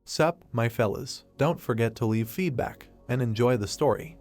Sup, my fellas, don't forget to leave feedback and enjoy the story.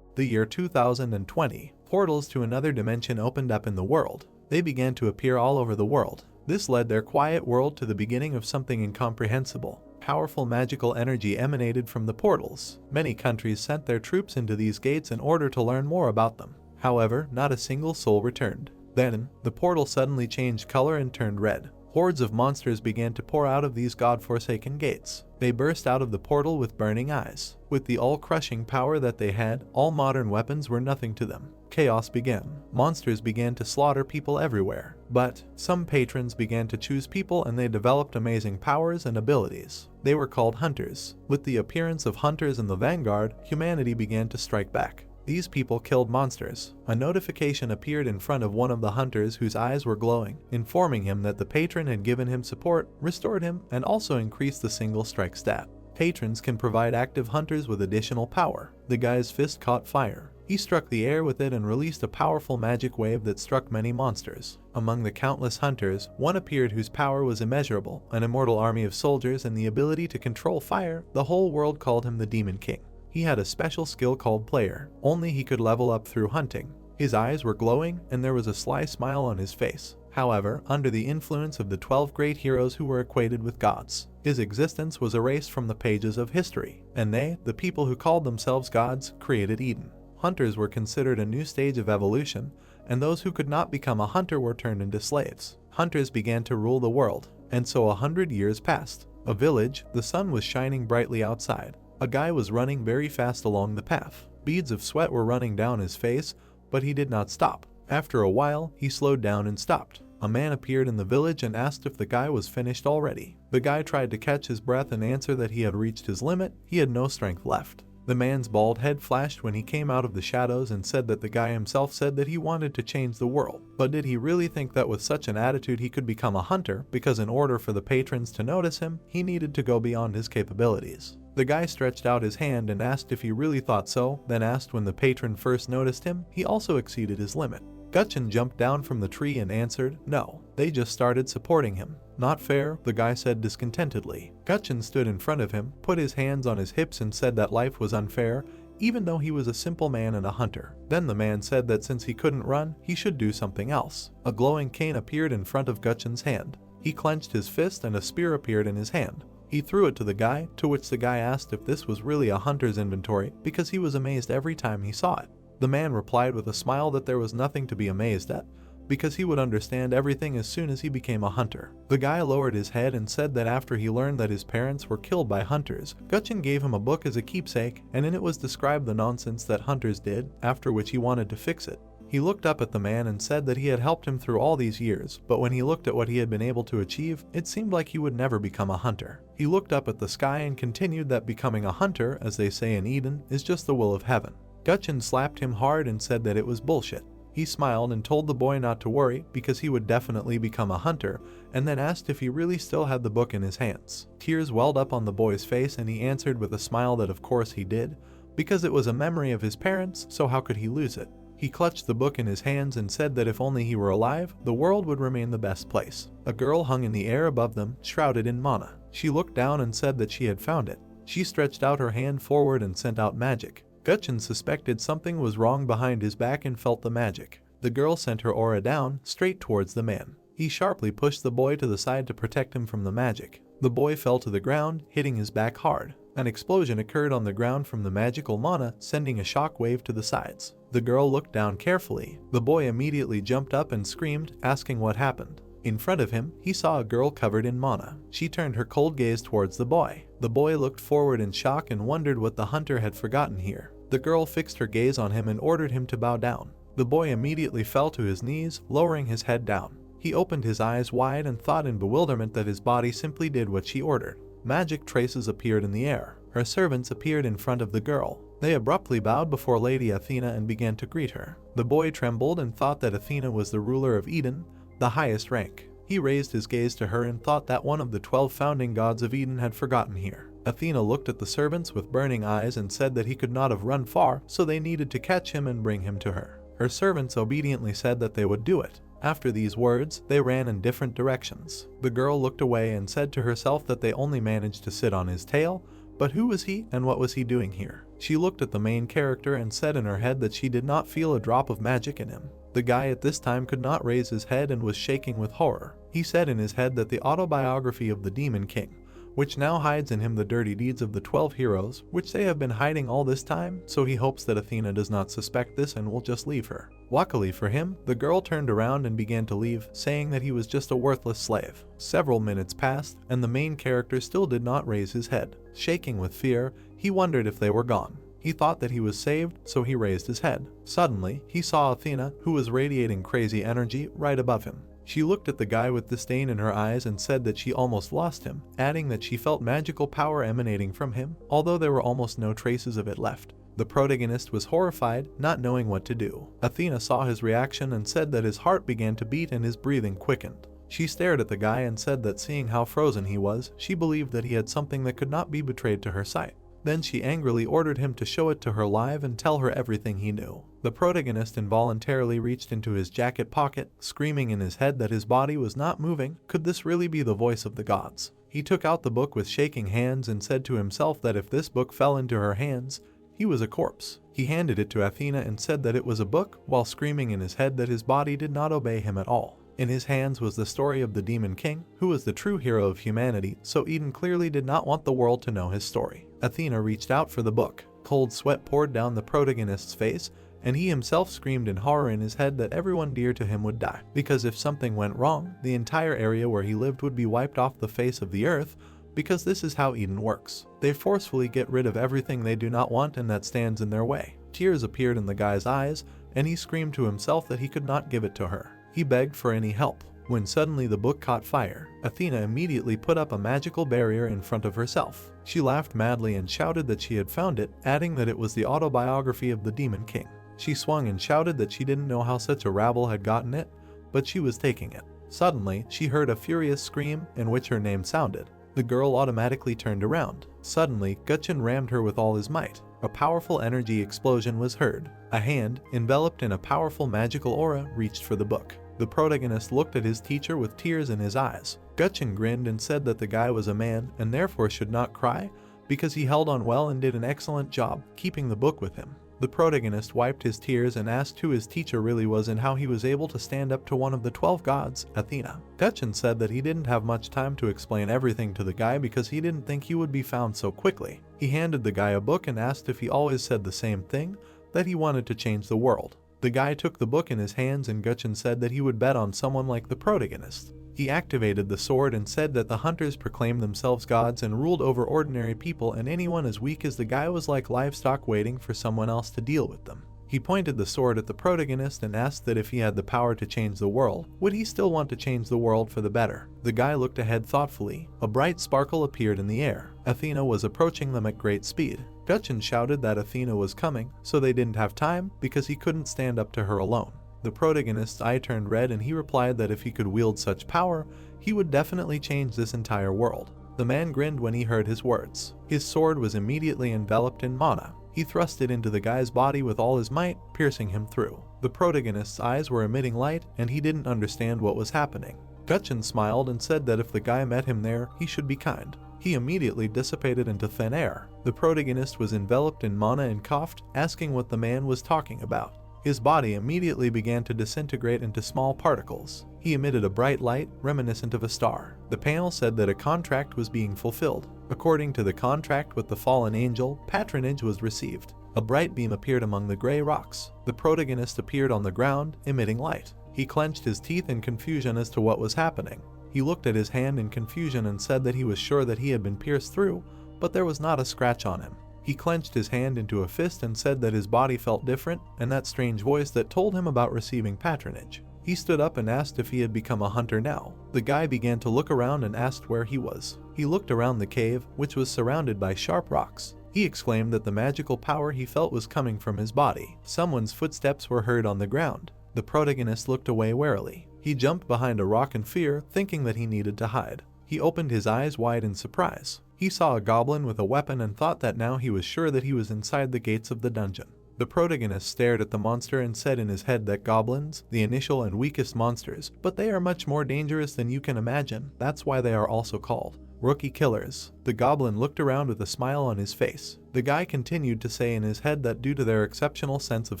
The year 2020, portals to another dimension opened up in the world. They began to appear all over the world. This led their quiet world to the beginning of something incomprehensible. Powerful magical energy emanated from the portals. Many countries sent their troops into these gates in order to learn more about them. However, not a single soul returned. Then, the portal suddenly changed color and turned red. Hordes of monsters began to pour out of these god-forsaken gates. They burst out of the portal with burning eyes. With the all-crushing power that they had, all modern weapons were nothing to them. Chaos began. Monsters began to slaughter people everywhere. But some patrons began to choose people, and they developed amazing powers and abilities. They were called hunters. With the appearance of hunters in the vanguard, humanity began to strike back. These people killed monsters. A notification appeared in front of one of the hunters whose eyes were glowing, informing him that the patron had given him support, restored him, and also increased the single strike stat. Patrons can provide active hunters with additional power. The guy's fist caught fire. He struck the air with it and released a powerful magic wave that struck many monsters. Among the countless hunters, one appeared whose power was immeasurable, an immortal army of soldiers and the ability to control fire. The whole world called him the Demon King. He had a special skill called Player. Only he could level up through hunting. His eyes were glowing and there was a sly smile on his face. However, under the influence of the 12 great heroes who were equated with gods, his existence was erased from the pages of history, and they, the people who called themselves gods, created Eden. Hunters were considered a new stage of evolution, and those who could not become a hunter were turned into slaves. Hunters began to rule the world, and so 100 years passed. A village, the sun was shining brightly outside. A guy was running very fast along the path. Beads of sweat were running down his face, but he did not stop. After a while, he slowed down and stopped. A man appeared in the village and asked if the guy was finished already. The guy tried to catch his breath and answer that he had reached his limit. He had no strength left. The man's bald head flashed when he came out of the shadows and said that the guy himself said that he wanted to change the world. But did he really think that with such an attitude he could become a hunter? Because in order for the patrons to notice him, he needed to go beyond his capabilities. The guy stretched out his hand and asked if he really thought so, then asked when the patron first noticed him. He also exceeded his limit. Gutchin jumped down from the tree and answered, "No, they just started supporting him." "Not fair," the guy said discontentedly. Gutchin stood in front of him, put his hands on his hips and said that life was unfair, even though he was a simple man and a hunter. Then the man said that since he couldn't run, he should do something else. A glowing cane appeared in front of Gutchin's hand. He clenched his fist and a spear appeared in his hand. He threw it to the guy, to which the guy asked if this was really a hunter's inventory, because he was amazed every time he saw it. The man replied with a smile that there was nothing to be amazed at, because he would understand everything as soon as he became a hunter. The guy lowered his head and said that after he learned that his parents were killed by hunters, Gutchin gave him a book as a keepsake, and in it was described the nonsense that hunters did, after which he wanted to fix it. He looked up at the man and said that he had helped him through all these years, but when he looked at what he had been able to achieve, it seemed like he would never become a hunter. He looked up at the sky and continued that becoming a hunter, as they say in Eden, is just the will of heaven. Gutchin slapped him hard and said that it was bullshit. He smiled and told the boy not to worry because he would definitely become a hunter, and then asked if he really still had the book in his hands. Tears welled up on the boy's face and he answered with a smile that of course he did, because it was a memory of his parents, so how could he lose it? He clutched the book in his hands and said that if only he were alive, the world would remain the best place. A girl hung in the air above them, shrouded in mana. She looked down and said that she had found it. She stretched out her hand forward and sent out magic. Gutchin suspected something was wrong behind his back and felt the magic. The girl sent her aura down, straight towards the man. He sharply pushed the boy to the side to protect him from the magic. The boy fell to the ground, hitting his back hard. An explosion occurred on the ground from the magical mana, sending a shock wave to the sides. The girl looked down carefully. The boy immediately jumped up and screamed, asking what happened. In front of him, he saw a girl covered in mana. She turned her cold gaze towards the boy. The boy looked forward in shock and wondered what the hunter had forgotten here. The girl fixed her gaze on him and ordered him to bow down. The boy immediately fell to his knees, lowering his head down. He opened his eyes wide and thought in bewilderment that his body simply did what she ordered. Magic traces appeared in the air. Her servants appeared in front of the girl. They abruptly bowed before Lady Athena and began to greet her. The boy trembled and thought that Athena was the ruler of Eden, the highest rank. He raised his gaze to her and thought that one of the 12 founding gods of Eden had forgotten here. Athena looked at the servants with burning eyes and said that he could not have run far, so they needed to catch him and bring him to her. Her servants obediently said that they would do it. After these words, they ran in different directions. The girl looked away and said to herself that they only managed to sit on his tail, but who was he and what was he doing here? She looked at the main character and said in her head that she did not feel a drop of magic in him. The guy at this time could not raise his head and was shaking with horror. He said in his head that the autobiography of the Demon King, which now hides in him the dirty deeds of the 12 heroes, which they have been hiding all this time, so he hopes that Athena does not suspect this and will just leave her. Luckily for him, the girl turned around and began to leave, saying that he was just a worthless slave. Several minutes passed, and the main character still did not raise his head. Shaking with fear, he wondered if they were gone. He thought that he was saved, so he raised his head. Suddenly, he saw Athena, who was radiating crazy energy, right above him. She looked at the guy with disdain in her eyes and said that she almost lost him, adding that she felt magical power emanating from him, although there were almost no traces of it left. The protagonist was horrified, not knowing what to do. Athena saw his reaction and said that his heart began to beat and his breathing quickened. She stared at the guy and said that seeing how frozen he was, she believed that he had something that could not be betrayed to her sight. Then she angrily ordered him to show it to her live and tell her everything he knew. The protagonist involuntarily reached into his jacket pocket, screaming in his head that his body was not moving. Could this really be the voice of the gods? He took out the book with shaking hands and said to himself that if this book fell into her hands, he was a corpse. He handed it to Athena and said that it was a book, while screaming in his head that his body did not obey him at all. In his hands was the story of the Demon King, who was the true hero of humanity, so Eden clearly did not want the world to know his story. Athena reached out for the book. Cold sweat poured down the protagonist's face, and he himself screamed in horror in his head that everyone dear to him would die, because if something went wrong, the entire area where he lived would be wiped off the face of the earth, because this is how Eden works. They forcefully get rid of everything they do not want and that stands in their way. Tears appeared in the guy's eyes, and he screamed to himself that he could not give it to her. He begged for any help. When suddenly the book caught fire, Athena immediately put up a magical barrier in front of herself. She laughed madly and shouted that she had found it, adding that it was the autobiography of the Demon King. She swung and shouted that she didn't know how such a rabble had gotten it, but she was taking it. Suddenly, she heard a furious scream in which her name sounded. The girl automatically turned around. Suddenly, Gutchen rammed her with all his might. A powerful energy explosion was heard. A hand, enveloped in a powerful magical aura, reached for the book. The protagonist looked at his teacher with tears in his eyes. Gutchen grinned and said that the guy was a man and therefore should not cry, because he held on well and did an excellent job keeping the book with him. The protagonist wiped his tears and asked who his teacher really was and how he was able to stand up to one of the 12 gods, Athena. Gutchen said that he didn't have much time to explain everything to the guy because he didn't think he would be found so quickly. He handed the guy a book and asked if he always said the same thing, that he wanted to change the world. The guy took the book in his hands and Gutchen said that he would bet on someone like the protagonist. He activated the sword and said that the hunters proclaimed themselves gods and ruled over ordinary people, and anyone as weak as the guy was like livestock waiting for someone else to deal with them. He pointed the sword at the protagonist and asked that if he had the power to change the world, would he still want to change the world for the better? The guy looked ahead thoughtfully. A bright sparkle appeared in the air. Athena was approaching them at great speed. Gutchen shouted that Athena was coming, so they didn't have time because he couldn't stand up to her alone. The protagonist's eye turned red and he replied that if he could wield such power, he would definitely change this entire world. The man grinned when he heard his words. His sword was immediately enveloped in mana. He thrust it into the guy's body with all his might, piercing him through. The protagonist's eyes were emitting light and he didn't understand what was happening. Gutchen smiled and said that if the guy met him there, he should be kind. He immediately dissipated into thin air. The protagonist was enveloped in mana and coughed, asking what the man was talking about. His body immediately began to disintegrate into small particles. He emitted a bright light, reminiscent of a star. The panel said that a contract was being fulfilled. According to the contract with the fallen angel, patronage was received. A bright beam appeared among the gray rocks. The protagonist appeared on the ground, emitting light. He clenched his teeth in confusion as to what was happening. He looked at his hand in confusion and said that he was sure that he had been pierced through, but there was not a scratch on him. He clenched his hand into a fist and said that his body felt different, and that strange voice that told him about receiving patronage. He stood up and asked if he had become a hunter now. The guy began to look around and asked where he was. He looked around the cave, which was surrounded by sharp rocks. He exclaimed that the magical power he felt was coming from his body. Someone's footsteps were heard on the ground. The protagonist looked away warily. He jumped behind a rock in fear, thinking that he needed to hide. He opened his eyes wide in surprise. He saw a goblin with a weapon and thought that now he was sure that he was inside the gates of the dungeon. The protagonist stared at the monster and said in his head that goblins, the initial and weakest monsters, but they are much more dangerous than you can imagine. That's why they are also called rookie killers. The goblin looked around with a smile on his face. The guy continued to say in his head that due to their exceptional sense of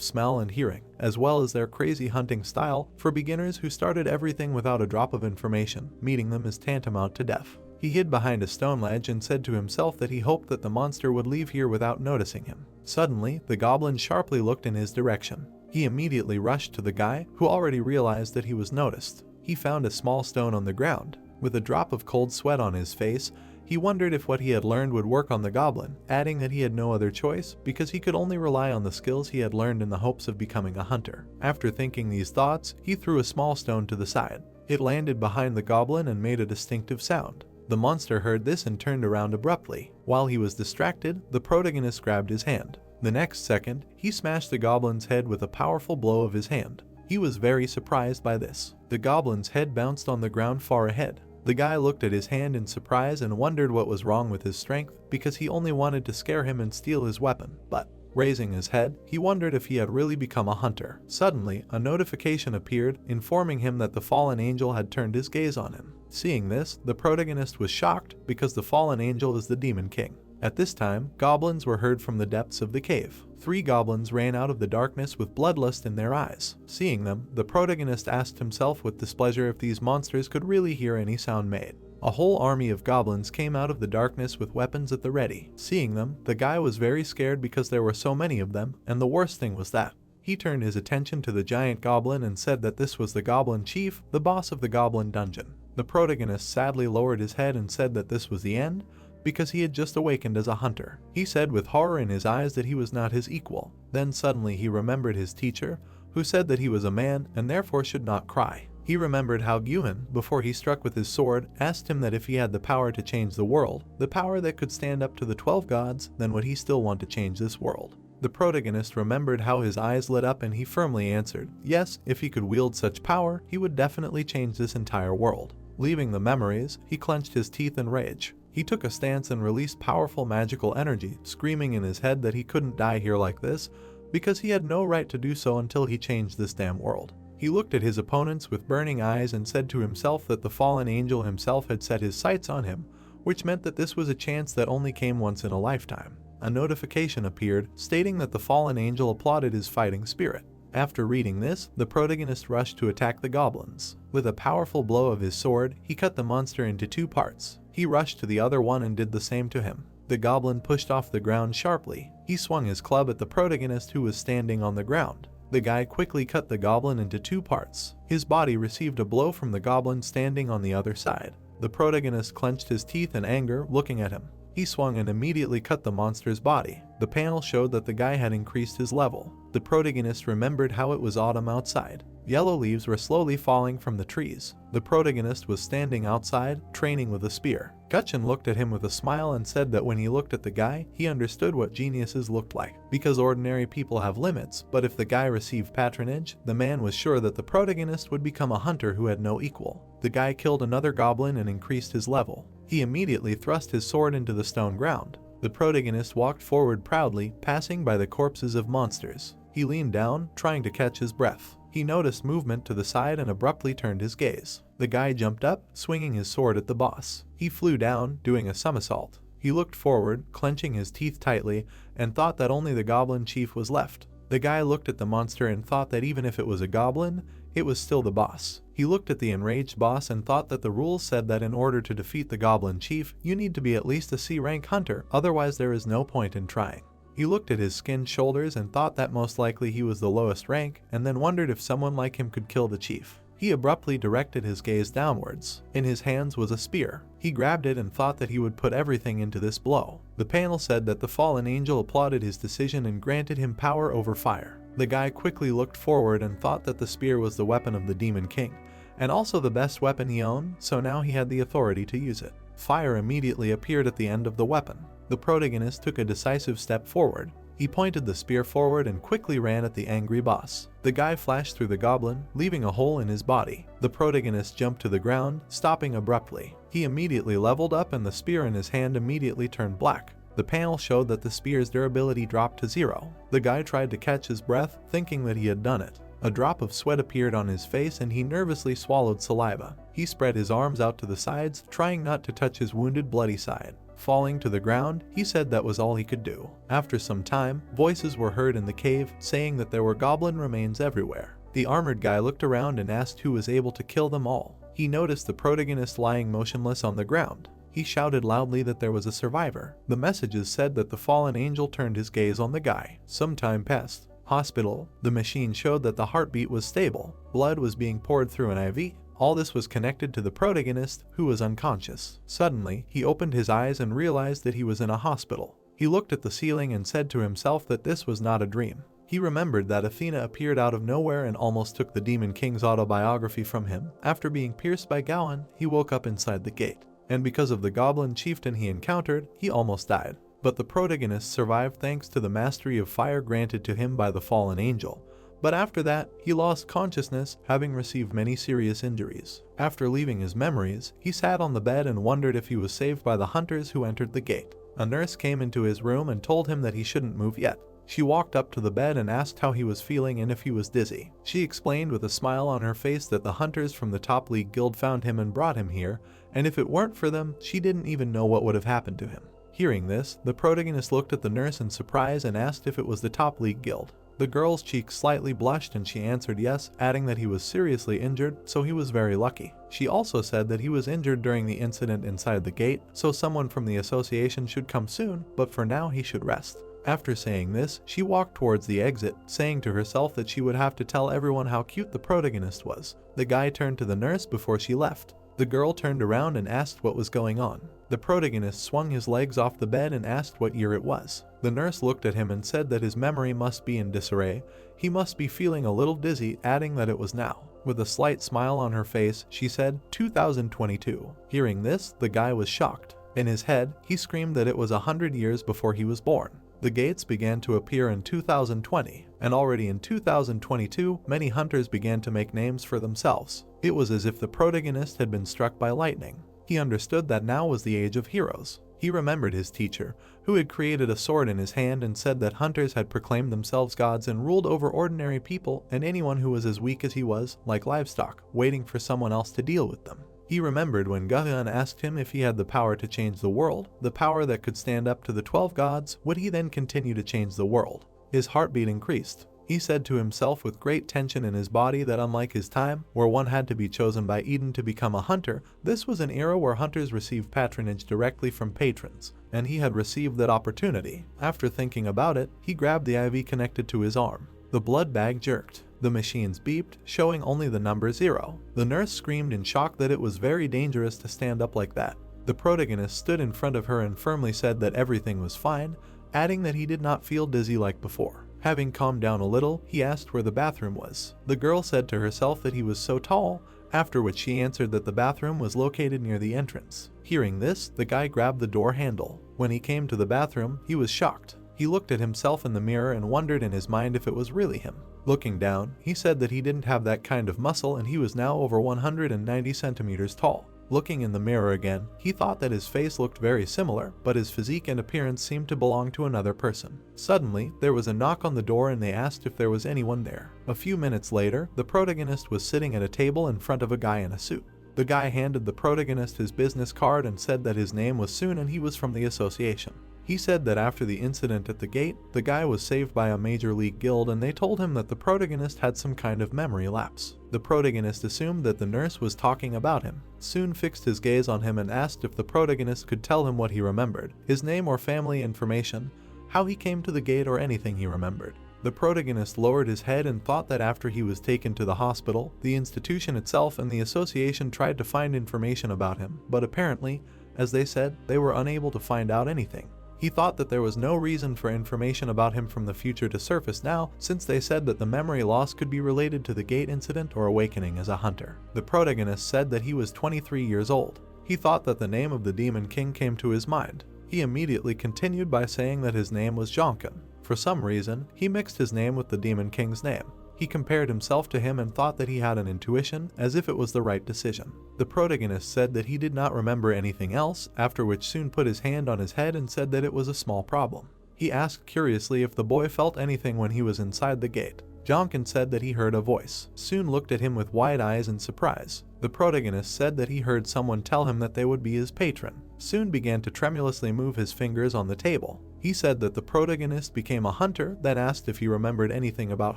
smell and hearing, as well as their crazy hunting style, for beginners who started everything without a drop of information, meeting them is tantamount to death. He hid behind a stone ledge and said to himself that he hoped that the monster would leave here without noticing him. Suddenly, the goblin sharply looked in his direction. He immediately rushed to the guy, who already realized that he was noticed. He found a small stone on the ground. With a drop of cold sweat on his face, he wondered if what he had learned would work on the goblin, adding that he had no other choice because he could only rely on the skills he had learned in the hopes of becoming a hunter. After thinking these thoughts, he threw a small stone to the side. It landed behind the goblin and made a distinctive sound. The monster heard this and turned around abruptly. While he was distracted, the protagonist grabbed his hand. The next second, he smashed the goblin's head with a powerful blow of his hand. He was very surprised by this. The goblin's head bounced on the ground far ahead. The guy looked at his hand in surprise and wondered what was wrong with his strength because he only wanted to scare him and steal his weapon. But, raising his head, he wondered if he had really become a hunter. Suddenly, a notification appeared, informing him that the fallen angel had turned his gaze on him. Seeing this, the protagonist was shocked because the fallen angel is the Demon King. At this time, goblins were heard from the depths of the cave. 3 goblins ran out of the darkness with bloodlust in their eyes. Seeing them, the protagonist asked himself with displeasure if these monsters could really hear any sound made. A whole army of goblins came out of the darkness with weapons at the ready. Seeing them, the guy was very scared because there were so many of them, and the worst thing was that he turned his attention to the giant goblin and said that this was the goblin chief, the boss of the goblin dungeon. The protagonist sadly lowered his head and said that this was the end, because he had just awakened as a hunter. He said with horror in his eyes that he was not his equal. Then suddenly he remembered his teacher, who said that he was a man and therefore should not cry. He remembered how Gyuhin, before he struck with his sword, asked him that if he had the power to change the world, the power that could stand up to the 12 gods, then would he still want to change this world? The protagonist remembered how his eyes lit up and he firmly answered, yes, if he could wield such power, he would definitely change this entire world. Leaving the memories, he clenched his teeth in rage. He took a stance and released powerful magical energy, screaming in his head that he couldn't die here like this, because he had no right to do so until he changed this damn world. He looked at his opponents with burning eyes and said to himself that the fallen angel himself had set his sights on him, which meant that this was a chance that only came once in a lifetime. A notification appeared, stating that the fallen angel applauded his fighting spirit. After reading this, the protagonist rushed to attack the goblins. With a powerful blow of his sword, he cut the monster into 2 parts. He rushed to the other one and did the same to him. The goblin pushed off the ground sharply. He swung his club at the protagonist who was standing on the ground. The guy quickly cut the goblin into 2 parts. His body received a blow from the goblin standing on the other side. The protagonist clenched his teeth in anger, looking at him. He swung and immediately cut the monster's body. The panel showed that the guy had increased his level. The protagonist remembered how it was autumn outside. Yellow leaves were slowly falling from the trees. The protagonist was standing outside, training with a spear. Gutchin looked at him with a smile and said that when he looked at the guy, he understood what geniuses looked like. Because ordinary people have limits, but if the guy received patronage, the man was sure that the protagonist would become a hunter who had no equal. The guy killed another goblin and increased his level. He immediately thrust his sword into the stone ground. The protagonist walked forward proudly, passing by the corpses of monsters. He leaned down, trying to catch his breath. He noticed movement to the side and abruptly turned his gaze. The guy jumped up, swinging his sword at the boss. He flew down, doing a somersault. He looked forward, clenching his teeth tightly, and thought that only the goblin chief was left. The guy looked at the monster and thought that even if it was a goblin, it was still the boss. He looked at the enraged boss and thought that the rules said that in order to defeat the goblin chief, you need to be at least a C-rank hunter, otherwise there is no point in trying. He looked at his skinned shoulders and thought that most likely he was the lowest rank, and then wondered if someone like him could kill the chief. He abruptly directed his gaze downwards. In his hands was a spear. He grabbed it and thought that he would put everything into this blow. The panel said that the fallen angel applauded his decision and granted him power over fire. The guy quickly looked forward and thought that the spear was the weapon of the Demon King, and also the best weapon he owned, so now he had the authority to use it. Fire immediately appeared at the end of the weapon. The protagonist took a decisive step forward. He pointed the spear forward and quickly ran at the angry boss. The guy flashed through the goblin, leaving a hole in his body. The protagonist jumped to the ground, stopping abruptly. He immediately leveled up and the spear in his hand immediately turned black. The panel showed that the spear's durability dropped to 0. The guy tried to catch his breath, thinking that he had done it. A drop of sweat appeared on his face and he nervously swallowed saliva. He spread his arms out to the sides, trying not to touch his wounded bloody side. Falling to the ground, he said that was all he could do. After some time, voices were heard in the cave, saying that there were goblin remains everywhere. The armored guy looked around and asked who was able to kill them all. He noticed the protagonist lying motionless on the ground. He shouted loudly that there was a survivor. The messages said that the fallen angel turned his gaze on the guy. Some time passed. Hospital. The machine showed that the heartbeat was stable. Blood was being poured through an IV. All this was connected to the protagonist, who was unconscious. Suddenly, he opened his eyes and realized that he was in a hospital. He looked at the ceiling and said to himself that this was not a dream. He remembered that Athena appeared out of nowhere and almost took the Demon King's autobiography from him. After being pierced by Gawain, he woke up inside the gate. And because of the goblin chieftain he encountered, he almost died. But the protagonist survived thanks to the mastery of fire granted to him by the fallen angel. But after that, he lost consciousness, having received many serious injuries. After leaving his memories, he sat on the bed and wondered if he was saved by the hunters who entered the gate. A nurse came into his room and told him that he shouldn't move yet. She walked up to the bed and asked how he was feeling and if he was dizzy. She explained with a smile on her face that the hunters from the top league guild found him and brought him here, and if it weren't for them, she didn't even know what would have happened to him. Hearing this, the protagonist looked at the nurse in surprise and asked if it was the top league guild. The girl's cheeks slightly blushed and she answered yes, adding that he was seriously injured, so he was very lucky. She also said that he was injured during the incident inside the gate, so someone from the association should come soon, but for now he should rest. After saying this, she walked towards the exit, saying to herself that she would have to tell everyone how cute the protagonist was. The guy turned to the nurse before she left. The girl turned around and asked what was going on. The protagonist swung his legs off the bed and asked what year it was. The nurse looked at him and said that his memory must be in disarray. He must be feeling a little dizzy, adding that it was now. With a slight smile on her face, she said, 2022. Hearing this, the guy was shocked. In his head, he screamed that it was 100 years before he was born. The gates began to appear in 2020, and already in 2022, many hunters began to make names for themselves. It was as if the protagonist had been struck by lightning. He understood that now was the age of heroes. He remembered his teacher, who had created a sword in his hand and said that hunters had proclaimed themselves gods and ruled over ordinary people and anyone who was as weak as he was, like livestock, waiting for someone else to deal with them. He remembered when Gahan asked him if he had the power to change the world, the power that could stand up to the 12 gods, would he then continue to change the world? His heartbeat increased. He said to himself with great tension in his body that unlike his time, where one had to be chosen by Eden to become a hunter, this was an era where hunters received patronage directly from patrons, and he had received that opportunity. After thinking about it, he grabbed the IV connected to his arm. The blood bag jerked. The machines beeped, showing only the number 0. The nurse screamed in shock that it was very dangerous to stand up like that. The protagonist stood in front of her and firmly said that everything was fine, adding that he did not feel dizzy like before. Having calmed down a little, he asked where the bathroom was. The girl said to herself that he was so tall, after which she answered that the bathroom was located near the entrance. Hearing this, the guy grabbed the door handle. When he came to the bathroom, he was shocked. He looked at himself in the mirror and wondered in his mind if it was really him. Looking down, he said that he didn't have that kind of muscle and he was now over 190 centimeters tall. Looking in the mirror again, he thought that his face looked very similar, but his physique and appearance seemed to belong to another person. Suddenly, there was a knock on the door and they asked if there was anyone there. A few minutes later, the protagonist was sitting at a table in front of a guy in a suit. The guy handed the protagonist his business card and said that his name was Soon and he was from the association. He said that after the incident at the gate, the guy was saved by a major league guild and they told him that the protagonist had some kind of memory lapse. The protagonist assumed that the nurse was talking about him. Soon fixed his gaze on him and asked if the protagonist could tell him what he remembered, his name or family information, how he came to the gate or anything he remembered. The protagonist lowered his head and thought that after he was taken to the hospital, the institution itself and the association tried to find information about him, but apparently, as they said, they were unable to find out anything. He thought that there was no reason for information about him from the future to surface now, since they said that the memory loss could be related to the gate incident or awakening as a hunter. The protagonist said that he was 23 years old. He thought that the name of the Demon King came to his mind. He immediately continued by saying that his name was Jonkin. For some reason, he mixed his name with the Demon King's name. He compared himself to him and thought that he had an intuition, as if it was the right decision. The protagonist said that he did not remember anything else, after which Soon put his hand on his head and said that it was a small problem. He asked curiously if the boy felt anything when he was inside the gate. Jonkin said that he heard a voice. Soon looked at him with wide eyes in surprise. The protagonist said that he heard someone tell him that they would be his patron. Soon began to tremulously move his fingers on the table. He said that the protagonist became a hunter, then asked if he remembered anything about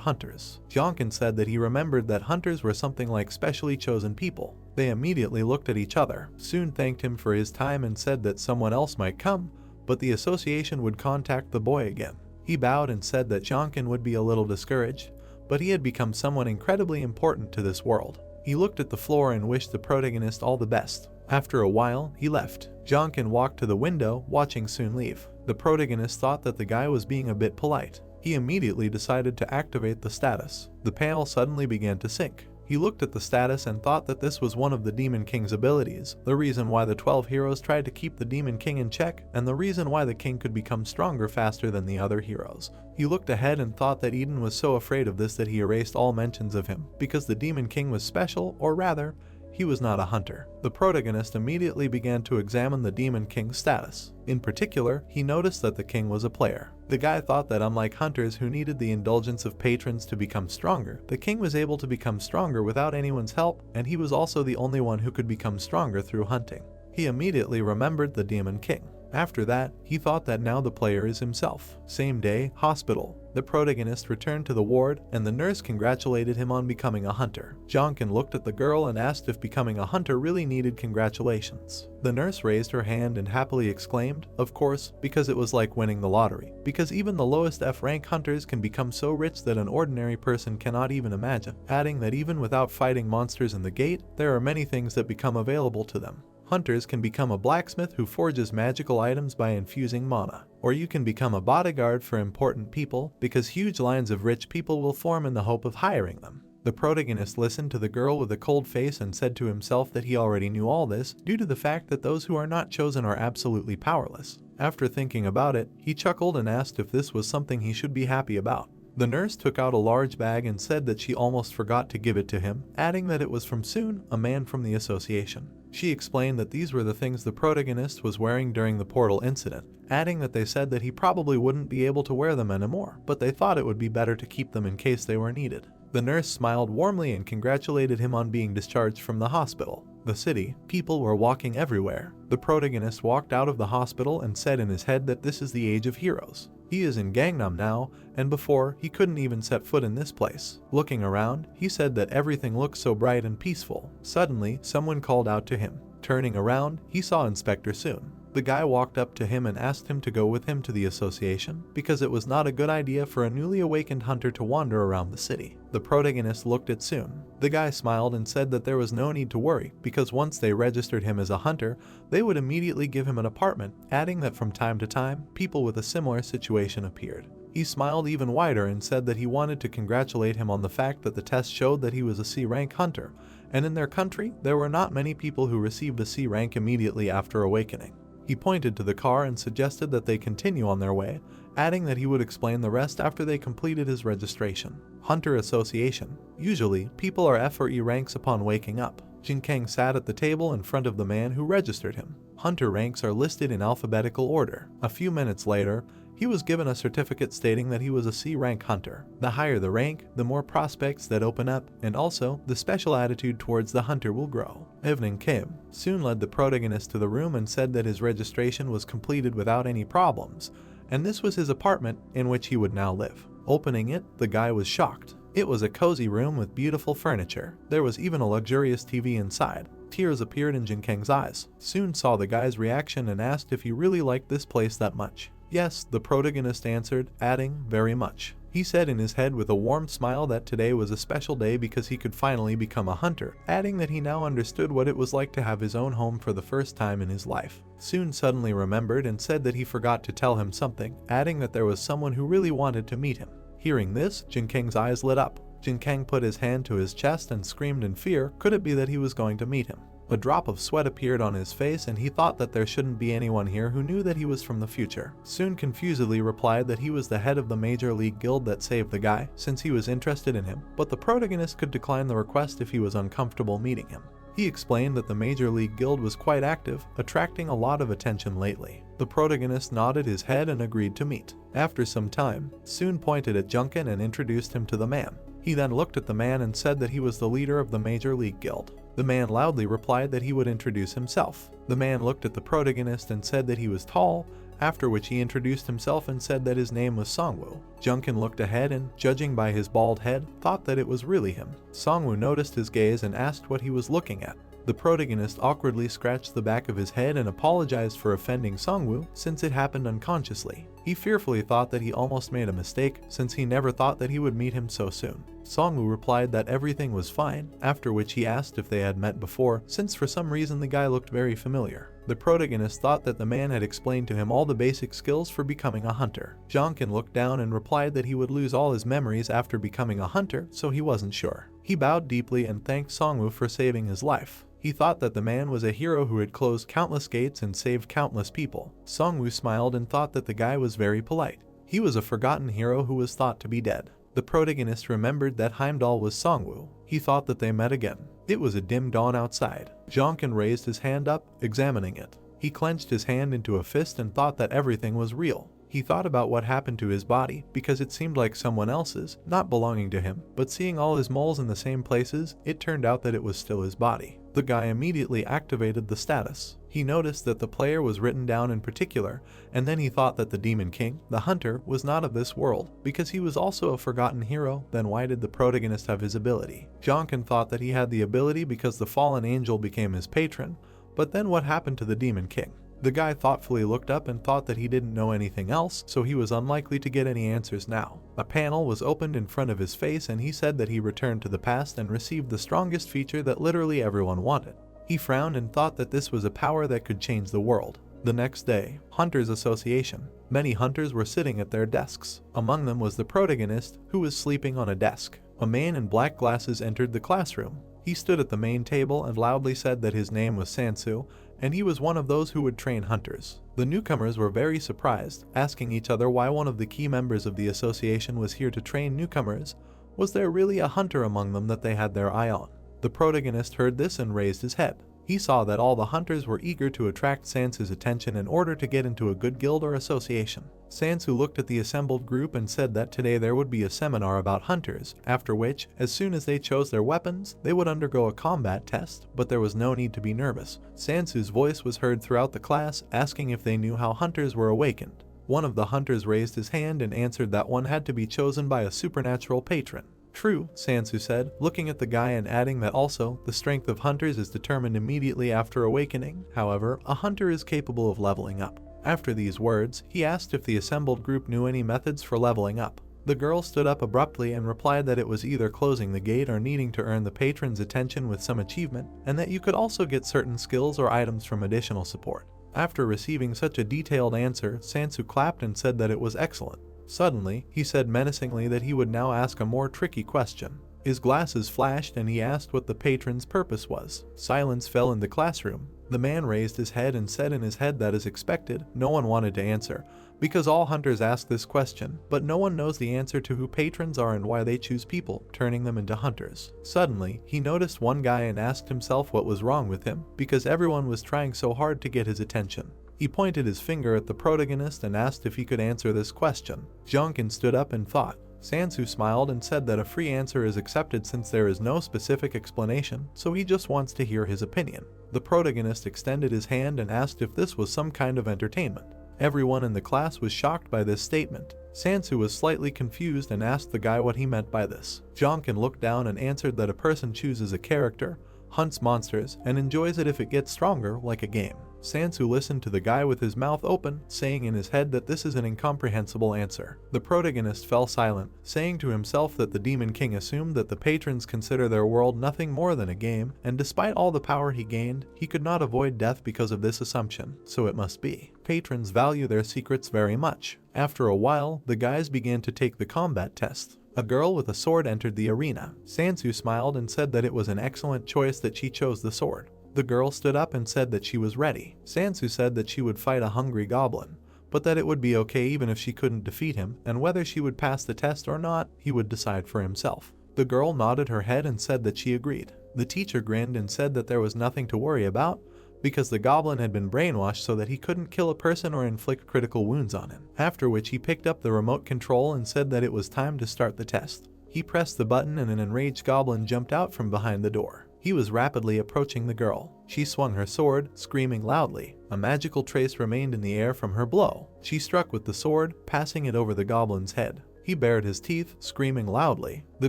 hunters. Jonkin said that he remembered that hunters were something like specially chosen people. They immediately looked at each other. Soon thanked him for his time and said that someone else might come, but the association would contact the boy again. He bowed and said that Jonkin would be a little discouraged, but he had become someone incredibly important to this world. He looked at the floor and wished the protagonist all the best. After a while, he left. Jonkin walked to the window, watching Soon leave. The protagonist thought that the guy was being a bit polite. He immediately decided to activate the status. The panel suddenly began to sink. He looked at the status and thought that this was one of the Demon King's abilities, the reason why the 12 heroes tried to keep the Demon King in check, and the reason why the king could become stronger faster than the other heroes. He looked ahead and thought that Eden was so afraid of this that he erased all mentions of him, because the Demon King was special, or rather, he was not a hunter. The protagonist immediately began to examine the Demon King's status. In particular, he noticed that the king was a player. The guy thought that unlike hunters who needed the indulgence of patrons to become stronger, the king was able to become stronger without anyone's help, and he was also the only one who could become stronger through hunting. He immediately remembered the Demon King. After that, he thought that now the player is himself. Same day, hospital. The protagonist returned to the ward, and the nurse congratulated him on becoming a hunter. Jonkin looked at the girl and asked if becoming a hunter really needed congratulations. The nurse raised her hand and happily exclaimed, of course, because it was like winning the lottery. Because even the lowest F-rank hunters can become so rich that an ordinary person cannot even imagine, adding that even without fighting monsters in the gate, there are many things that become available to them. Hunters can become a blacksmith who forges magical items by infusing mana. Or you can become a bodyguard for important people, because huge lines of rich people will form in the hope of hiring them. The protagonist listened to the girl with a cold face and said to himself that he already knew all this, due to the fact that those who are not chosen are absolutely powerless. After thinking about it, he chuckled and asked if this was something he should be happy about. The nurse took out a large bag and said that she almost forgot to give it to him, adding that it was from Soon, a man from the association. She explained that these were the things the protagonist was wearing during the portal incident, adding that they said that he probably wouldn't be able to wear them anymore, but they thought it would be better to keep them in case they were needed. The nurse smiled warmly and congratulated him on being discharged from the hospital. The city, people were walking everywhere. The protagonist walked out of the hospital and said in his head that this is the age of heroes. He is in Gangnam now, and before, he couldn't even set foot in this place. Looking around, he said that everything looked so bright and peaceful. Suddenly, someone called out to him. Turning around, he saw Inspector Soon. The guy walked up to him and asked him to go with him to the association, because it was not a good idea for a newly awakened hunter to wander around the city. The protagonist looked at Soon. The guy smiled and said that there was no need to worry, because once they registered him as a hunter, they would immediately give him an apartment, adding that from time to time, people with a similar situation appeared. He smiled even wider and said that he wanted to congratulate him on the fact that the test showed that he was a C-rank hunter, and in their country, there were not many people who received a C-rank immediately after awakening. He pointed to the car and suggested that they continue on their way, adding that he would explain the rest after they completed his registration. Hunter Association. Usually, people are F or E ranks upon waking up. Jin Kang sat at the table in front of the man who registered him. Hunter ranks are listed in alphabetical order. A few minutes later, he was given a certificate stating that he was a C-rank hunter. The higher the rank, the more prospects that open up, and also, the special attitude towards the hunter will grow. Evening came. Soon led the protagonist to the room and said that his registration was completed without any problems, and this was his apartment in which he would now live. Opening it, the guy was shocked. It was a cozy room with beautiful furniture. There was even a luxurious TV inside. Tears appeared in Jin Kang's eyes. Soon saw the guy's reaction and asked if he really liked this place that much. Yes, the protagonist answered, adding, very much. He said in his head with a warm smile that today was a special day because he could finally become a hunter, adding that he now understood what it was like to have his own home for the first time in his life. Soon suddenly remembered and said that he forgot to tell him something, adding that there was someone who really wanted to meet him. Hearing this, Jin Kang's eyes lit up. Jin Kang put his hand to his chest and screamed in fear, could it be that he was going to meet him? A drop of sweat appeared on his face and he thought that there shouldn't be anyone here who knew that he was from the future. Soon confusedly replied that he was the head of the Major League Guild that saved the guy, since he was interested in him, but the protagonist could decline the request if he was uncomfortable meeting him. He explained that the Major League Guild was quite active, attracting a lot of attention lately. The protagonist nodded his head and agreed to meet. After some time, Soon pointed at Junkin and introduced him to the man. He then looked at the man and said that he was the leader of the Major League Guild. The man loudly replied that he would introduce himself. The man looked at the protagonist and said that he was tall, after which he introduced himself and said that his name was Songwoo. Junkin looked ahead and, judging by his bald head, thought that it was really him. Songwoo noticed his gaze and asked what he was looking at. The protagonist awkwardly scratched the back of his head and apologized for offending Songwoo since it happened unconsciously. He fearfully thought that he almost made a mistake since he never thought that he would meet him so soon. Songwoo replied that everything was fine, after which he asked if they had met before since for some reason the guy looked very familiar. The protagonist thought that the man had explained to him all the basic skills for becoming a hunter. Junkin looked down and replied that he would lose all his memories after becoming a hunter, so he wasn't sure. He bowed deeply and thanked Songwoo for saving his life. He thought that the man was a hero who had closed countless gates and saved countless people. Songwoo smiled and thought that the guy was very polite. He was a forgotten hero who was thought to be dead. The protagonist remembered that Heimdall was Songwoo. He thought that they met again. It was a dim dawn outside. Junkin raised his hand up, examining it. He clenched his hand into a fist and thought that everything was real. He thought about what happened to his body because it seemed like someone else's, not belonging to him, but seeing all his moles in the same places, it turned out that it was still his body. The guy immediately activated the status. He noticed that the player was written down in particular, and then he thought that the Demon King, the hunter, was not of this world, because he was also a forgotten hero. Then why did the protagonist have his ability? Junkin thought that he had the ability because the fallen angel became his patron, but then what happened to the Demon King? The guy thoughtfully looked up and thought that he didn't know anything else, so he was unlikely to get any answers now. A panel was opened in front of his face and he said that he returned to the past and received the strongest feature that literally everyone wanted. He frowned and thought that this was a power that could change the world. The next day, Hunters Association. Many hunters were sitting at their desks. Among them was the protagonist, who was sleeping on a desk. A man in black glasses entered the classroom. He stood at the main table and loudly said that his name was Sansu, and he was one of those who would train hunters. The newcomers were very surprised, asking each other why one of the key members of the association was here to train newcomers. Was there really a hunter among them that they had their eye on? The protagonist heard this and raised his head. He saw that all the hunters were eager to attract Sansu's attention in order to get into a good guild or association. Sansu looked at the assembled group and said that today there would be a seminar about hunters, after which, as soon as they chose their weapons, they would undergo a combat test, but there was no need to be nervous. Sansu's voice was heard throughout the class, asking if they knew how hunters were awakened. One of the hunters raised his hand and answered that one had to be chosen by a supernatural patron. True, Sansu said, looking at the guy and adding that also, the strength of hunters is determined immediately after awakening. However, a hunter is capable of leveling up. After these words, he asked if the assembled group knew any methods for leveling up. The girl stood up abruptly and replied that it was either closing the gate or needing to earn the patron's attention with some achievement, and that you could also get certain skills or items from additional support. After receiving such a detailed answer, Sansu clapped and said that it was excellent. Suddenly, he said menacingly that he would now ask a more tricky question. His glasses flashed and he asked what the patron's purpose was. Silence fell in the classroom. The man raised his head and said in his head that as expected, no one wanted to answer, because all hunters ask this question, but no one knows the answer to who patrons are and why they choose people, turning them into hunters. Suddenly, he noticed one guy and asked himself what was wrong with him, because everyone was trying so hard to get his attention. He pointed his finger at the protagonist and asked if he could answer this question. Junkin stood up and thought. Sansu smiled and said that a free answer is accepted since there is no specific explanation, so he just wants to hear his opinion. The protagonist extended his hand and asked if this was some kind of entertainment. Everyone in the class was shocked by this statement. Sansu was slightly confused and asked the guy what he meant by this. Junkin looked down and answered that a person chooses a character, hunts monsters, and enjoys it if it gets stronger, like a game. Sansu listened to the guy with his mouth open, saying in his head that this is an incomprehensible answer. The protagonist fell silent, saying to himself that the Demon King assumed that the patrons consider their world nothing more than a game, and despite all the power he gained, he could not avoid death because of this assumption, so it must be. Patrons value their secrets very much. After a while, the guys began to take the combat test. A girl with a sword entered the arena. Sansu smiled and said that it was an excellent choice that she chose the sword. The girl stood up and said that she was ready. Sansu said that she would fight a hungry goblin, but that it would be okay even if she couldn't defeat him, and whether she would pass the test or not, he would decide for himself. The girl nodded her head and said that she agreed. The teacher grinned and said that there was nothing to worry about, because the goblin had been brainwashed so that he couldn't kill a person or inflict critical wounds on him. After which he picked up the remote control and said that it was time to start the test. He pressed the button and an enraged goblin jumped out from behind the door. He was rapidly approaching the girl. She swung her sword, screaming loudly. A magical trace remained in the air from her blow. She struck with the sword, passing it over the goblin's head. He bared his teeth, screaming loudly. The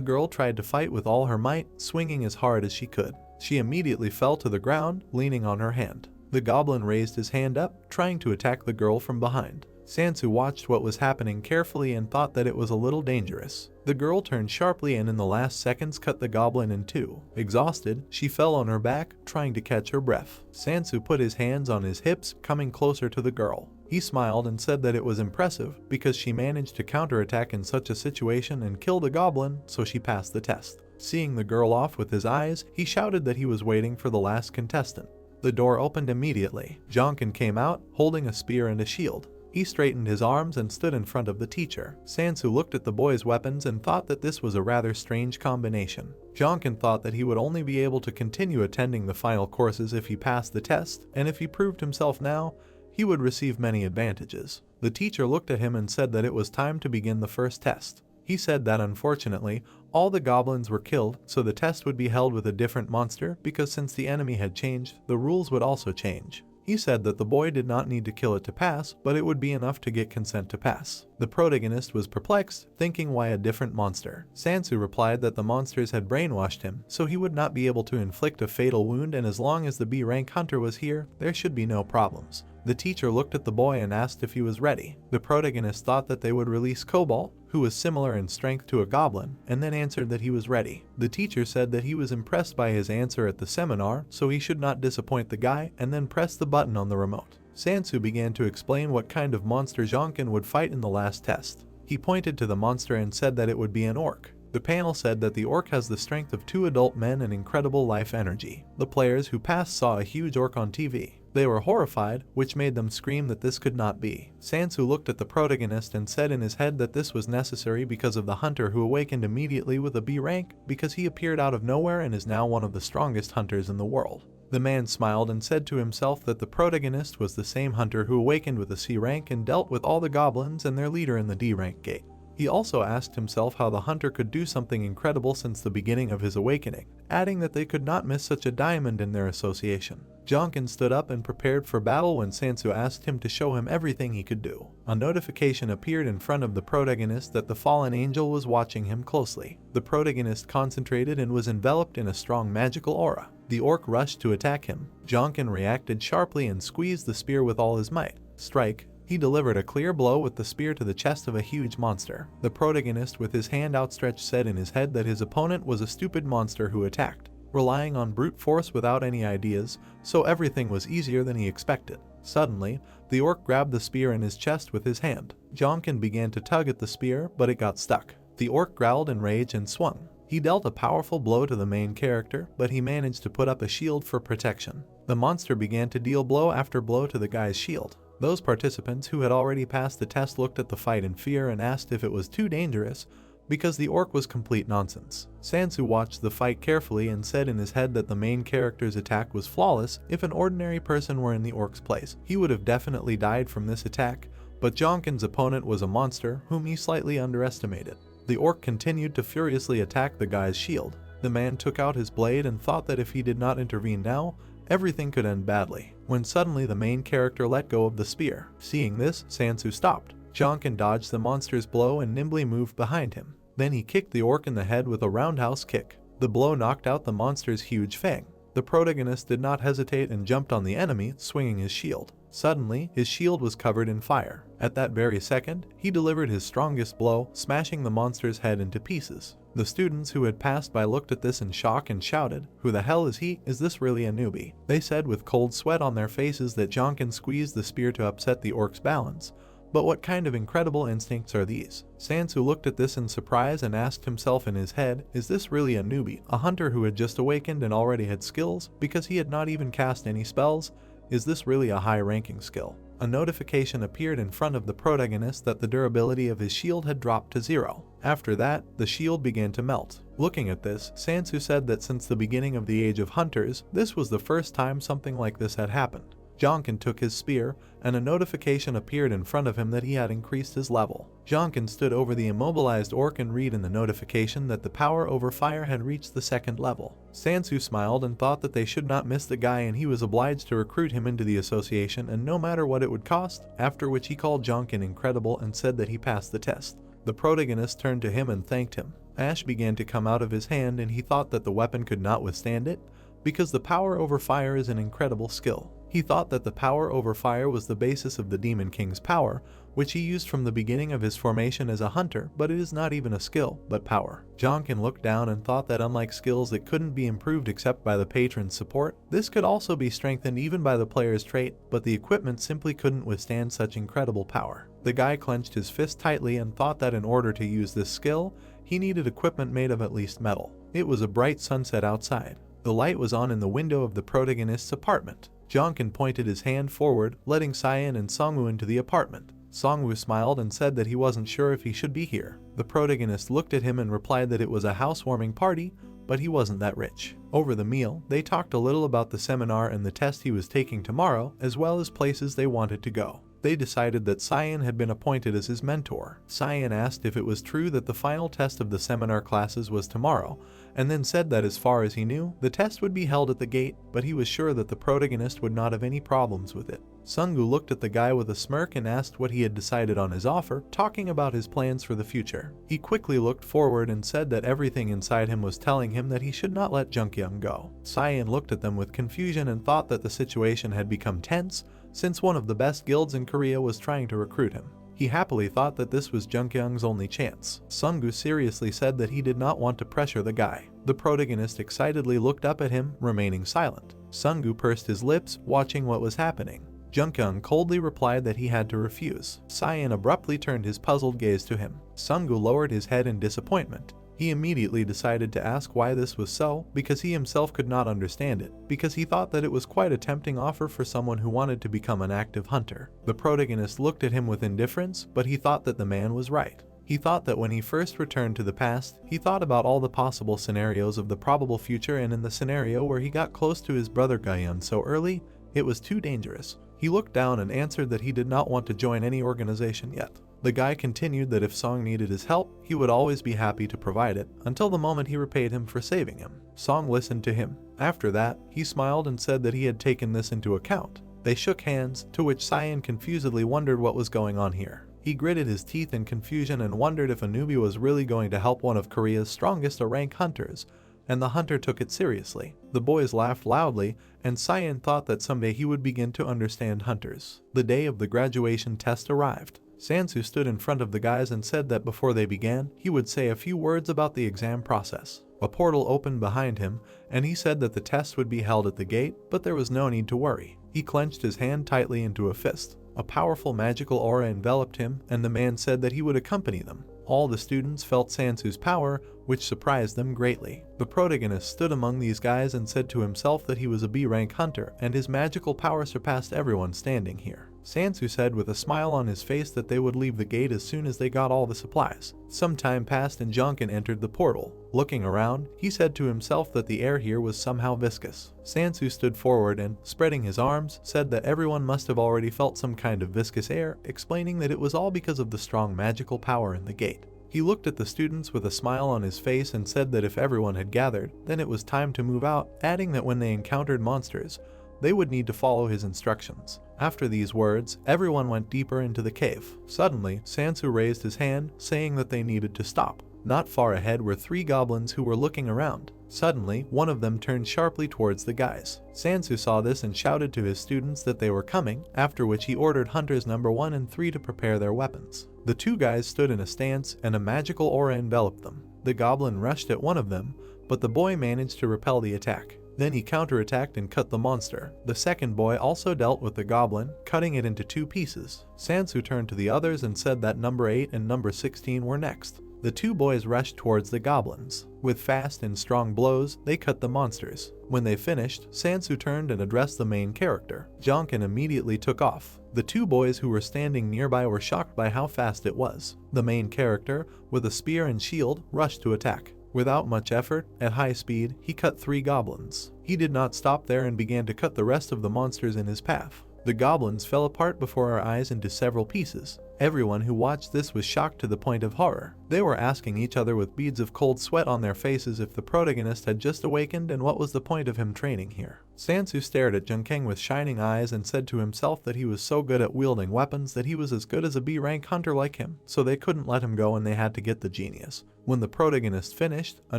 girl tried to fight with all her might, swinging as hard as she could. She immediately fell to the ground, leaning on her hand. The goblin raised his hand up, trying to attack the girl from behind. Sansu watched what was happening carefully and thought that it was a little dangerous. The girl turned sharply and in the last seconds cut the goblin in two. Exhausted, she fell on her back, trying to catch her breath. Sansu put his hands on his hips, coming closer to the girl. He smiled and said that it was impressive because she managed to counterattack in such a situation and kill the goblin, so she passed the test. Seeing the girl off with his eyes, he shouted that he was waiting for the last contestant. The door opened immediately. Jonkin came out, holding a spear and a shield. He straightened his arms and stood in front of the teacher. Sansu looked at the boy's weapons and thought that this was a rather strange combination. Jonkin thought that he would only be able to continue attending the final courses if he passed the test, and if he proved himself now, he would receive many advantages. The teacher looked at him and said that it was time to begin the first test. He said that unfortunately, all the goblins were killed, so the test would be held with a different monster because since the enemy had changed, the rules would also change. He said that the boy did not need to kill it to pass, but it would be enough to get consent to pass. The protagonist was perplexed, thinking why a different monster. Sansu replied that the monsters had brainwashed him, so he would not be able to inflict a fatal wound, and as long as the B-rank hunter was here, there should be no problems. The teacher looked at the boy and asked if he was ready. The protagonist thought that they would release Cobalt, who was similar in strength to a goblin, and then answered that he was ready. The teacher said that he was impressed by his answer at the seminar, so he should not disappoint the guy, and then pressed the button on the remote. Sansu began to explain what kind of monster Jonkin would fight in the last test. He pointed to the monster and said that it would be an orc. The panel said that the orc has the strength of 2 adult men and incredible life energy. The players who passed saw a huge orc on TV. They were horrified, which made them scream that this could not be. Sansu looked at the protagonist and said in his head that this was necessary because of the hunter who awakened immediately with a B rank, because he appeared out of nowhere and is now one of the strongest hunters in the world. The man smiled and said to himself that the protagonist was the same hunter who awakened with a C rank and dealt with all the goblins and their leader in the D rank gate. He also asked himself how the hunter could do something incredible since the beginning of his awakening, adding that they could not miss such a diamond in their association. Jonkin stood up and prepared for battle when Sansu asked him to show him everything he could do. A notification appeared in front of the protagonist that the fallen angel was watching him closely. The protagonist concentrated and was enveloped in a strong magical aura. The orc rushed to attack him. Jonkin reacted sharply and squeezed the spear with all his might. Strike. He delivered a clear blow with the spear to the chest of a huge monster. The protagonist with his hand outstretched said in his head that his opponent was a stupid monster who attacked, relying on brute force without any ideas, so everything was easier than he expected. Suddenly, the orc grabbed the spear in his chest with his hand. Jonkin began to tug at the spear, but it got stuck. The orc growled in rage and swung. He dealt a powerful blow to the main character, but he managed to put up a shield for protection. The monster began to deal blow after blow to the guy's shield. Those participants who had already passed the test looked at the fight in fear and asked if it was too dangerous, because the orc was complete nonsense. Sansu watched the fight carefully and said in his head that the main character's attack was flawless. If an ordinary person were in the orc's place, he would have definitely died from this attack, but Jonkin's opponent was a monster whom he slightly underestimated. The orc continued to furiously attack the guy's shield. The man took out his blade and thought that if he did not intervene now, everything could end badly, when suddenly the main character let go of the spear. Seeing this, Sansu stopped. Jonkin dodged the monster's blow and nimbly moved behind him. Then he kicked the orc in the head with a roundhouse kick. The blow knocked out the monster's huge fang. The protagonist did not hesitate and jumped on the enemy, swinging his shield. Suddenly, his shield was covered in fire. At that very second, he delivered his strongest blow, smashing the monster's head into pieces. The students who had passed by looked at this in shock and shouted, "Who the hell is he? Is this really a newbie?" They said with cold sweat on their faces that Jonkin squeezed the spear to upset the orc's balance, But what kind of incredible instincts are these? Sansu looked at this in surprise and asked himself in his head, is this really a newbie, a hunter who had just awakened and already had skills because he had not even cast any spells? Is this really a high-ranking skill? A notification appeared in front of the protagonist that the durability of his shield had dropped to 0. After that, the shield began to melt. Looking at this, Sansu said that since the beginning of the Age of Hunters, this was the first time something like this had happened. Jonkin took his spear, and a notification appeared in front of him that he had increased his level. Jonkin stood over the immobilized orc and read in the notification that the power over fire had reached the 2nd level. Sansu smiled and thought that they should not miss the guy, and he was obliged to recruit him into the association, and no matter what it would cost, after which he called Jonkin incredible and said that he passed the test. The protagonist turned to him and thanked him. Ash began to come out of his hand, and he thought that the weapon could not withstand it, because the power over fire is an incredible skill. He thought that the power over fire was the basis of the Demon King's power, which he used from the beginning of his formation as a hunter, but it is not even a skill, but power. Jonkin looked down and thought that unlike skills that couldn't be improved except by the patron's support, this could also be strengthened even by the player's trait, but the equipment simply couldn't withstand such incredible power. The guy clenched his fist tightly and thought that in order to use this skill, he needed equipment made of at least metal. It was a bright sunset outside. The light was on in the window of the protagonist's apartment. Jonkin pointed his hand forward, letting Cyan and Songwoo into the apartment. Songwoo smiled and said that he wasn't sure if he should be here. The protagonist looked at him and replied that it was a housewarming party, but he wasn't that rich. Over the meal, they talked a little about the seminar and the test he was taking tomorrow, as well as places they wanted to go. They decided that Cyan had been appointed as his mentor. Cyan asked if it was true that the final test of the seminar classes was tomorrow, and then said that as far as he knew, the test would be held at the gate, but he was sure that the protagonist would not have any problems with it. Sungwoo looked at the guy with a smirk and asked what he had decided on his offer, talking about his plans for the future. He quickly looked forward and said that everything inside him was telling him that he should not let Jungkyung go. Cyan looked at them with confusion and thought that the situation had become tense, since one of the best guilds in Korea was trying to recruit him. He happily thought that this was Jungkyung's only chance. Sungwoo seriously said that he did not want to pressure the guy. The protagonist excitedly looked up at him, remaining silent. Sungwoo pursed his lips, watching what was happening. Jungkyung coldly replied that he had to refuse. Cyan abruptly turned his puzzled gaze to him. Sungwoo lowered his head in disappointment. He immediately decided to ask why this was so, because he himself could not understand it, because he thought that it was quite a tempting offer for someone who wanted to become an active hunter. The protagonist looked at him with indifference, but he thought that the man was right. He thought that when he first returned to the past, he thought about all the possible scenarios of the probable future, and in the scenario where he got close to his brother Guyun so early, it was too dangerous. He looked down and answered that he did not want to join any organization yet. The guy continued that if Song needed his help, he would always be happy to provide it, until the moment he repaid him for saving him. Song listened to him. After that, he smiled and said that he had taken this into account. They shook hands, to which Cyan confusedly wondered what was going on here. He gritted his teeth in confusion and wondered if a newbie was really going to help one of Korea's strongest rank hunters, and the hunter took it seriously. The boys laughed loudly, and Cyan thought that someday he would begin to understand hunters. The day of the graduation test arrived. Sansu stood in front of the guys and said that before they began, he would say a few words about the exam process. A portal opened behind him, and he said that the test would be held at the gate, but there was no need to worry. He clenched his hand tightly into a fist. A powerful magical aura enveloped him, and the man said that he would accompany them. All the students felt Sansu's power, which surprised them greatly. The protagonist stood among these guys and said to himself that he was a B-rank hunter, and his magical power surpassed everyone standing here. Sansu said with a smile on his face that they would leave the gate as soon as they got all the supplies. Some time passed and Jonkin entered the portal. Looking around, he said to himself that the air here was somehow viscous. Sansu stood forward and, spreading his arms, said that everyone must have already felt some kind of viscous air, explaining that it was all because of the strong magical power in the gate. He looked at the students with a smile on his face and said that if everyone had gathered, then it was time to move out, adding that when they encountered monsters, they would need to follow his instructions. After these words, everyone went deeper into the cave. Suddenly, Sansu raised his hand, saying that they needed to stop. Not far ahead were 3 goblins who were looking around. Suddenly, one of them turned sharply towards the guys. Sansu saw this and shouted to his students that they were coming, after which he ordered hunters number 1 and 3 to prepare their weapons. The 2 guys stood in a stance, and a magical aura enveloped them. The goblin rushed at one of them, but the boy managed to repel the attack. Then he counterattacked and cut the monster. The second boy also dealt with the goblin, cutting it into 2 pieces. Sansu turned to the others and said that number 8 and number 16 were next. The 2 boys rushed towards the goblins. With fast and strong blows, they cut the monsters. When they finished, Sansu turned and addressed the main character. Jonkin immediately took off. The 2 boys who were standing nearby were shocked by how fast it was. The main character, with a spear and shield, rushed to attack. Without much effort, at high speed, he cut 3 goblins. He did not stop there and began to cut the rest of the monsters in his path. The goblins fell apart before our eyes into several pieces. Everyone who watched this was shocked to the point of horror. They were asking each other with beads of cold sweat on their faces if the protagonist had just awakened and what was the point of him training here. Sansu stared at Junkeng with shining eyes and said to himself that he was so good at wielding weapons that he was as good as a B-rank hunter like him, so they couldn't let him go and they had to get the genius. When the protagonist finished, a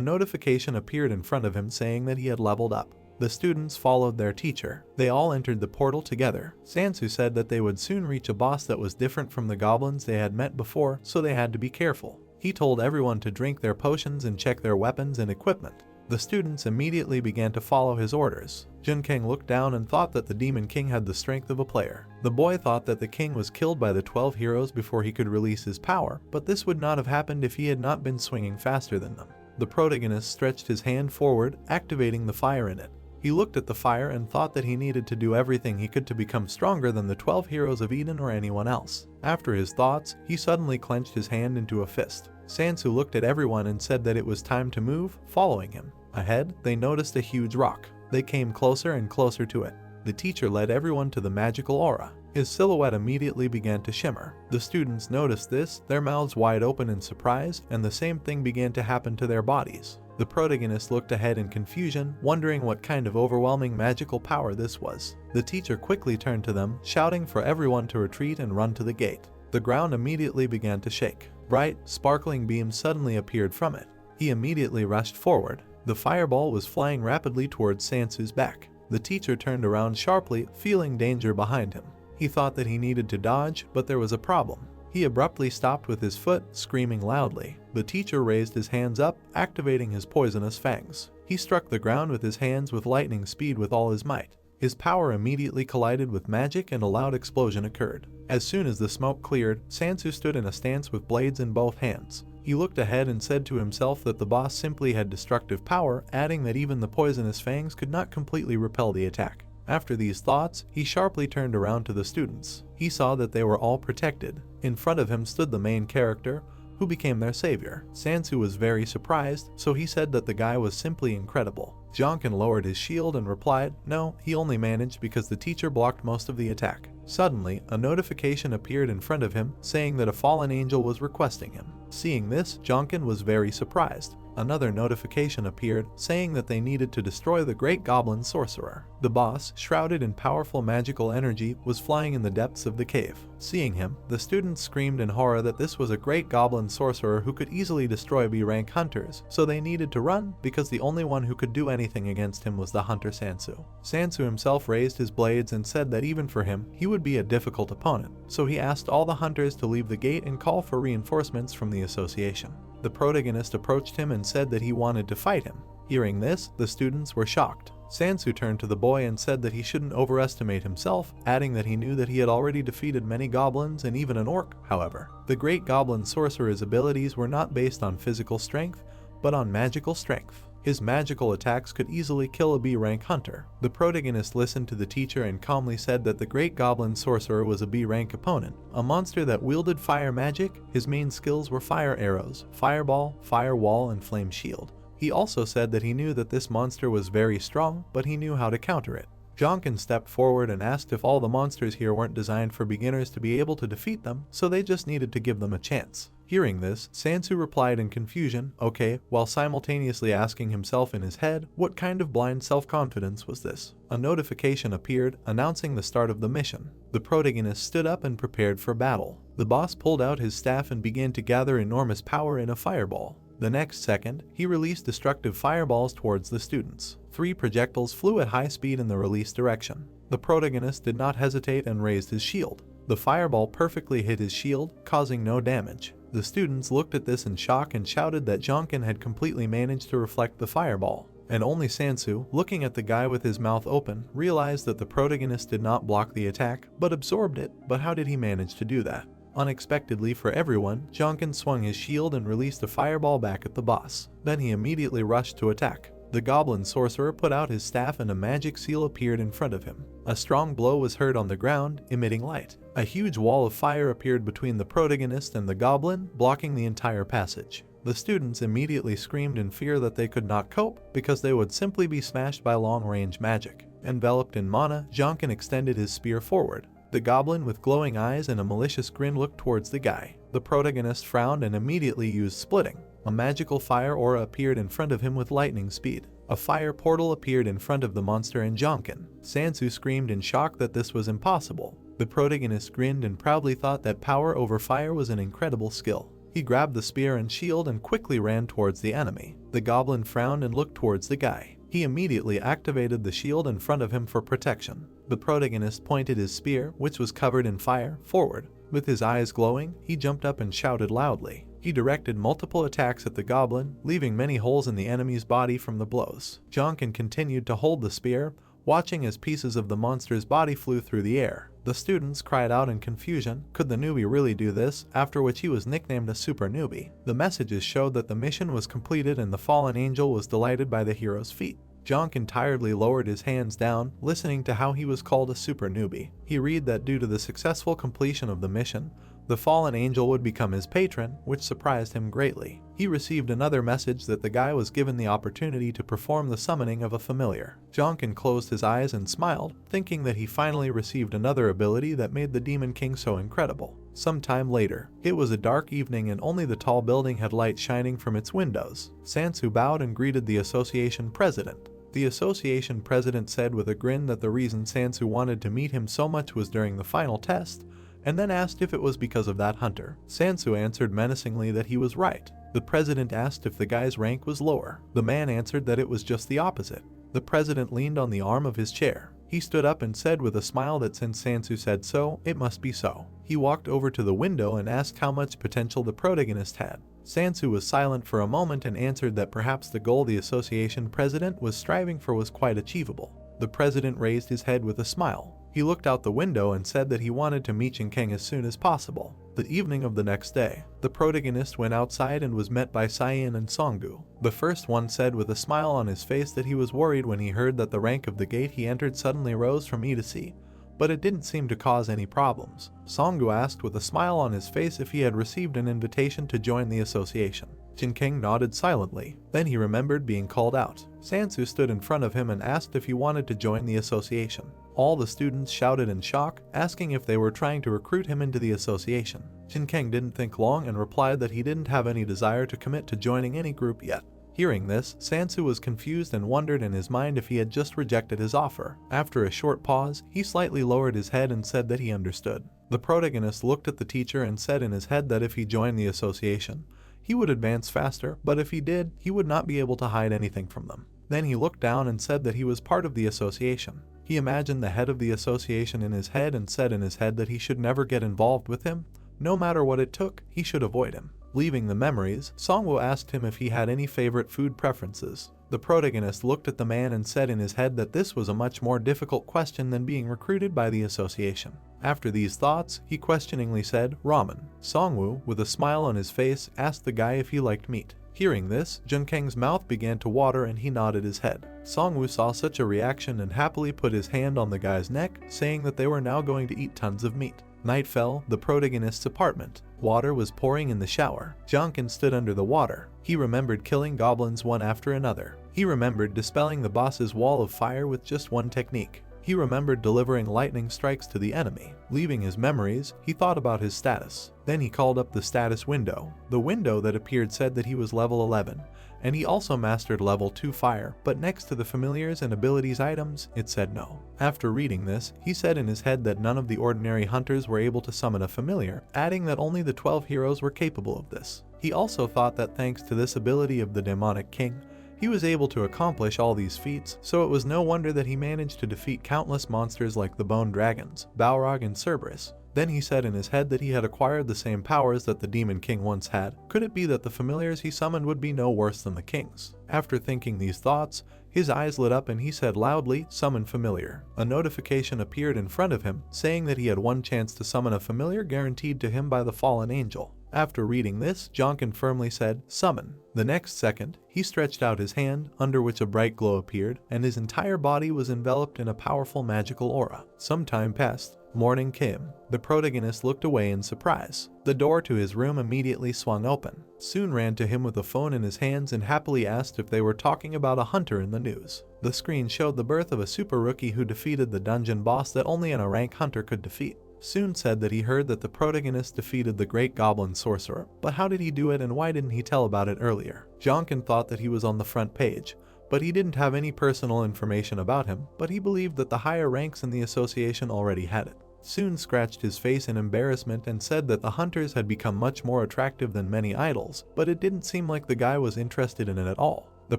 notification appeared in front of him saying that he had leveled up. The students followed their teacher. They all entered the portal together. Sansu said that they would soon reach a boss that was different from the goblins they had met before, so they had to be careful. He told everyone to drink their potions and check their weapons and equipment. The students immediately began to follow his orders. Junkeng looked down and thought that the Demon King had the strength of a player. The boy thought that the king was killed by the 12 heroes before he could release his power, but this would not have happened if he had not been swinging faster than them. The protagonist stretched his hand forward, activating the fire in it. He looked at the fire and thought that he needed to do everything he could to become stronger than the 12 heroes of Eden or anyone else. After his thoughts, he suddenly clenched his hand into a fist. Sansu looked at everyone and said that it was time to move, following him. Ahead, they noticed a huge rock. They came closer and closer to it. The teacher led everyone to the magical aura. His silhouette immediately began to shimmer. The students noticed this, their mouths wide open in surprise, and the same thing began to happen to their bodies. The protagonist looked ahead in confusion, wondering what kind of overwhelming magical power this was. The teacher quickly turned to them, shouting for everyone to retreat and run to the gate. The ground immediately began to shake. Bright, sparkling beams suddenly appeared from it. He immediately rushed forward. The fireball was flying rapidly towards Sansu's back. The teacher turned around sharply, feeling danger behind him. He thought that he needed to dodge, but there was a problem. He abruptly stopped with his foot, screaming loudly. The teacher raised his hands up, activating his poisonous fangs. He struck the ground with his hands with lightning speed with all his might. His power immediately collided with magic and a loud explosion occurred. As soon as the smoke cleared, Sansu stood in a stance with blades in both hands. He looked ahead and said to himself that the boss simply had destructive power, adding that even the poisonous fangs could not completely repel the attack. After these thoughts, he sharply turned around to the students. He saw that they were all protected. In front of him stood the main character, who became their savior. Sansu was very surprised, so he said that the guy was simply incredible. Jonkin lowered his shield and replied, "No, he only managed because the teacher blocked most of the attack." Suddenly, a notification appeared in front of him, saying that a fallen angel was requesting him. Seeing this, Jonkin was very surprised. Another notification appeared, saying that they needed to destroy the great goblin sorcerer. The boss, shrouded in powerful magical energy, was flying in the depths of the cave. Seeing him, the students screamed in horror that this was a great goblin sorcerer who could easily destroy B-rank hunters, so they needed to run because the only one who could do anything against him was the hunter Sansu. Sansu himself raised his blades and said that even for him, he would be a difficult opponent, so he asked all the hunters to leave the gate and call for reinforcements from the association. The protagonist approached him and said that he wanted to fight him. Hearing this, the students were shocked. Sansu turned to the boy and said that he shouldn't overestimate himself, adding that he knew that he had already defeated many goblins and even an orc. However, the great goblin sorcerer's abilities were not based on physical strength, but on magical strength. His magical attacks could easily kill a B-rank hunter. The protagonist listened to the teacher and calmly said that the great goblin sorcerer was a B-rank opponent, a monster that wielded fire magic. His main skills were fire arrows, fireball, firewall, and flame shield. He also said that he knew that this monster was very strong, but he knew how to counter it. Jonkin stepped forward and asked if all the monsters here weren't designed for beginners to be able to defeat them, so they just needed to give them a chance. Hearing this, Sansu replied in confusion, "Okay," while simultaneously asking himself in his head, what kind of blind self-confidence was this? A notification appeared, announcing the start of the mission. The protagonist stood up and prepared for battle. The boss pulled out his staff and began to gather enormous power in a fireball. The next second, he released destructive fireballs towards the students. 3 projectiles flew at high speed in the released direction. The protagonist did not hesitate and raised his shield. The fireball perfectly hit his shield, causing no damage. The students looked at this in shock and shouted that Jonkin had completely managed to reflect the fireball. and only Sansu, looking at the guy with his mouth open, realized that the protagonist did not block the attack, but absorbed it. But how did he manage to do that? Unexpectedly for everyone, Jonkin swung his shield and released a fireball back at the boss. Then he immediately rushed to attack. The goblin sorcerer put out his staff and a magic seal appeared in front of him. A strong blow was heard on the ground, emitting light. A huge wall of fire appeared between the protagonist and the goblin, blocking the entire passage. The students immediately screamed in fear that they could not cope because they would simply be smashed by long-range magic. Enveloped in mana, Jonkin extended his spear forward. The goblin with glowing eyes and a malicious grin looked towards the guy. The protagonist frowned and immediately used splitting. A magical fire aura appeared in front of him with lightning speed. A fire portal appeared in front of the monster and Jonkin. Sansu screamed in shock that this was impossible. The protagonist grinned and proudly thought that power over fire was an incredible skill. He grabbed the spear and shield and quickly ran towards the enemy. The goblin frowned and looked towards the guy. He immediately activated the shield in front of him for protection. The protagonist pointed his spear, which was covered in fire, forward. With his eyes glowing, he jumped up and shouted loudly. He directed multiple attacks at the goblin, leaving many holes in the enemy's body from the blows. Jonkin continued to hold the spear, watching as pieces of the monster's body flew through the air. The students cried out in confusion, could the newbie really do this, after which he was nicknamed a super newbie. The messages showed that the mission was completed and the fallen angel was delighted by the hero's feat. Jonkin tiredly lowered his hands down, listening to how he was called a super newbie. He read that due to the successful completion of the mission, the fallen angel would become his patron, which surprised him greatly. He received another message that the guy was given the opportunity to perform the summoning of a familiar. Jonkin closed his eyes and smiled, thinking that he finally received another ability that made the Demon King so incredible. Some time later, it was a dark evening and only the tall building had light shining from its windows. Sansu bowed and greeted the association president. The association president said with a grin that the reason Sansu wanted to meet him so much was during the final test, and then asked if it was because of that hunter. Sansu answered menacingly that he was right. The president asked if the guy's rank was lower. The man answered that it was just the opposite. The president leaned on the arm of his chair. He stood up and said with a smile that since Sansu said so, it must be so. He walked over to the window and asked how much potential the protagonist had. Sansu was silent for a moment and answered that perhaps the goal the association president was striving for was quite achievable. The president raised his head with a smile. He looked out the window and said that he wanted to meet Jinkeng as soon as possible. The evening of the next day, the protagonist went outside and was met by Cyan and Songgu. The first one said with a smile on his face that he was worried when he heard that the rank of the gate he entered suddenly rose from E to C, but it didn't seem to cause any problems. Songgu asked with a smile on his face if he had received an invitation to join the association. Jinkeng nodded silently. Then he remembered being called out. Sansu stood in front of him and asked if he wanted to join the association. All the students shouted in shock, asking if they were trying to recruit him into the association. Jinkeng didn't think long and replied that he didn't have any desire to commit to joining any group yet. Hearing this, Sansu was confused and wondered in his mind if he had just rejected his offer. After a short pause, he slightly lowered his head and said that he understood. The protagonist looked at the teacher and said in his head that if he joined the association, he would advance faster, but if he did, he would not be able to hide anything from them. Then he looked down and said that he was part of the association. He imagined the head of the association in his head and said in his head that he should never get involved with him. No matter what it took, he should avoid him. Leaving the memories, Songwoo asked him if he had any favorite food preferences. The protagonist looked at the man and said in his head that this was a much more difficult question than being recruited by the association. After these thoughts, he questioningly said, ramen. Songwoo, with a smile on his face, asked the guy if he liked meat. Hearing this, Jinkeng's mouth began to water and he nodded his head. Songwoo saw such a reaction and happily put his hand on the guy's neck, saying that they were now going to eat tons of meat. Night fell, the protagonist's apartment. Water was pouring in the shower. Jonkin stood under the water. He remembered killing goblins one after another. He remembered dispelling the boss's wall of fire with just one technique. He remembered delivering lightning strikes to the enemy. Leaving his memories, he thought about his status. Then he called up the status window. The window that appeared said that he was level 11, and he also mastered level 2 fire, but next to the familiars and abilities items, it said no. After reading this, he said in his head that none of the ordinary hunters were able to summon a familiar, adding that only the 12 heroes were capable of this. He also thought that thanks to this ability of the demonic king, he was able to accomplish all these feats, so it was no wonder that he managed to defeat countless monsters like the Bone Dragons, Balrog and Cerberus. Then he said in his head that he had acquired the same powers that the Demon King once had. Could it be that the familiars he summoned would be no worse than the king's? After thinking these thoughts, his eyes lit up and he said loudly, "Summon familiar." A notification appeared in front of him, saying that he had one chance to summon a familiar guaranteed to him by the fallen angel. After reading this, Jonkin firmly said, "Summon." The next second, he stretched out his hand, under which a bright glow appeared, and his entire body was enveloped in a powerful magical aura. Some time passed. Morning came. The protagonist looked away in surprise. The door to his room immediately swung open. Soon ran to him with a phone in his hands and happily asked if they were talking about a hunter in the news. The screen showed the birth of a super rookie who defeated the dungeon boss that only an rank hunter could defeat. Soon said that he heard that the protagonist defeated the great goblin sorcerer, but how did he do it and why didn't he tell about it earlier? Jonkin thought that he was on the front page, but he didn't have any personal information about him, but he believed that the higher ranks in the association already had it. Soon scratched his face in embarrassment and said that the hunters had become much more attractive than many idols, but it didn't seem like the guy was interested in it at all. The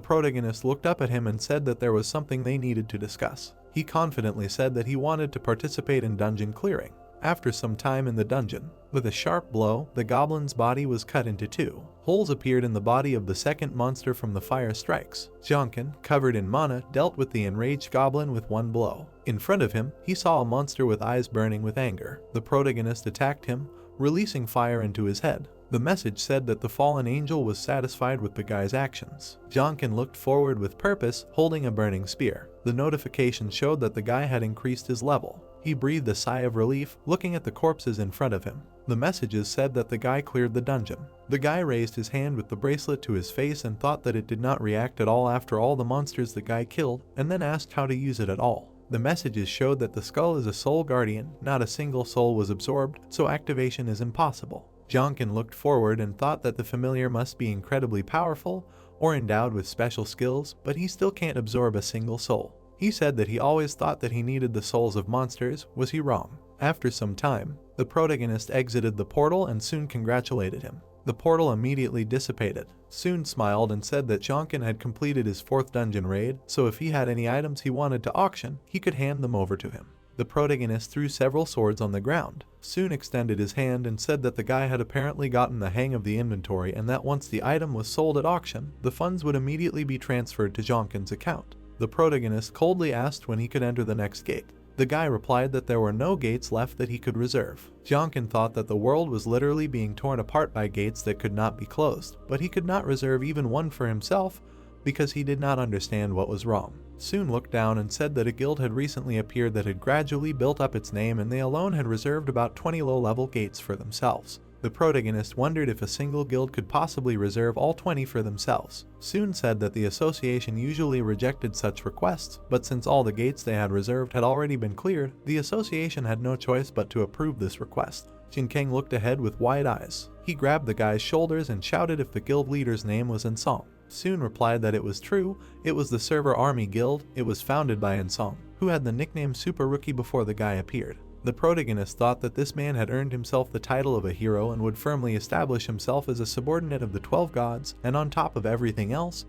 protagonist looked up at him and said that there was something they needed to discuss. He confidently said that he wanted to participate in dungeon clearing. After some time in the dungeon, with a sharp blow, the goblin's body was cut into two. Holes appeared in the body of the second monster from the fire strikes. Jonkin, covered in mana, dealt with the enraged goblin with one blow. In front of him, he saw a monster with eyes burning with anger. The protagonist attacked him, releasing fire into his head. The message said that the fallen angel was satisfied with the guy's actions. Jonkin looked forward with purpose, holding a burning spear. The notification showed that the guy had increased his level. He breathed a sigh of relief, looking at the corpses in front of him. The messages said that the guy cleared the dungeon. The guy raised his hand with the bracelet to his face and thought that it did not react at all after all the monsters the guy killed, and then asked how to use it at all. The messages showed that the skull is a soul guardian, not a single soul was absorbed, so activation is impossible. Jonkin looked forward and thought that the familiar must be incredibly powerful or endowed with special skills, but he still can't absorb a single soul. He said that he always thought that he needed the souls of monsters. Was he wrong? After some time, the protagonist exited the portal and soon congratulated him. The portal immediately dissipated. Soon smiled and said that Jonkin had completed his 4th dungeon raid, so if he had any items he wanted to auction, he could hand them over to him. The protagonist threw several swords on the ground. Soon extended his hand and said that the guy had apparently gotten the hang of the inventory and that once the item was sold at auction, the funds would immediately be transferred to Jonkin's account. The protagonist coldly asked when he could enter the next gate. The guy replied that there were no gates left that he could reserve. Jonkin thought that the world was literally being torn apart by gates that could not be closed, but he could not reserve even one for himself because he did not understand what was wrong. Soon looked down and said that a guild had recently appeared that had gradually built up its name and they alone had reserved about 20 low-level gates for themselves. The protagonist wondered if a single guild could possibly reserve all 20 for themselves. Soon said that the association usually rejected such requests, but since all the gates they had reserved had already been cleared, the association had no choice but to approve this request. Jinkeng looked ahead with wide eyes. He grabbed the guy's shoulders and shouted if the guild leader's name was Insong. Soon replied that it was true, it was the Server Army Guild, it was founded by Insong, who had the nickname Super Rookie before the guy appeared. The protagonist thought that this man had earned himself the title of a hero and would firmly establish himself as a subordinate of the 12 gods, and on top of everything else,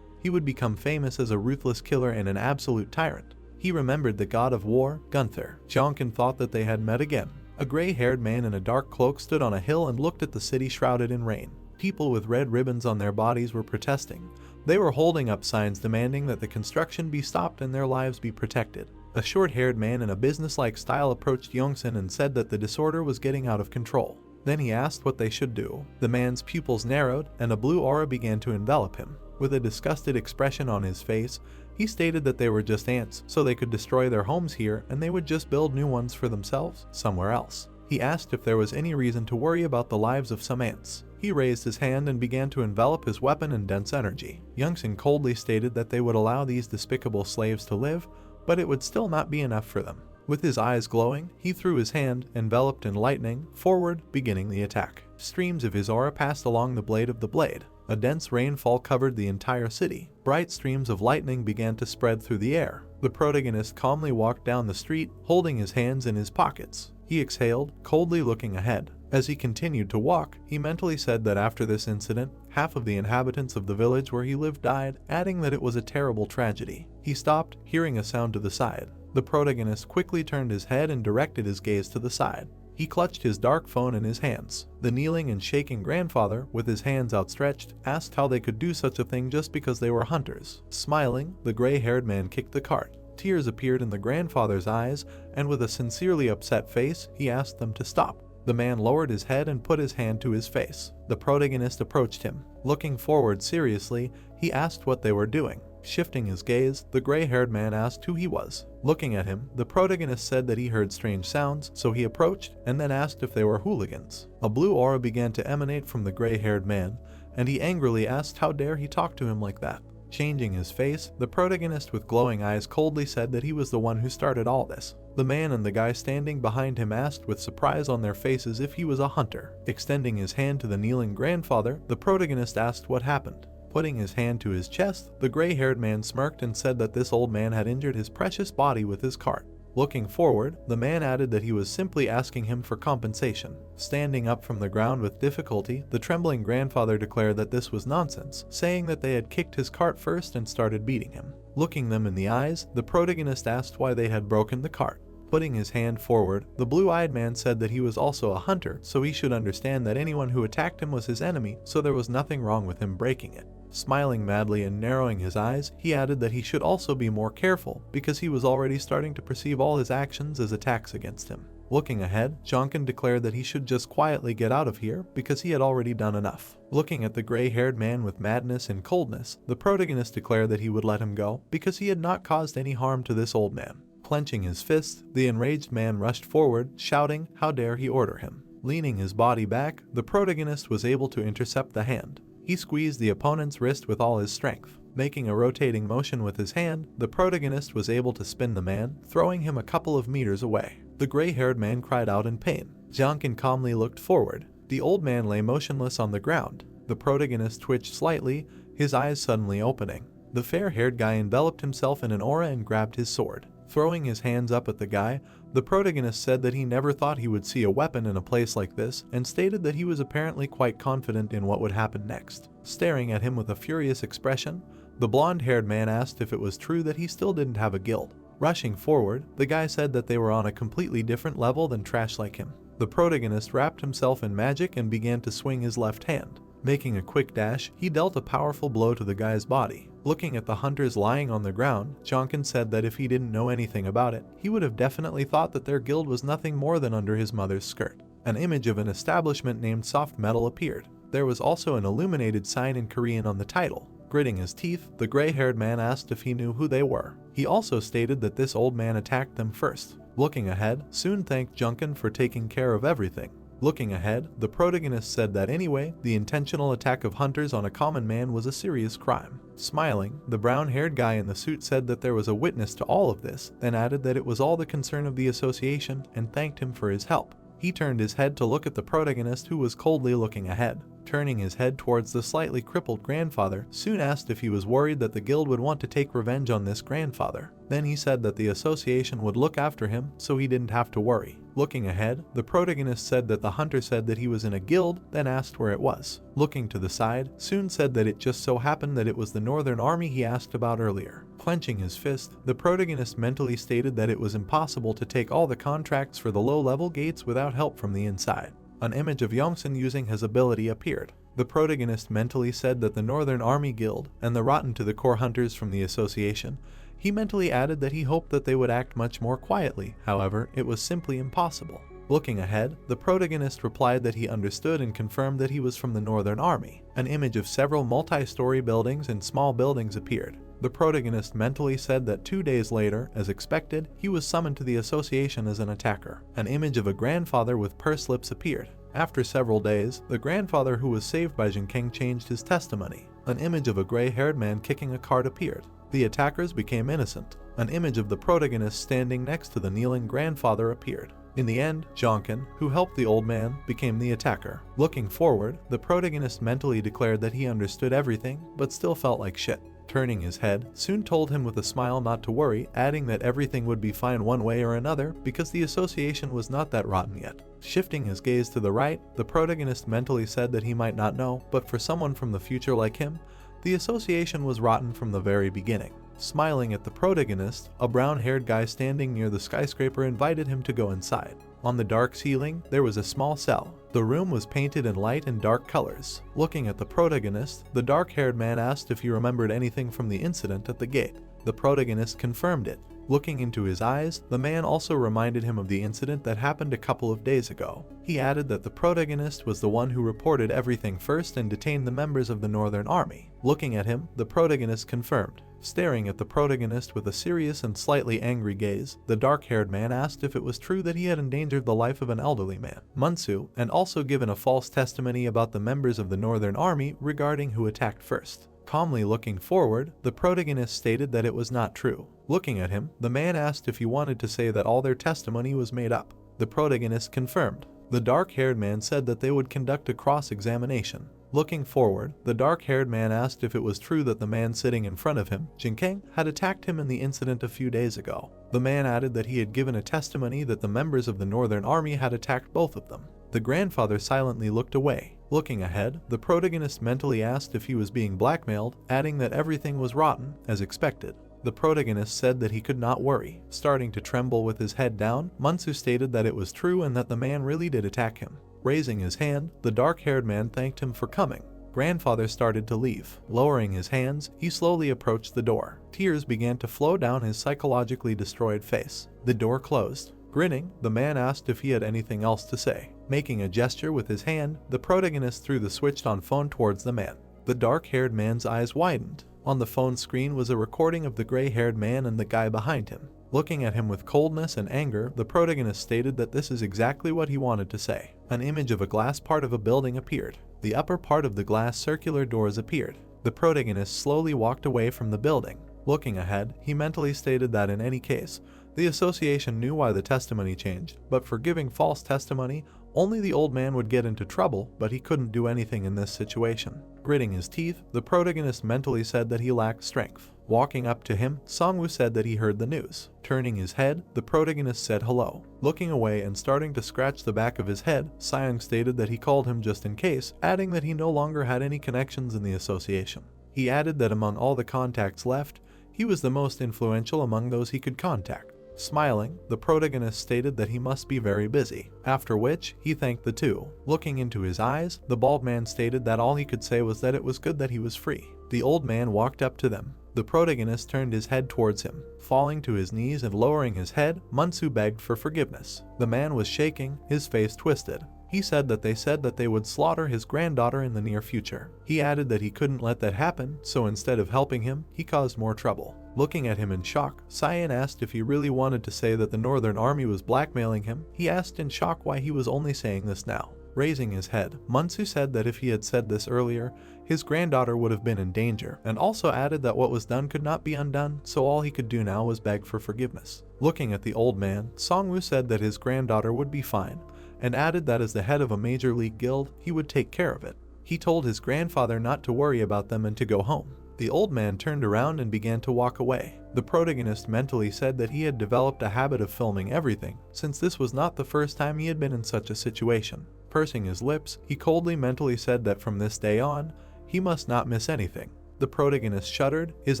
he would become famous as a ruthless killer and an absolute tyrant. He remembered the god of war, Gunther. Jonkin thought that they had met again. A gray-haired man in a dark cloak stood on a hill and looked at the city shrouded in rain. People with red ribbons on their bodies were protesting. They were holding up signs demanding that the construction be stopped and their lives be protected. A short-haired man in a business-like style approached Yongsen and said that the disorder was getting out of control. Then he asked what they should do. The man's pupils narrowed, and a blue aura began to envelop him. With a disgusted expression on his face, he stated that they were just ants, so they could destroy their homes here and they would just build new ones for themselves somewhere else. He asked if there was any reason to worry about the lives of some ants. He raised his hand and began to envelop his weapon in dense energy. Yongsen coldly stated that they would allow these despicable slaves to live, but it would still not be enough for them. With his eyes glowing, he threw his hand, enveloped in lightning, forward, beginning the attack. Streams of his aura passed along the blade of the blade. A dense rainfall covered the entire city. Bright streams of lightning began to spread through the air. The protagonist calmly walked down the street, holding his hands in his pockets. He exhaled, coldly looking ahead. As he continued to walk, he mentally said that after this incident, half of the inhabitants of the village where he lived died, adding that it was a terrible tragedy. He stopped, hearing a sound to the side. The protagonist quickly turned his head and directed his gaze to the side. He clutched his dark phone in his hands. The kneeling and shaking grandfather, with his hands outstretched, asked how they could do such a thing just because they were hunters. Smiling, the gray-haired man kicked the cart. Tears appeared in the grandfather's eyes, and with a sincerely upset face, he asked them to stop. The man lowered his head and put his hand to his face. The protagonist approached him. Looking forward seriously, he asked what they were doing. Shifting his gaze, the gray-haired man asked who he was. Looking at him, the protagonist said that he heard strange sounds, so he approached and then asked if they were hooligans. A blue aura began to emanate from the gray-haired man, and he angrily asked how dare he talk to him like that. Changing his face, the protagonist with glowing eyes coldly said that he was the one who started all this. The man and the guy standing behind him asked with surprise on their faces if he was a hunter. Extending his hand to the kneeling grandfather, the protagonist asked what happened. Putting his hand to his chest, the gray-haired man smirked and said that this old man had injured his precious body with his cart. Looking forward, the man added that he was simply asking him for compensation. Standing up from the ground with difficulty, the trembling grandfather declared that this was nonsense, saying that they had kicked his cart first and started beating him. Looking them in the eyes, the protagonist asked why they had broken the cart. Putting his hand forward, the blue-eyed man said that he was also a hunter, so he should understand that anyone who attacked him was his enemy, so there was nothing wrong with him breaking it. Smiling madly and narrowing his eyes, he added that he should also be more careful, because he was already starting to perceive all his actions as attacks against him. Looking ahead, Jonkin declared that he should just quietly get out of here, because he had already done enough. Looking at the gray-haired man with madness and coldness, the protagonist declared that he would let him go, because he had not caused any harm to this old man. Clenching his fist, the enraged man rushed forward, shouting, how dare he order him. Leaning his body back, the protagonist was able to intercept the hand. He squeezed the opponent's wrist with all his strength. Making a rotating motion with his hand, the protagonist was able to spin the man, throwing him a couple of meters away. The gray-haired man cried out in pain. Jonkin calmly looked forward. The old man lay motionless on the ground. The protagonist twitched slightly, his eyes suddenly opening. The fair-haired guy enveloped himself in an aura and grabbed his sword. Throwing his hands up at the guy, the protagonist said that he never thought he would see a weapon in a place like this, and stated that he was apparently quite confident in what would happen next. Staring at him with a furious expression, the blonde-haired man asked if it was true that he still didn't have a guild. Rushing forward, the guy said that they were on a completely different level than trash like him. The protagonist wrapped himself in magic and began to swing his left hand. Making a quick dash, he dealt a powerful blow to the guy's body. Looking at the hunters lying on the ground, Jonkin said that if he didn't know anything about it, he would have definitely thought that their guild was nothing more than under his mother's skirt. An image of an establishment named Soft Metal appeared. There was also an illuminated sign in Korean on the title. Gritting his teeth, the gray-haired man asked if he knew who they were. He also stated that this old man attacked them first. Looking ahead, Soon thanked Jonkin for taking care of everything. Looking ahead, the protagonist said that anyway, the intentional attack of hunters on a common man was a serious crime. Smiling, the brown-haired guy in the suit said that there was a witness to all of this, then added that it was all the concern of the association and thanked him for his help. He turned his head to look at the protagonist, who was coldly looking ahead. Turning his head towards the slightly crippled grandfather, Soon asked if he was worried that the guild would want to take revenge on this grandfather. Then he said that the association would look after him, so he didn't have to worry. Looking ahead, the protagonist said that the hunter said that he was in a guild, then asked where it was. Looking to the side, Soon said that it just so happened that it was the Northern Army he asked about earlier. Clenching his fist, the protagonist mentally stated that it was impossible to take all the contracts for the low-level gates without help from the inside. An image of Yongsun using his ability appeared. The protagonist mentally said that the Northern Army Guild and the rotten to the core hunters from the association. He mentally added that he hoped that they would act much more quietly, however, it was simply impossible. Looking ahead, the protagonist replied that he understood and confirmed that he was from the Northern Army. An image of several multi-story buildings and small buildings appeared. The protagonist mentally said that 2 days later, as expected, he was summoned to the association as an attacker. An image of a grandfather with pursed lips appeared. After several days, the grandfather who was saved by Jinkeng changed his testimony. An image of a gray-haired man kicking a cart appeared. The attackers became innocent. An image of the protagonist standing next to the kneeling grandfather appeared. In the end, Jonkin, who helped the old man, became the attacker. Looking forward, the protagonist mentally declared that he understood everything, but still felt like shit. Turning his head, Soon told him with a smile not to worry, adding that everything would be fine one way or another because the association was not that rotten yet. Shifting his gaze to the right, the protagonist mentally said that he might not know, but for someone from the future like him, the association was rotten from the very beginning. Smiling at the protagonist, a brown-haired guy standing near the skyscraper invited him to go inside. On the dark ceiling, there was a small cell. The room was painted in light and dark colors. Looking at the protagonist, the dark-haired man asked if he remembered anything from the incident at the gate. The protagonist confirmed it. Looking into his eyes, the man also reminded him of the incident that happened a couple of days ago. He added that the protagonist was the one who reported everything first and detained the members of the Northern Army. Looking at him, the protagonist confirmed. Staring at the protagonist with a serious and slightly angry gaze, the dark-haired man asked if it was true that he had endangered the life of an elderly man, Munsu, and also given a false testimony about the members of the Northern Army regarding who attacked first. Calmly looking forward, the protagonist stated that it was not true. Looking at him, the man asked if he wanted to say that all their testimony was made up. The protagonist confirmed. The dark-haired man said that they would conduct a cross-examination. Looking forward, the dark-haired man asked if it was true that the man sitting in front of him, Jinkang, had attacked him in the incident a few days ago. The man added that he had given a testimony that the members of the Northern Army had attacked both of them. The grandfather silently looked away. Looking ahead, the protagonist mentally asked if he was being blackmailed, adding that everything was rotten, as expected. The protagonist said that he could not worry. Starting to tremble with his head down, Munsu stated that it was true and that the man really did attack him. Raising his hand, the dark-haired man thanked him for coming. Grandfather started to leave. Lowering his hands, he slowly approached the door. Tears began to flow down his psychologically destroyed face. The door closed. Grinning, the man asked if he had anything else to say. Making a gesture with his hand, the protagonist threw the switched-on phone towards the man. The dark-haired man's eyes widened. On the phone screen was a recording of the gray-haired man and the guy behind him. Looking at him with coldness and anger, the protagonist stated that this is exactly what he wanted to say. An image of a glass part of a building appeared. The upper part of the glass circular doors appeared. The protagonist slowly walked away from the building. Looking ahead, he mentally stated that in any case, the association knew why the testimony changed, but for giving false testimony, only the old man would get into trouble, but he couldn't do anything in this situation. Gritting his teeth, the protagonist mentally said that he lacked strength. Walking up to him, Songwoo said that he heard the news. Turning his head, the protagonist said hello. Looking away and starting to scratch the back of his head, Seong stated that he called him just in case, adding that he no longer had any connections in the association. He added that among all the contacts left, he was the most influential among those he could contact. Smiling, the protagonist stated that he must be very busy, after which he thanked the two. Looking into his eyes, the bald man stated that all he could say was that it was good that he was free. The old man walked up to them. The protagonist turned his head towards him. Falling to his knees and lowering his head, Munsu begged for forgiveness. The man was shaking, his face twisted. He said that they would slaughter his granddaughter in the near future. He added that he couldn't let that happen, so instead of helping him, he caused more trouble. Looking at him in shock, Cyan asked if he really wanted to say that the Northern Army was blackmailing him. He asked in shock why he was only saying this now. Raising his head, Munsu said that if he had said this earlier, his granddaughter would have been in danger, and also added that what was done could not be undone, so all he could do now was beg for forgiveness. Looking at the old man, Songwoo said that his granddaughter would be fine, and added that as the head of a major league guild, he would take care of it. He told his grandfather not to worry about them and to go home. The old man turned around and began to walk away. The protagonist mentally said that he had developed a habit of filming everything, since this was not the first time he had been in such a situation. Pursing his lips, he coldly mentally said that from this day on, he must not miss anything. The protagonist shuddered, his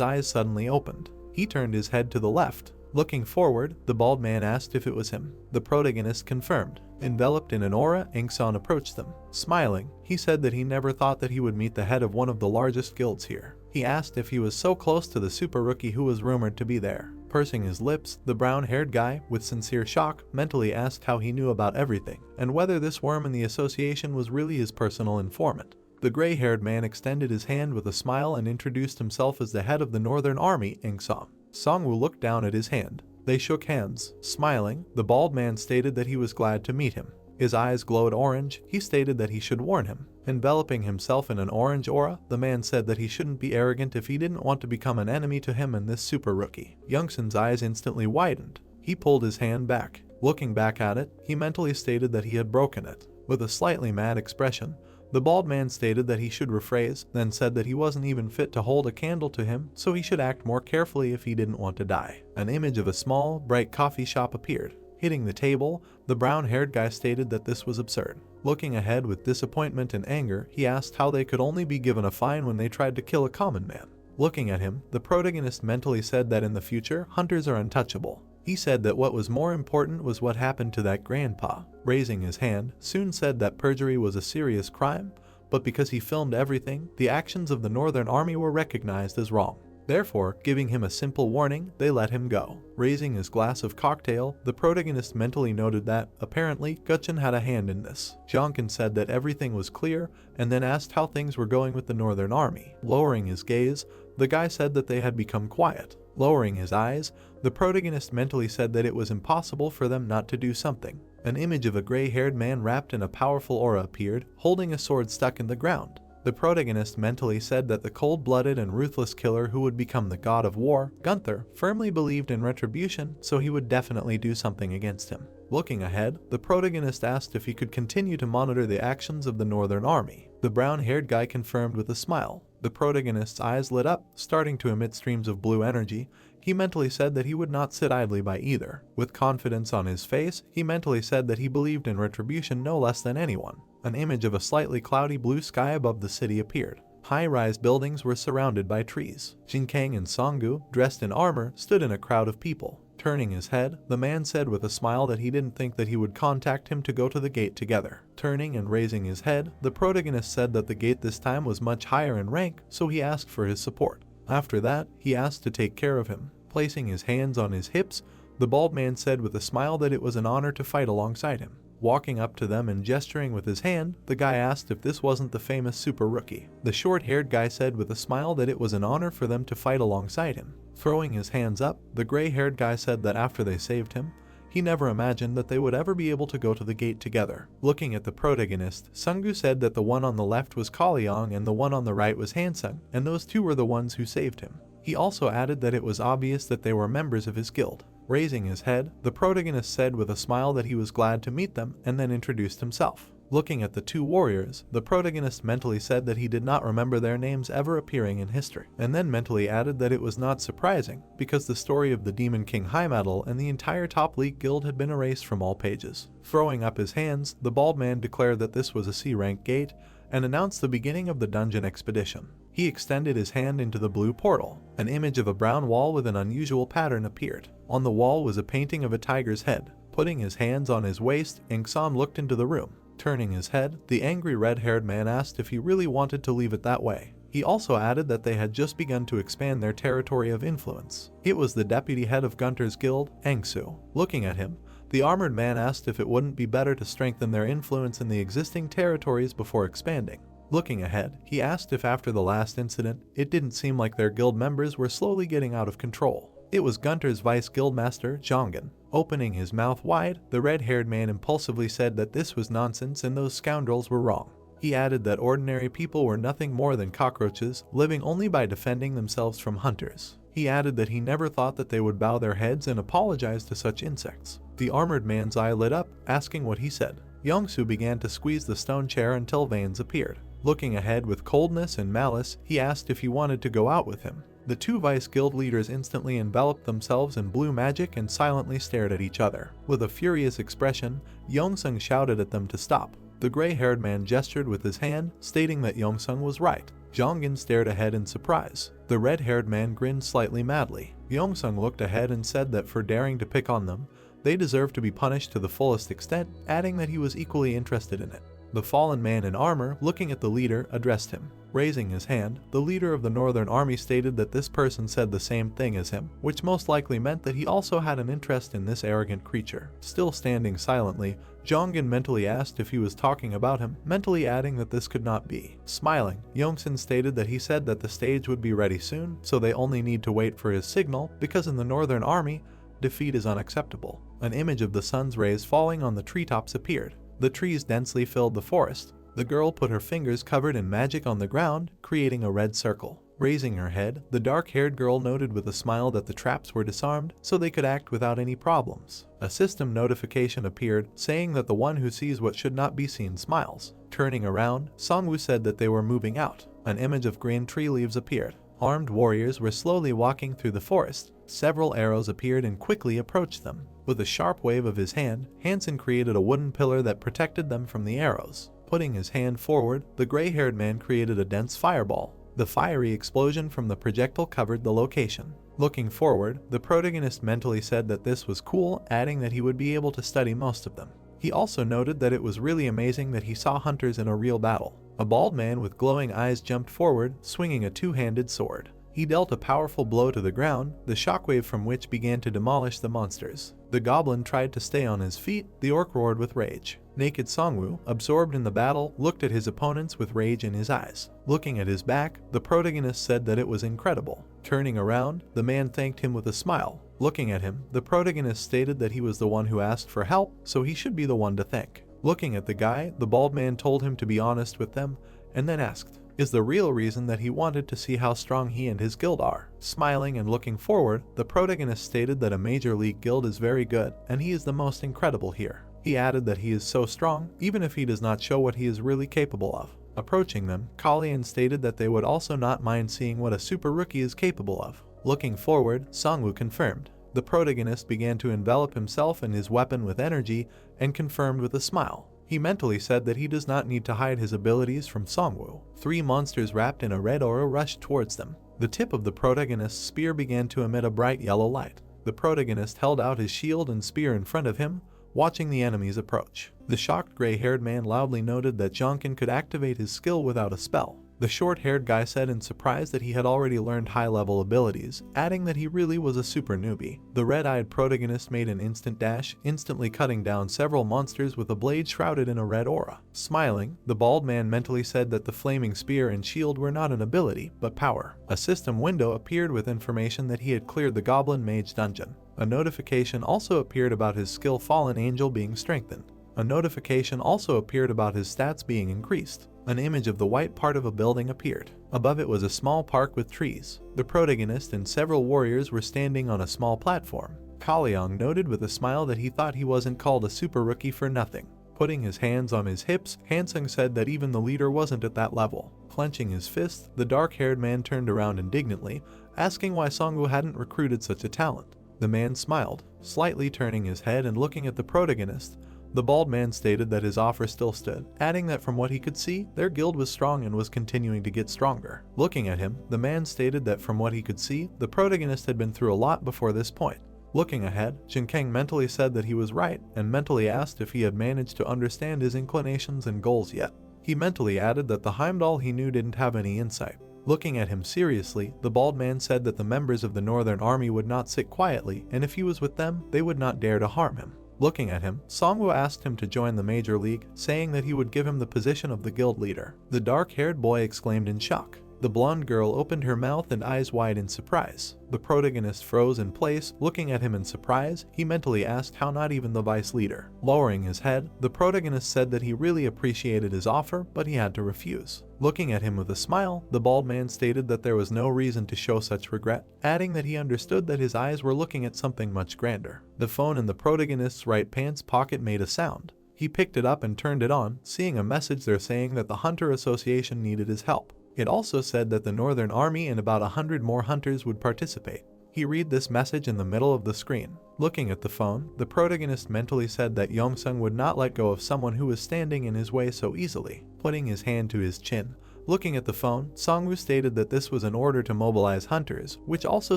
eyes suddenly opened. He turned his head to the left. Looking forward, the bald man asked if it was him. The protagonist confirmed. Enveloped in an aura, Ingson approached them. Smiling, he said that he never thought that he would meet the head of one of the largest guilds here. He asked if he was so close to the super rookie who was rumored to be there. Pursing his lips, the brown-haired guy, with sincere shock, mentally asked how he knew about everything, and whether this worm in the association was really his personal informant. The gray-haired man extended his hand with a smile and introduced himself as the head of the Northern Army, Ingson. Songwoo looked down at his hand. They shook hands. Smiling, the bald man stated that he was glad to meet him. His eyes glowed orange. He stated that he should warn him. Enveloping himself in an orange aura, the man said that he shouldn't be arrogant if he didn't want to become an enemy to him and this super rookie. Youngson's eyes instantly widened. He pulled his hand back. Looking back at it, he mentally stated that he had broken it. With a slightly mad expression, the bald man stated that he should rephrase, then said that he wasn't even fit to hold a candle to him, so he should act more carefully if he didn't want to die. An image of a small, bright coffee shop appeared. Hitting the table, the brown-haired guy stated that this was absurd. Looking ahead with disappointment and anger, he asked how they could only be given a fine when they tried to kill a common man. Looking at him, the protagonist mentally said that in the future, hunters are untouchable. He said that what was more important was what happened to that grandpa. Raising his hand, Soon said that perjury was a serious crime, but because he filmed everything, the actions of the Northern Army were recognized as wrong. Therefore, giving him a simple warning, they let him go. Raising his glass of cocktail, the protagonist mentally noted that, apparently, Gutchen had a hand in this. Jonkin said that everything was clear, and then asked how things were going with the Northern Army. Lowering his gaze, the guy said that they had become quiet. Lowering his eyes, the protagonist mentally said that it was impossible for them not to do something. An image of a gray-haired man wrapped in a powerful aura appeared, holding a sword stuck in the ground. The protagonist mentally said that the cold-blooded and ruthless killer who would become the god of war, Gunther, firmly believed in retribution, so he would definitely do something against him. Looking ahead, the protagonist asked if he could continue to monitor the actions of the Northern Army. The brown-haired guy confirmed with a smile. The protagonist's eyes lit up, starting to emit streams of blue energy. He mentally said that he would not sit idly by either. With confidence on his face, he mentally said that he believed in retribution no less than anyone. An image of a slightly cloudy blue sky above the city appeared. High-rise buildings were surrounded by trees. Jinkang and Songgu, dressed in armor, stood in a crowd of people. Turning his head, the man said with a smile that he didn't think that he would contact him to go to the gate together. Turning and raising his head, the protagonist said that the gate this time was much higher in rank, so he asked for his support. After that, he asked to take care of him. Placing his hands on his hips, the bald man said with a smile that it was an honor to fight alongside him. Walking up to them and gesturing with his hand, the guy asked if this wasn't the famous super rookie. The short-haired guy said with a smile that it was an honor for them to fight alongside him. Throwing his hands up, the gray-haired guy said that after they saved him, he never imagined that they would ever be able to go to the gate together. Looking at the protagonist, Sunggu said that the one on the left was Kaoyong and the one on the right was Hansung, and those two were the ones who saved him. He also added that it was obvious that they were members of his guild. Raising his head, the protagonist said with a smile that he was glad to meet them and then introduced himself. Looking at the two warriors, the protagonist mentally said that he did not remember their names ever appearing in history, and then mentally added that it was not surprising, because the story of the Demon King High Metal and the entire Top League guild had been erased from all pages. Throwing up his hands, the bald man declared that this was a C-rank gate, and announced the beginning of the dungeon expedition. He extended his hand into the blue portal. An image of a brown wall with an unusual pattern appeared. On the wall was a painting of a tiger's head. Putting his hands on his waist, Ingsom looked into the room. Turning his head, the angry red-haired man asked if he really wanted to leave it that way. He also added that they had just begun to expand their territory of influence. It was the deputy head of Gunter's guild, Angsu. Looking at him, the armored man asked if it wouldn't be better to strengthen their influence in the existing territories before expanding. Looking ahead, he asked if after the last incident, it didn't seem like their guild members were slowly getting out of control. It was Gunter's vice guildmaster, Jongen. Opening his mouth wide, the red-haired man impulsively said that this was nonsense and those scoundrels were wrong. He added that ordinary people were nothing more than cockroaches, living only by defending themselves from hunters. He added that he never thought that they would bow their heads and apologize to such insects. The armored man's eye lit up, asking what he said. Yongsu began to squeeze the stone chair until veins appeared. Looking ahead with coldness and malice, he asked if he wanted to go out with him. The two vice guild leaders instantly enveloped themselves in blue magic and silently stared at each other. With a furious expression, Yongsung shouted at them to stop. The gray-haired man gestured with his hand, stating that Yongsung was right. Jongen stared ahead in surprise. The red-haired man grinned slightly madly. Yongsung looked ahead and said that for daring to pick on them, they deserved to be punished to the fullest extent, adding that he was equally interested in it. The fallen man in armor, looking at the leader, addressed him. Raising his hand, the leader of the Northern Army stated that this person said the same thing as him, which most likely meant that he also had an interest in this arrogant creature. Still standing silently, Jongen mentally asked if he was talking about him, mentally adding that this could not be. Smiling, Yongsun stated that he said that the stage would be ready soon, so they only need to wait for his signal, because in the Northern Army, defeat is unacceptable. An image of the sun's rays falling on the treetops appeared. The trees densely filled the forest. The girl put her fingers covered in magic on the ground, creating a red circle. Raising her head, the dark-haired girl noted with a smile that the traps were disarmed, so they could act without any problems. A system notification appeared, saying that the one who sees what should not be seen smiles. Turning around, Songwoo said that they were moving out. An image of green tree leaves appeared. Armed warriors were slowly walking through the forest. Several arrows appeared and quickly approached them. With a sharp wave of his hand, Hansen created a wooden pillar that protected them from the arrows. Putting his hand forward, the gray-haired man created a dense fireball. The fiery explosion from the projectile covered the location. Looking forward, the protagonist mentally said that this was cool, adding that he would be able to study most of them. He also noted that it was really amazing that he saw hunters in a real battle. A bald man with glowing eyes jumped forward, swinging a two-handed sword. He dealt a powerful blow to the ground, the shockwave from which began to demolish the monsters. The goblin tried to stay on his feet, the orc roared with rage. Naked Songwoo, absorbed in the battle, looked at his opponents with rage in his eyes. Looking at his back, the protagonist said that it was incredible. Turning around, the man thanked him with a smile. Looking at him, the protagonist stated that he was the one who asked for help, so he should be the one to thank. Looking at the guy, the bald man told him to be honest with them, and then asked, is the real reason that he wanted to see how strong he and his guild are. Smiling and looking forward, the protagonist stated that a major league guild is very good, and he is the most incredible here. He added that he is so strong, even if he does not show what he is really capable of. Approaching them, Kallian stated that they would also not mind seeing what a super rookie is capable of. Looking forward, Songwoo confirmed. The protagonist began to envelop himself and his weapon with energy, and confirmed with a smile. He mentally said that he does not need to hide his abilities from Songwoo. 3 monsters wrapped in a red aura rushed towards them. The tip of the protagonist's spear began to emit a bright yellow light. The protagonist held out his shield and spear in front of him, watching the enemies approach. The shocked gray-haired man loudly noted that Jonkin could activate his skill without a spell. The short-haired guy said in surprise that he had already learned high-level abilities, adding that he really was a super newbie. The red-eyed protagonist made an instant dash, instantly cutting down several monsters with a blade shrouded in a red aura. Smiling, the bald man mentally said that the flaming spear and shield were not an ability, but power. A system window appeared with information that he had cleared the Goblin Mage dungeon. A notification also appeared about his skill Fallen Angel being strengthened. A notification also appeared about his stats being increased. An image of the white part of a building appeared. Above it was a small park with trees. The protagonist and several warriors were standing on a small platform. Kalliang noted with a smile that he thought he wasn't called a super rookie for nothing. Putting his hands on his hips, Hansung said that even the leader wasn't at that level. Clenching his fist, the dark-haired man turned around indignantly, asking why Songwoo hadn't recruited such a talent. The man smiled, slightly turning his head and looking at the protagonist. The bald man stated that his offer still stood, adding that from what he could see, their guild was strong and was continuing to get stronger. Looking at him, the man stated that from what he could see, the protagonist had been through a lot before this point. Looking ahead, Jinkang mentally said that he was right, and mentally asked if he had managed to understand his inclinations and goals yet. He mentally added that the Heimdall he knew didn't have any insight. Looking at him seriously, the bald man said that the members of the Northern Army would not sit quietly, and if he was with them, they would not dare to harm him. Looking at him, Songwoo asked him to join the Major League, saying that he would give him the position of the guild leader. The dark-haired boy exclaimed in shock. The blonde girl opened her mouth and eyes wide in surprise. The protagonist froze in place, looking at him in surprise. He mentally asked how not even the vice leader. Lowering his head, the protagonist said that he really appreciated his offer, but he had to refuse. Looking at him with a smile, the bald man stated that there was no reason to show such regret, adding that he understood that his eyes were looking at something much grander. The phone in the protagonist's right pants pocket made a sound. He picked it up and turned it on, seeing a message there saying that the Hunter Association needed his help. It also said that the Northern Army and about 100 more hunters would participate. He read this message in the middle of the screen. Looking at the phone, the protagonist mentally said that Yongsung would not let go of someone who was standing in his way so easily. Putting his hand to his chin, looking at the phone, Songwoo stated that this was an order to mobilize hunters, which also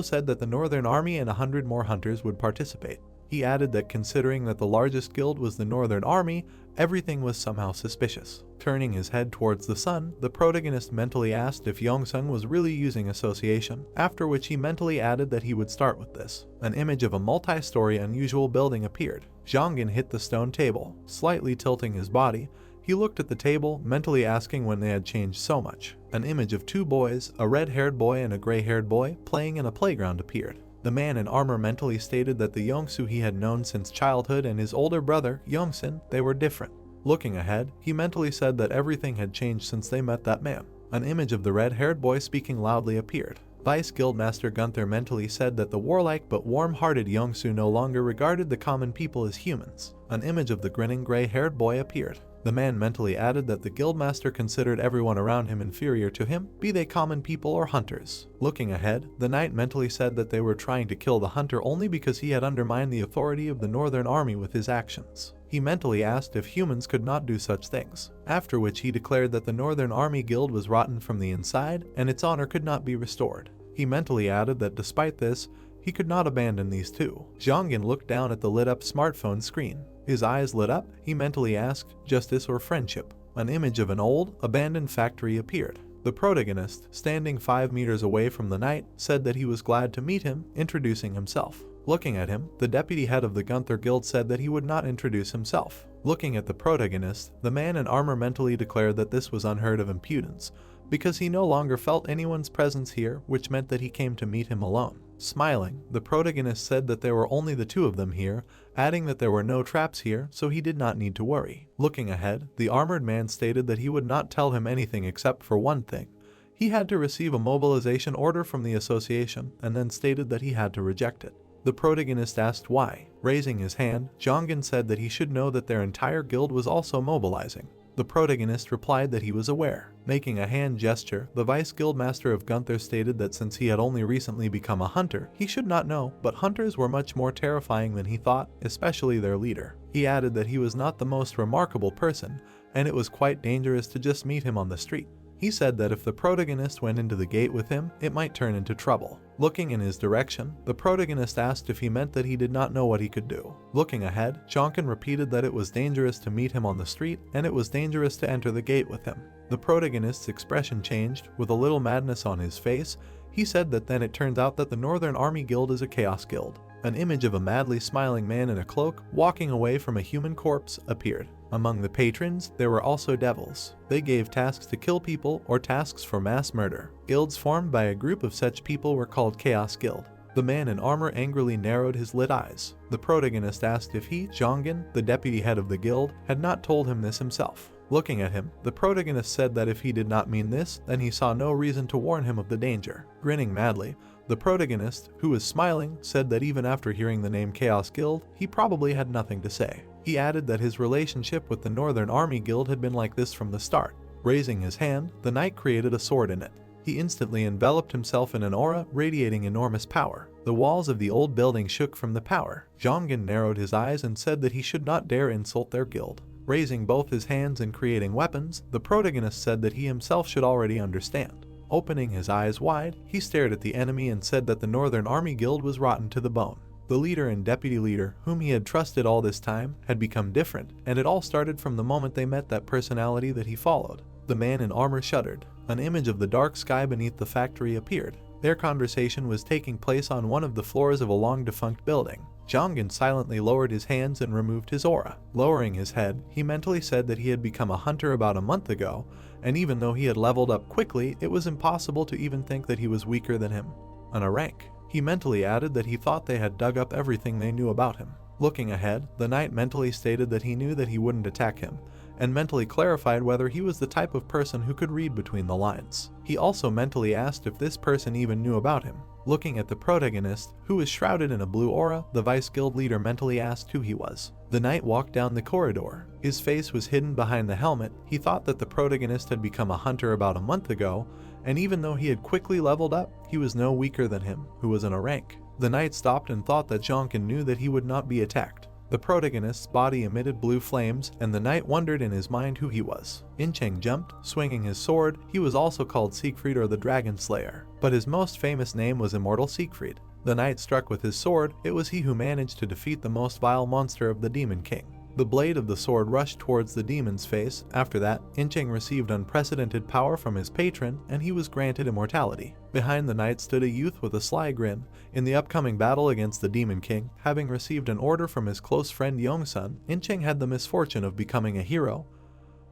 said that the Northern Army and 100 more hunters would participate. He added that considering that the largest guild was the Northern Army, everything was somehow suspicious. Turning his head towards the sun, the protagonist mentally asked if Yongsung was really using association, after which he mentally added that he would start with this. An image of a multi-story unusual building appeared. Zhongin hit the stone table, slightly tilting his body. He looked at the table, mentally asking when they had changed so much. An image of 2 boys, a red-haired boy and a gray-haired boy, playing in a playground appeared. The man in armor mentally stated that the Yongsu he had known since childhood and his older brother, Yongsin, they were different. Looking ahead, he mentally said that everything had changed since they met that man. An image of the red-haired boy speaking loudly appeared. Vice Guildmaster Gunther mentally said that the warlike but warm-hearted Yongsu no longer regarded the common people as humans. An image of the grinning gray-haired boy appeared. The man mentally added that the guildmaster considered everyone around him inferior to him, be they common people or hunters. Looking ahead, the knight mentally said that they were trying to kill the hunter only because he had undermined the authority of the Northern Army with his actions. He mentally asked if humans could not do such things, after which he declared that the Northern Army Guild was rotten from the inside and its honor could not be restored. He mentally added that despite this, he could not abandon these two. Zhongin looked down at the lit-up smartphone screen. His eyes lit up. He mentally asked, justice or friendship? An image of an old, abandoned factory appeared. The protagonist, standing 5 meters away from the knight, said that he was glad to meet him, introducing himself. Looking at him, the deputy head of the Gunther Guild said that he would not introduce himself. Looking at the protagonist, the man in armor mentally declared that this was unheard of impudence, because he no longer felt anyone's presence here, which meant that he came to meet him alone. Smiling, the protagonist said that there were only the two of them here, adding that there were no traps here, so he did not need to worry. Looking ahead, the armored man stated that he would not tell him anything except for one thing. He had to receive a mobilization order from the association, and then stated that he had to reject it. The protagonist asked why. Raising his hand, Zhongin said that he should know that their entire guild was also mobilizing. The protagonist replied that he was aware. Making a hand gesture, the vice guildmaster of Gunther stated that since he had only recently become a hunter, he should not know, but hunters were much more terrifying than he thought, especially their leader. He added that he was not the most remarkable person, and it was quite dangerous to just meet him on the street. He said that if the protagonist went into the gate with him, it might turn into trouble. Looking in his direction, the protagonist asked if he meant that he did not know what he could do. Looking ahead, Zhongin repeated that it was dangerous to meet him on the street, and it was dangerous to enter the gate with him. The protagonist's expression changed, with a little madness on his face. He said that then it turns out that the Northern Army Guild is a chaos guild. An image of a madly smiling man in a cloak, walking away from a human corpse, appeared. Among the patrons, there were also devils. They gave tasks to kill people or tasks for mass murder. Guilds formed by a group of such people were called Chaos Guild. The man in armor angrily narrowed his lit eyes. The protagonist asked if he, Zhongin, the deputy head of the guild, had not told him this himself. Looking at him, the protagonist said that if he did not mean this, then he saw no reason to warn him of the danger. Grinning madly, the protagonist, who was smiling, said that even after hearing the name Chaos Guild, he probably had nothing to say. He added that his relationship with the Northern Army Guild had been like this from the start. Raising his hand, the knight created a sword in it. He instantly enveloped himself in an aura radiating enormous power. The walls of the old building shook from the power. Zhongin narrowed his eyes and said that he should not dare insult their guild. Raising both his hands and creating weapons, the protagonist said that he himself should already understand. Opening his eyes wide, he stared at the enemy and said that the Northern Army Guild was rotten to the bone. The leader and deputy leader, whom he had trusted all this time, had become different, and it all started from the moment they met that personality that he followed. The man in armor shuddered. An image of the dark sky beneath the factory appeared. Their conversation was taking place on one of the floors of a long-defunct building. Zhongin silently lowered his hands and removed his aura. Lowering his head, he mentally said that he had become a hunter about a month ago, and even though he had leveled up quickly, it was impossible to even think that he was weaker than him on a rank. He mentally added that he thought they had dug up everything they knew about him. Looking ahead, the knight mentally stated that he knew that he wouldn't attack him, and mentally clarified whether he was the type of person who could read between the lines. He also mentally asked if this person even knew about him. Looking at the protagonist, who was shrouded in a blue aura, the vice guild leader mentally asked who he was. The knight walked down the corridor. His face was hidden behind the helmet. He thought that the protagonist had become a hunter about a month ago, and even though he had quickly leveled up, he was no weaker than him, who was in a rank. The knight stopped and thought that Zhongin knew that he would not be attacked. The protagonist's body emitted blue flames, and the knight wondered in his mind who he was. Incheng jumped, swinging his sword. He was also called Siegfried or the Dragon Slayer, but his most famous name was Immortal Siegfried. The knight struck with his sword. It was he who managed to defeat the most vile monster of the Demon King. The blade of the sword rushed towards the demon's face. After that, Incheng received unprecedented power from his patron, and he was granted immortality. Behind the knight stood a youth with a sly grin. In the upcoming battle against the Demon King, having received an order from his close friend Yongsun, Incheng had the misfortune of becoming a hero,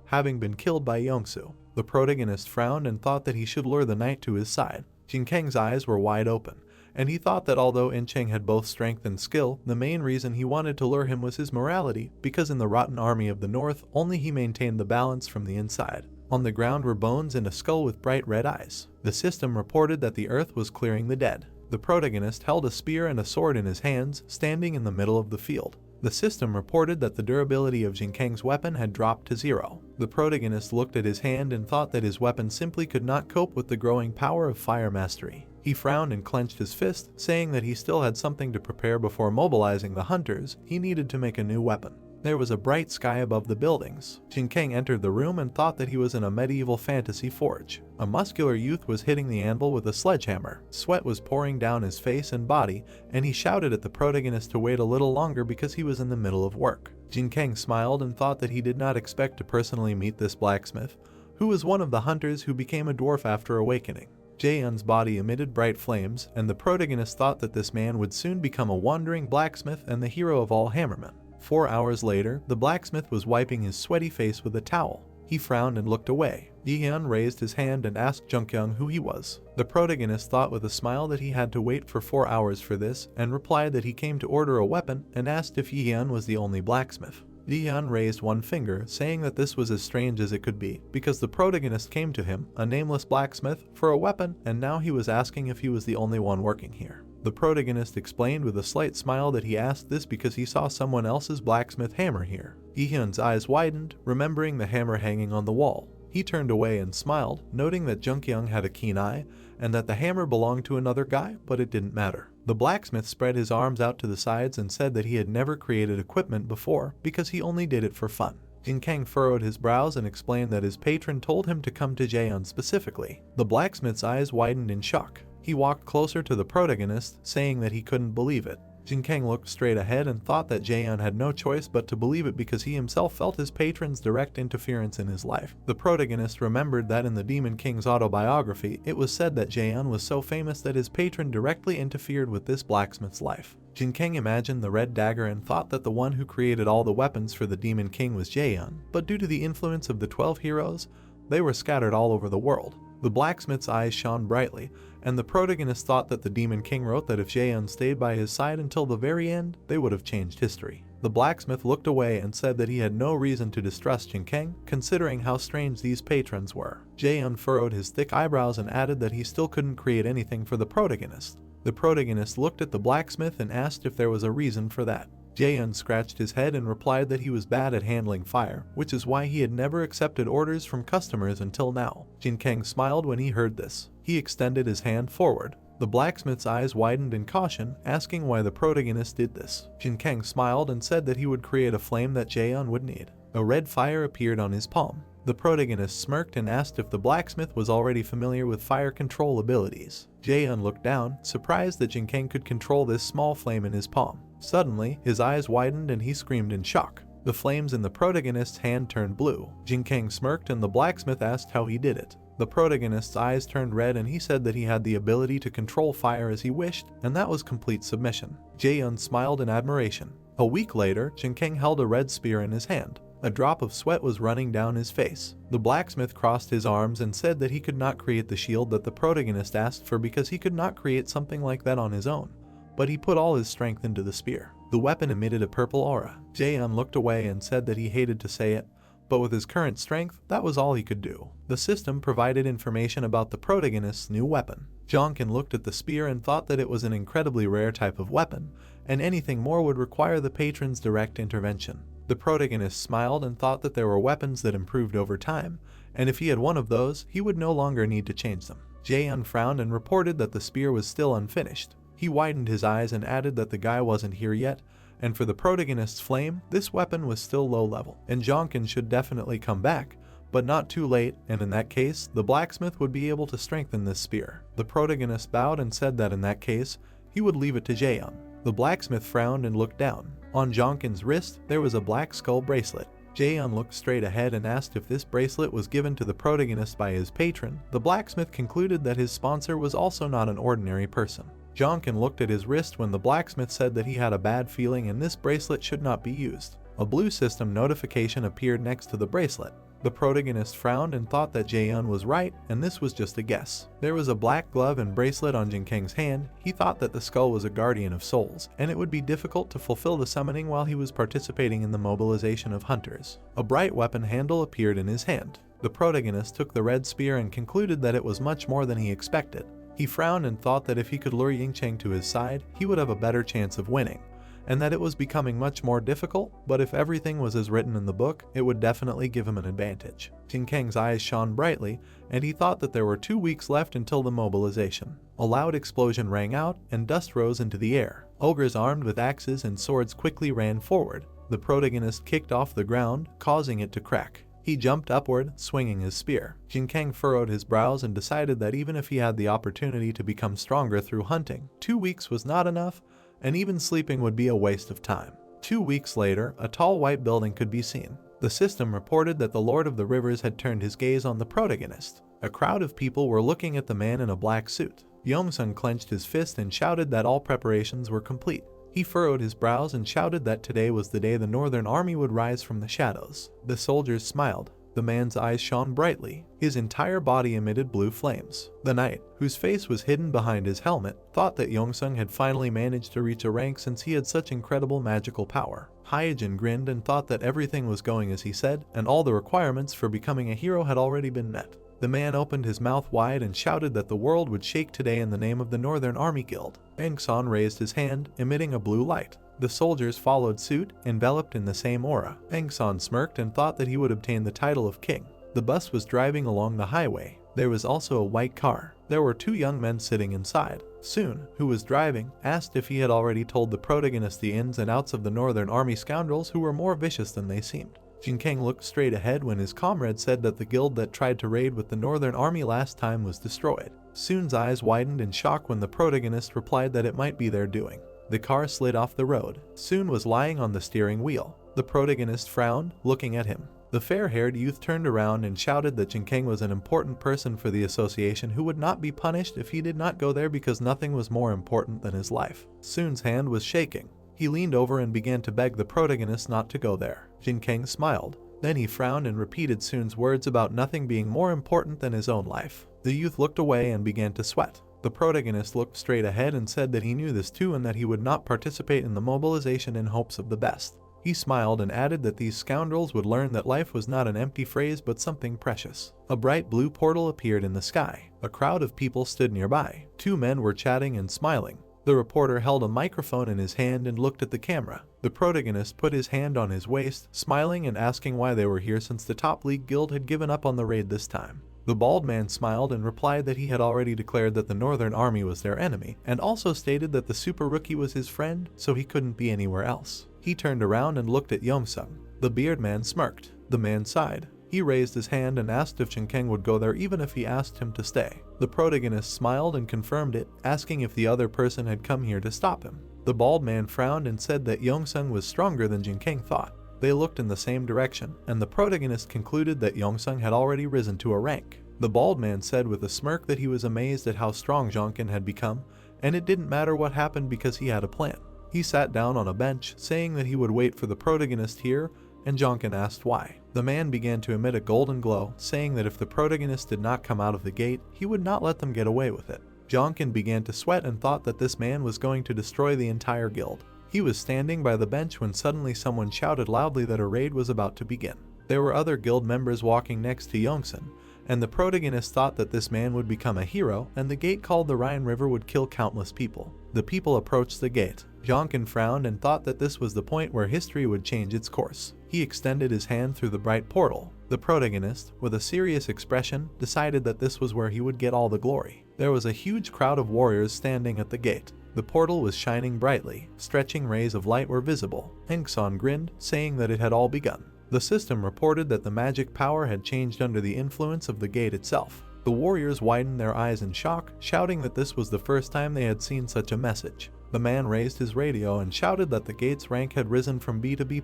having been killed by Yongsu. The protagonist frowned and thought that he should lure the knight to his side. Jinkeng's eyes were wide open, and he thought that although Incheng had both strength and skill, the main reason he wanted to lure him was his morality, because in the rotten army of the north, only he maintained the balance from the inside. On the ground were bones and a skull with bright red eyes. The system reported that the earth was clearing the dead. The protagonist held a spear and a sword in his hands, standing in the middle of the field. The system reported that the durability of Jin Kang's weapon had dropped to 0. The protagonist looked at his hand and thought that his weapon simply could not cope with the growing power of fire mastery. He frowned and clenched his fist, saying that he still had something to prepare before mobilizing the hunters. He needed to make a new weapon. There was a bright sky above the buildings. Jin Kang entered the room and thought that he was in a medieval fantasy forge. A muscular youth was hitting the anvil with a sledgehammer. Sweat was pouring down his face and body, and he shouted at the protagonist to wait a little longer because he was in the middle of work. Jin Kang smiled and thought that he did not expect to personally meet this blacksmith, who was one of the hunters who became a dwarf after awakening. Jaehyun's body emitted bright flames, and the protagonist thought that this man would soon become a wandering blacksmith and the hero of all hammermen. 4 hours later, the blacksmith was wiping his sweaty face with a towel. He frowned and looked away. Jaehyun raised his hand and asked Jungkyung who he was. The protagonist thought with a smile that he had to wait for 4 hours for this, and replied that he came to order a weapon and asked if Jaehyun was the only blacksmith. Jaehyun raised one finger, saying that this was as strange as it could be, because the protagonist came to him, a nameless blacksmith, for a weapon, and now he was asking if he was the only one working here. The protagonist explained with a slight smile that he asked this because he saw someone else's blacksmith hammer here. Jaehyun's eyes widened, remembering the hammer hanging on the wall. He turned away and smiled, noting that Jungkyung had a keen eye, and that the hammer belonged to another guy, but it didn't matter. The blacksmith spread his arms out to the sides and said that he had never created equipment before because he only did it for fun. Jin Kang furrowed his brows and explained that his patron told him to come to Jaehyun specifically. The blacksmith's eyes widened in shock. He walked closer to the protagonist, saying that he couldn't believe it. Jin Kang looked straight ahead and thought that Jaehyun had no choice but to believe it because he himself felt his patron's direct interference in his life. The protagonist remembered that in the Demon King's autobiography, it was said that Jaehyun was so famous that his patron directly interfered with this blacksmith's life. Jin Kang imagined the red dagger and thought that the one who created all the weapons for the Demon King was Jaehyun, but due to the influence of the 12 heroes, they were scattered all over the world. The blacksmith's eyes shone brightly, and the protagonist thought that the Demon King wrote that if Jaehyun stayed by his side until the very end, they would have changed history. The blacksmith looked away and said that he had no reason to distrust Jin Kang, considering how strange these patrons were. Jaehyun furrowed his thick eyebrows and added that he still couldn't create anything for the protagonist. The protagonist looked at the blacksmith and asked if there was a reason for that. Jaehyun scratched his head and replied that he was bad at handling fire, which is why he had never accepted orders from customers until now. Jin Kang smiled when he heard this. He extended his hand forward. The blacksmith's eyes widened in caution, asking why the protagonist did this. Jin Kang smiled and said that he would create a flame that Jaehyun would need. A red fire appeared on his palm. The protagonist smirked and asked if the blacksmith was already familiar with fire control abilities. Jaehyun looked down, surprised that Jin Kang could control this small flame in his palm. Suddenly, his eyes widened and he screamed in shock. The flames in the protagonist's hand turned blue. Jin Kang smirked and the blacksmith asked how he did it. The protagonist's eyes turned red and he said that he had the ability to control fire as he wished, and that was complete submission. Jaehyun smiled in admiration. A week later, Jin Kang held a red spear in his hand. A drop of sweat was running down his face. The blacksmith crossed his arms and said that he could not create the shield that the protagonist asked for because he could not create something like that on his own. But he put all his strength into the spear. The weapon emitted a purple aura. Jaehyun looked away and said that he hated to say it, but with his current strength, that was all he could do. The system provided information about the protagonist's new weapon. Jongkin looked at the spear and thought that it was an incredibly rare type of weapon, and anything more would require the patron's direct intervention. The protagonist smiled and thought that there were weapons that improved over time, and if he had one of those, he would no longer need to change them. Jaehyun frowned and reported that the spear was still unfinished. He widened his eyes and added that the guy wasn't here yet, and for the protagonist's flame, this weapon was still low level, and Jongkin should definitely come back, but not too late, and in that case, the blacksmith would be able to strengthen this spear. The protagonist bowed and said that in that case, he would leave it to Jaehyun. The blacksmith frowned and looked down. On Jongkin's wrist, there was a black skull bracelet. Jaehyun looked straight ahead and asked if this bracelet was given to the protagonist by his patron. The blacksmith concluded that his sponsor was also not an ordinary person. Jongkin looked at his wrist when the blacksmith said that he had a bad feeling and this bracelet should not be used. A blue system notification appeared next to the bracelet. The protagonist frowned and thought that Jaehyun was right, and this was just a guess. There was a black glove and bracelet on Jin Kang's hand. He thought that the skull was a guardian of souls, and it would be difficult to fulfill the summoning while he was participating in the mobilization of hunters. A bright weapon handle appeared in his hand. The protagonist took the red spear and concluded that it was much more than he expected. He frowned and thought that if he could lure Yingcheng to his side, he would have a better chance of winning. and that it was becoming much more difficult, but if everything was as written in the book, it would definitely give him an advantage. Jin Kang's eyes shone brightly, and he thought that there were 2 weeks left until the mobilization. A loud explosion rang out, and dust rose into the air. Ogres armed with axes and swords quickly ran forward. The protagonist kicked off the ground, causing it to crack. He jumped upward, swinging his spear. Jin Kang furrowed his brows and decided that even if he had the opportunity to become stronger through hunting, 2 weeks was not enough, and even sleeping would be a waste of time. 2 weeks later, a tall white building could be seen. The system reported that the Lord of the Rivers had turned his gaze on the protagonist. A crowd of people were looking at the man in a black suit. Yong-sung clenched his fist and shouted that all preparations were complete. He furrowed his brows and shouted that today was the day the Northern Army would rise from the shadows. The soldiers smiled. The man's eyes shone brightly. His entire body emitted blue flames. The knight, whose face was hidden behind his helmet, thought that Yong-sung had finally managed to reach a rank since he had such incredible magical power. Hyejin grinned and thought that everything was going as he said, and all the requirements for becoming a hero had already been met. The man opened his mouth wide and shouted that the world would shake today in the name of the Northern Army Guild. Bang-san raised his hand, emitting a blue light. The soldiers followed suit, enveloped in the same aura. Bang-san smirked and thought that he would obtain the title of king. The bus was driving along the highway. There was also a white car. There were 2 young men sitting inside. Soon, who was driving, asked if he had already told the protagonist the ins and outs of the Northern Army scoundrels who were more vicious than they seemed. Jin Kang looked straight ahead when his comrade said that the guild that tried to raid with the Northern Army last time was destroyed. Soon's eyes widened in shock when the protagonist replied that it might be their doing. The car slid off the road. Soon was lying on the steering wheel. The protagonist frowned, looking at him. The fair-haired youth turned around and shouted that Jin Kang was an important person for the association who would not be punished if he did not go there because nothing was more important than his life. Soon's hand was shaking. He leaned over and began to beg the protagonist not to go there. Jin Kang smiled. Then he frowned and repeated Soon's words about nothing being more important than his own life. The youth looked away and began to sweat. The protagonist looked straight ahead and said that he knew this too and that he would not participate in the mobilization in hopes of the best. He smiled and added that these scoundrels would learn that life was not an empty phrase but something precious. A bright blue portal appeared in the sky. A crowd of people stood nearby. 2 men were chatting and smiling. The reporter held a microphone in his hand and looked at the camera. The protagonist put his hand on his waist, smiling and asking why they were here since the top league guild had given up on the raid this time. The bald man smiled and replied that he had already declared that the Northern Army was their enemy, and also stated that the super rookie was his friend, so he couldn't be anywhere else. He turned around and looked at Yong-sung. The beard man smirked. The man sighed. He raised his hand and asked if Jin Kang would go there even if he asked him to stay. The protagonist smiled and confirmed it, asking if the other person had come here to stop him. The bald man frowned and said that Yong-sung was stronger than Jin Kang thought. They looked in the same direction, and the protagonist concluded that Yong-sung had already risen to a rank. The bald man said with a smirk that he was amazed at how strong Jonkin had become, and it didn't matter what happened because he had a plan. He sat down on a bench, saying that he would wait for the protagonist here, and Jonkin asked why. The man began to emit a golden glow, saying that if the protagonist did not come out of the gate, he would not let them get away with it. Jonkin began to sweat and thought that this man was going to destroy the entire guild. He was standing by the bench when suddenly someone shouted loudly that a raid was about to begin. There were other guild members walking next to Yong-sun, and the protagonist thought that this man would become a hero, and the gate called the Rhine River would kill countless people. The people approached the gate. Jonkin frowned and thought that this was the point where history would change its course. He extended his hand through the bright portal. The protagonist, with a serious expression, decided that this was where he would get all the glory. There was a huge crowd of warriors standing at the gate. The portal was shining brightly. Stretching rays of light were visible. Heng-san grinned, saying that it had all begun. The system reported that the magic power had changed under the influence of the gate itself. The warriors widened their eyes in shock, shouting that this was the first time they had seen such a message. The man raised his radio and shouted that the gate's rank had risen from B to B+.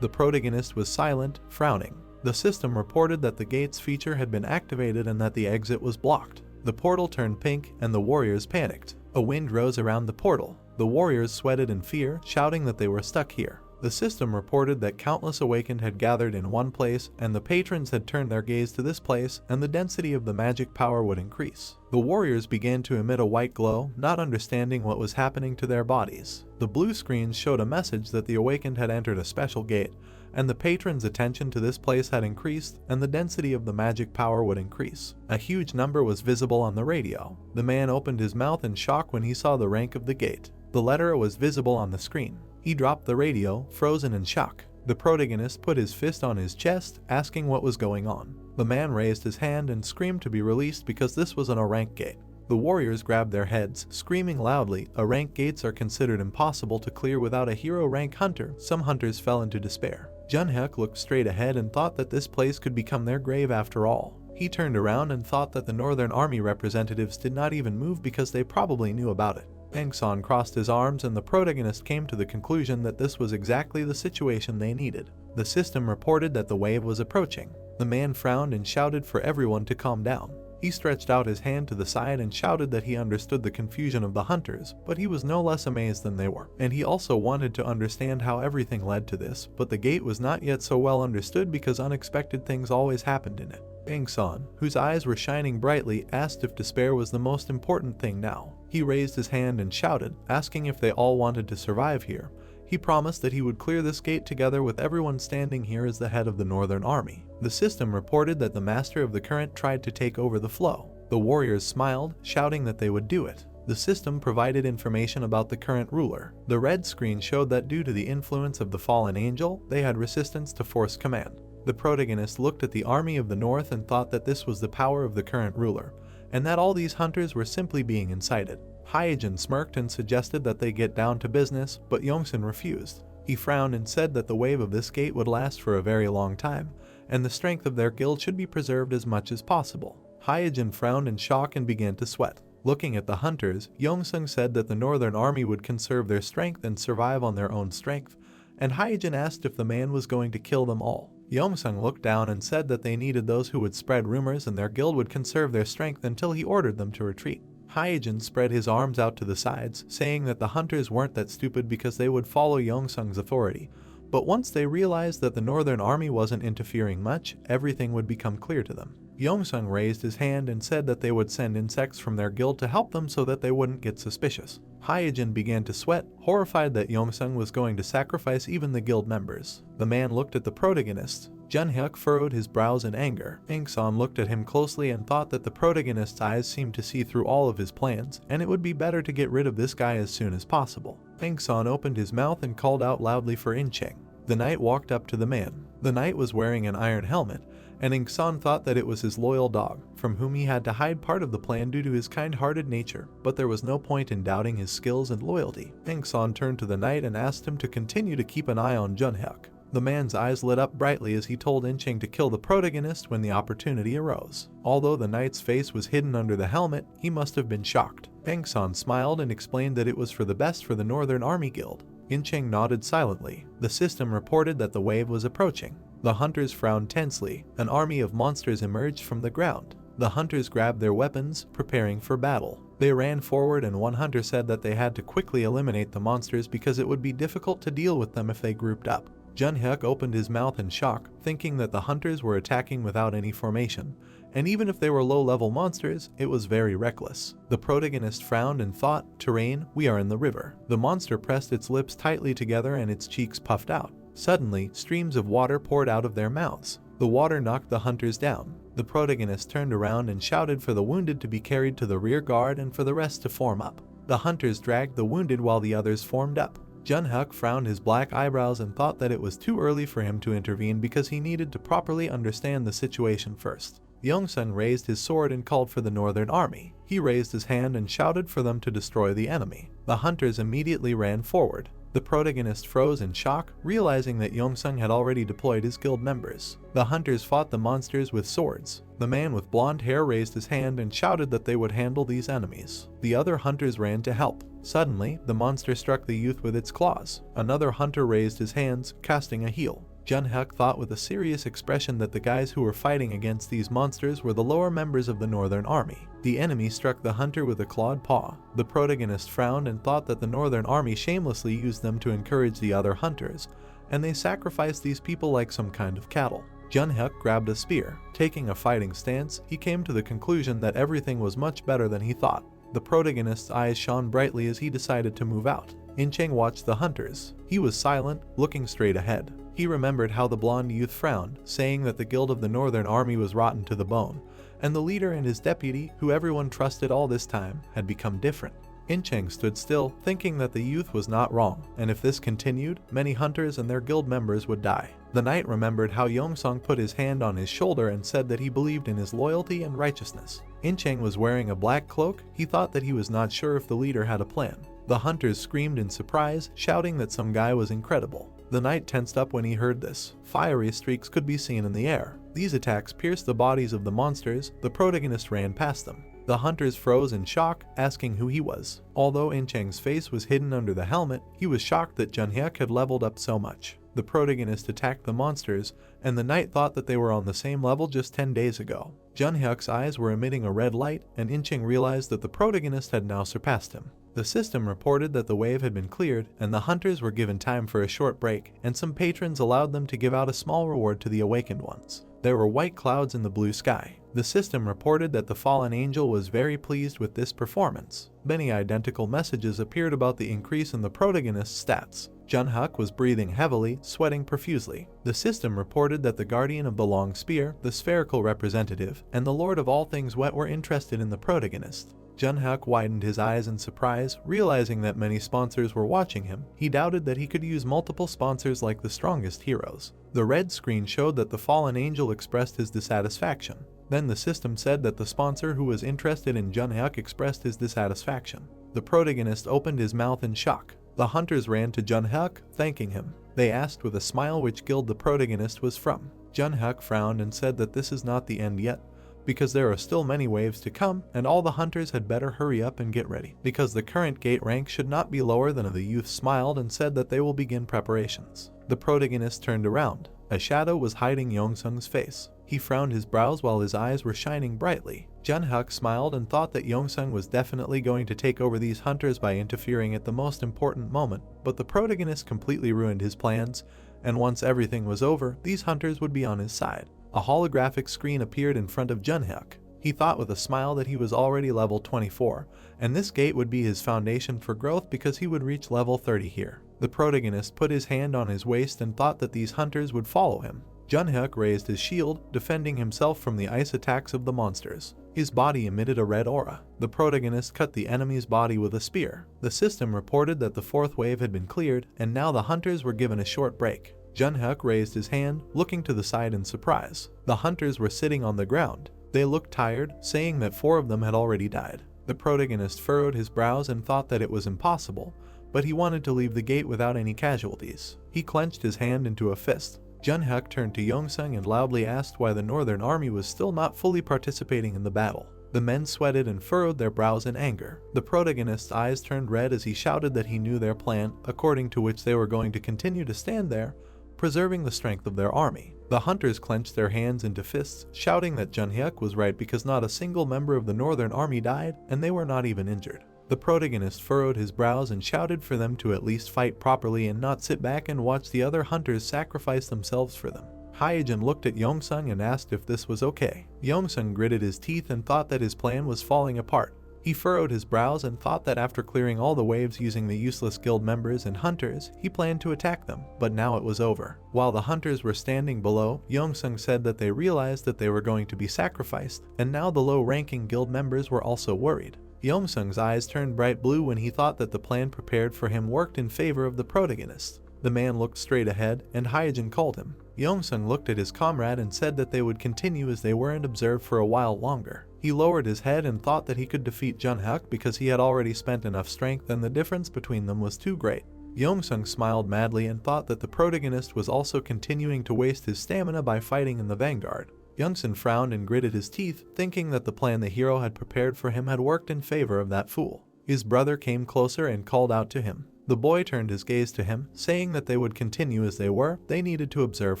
The protagonist was silent, frowning. The system reported that the gate's feature had been activated and that the exit was blocked. The portal turned pink and the warriors panicked. A wind rose around the portal. The warriors sweated in fear, shouting that they were stuck here. The system reported that countless awakened had gathered in one place, and the patrons had turned their gaze to this place, and the density of the magic power would increase. The warriors began to emit a white glow, not understanding what was happening to their bodies. The blue screens showed a message that the awakened had entered a special gate, and the patrons' attention to this place had increased, and the density of the magic power would increase. A huge number was visible on the radio. The man opened his mouth in shock when he saw the rank of the gate. The letter was visible on the screen. He dropped the radio, frozen in shock. The protagonist put his fist on his chest, asking what was going on. The man raised his hand and screamed to be released because this was an A-rank gate. The warriors grabbed their heads, screaming loudly. A-rank gates are considered impossible to clear without a hero rank hunter. Some hunters fell into despair. Junhyuk looked straight ahead and thought that this place could become their grave after all. He turned around and thought that the Northern Army representatives did not even move because they probably knew about it. Bangsan crossed his arms and the protagonist came to the conclusion that this was exactly the situation they needed. The system reported that the wave was approaching. The man frowned and shouted for everyone to calm down. He stretched out his hand to the side and shouted that he understood the confusion of the hunters, but he was no less amazed than they were. And he also wanted to understand how everything led to this, but the gate was not yet so well understood because unexpected things always happened in it. Bangsan, whose eyes were shining brightly, asked if despair was the most important thing now. He raised his hand and shouted, asking if they all wanted to survive here. He promised that he would clear this gate together with everyone standing here as the head of the Northern Army. The system reported that the master of the current tried to take over the flow. The warriors smiled, shouting that they would do it. The system provided information about the current ruler. The red screen showed that due to the influence of the fallen angel, they had resistance to force command. The protagonist looked at the army of the north and thought that this was the power of the current ruler, and that all these hunters were simply being incited. Hyejin smirked and suggested that they get down to business, but Yongsun refused. He frowned and said that the wave of this gate would last for a very long time, and the strength of their guild should be preserved as much as possible. Hyejin frowned in shock and began to sweat. Looking at the hunters, Yongsun said that the Northern Army would conserve their strength and survive on their own strength, and Hyejin asked if the man was going to kill them all. Yongsun looked down and said that they needed those who would spread rumors and their guild would conserve their strength until he ordered them to retreat. Hyejin spread his arms out to the sides, saying that the hunters weren't that stupid because they would follow Yongsun's authority. But once they realized that the Northern Army wasn't interfering much, everything would become clear to them. Yongsun raised his hand and said that they would send insects from their guild to help them so that they wouldn't get suspicious. Hyejin began to sweat, horrified that Yongsun was going to sacrifice even the guild members. The man looked at the protagonist. Junhyuk furrowed his brows in anger. Bangsan looked at him closely and thought that the protagonist's eyes seemed to see through all of his plans, and it would be better to get rid of this guy as soon as possible. Bangsan opened his mouth and called out loudly for Incheng. The knight walked up to the man. The knight was wearing an iron helmet, and Ingsan thought that it was his loyal dog, from whom he had to hide part of the plan due to his kind-hearted nature, but there was no point in doubting his skills and loyalty. Ingsan turned to the knight and asked him to continue to keep an eye on Junhyuk. The man's eyes lit up brightly as he told Incheng to kill the protagonist when the opportunity arose. Although the knight's face was hidden under the helmet, he must have been shocked. Bangsan smiled and explained that it was for the best for the Northern Army Guild. Incheng nodded silently. The system reported that the wave was approaching. The hunters frowned tensely. An army of monsters emerged from the ground. The hunters grabbed their weapons, preparing for battle. They ran forward and one hunter said that they had to quickly eliminate the monsters because it would be difficult to deal with them if they grouped up. Junhyuk opened his mouth in shock, thinking that the hunters were attacking without any formation, and even if they were low-level monsters, it was very reckless. The protagonist frowned and thought, "Terrain, we are in the river." The monster pressed its lips tightly together and its cheeks puffed out. Suddenly, streams of water poured out of their mouths. The water knocked the hunters down. The protagonist turned around and shouted for the wounded to be carried to the rear guard and for the rest to form up. The hunters dragged the wounded while the others formed up. Junhyuk frowned his black eyebrows and thought that it was too early for him to intervene because he needed to properly understand the situation first. Yongsun raised his sword and called for the Northern Army. He raised his hand and shouted for them to destroy the enemy. The hunters immediately ran forward. The protagonist froze in shock, realizing that Yongsun had already deployed his guild members. The hunters fought the monsters with swords. The man with blonde hair raised his hand and shouted that they would handle these enemies. The other hunters ran to help. Suddenly, the monster struck the youth with its claws. Another hunter raised his hands, casting a heal. Junhyuk thought with a serious expression that the guys who were fighting against these monsters were the lower members of the Northern Army. The enemy struck the hunter with a clawed paw. The protagonist frowned and thought that the Northern Army shamelessly used them to encourage the other hunters, and they sacrificed these people like some kind of cattle. Junhyuk grabbed a spear. Taking a fighting stance, he came to the conclusion that everything was much better than he thought. The protagonist's eyes shone brightly as he decided to move out. Incheng watched the hunters. He was silent, looking straight ahead. He remembered how the blonde youth frowned, saying that the guild of the Northern Army was rotten to the bone, and the leader and his deputy, who everyone trusted all this time, had become different. Incheng stood still, thinking that the youth was not wrong, and if this continued, many hunters and their guild members would die. The knight remembered how Yongsung put his hand on his shoulder and said that he believed in his loyalty and righteousness. Incheng was wearing a black cloak. He thought that he was not sure if the leader had a plan. The hunters screamed in surprise, shouting that some guy was incredible. The knight tensed up when he heard this. Fiery streaks could be seen in the air. These attacks pierced the bodies of the monsters. The protagonist ran past them. The hunters froze in shock, asking who he was. Although Incheng's face was hidden under the helmet, he was shocked that Junhyuk had leveled up so much. The protagonist attacked the monsters, and the knight thought that they were on the same level just 10 days ago. Junhyuk's eyes were emitting a red light, and Incheng realized that the protagonist had now surpassed him. The system reported that the wave had been cleared, and the hunters were given time for a short break, and some patrons allowed them to give out a small reward to the awakened ones. There were white clouds in the blue sky. The system reported that the fallen angel was very pleased with this performance. Many identical messages appeared about the increase in the protagonist's stats. Junhyuk was breathing heavily, sweating profusely. The system reported that the guardian of the long spear, the spherical representative, and the lord of all things wet were interested in the protagonist. Junhyuk widened his eyes in surprise, realizing that many sponsors were watching him. He doubted that he could use multiple sponsors like the strongest heroes. The red screen showed that the fallen angel expressed his dissatisfaction. Then the system said that the sponsor who was interested in Junhyuk expressed his dissatisfaction. The protagonist opened his mouth in shock. The hunters ran to Junhyuk, thanking him. They asked with a smile which guild the protagonist was from. Junhyuk frowned and said that this is not the end yet, because there are still many waves to come, and all the hunters had better hurry up and get ready, because the current gate rank should not be lower than. The youth smiled and said that they will begin preparations. The protagonist turned around. A shadow was hiding Yongsung's face. He frowned his brows while his eyes were shining brightly. Junhyuk smiled and thought that Yongsung was definitely going to take over these hunters by interfering at the most important moment, but the protagonist completely ruined his plans, and once everything was over, these hunters would be on his side. A holographic screen appeared in front of Junhyuk. He thought with a smile that he was already level 24, and this gate would be his foundation for growth because he would reach level 30 here. The protagonist put his hand on his waist and thought that these hunters would follow him. Junhyuk raised his shield, defending himself from the ice attacks of the monsters. His body emitted a red aura. The protagonist cut the enemy's body with a spear. The system reported that the fourth wave had been cleared, and now the hunters were given a short break. Junhyuk raised his hand, looking to the side in surprise. The hunters were sitting on the ground. They looked tired, saying that 4 of them had already died. The protagonist furrowed his brows and thought that it was impossible, but he wanted to leave the gate without any casualties. He clenched his hand into a fist. Junhyuk turned to Yongsung and loudly asked why the Northern Army was still not fully participating in the battle. The men sweated and furrowed their brows in anger. The protagonist's eyes turned red as he shouted that he knew their plan, according to which they were going to continue to stand there, preserving the strength of their army. The hunters clenched their hands into fists, shouting that Junhyuk was right because not a single member of the Northern Army died, and they were not even injured. The protagonist furrowed his brows and shouted for them to at least fight properly and not sit back and watch the other hunters sacrifice themselves for them. Hyejin looked at Yongsung and asked if this was okay. Yongsung gritted his teeth and thought that his plan was falling apart. He furrowed his brows and thought that after clearing all the waves using the useless guild members and hunters, he planned to attack them, but now it was over. While the hunters were standing below, Yongsung said that they realized that they were going to be sacrificed, and now the low-ranking guild members were also worried. Yongsung's eyes turned bright blue when he thought that the plan prepared for him worked in favor of the protagonist. The man looked straight ahead, and Hyejin called him. Yongsung looked at his comrade and said that they would continue as they were and observe for a while longer. He lowered his head and thought that he could defeat Junhyuk because he had already spent enough strength and the difference between them was too great. Yongsung smiled madly and thought that the protagonist was also continuing to waste his stamina by fighting in the vanguard. Youngsung frowned and gritted his teeth, thinking that the plan the hero had prepared for him had worked in favor of that fool. His brother came closer and called out to him. The boy turned his gaze to him, saying that they would continue as they were. They needed to observe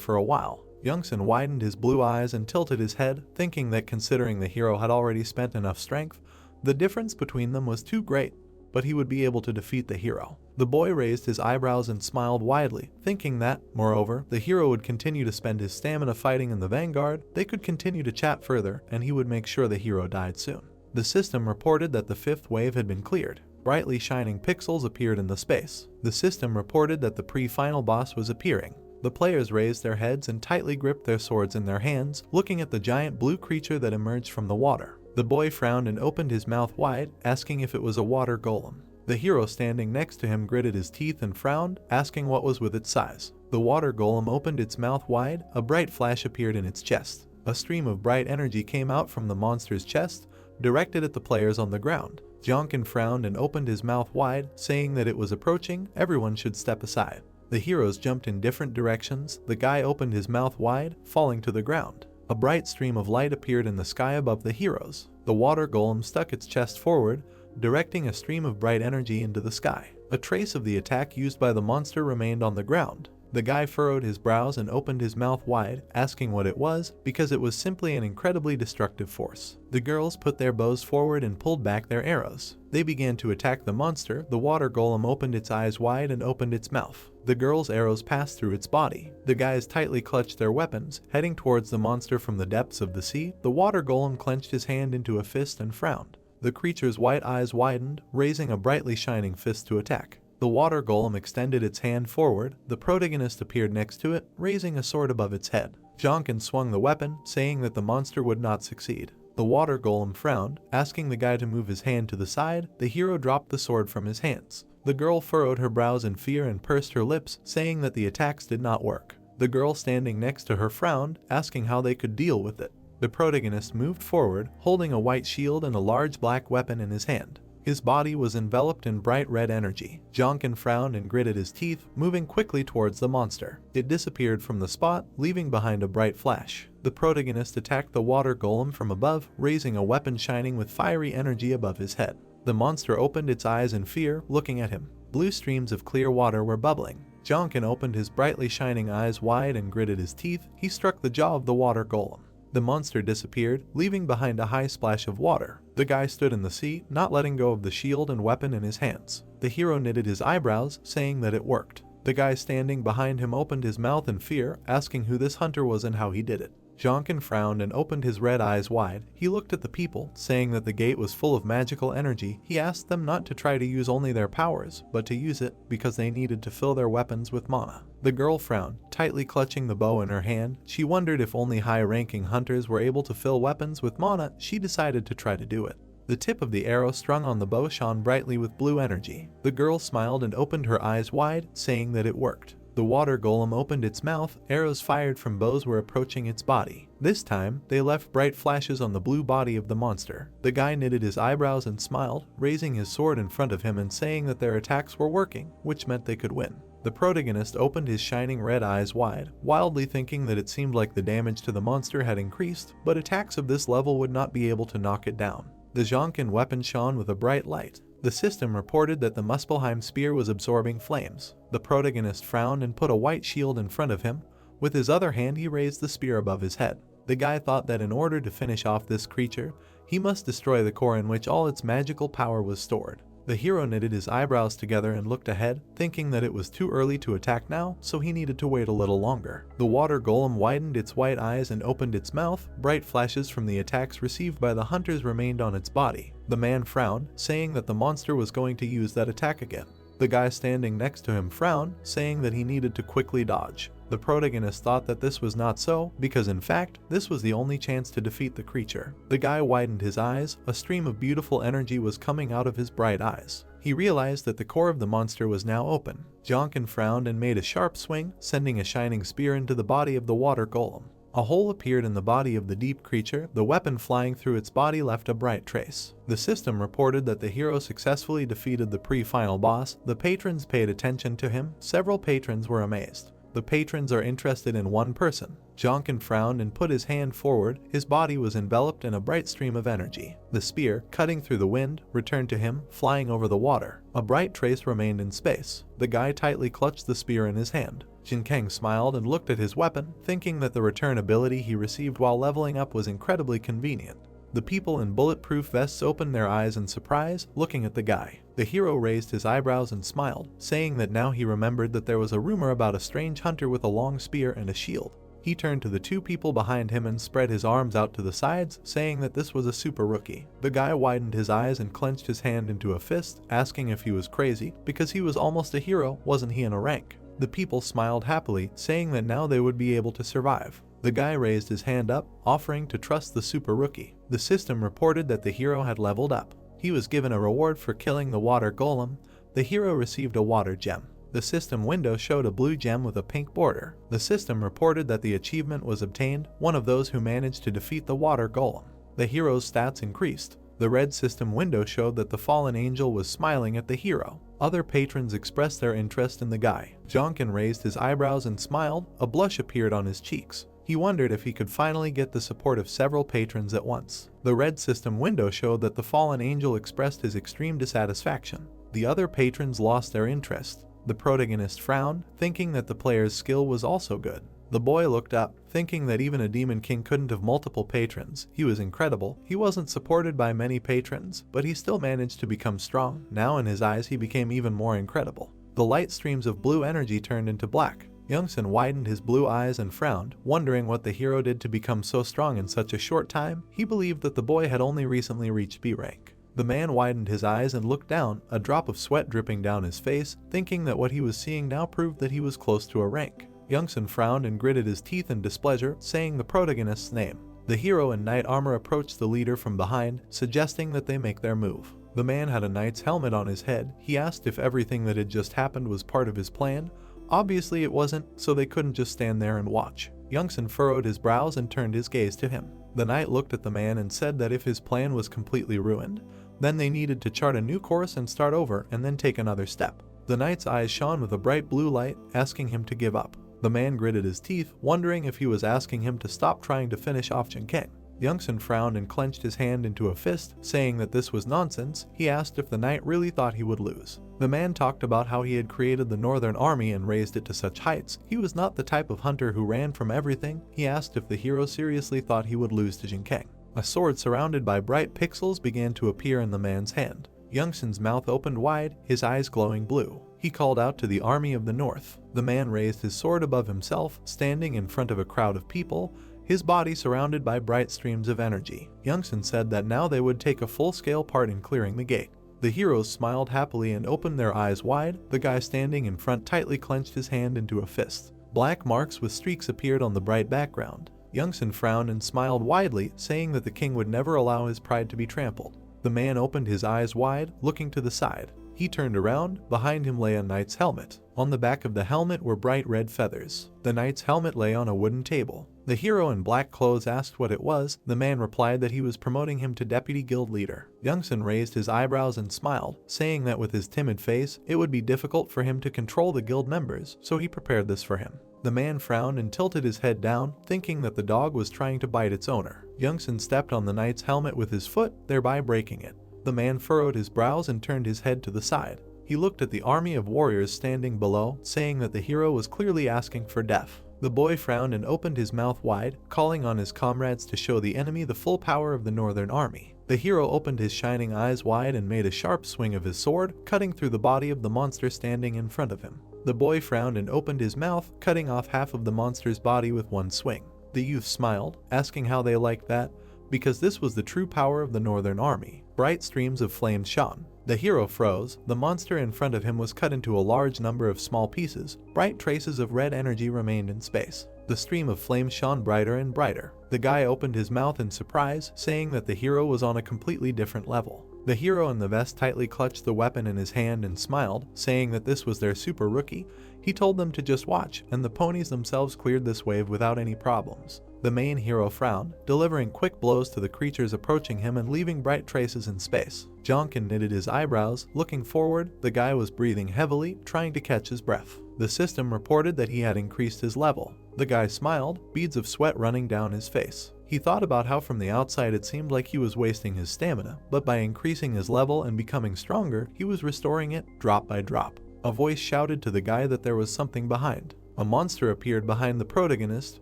for a while. Youngsung widened his blue eyes and tilted his head, thinking that considering the hero had already spent enough strength, the difference between them was too great, but he would be able to defeat the hero. The boy raised his eyebrows and smiled widely, thinking that, moreover, the hero would continue to spend his stamina fighting in the vanguard, they could continue to chat further, and he would make sure the hero died soon. The system reported that the 5th wave had been cleared. Brightly shining pixels appeared in the space. The system reported that the pre-final boss was appearing. The players raised their heads and tightly gripped their swords in their hands, looking at the giant blue creature that emerged from the water. The boy frowned and opened his mouth wide, asking if it was a water golem. The hero standing next to him gritted his teeth and frowned, asking what was with its size. The water golem opened its mouth wide, a bright flash appeared in its chest. A stream of bright energy came out from the monster's chest, directed at the players on the ground. Jonkin frowned and opened his mouth wide, saying that it was approaching, everyone should step aside. The heroes jumped in different directions, the guy opened his mouth wide, falling to the ground. A bright stream of light appeared in the sky above the heroes. The water golem stuck its chest forward, directing a stream of bright energy into the sky. A trace of the attack used by the monster remained on the ground. The guy furrowed his brows and opened his mouth wide, asking what it was, because it was simply an incredibly destructive force. The girls put their bows forward and pulled back their arrows. They began to attack the monster. The water golem opened its eyes wide and opened its mouth. The girls' arrows passed through its body. The guys tightly clutched their weapons, heading towards the monster from the depths of the sea. The water golem clenched his hand into a fist and frowned. The creature's white eyes widened, raising a brightly shining fist to attack. The water golem extended its hand forward. The protagonist appeared next to it, raising a sword above its head. Jonkin swung the weapon, saying that the monster would not succeed. The water golem frowned, asking the guy to move his hand to the side. The hero dropped the sword from his hands. The girl furrowed her brows in fear and pursed her lips, saying that the attacks did not work. The girl standing next to her frowned, asking how they could deal with it. The protagonist moved forward, holding a white shield and a large black weapon in his hand. His body was enveloped in bright red energy. Jonkin frowned and gritted his teeth, moving quickly towards the monster. It disappeared from the spot, leaving behind a bright flash. The protagonist attacked the water golem from above, raising a weapon shining with fiery energy above his head. The monster opened its eyes in fear, looking at him. Blue streams of clear water were bubbling. Jonkin opened his brightly shining eyes wide and gritted his teeth. He struck the jaw of the water golem. The monster disappeared, leaving behind a high splash of water. The guy stood in the sea, not letting go of the shield and weapon in his hands. The hero knitted his eyebrows, saying that it worked. The guy standing behind him opened his mouth in fear, asking who this hunter was and how he did it. Jonkin frowned and opened his red eyes wide. He looked at the people, saying that the gate was full of magical energy. He asked them not to try to use only their powers, but to use it because they needed to fill their weapons with mana. The girl frowned, tightly clutching the bow in her hand. She wondered if only high-ranking hunters were able to fill weapons with mana. She decided to try to do it. The tip of the arrow strung on the bow shone brightly with blue energy. The girl smiled and opened her eyes wide, saying that it worked. The water golem opened its mouth. Arrows fired from bows were approaching its body. This time, they left bright flashes on the blue body of the monster. The guy knitted his eyebrows and smiled, raising his sword in front of him and saying that their attacks were working, which meant they could win. The protagonist opened his shining red eyes wide, wildly thinking that it seemed like the damage to the monster had increased, but attacks of this level would not be able to knock it down. The Jonkin weapon shone with a bright light. The system reported that the Muspelheim spear was absorbing flames. The protagonist frowned and put a white shield in front of him. With his other hand he raised the spear above his head. The guy thought that in order to finish off this creature, he must destroy the core in which all its magical power was stored. The hero knitted his eyebrows together and looked ahead, thinking that it was too early to attack now, so he needed to wait a little longer. The water golem widened its white eyes and opened its mouth. Bright flashes from the attacks received by the hunters remained on its body. The man frowned, saying that the monster was going to use that attack again. The guy standing next to him frowned, saying that he needed to quickly dodge. The protagonist thought that this was not so, because in fact, this was the only chance to defeat the creature. The guy widened his eyes. A stream of beautiful energy was coming out of his bright eyes. He realized that the core of the monster was now open. Jonkin frowned and made a sharp swing, sending a shining spear into the body of the water golem. A hole appeared in the body of the deep creature. The weapon flying through its body left a bright trace. The system reported that the hero successfully defeated the pre-final boss. The patrons paid attention to him. Several patrons were amazed. The patrons are interested in one person. Jonkin frowned and put his hand forward. His body was enveloped in a bright stream of energy. The spear, cutting through the wind, returned to him, flying over the water. A bright trace remained in space. The guy tightly clutched the spear in his hand. Jinkeng smiled and looked at his weapon, thinking that the return ability he received while leveling up was incredibly convenient. The people in bulletproof vests opened their eyes in surprise, looking at the guy. The hero raised his eyebrows and smiled, saying that now he remembered that there was a rumor about a strange hunter with a long spear and a shield. He turned to the two people behind him and spread his arms out to the sides, saying that this was a super rookie. The guy widened his eyes and clenched his hand into a fist, asking if he was crazy, because he was almost a hero, wasn't he in a rank? The people smiled happily, saying that now they would be able to survive. The guy raised his hand up, offering to trust the super rookie. The system reported that the hero had leveled up. He was given a reward for killing the water golem. The hero received a water gem. The system window showed a blue gem with a pink border. The system reported that the achievement was obtained, one of those who managed to defeat the water golem. The hero's stats increased. The red system window showed that the fallen angel was smiling at the hero. Other patrons expressed their interest in the guy. Jonkin raised his eyebrows and smiled. A blush appeared on his cheeks. He wondered if he could finally get the support of several patrons at once. The red system window showed that the fallen angel expressed his extreme dissatisfaction. The other patrons lost their interest. The protagonist frowned, thinking that the player's skill was also good. The boy looked up, thinking that even a demon king couldn't have multiple patrons. He was incredible. He wasn't supported by many patrons, but he still managed to become strong. Now in his eyes he became even more incredible. The light streams of blue energy turned into black. Youngsun widened his blue eyes and frowned, wondering what the hero did to become so strong in such a short time. He believed that the boy had only recently reached B rank. The man widened his eyes and looked down, a drop of sweat dripping down his face, thinking that what he was seeing now proved that he was close to a rank. Youngsun frowned and gritted his teeth in displeasure, saying the protagonist's name. The hero in knight armor approached the leader from behind, suggesting that they make their move. The man had a knight's helmet on his head. He asked if everything that had just happened was part of his plan. Obviously it wasn't, so they couldn't just stand there and watch. Youngsun furrowed his brows and turned his gaze to him. The knight looked at the man and said that if his plan was completely ruined, then they needed to chart a new course and start over and then take another step. The knight's eyes shone with a bright blue light, asking him to give up. The man gritted his teeth, wondering if he was asking him to stop trying to finish off Jinkang. Youngsun frowned and clenched his hand into a fist, saying that this was nonsense. He asked if the knight really thought he would lose. The man talked about how he had created the Northern Army and raised it to such heights. He was not the type of hunter who ran from everything. He asked if the hero seriously thought he would lose to Jinkang. A sword surrounded by bright pixels began to appear in the man's hand. Youngsun's mouth opened wide, his eyes glowing blue. He called out to the army of the north. The man raised his sword above himself, standing in front of a crowd of people, his body surrounded by bright streams of energy. Youngsun said that now they would take a full-scale part in clearing the gate. The heroes smiled happily and opened their eyes wide. The guy standing in front tightly clenched his hand into a fist. Black marks with streaks appeared on the bright background. Youngsun frowned and smiled widely, saying that the king would never allow his pride to be trampled. The man opened his eyes wide, looking to the side. He turned around. Behind him lay a knight's helmet. On the back of the helmet were bright red feathers. The knight's helmet lay on a wooden table. The hero in black clothes asked what it was. The man replied that he was promoting him to deputy guild leader. Youngsun raised his eyebrows and smiled, saying that with his timid face, it would be difficult for him to control the guild members, so he prepared this for him. The man frowned and tilted his head down, thinking that the dog was trying to bite its owner. Youngsun stepped on the knight's helmet with his foot, thereby breaking it. The man furrowed his brows and turned his head to the side. He looked at the army of warriors standing below, saying that the hero was clearly asking for death. The boy frowned and opened his mouth wide, calling on his comrades to show the enemy the full power of the Northern Army. The hero opened his shining eyes wide and made a sharp swing of his sword, cutting through the body of the monster standing in front of him. The boy frowned and opened his mouth, cutting off half of the monster's body with one swing. The youth smiled, asking how they liked that, because this was the true power of the Northern Army. Bright streams of flame shone. The hero froze. The monster in front of him was cut into a large number of small pieces. Bright traces of red energy remained in space. The stream of flame shone brighter and brighter. The guy opened his mouth in surprise, saying that the hero was on a completely different level. The hero in the vest tightly clutched the weapon in his hand and smiled, saying that this was their super rookie. He told them to just watch, and the ponies themselves cleared this wave without any problems. The main hero frowned, delivering quick blows to the creatures approaching him and leaving bright traces in space. Jonkin knitted his eyebrows. Looking forward, the guy was breathing heavily, trying to catch his breath. The system reported that he had increased his level. The guy smiled, beads of sweat running down his face. He thought about how from the outside it seemed like he was wasting his stamina, but by increasing his level and becoming stronger, he was restoring it drop by drop. A voice shouted to the guy that there was something behind. A monster appeared behind the protagonist,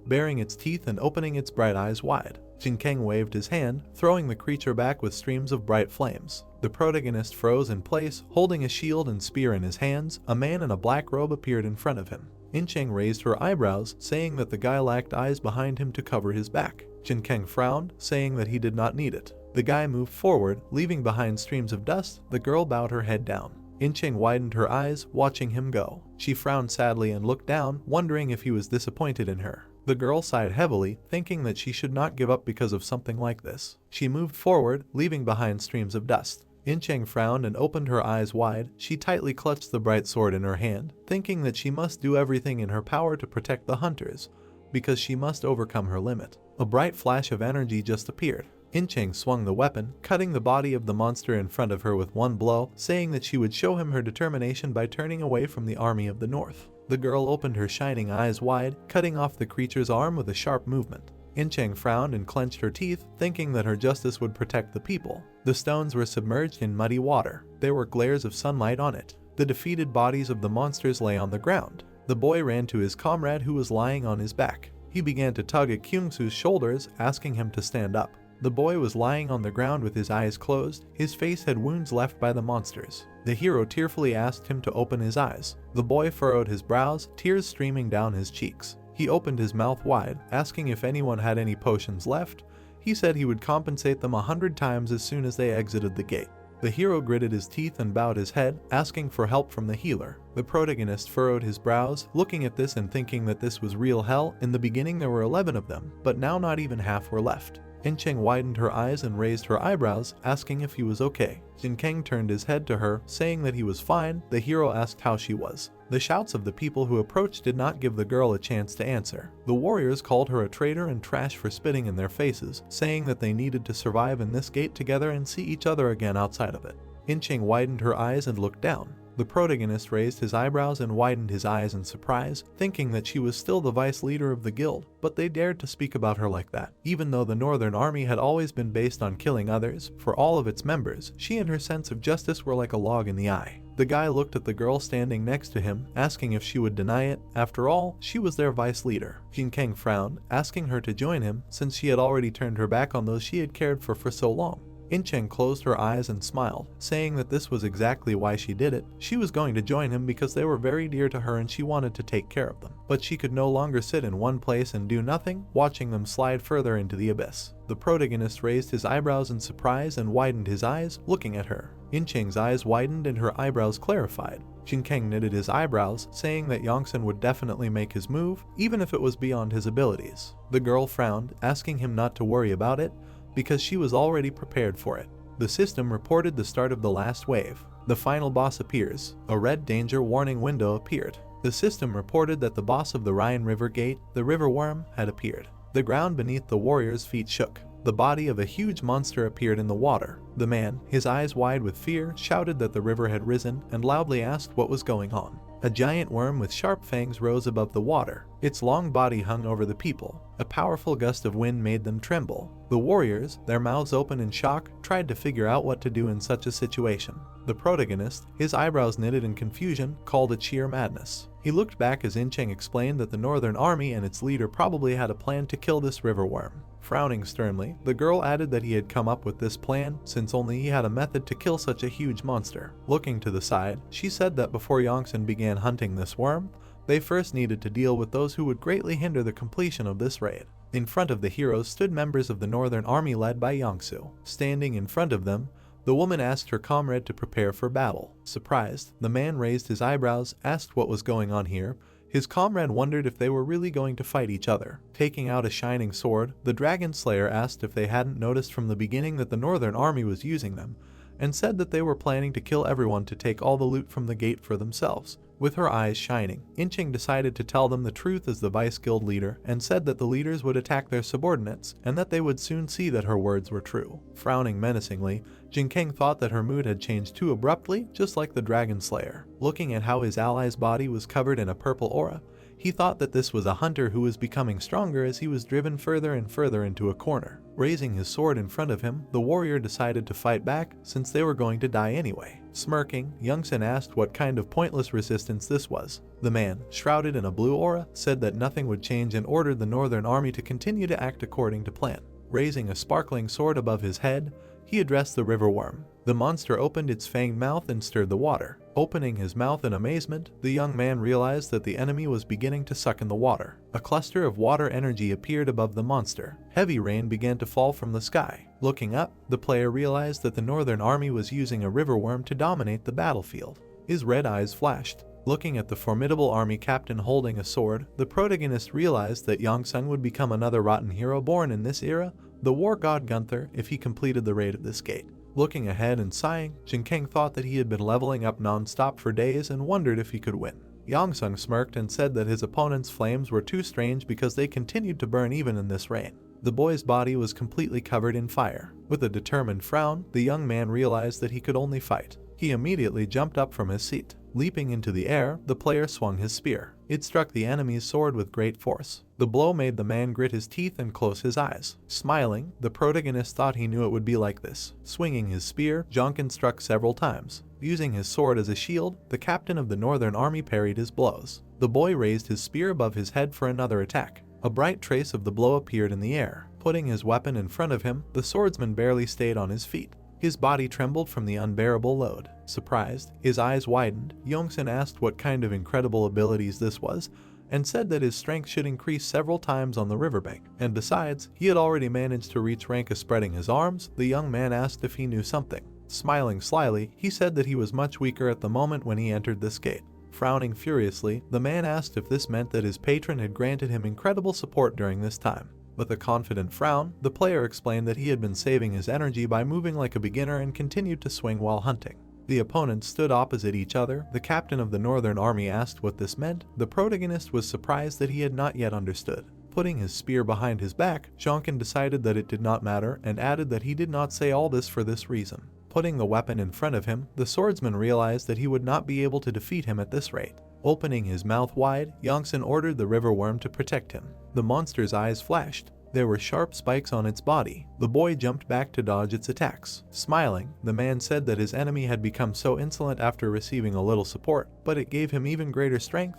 baring its teeth and opening its bright eyes wide. Jinkang waved his hand, throwing the creature back with streams of bright flames. The protagonist froze in place, holding a shield and spear in his hands. A man in a black robe appeared in front of him. Incheng raised her eyebrows, saying that the guy lacked eyes behind him to cover his back. Jinkang frowned, saying that he did not need it. The guy moved forward, leaving behind streams of dust. The girl bowed her head down. Incheng widened her eyes, watching him go. She frowned sadly and looked down, wondering if he was disappointed in her. The girl sighed heavily, thinking that she should not give up because of something like this. She moved forward, leaving behind streams of dust. Incheng frowned and opened her eyes wide. She tightly clutched the bright sword in her hand, thinking that she must do everything in her power to protect the hunters, because she must overcome her limit. A bright flash of energy just appeared. Incheng swung the weapon, cutting the body of the monster in front of her with one blow, saying that she would show him her determination by turning away from the army of the north. The girl opened her shining eyes wide, cutting off the creature's arm with a sharp movement. Incheng frowned and clenched her teeth, thinking that her justice would protect the people. The stones were submerged in muddy water. There were glares of sunlight on it. The defeated bodies of the monsters lay on the ground. The boy ran to his comrade who was lying on his back. He began to tug at Kyungsu's shoulders, asking him to stand up. The boy was lying on the ground with his eyes closed. His face had wounds left by the monsters. The hero tearfully asked him to open his eyes. The boy furrowed his brows, tears streaming down his cheeks. He opened his mouth wide, asking if anyone had any potions left. He said he would compensate them 100 times as soon as they exited the gate. The hero gritted his teeth and bowed his head, asking for help from the healer. The protagonist furrowed his brows, looking at this and thinking that this was real hell. In the beginning there were 11 of them, but now not even half were left. Incheng widened her eyes and raised her eyebrows, asking if he was okay. Jinkeng turned his head to her, saying that he was fine. The hero asked how she was. The shouts of the people who approached did not give the girl a chance to answer. The warriors called her a traitor and trash for spitting in their faces, saying that they needed to survive in this gate together and see each other again outside of it. Incheng widened her eyes and looked down. The protagonist raised his eyebrows and widened his eyes in surprise, thinking that she was still the vice leader of the guild, but they dared to speak about her like that. Even though the Northern Army had always been based on killing others, for all of its members, she and her sense of justice were like a log in the eye. The guy looked at the girl standing next to him, asking if she would deny it. After all, she was their vice leader. Jinkeng frowned, asking her to join him, since she had already turned her back on those she had cared for so long. Incheng closed her eyes and smiled, saying that this was exactly why she did it. She was going to join him because they were very dear to her and she wanted to take care of them. But she could no longer sit in one place and do nothing, watching them slide further into the abyss. The protagonist raised his eyebrows in surprise and widened his eyes, looking at her. Incheng's eyes widened and her eyebrows clarified. Jinkeng knitted his eyebrows, saying that Yongsun would definitely make his move, even if it was beyond his abilities. The girl frowned, asking him not to worry about it, because she was already prepared for it. The system reported the start of the last wave. The final boss appears. A red danger warning window appeared. The system reported that the boss of the Rhine River Gate, the river worm, had appeared. The ground beneath the warriors' feet shook. The body of a huge monster appeared in the water. The man, his eyes wide with fear, shouted that the river had risen and loudly asked what was going on. A giant worm with sharp fangs rose above the water. Its long body hung over the people. A powerful gust of wind made them tremble. The warriors, their mouths open in shock, tried to figure out what to do in such a situation. The protagonist, his eyebrows knitted in confusion, called it sheer madness. He looked back as Incheng explained that the Northern Army and its leader probably had a plan to kill this river worm. Frowning sternly, the girl added that he had come up with this plan since only he had a method to kill such a huge monster. Looking to the side, she said that before Yongsun began hunting this worm, they first needed to deal with those who would greatly hinder the completion of this raid. In front of the heroes stood members of the Northern Army led by Yongsu. Standing in front of them, the woman asked her comrade to prepare for battle. Surprised, the man raised his eyebrows, asked what was going on here. His comrade wondered if they were really going to fight each other. Taking out a shining sword, the Dragon Slayer asked if they hadn't noticed from the beginning that the Northern Army was using them, and said that they were planning to kill everyone to take all the loot from the gate for themselves. With her eyes shining, Incheng decided to tell them the truth as the vice guild leader and said that the leaders would attack their subordinates and that they would soon see that her words were true. Frowning menacingly, Jinkeng thought that her mood had changed too abruptly, just like the Dragon Slayer. Looking at how his ally's body was covered in a purple aura, he thought that this was a hunter who was becoming stronger as he was driven further and further into a corner. Raising his sword in front of him, the warrior decided to fight back since they were going to die anyway. Smirking, Yongsun asked what kind of pointless resistance this was. The man, shrouded in a blue aura, said that nothing would change and ordered the Northern Army to continue to act according to plan. Raising a sparkling sword above his head, he addressed the river worm. The monster opened its fanged mouth and stirred the water. Opening his mouth in amazement, the young man realized that the enemy was beginning to suck in the water. A cluster of water energy appeared above the monster. Heavy rain began to fall from the sky. Looking up, the player realized that the Northern Army was using a river worm to dominate the battlefield. His red eyes flashed. Looking at the formidable army captain holding a sword, the protagonist realized that Yongsung would become another rotten hero born in this era, the war god Gunther, if he completed the raid of this gate. Looking ahead and sighing, Jinkang thought that he had been leveling up non-stop for days and wondered if he could win. Yongsung smirked and said that his opponent's flames were too strange because they continued to burn even in this rain. The boy's body was completely covered in fire. With a determined frown, the young man realized that he could only fight. He immediately jumped up from his seat. Leaping into the air, the player swung his spear. It struck the enemy's sword with great force. The blow made the man grit his teeth and close his eyes. Smiling, the protagonist thought he knew it would be like this. Swinging his spear, Jonkin struck several times. Using his sword as a shield, the captain of the Northern Army parried his blows. The boy raised his spear above his head for another attack. A bright trace of the blow appeared in the air. Putting his weapon in front of him, the swordsman barely stayed on his feet. His body trembled from the unbearable load. Surprised, his eyes widened, Yongsung asked what kind of incredible abilities this was, and said that his strength should increase several times on the riverbank. And besides, he had already managed to reach rank of spreading his arms. The young man asked if he knew something. Smiling slyly, he said that he was much weaker at the moment when he entered this gate. Frowning furiously, the man asked if this meant that his patron had granted him incredible support during this time. With a confident frown, the player explained that he had been saving his energy by moving like a beginner and continued to swing while hunting. The opponents stood opposite each other. The captain of the Northern Army asked what this meant. The protagonist was surprised that he had not yet understood. Putting his spear behind his back, Jonkin decided that it did not matter and added that he did not say all this for this reason. Putting the weapon in front of him, the swordsman realized that he would not be able to defeat him at this rate. Opening his mouth wide, Yongsung ordered the river worm to protect him. The monster's eyes flashed. There were sharp spikes on its body. The boy jumped back to dodge its attacks. Smiling, the man said that his enemy had become so insolent after receiving a little support, but it gave him even greater strength,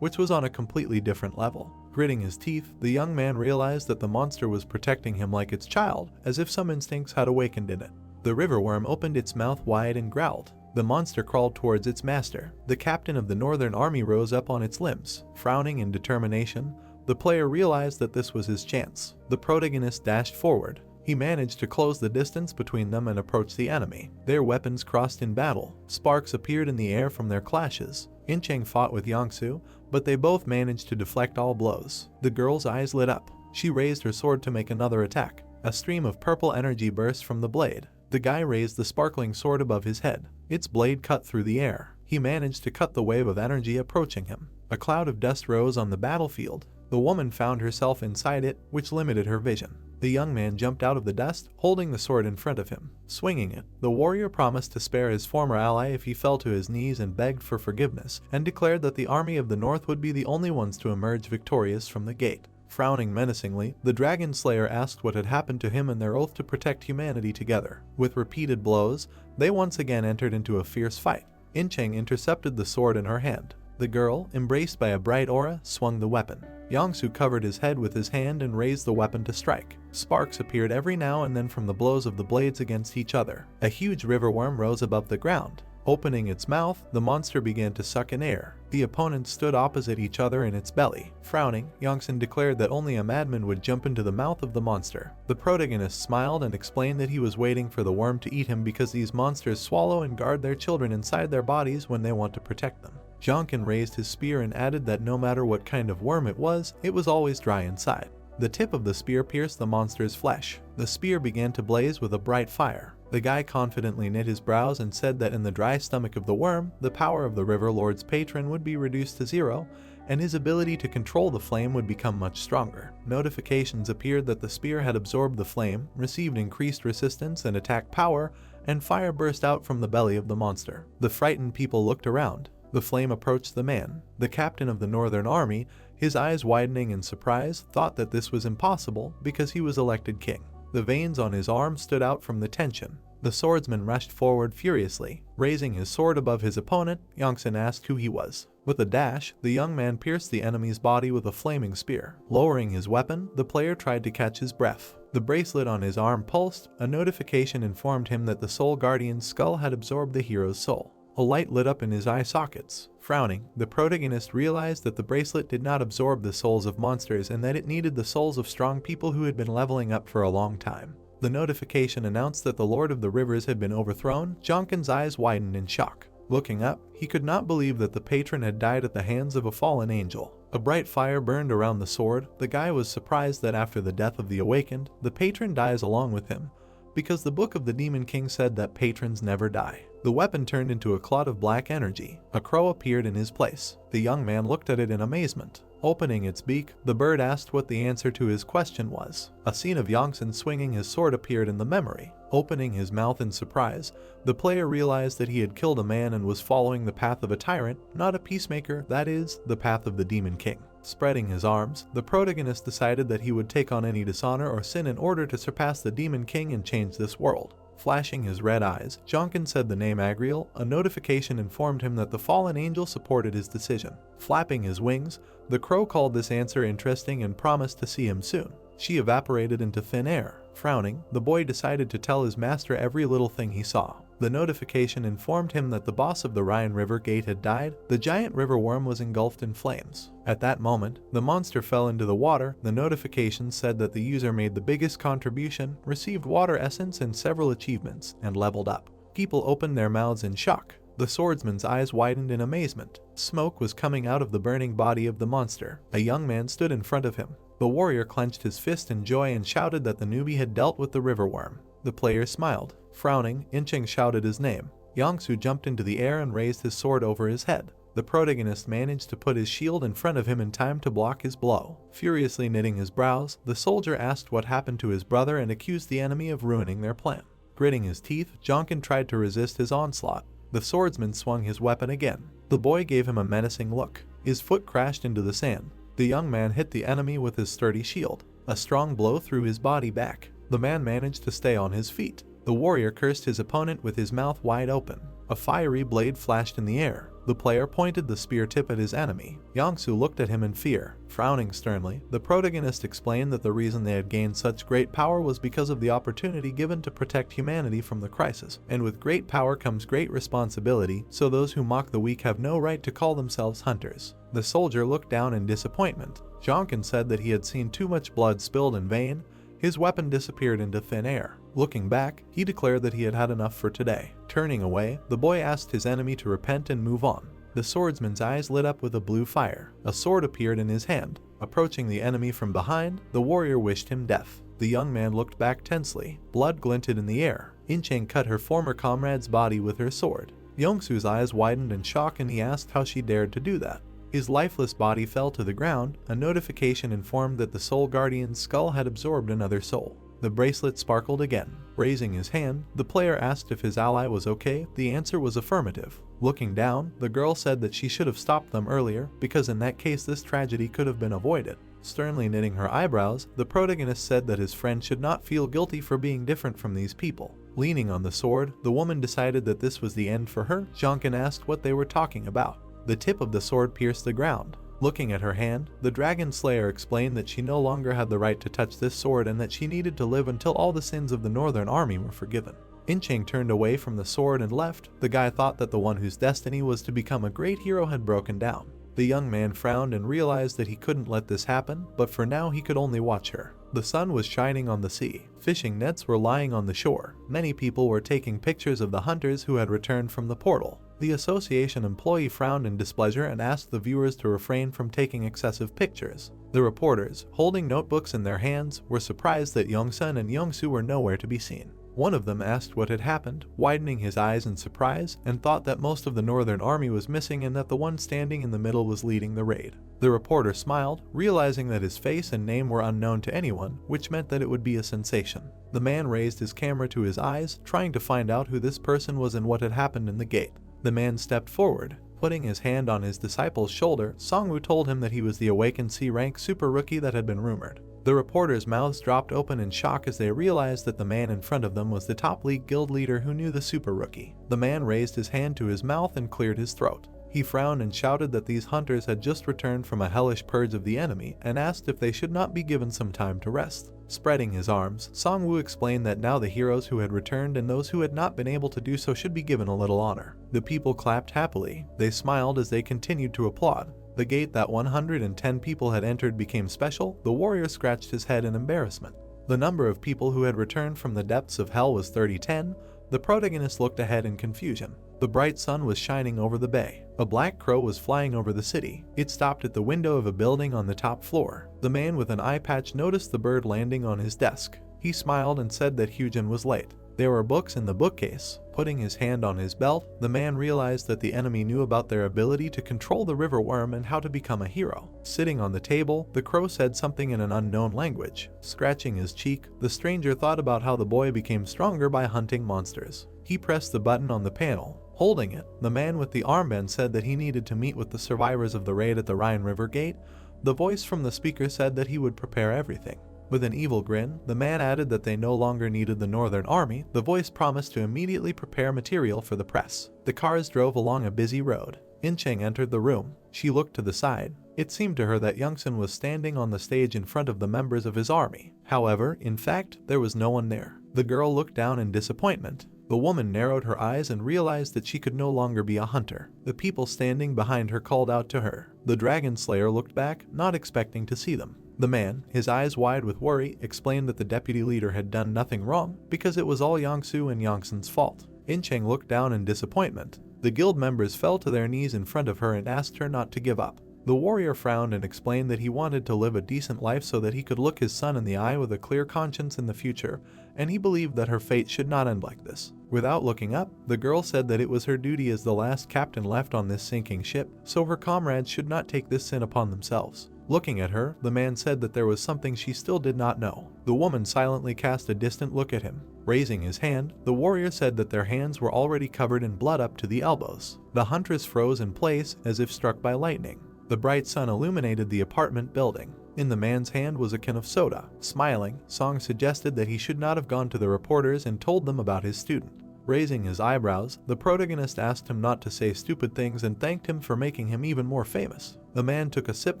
which was on a completely different level. Gritting his teeth, the young man realized that the monster was protecting him like its child, as if some instincts had awakened in it. The river worm opened its mouth wide and growled. The monster crawled towards its master. The captain of the Northern Army rose up on its limbs. Frowning in determination, the player realized that this was his chance. The protagonist dashed forward. He managed to close the distance between them and approach the enemy. Their weapons crossed in battle. Sparks appeared in the air from their clashes. Incheng fought with Yangsu, but they both managed to deflect all blows. The girl's eyes lit up. She raised her sword to make another attack. A stream of purple energy burst from the blade. The guy raised the sparkling sword above his head. Its blade cut through the air. He managed to cut the wave of energy approaching him. A cloud of dust rose on the battlefield. The woman found herself inside it, which limited her vision. The young man jumped out of the dust, holding the sword in front of him. Swinging it, the warrior promised to spare his former ally if he fell to his knees and begged for forgiveness, and declared that the army of the north would be the only ones to emerge victorious from the gate. Frowning menacingly, the dragon slayer asked what had happened to him and their oath to protect humanity together. With repeated blows, they once again entered into a fierce fight. Incheng intercepted the sword in her hand. The girl, embraced by a bright aura, swung the weapon. Yangsu covered his head with his hand and raised the weapon to strike. Sparks appeared every now and then from the blows of the blades against each other. A huge river worm rose above the ground. Opening its mouth, the monster began to suck in air. The opponents stood opposite each other in its belly. Frowning, Yongsun declared that only a madman would jump into the mouth of the monster. The protagonist smiled and explained that he was waiting for the worm to eat him because these monsters swallow and guard their children inside their bodies when they want to protect them. Jonkin raised his spear and added that no matter what kind of worm it was always dry inside. The tip of the spear pierced the monster's flesh. The spear began to blaze with a bright fire. The guy confidently knit his brows and said that in the dry stomach of the worm, the power of the River Lord's patron would be reduced to 0, and his ability to control the flame would become much stronger. Notifications appeared that the spear had absorbed the flame, received increased resistance and attack power, and fire burst out from the belly of the monster. The frightened people looked around. The flame approached the man. The captain of the Northern Army, his eyes widening in surprise, thought that this was impossible because he was elected king. The veins on his arm stood out from the tension. The swordsman rushed forward furiously. Raising his sword above his opponent, Yongsun asked who he was. With a dash, the young man pierced the enemy's body with a flaming spear. Lowering his weapon, the player tried to catch his breath. The bracelet on his arm pulsed. A notification informed him that the Soul Guardian's skull had absorbed the hero's soul. A light lit up in his eye sockets. Frowning, the protagonist realized that the bracelet did not absorb the souls of monsters and that it needed the souls of strong people who had been leveling up for a long time. The notification announced that the Lord of the Rivers had been overthrown. Jonkin's eyes widened in shock. Looking up, he could not believe that the patron had died at the hands of a fallen angel. A bright fire burned around the sword. The guy was surprised that after the death of the awakened, the patron dies along with him, because the book of the Demon King said that patrons never die. The weapon turned into a cloud of black energy. A crow appeared in his place. The young man looked at it in amazement. Opening its beak, the bird asked what the answer to his question was. A scene of Yongsun swinging his sword appeared in the memory. Opening his mouth in surprise, the player realized that he had killed a man and was following the path of a tyrant, not a peacemaker, that is, the path of the Demon King. Spreading his arms, the protagonist decided that he would take on any dishonor or sin in order to surpass the Demon King and change this world. Flashing his red eyes, Jonkin said the name Agriel. A notification informed him that the fallen angel supported his decision. Flapping his wings, the crow called this answer interesting and promised to see him soon. She evaporated into thin air. Frowning, the boy decided to tell his master every little thing he saw. The notification informed him that the boss of the Rhine River Gate had died. The giant river worm was engulfed in flames. At that moment, the monster fell into the water. The notification said that the user made the biggest contribution, received water essence and several achievements, and leveled up. People opened their mouths in shock. The swordsman's eyes widened in amazement. Smoke was coming out of the burning body of the monster. A young man stood in front of him. The warrior clenched his fist in joy and shouted that the newbie had dealt with the river worm. The player smiled. Frowning, Incheng shouted his name. Yongsu jumped into the air and raised his sword over his head. The protagonist managed to put his shield in front of him in time to block his blow. Furiously knitting his brows, the soldier asked what happened to his brother and accused the enemy of ruining their plan. Gritting his teeth, Jonkin tried to resist his onslaught. The swordsman swung his weapon again. The boy gave him a menacing look. His foot crashed into the sand. The young man hit the enemy with his sturdy shield. A strong blow threw his body back. The man managed to stay on his feet. The warrior cursed his opponent with his mouth wide open. A fiery blade flashed in the air. The player pointed the spear tip at his enemy. Yongsu looked at him in fear. Frowning sternly, the protagonist explained that the reason they had gained such great power was because of the opportunity given to protect humanity from the crisis. And with great power comes great responsibility, so those who mock the weak have no right to call themselves hunters. The soldier looked down in disappointment. Jonkin said that he had seen too much blood spilled in vain. His weapon disappeared into thin air. Looking back, he declared that he had had enough for today. Turning away, the boy asked his enemy to repent and move on. The swordsman's eyes lit up with a blue fire. A sword appeared in his hand. Approaching the enemy from behind, the warrior wished him death. The young man looked back tensely. Blood glinted in the air. Incheng cut her former comrade's body with her sword. Yongsu's eyes widened in shock and he asked how she dared to do that. His lifeless body fell to the ground. A notification informed that the Soul Guardian's skull had absorbed another soul. The bracelet sparkled again. Raising his hand, the player asked if his ally was okay. The answer was affirmative. Looking down, the girl said that she should have stopped them earlier, because in that case this tragedy could have been avoided. Sternly knitting her eyebrows, the protagonist said that his friend should not feel guilty for being different from these people. Leaning on the sword, the woman decided that this was the end for her. Jonkin asked what they were talking about. The tip of the sword pierced the ground. Looking at her hand, the Dragon Slayer explained that she no longer had the right to touch this sword and that she needed to live until all the sins of the Northern Army were forgiven. Incheng turned away from the sword and left. The guy thought that the one whose destiny was to become a great hero had broken down. The young man frowned and realized that he couldn't let this happen, but for now he could only watch her. The sun was shining on the sea. Fishing nets were lying on the shore. Many people were taking pictures of the hunters who had returned from the portal. The association employee frowned in displeasure and asked the viewers to refrain from taking excessive pictures. The reporters, holding notebooks in their hands, were surprised that Yongsun and Yongsu were nowhere to be seen. One of them asked what had happened, widening his eyes in surprise, and thought that most of the Northern Army was missing and that the one standing in the middle was leading the raid. The reporter smiled, realizing that his face and name were unknown to anyone, which meant that it would be a sensation. The man raised his camera to his eyes, trying to find out who this person was and what had happened in the gate. The man stepped forward. Putting his hand on his disciple's shoulder, Songwoo told him that he was the awakened C-rank super rookie that had been rumored. The reporters' mouths dropped open in shock as they realized that the man in front of them was the top league guild leader who knew the super rookie. The man raised his hand to his mouth and cleared his throat. He frowned and shouted that these hunters had just returned from a hellish purge of the enemy and asked if they should not be given some time to rest. Spreading his arms, Songwoo explained that now the heroes who had returned and those who had not been able to do so should be given a little honor. The people clapped happily. They smiled as they continued to applaud. The gate that 110 people had entered became special. The warrior scratched his head in embarrassment. The number of people who had returned from the depths of hell was 3010. The protagonist looked ahead in confusion. The bright sun was shining over the bay. A black crow was flying over the city. It stopped at the window of a building on the top floor. The man with an eye patch noticed the bird landing on his desk. He smiled and said that Hyujin was late. There were books in the bookcase. Putting his hand on his belt, the man realized that the enemy knew about their ability to control the river worm and how to become a hero. Sitting on the table, the crow said something in an unknown language. Scratching his cheek, the stranger thought about how the boy became stronger by hunting monsters. He pressed the button on the panel. Holding it, the man with the armband said that he needed to meet with the survivors of the raid at the Rhine River Gate. The voice from the speaker said that he would prepare everything. With an evil grin, the man added that they no longer needed the Northern Army. The voice promised to immediately prepare material for the press. The cars drove along a busy road. In-cheng entered the room. She looked to the side. It seemed to her that Youngsun was standing on the stage in front of the members of his army. However, in fact, there was no one there. The girl looked down in disappointment. The woman narrowed her eyes and realized that she could no longer be a hunter. The people standing behind her called out to her. The dragon slayer looked back, not expecting to see them. The man, his eyes wide with worry, explained that the deputy leader had done nothing wrong because it was all Yangsu and Yangsun's fault. In-cheng looked down in disappointment. The guild members fell to their knees in front of her and asked her not to give up. The warrior frowned and explained that he wanted to live a decent life so that he could look his son in the eye with a clear conscience in the future, and he believed that her fate should not end like this. Without looking up, the girl said that it was her duty as the last captain left on this sinking ship, so her comrades should not take this sin upon themselves. Looking at her, the man said that there was something she still did not know. The woman silently cast a distant look at him. Raising his hand, the warrior said that their hands were already covered in blood up to the elbows. The huntress froze in place as if struck by lightning. The bright sun illuminated the apartment building. In the man's hand was a can of soda. Smiling, Song suggested that he should not have gone to the reporters and told them about his student. Raising his eyebrows, the protagonist asked him not to say stupid things and thanked him for making him even more famous. The man took a sip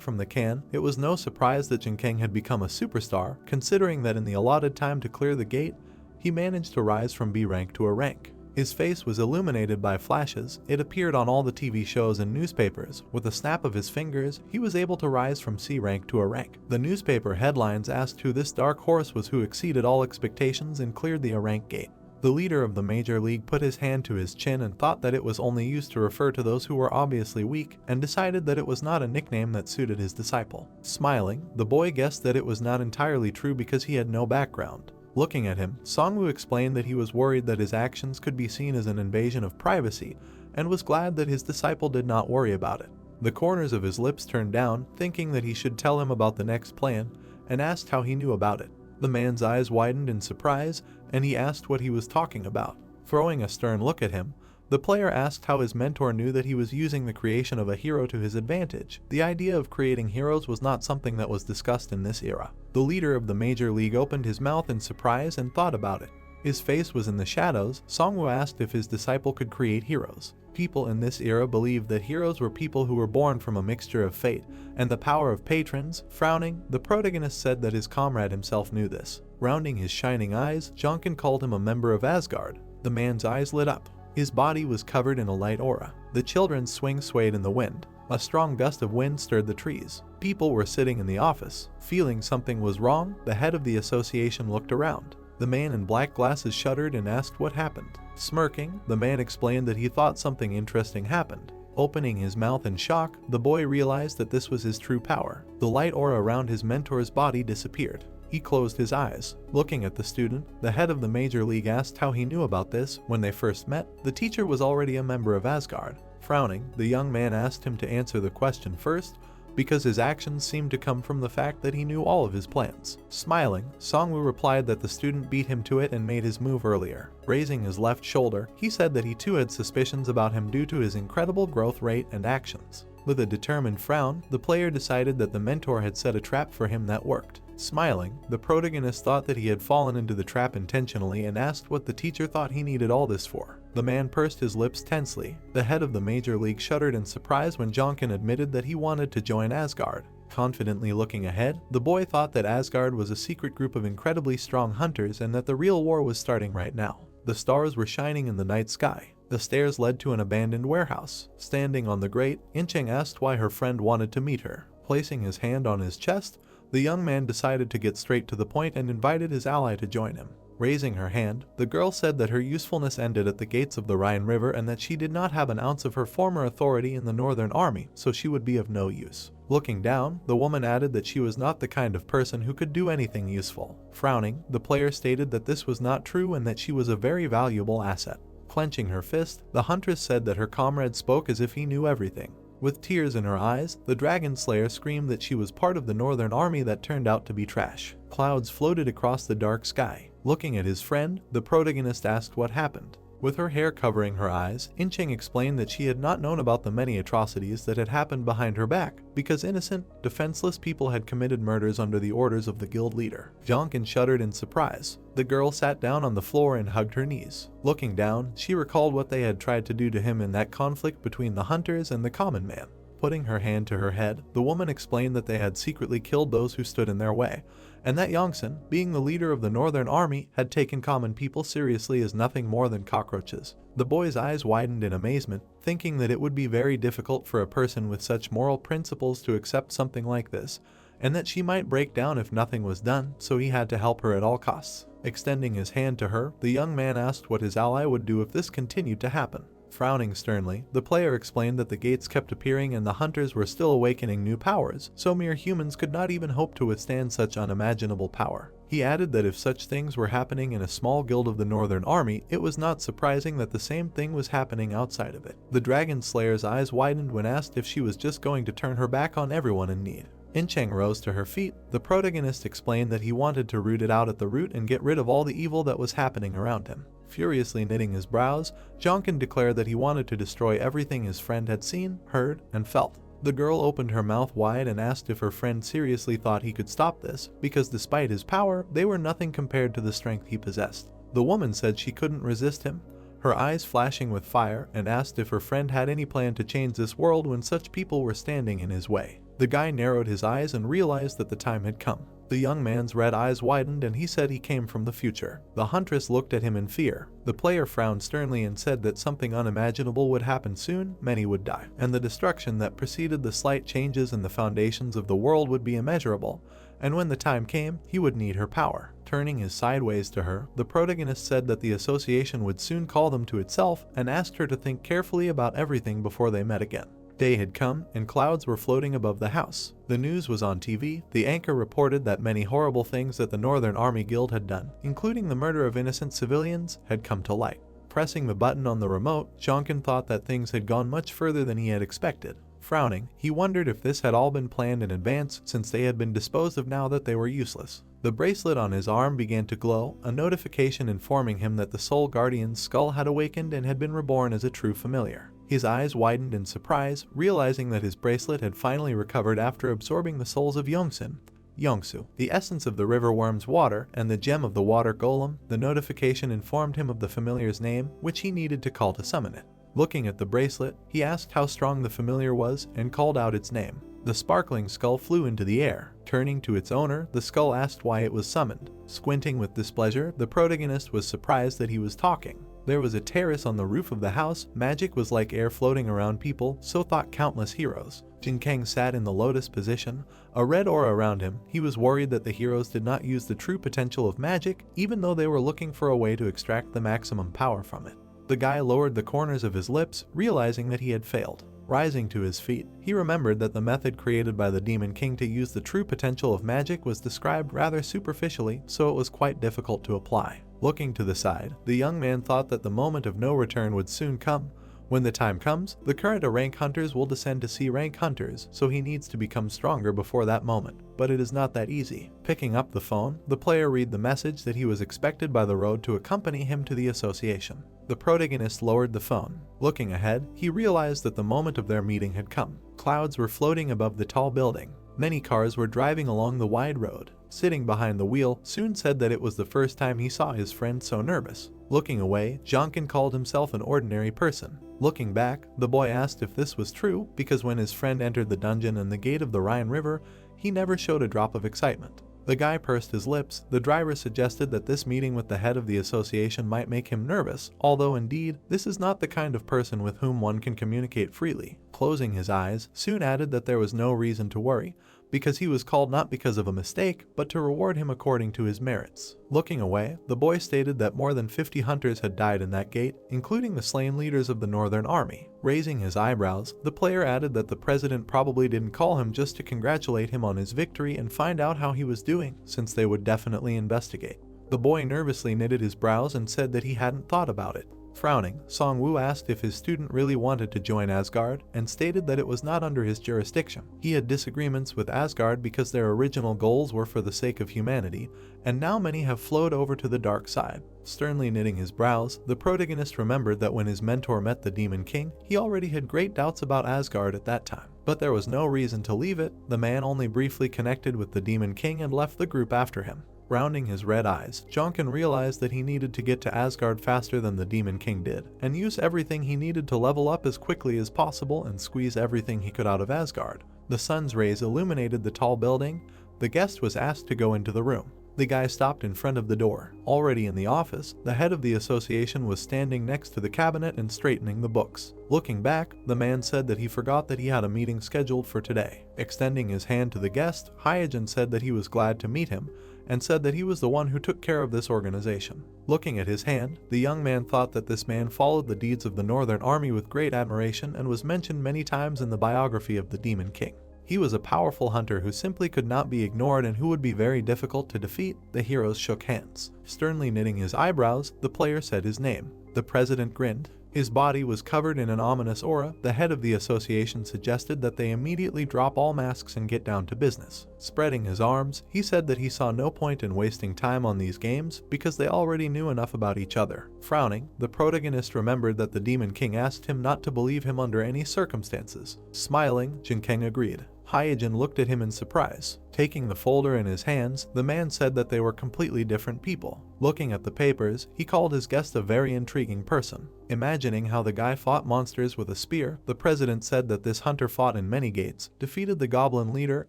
from the can. It was no surprise that Jinkeng had become a superstar, considering that in the allotted time to clear the gate, he managed to rise from B rank to a rank. His face was illuminated by flashes. It appeared on all the TV shows and newspapers. With a snap of his fingers, he was able to rise from C rank to a rank. The newspaper headlines asked who this dark horse was who exceeded all expectations and cleared the A rank gate. The leader of the major league put his hand to his chin and thought that it was only used to refer to those who were obviously weak, and decided that it was not a nickname that suited his disciple. Smiling, the boy guessed that it was not entirely true because he had no background. Looking at him, Songwoo explained that he was worried that his actions could be seen as an invasion of privacy, and was glad that his disciple did not worry about it. The corners of his lips turned down, thinking that he should tell him about the next plan, and asked how he knew about it. The man's eyes widened in surprise, and he asked what he was talking about. Throwing a stern look at him, the player asked how his mentor knew that he was using the creation of a hero to his advantage. The idea of creating heroes was not something that was discussed in this era. The leader of the major league opened his mouth in surprise and thought about it. His face was in the shadows. Songwoo asked if his disciple could create heroes. People in this era believed that heroes were people who were born from a mixture of fate and the power of patrons. Frowning, the protagonist said that his comrade himself knew this. Rounding his shining eyes, Jonkin called him a member of Asgard. The man's eyes lit up. His body was covered in a light aura. The children's swing swayed in the wind. A strong gust of wind stirred the trees. People were sitting in the office. Feeling something was wrong, the head of the association looked around. The man in black glasses shuddered and asked what happened. Smirking, the man explained that he thought something interesting happened. Opening his mouth in shock, the boy realized that this was his true power. The light aura around his mentor's body disappeared. He closed his eyes. Looking at the student, the head of the major league asked how he knew about this. When they first met, the teacher was already a member of Asgard. Frowning, the young man asked him to answer the question first, because his actions seemed to come from the fact that he knew all of his plans. Smiling, Songwoo replied that the student beat him to it and made his move earlier. Raising his left shoulder, he said that he too had suspicions about him due to his incredible growth rate and actions. With a determined frown, the player decided that the mentor had set a trap for him that worked. Smiling, the protagonist thought that he had fallen into the trap intentionally and asked what the teacher thought he needed all this for. The man pursed his lips tensely. The head of the major league shuddered in surprise when Jonkin admitted that he wanted to join Asgard. Confidently looking ahead, the boy thought that Asgard was a secret group of incredibly strong hunters and that the real war was starting right now. The stars were shining in the night sky. The stairs led to an abandoned warehouse. Standing on the grate, In-cheng asked why her friend wanted to meet her. Placing his hand on his chest, the young man decided to get straight to the point and invited his ally to join him. Raising her hand, the girl said that her usefulness ended at the gates of the Rhine River and that she did not have an ounce of her former authority in the Northern Army, so she would be of no use. Looking down, the woman added that she was not the kind of person who could do anything useful. Frowning, the player stated that this was not true and that she was a very valuable asset. Clenching her fist, the huntress said that her comrade spoke as if he knew everything. With tears in her eyes, the Dragon Slayer screamed that she was part of the Northern Army that turned out to be trash. Clouds floated across the dark sky. Looking at his friend, the protagonist asked what happened. With her hair covering her eyes, Incheng explained that she had not known about the many atrocities that had happened behind her back, because innocent, defenseless people had committed murders under the orders of the guild leader. Jonkin shuddered in surprise. The girl sat down on the floor and hugged her knees. Looking down, she recalled what they had tried to do to him in that conflict between the hunters and the common man. Putting her hand to her head, the woman explained that they had secretly killed those who stood in their way, and that Yongsan, being the leader of the Northern Army, had taken common people seriously as nothing more than cockroaches. The boy's eyes widened in amazement, thinking that it would be very difficult for a person with such moral principles to accept something like this, and that she might break down if nothing was done, so he had to help her at all costs. Extending his hand to her, the young man asked what his ally would do if this continued to happen. Frowning sternly, the player explained that the gates kept appearing and the hunters were still awakening new powers, so mere humans could not even hope to withstand such unimaginable power. He added that if such things were happening in a small guild of the Northern Army, it was not surprising that the same thing was happening outside of it. The Dragon Slayer's eyes widened when asked if she was just going to turn her back on everyone in need. Incheng rose to her feet. The protagonist explained that he wanted to root it out at the root and get rid of all the evil that was happening around him. Furiously knitting his brows, Jonkin declared that he wanted to destroy everything his friend had seen, heard, and felt. The girl opened her mouth wide and asked if her friend seriously thought he could stop this, because despite his power, they were nothing compared to the strength he possessed. The woman said she couldn't resist him, her eyes flashing with fire, and asked if her friend had any plan to change this world when such people were standing in his way. The guy narrowed his eyes and realized that the time had come. The young man's red eyes widened and he said he came from the future. The huntress looked at him in fear. The player frowned sternly and said that something unimaginable would happen soon, many would die, and the destruction that preceded the slight changes in the foundations of the world would be immeasurable, and when the time came, he would need her power. Turning his sideways to her, the protagonist said that the association would soon call them to itself and asked her to think carefully about everything before they met again. Day had come, and clouds were floating above the house. The news was on TV. The anchor reported that many horrible things that the Northern Army Guild had done, including the murder of innocent civilians, had come to light. Pressing the button on the remote, Jonkin thought that things had gone much further than he had expected. Frowning, he wondered if this had all been planned in advance, since they had been disposed of now that they were useless. The bracelet on his arm began to glow, a notification informing him that the Soul Guardian's skull had awakened and had been reborn as a true familiar. His eyes widened in surprise, realizing that his bracelet had finally recovered after absorbing the souls of Yongsan, Yongsu, the essence of the river worm's water, and the gem of the water golem. The notification informed him of the familiar's name, which he needed to call to summon it. Looking at the bracelet, he asked how strong the familiar was and called out its name. The sparkling skull flew into the air. Turning to its owner, the skull asked why it was summoned. Squinting with displeasure, the protagonist was surprised that he was talking. There was a terrace on the roof of the house. Magic was like air floating around people, so thought countless heroes. Jin Kang sat in the lotus position, a red aura around him. He was worried that the heroes did not use the true potential of magic, even though they were looking for a way to extract the maximum power from it. The guy lowered the corners of his lips, realizing that he had failed. Rising to his feet, he remembered that the method created by the Demon King to use the true potential of magic was described rather superficially, so it was quite difficult to apply. Looking to the side, the young man thought that the moment of no return would soon come. When the time comes, the current A-rank hunters will descend to C-rank hunters, so he needs to become stronger before that moment. But it is not that easy. Picking up the phone, the player read the message that he was expected by the road to accompany him to the association. The protagonist lowered the phone. Looking ahead, he realized that the moment of their meeting had come. Clouds were floating above the tall building. Many cars were driving along the wide road. Sitting behind the wheel, Soon said that it was the first time he saw his friend so nervous. Looking away, Jonkin called himself an ordinary person. Looking back, the boy asked if this was true, because when his friend entered the dungeon and the gate of the Rhine River, he never showed a drop of excitement. The guy pursed his lips. The driver suggested that this meeting with the head of the association might make him nervous, although indeed, this is not the kind of person with whom one can communicate freely. Closing his eyes, Soon added that there was no reason to worry, because he was called not because of a mistake, but to reward him according to his merits. Looking away, the boy stated that more than 50 hunters had died in that gate, including the slain leaders of the Northern Army. Raising his eyebrows, the player added that the president probably didn't call him just to congratulate him on his victory and find out how he was doing, since they would definitely investigate. The boy nervously knitted his brows and said that he hadn't thought about it. Frowning, Song-woo asked if his student really wanted to join Asgard, and stated that it was not under his jurisdiction. He had disagreements with Asgard because their original goals were for the sake of humanity, and now many have flowed over to the dark side. Sternly knitting his brows, the protagonist remembered that when his mentor met the Demon King, he already had great doubts about Asgard at that time. But there was no reason to leave it. The man only briefly connected with the Demon King and left the group after him. Rounding his red eyes, Jonkin realized that he needed to get to Asgard faster than the Demon King did, and use everything he needed to level up as quickly as possible and squeeze everything he could out of Asgard. The sun's rays illuminated the tall building. The guest was asked to go into the room. The guy stopped in front of the door. Already in the office, the head of the association was standing next to the cabinet and straightening the books. Looking back, the man said that he forgot that he had a meeting scheduled for today. Extending his hand to the guest, Hyojin said that he was glad to meet him, and said that he was the one who took care of this organization. Looking at his hand, the young man thought that this man followed the deeds of the Northern Army with great admiration and was mentioned many times in the biography of the Demon King. He was a powerful hunter who simply could not be ignored and who would be very difficult to defeat. The heroes shook hands. Sternly knitting his eyebrows, the player said his name. The president grinned. His body was covered in an ominous aura. The head of the association suggested that they immediately drop all masks and get down to business. Spreading his arms, he said that he saw no point in wasting time on these games because they already knew enough about each other. Frowning, the protagonist remembered that the Demon King asked him not to believe him under any circumstances. Smiling, Jinkeng agreed. Hyojin looked at him in surprise. Taking the folder in his hands, the man said that they were completely different people. Looking at the papers, he called his guest a very intriguing person. Imagining how the guy fought monsters with a spear, the president said that this hunter fought in many gates, defeated the goblin leader,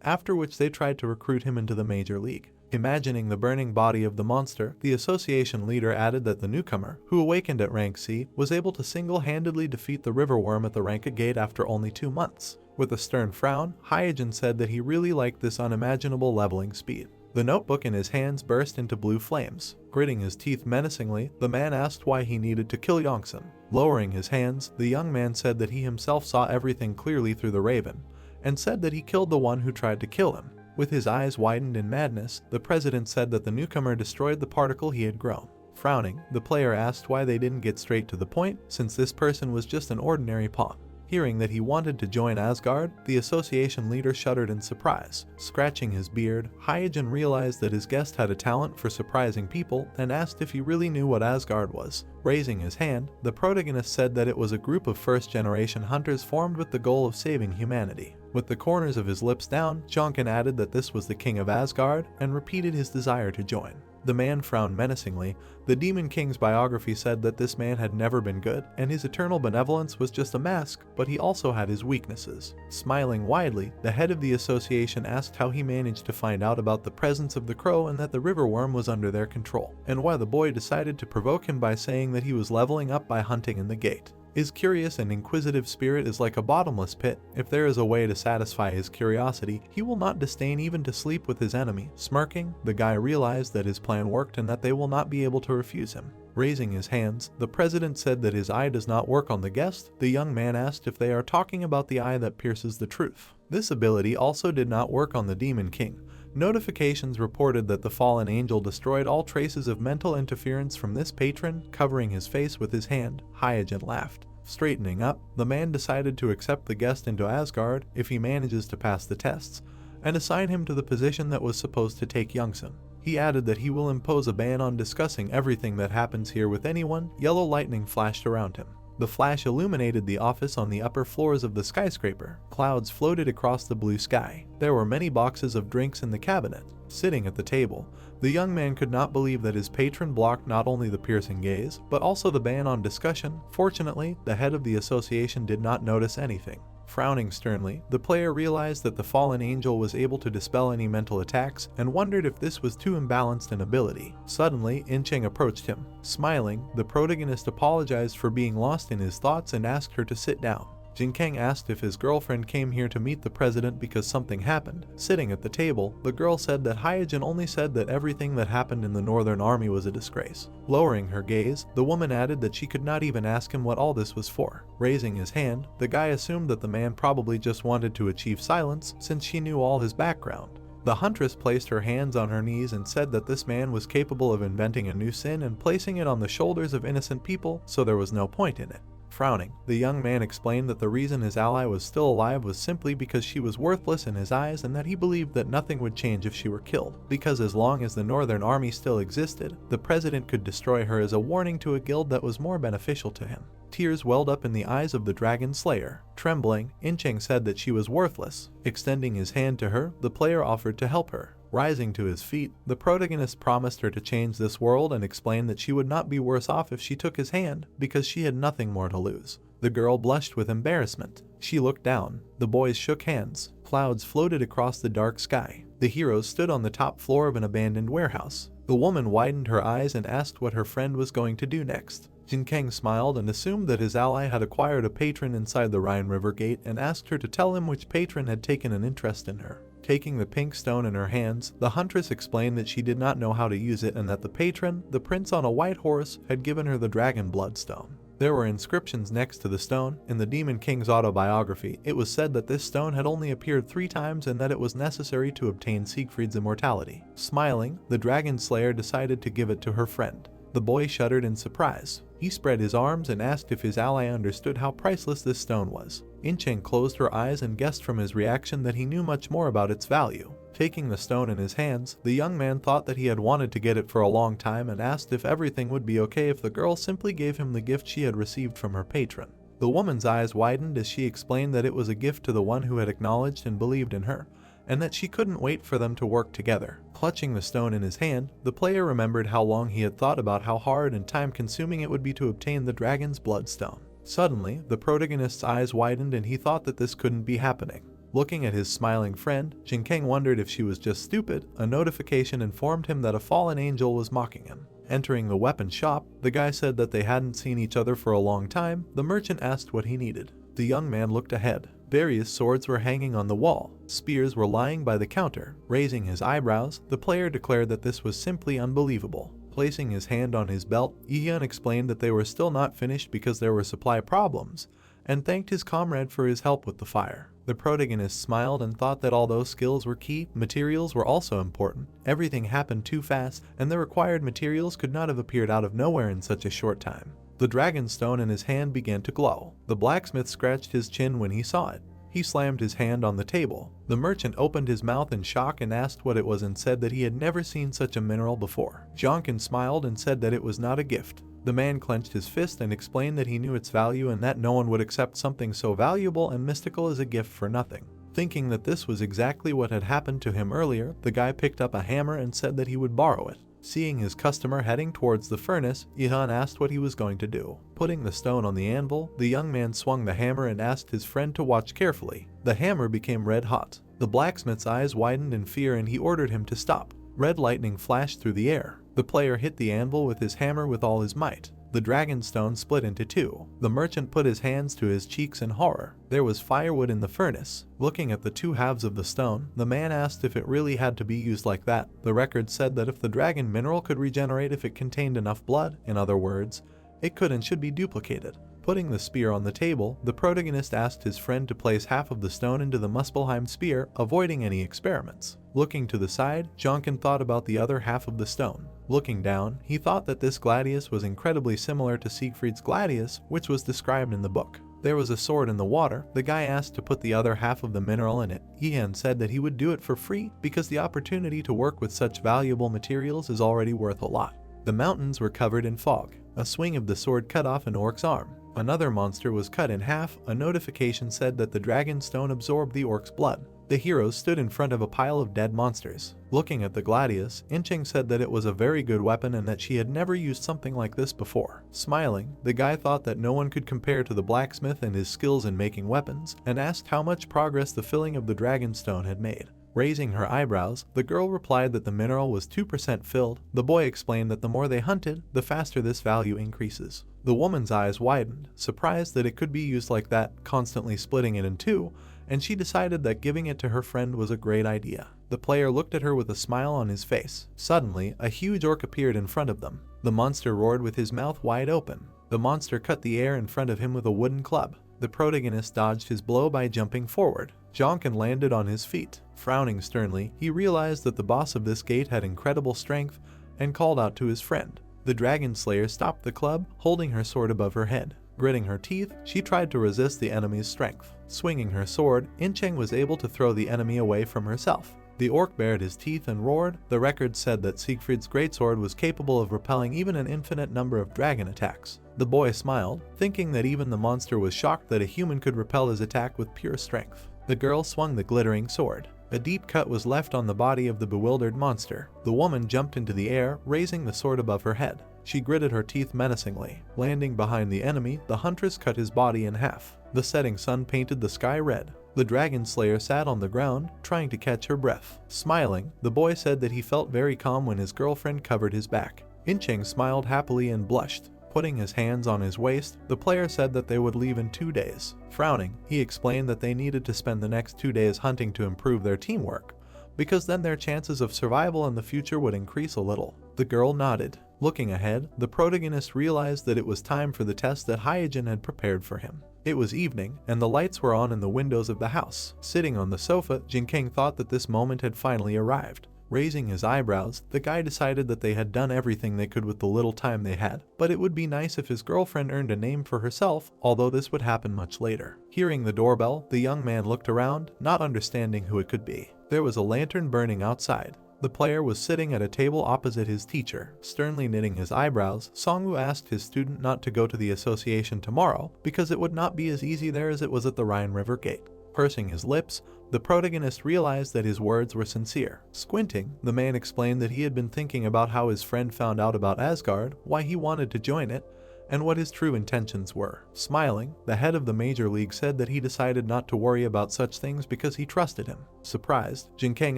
after which they tried to recruit him into the major league. Imagining the burning body of the monster, the association leader added that the newcomer, who awakened at rank C, was able to single-handedly defeat the river worm at the rank gate after only 2 months. With a stern frown, Hyojin said that he really liked this unimaginable leveling speed. The notebook in his hands burst into blue flames. Gritting his teeth menacingly, the man asked why he needed to kill Yongsun. Lowering his hands, the young man said that he himself saw everything clearly through the raven, and said that he killed the one who tried to kill him. With his eyes widened in madness, the president said that the newcomer destroyed the particle he had grown. Frowning, the player asked why they didn't get straight to the point, since this person was just an ordinary pawn. Hearing that he wanted to join Asgard, the association leader shuddered in surprise. Scratching his beard, Hyojin realized that his guest had a talent for surprising people and asked if he really knew what Asgard was. Raising his hand, the protagonist said that it was a group of first-generation hunters formed with the goal of saving humanity. With the corners of his lips down, Jonkin added that this was the king of Asgard and repeated his desire to join. The man frowned menacingly. The Demon King's biography said that this man had never been good, and his eternal benevolence was just a mask, but he also had his weaknesses. Smiling widely, the head of the association asked how he managed to find out about the presence of the crow and that the river worm was under their control, and why the boy decided to provoke him by saying that he was leveling up by hunting in the gate. His curious and inquisitive spirit is like a bottomless pit. If there is a way to satisfy his curiosity, he will not disdain even to sleep with his enemy. Smirking, the guy realized that his plan worked and that they will not be able to refuse him. Raising his hands, the president said that his eye does not work on the guest. The young man asked if they are talking about the eye that pierces the truth. This ability also did not work on the Demon King. Notifications reported that the fallen angel destroyed all traces of mental interference from this patron, covering his face with his hand. Hyojin laughed. Straightening up, the man decided to accept the guest into Asgard if he manages to pass the tests, and assign him to the position that was supposed to take Yongsun. He added that he will impose a ban on discussing everything that happens here with anyone. Yellow lightning flashed around him. The flash illuminated the office on the upper floors of the skyscraper. Clouds floated across the blue sky. There were many boxes of drinks in the cabinet. Sitting at the table, the young man could not believe that his patron blocked not only the piercing gaze, but also the ban on discussion. Fortunately, the head of the association did not notice anything. Frowning sternly, the player realized that the fallen angel was able to dispel any mental attacks and wondered if this was too imbalanced an ability. Suddenly, In-cheng approached him. Smiling, the protagonist apologized for being lost in his thoughts and asked her to sit down. Jinkang asked if his girlfriend came here to meet the president because something happened. Sitting at the table, the girl said that Hyojin only said that everything that happened in the Northern Army was a disgrace. Lowering her gaze, the woman added that she could not even ask him what all this was for. Raising his hand, the guy assumed that the man probably just wanted to achieve silence since she knew all his background. The huntress placed her hands on her knees and said that this man was capable of inventing a new sin and placing it on the shoulders of innocent people, so there was no point in it. Frowning, the young man explained that the reason his ally was still alive was simply because she was worthless in his eyes and that he believed that nothing would change if she were killed, because as long as the Northern Army still existed, the president could destroy her as a warning to a guild that was more beneficial to him. Tears welled up in the eyes of the Dragon Slayer. Trembling, Incheng said that she was worthless. Extending his hand to her, the player offered to help her. Rising to his feet, the protagonist promised her to change this world and explained that she would not be worse off if she took his hand, because she had nothing more to lose. The girl blushed with embarrassment. She looked down. The boys shook hands. Clouds floated across the dark sky. The heroes stood on the top floor of an abandoned warehouse. The woman widened her eyes and asked what her friend was going to do next. Jinkang smiled and assumed that his ally had acquired a patron inside the Rhine River Gate and asked her to tell him which patron had taken an interest in her. Taking the pink stone in her hands, the huntress explained that she did not know how to use it and that the patron, the prince on a white horse, had given her the dragon blood stone. There were inscriptions next to the stone. In the Demon King's autobiography, it was said that this stone had only appeared 3 times and that it was necessary to obtain Siegfried's immortality. Smiling, the Dragon Slayer decided to give it to her friend. The boy shuddered in surprise. He spread his arms and asked if his ally understood how priceless this stone was. Incheng closed her eyes and guessed from his reaction that he knew much more about its value. Taking the stone in his hands, the young man thought that he had wanted to get it for a long time and asked if everything would be okay if the girl simply gave him the gift she had received from her patron. The woman's eyes widened as she explained that it was a gift to the one who had acknowledged and believed in her, and that she couldn't wait for them to work together. Clutching the stone in his hand, the player remembered how long he had thought about how hard and time-consuming it would be to obtain the dragon's bloodstone. Suddenly, the protagonist's eyes widened and he thought that this couldn't be happening. Looking at his smiling friend, Jinkang wondered if she was just stupid. A notification informed him that a fallen angel was mocking him. Entering the weapon shop, the guy said that they hadn't seen each other for a long time. The merchant asked what he needed. The young man looked ahead. Various swords were hanging on the wall. Spears were lying by the counter. Raising his eyebrows, the player declared that this was simply unbelievable. Placing his hand on his belt, Ian explained that they were still not finished because there were supply problems, and thanked his comrade for his help with the fire. The protagonist smiled and thought that although skills were key, materials were also important. Everything happened too fast, and the required materials could not have appeared out of nowhere in such a short time. The dragon stone in his hand began to glow. The blacksmith scratched his chin when he saw it. He slammed his hand on the table. The merchant opened his mouth in shock and asked what it was and said that he had never seen such a mineral before. Jonkin smiled and said that it was not a gift. The man clenched his fist and explained that he knew its value and that no one would accept something so valuable and mystical as a gift for nothing. Thinking that this was exactly what had happened to him earlier, the guy picked up a hammer and said that he would borrow it. Seeing his customer heading towards the furnace, Ihan asked what he was going to do. Putting the stone on the anvil, the young man swung the hammer and asked his friend to watch carefully. The hammer became red hot. The blacksmith's eyes widened in fear and he ordered him to stop. Red lightning flashed through the air. The player hit the anvil with his hammer with all his might. The dragon stone split into 2. The merchant put his hands to his cheeks in horror. There was firewood in the furnace. Looking at the 2 halves of the stone, the man asked if it really had to be used like that. The record said that if the dragon mineral could regenerate if it contained enough blood, in other words, it could and should be duplicated. Putting the spear on the table, the protagonist asked his friend to place half of the stone into the Muspelheim spear, avoiding any experiments. Looking to the side, Jonkin thought about the other half of the stone. Looking down, he thought that this gladius was incredibly similar to Siegfried's gladius, which was described in the book. There was a sword in the water. The guy asked to put the other half of the mineral in it. Ian said that he would do it for free because the opportunity to work with such valuable materials is already worth a lot. The mountains were covered in fog. A swing of the sword cut off an orc's arm. Another monster was cut in half. A notification said that the dragon stone absorbed the orc's blood. The heroes stood in front of a pile of dead monsters. Looking at the gladius, Incheng said that it was a very good weapon and that she had never used something like this before. Smiling, the guy thought that no one could compare to the blacksmith and his skills in making weapons, and asked how much progress the filling of the dragon stone had made. Raising her eyebrows, the girl replied that the mineral was 2% filled. The boy explained that the more they hunted, the faster this value increases. The woman's eyes widened, surprised that it could be used like that, constantly splitting it in two, and she decided that giving it to her friend was a great idea. The player looked at her with a smile on his face. Suddenly, a huge orc appeared in front of them. The monster roared with his mouth wide open. The monster cut the air in front of him with a wooden club. The protagonist dodged his blow by jumping forward. Jonkin landed on his feet. Frowning sternly, he realized that the boss of this gate had incredible strength and called out to his friend. The dragon slayer stopped the club, holding her sword above her head. Gritting her teeth, she tried to resist the enemy's strength. Swinging her sword, Incheng was able to throw the enemy away from herself. The orc bared his teeth and roared. The record said that Siegfried's greatsword was capable of repelling even an infinite number of dragon attacks. The boy smiled, thinking that even the monster was shocked that a human could repel his attack with pure strength. The girl swung the glittering sword. A deep cut was left on the body of the bewildered monster. The woman jumped into the air, raising the sword above her head. She gritted her teeth menacingly. Landing behind the enemy, the huntress cut his body in half. The setting sun painted the sky red. The dragon slayer sat on the ground, trying to catch her breath. Smiling, the boy said that he felt very calm when his girlfriend covered his back. Incheng smiled happily and blushed. Putting his hands on his waist, the player said that they would leave in 2 days. Frowning, he explained that they needed to spend the next 2 days hunting to improve their teamwork, because then their chances of survival in the future would increase a little. The girl nodded. Looking ahead, the protagonist realized that it was time for the test that Hyojin had prepared for him. It was evening, and the lights were on in the windows of the house. Sitting on the sofa, Jinkeng thought that this moment had finally arrived. Raising his eyebrows, the guy decided that they had done everything they could with the little time they had, but it would be nice if his girlfriend earned a name for herself, although this would happen much later. Hearing the doorbell, the young man looked around, not understanding who it could be. There was a lantern burning outside. The player was sitting at a table opposite his teacher. Sternly knitting his eyebrows, Songwoo asked his student not to go to the association tomorrow because it would not be as easy there as it was at the Rhine River Gate. Pursing his lips, the protagonist realized that his words were sincere. Squinting, the man explained that he had been thinking about how his friend found out about Asgard, why he wanted to join it, and what his true intentions were. Smiling, the head of the Major League said that he decided not to worry about such things because he trusted him. Surprised, Jinkeng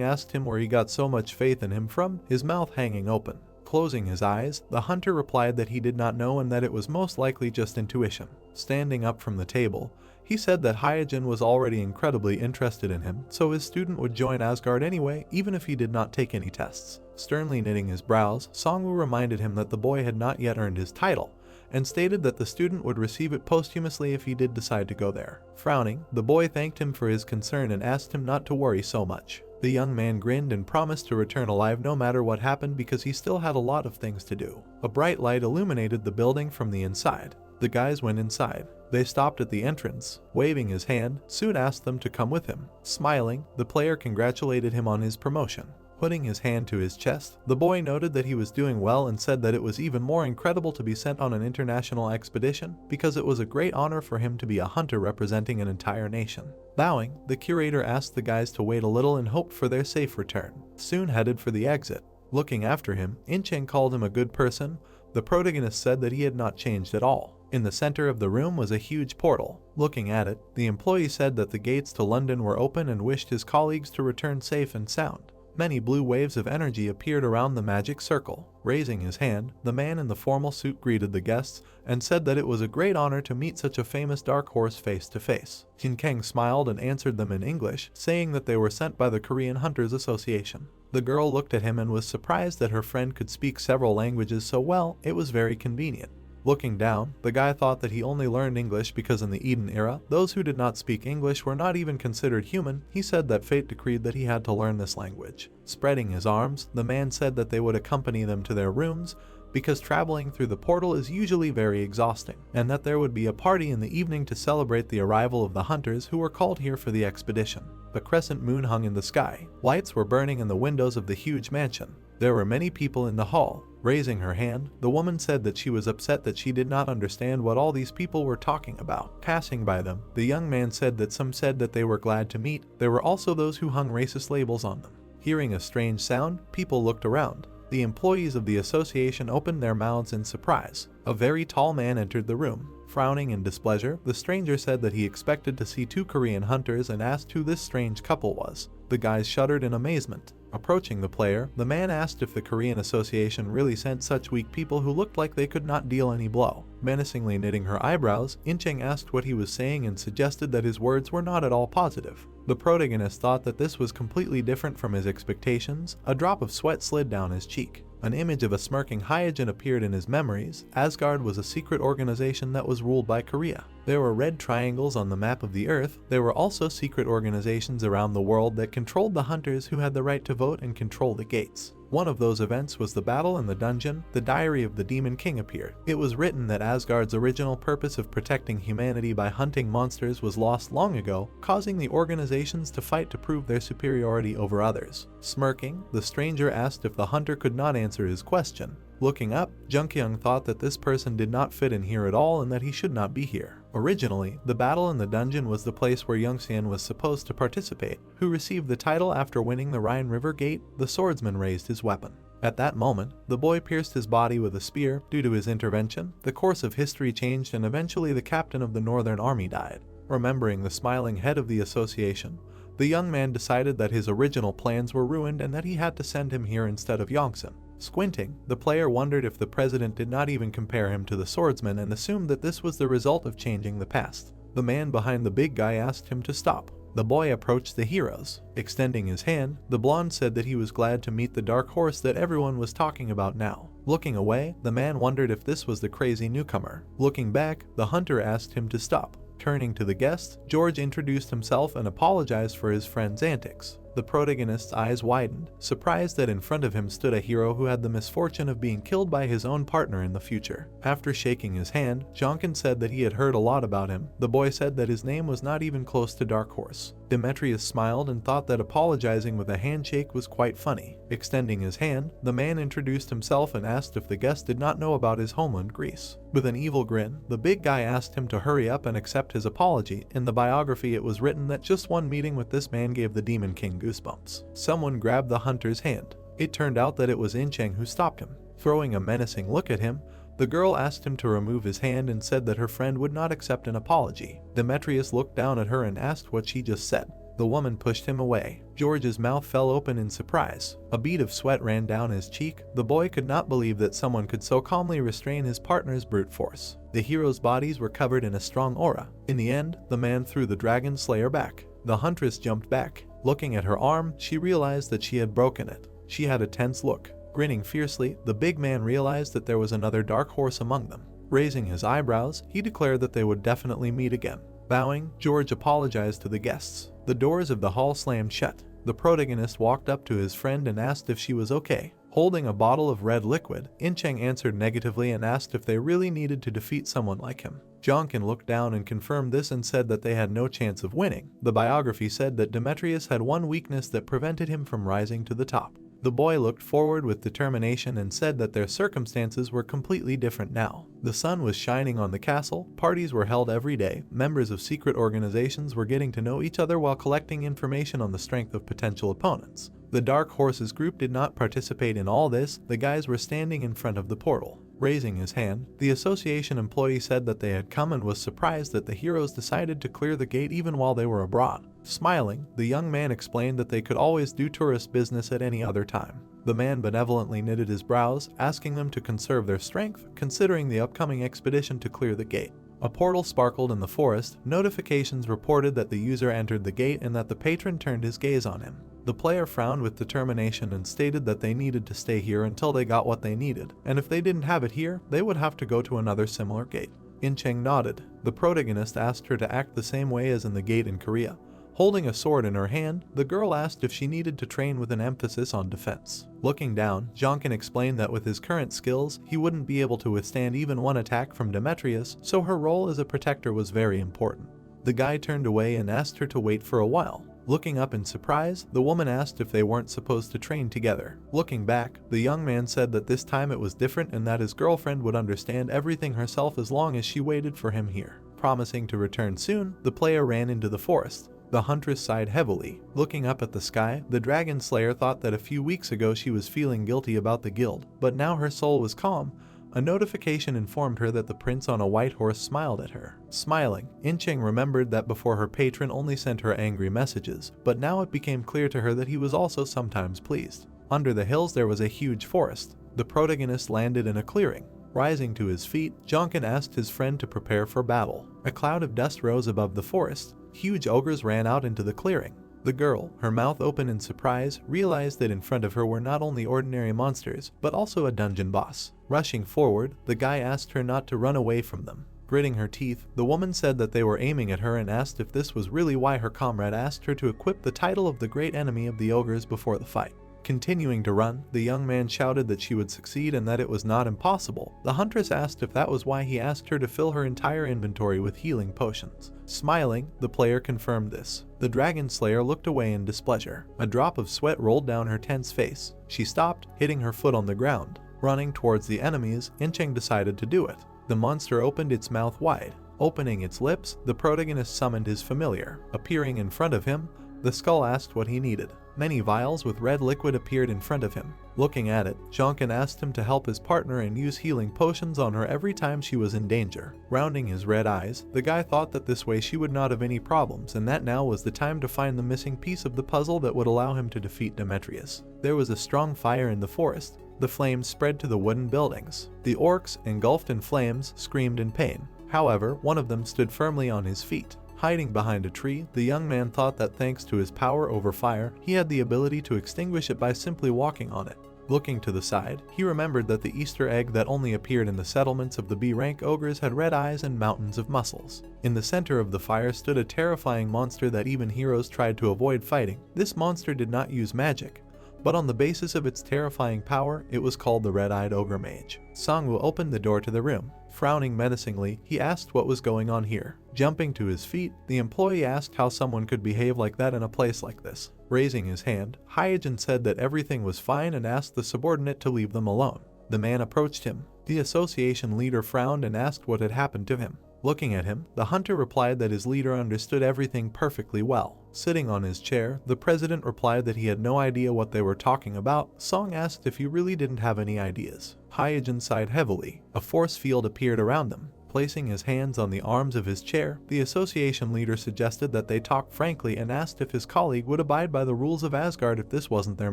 asked him where he got so much faith in him from, his mouth hanging open. Closing his eyes, the hunter replied that he did not know and that it was most likely just intuition. Standing up from the table, he said that Hyojin was already incredibly interested in him, so his student would join Asgard anyway, even if he did not take any tests. Sternly knitting his brows, Songwoo reminded him that the boy had not yet earned his title, and stated that the student would receive it posthumously if he did decide to go there. Frowning, the boy thanked him for his concern and asked him not to worry so much. The young man grinned and promised to return alive no matter what happened because he still had a lot of things to do. A bright light illuminated the building from the inside. The guys went inside. They stopped at the entrance. Waving his hand, Soon asked them to come with him. Smiling, the player congratulated him on his promotion. Putting his hand to his chest, the boy noted that he was doing well and said that it was even more incredible to be sent on an international expedition because it was a great honor for him to be a hunter representing an entire nation. Bowing, the curator asked the guys to wait a little and hoped for their safe return. Soon headed for the exit. Looking after him, Incheng called him a good person. The protagonist said that he had not changed at all. In the center of the room was a huge portal. Looking at it, the employee said that the gates to London were open and wished his colleagues to return safe and sound. Many blue waves of energy appeared around the magic circle. Raising his hand, the man in the formal suit greeted the guests and said that it was a great honor to meet such a famous dark horse face to face. Jinkeng smiled and answered them in English, saying that they were sent by the Korean Hunters Association. The girl looked at him and was surprised that her friend could speak several languages so well. It was very convenient. Looking down, the guy thought that he only learned English because in the Eden era, those who did not speak English were not even considered human. He said that fate decreed that he had to learn this language. Spreading his arms, the man said that they would accompany them to their rooms because traveling through the portal is usually very exhausting, and that there would be a party in the evening to celebrate the arrival of the hunters who were called here for the expedition. A crescent moon hung in the sky. Lights were burning in the windows of the huge mansion. There were many people in the hall. Raising her hand, the woman said that she was upset that she did not understand what all these people were talking about. Passing by them, the young man said that some said that they were glad to meet. There were also those who hung racist labels on them. Hearing a strange sound, people looked around. The employees of the association opened their mouths in surprise. A very tall man entered the room. Frowning in displeasure, the stranger said that he expected to see two Korean hunters and asked who this strange couple was. The guys shuddered in amazement. Approaching the player, the man asked if the Korean Association really sent such weak people who looked like they could not deal any blow. Menacingly knitting her eyebrows, In-cheng asked what he was saying and suggested that his words were not at all positive. The protagonist thought that this was completely different from his expectations. A drop of sweat slid down his cheek. An image of a smirking Hyojin appeared in his memories. Asgard was a secret organization that was ruled by Korea. There were red triangles on the map of the Earth. There were also secret organizations around the world that controlled the hunters who had the right to vote and control the gates. One of those events was the battle in the dungeon. The diary of the Demon King appeared. It was written that Asgard's original purpose of protecting humanity by hunting monsters was lost long ago, causing the organizations to fight to prove their superiority over others. Smirking, the stranger asked if the hunter could not answer his question. Looking up, Jungkyung thought that this person did not fit in here at all and that he should not be here. Originally, the battle in the dungeon was the place where Youngsian was supposed to participate, who received the title after winning the Rhine River Gate. The swordsman raised his weapon. At that moment, the boy pierced his body with a spear. Due to his intervention, the course of history changed and eventually the captain of the Northern Army died. Remembering the smiling head of the association, the young man decided that his original plans were ruined and that he had to send him here instead of Yongsan. Squinting, the player wondered if the president did not even compare him to the swordsman and assumed that this was the result of changing the past. The man behind the big guy asked him to stop. The boy approached the heroes. Extending his hand, the blonde said that he was glad to meet the dark horse that everyone was talking about now. Looking away, the man wondered if this was the crazy newcomer. Looking back, the hunter asked him to stop. Turning to the guests, George introduced himself and apologized for his friend's antics. The protagonist's eyes widened, surprised that in front of him stood a hero who had the misfortune of being killed by his own partner in the future. After shaking his hand, Jonkin said that he had heard a lot about him. The boy said that his name was not even close to Dark Horse. Demetrius smiled and thought that apologizing with a handshake was quite funny. Extending his hand, the man introduced himself and asked if the guest did not know about his homeland, Greece. With an evil grin, the big guy asked him to hurry up and accept his apology. In the biography, it was written that just one meeting with this man gave the Demon King goosebumps. Someone grabbed the hunter's hand. It turned out that it was In-cheng who stopped him. Throwing a menacing look at him, the girl asked him to remove his hand and said that her friend would not accept an apology. Demetrius looked down at her and asked what she just said. The woman pushed him away. George's mouth fell open in surprise. A bead of sweat ran down his cheek. The boy could not believe that someone could so calmly restrain his partner's brute force. The heroes' bodies were covered in a strong aura. In the end, the man threw the dragon slayer back. The huntress jumped back. Looking at her arm, she realized that she had broken it. She had a tense look. Grinning fiercely, the big man realized that there was another dark horse among them. Raising his eyebrows, he declared that they would definitely meet again. Bowing, George apologized to the guests. The doors of the hall slammed shut. The protagonist walked up to his friend and asked if she was okay. Holding a bottle of red liquid, In-cheng answered negatively and asked if they really needed to defeat someone like him. Jonkin looked down and confirmed this and said that they had no chance of winning. The biography said that Demetrius had one weakness that prevented him from rising to the top. The boy looked forward with determination and said that their circumstances were completely different now. The sun was shining on the castle, parties were held every day, members of secret organizations were getting to know each other while collecting information on the strength of potential opponents. The Dark Horses group did not participate in all this. The guys were standing in front of the portal. Raising his hand, the association employee said that they had come and was surprised that the heroes decided to clear the gate even while they were abroad. Smiling, the young man explained that they could always do tourist business at any other time. The man benevolently knitted his brows, asking them to conserve their strength, considering the upcoming expedition to clear the gate. A portal sparkled in the forest. Notifications reported that the user entered the gate and that the patron turned his gaze on him. The player frowned with determination and stated that they needed to stay here until they got what they needed, and if they didn't have it here, they would have to go to another similar gate. In-cheng nodded. The protagonist asked her to act the same way as in the gate in Korea. Holding a sword in her hand, the girl asked if she needed to train with an emphasis on defense. Looking down, Jonkin explained that with his current skills, he wouldn't be able to withstand even one attack from Demetrius, so her role as a protector was very important. The guy turned away and asked her to wait for a while. Looking up in surprise, the woman asked if they weren't supposed to train together. Looking back, the young man said that this time it was different and that his girlfriend would understand everything herself as long as she waited for him here. Promising to return soon, the player ran into the forest. The huntress sighed heavily. Looking up at the sky, the dragon slayer thought that a few weeks ago she was feeling guilty about the guild, but now her soul was calm. A notification informed her that the prince on a white horse smiled at her. Smiling, Incheng remembered that before her patron only sent her angry messages, but now it became clear to her that he was also sometimes pleased. Under the hills there was a huge forest. The protagonist landed in a clearing. Rising to his feet, Jonkin asked his friend to prepare for battle. A cloud of dust rose above the forest. Huge ogres ran out into the clearing. The girl, her mouth open in surprise, realized that in front of her were not only ordinary monsters, but also a dungeon boss. Rushing forward, the guy asked her not to run away from them. Gritting her teeth, the woman said that they were aiming at her and asked if this was really why her comrade asked her to equip the title of the great enemy of the ogres before the fight. Continuing to run, the young man shouted that she would succeed and that it was not impossible. The huntress asked if that was why he asked her to fill her entire inventory with healing potions. Smiling, the player confirmed this. The dragon slayer looked away in displeasure. A drop of sweat rolled down her tense face. She stopped, hitting her foot on the ground. Running towards the enemies, Incheng decided to do it. The monster opened its mouth wide. Opening its lips, the protagonist summoned his familiar. Appearing in front of him, the skull asked what he needed. Many vials with red liquid appeared in front of him. Looking at it, Jonkin asked him to help his partner and use healing potions on her every time she was in danger. Rounding his red eyes, the guy thought that this way she would not have any problems and that now was the time to find the missing piece of the puzzle that would allow him to defeat Demetrius. There was a strong fire in the forest. The flames spread to the wooden buildings. The orcs, engulfed in flames, screamed in pain. However, one of them stood firmly on his feet. Hiding behind a tree, the young man thought that thanks to his power over fire, he had the ability to extinguish it by simply walking on it. Looking to the side, he remembered that the Easter egg that only appeared in the settlements of the B-rank ogres had red eyes and mountains of muscles. In the center of the fire stood a terrifying monster that even heroes tried to avoid fighting. This monster did not use magic, but on the basis of its terrifying power, it was called the Red-Eyed Ogre Mage. Sangwoo opened the door to the room. Frowning menacingly, he asked what was going on here. Jumping to his feet, the employee asked how someone could behave like that in a place like this. Raising his hand, Hyojin said that everything was fine and asked the subordinate to leave them alone. The man approached him. The association leader frowned and asked what had happened to him. Looking at him, the hunter replied that his leader understood everything perfectly well. Sitting on his chair, the president replied that he had no idea what they were talking about. Song asked if he really didn't have any ideas. Hyojin sighed heavily. A force field appeared around them. Placing his hands on the arms of his chair, the association leader suggested that they talk frankly and asked if his colleague would abide by the rules of Asgard if this wasn't their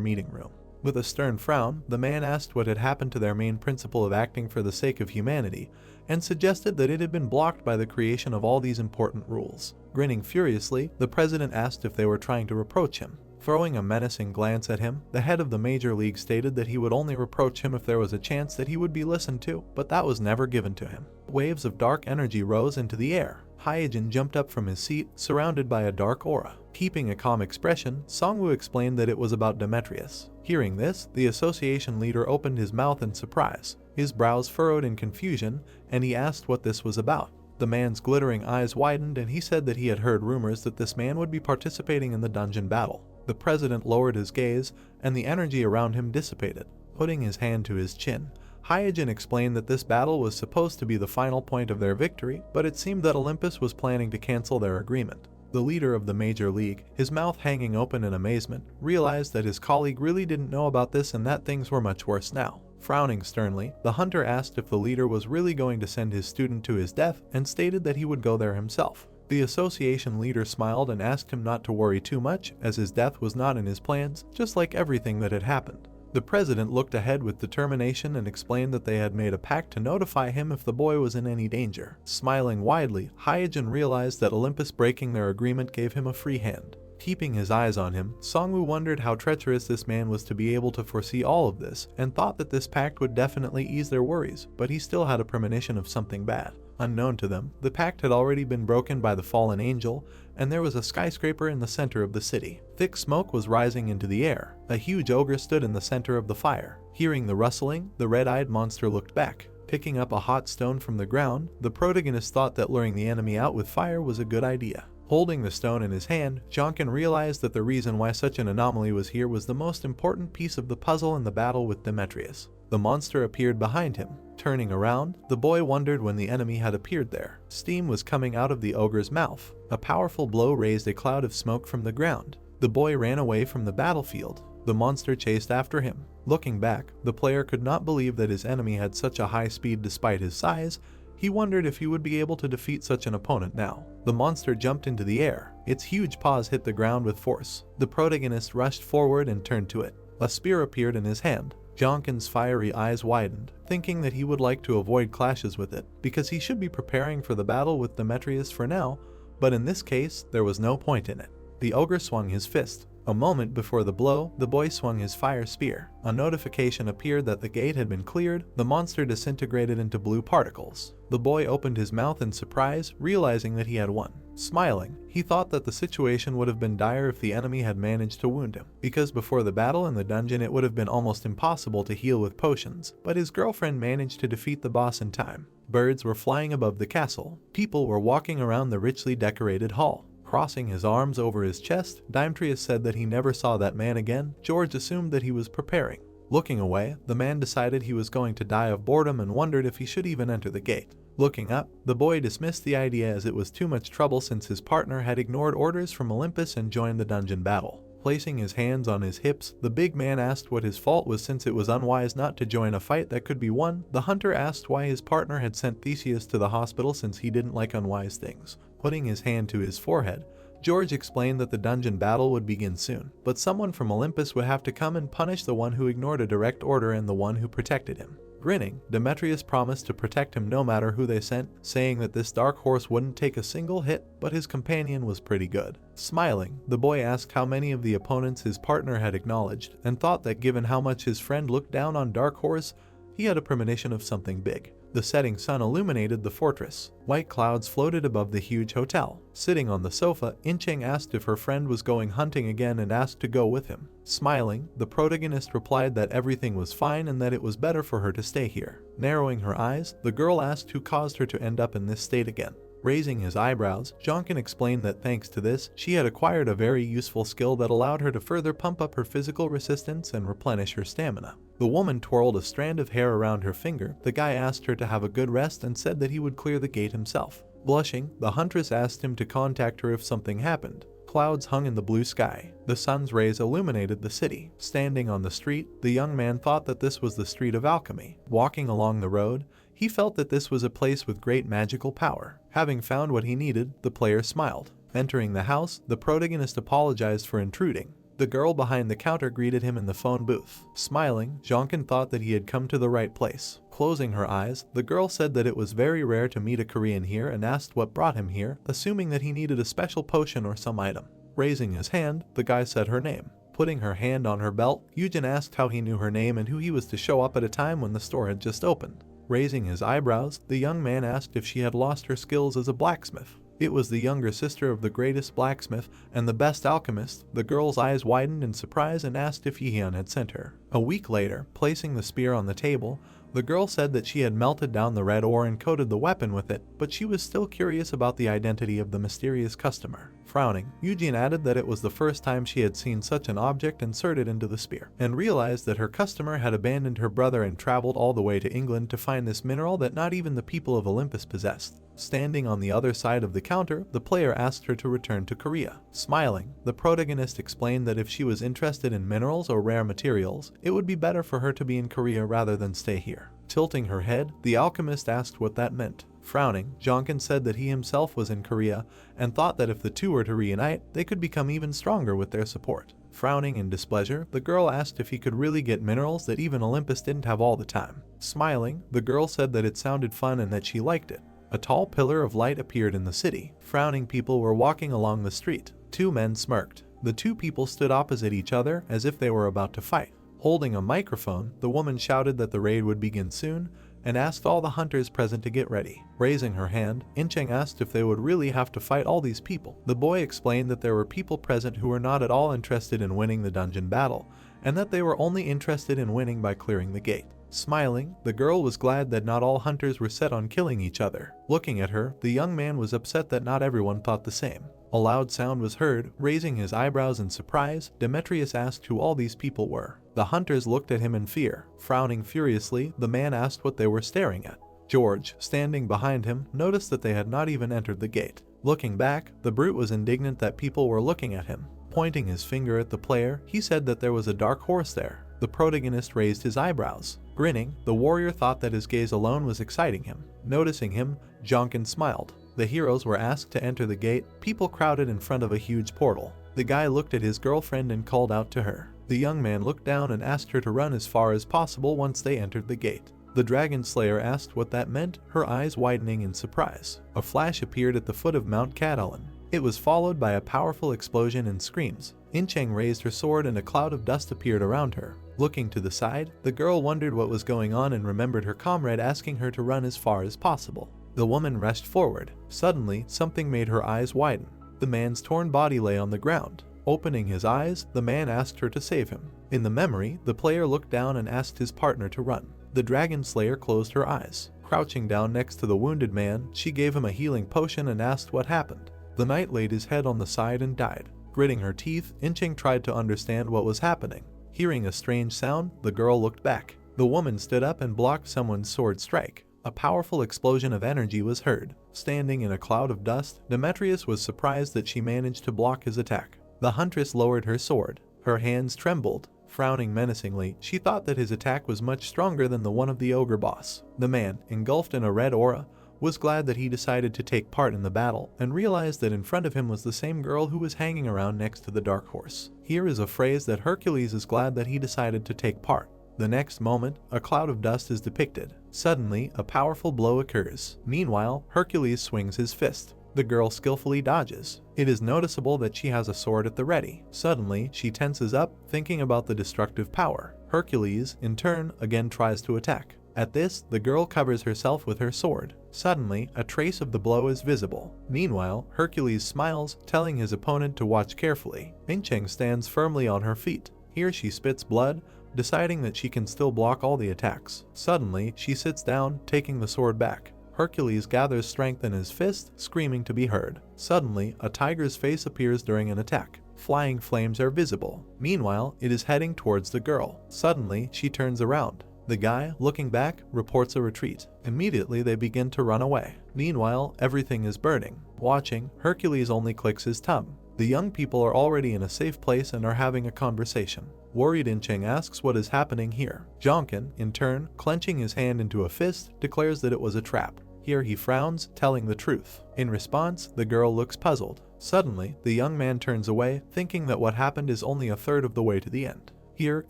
meeting room. With a stern frown, the man asked what had happened to their main principle of acting for the sake of humanity, and suggested that it had been blocked by the creation of all these important rules. Grinning furiously, the president asked if they were trying to reproach him. Throwing a menacing glance at him, the head of the major league stated that he would only reproach him if there was a chance that he would be listened to, but that was never given to him. Waves of dark energy rose into the air. Hyojin jumped up from his seat, surrounded by a dark aura. Keeping a calm expression, Sangwoo explained that it was about Demetrius. Hearing this, the association leader opened his mouth in surprise. His brows furrowed in confusion, and he asked what this was about. The man's glittering eyes widened and he said that he had heard rumors that this man would be participating in the dungeon battle. The president lowered his gaze, and the energy around him dissipated. Putting his hand to his chin, Hyojin explained that this battle was supposed to be the final point of their victory, but it seemed that Olympus was planning to cancel their agreement. The leader of the major league, his mouth hanging open in amazement, realized that his colleague really didn't know about this and that things were much worse now. Frowning sternly, the hunter asked if the leader was really going to send his student to his death and stated that he would go there himself. The association leader smiled and asked him not to worry too much, as his death was not in his plans, just like everything that had happened. The president looked ahead with determination and explained that they had made a pact to notify him if the boy was in any danger. Smiling widely, Hyojin realized that Olympus breaking their agreement gave him a free hand. Keeping his eyes on him, Sangwoo wondered how treacherous this man was to be able to foresee all of this, and thought that this pact would definitely ease their worries, but he still had a premonition of something bad. Unknown to them, the pact had already been broken by the fallen angel, and there was a skyscraper in the center of the city. Thick smoke was rising into the air. A huge ogre stood in the center of the fire. Hearing the rustling, the red-eyed monster looked back. Picking up a hot stone from the ground, the protagonist thought that luring the enemy out with fire was a good idea. Holding the stone in his hand, Jonkin realized that the reason why such an anomaly was here was the most important piece of the puzzle in the battle with Demetrius. The monster appeared behind him. Turning around, the boy wondered when the enemy had appeared there. Steam was coming out of the ogre's mouth. A powerful blow raised a cloud of smoke from the ground. The boy ran away from the battlefield. the monster chased after him. Looking back, the player could not believe that his enemy had such a high speed despite his size. He wondered if he would be able to defeat such an opponent now. The monster jumped into the air. Its huge paws hit the ground with force. The protagonist rushed forward and turned to it. A spear appeared in his hand. Jonkin's fiery eyes widened, thinking that he would like to avoid clashes with it, because he should be preparing for the battle with Demetrius for now, but in this case, there was no point in it. The ogre swung his fist. A moment before the blow, the boy swung his fire spear. A notification appeared that the gate had been cleared. The monster disintegrated into blue particles. The boy opened his mouth in surprise, realizing that he had won. Smiling, he thought that the situation would have been dire if the enemy had managed to wound him, because before the battle in the dungeon it would have been almost impossible to heal with potions, but his girlfriend managed to defeat the boss in time. Birds were flying above the castle. People were walking around the richly decorated hall. Crossing his arms over his chest, Demetrius said that he never saw that man again. George assumed that he was preparing. Looking away, the man decided he was going to die of boredom and wondered if he should even enter the gate. Looking up, the boy dismissed the idea as it was too much trouble since his partner had ignored orders from Olympus and joined the dungeon battle. Placing his hands on his hips, the big man asked what his fault was since it was unwise not to join a fight that could be won. The hunter asked why his partner had sent Theseus to the hospital since he didn't like unwise things. Putting his hand to his forehead, George explained that the dungeon battle would begin soon, but someone from Olympus would have to come and punish the one who ignored a direct order and the one who protected him. Grinning, Demetrius promised to protect him no matter who they sent, saying that this dark horse wouldn't take a single hit, but his companion was pretty good. Smiling, the boy asked how many of the opponents his partner had acknowledged, and thought that given how much his friend looked down on Dark Horse, he had a premonition of something big. The setting sun illuminated the fortress. White clouds floated above the huge hotel. Sitting on the sofa, Incheng asked if her friend was going hunting again and asked to go with him. Smiling, the protagonist replied that everything was fine and that it was better for her to stay here. Narrowing her eyes, the girl asked who caused her to end up in this state again. Raising his eyebrows, Jonkin explained that thanks to this, she had acquired a very useful skill that allowed her to further pump up her physical resistance and replenish her stamina. The woman twirled a strand of hair around her finger. The guy asked her to have a good rest and said that he would clear the gate himself. Blushing, the huntress asked him to contact her if something happened. Clouds hung in the blue sky. The sun's rays illuminated the city. Standing on the street, the young man thought that this was the street of alchemy. Walking along the road, he felt that this was a place with great magical power. Having found what he needed, the player smiled. Entering the house, the protagonist apologized for intruding. The girl behind the counter greeted him in the phone booth. Smiling, Jonkin thought that he had come to the right place. Closing her eyes, the girl said that it was very rare to meet a Korean here and asked what brought him here, assuming that he needed a special potion or some item. Raising his hand, the guy said her name. Putting her hand on her belt, Eugen asked how he knew her name and who he was to show up at a time when the store had just opened. Raising his eyebrows, the young man asked if she had lost her skills as a blacksmith. It was the younger sister of the greatest blacksmith and the best alchemist. The girl's eyes widened in surprise and asked if Yihyun had sent her. A week later, placing the spear on the table, the girl said that she had melted down the red ore and coated the weapon with it, but she was still curious about the identity of the mysterious customer. Frowning, Eugene added that it was the first time she had seen such an object inserted into the spear, and realized that her customer had abandoned her brother and traveled all the way to England to find this mineral that not even the people of Olympus possessed. Standing on the other side of the counter, the player asked her to return to Korea. Smiling, the protagonist explained that if she was interested in minerals or rare materials, it would be better for her to be in Korea rather than stay here. Tilting her head, the alchemist asked what that meant. Frowning, Jonkin said that he himself was in Korea and thought that if the two were to reunite, they could become even stronger with their support. Frowning in displeasure, the girl asked if he could really get minerals that even Olympus didn't have all the time. Smiling, the girl said that it sounded fun and that she liked it. A tall pillar of light appeared in the city. Frowning people were walking along the street. Two men smirked. The two people stood opposite each other as if they were about to fight. Holding a microphone, the woman shouted that the raid would begin soon and asked all the hunters present to get ready. Raising her hand, Incheng asked if they would really have to fight all these people. The boy explained that there were people present who were not at all interested in winning the dungeon battle, and that they were only interested in winning by clearing the gate. Smiling, the girl was glad that not all hunters were set on killing each other. Looking at her, the young man was upset that not everyone thought the same. A loud sound was heard. Raising his eyebrows in surprise, Demetrius asked who all these people were. The hunters looked at him in fear. Frowning furiously, the man asked what they were staring at. George, standing behind him, noticed that they had not even entered the gate. Looking back, the brute was indignant that people were looking at him. Pointing his finger at the player, he said that there was a dark horse there. The protagonist raised his eyebrows. Grinning, the warrior thought that his gaze alone was exciting him. Noticing him, Jonkin smiled. The heroes were asked to enter the gate. People crowded in front of a huge portal. The guy looked at his girlfriend and called out to her. The young man looked down and asked her to run as far as possible once they entered the gate. The Dragon Slayer asked what that meant, her eyes widening in surprise. A flash appeared at the foot of Mount Catalan. It was followed by a powerful explosion and screams. Incheng raised her sword and a cloud of dust appeared around her. Looking to the side, the girl wondered what was going on and remembered her comrade asking her to run as far as possible. The woman rushed forward. Suddenly, something made her eyes widen. The man's torn body lay on the ground. Opening his eyes, the man asked her to save him. In the memory, the player looked down and asked his partner to run. The Dragon Slayer closed her eyes. Crouching down next to the wounded man, she gave him a healing potion and asked what happened. The knight laid his head on the side and died. Gritting her teeth, Incheng tried to understand what was happening. Hearing a strange sound, the girl looked back. The woman stood up and blocked someone's sword strike. A powerful explosion of energy was heard. Standing in a cloud of dust, Demetrius was surprised that she managed to block his attack. The huntress lowered her sword. Her hands trembled. Frowning menacingly, she thought that his attack was much stronger than the one of the ogre boss. The man, engulfed in a red aura, was glad that he decided to take part in the battle and realized that in front of him was the same girl who was hanging around next to the dark horse. Here is a phrase that Hercules is glad that he decided to take part. The next moment, a cloud of dust is depicted. Suddenly, a powerful blow occurs. Meanwhile, Hercules swings his fist. The girl skillfully dodges. It is noticeable that she has a sword at the ready. Suddenly, she tenses up, thinking about the destructive power. Hercules, in turn, again tries to attack. At this, the girl covers herself with her sword. Suddenly, a trace of the blow is visible. Meanwhile, Hercules smiles, telling his opponent to watch carefully. Incheng stands firmly on her feet. Here she spits blood, deciding that she can still block all the attacks. Suddenly, she sits down, taking the sword back. Hercules gathers strength in his fist, screaming to be heard. Suddenly, a tiger's face appears during an attack. Flying flames are visible. Meanwhile, it is heading towards the girl. Suddenly, she turns around. The guy, looking back, reports a retreat. Immediately, they begin to run away. Meanwhile, everything is burning. Watching, Hercules only clicks his tongue. The young people are already in a safe place and are having a conversation. Worried, Incheng asks what is happening here. Jonkin, in turn, clenching his hand into a fist, declares that it was a trap. Here he frowns, telling the truth. In response, the girl looks puzzled. Suddenly, the young man turns away, thinking that what happened is only a third of the way to the end. Here,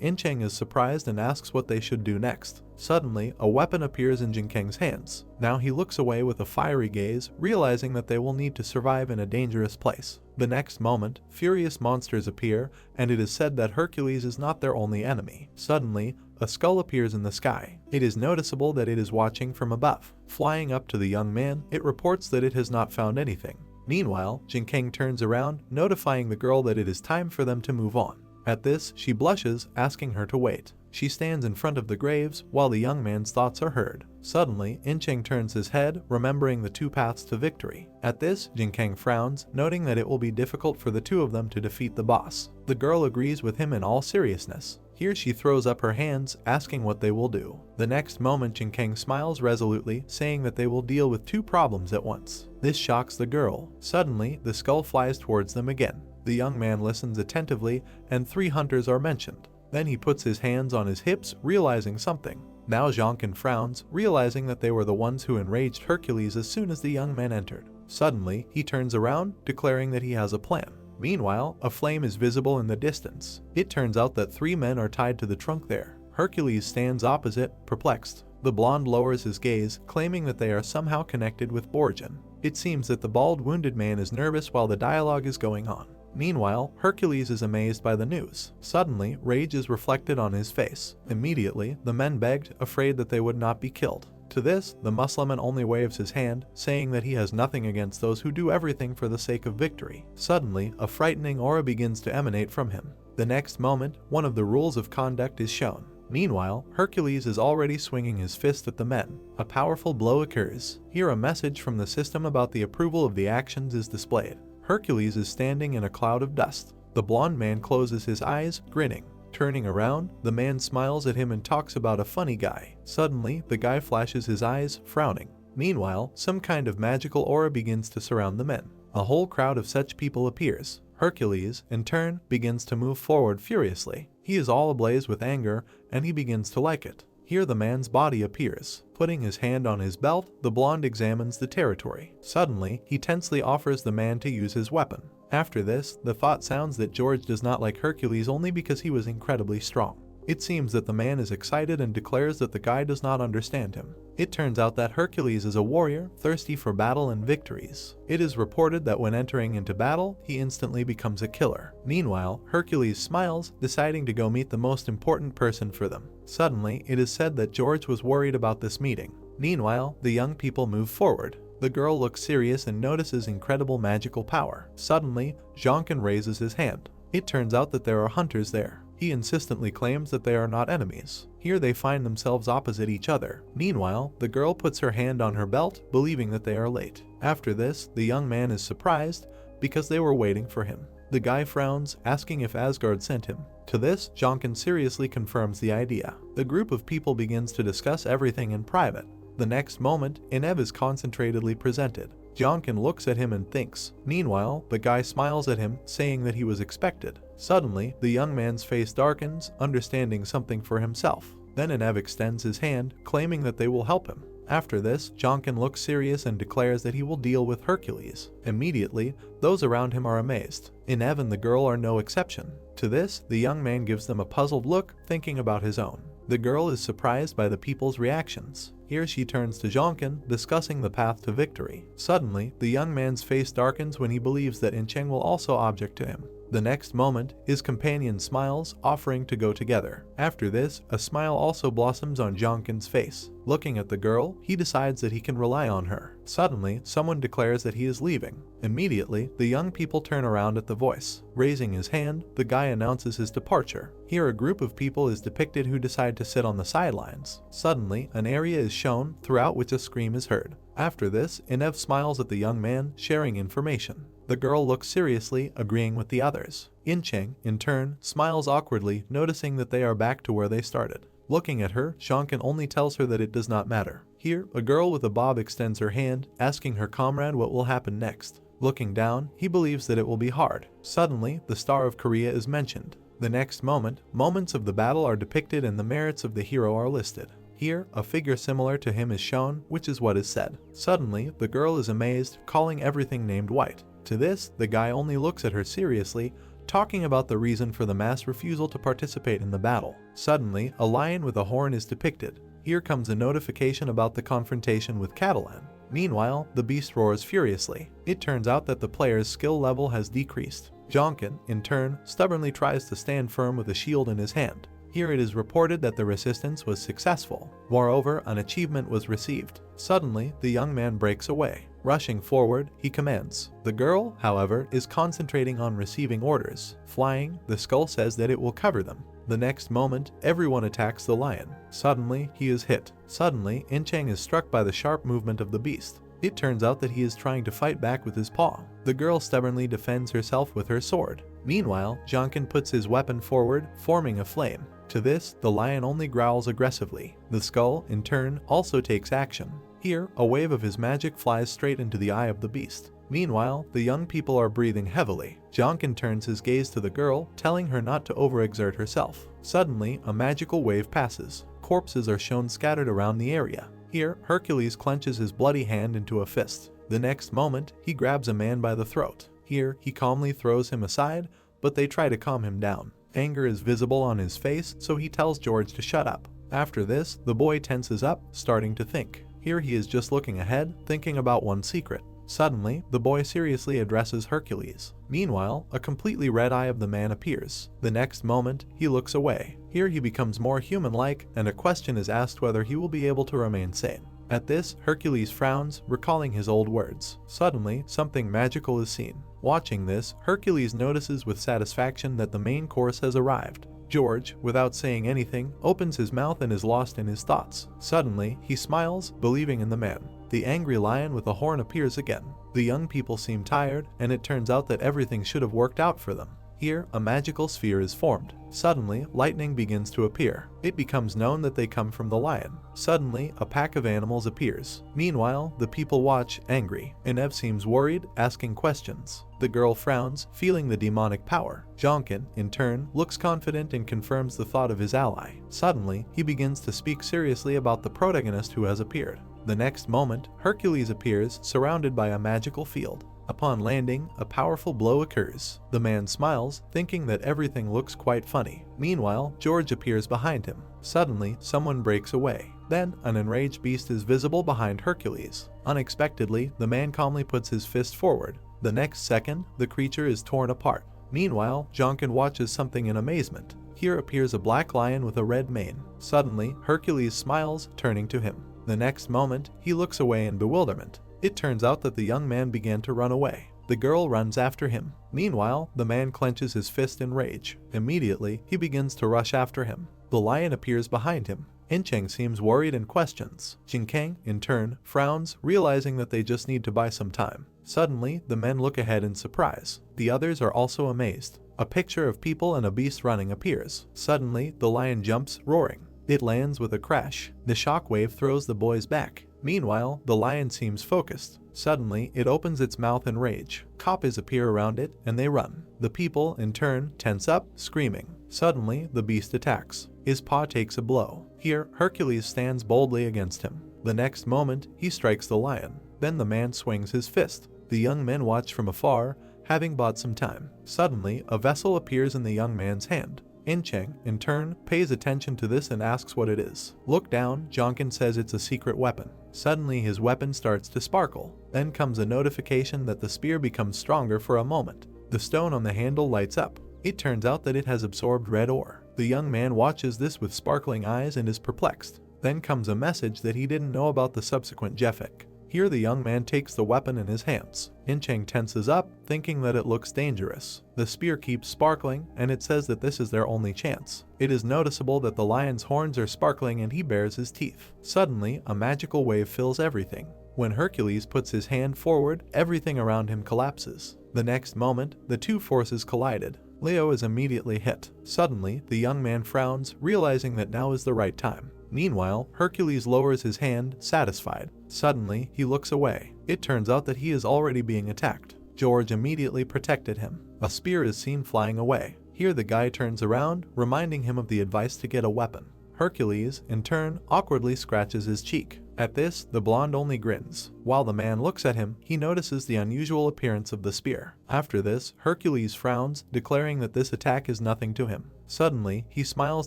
Incheng is surprised and asks what they should do next. Suddenly, a weapon appears in Jinkeng's hands. Now he looks away with a fiery gaze, realizing that they will need to survive in a dangerous place. The next moment, furious monsters appear, and it is said that Hercules is not their only enemy. Suddenly, a skull appears in the sky. It is noticeable that it is watching from above. Flying up to the young man, it reports that it has not found anything. Meanwhile, Jinkeng turns around, notifying the girl that it is time for them to move on. At this, she blushes, asking her to wait. She stands in front of the graves, while the young man's thoughts are heard. Suddenly, Incheng turns his head, remembering the two paths to victory. At this, Jinkeng frowns, noting that it will be difficult for the two of them to defeat the boss. The girl agrees with him in all seriousness. Here she throws up her hands, asking what they will do. The next moment, Jinkeng smiles resolutely, saying that they will deal with two problems at once. This shocks the girl. Suddenly, the skull flies towards them again. The young man listens attentively, and 3 hunters are mentioned. Then he puts his hands on his hips, realizing something. Now Jonkin frowns, realizing that they were the ones who enraged Hercules as soon as the young man entered. Suddenly, he turns around, declaring that he has a plan. Meanwhile, a flame is visible in the distance. It turns out that 3 men are tied to the trunk there. Hercules stands opposite, perplexed. The blonde lowers his gaze, claiming that they are somehow connected with Borgen. It seems that the bald wounded man is nervous while the dialogue is going on. Meanwhile, Hercules is amazed by the news. Suddenly, rage is reflected on his face. Immediately, the men begged, afraid that they would not be killed. To this, the Mussulman only waves his hand, saying that he has nothing against those who do everything for the sake of victory. Suddenly, a frightening aura begins to emanate from him. The next moment, one of the rules of conduct is shown. Meanwhile, Hercules is already swinging his fist at the men. A powerful blow occurs. Here a message from the system about the approval of the actions is displayed. Hercules is standing in a cloud of dust. The blonde man closes his eyes, grinning. Turning around, the man smiles at him and talks about a funny guy. Suddenly, the guy flashes his eyes, frowning. Meanwhile, some kind of magical aura begins to surround the men. A whole crowd of such people appears. Hercules, in turn, begins to move forward furiously. He is all ablaze with anger, and he begins to like it. Here the man's body appears. Putting his hand on his belt, the blonde examines the territory. Suddenly, he tensely offers the man to use his weapon. After this, the thought sounds that George does not like Hercules only because he was incredibly strong. It seems that the man is excited and declares that the guy does not understand him. It turns out that Hercules is a warrior, thirsty for battle and victories. It is reported that when entering into battle, he instantly becomes a killer. Meanwhile, Hercules smiles, deciding to go meet the most important person for them. Suddenly, it is said that George was worried about this meeting. Meanwhile, the young people move forward. The girl looks serious and notices incredible magical power. Suddenly, Jonkin raises his hand. It turns out that there are hunters there. He insistently claims that they are not enemies. Here they find themselves opposite each other. Meanwhile, the girl puts her hand on her belt, believing that they are late. After this, the young man is surprised because they were waiting for him. The guy frowns, asking if Asgard sent him. To this, Jonkin seriously confirms the idea. The group of people begins to discuss everything in private. The next moment, Enev is concentratedly presented. Jonkin looks at him and thinks. Meanwhile, the guy smiles at him, saying that he was expected. Suddenly, the young man's face darkens, understanding something for himself. Then Enev extends his hand, claiming that they will help him. After this, Jonkin looks serious and declares that he will deal with Hercules. Immediately, those around him are amazed. Enev and the girl are no exception. To this, the young man gives them a puzzled look, thinking about his own. The girl is surprised by the people's reactions. Here she turns to Jonkin, discussing the path to victory. Suddenly, the young man's face darkens when he believes that Incheng will also object to him. The next moment, his companion smiles, offering to go together. After this, a smile also blossoms on Jonkin's face. Looking at the girl, he decides that he can rely on her. Suddenly, someone declares that he is leaving. Immediately, the young people turn around at the voice. Raising his hand, the guy announces his departure. Here a group of people is depicted who decide to sit on the sidelines. Suddenly, an area is shown, throughout which a scream is heard. After this, Enev smiles at the young man, sharing information. The girl looks seriously, agreeing with the others. Incheng, in turn, smiles awkwardly, noticing that they are back to where they started. Looking at her, Jonkin only tells her that it does not matter. Here, a girl with a bob extends her hand, asking her comrade what will happen next. Looking down, he believes that it will be hard. Suddenly, the Star of Korea is mentioned. The next moment, moments of the battle are depicted and the merits of the hero are listed. Here, a figure similar to him is shown, which is what is said. Suddenly, the girl is amazed, calling everything named white. To this, the guy only looks at her seriously, talking about the reason for the mass refusal to participate in the battle. Suddenly, a lion with a horn is depicted. Here comes a notification about the confrontation with Catalan. Meanwhile, the beast roars furiously. It turns out that the player's skill level has decreased. Jonkin, in turn, stubbornly tries to stand firm with a shield in his hand. Here it is reported that the resistance was successful. Moreover, an achievement was received. Suddenly, the young man breaks away. Rushing forward, he commands. The girl, however, is concentrating on receiving orders. Flying, the skull says that it will cover them. The next moment, everyone attacks the lion. Suddenly, he is hit. Suddenly, Incheng is struck by the sharp movement of the beast. It turns out that he is trying to fight back with his paw. The girl stubbornly defends herself with her sword. Meanwhile, Jonkin puts his weapon forward, forming a flame. To this, the lion only growls aggressively. The skull, in turn, also takes action. Here, a wave of his magic flies straight into the eye of the beast. Meanwhile, the young people are breathing heavily. Jonkin turns his gaze to the girl, telling her not to overexert herself. Suddenly, a magical wave passes. Corpses are shown scattered around the area. Here, Hercules clenches his bloody hand into a fist. The next moment, he grabs a man by the throat. Here, he calmly throws him aside, but they try to calm him down. Anger is visible on his face, so he tells George to shut up. After this, the boy tenses up, starting to think. Here he is just looking ahead, thinking about one secret. Suddenly, the boy seriously addresses Hercules. Meanwhile, a completely red eye of the man appears. The next moment, he looks away. Here he becomes more human-like, and a question is asked whether he will be able to remain sane. At this, Hercules frowns, recalling his old words. Suddenly, something magical is seen. Watching this, Hercules notices with satisfaction that the main course has arrived. George, without saying anything, opens his mouth and is lost in his thoughts. Suddenly, he smiles, believing in the man. The angry lion with a horn appears again. The young people seem tired, and it turns out that everything should have worked out for them. Here, a magical sphere is formed. Suddenly, lightning begins to appear. It becomes known that they come from the lion. Suddenly, a pack of animals appears. Meanwhile, the people watch, angry. Enev seems worried, asking questions. The girl frowns, feeling the demonic power. Jonkin, in turn, looks confident and confirms the thought of his ally. Suddenly, he begins to speak seriously about the protagonist who has appeared. The next moment, Hercules appears, surrounded by a magical field. Upon landing, a powerful blow occurs. The man smiles, thinking that everything looks quite funny. Meanwhile, George appears behind him. Suddenly, someone breaks away. Then, an enraged beast is visible behind Hercules. Unexpectedly, the man calmly puts his fist forward. The next second, the creature is torn apart. Meanwhile, Jonkin watches something in amazement. Here appears a black lion with a red mane. Suddenly, Hercules smiles, turning to him. The next moment, he looks away in bewilderment. It turns out that the young man began to run away. The girl runs after him. Meanwhile, the man clenches his fist in rage. Immediately, he begins to rush after him. The lion appears behind him. Incheng seems worried and questions. Jinkang, in turn, frowns, realizing that they just need to buy some time. Suddenly, the men look ahead in surprise. The others are also amazed. A picture of people and a beast running appears. Suddenly, the lion jumps, roaring. It lands with a crash. The shockwave throws the boys back. Meanwhile, the lion seems focused. Suddenly, it opens its mouth in rage. Kappas appear around it, and they run. The people, in turn, tense up, screaming. Suddenly, the beast attacks. His paw takes a blow. Here, Hercules stands boldly against him. The next moment, he strikes the lion. Then the man swings his fist. The young men watch from afar, having bought some time. Suddenly, a vessel appears in the young man's hand. Incheng, in turn, pays attention to this and asks what it is. Look down, Jonkin says it's a secret weapon. Suddenly his weapon starts to sparkle. Then comes a notification that the spear becomes stronger for a moment. The stone on the handle lights up. It turns out that it has absorbed red ore. The young man watches this with sparkling eyes and is perplexed. Then comes a message that he didn't know about the subsequent Jefik. Here the young man takes the weapon in his hands. Incheng tenses up, thinking that it looks dangerous. The spear keeps sparkling, and it says that this is their only chance. It is noticeable that the lion's horns are sparkling and he bares his teeth. Suddenly, a magical wave fills everything. When Hercules puts his hand forward, everything around him collapses. The next moment, the two forces collided. Leo is immediately hit. Suddenly, the young man frowns, realizing that now is the right time. Meanwhile, Hercules lowers his hand, satisfied. Suddenly, he looks away. It turns out that he is already being attacked. George immediately protected him. A spear is seen flying away. Here the guy turns around, reminding him of the advice to get a weapon. Hercules, in turn, awkwardly scratches his cheek. At this, the blonde only grins. While the man looks at him, he notices the unusual appearance of the spear. After this, Hercules frowns, declaring that this attack is nothing to him. Suddenly, he smiles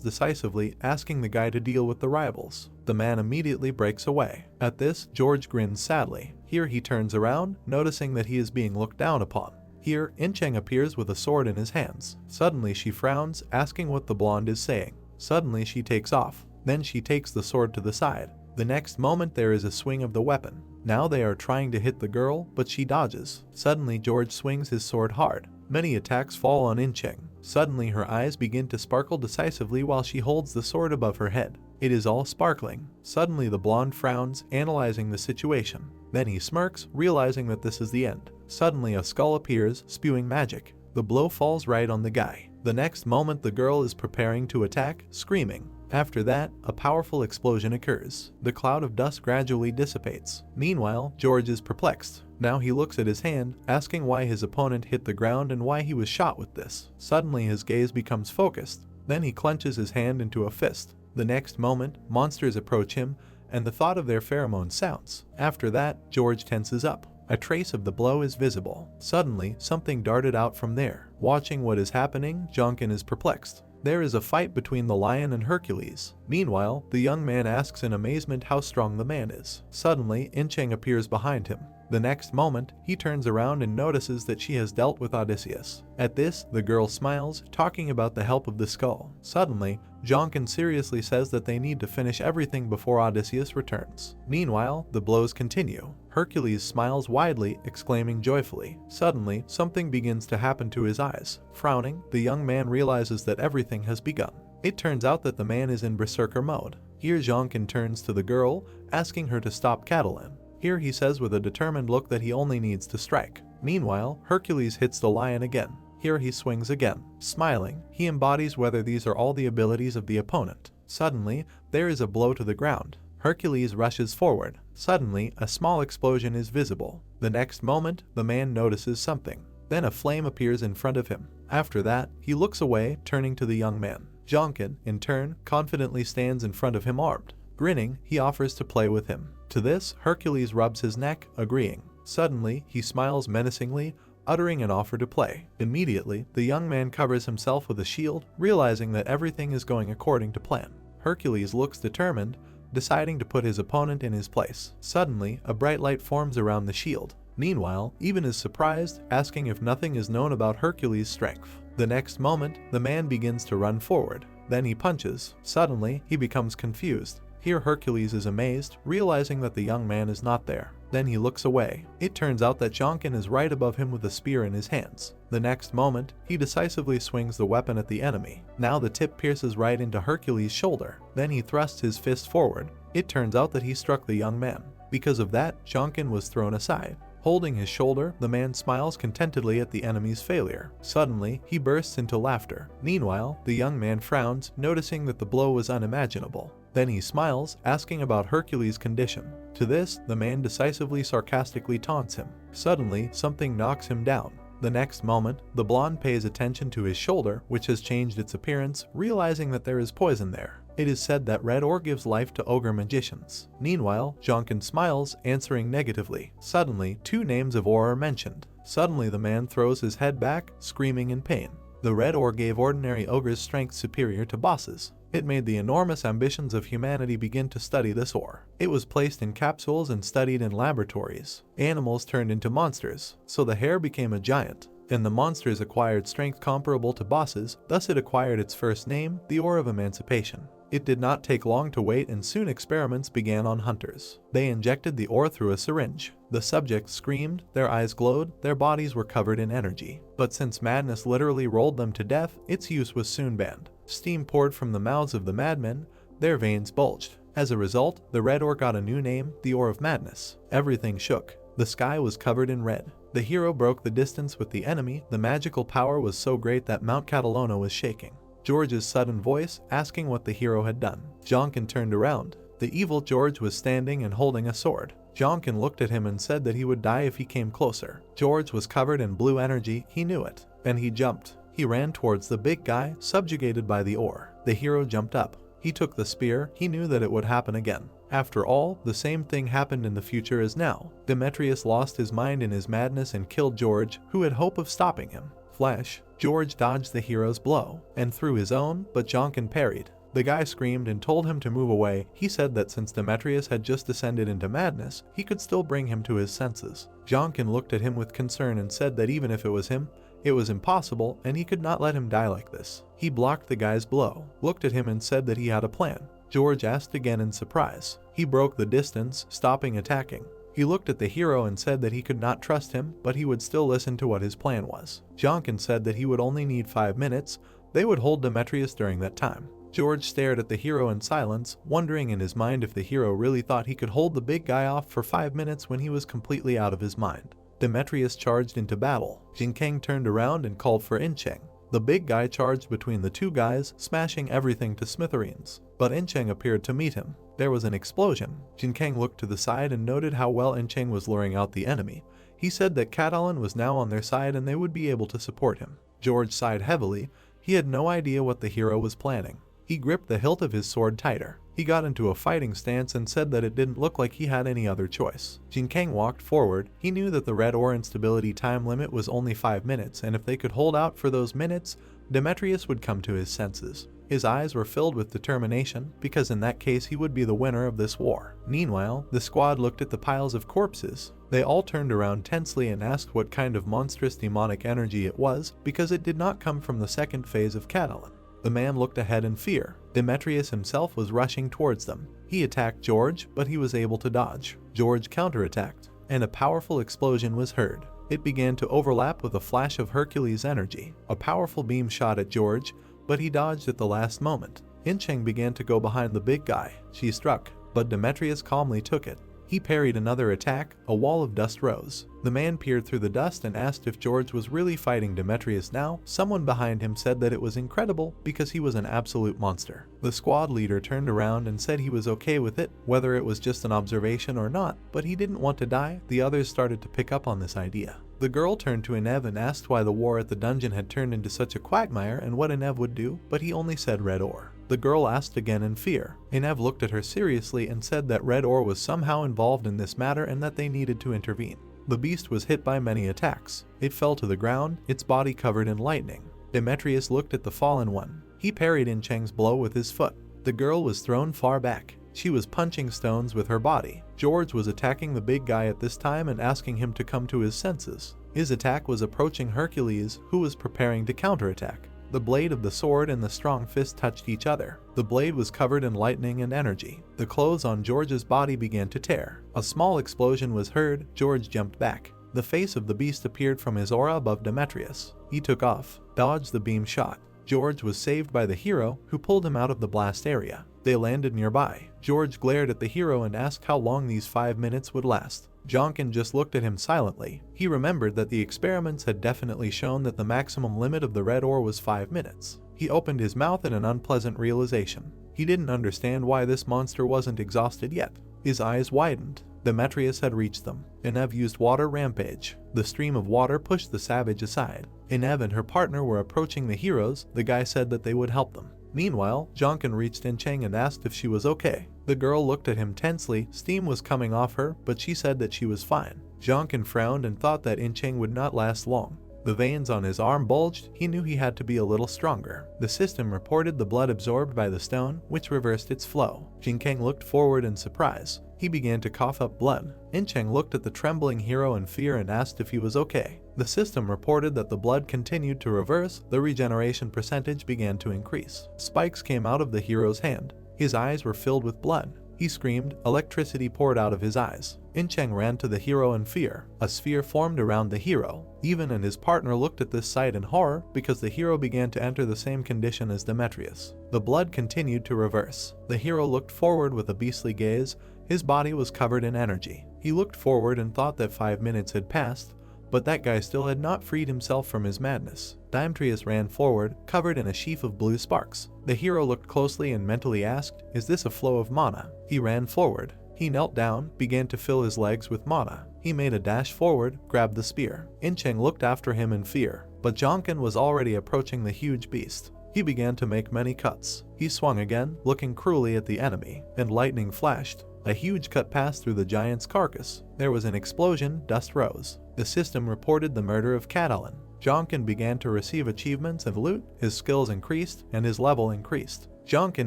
decisively, asking the guy to deal with the rivals. The man immediately breaks away. At this, George grins sadly. Here he turns around, noticing that he is being looked down upon. Here, Incheng appears with a sword in his hands. Suddenly she frowns, asking what the blonde is saying. Suddenly she takes off. Then she takes the sword to the side. The next moment there is a swing of the weapon. Now they are trying to hit the girl, but she dodges. Suddenly George swings his sword hard. Many attacks fall on Incheng. Suddenly her eyes begin to sparkle decisively while she holds the sword above her head. It is all sparkling. Suddenly the blonde frowns, analyzing the situation. Then he smirks, realizing that this is the end. Suddenly a skull appears, spewing magic. The blow falls right on the guy. The next moment the girl is preparing to attack, screaming. After that, a powerful explosion occurs. The cloud of dust gradually dissipates. Meanwhile, George is perplexed. Now he looks at his hand, asking why his opponent hit the ground and why he was shot with this. Suddenly his gaze becomes focused. Then he clenches his hand into a fist. The next moment, monsters approach him, and the thought of their pheromone sounds. After that, George tenses up. A trace of the blow is visible. Suddenly, something darted out from there. Watching what is happening, Jonkin is perplexed. There is a fight between the lion and Hercules. Meanwhile, the young man asks in amazement how strong the man is. Suddenly, Incheng appears behind him. The next moment, he turns around and notices that she has dealt with Odysseus. At this, the girl smiles, talking about the help of the skull. Suddenly, Jonkin seriously says that they need to finish everything before Odysseus returns. Meanwhile, the blows continue. Hercules smiles widely, exclaiming joyfully. Suddenly, something begins to happen to his eyes. Frowning, the young man realizes that everything has begun. It turns out that the man is in berserker mode. Here Jonkin turns to the girl, asking her to stop Catalan. Here he says with a determined look that he only needs to strike. Meanwhile, Hercules hits the lion again. Here he swings again. Smiling, he embodies whether these are all the abilities of the opponent. Suddenly, there is a blow to the ground. Hercules rushes forward. Suddenly, a small explosion is visible. The next moment, the man notices something. Then a flame appears in front of him. After that, he looks away, turning to the young man. Jonkin, in turn, confidently stands in front of him armed. Grinning, he offers to play with him. To this, Hercules rubs his neck, agreeing. Suddenly, he smiles menacingly, uttering an offer to play. Immediately, the young man covers himself with a shield, realizing that everything is going according to plan. Hercules looks determined, deciding to put his opponent in his place. Suddenly, a bright light forms around the shield. Meanwhile, Eben is surprised, asking if nothing is known about Hercules' strength. The next moment, the man begins to run forward. Then he punches. Suddenly, he becomes confused. Here Hercules is amazed, realizing that the young man is not there. Then he looks away. It turns out that Jonkin is right above him with a spear in his hands. The next moment, he decisively swings the weapon at the enemy. Now the tip pierces right into Hercules' shoulder. Then he thrusts his fist forward. It turns out that he struck the young man. Because of that, Jonkin was thrown aside. Holding his shoulder, the man smiles contentedly at the enemy's failure. Suddenly, he bursts into laughter. Meanwhile, the young man frowns, noticing that the blow was unimaginable. Then he smiles, asking about Hercules' condition. To this, the man decisively sarcastically taunts him. Suddenly, something knocks him down. The next moment, the blonde pays attention to his shoulder, which has changed its appearance, realizing that there is poison there. It is said that red ore gives life to ogre magicians. Meanwhile, Jonkin smiles, answering negatively. Suddenly, two names of ore are mentioned. Suddenly the man throws his head back, screaming in pain. The red ore gave ordinary ogres strength superior to bosses. It made the enormous ambitions of humanity begin to study this ore. It was placed in capsules and studied in laboratories. Animals turned into monsters, so the hare became a giant. And the monsters acquired strength comparable to bosses, thus it acquired its first name, the Ore of Emancipation. It did not take long to wait, and soon experiments began on hunters. They injected the ore through a syringe. The subjects screamed, their eyes glowed, their bodies were covered in energy. But since madness literally rolled them to death, its use was soon banned. Steam poured from the mouths of the madmen, their veins bulged. As a result, the red ore got a new name, the Ore of Madness. Everything shook. The sky was covered in red. The hero broke the distance with the enemy. The magical power was so great that Mount Catalona was shaking. George's sudden voice, asking what the hero had done. Jonkin turned around. The evil George was standing and holding a sword. Jonkin looked at him and said that he would die if he came closer. George was covered in blue energy, he knew it. Then he jumped. He ran towards the big guy, subjugated by the ore. The hero jumped up. He took the spear, he knew that it would happen again. After all, the same thing happened in the future as now. Demetrius lost his mind in his madness and killed George, who had hope of stopping him. Flash, George dodged the hero's blow, and threw his own, but Jonkin parried. The guy screamed and told him to move away. He said that since Demetrius had just descended into madness, he could still bring him to his senses. Jonkin looked at him with concern and said that even if it was him, it was impossible and he could not let him die like this. He blocked the guy's blow, looked at him and said that he had a plan. George asked again in surprise. He broke the distance, stopping attacking. He looked at the hero and said that he could not trust him, but he would still listen to what his plan was. Jonkin said that he would only need 5 minutes. They would hold Demetrius during that time. George stared at the hero in silence, wondering in his mind if the hero really thought he could hold the big guy off for 5 minutes when he was completely out of his mind. Demetrius charged into battle. Jinkang turned around and called for Incheng. The big guy charged between the two guys, smashing everything to smithereens. But Incheng appeared to meet him. There was an explosion. Jinkang looked to the side and noted how well Incheng was luring out the enemy. He said that Catalan was now on their side and they would be able to support him. George sighed heavily. He had no idea what the hero was planning. He gripped the hilt of his sword tighter. He got into a fighting stance and said that it didn't look like he had any other choice. Jinkang walked forward. He knew that the red ore instability time limit was only 5 minutes, and if they could hold out for those minutes, Demetrius would come to his senses. His eyes were filled with determination, because in that case he would be the winner of this war. Meanwhile, the squad looked at the piles of corpses. They all turned around tensely and asked what kind of monstrous demonic energy it was, because it did not come from the second phase of Catalan. The man looked ahead in fear. Demetrius himself was rushing towards them. He attacked George, but he was able to dodge. George counterattacked, and a powerful explosion was heard. It began to overlap with a flash of Hercules' energy. A powerful beam shot at George, but he dodged at the last moment. Incheng began to go behind the big guy. She struck, but Demetrius calmly took it. He parried another attack, a wall of dust rose. The man peered through the dust and asked if George was really fighting Demetrius now. Someone behind him said that it was incredible because he was an absolute monster. The squad leader turned around and said he was okay with it, whether it was just an observation or not, but he didn't want to die. The others started to pick up on this idea. The girl turned to Inev and asked why the war at the dungeon had turned into such a quagmire and what Inev would do, but he only said red ore. The girl asked again in fear. Inev looked at her seriously and said that red ore was somehow involved in this matter and that they needed to intervene. The beast was hit by many attacks. It fell to the ground, its body covered in lightning. Demetrius looked at the fallen one. He parried Incheng's blow with his foot. The girl was thrown far back. She was punching stones with her body. George was attacking the big guy at this time and asking him to come to his senses. His attack was approaching Hercules, who was preparing to counterattack. The blade of the sword and the strong fist touched each other. The blade was covered in lightning and energy. The clothes on George's body began to tear. A small explosion was heard. George jumped back. The face of the beast appeared from his aura above Demetrius. He took off, dodged the beam shot. George was saved by the hero, who pulled him out of the blast area. They landed nearby. George glared at the hero and asked how long these 5 minutes would last. Jonkin just looked at him silently. He remembered that the experiments had definitely shown that the maximum limit of the red ore was 5 minutes. He opened his mouth in an unpleasant realization. He didn't understand why this monster wasn't exhausted yet. His eyes widened. Demetrius had reached them. Inev used water rampage. The stream of water pushed the savage aside. Inev and her partner were approaching the heroes. The guy said that they would help them. Meanwhile, Jonkin reached Incheng and asked if she was okay. The girl looked at him tensely. Steam was coming off her, but she said that she was fine. Jonkin frowned and thought that Incheng would not last long. The veins on his arm bulged. He knew he had to be a little stronger. The system reported the blood absorbed by the stone, which reversed its flow. Jinkeng looked forward in surprise. He began to cough up blood. Incheng looked at the trembling hero in fear and asked if he was okay. The system reported that the blood continued to reverse. The regeneration percentage began to increase. Spikes came out of the hero's hand. His eyes were filled with blood. He screamed. Electricity poured out of his eyes. Incheng ran to the hero in fear. A sphere formed around the hero. Even and his partner looked at this sight in horror because the hero began to enter the same condition as Demetrius. The blood continued to reverse. The hero looked forward with a beastly gaze. His body was covered in energy. He looked forward and thought that 5 minutes had passed, but that guy still had not freed himself from his madness. Demetrius ran forward, covered in a sheaf of blue sparks. The hero looked closely and mentally asked, "Is this a flow of mana?" He ran forward. He knelt down, began to fill his legs with mana. He made a dash forward, grabbed the spear. Incheng looked after him in fear, but Jonkin was already approaching the huge beast. He began to make many cuts. He swung again, looking cruelly at the enemy, and lightning flashed. A huge cut passed through the giant's carcass. There was an explosion, dust rose. The system reported the murder of Catalan. Jonkin began to receive achievements and loot. His skills increased, and his level increased. Jonkin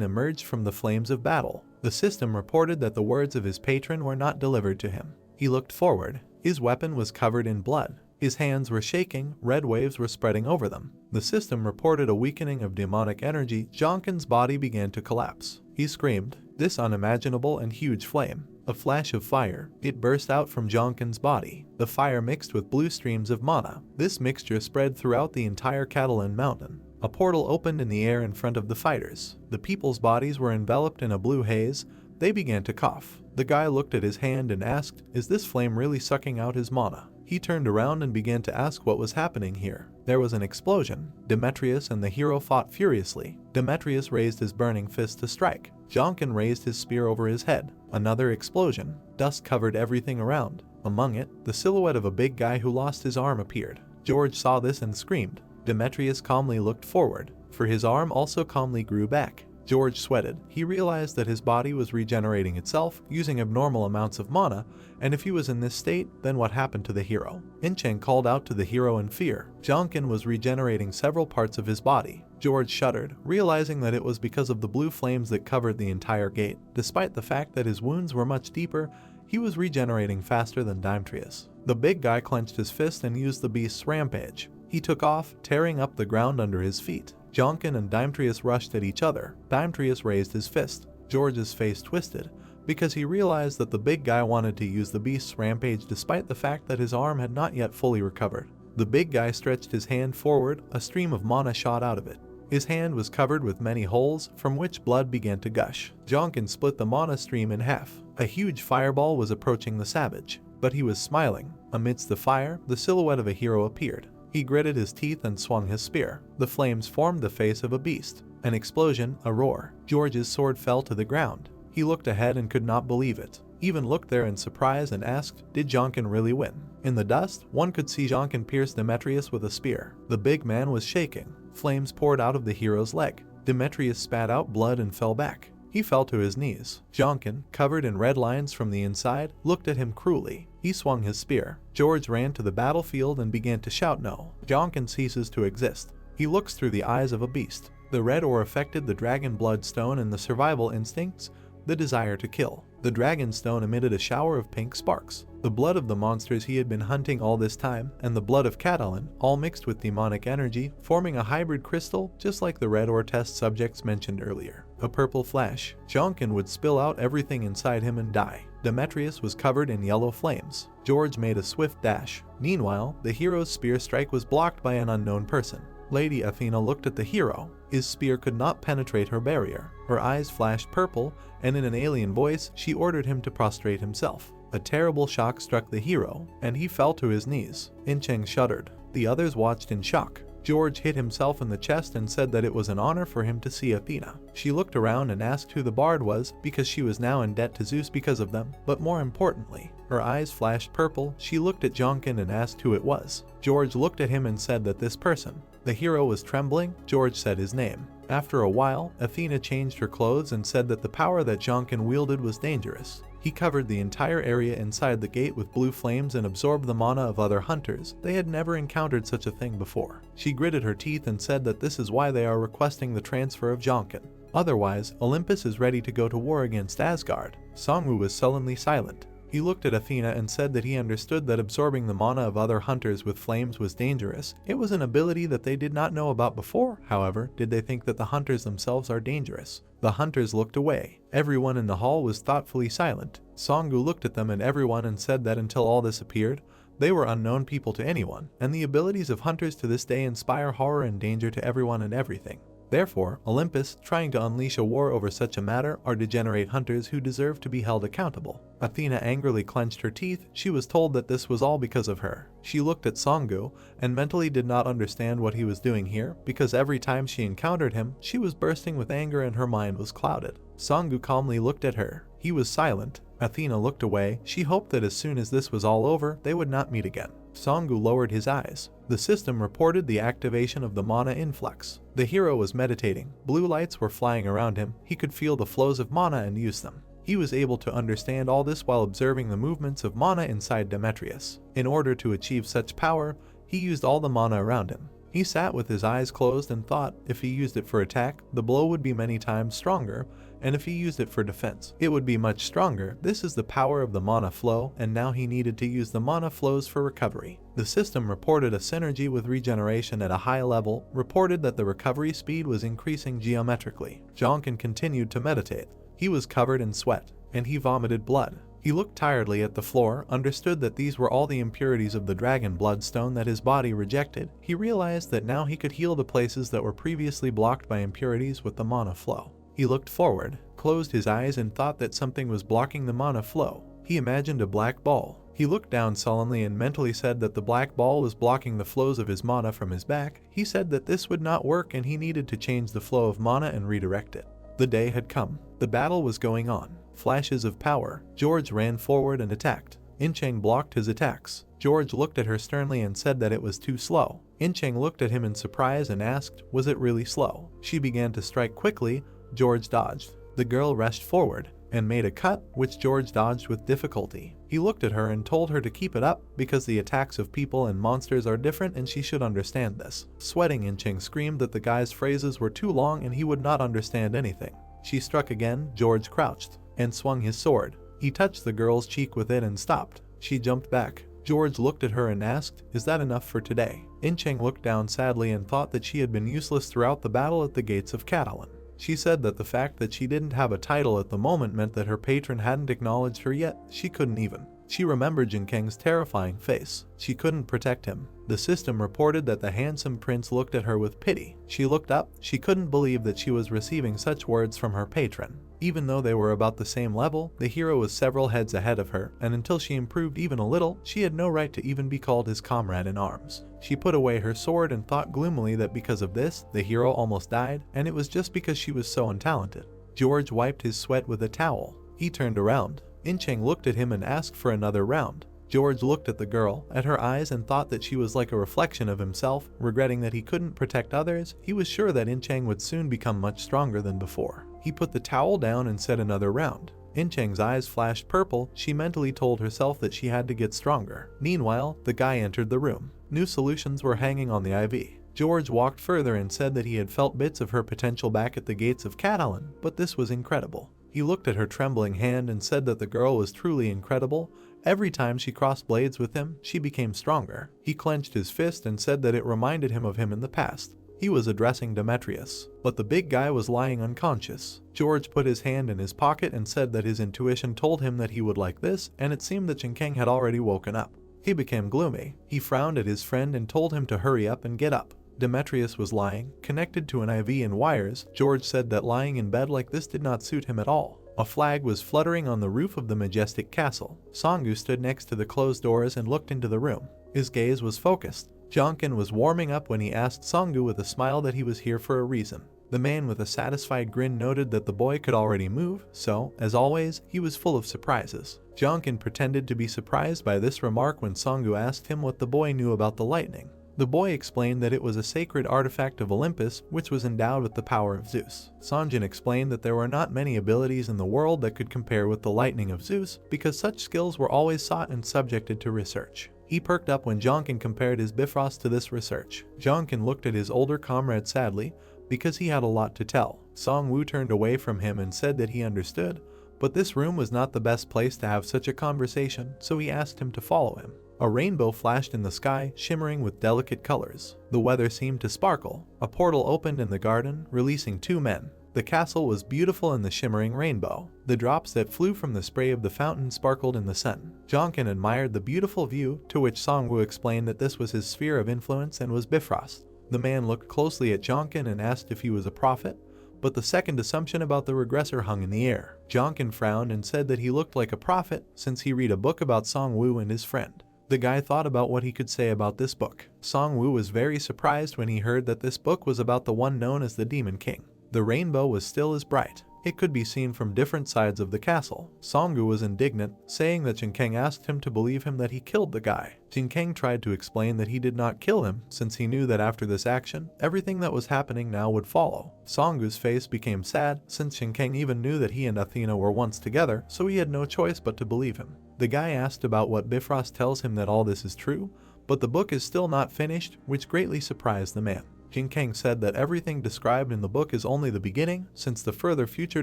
emerged from the flames of battle. The system reported that the words of his patron were not delivered to him. He looked forward. His weapon was covered in blood. His hands were shaking, red waves were spreading over them. The system reported a weakening of demonic energy. Jonkin's body began to collapse. He screamed, "This unimaginable and huge flame." A flash of fire. It burst out from Jonkin's body. The fire mixed with blue streams of mana. This mixture spread throughout the entire Catalan mountain. A portal opened in the air in front of the fighters. The people's bodies were enveloped in a blue haze. They began to cough. The guy looked at his hand and asked, "Is this flame really sucking out his mana?" He turned around and began to ask what was happening here. There was an explosion. Demetrius and the hero fought furiously. Demetrius raised his burning fist to strike. Jonkin raised his spear over his head. Another explosion. Dust covered everything around. Among it, the silhouette of a big guy who lost his arm appeared. George saw this and screamed. Demetrius calmly looked forward, for his arm also calmly grew back. George sweated. He realized that his body was regenerating itself, using abnormal amounts of mana, and if he was in this state, then what happened to the hero? Incheng called out to the hero in fear. Jonkin was regenerating several parts of his body. George shuddered, realizing that it was because of the blue flames that covered the entire gate. Despite the fact that his wounds were much deeper, he was regenerating faster than Demetrius. The big guy clenched his fist and used the beast's rampage. He took off, tearing up the ground under his feet. Jonkin and Demetrius rushed at each other. Demetrius raised his fist. George's face twisted, because he realized that the big guy wanted to use the beast's rampage despite the fact that his arm had not yet fully recovered. The big guy stretched his hand forward. A stream of mana shot out of it. His hand was covered with many holes from which blood began to gush. Jonkin split the mana stream in half. A huge fireball was approaching the savage, but he was smiling. Amidst the fire, the silhouette of a hero appeared. He gritted his teeth and swung his spear. The flames formed the face of a beast. An explosion, a roar. George's sword fell to the ground. He looked ahead and could not believe it. Even looked there in surprise and asked, did Jonkin really win? In the dust, one could see Jonkin pierce Demetrius with a spear. The big man was shaking. Flames poured out of the hero's leg. Demetrius spat out blood and fell back. He fell to his knees. Jonkin, covered in red lines from the inside, looked at him cruelly. He swung his spear. George ran to the battlefield and began to shout, no. Jonkin ceases to exist. He looks through the eyes of a beast. The red ore affected the dragon bloodstone and the survival instincts, the desire to kill. The dragon stone emitted a shower of pink sparks. The blood of the monsters he had been hunting all this time, and the blood of Catalan, all mixed with demonic energy, forming a hybrid crystal just like the red ore test subjects mentioned earlier. A purple flash. Jonkin would spill out everything inside him and die. Demetrius was covered in yellow flames. George made a swift dash. Meanwhile, the hero's spear strike was blocked by an unknown person. Lady Athena looked at the hero. His spear could not penetrate her barrier. Her eyes flashed purple, and in an alien voice, she ordered him to prostrate himself. A terrible shock struck the hero, and he fell to his knees. Incheng shuddered. The others watched in shock. George hit himself in the chest and said that it was an honor for him to see Athena. She looked around and asked who the bard was, because she was now in debt to Zeus because of them, but more importantly, her eyes flashed purple. She looked at Jonkin and asked who it was. George looked at him and said that this person. The hero was trembling. George said his name. After a while, Athena changed her clothes and said that the power that Jonkin wielded was dangerous. He covered the entire area inside the gate with blue flames and absorbed the mana of other hunters. They had never encountered such a thing before. She gritted her teeth and said that this is why they are requesting the transfer of Jonkin. Otherwise, Olympus is ready to go to war against Asgard. Songwoo was sullenly silent. He looked at Athena and said that he understood that absorbing the mana of other hunters with flames was dangerous. It was an ability that they did not know about before. However, did they think that the hunters themselves are dangerous? The hunters looked away. Everyone in the hall was thoughtfully silent. Songwoo looked at them and everyone and said that until all this appeared, they were unknown people to anyone, and the abilities of hunters to this day inspire horror and danger to everyone and everything. Therefore, Olympus, trying to unleash a war over such a matter, are degenerate hunters who deserve to be held accountable. Athena angrily clenched her teeth. She was told that this was all because of her. She looked at Songwoo and mentally did not understand what he was doing here, because every time she encountered him, she was bursting with anger and her mind was clouded. Songwoo calmly looked at her. He was silent. Athena looked away. She hoped that as soon as this was all over, they would not meet again. Songwoo lowered his eyes. The system reported the activation of the mana influx. The hero was meditating. Blue lights were flying around him. He could feel the flows of mana and use them. He was able to understand all this while observing the movements of mana inside Demetrius. In order to achieve such power, he used all the mana around him. He sat with his eyes closed and thought if he used it for attack, the blow would be many times stronger, and if he used it for defense, it would be much stronger. This is the power of the mana flow, and now he needed to use the mana flows for recovery. The system reported a synergy with regeneration at a high level, reported that the recovery speed was increasing geometrically. Jonkin continued to meditate. He was covered in sweat, and he vomited blood. He looked tiredly at the floor, understood that these were all the impurities of the dragon bloodstone that his body rejected. He realized that now he could heal the places that were previously blocked by impurities with the mana flow. He looked forward, closed his eyes and thought that something was blocking the mana flow. He imagined a black ball. He looked down sullenly and mentally said that the black ball was blocking the flows of his mana from his back. He said that this would not work and he needed to change the flow of mana and redirect it. The day had come. The battle was going on. Flashes of power. George ran forward and attacked. Incheng blocked his attacks. George looked at her sternly and said that it was too slow. Incheng looked at him in surprise and asked, was it really slow? She began to strike quickly. George dodged. The girl rushed forward and made a cut, which George dodged with difficulty. He looked at her and told her to keep it up because the attacks of people and monsters are different and she should understand this. Sweating, Incheng screamed that the guy's phrases were too long and he would not understand anything. She struck again. George crouched and swung his sword. He touched the girl's cheek with it and stopped. She jumped back. George looked at her and asked, is that enough for today? Incheng looked down sadly and thought that she had been useless throughout the battle at the gates of Catalan. She said that the fact that she didn't have a title at the moment meant that her patron hadn't acknowledged her yet. She couldn't even She remembered Jin Kang's terrifying face. She couldn't protect him. The system reported that the handsome prince looked at her with pity. She looked up. She couldn't believe that she was receiving such words from her patron. Even though they were about the same level, the hero was several heads ahead of her, and until she improved even a little, she had no right to even be called his comrade in arms. She put away her sword and thought gloomily that because of this, the hero almost died, and it was just because she was so untalented. George wiped his sweat with a towel. He turned around. In-cheng looked at him and asked for another round. George looked at the girl, at her eyes, and thought that she was like a reflection of himself. Regretting that he couldn't protect others, he was sure that In-cheng would soon become much stronger than before. He put the towel down and said another round. In-cheng's eyes flashed purple. She mentally told herself that she had to get stronger. Meanwhile, the guy entered the room. New solutions were hanging on the IV. George walked further and said that he had felt bits of her potential back at the gates of Catalan, but this was incredible. He looked at her trembling hand and said that the girl was truly incredible. Every time she crossed blades with him, she became stronger. He clenched his fist and said that it reminded him of him in the past. He was addressing Demetrius, but the big guy was lying unconscious. George put his hand in his pocket and said that his intuition told him that he would like this, and it seemed that Jin Kang had already woken up. He became gloomy. He frowned at his friend and told him to hurry up and get up. Demetrius was lying, connected to an IV and wires. George said that lying in bed like this did not suit him at all. A flag was fluttering on the roof of the majestic castle. Songgu stood next to the closed doors and looked into the room. His gaze was focused. Jonkin was warming up when he asked Songgu with a smile that he was here for a reason. The man with a satisfied grin noted that the boy could already move, so, as always, he was full of surprises. Jonkin pretended to be surprised by this remark when Songgu asked him what the boy knew about the lightning. The boy explained that it was a sacred artifact of Olympus which was endowed with the power of Zeus. Sanjin explained that there were not many abilities in the world that could compare with the lightning of Zeus because such skills were always sought and subjected to research. He perked up when Jonkin compared his Bifrost to this research. Jonkin looked at his older comrade sadly because he had a lot to tell. Song Woo turned away from him and said that he understood, but this room was not the best place to have such a conversation, so he asked him to follow him. A rainbow flashed in the sky, shimmering with delicate colors. The weather seemed to sparkle. A portal opened in the garden, releasing two men. The castle was beautiful in the shimmering rainbow. The drops that flew from the spray of the fountain sparkled in the sun. Jonkin admired the beautiful view, to which Songwoo explained that this was his sphere of influence and was Bifrost. The man looked closely at Jonkin and asked if he was a prophet, but the second assumption about the regressor hung in the air. Jonkin frowned and said that he looked like a prophet since he read a book about Songwoo and his friend. The guy thought about what he could say about this book. Songwoo was very surprised when he heard that this book was about the one known as the Demon King. The rainbow was still as bright. It could be seen from different sides of the castle. Songwoo was indignant, saying that Jin Kang asked him to believe him that he killed the guy. Jin Kang tried to explain that he did not kill him, since he knew that after this action, everything that was happening now would follow. Songwoo's face became sad, since Jin Kang even knew that he and Athena were once together, so he had no choice but to believe him. The guy asked about what Bifrost tells him that all this is true, but the book is still not finished, which greatly surprised the man. Jin Kang said that everything described in the book is only the beginning, since the further future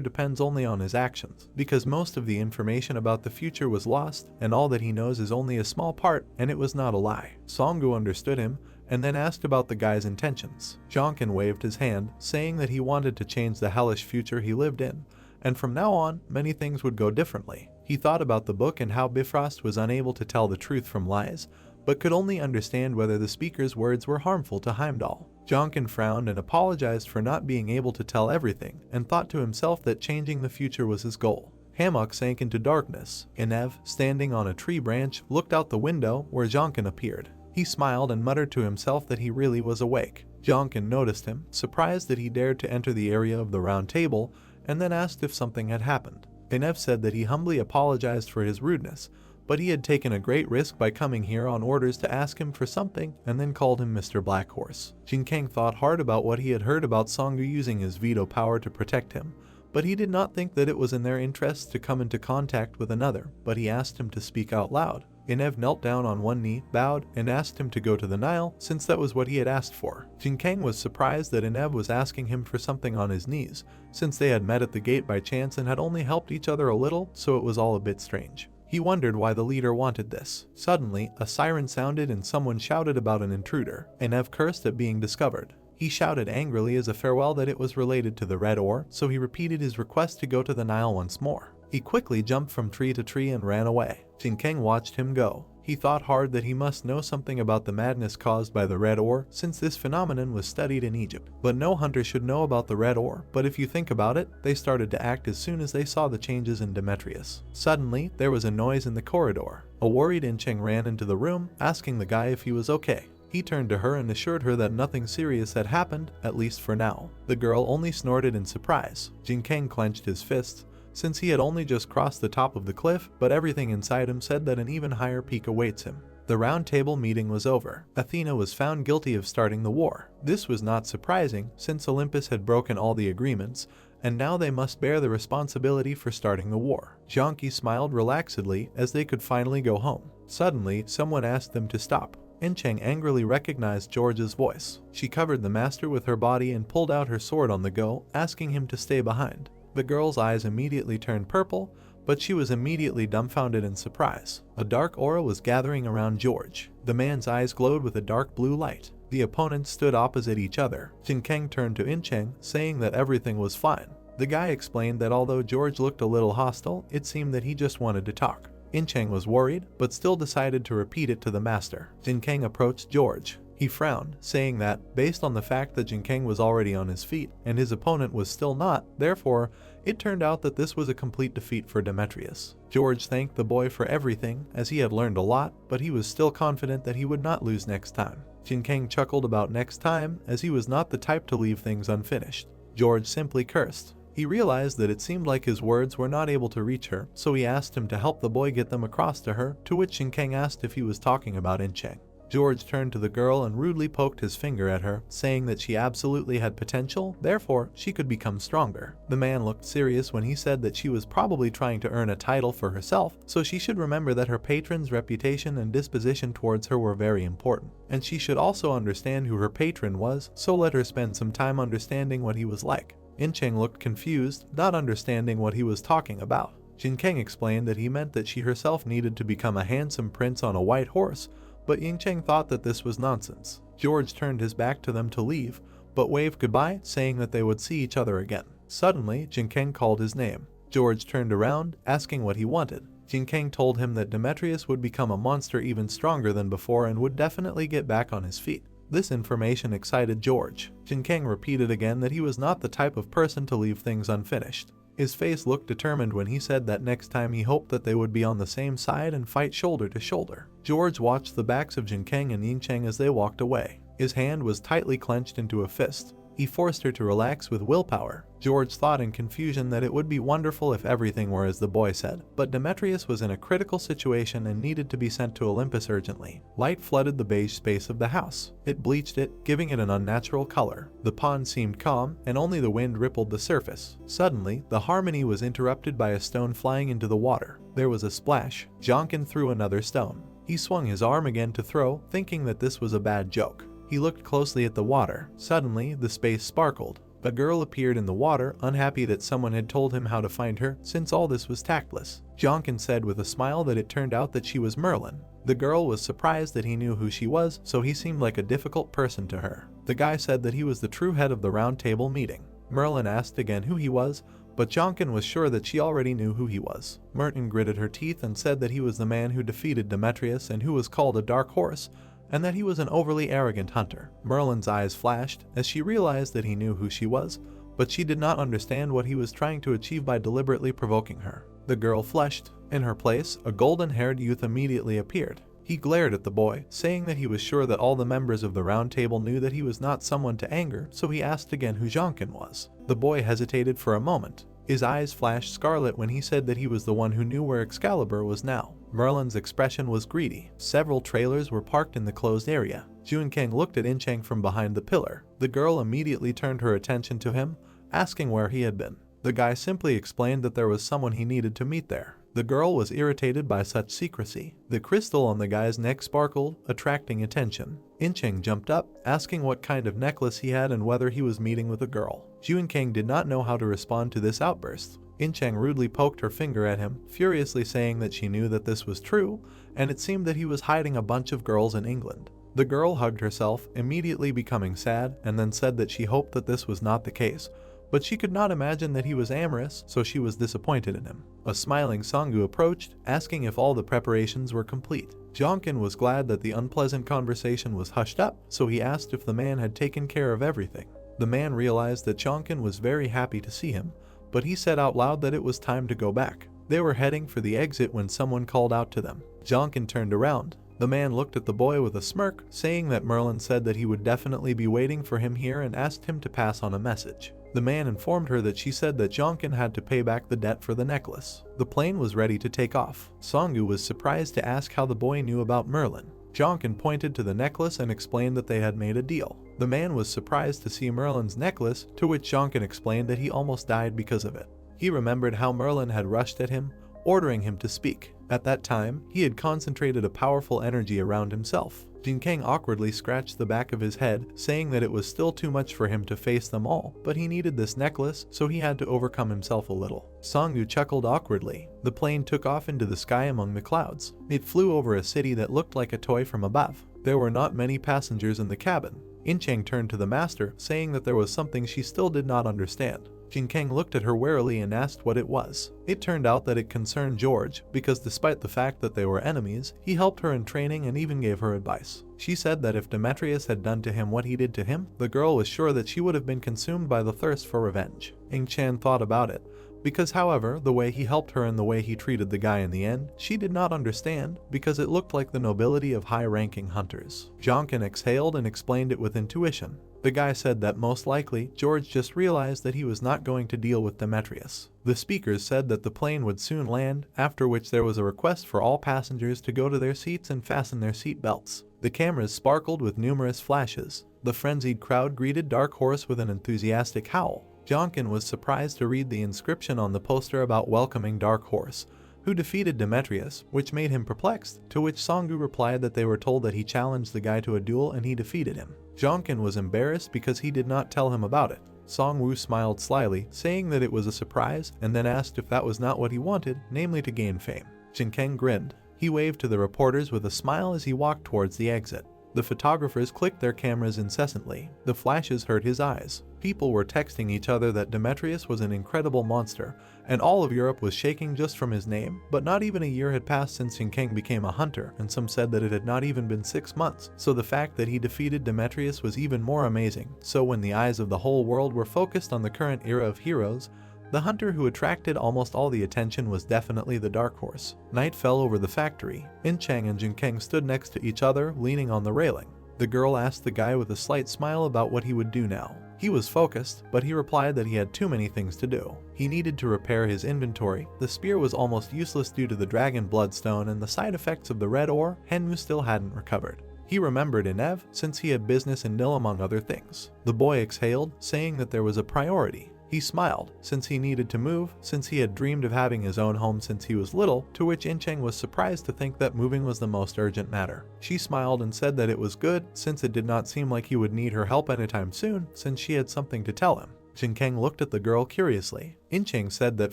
depends only on his actions, because most of the information about the future was lost, and all that he knows is only a small part, and it was not a lie. Songgu understood him, and then asked about the guy's intentions. Jonkin waved his hand, saying that he wanted to change the hellish future he lived in, and from now on, many things would go differently. He thought about the book and how Bifrost was unable to tell the truth from lies, but could only understand whether the speaker's words were harmful to Heimdall. Jonkin frowned and apologized for not being able to tell everything, and thought to himself that changing the future was his goal. Hammock sank into darkness. Inev, standing on a tree branch, looked out the window where Jonkin appeared. He smiled and muttered to himself that he really was awake. Jonkin noticed him, surprised that he dared to enter the area of the round table, and then asked if something had happened. Inev said that he humbly apologized for his rudeness, but he had taken a great risk by coming here on orders to ask him for something, and then called him Mr. Blackhorse. Jin Kang thought hard about what he had heard about Songgu using his veto power to protect him, but he did not think that it was in their interests to come into contact with another, but he asked him to speak out loud. Inev knelt down on one knee, bowed, and asked him to go to the Nile, since that was what he had asked for. Jin Kang was surprised that Inev was asking him for something on his knees, since they had met at the gate by chance and had only helped each other a little, so it was all a bit strange. He wondered why the leader wanted this. Suddenly, a siren sounded and someone shouted about an intruder. Inev cursed at being discovered. He shouted angrily as a farewell that it was related to the red ore, so he repeated his request to go to the Nile once more. He quickly jumped from tree to tree and ran away. Jin Kang watched him go. He thought hard that he must know something about the madness caused by the red ore, since this phenomenon was studied in Egypt. But no hunter should know about the red ore, but if you think about it, they started to act as soon as they saw the changes in Demetrius. Suddenly, there was a noise in the corridor. A worried Incheng ran into the room, asking the guy if he was okay. He turned to her and assured her that nothing serious had happened, at least for now. The girl only snorted in surprise. Jin Kang clenched his fists, since he had only just crossed the top of the cliff, but everything inside him said that an even higher peak awaits him. The round table meeting was over. Athena was found guilty of starting the war. This was not surprising, since Olympus had broken all the agreements, and now they must bear the responsibility for starting the war. Jiangqi smiled relaxedly as they could finally go home. Suddenly, someone asked them to stop. Incheng angrily recognized George's voice. She covered the master with her body and pulled out her sword on the go, asking him to stay behind. The girl's eyes immediately turned purple, but she was immediately dumbfounded in surprise. A dark aura was gathering around George. The man's eyes glowed with a dark blue light. The opponents stood opposite each other. Jin Kang turned to Incheng, saying that everything was fine. The guy explained that although George looked a little hostile, it seemed that he just wanted to talk. Incheng was worried, but still decided to repeat it to the master. Jin Kang approached George. He frowned, saying that, based on the fact that Jin Kang was already on his feet and his opponent was still not, therefore, it turned out that this was a complete defeat for Demetrius. George thanked the boy for everything, as he had learned a lot, but he was still confident that he would not lose next time. Jin Kang chuckled about next time, as he was not the type to leave things unfinished. George simply cursed. He realized that it seemed like his words were not able to reach her, so he asked him to help the boy get them across to her, to which Jin Kang asked if he was talking about Incheng. George turned to the girl and rudely poked his finger at her, saying that she absolutely had potential, therefore she could become stronger. The man looked serious when he said that she was probably trying to earn a title for herself, so she should remember that her patron's reputation and disposition towards her were very important, and she should also understand who her patron was, so let her spend some time understanding what he was like. Incheng looked confused, not understanding what he was talking about. Jin Kang explained that he meant that she herself needed to become a handsome prince on a white horse, but Incheng thought that this was nonsense. George turned his back to them to leave, but waved goodbye, saying that they would see each other again. Suddenly, Jin Kang called his name. George turned around, asking what he wanted. Jin Kang told him that Demetrius would become a monster even stronger than before and would definitely get back on his feet. This information excited George. Jin Kang repeated again that he was not the type of person to leave things unfinished. His face looked determined when he said that next time he hoped that they would be on the same side and fight shoulder to shoulder. George watched the backs of Jin Kang and Incheng as they walked away. His hand was tightly clenched into a fist. He forced her to relax with willpower. George thought in confusion that it would be wonderful if everything were as the boy said, but Demetrius was in a critical situation and needed to be sent to Olympus urgently. Light flooded the beige space of the house. It bleached it, giving it an unnatural color. The pond seemed calm, and only the wind rippled the surface. Suddenly, the harmony was interrupted by a stone flying into the water. There was a splash. Jonkin threw another stone. He swung his arm again to throw, thinking that this was a bad joke. He looked closely at the water. Suddenly, the space sparkled. A girl appeared in the water, unhappy that someone had told him how to find her, since all this was tactless. Jonkin said with a smile that it turned out that she was Merlin. The girl was surprised that he knew who she was, so he seemed like a difficult person to her. The guy said that he was the true head of the round table meeting. Merlin asked again who he was, but Jonkin was sure that she already knew who he was. Merton gritted her teeth and said that he was the man who defeated Demetrius and who was called a dark horse, and that he was an overly arrogant hunter. Merlin's eyes flashed as she realized that he knew who she was, but she did not understand what he was trying to achieve by deliberately provoking her. The girl flushed. In her place, a golden-haired youth immediately appeared. He glared at the boy, saying that he was sure that all the members of the round table knew that he was not someone to anger, so he asked again who Jonkin was. The boy hesitated for a moment. His eyes flashed scarlet when he said that he was the one who knew where Excalibur was now. Merlin's expression was greedy. Several trailers were parked in the closed area. Jun Kang looked at Incheng from behind the pillar. The girl immediately turned her attention to him, asking where he had been. The guy simply explained that there was someone he needed to meet there. The girl was irritated by such secrecy. The crystal on the guy's neck sparkled, attracting attention. Incheng jumped up, asking what kind of necklace he had and whether he was meeting with a girl. Jun Kang did not know how to respond to this outburst. Incheng rudely poked her finger at him, furiously saying that she knew that this was true, and it seemed that he was hiding a bunch of girls in England. The girl hugged herself, immediately becoming sad, and then said that she hoped that this was not the case, but she could not imagine that he was amorous, so she was disappointed in him. A smiling Sangwoo approached, asking if all the preparations were complete. Jonkin was glad that the unpleasant conversation was hushed up, so he asked if the man had taken care of everything. The man realized that Jonkin was very happy to see him, but he said out loud that it was time to go back. They were heading for the exit when someone called out to them. Jonkin turned around. The man looked at the boy with a smirk, saying that Merlin said that he would definitely be waiting for him here and asked him to pass on a message. The man informed her that she said that Jonkin had to pay back the debt for the necklace. The plane was ready to take off. Sangwoo was surprised to ask how the boy knew about Merlin. Jonkin pointed to the necklace and explained that they had made a deal. The man was surprised to see Merlin's necklace, to which Jonkin explained that he almost died because of it. He remembered how Merlin had rushed at him, ordering him to speak. At that time, he had concentrated a powerful energy around himself. Jin Kang awkwardly scratched the back of his head, saying that it was still too much for him to face them all, but he needed this necklace, so he had to overcome himself a little. Sangwoo chuckled awkwardly. The plane took off into the sky among the clouds. It flew over a city that looked like a toy from above. There were not many passengers in the cabin. In-chang turned to the master, saying that there was something she still did not understand. Jin Kang looked at her warily and asked what it was. It turned out that it concerned George, because despite the fact that they were enemies, he helped her in training and even gave her advice. She said that if Demetrius had done to him what he did to him, the girl was sure that she would have been consumed by the thirst for revenge. In-chan thought about it, because however, the way he helped her and the way he treated the guy in the end, she did not understand, because it looked like the nobility of high-ranking hunters. Jonkin exhaled and explained it with intuition. The guy said that most likely, George just realized that he was not going to deal with Demetrius. The speakers said that the plane would soon land, after which there was a request for all passengers to go to their seats and fasten their seat belts. The cameras sparkled with numerous flashes. The frenzied crowd greeted Dark Horse with an enthusiastic howl. Jonkin was surprised to read the inscription on the poster about welcoming Dark Horse, who defeated Demetrius, which made him perplexed, to which Sangwoo replied that they were told that he challenged the guy to a duel and he defeated him. Jonkin was embarrassed because he did not tell him about it. Sangwoo smiled slyly, saying that it was a surprise, and then asked if that was not what he wanted, namely to gain fame. Jin Kang grinned. He waved to the reporters with a smile as he walked towards the exit. The photographers clicked their cameras incessantly. The flashes hurt his eyes. People were texting each other that Demetrius was an incredible monster, and all of Europe was shaking just from his name, but not even a year had passed since Jin Kang became a hunter, and some said that it had not even been 6 months, so the fact that he defeated Demetrius was even more amazing. So when the eyes of the whole world were focused on the current era of heroes, the hunter who attracted almost all the attention was definitely the Dark Horse. Night fell over the factory. In-chang and Jin Kang stood next to each other, leaning on the railing. The girl asked the guy with a slight smile about what he would do now. He was focused, but he replied that he had too many things to do. He needed to repair his inventory. The spear was almost useless due to the dragon bloodstone and the side effects of the red ore. Henmu still hadn't recovered. He remembered Inev, since he had business in Nil among other things. The boy exhaled, saying that there was a priority. He smiled, since he needed to move, since he had dreamed of having his own home since he was little, to which In-chang was surprised to think that moving was the most urgent matter. She smiled and said that it was good, since it did not seem like he would need her help anytime soon, since she had something to tell him. Jin Kang looked at the girl curiously. In-chang said that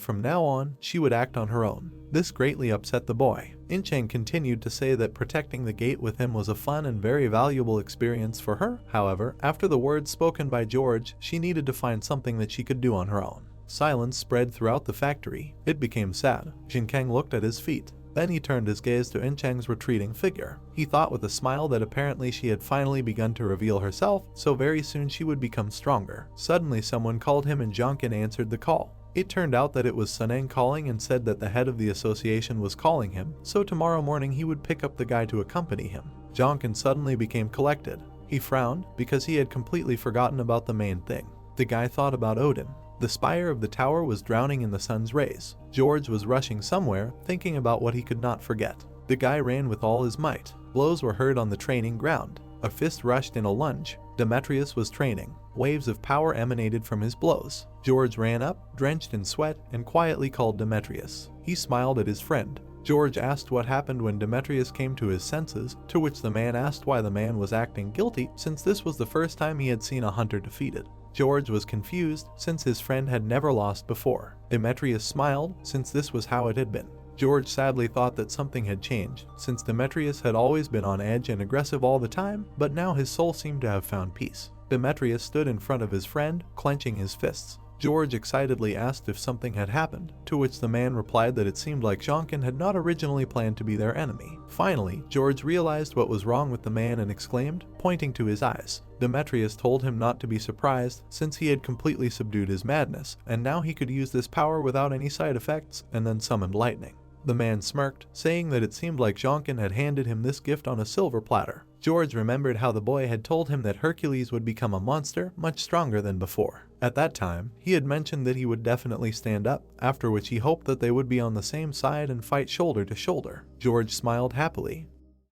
from now on, she would act on her own. This greatly upset the boy. In-chang continued to say that protecting the gate with him was a fun and very valuable experience for her. However, after the words spoken by George, she needed to find something that she could do on her own. Silence spread throughout the factory. It became sad. Jin Kang looked at his feet. Then he turned his gaze to In-chang's retreating figure. He thought with a smile that apparently she had finally begun to reveal herself, so very soon she would become stronger. Suddenly someone called him and Jonkin answered the call. It turned out that it was Suneng calling and said that the head of the association was calling him, so tomorrow morning he would pick up the guy to accompany him. Jonkin suddenly became collected. He frowned, because he had completely forgotten about the main thing. The guy thought about Odin. The spire of the tower was drowning in the sun's rays. George was rushing somewhere, thinking about what he could not forget. The guy ran with all his might. Blows were heard on the training ground. A fist rushed in a lunge. Demetrius was training. Waves of power emanated from his blows. George ran up, drenched in sweat, and quietly called Demetrius. He smiled at his friend. George asked what happened when Demetrius came to his senses, to which the man asked why the man was acting guilty, since this was the first time he had seen a hunter defeated. George was confused, since his friend had never lost before. Demetrius smiled, since this was how it had been. George sadly thought that something had changed, since Demetrius had always been on edge and aggressive all the time, but now his soul seemed to have found peace. Demetrius stood in front of his friend, clenching his fists. George excitedly asked if something had happened, to which the man replied that it seemed like Jonkin had not originally planned to be their enemy. Finally, George realized what was wrong with the man and exclaimed, pointing to his eyes. Demetrius told him not to be surprised since he had completely subdued his madness, and now he could use this power without any side effects, and then summoned lightning. The man smirked, saying that it seemed like Jonkin had handed him this gift on a silver platter. George remembered how the boy had told him that Hercules would become a monster much stronger than before. At that time, he had mentioned that he would definitely stand up, after which he hoped that they would be on the same side and fight shoulder to shoulder. George smiled happily.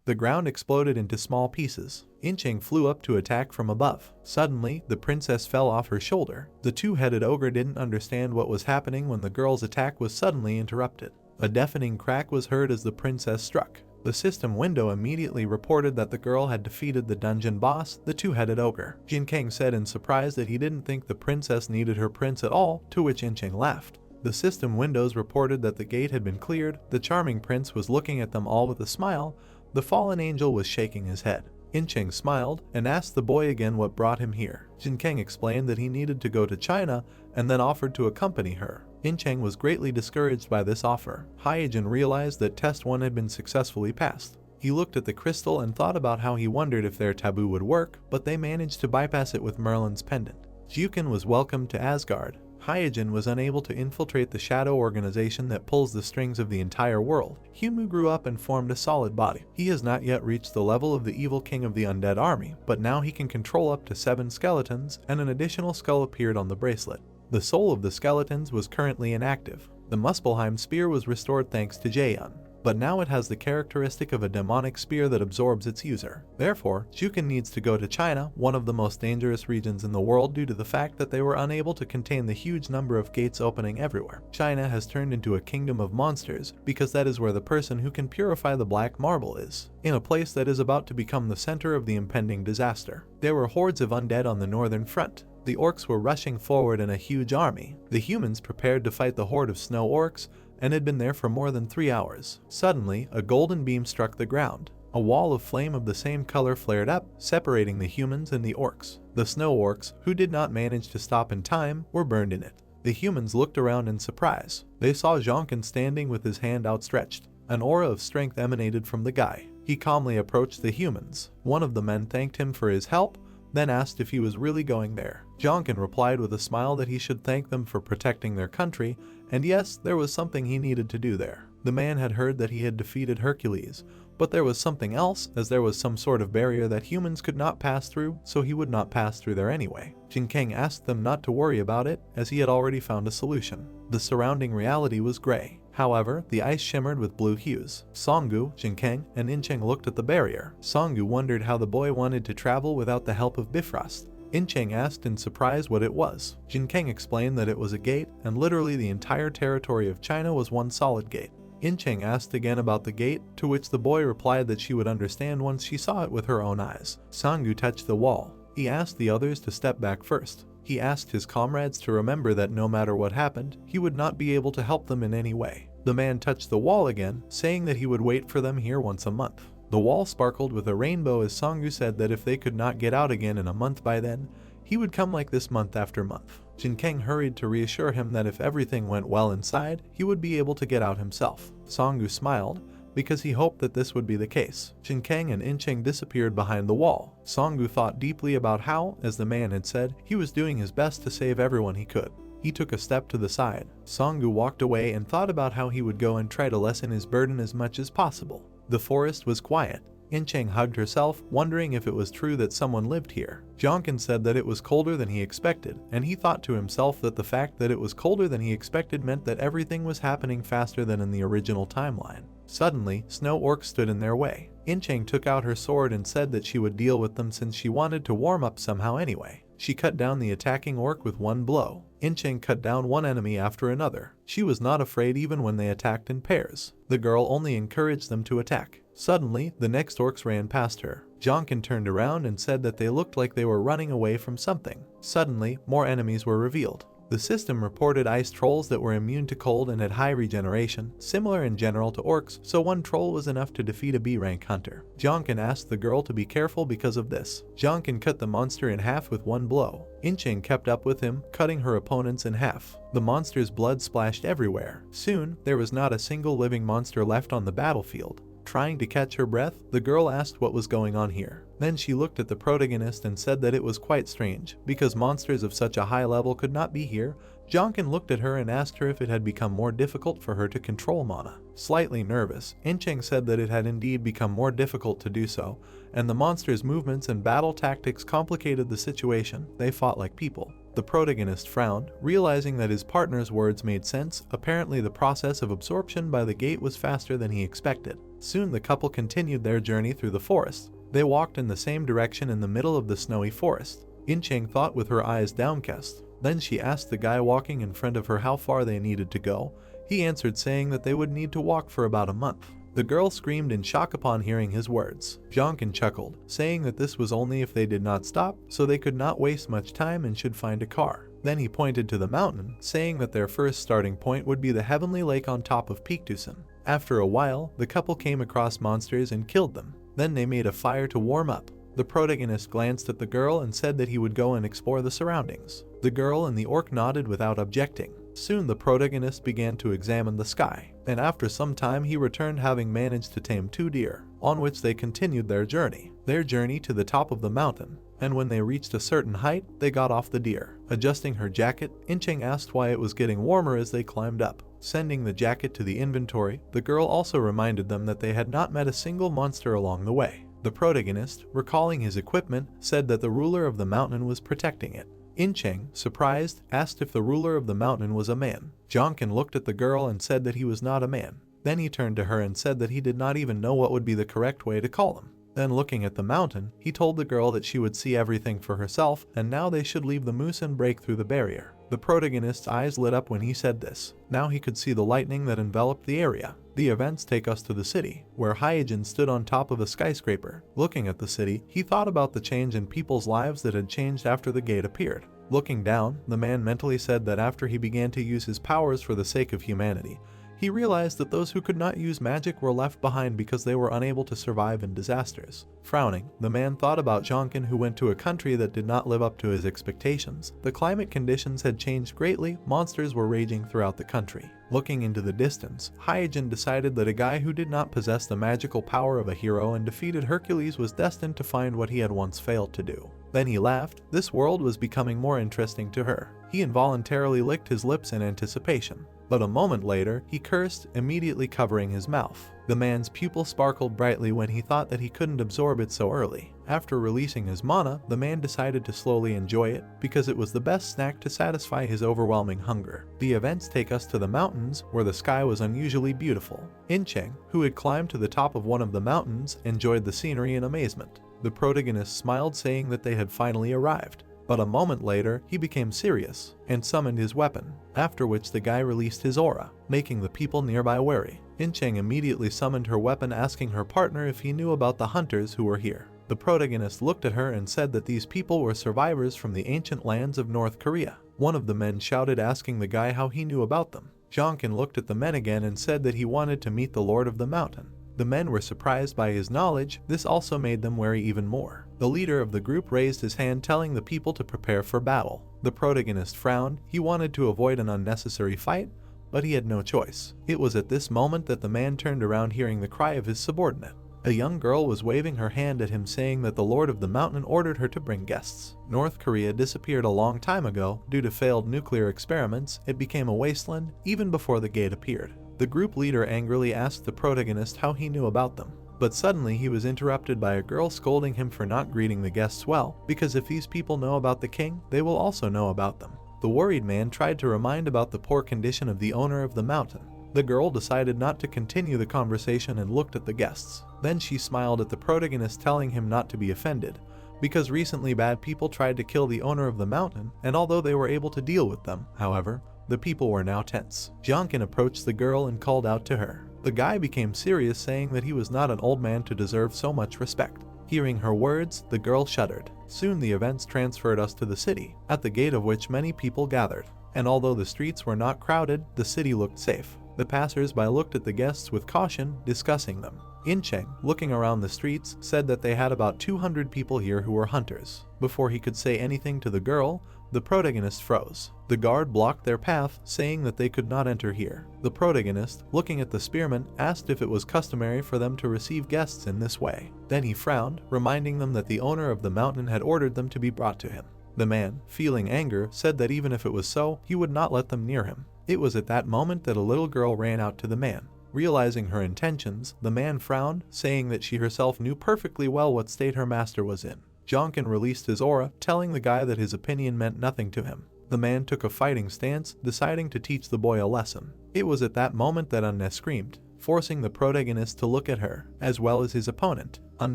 The ground exploded into small pieces. Inching flew up to attack from above. Suddenly, the princess fell off her shoulder. The two-headed ogre didn't understand what was happening when the girl's attack was suddenly interrupted. A deafening crack was heard as the princess struck. The system window immediately reported that the girl had defeated the dungeon boss, the two-headed ogre. Jinkang said in surprise that he didn't think the princess needed her prince at all, to which Inching laughed. The system windows reported that the gate had been cleared. The charming prince was looking at them all with a smile. The fallen angel was shaking his head. Inching smiled and asked the boy again what brought him here. Jinkang explained that he needed to go to China and then offered to accompany her. Incheng was greatly discouraged by this offer. Hyojin realized that test 1 had been successfully passed. He looked at the crystal and thought about how he wondered if their taboo would work, but they managed to bypass it with Merlin's pendant. Jukin was welcomed to Asgard. Hyojin was unable to infiltrate the shadow organization that pulls the strings of the entire world. Humu grew up and formed a solid body. He has not yet reached the level of the evil king of the undead army, but now he can control up to 7 skeletons, and an additional skull appeared on the bracelet. The soul of the skeletons was currently inactive. The Muspelheim spear was restored thanks to Jaehyun, but now it has the characteristic of a demonic spear that absorbs its user. Therefore, Jukin needs to go to China, one of the most dangerous regions in the world due to the fact that they were unable to contain the huge number of gates opening everywhere. China has turned into a kingdom of monsters because that is where the person who can purify the black marble is, in a place that is about to become the center of the impending disaster. There were hordes of undead on the northern front. The orcs were rushing forward in a huge army. The humans prepared to fight the horde of snow orcs and had been there for more than 3 hours. Suddenly, a golden beam struck the ground. A wall of flame of the same color flared up, separating the humans and the orcs. The snow orcs, who did not manage to stop in time, were burned in it. The humans looked around in surprise. They saw Jonkin standing with his hand outstretched. An aura of strength emanated from the guy. He calmly approached the humans. One of the men thanked him for his help, then asked if he was really going there. Jonkin replied with a smile that he should thank them for protecting their country, and yes, there was something he needed to do there. The man had heard that he had defeated Hercules, but there was something else, as there was some sort of barrier that humans could not pass through, so he would not pass through there anyway. Jinkang asked them not to worry about it, as he had already found a solution. The surrounding reality was gray. However, the ice shimmered with blue hues. Songgu, Jinkang, and Incheng looked at the barrier. Songgu wondered how the boy wanted to travel without the help of Bifrost. Incheng asked in surprise what it was. Jinkang explained that it was a gate, and literally the entire territory of China was one solid gate. Incheng asked again about the gate, to which the boy replied that she would understand once she saw it with her own eyes. Songgu touched the wall. He asked the others to step back first. He asked his comrades to remember that no matter what happened, he would not be able to help them in any way. The man touched the wall again, saying that he would wait for them here once a month. The wall sparkled with a rainbow as Songgu said that if they could not get out again in a month by then, he would come like this month after month. Jinkang hurried to reassure him that if everything went well inside, he would be able to get out himself. Songgu smiled, because he hoped that this would be the case. Jinkang and Incheng disappeared behind the wall. Songgu thought deeply about how, as the man had said, he was doing his best to save everyone he could. He took a step to the side. Songgu walked away and thought about how he would go and try to lessen his burden as much as possible. The forest was quiet. Incheng hugged herself, wondering if it was true that someone lived here. Jonkin said that it was colder than he expected, and he thought to himself that the fact that it was colder than he expected meant that everything was happening faster than in the original timeline. Suddenly, snow orcs stood in their way. Incheng took out her sword and said that she would deal with them since she wanted to warm up somehow anyway. She cut down the attacking orc with one blow. Incheng cut down one enemy after another. She was not afraid even when they attacked in pairs. The girl only encouraged them to attack. Suddenly, the next orcs ran past her. Jonkin turned around and said that they looked like they were running away from something. Suddenly, more enemies were revealed. The system reported ice trolls that were immune to cold and had high regeneration, similar in general to orcs, so one troll was enough to defeat a B-rank hunter. Jonkin asked the girl to be careful because of this. Jonkin cut the monster in half with one blow. Inching kept up with him, cutting her opponents in half. The monster's blood splashed everywhere. Soon, there was not a single living monster left on the battlefield. Trying to catch her breath, the girl asked what was going on here. Then she looked at the protagonist and said that it was quite strange, because monsters of such a high level could not be here. Jonkin looked at her and asked her if it had become more difficult for her to control mana. Slightly nervous, Incheng said that it had indeed become more difficult to do so, and the monster's movements and battle tactics complicated the situation. They fought like people. The protagonist frowned, realizing that his partner's words made sense. Apparently the process of absorption by the gate was faster than he expected. Soon the couple continued their journey through the forest. They walked in the same direction in the middle of the snowy forest. Incheng thought with her eyes downcast. Then she asked the guy walking in front of her how far they needed to go. He answered saying that they would need to walk for about a month. The girl screamed in shock upon hearing his words. Jonkin chuckled, saying that this was only if they did not stop, so they could not waste much time and should find a car. Then he pointed to the mountain, saying that their first starting point would be the heavenly lake on top of Peaktusen. After a while, the couple came across monsters and killed them. Then they made a fire to warm up. The protagonist glanced at the girl and said that he would go and explore the surroundings. The girl and the orc nodded without objecting. Soon the protagonist began to examine the sky, and after some time he returned having managed to tame 2 deer, on which they continued their journey to the top of the mountain, and when they reached a certain height, they got off the deer. Adjusting her jacket, Incheng asked why it was getting warmer as they climbed up. Sending the jacket to the inventory, the girl also reminded them that they had not met a single monster along the way. The protagonist, recalling his equipment, said that the ruler of the mountain was protecting it. Incheng, surprised, asked if the ruler of the mountain was a man. Jonkin looked at the girl and said that he was not a man. Then he turned to her and said that he did not even know what would be the correct way to call him. Then looking at the mountain, he told the girl that she would see everything for herself, and now they should leave the moose and break through the barrier. The protagonist's eyes lit up when he said this. Now he could see the lightning that enveloped the area. The events take us to the city, where Hyojin stood on top of a skyscraper. Looking at the city, he thought about the change in people's lives that had changed after the gate appeared. Looking down, the man mentally said that after he began to use his powers for the sake of humanity, he realized that those who could not use magic were left behind because they were unable to survive in disasters. Frowning, the man thought about Jonkin, who went to a country that did not live up to his expectations. The climate conditions had changed greatly, monsters were raging throughout the country. Looking into the distance, Hyojin decided that a guy who did not possess the magical power of a hero and defeated Hercules was destined to find what he had once failed to do. Then he laughed. This world was becoming more interesting to her. He involuntarily licked his lips in anticipation. But a moment later, he cursed, immediately covering his mouth. The man's pupil sparkled brightly when he thought that he couldn't absorb it so early. After releasing his mana, the man decided to slowly enjoy it, because it was the best snack to satisfy his overwhelming hunger. The events take us to the mountains, where the sky was unusually beautiful. Incheng, who had climbed to the top of one of the mountains, enjoyed the scenery in amazement. The protagonist smiled, saying that they had finally arrived. But a moment later, he became serious and summoned his weapon, after which the guy released his aura, making the people nearby wary. Incheng immediately summoned her weapon, asking her partner if he knew about the hunters who were here. The protagonist looked at her and said that these people were survivors from the ancient lands of North Korea. One of the men shouted, asking the guy how he knew about them. Jonkin looked at the men again and said that he wanted to meet the Lord of the Mountain. The men were surprised by his knowledge. This also made them wary even more. The leader of the group raised his hand, telling the people to prepare for battle. The protagonist frowned. He wanted to avoid an unnecessary fight, but he had no choice. It was at this moment that the man turned around, hearing the cry of his subordinate. A young girl was waving her hand at him, saying that the Lord of the Mountain ordered her to bring guests. North Korea disappeared a long time ago due to failed nuclear experiments. It became a wasteland even before the gate appeared. The group leader angrily asked the protagonist how he knew about them. But suddenly he was interrupted by a girl scolding him for not greeting the guests well, because if these people know about the king, they will also know about them. The worried man tried to remind about the poor condition of the owner of the mountain. The girl decided not to continue the conversation and looked at the guests. Then she smiled at the protagonist, telling him not to be offended, because recently bad people tried to kill the owner of the mountain, and although they were able to deal with them, however, the people were now tense. Jonkin approached the girl and called out to her. The guy became serious, saying that he was not an old man to deserve so much respect. Hearing her words, the girl shuddered. Soon the events transferred us to the city, at the gate of which many people gathered. and although the streets were not crowded, the city looked safe. The passers-by looked at the guests with caution, discussing them. Incheng, looking around the streets, said that they had about 200 people here who were hunters. Before he could say anything to the girl, the protagonist froze. The guard blocked their path, saying that they could not enter here. The protagonist, looking at the spearman, asked if it was customary for them to receive guests in this way. Then he frowned, reminding them that the owner of the mountain had ordered them to be brought to him. The man, feeling anger, said that even if it was so, he would not let them near him. It was at that moment that a little girl ran out to the man. Realizing her intentions, the man frowned, saying that she herself knew perfectly well what state her master was in. Jonkin released his aura, telling the guy that his opinion meant nothing to him. The man took a fighting stance, deciding to teach the boy a lesson. It was at that moment that Anne screamed, forcing the protagonist to look at her, as well as his opponent. Anne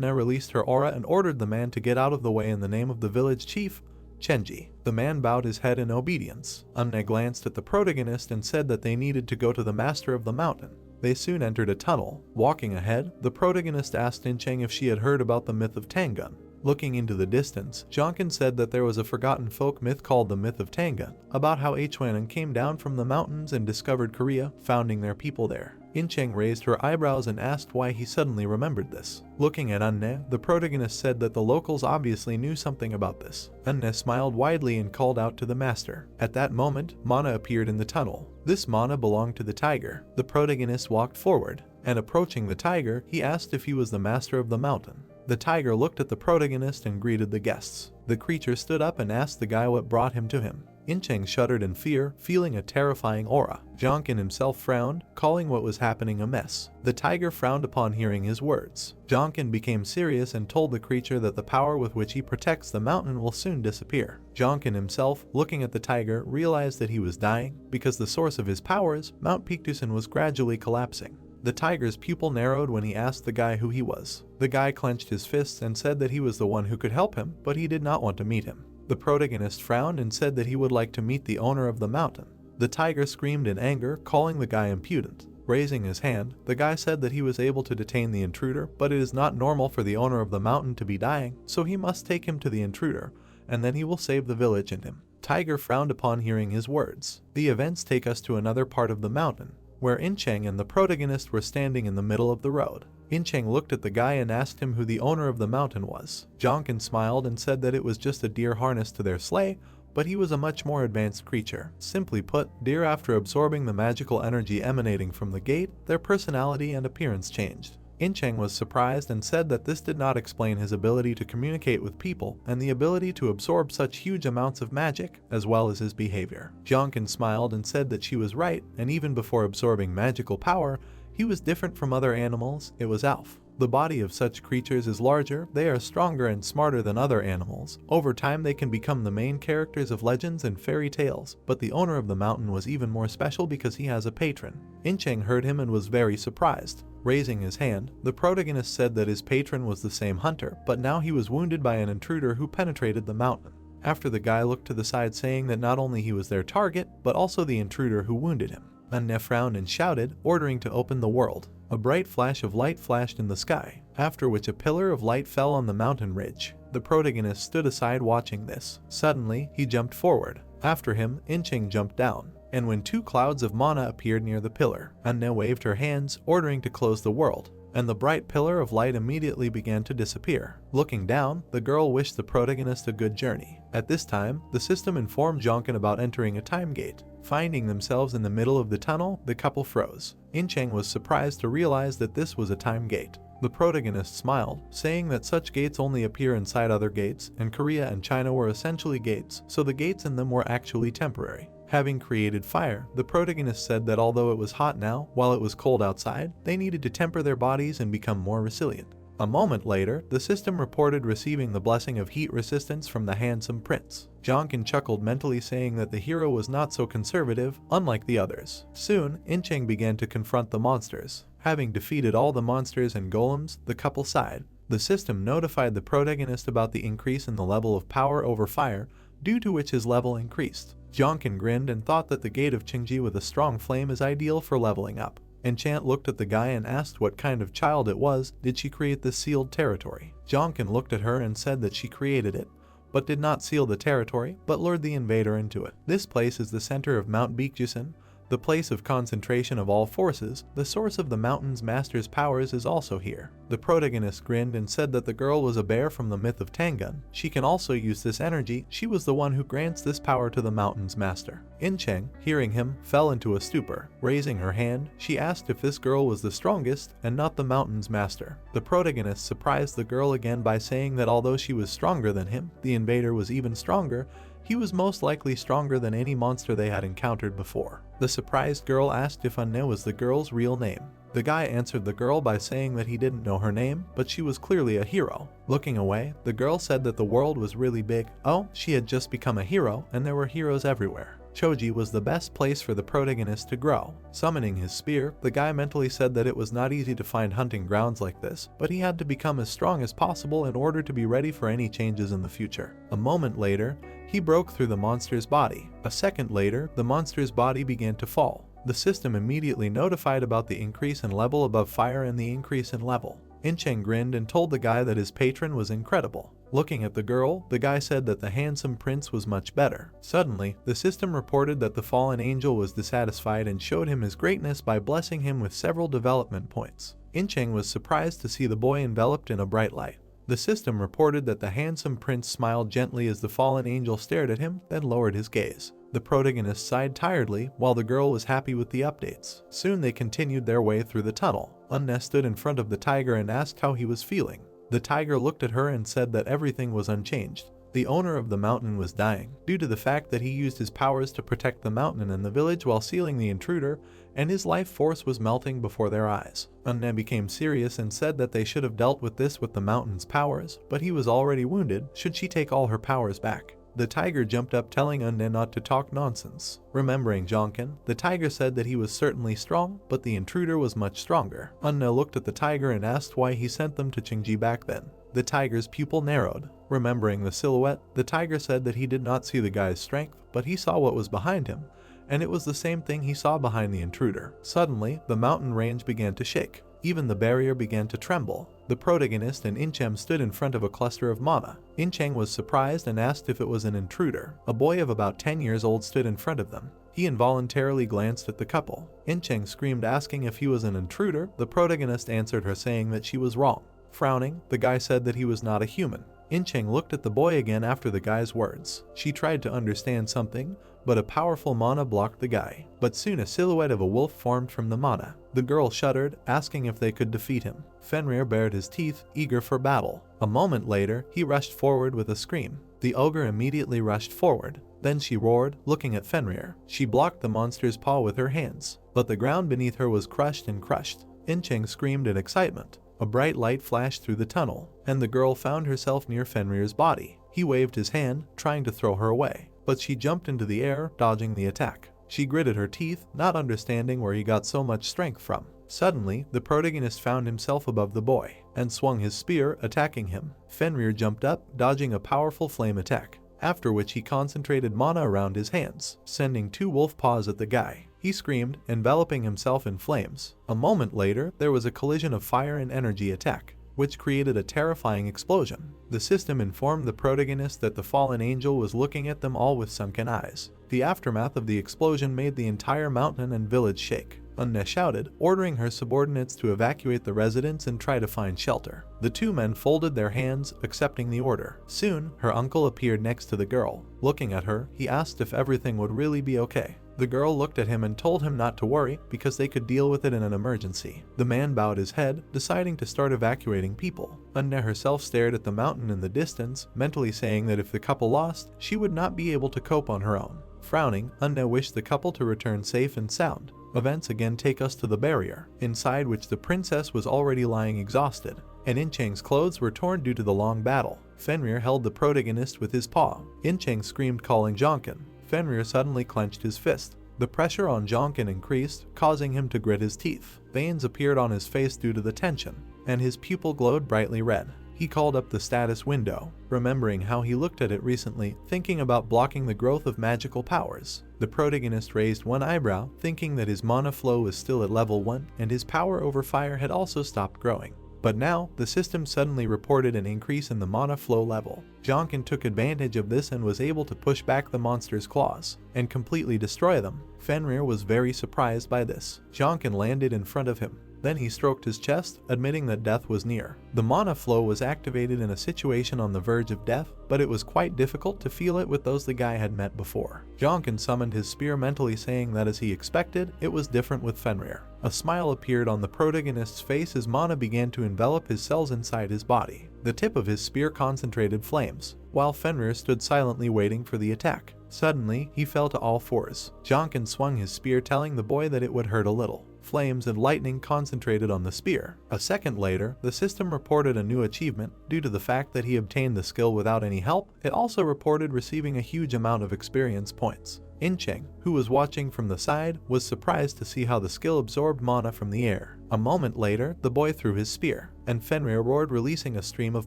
released her aura and ordered the man to get out of the way in the name of the village chief, Chenji. The man bowed his head in obedience. Anne glanced at the protagonist and said that they needed to go to the master of the mountain. They soon entered a tunnel. Walking ahead, the protagonist asked Incheng if she had heard about the myth of Tangun. Looking into the distance, Jonkin said that there was a forgotten folk myth called the myth of Tangun, about how Hwanan came down from the mountains and discovered Korea, founding their people there. Incheng raised her eyebrows and asked why he suddenly remembered this. Looking at Anne, the protagonist said that the locals obviously knew something about this. Anne smiled widely and called out to the master. At that moment, Mana appeared in the tunnel. This Mana belonged to the tiger. The protagonist walked forward, and approaching the tiger, he asked if he was the master of the mountain. The tiger looked at the protagonist and greeted the guests. The creature stood up and asked the guy what brought him to him. Incheng shuddered in fear, feeling a terrifying aura. Jonkin himself frowned, calling what was happening a mess. The tiger frowned upon hearing his words. Jonkin became serious and told the creature that the power with which he protects the mountain will soon disappear. Jonkin himself, looking at the tiger, realized that he was dying because the source of his powers, Mount Pictusan, was gradually collapsing. The tiger's pupil narrowed when he asked the guy who he was. The guy clenched his fists and said that he was the one who could help him, but he did not want to meet him. The protagonist frowned and said that he would like to meet the owner of the mountain. The tiger screamed in anger, calling the guy impudent. Raising his hand, the guy said that he was able to detain the intruder, but it is not normal for the owner of the mountain to be dying, so he must take him to the intruder, and then he will save the village and him. Tiger frowned upon hearing his words. The events take us to another part of the mountain, where Incheng and the protagonist were standing in the middle of the road. Incheng looked at the guy and asked him who the owner of the mountain was. Jonkin smiled and said that it was just a deer harnessed to their sleigh, but he was a much more advanced creature. Simply put, deer, after absorbing the magical energy emanating from the gate, their personality and appearance changed. Incheng was surprised and said that this did not explain his ability to communicate with people and the ability to absorb such huge amounts of magic, as well as his behavior. Jonkin smiled and said that she was right, and even before absorbing magical power, he was different from other animals. It was Alf. The body of such creatures is larger, they are stronger and smarter than other animals. Over time they can become the main characters of legends and fairy tales, but the owner of the mountain was even more special because he has a patron. Incheng heard him and was very surprised. Raising his hand, the protagonist said that his patron was the same hunter, but now he was wounded by an intruder who penetrated the mountain. After the guy looked to the side, saying that not only he was their target, but also the intruder who wounded him. Anne frowned and shouted, ordering to open the world. A bright flash of light flashed in the sky, after which a pillar of light fell on the mountain ridge. The protagonist stood aside watching this. Suddenly, he jumped forward. After him, Incheng jumped down, and when two clouds of mana appeared near the pillar, Anne waved her hands, ordering to close the world, and the bright pillar of light immediately began to disappear. Looking down, the girl wished the protagonist a good journey. At this time, the system informed Jonkin about entering a time gate. Finding themselves in the middle of the tunnel, the couple froze. Incheng was surprised to realize that this was a time gate. The protagonist smiled, saying that such gates only appear inside other gates, and Korea and China were essentially gates, so the gates in them were actually temporary. Having created fire, the protagonist said that although it was hot now, while it was cold outside, they needed to temper their bodies and become more resilient. A moment later, the system reported receiving the blessing of heat resistance from the handsome prince. Jonkin chuckled mentally, saying that the hero was not so conservative, unlike the others. Soon, Incheng began to confront the monsters. Having defeated all the monsters and golems, the couple sighed. The system notified the protagonist about the increase in the level of power over fire, due to which his level increased. Jonkin grinned and thought that the gate of Qingji with a strong flame is ideal for leveling up. Enchant looked at the guy and asked what kind of child it was. Did she create this sealed territory? Jonkin looked at her and said that she created it, but did not seal the territory, but lured the invader into it. This place is the center of Mount Baekdusan, the place of concentration of all forces. The source of the mountain's master's powers is also here. The protagonist grinned and said that the girl was a bear from the myth of Tangun. She can also use this energy. She was the one who grants this power to the mountain's master. Incheng, hearing him, fell into a stupor. Raising her hand, she asked if this girl was the strongest and not the mountain's master. The protagonist surprised the girl again by saying that although she was stronger than him, the invader was even stronger. He was most likely stronger than any monster they had encountered before. The surprised girl asked if Anne was the girl's real name. The guy answered the girl by saying that he didn't know her name, but she was clearly a hero. Looking away, the girl said that the world was really big. Oh, she had just become a hero, and there were heroes everywhere. Choji was the best place for the protagonist to grow. Summoning his spear, the guy mentally said that it was not easy to find hunting grounds like this, but he had to become as strong as possible in order to be ready for any changes in the future. A moment later, he broke through the monster's body. A second later, the monster's body began to fall. The system immediately notified about the increase in level above fire and the increase in level. Incheng grinned and told the guy that his patron was incredible. Looking at the girl, the guy said that the handsome prince was much better. Suddenly, the system reported that the fallen angel was dissatisfied and showed him his greatness by blessing him with several development points. Incheng was surprised to see the boy enveloped in a bright light. The system reported that the handsome prince smiled gently as the fallen angel stared at him, then lowered his gaze. The protagonist sighed tiredly, while the girl was happy with the updates. Soon they continued their way through the tunnel. Unne stood in front of the tiger and asked how he was feeling. The tiger looked at her and said that everything was unchanged. The owner of the mountain was dying, due to the fact that he used his powers to protect the mountain and the village while sealing the intruder, and his life force was melting before their eyes. Unne became serious and said that they should have dealt with this with the mountain's powers, but he was already wounded. Should she take all her powers back? The tiger jumped up, telling Unne not to talk nonsense. Remembering Jonkin, the tiger said that he was certainly strong, but the intruder was much stronger. Unne looked at the tiger and asked why he sent them to Qingji back then. The tiger's pupil narrowed. Remembering the silhouette, the tiger said that he did not see the guy's strength, but he saw what was behind him, and it was the same thing he saw behind the intruder. Suddenly, the mountain range began to shake. Even the barrier began to tremble. The protagonist and Incheng stood in front of a cluster of mana. Incheng was surprised and asked if it was an intruder. A boy of about 10 years old stood in front of them. He involuntarily glanced at the couple. Incheng screamed, asking if he was an intruder. The protagonist answered her, saying that she was wrong. Frowning, the guy said that he was not a human. Incheng looked at the boy again after the guy's words. She tried to understand something, but a powerful mana blocked the guy. But soon a silhouette of a wolf formed from the mana. The girl shuddered, asking if they could defeat him. Fenrir bared his teeth, eager for battle. A moment later, he rushed forward with a scream. The ogre immediately rushed forward. Then she roared, looking at Fenrir. She blocked the monster's paw with her hands, but the ground beneath her was crushed and crushed. Incheng screamed in excitement. A bright light flashed through the tunnel, and the girl found herself near Fenrir's body. He waved his hand, trying to throw her away, but she jumped into the air, dodging the attack. She gritted her teeth, not understanding where he got so much strength from. Suddenly, the protagonist found himself above the boy, and swung his spear, attacking him. Fenrir jumped up, dodging a powerful flame attack, after which he concentrated mana around his hands, sending 2 wolf paws at the guy. He screamed, enveloping himself in flames. A moment later, there was a collision of fire and energy attack, which created a terrifying explosion. The system informed the protagonist that the fallen angel was looking at them all with sunken eyes. The aftermath of the explosion made the entire mountain and village shake. Unne shouted, ordering her subordinates to evacuate the residents and try to find shelter. The 2 men folded their hands, accepting the order. Soon, her uncle appeared next to the girl. Looking at her, he asked if everything would really be okay. The girl looked at him and told him not to worry, because they could deal with it in an emergency. The man bowed his head, deciding to start evacuating people. Unne herself stared at the mountain in the distance, mentally saying that if the couple lost, she would not be able to cope on her own. Frowning, Unne wished the couple to return safe and sound. Events again take us to the barrier, inside which the princess was already lying exhausted, and Incheng's clothes were torn due to the long battle. Fenrir held the protagonist with his paw. Incheng screamed, calling Jonkin. Fenrir suddenly clenched his fist. The pressure on Jonkin increased, causing him to grit his teeth. Veins appeared on his face due to the tension, and his pupil glowed brightly red. He called up the status window, remembering how he looked at it recently, thinking about blocking the growth of magical powers. The protagonist raised one eyebrow, thinking that his mana flow was still at level 1, and his power over fire had also stopped growing. But now, the system suddenly reported an increase in the mana flow level. Jonkin took advantage of this and was able to push back the monster's claws and completely destroy them. Fenrir was very surprised by this. Jonkin landed in front of him. Then he stroked his chest, admitting that death was near. The mana flow was activated in a situation on the verge of death, but it was quite difficult to feel it with those the guy had met before. Jonkin summoned his spear mentally, saying that as he expected, it was different with Fenrir. A smile appeared on the protagonist's face as mana began to envelop his cells inside his body. The tip of his spear concentrated flames, while Fenrir stood silently waiting for the attack. Suddenly, he fell to all fours. Jonkin swung his spear, telling the boy that it would hurt a little. Flames and lightning concentrated on the spear. A second later, the system reported a new achievement due to the fact that he obtained the skill without any help. It also reported receiving a huge amount of experience points. Incheng, who was watching from the side, was surprised to see how the skill absorbed mana from the air. A moment later, the boy threw his spear, and Fenrir roared, releasing a stream of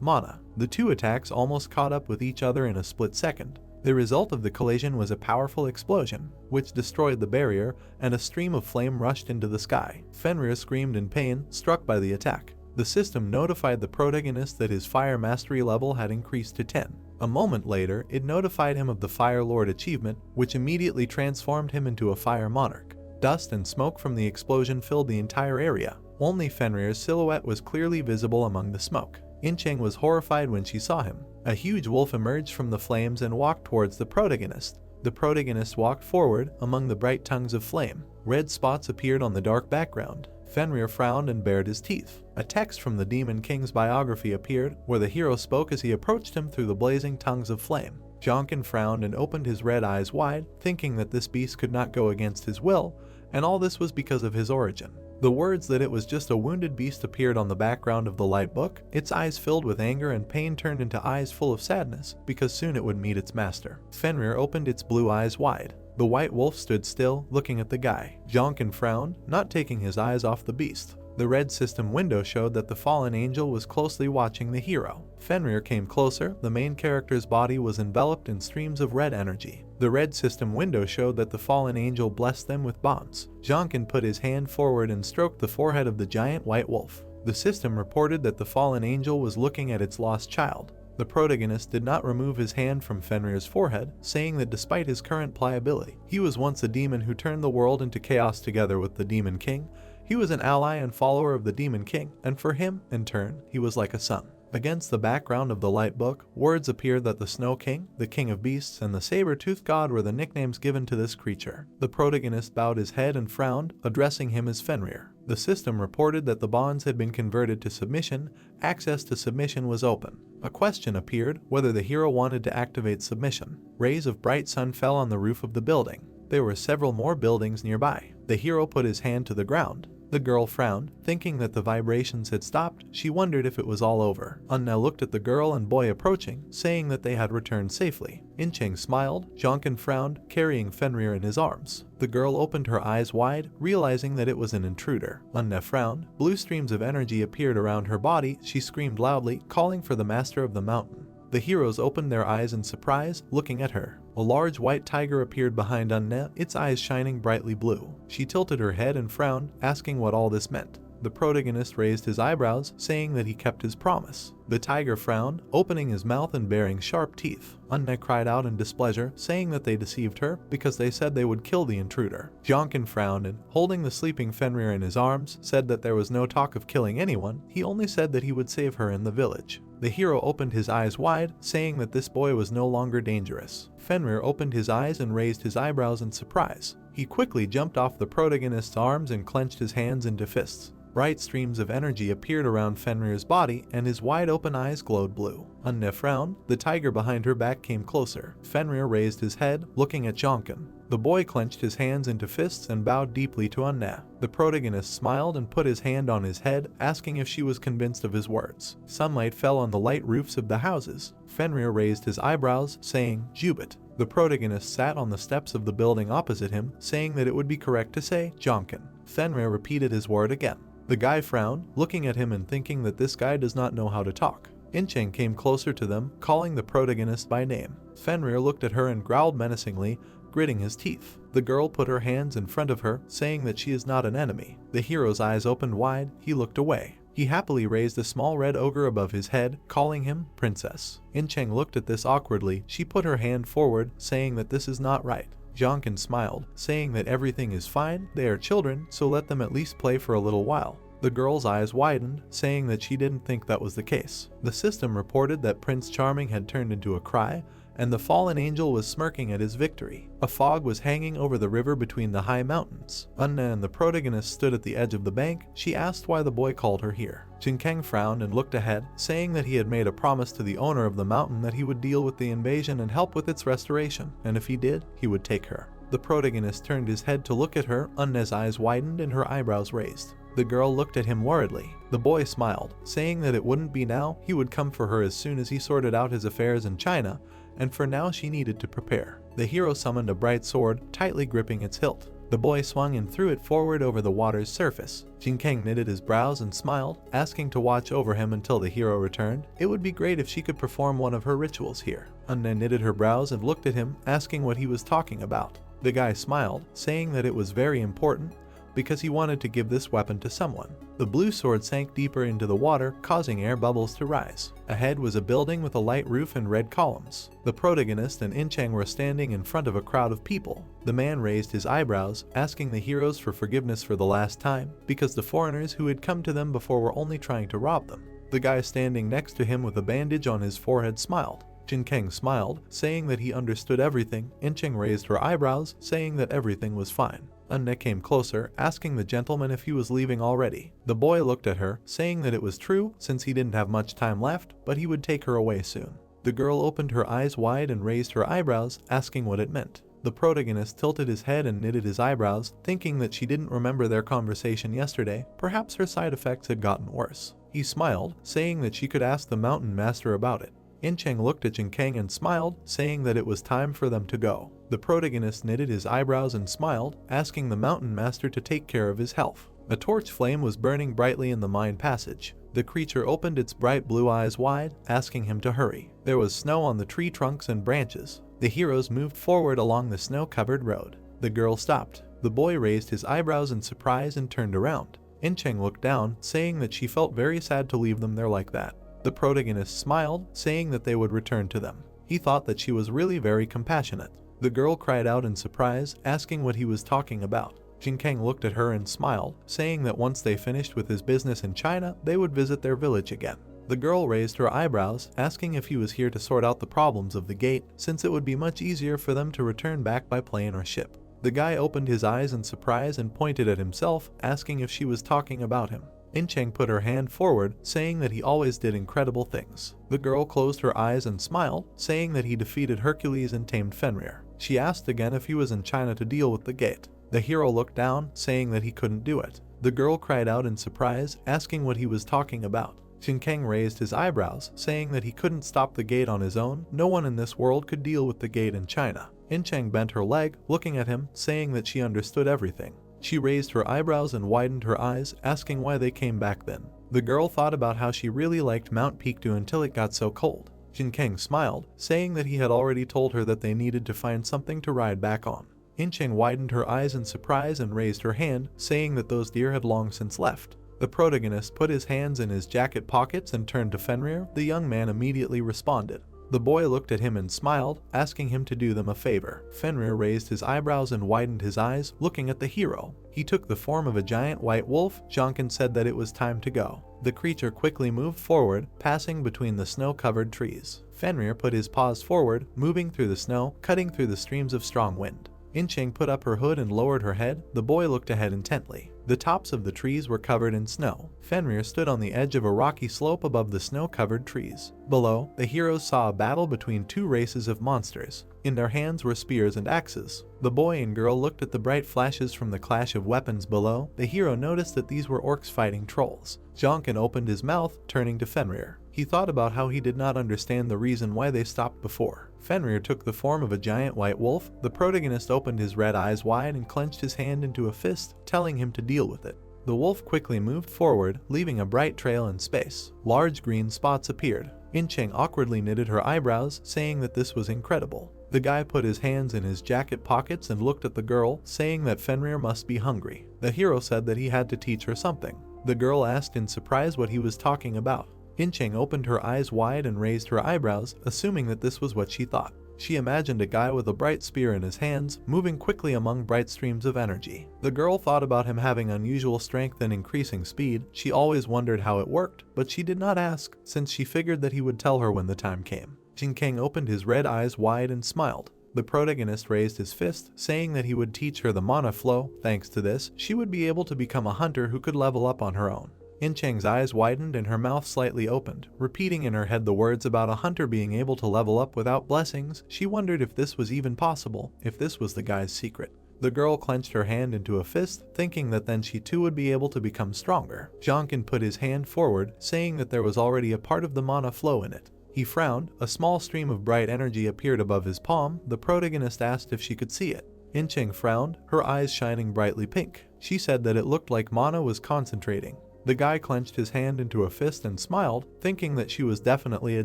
mana. The two attacks almost caught up with each other in a split second. The result of the collision was a powerful explosion, which destroyed the barrier, and a stream of flame rushed into the sky. Fenrir screamed in pain, struck by the attack. The system notified the protagonist that his fire mastery level had increased to 10. A moment later, it notified him of the Fire Lord achievement, which immediately transformed him into a fire monarch. Dust and smoke from the explosion filled the entire area. Only Fenrir's silhouette was clearly visible among the smoke. Incheng was horrified when she saw him. A huge wolf emerged from the flames and walked towards the protagonist. The protagonist walked forward among the bright tongues of flame. Red spots appeared on the dark background. Fenrir frowned and bared his teeth. A text from the Demon King's biography appeared, where the hero spoke as he approached him through the blazing tongues of flame. Jonkin frowned and opened his red eyes wide, thinking that this beast could not go against his will, and all this was because of his origin. The words that it was just a wounded beast appeared on the background of the light book. Its eyes filled with anger and pain turned into eyes full of sadness, because soon it would meet its master. Fenrir opened its blue eyes wide. The white wolf stood still, looking at the guy. Jonkin frowned, not taking his eyes off the beast. The red system window showed that the fallen angel was closely watching the hero. Fenrir came closer. The main character's body was enveloped in streams of red energy. The red system window showed that the fallen angel blessed them with bonds. Jonkin put his hand forward and stroked the forehead of the giant white wolf. The system reported that the fallen angel was looking at its lost child. The protagonist did not remove his hand from Fenrir's forehead, saying that despite his current pliability, he was once a demon who turned the world into chaos together with the Demon King. He was an ally and follower of the Demon King, and for him, in turn, he was like a son. Against the background of the light book, words appeared that the Snow King, the King of Beasts, and the Saber-Toothed God were the nicknames given to this creature. The protagonist bowed his head and frowned, addressing him as Fenrir. The system reported that the bonds had been converted to submission. Access to submission was open. A question appeared whether the hero wanted to activate submission. Rays of bright sun fell on the roof of the building. There were several more buildings nearby. The hero put his hand to the ground. The girl frowned, thinking that the vibrations had stopped. She wondered if it was all over. Unna looked at the girl and boy approaching, saying that they had returned safely. Incheng smiled. Jonkin frowned, carrying Fenrir in his arms. The girl opened her eyes wide, realizing that it was an intruder. Unna frowned. Blue streams of energy appeared around her body. She screamed loudly, calling for the master of the mountain. The heroes opened their eyes in surprise, looking at her. A large white tiger appeared behind Unna, its eyes shining brightly blue. She tilted her head and frowned, asking what all this meant. The protagonist raised his eyebrows, saying that he kept his promise. The tiger frowned, opening his mouth and baring sharp teeth. Unna cried out in displeasure, saying that they deceived her because they said they would kill the intruder. Jonkin frowned and, holding the sleeping Fenrir in his arms, said that there was no talk of killing anyone. He only said that he would save her in the village. The hero opened his eyes wide, saying that this boy was no longer dangerous. Fenrir opened his eyes and raised his eyebrows in surprise. He quickly jumped off the protagonist's arms and clenched his hands into fists. Bright streams of energy appeared around Fenrir's body, and his wide-open eyes glowed blue. Unna frowned. The tiger behind her back came closer. Fenrir raised his head, looking at Jonkin. The boy clenched his hands into fists and bowed deeply to Unna. The protagonist smiled and put his hand on his head, asking if she was convinced of his words. Sunlight fell on the light roofs of the houses. Fenrir raised his eyebrows, saying, "Jubit." The protagonist sat on the steps of the building opposite him, saying that it would be correct to say, "Jonkin." Fenrir repeated his word again. The guy frowned, looking at him and thinking that this guy does not know how to talk. Incheng came closer to them, calling the protagonist by name. Fenrir looked at her and growled menacingly, gritting his teeth. The girl put her hands in front of her, saying that she is not an enemy. The hero's eyes opened wide. He looked away. He happily raised a small red ogre above his head, calling him Princess. In-cheng looked at this awkwardly. She put her hand forward, saying that this is not right. Jonkin smiled, saying that everything is fine, they are children, so let them at least play for a little while. The girl's eyes widened, saying that she didn't think that was the case. The system reported that Prince Charming had turned into a cry, and the fallen angel was smirking at his victory. A fog was hanging over the river between the high mountains. Unna and the protagonist stood at the edge of the bank. She asked why the boy called her here. Jinkeng frowned and looked ahead, saying that he had made a promise to the owner of the mountain that he would deal with the invasion and help with its restoration, and if he did, he would take her. The protagonist turned his head to look at her. Unna's eyes widened and her eyebrows raised. The girl looked at him worriedly. The boy smiled, saying that it wouldn't be now. He would come for her as soon as he sorted out his affairs in China, and for now she needed to prepare. The hero summoned a bright sword, tightly gripping its hilt. The boy swung and threw it forward over the water's surface. Jinkeng knitted his brows and smiled, asking to watch over him until the hero returned. It would be great if she could perform one of her rituals here. Unna knitted her brows and looked at him, asking what he was talking about. The guy smiled, saying that it was very important, because he wanted to give this weapon to someone. The blue sword sank deeper into the water, causing air bubbles to rise. Ahead was a building with a light roof and red columns. The protagonist and In-cheng were standing in front of a crowd of people. The man raised his eyebrows, asking the heroes for forgiveness for the last time, because the foreigners who had come to them before were only trying to rob them. The guy standing next to him with a bandage on his forehead smiled. Jinkeng smiled, saying that he understood everything. In-cheng raised her eyebrows, saying that everything was fine. Unna came closer, asking the gentleman if he was leaving already. The boy looked at her, saying that it was true, since he didn't have much time left, but he would take her away soon. The girl opened her eyes wide and raised her eyebrows, asking what it meant. The protagonist tilted his head and knitted his eyebrows, thinking that she didn't remember their conversation yesterday. Perhaps her side effects had gotten worse. He smiled, saying that she could ask the mountain master about it. In-cheng looked at Jinkeng and smiled, saying that it was time for them to go. The protagonist knitted his eyebrows and smiled, asking the mountain master to take care of his health. A torch flame was burning brightly in the mine passage. The creature opened its bright blue eyes wide, asking him to hurry. There was snow on the tree trunks and branches. The heroes moved forward along the snow-covered road. The girl stopped. The boy raised his eyebrows in surprise and turned around. In-cheng looked down, saying that she felt very sad to leave them there like that. The protagonist smiled, saying that they would return to them. He thought that she was really very compassionate. The girl cried out in surprise, asking what he was talking about. Jinkeng looked at her and smiled, saying that once they finished with his business in China, they would visit their village again. The girl raised her eyebrows, asking if he was here to sort out the problems of the gate, since it would be much easier for them to return back by plane or ship. The guy opened his eyes in surprise and pointed at himself, asking if she was talking about him. In-cheng put her hand forward, saying that he always did incredible things. The girl closed her eyes and smiled, saying that he defeated Hercules and tamed Fenrir. She asked again if he was in China to deal with the gate. The hero looked down, saying that he couldn't do it. The girl cried out in surprise, asking what he was talking about. Jinkeng raised his eyebrows, saying that he couldn't stop the gate on his own. No one in this world could deal with the gate in China. In-cheng bent her leg, looking at him, saying that she understood everything. She raised her eyebrows and widened her eyes, asking why they came back then. The girl thought about how she really liked Mount Pictou until it got so cold. Jinkeng smiled, saying that he had already told her that they needed to find something to ride back on. In-cheng widened her eyes in surprise and raised her hand, saying that those deer had long since left. The protagonist put his hands in his jacket pockets and turned to Fenrir. The young man immediately responded. The boy looked at him and smiled, asking him to do them a favor. Fenrir raised his eyebrows and widened his eyes, looking at the hero. He took the form of a giant white wolf. Jonkin said that it was time to go. The creature quickly moved forward, passing between the snow-covered trees. Fenrir put his paws forward, moving through the snow, cutting through the streams of strong wind. In-cheng put up her hood and lowered her head. The boy looked ahead intently. The tops of the trees were covered in snow. Fenrir stood on the edge of a rocky slope above the snow-covered trees. Below, the heroes saw a battle between two races of monsters. In their hands were spears and axes. The boy and girl looked at the bright flashes from the clash of weapons below. The hero noticed that these were orcs fighting trolls. Jonkin opened his mouth, turning to Fenrir. He thought about how he did not understand the reason why they stopped before. Fenrir took the form of a giant white wolf. The protagonist opened his red eyes wide and clenched his hand into a fist, telling him to deal with it. The wolf quickly moved forward, leaving a bright trail in space. Large green spots appeared. In-cheng awkwardly knitted her eyebrows, saying that this was incredible. The guy put his hands in his jacket pockets and looked at the girl, saying that Fenrir must be hungry. The hero said that he had to teach her something. The girl asked in surprise what he was talking about. Incheng opened her eyes wide and raised her eyebrows, assuming that this was what she thought. She imagined a guy with a bright spear in his hands, moving quickly among bright streams of energy. The girl thought about him having unusual strength and increasing speed. She always wondered how it worked, but she did not ask, since she figured that he would tell her when the time came. Jin Kang opened his red eyes wide and smiled. The protagonist raised his fist, saying that he would teach her the mana flow. Thanks to this, she would be able to become a hunter who could level up on her own. Incheng's eyes widened and her mouth slightly opened, repeating in her head the words about a hunter being able to level up without blessings. She wondered if this was even possible, if this was the guy's secret. The girl clenched her hand into a fist, thinking that then she too would be able to become stronger. Jonkin put his hand forward, saying that there was already a part of the mana flow in it. He frowned. A small stream of bright energy appeared above his palm. The protagonist asked if she could see it. Incheng frowned, her eyes shining brightly pink. She said that it looked like mana was concentrating. The guy clenched his hand into a fist and smiled, thinking that she was definitely a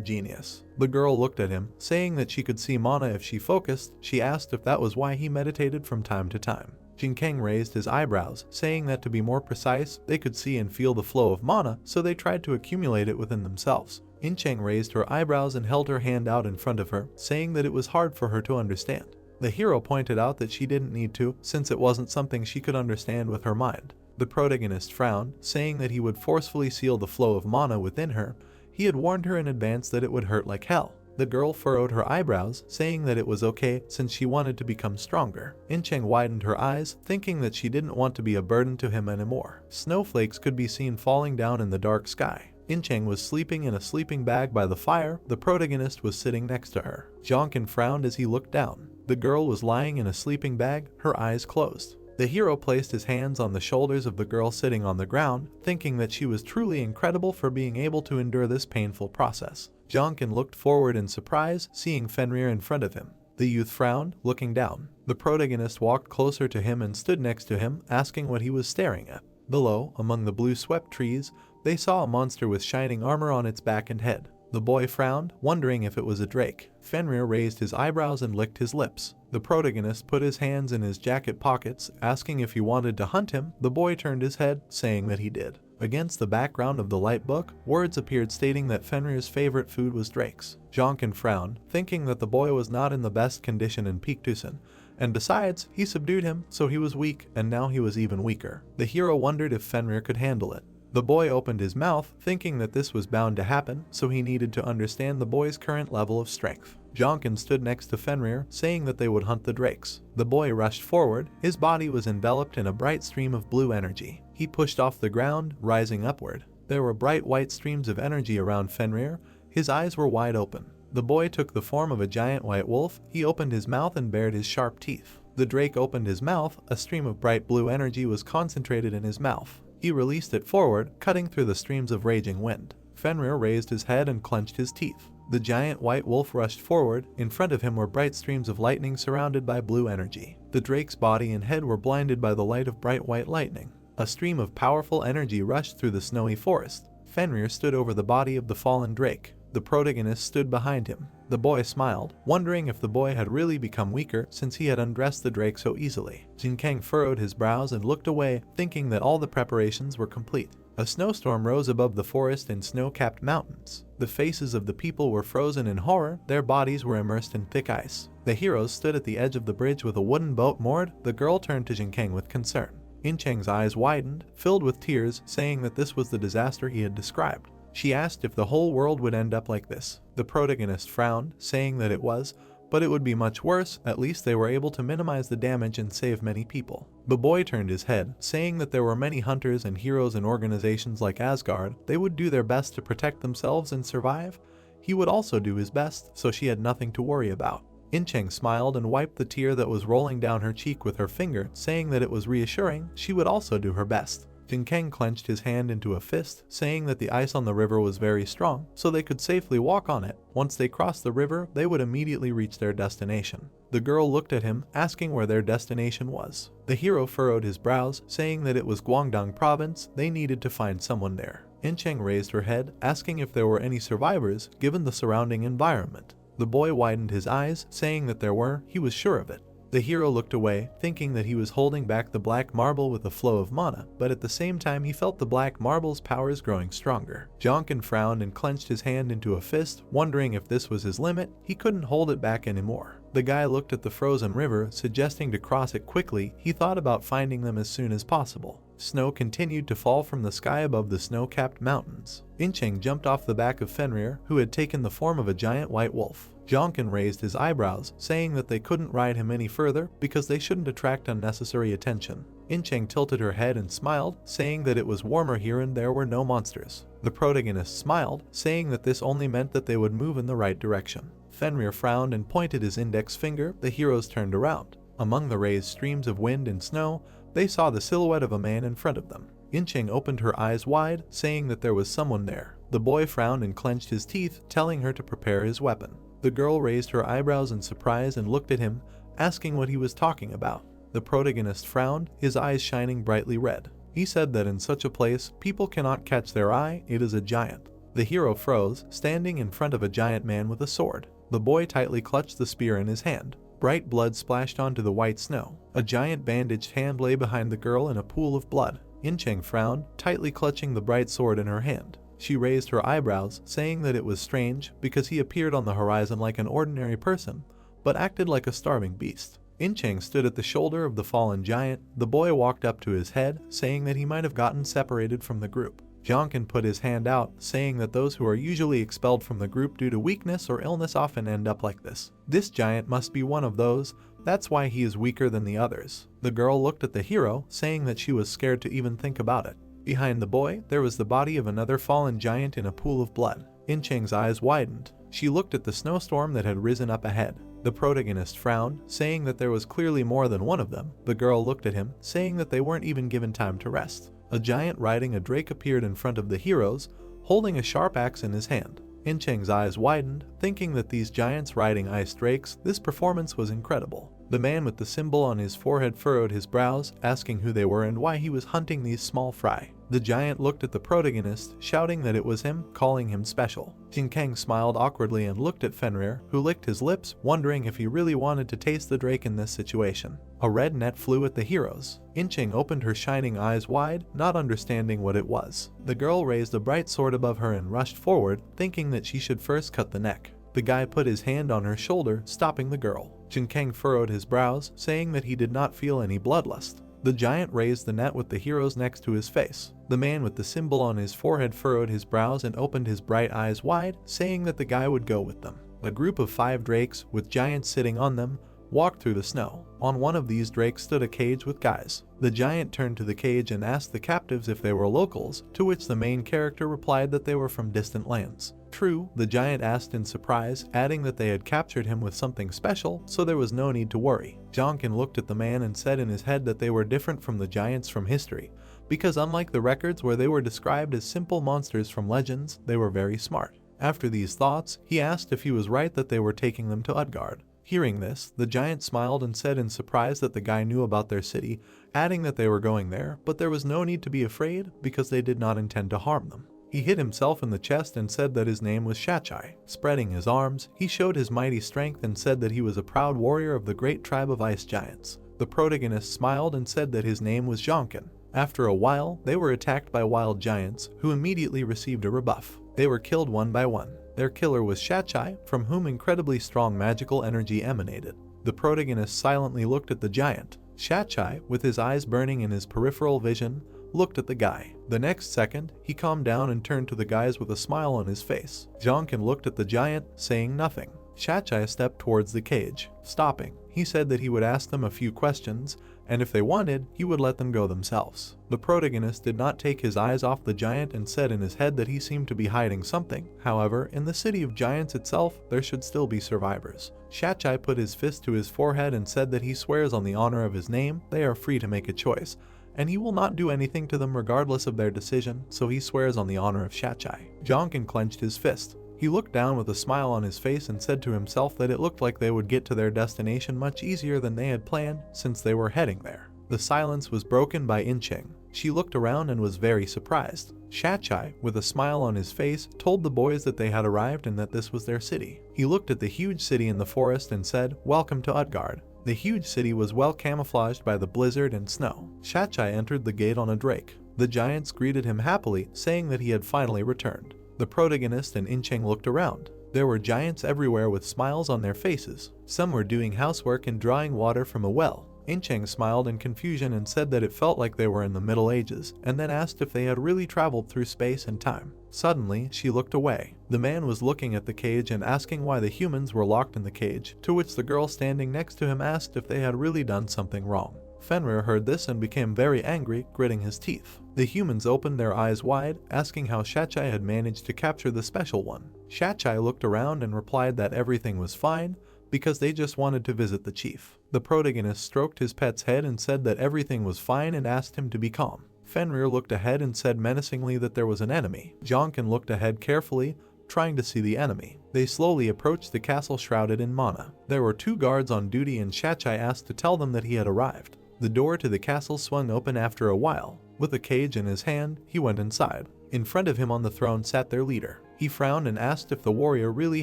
genius. The girl looked at him, saying that she could see mana if she focused. She asked if that was why he meditated from time to time. Jin Kang raised his eyebrows, saying that to be more precise, they could see and feel the flow of mana, so they tried to accumulate it within themselves. Incheng raised her eyebrows and held her hand out in front of her, saying that it was hard for her to understand. The hero pointed out that she didn't need to, since it wasn't something she could understand with her mind. The protagonist frowned, saying that he would forcefully seal the flow of mana within her. He had warned her in advance that it would hurt like hell. The girl furrowed her eyebrows, saying that it was okay since she wanted to become stronger. Incheng widened her eyes, thinking that she didn't want to be a burden to him anymore. Snowflakes could be seen falling down in the dark sky. Incheng was sleeping in a sleeping bag by the fire. The protagonist was sitting next to her. Jonkin frowned as he looked down. The girl was lying in a sleeping bag, her eyes closed. The hero placed his hands on the shoulders of the girl sitting on the ground, thinking that she was truly incredible for being able to endure this painful process. Jonkin looked forward in surprise, seeing Fenrir in front of him. The youth frowned, looking down. The protagonist walked closer to him and stood next to him, asking what he was staring at. Below, among the blue-swept trees, they saw a monster with shining armor on its back and head. The boy frowned, wondering if it was a drake. Fenrir raised his eyebrows and licked his lips. The protagonist put his hands in his jacket pockets, asking if he wanted to hunt him. The boy turned his head, saying that he did. Against the background of the light book, words appeared stating that Fenrir's favorite food was drakes. Jonkin frowned, thinking that the boy was not in the best condition in Peaktusen, and besides, he subdued him, so he was weak, and now he was even weaker. The hero wondered if Fenrir could handle it. The boy opened his mouth, thinking that this was bound to happen, so he needed to understand the boy's current level of strength. Jonkin stood next to Fenrir, saying that they would hunt the drakes. The boy rushed forward. His body was enveloped in a bright stream of blue energy. He pushed off the ground, rising upward. There were bright white streams of energy around Fenrir. His eyes were wide open. The boy took the form of a giant white wolf. He opened his mouth and bared his sharp teeth. The drake opened his mouth. A stream of bright blue energy was concentrated in his mouth. He released it forward, cutting through the streams of raging wind. Fenrir raised his head and clenched his teeth. The giant white wolf rushed forward. In front of him were bright streams of lightning surrounded by blue energy. The drake's body and head were blinded by the light of bright white lightning. A stream of powerful energy rushed through the snowy forest. Fenrir stood over the body of the fallen drake. The protagonist stood behind him. The boy smiled, wondering if the boy had really become weaker since he had undressed the drake so easily. Jin Kang furrowed his brows and looked away, thinking that all the preparations were complete. A snowstorm rose above the forest and snow-capped mountains. The faces of the people were frozen in horror, their bodies were immersed in thick ice. The heroes stood at the edge of the bridge with a wooden boat moored. The girl turned to Jin Kang with concern. Incheng's eyes widened, filled with tears, saying that this was the disaster he had described. She asked if the whole world would end up like this. The protagonist frowned, saying that it was, but it would be much worse. At least they were able to minimize the damage and save many people. The boy turned his head, saying that there were many hunters and heroes in organizations like Asgard. They would do their best to protect themselves and survive. He would also do his best, so she had nothing to worry about. Incheng smiled and wiped the tear that was rolling down her cheek with her finger, saying that it was reassuring. She would also do her best. Jin Kang clenched his hand into a fist, saying that the ice on the river was very strong, so they could safely walk on it. Once they crossed the river, they would immediately reach their destination. The girl looked at him, asking where their destination was. The hero furrowed his brows, saying that it was Guangdong province. They needed to find someone there. Incheng raised her head, asking if there were any survivors, given the surrounding environment. The boy widened his eyes, saying that there were. He was sure of it. The hero looked away, thinking that he was holding back the black marble with a flow of mana, but at the same time he felt the black marble's powers growing stronger. Jonkin frowned and clenched his hand into a fist, wondering if this was his limit. He couldn't hold it back anymore. The guy looked at the frozen river, suggesting to cross it quickly. He thought about finding them as soon as possible. Snow continued to fall from the sky above the snow-capped mountains. Incheng jumped off the back of Fenrir, who had taken the form of a giant white wolf. Jonkin raised his eyebrows, saying that they couldn't ride him any further because they shouldn't attract unnecessary attention. Incheng tilted her head and smiled, saying that it was warmer here and there were no monsters. The protagonist smiled, saying that this only meant that they would move in the right direction. Fenrir frowned and pointed his index finger. The heroes turned around. Among the raised streams of wind and snow, they saw the silhouette of a man in front of them. Incheng opened her eyes wide, saying that there was someone there. The boy frowned and clenched his teeth, telling her to prepare his weapon. The girl raised her eyebrows in surprise and looked at him, asking what he was talking about. The protagonist frowned, his eyes shining brightly red. He said that in such a place, people cannot catch their eye. It is a giant. The hero froze, standing in front of a giant man with a sword. The boy tightly clutched the spear in his hand. Bright blood splashed onto the white snow. A giant bandaged hand lay behind the girl in a pool of blood. Incheng frowned, tightly clutching the bright sword in her hand. She raised her eyebrows, saying that it was strange because he appeared on the horizon like an ordinary person, but acted like a starving beast. Incheng stood at the shoulder of the fallen giant. The boy walked up to his head, saying that he might have gotten separated from the group. Jonkin put his hand out, saying that those who are usually expelled from the group due to weakness or illness often end up like this. This giant must be one of those. That's why he is weaker than the others. The girl looked at the hero, saying that she was scared to even think about it. Behind the boy, there was the body of another fallen giant in a pool of blood. Incheng's eyes widened. She looked at the snowstorm that had risen up ahead. The protagonist frowned, saying that there was clearly more than one of them. The girl looked at him, saying that they weren't even given time to rest. A giant riding a drake appeared in front of the heroes, holding a sharp axe in his hand. Incheng's eyes widened, thinking that these giants riding ice drakes, this performance was incredible. The man with the symbol on his forehead furrowed his brows, asking who they were and why he was hunting these small fry. The giant looked at the protagonist, shouting that it was him, calling him special. Jinkang smiled awkwardly and looked at Fenrir, who licked his lips, wondering if he really wanted to taste the drake in this situation. A red net flew at the heroes. Incheng opened her shining eyes wide, not understanding what it was. The girl raised a bright sword above her and rushed forward, thinking that she should first cut the neck. The guy put his hand on her shoulder, stopping the girl. Jinkang furrowed his brows, saying that he did not feel any bloodlust. The giant raised the net with the heroes next to his face. The man with the symbol on his forehead furrowed his brows and opened his bright eyes wide, saying that the guy would go with them. A group of 5 drakes, with giants sitting on them, walked through the snow. On one of these drakes stood a cage with guys. The giant turned to the cage and asked the captives if they were locals, to which the main character replied that they were from distant lands. True, the giant asked in surprise, adding that they had captured him with something special, so there was no need to worry. Jonkin looked at the man and said in his head that they were different from the giants from history, because unlike the records where they were described as simple monsters from legends, they were very smart. After these thoughts, he asked if he was right that they were taking them to Utgard. Hearing this, the giant smiled and said in surprise that the guy knew about their city, adding that they were going there, but there was no need to be afraid because they did not intend to harm them. He hit himself in the chest and said that his name was Shachai. Spreading his arms, he showed his mighty strength and said that he was a proud warrior of the great tribe of ice giants. The protagonist smiled and said that his name was Jonkin. After a while, they were attacked by wild giants, who immediately received a rebuff. They were killed one by one. Their killer was Shachai, from whom incredibly strong magical energy emanated. The protagonist silently looked at the giant. Shachai, with his eyes burning in his peripheral vision, looked at the guy. The next second, he calmed down and turned to the guys with a smile on his face. Jonkin looked at the giant, saying nothing. Shachai stepped towards the cage. Stopping, he said that he would ask them a few questions, and if they wanted, he would let them go themselves. The protagonist did not take his eyes off the giant and said in his head that he seemed to be hiding something. However, in the city of giants itself, there should still be survivors. Shachai put his fist to his forehead and said that he swears on the honor of his name, they are free to make a choice, and he will not do anything to them regardless of their decision, so he swears on the honor of Shachai. Jonkin clenched his fist. He looked down with a smile on his face and said to himself that it looked like they would get to their destination much easier than they had planned, since they were heading there. The silence was broken by Incheng. She looked around and was very surprised. Shachai, with a smile on his face, told the boys that they had arrived and that this was their city. He looked at the huge city in the forest and said, "Welcome to Utgard." The huge city was well camouflaged by the blizzard and snow. Shachai entered the gate on a drake. The giants greeted him happily, saying that he had finally returned. The protagonist and Incheng looked around. There were giants everywhere with smiles on their faces. Some were doing housework and drawing water from a well. Incheng smiled in confusion and said that it felt like they were in the Middle Ages, and then asked if they had really traveled through space and time. Suddenly, she looked away. The man was looking at the cage and asking why the humans were locked in the cage, to which the girl standing next to him asked if they had really done something wrong. Fenrir heard this and became very angry, gritting his teeth. The humans opened their eyes wide, asking how Shachai had managed to capture the special one. Shachai looked around and replied that everything was fine, because they just wanted to visit the chief. The protagonist stroked his pet's head and said that everything was fine and asked him to be calm. Fenrir looked ahead and said menacingly that there was an enemy. Jonkin looked ahead carefully, trying to see the enemy. They slowly approached the castle shrouded in mana. There were 2 guards on duty and Shachai asked to tell them that he had arrived. The door to the castle swung open after a while. With a cage in his hand, he went inside. In front of him on the throne sat their leader. He frowned and asked if the warrior really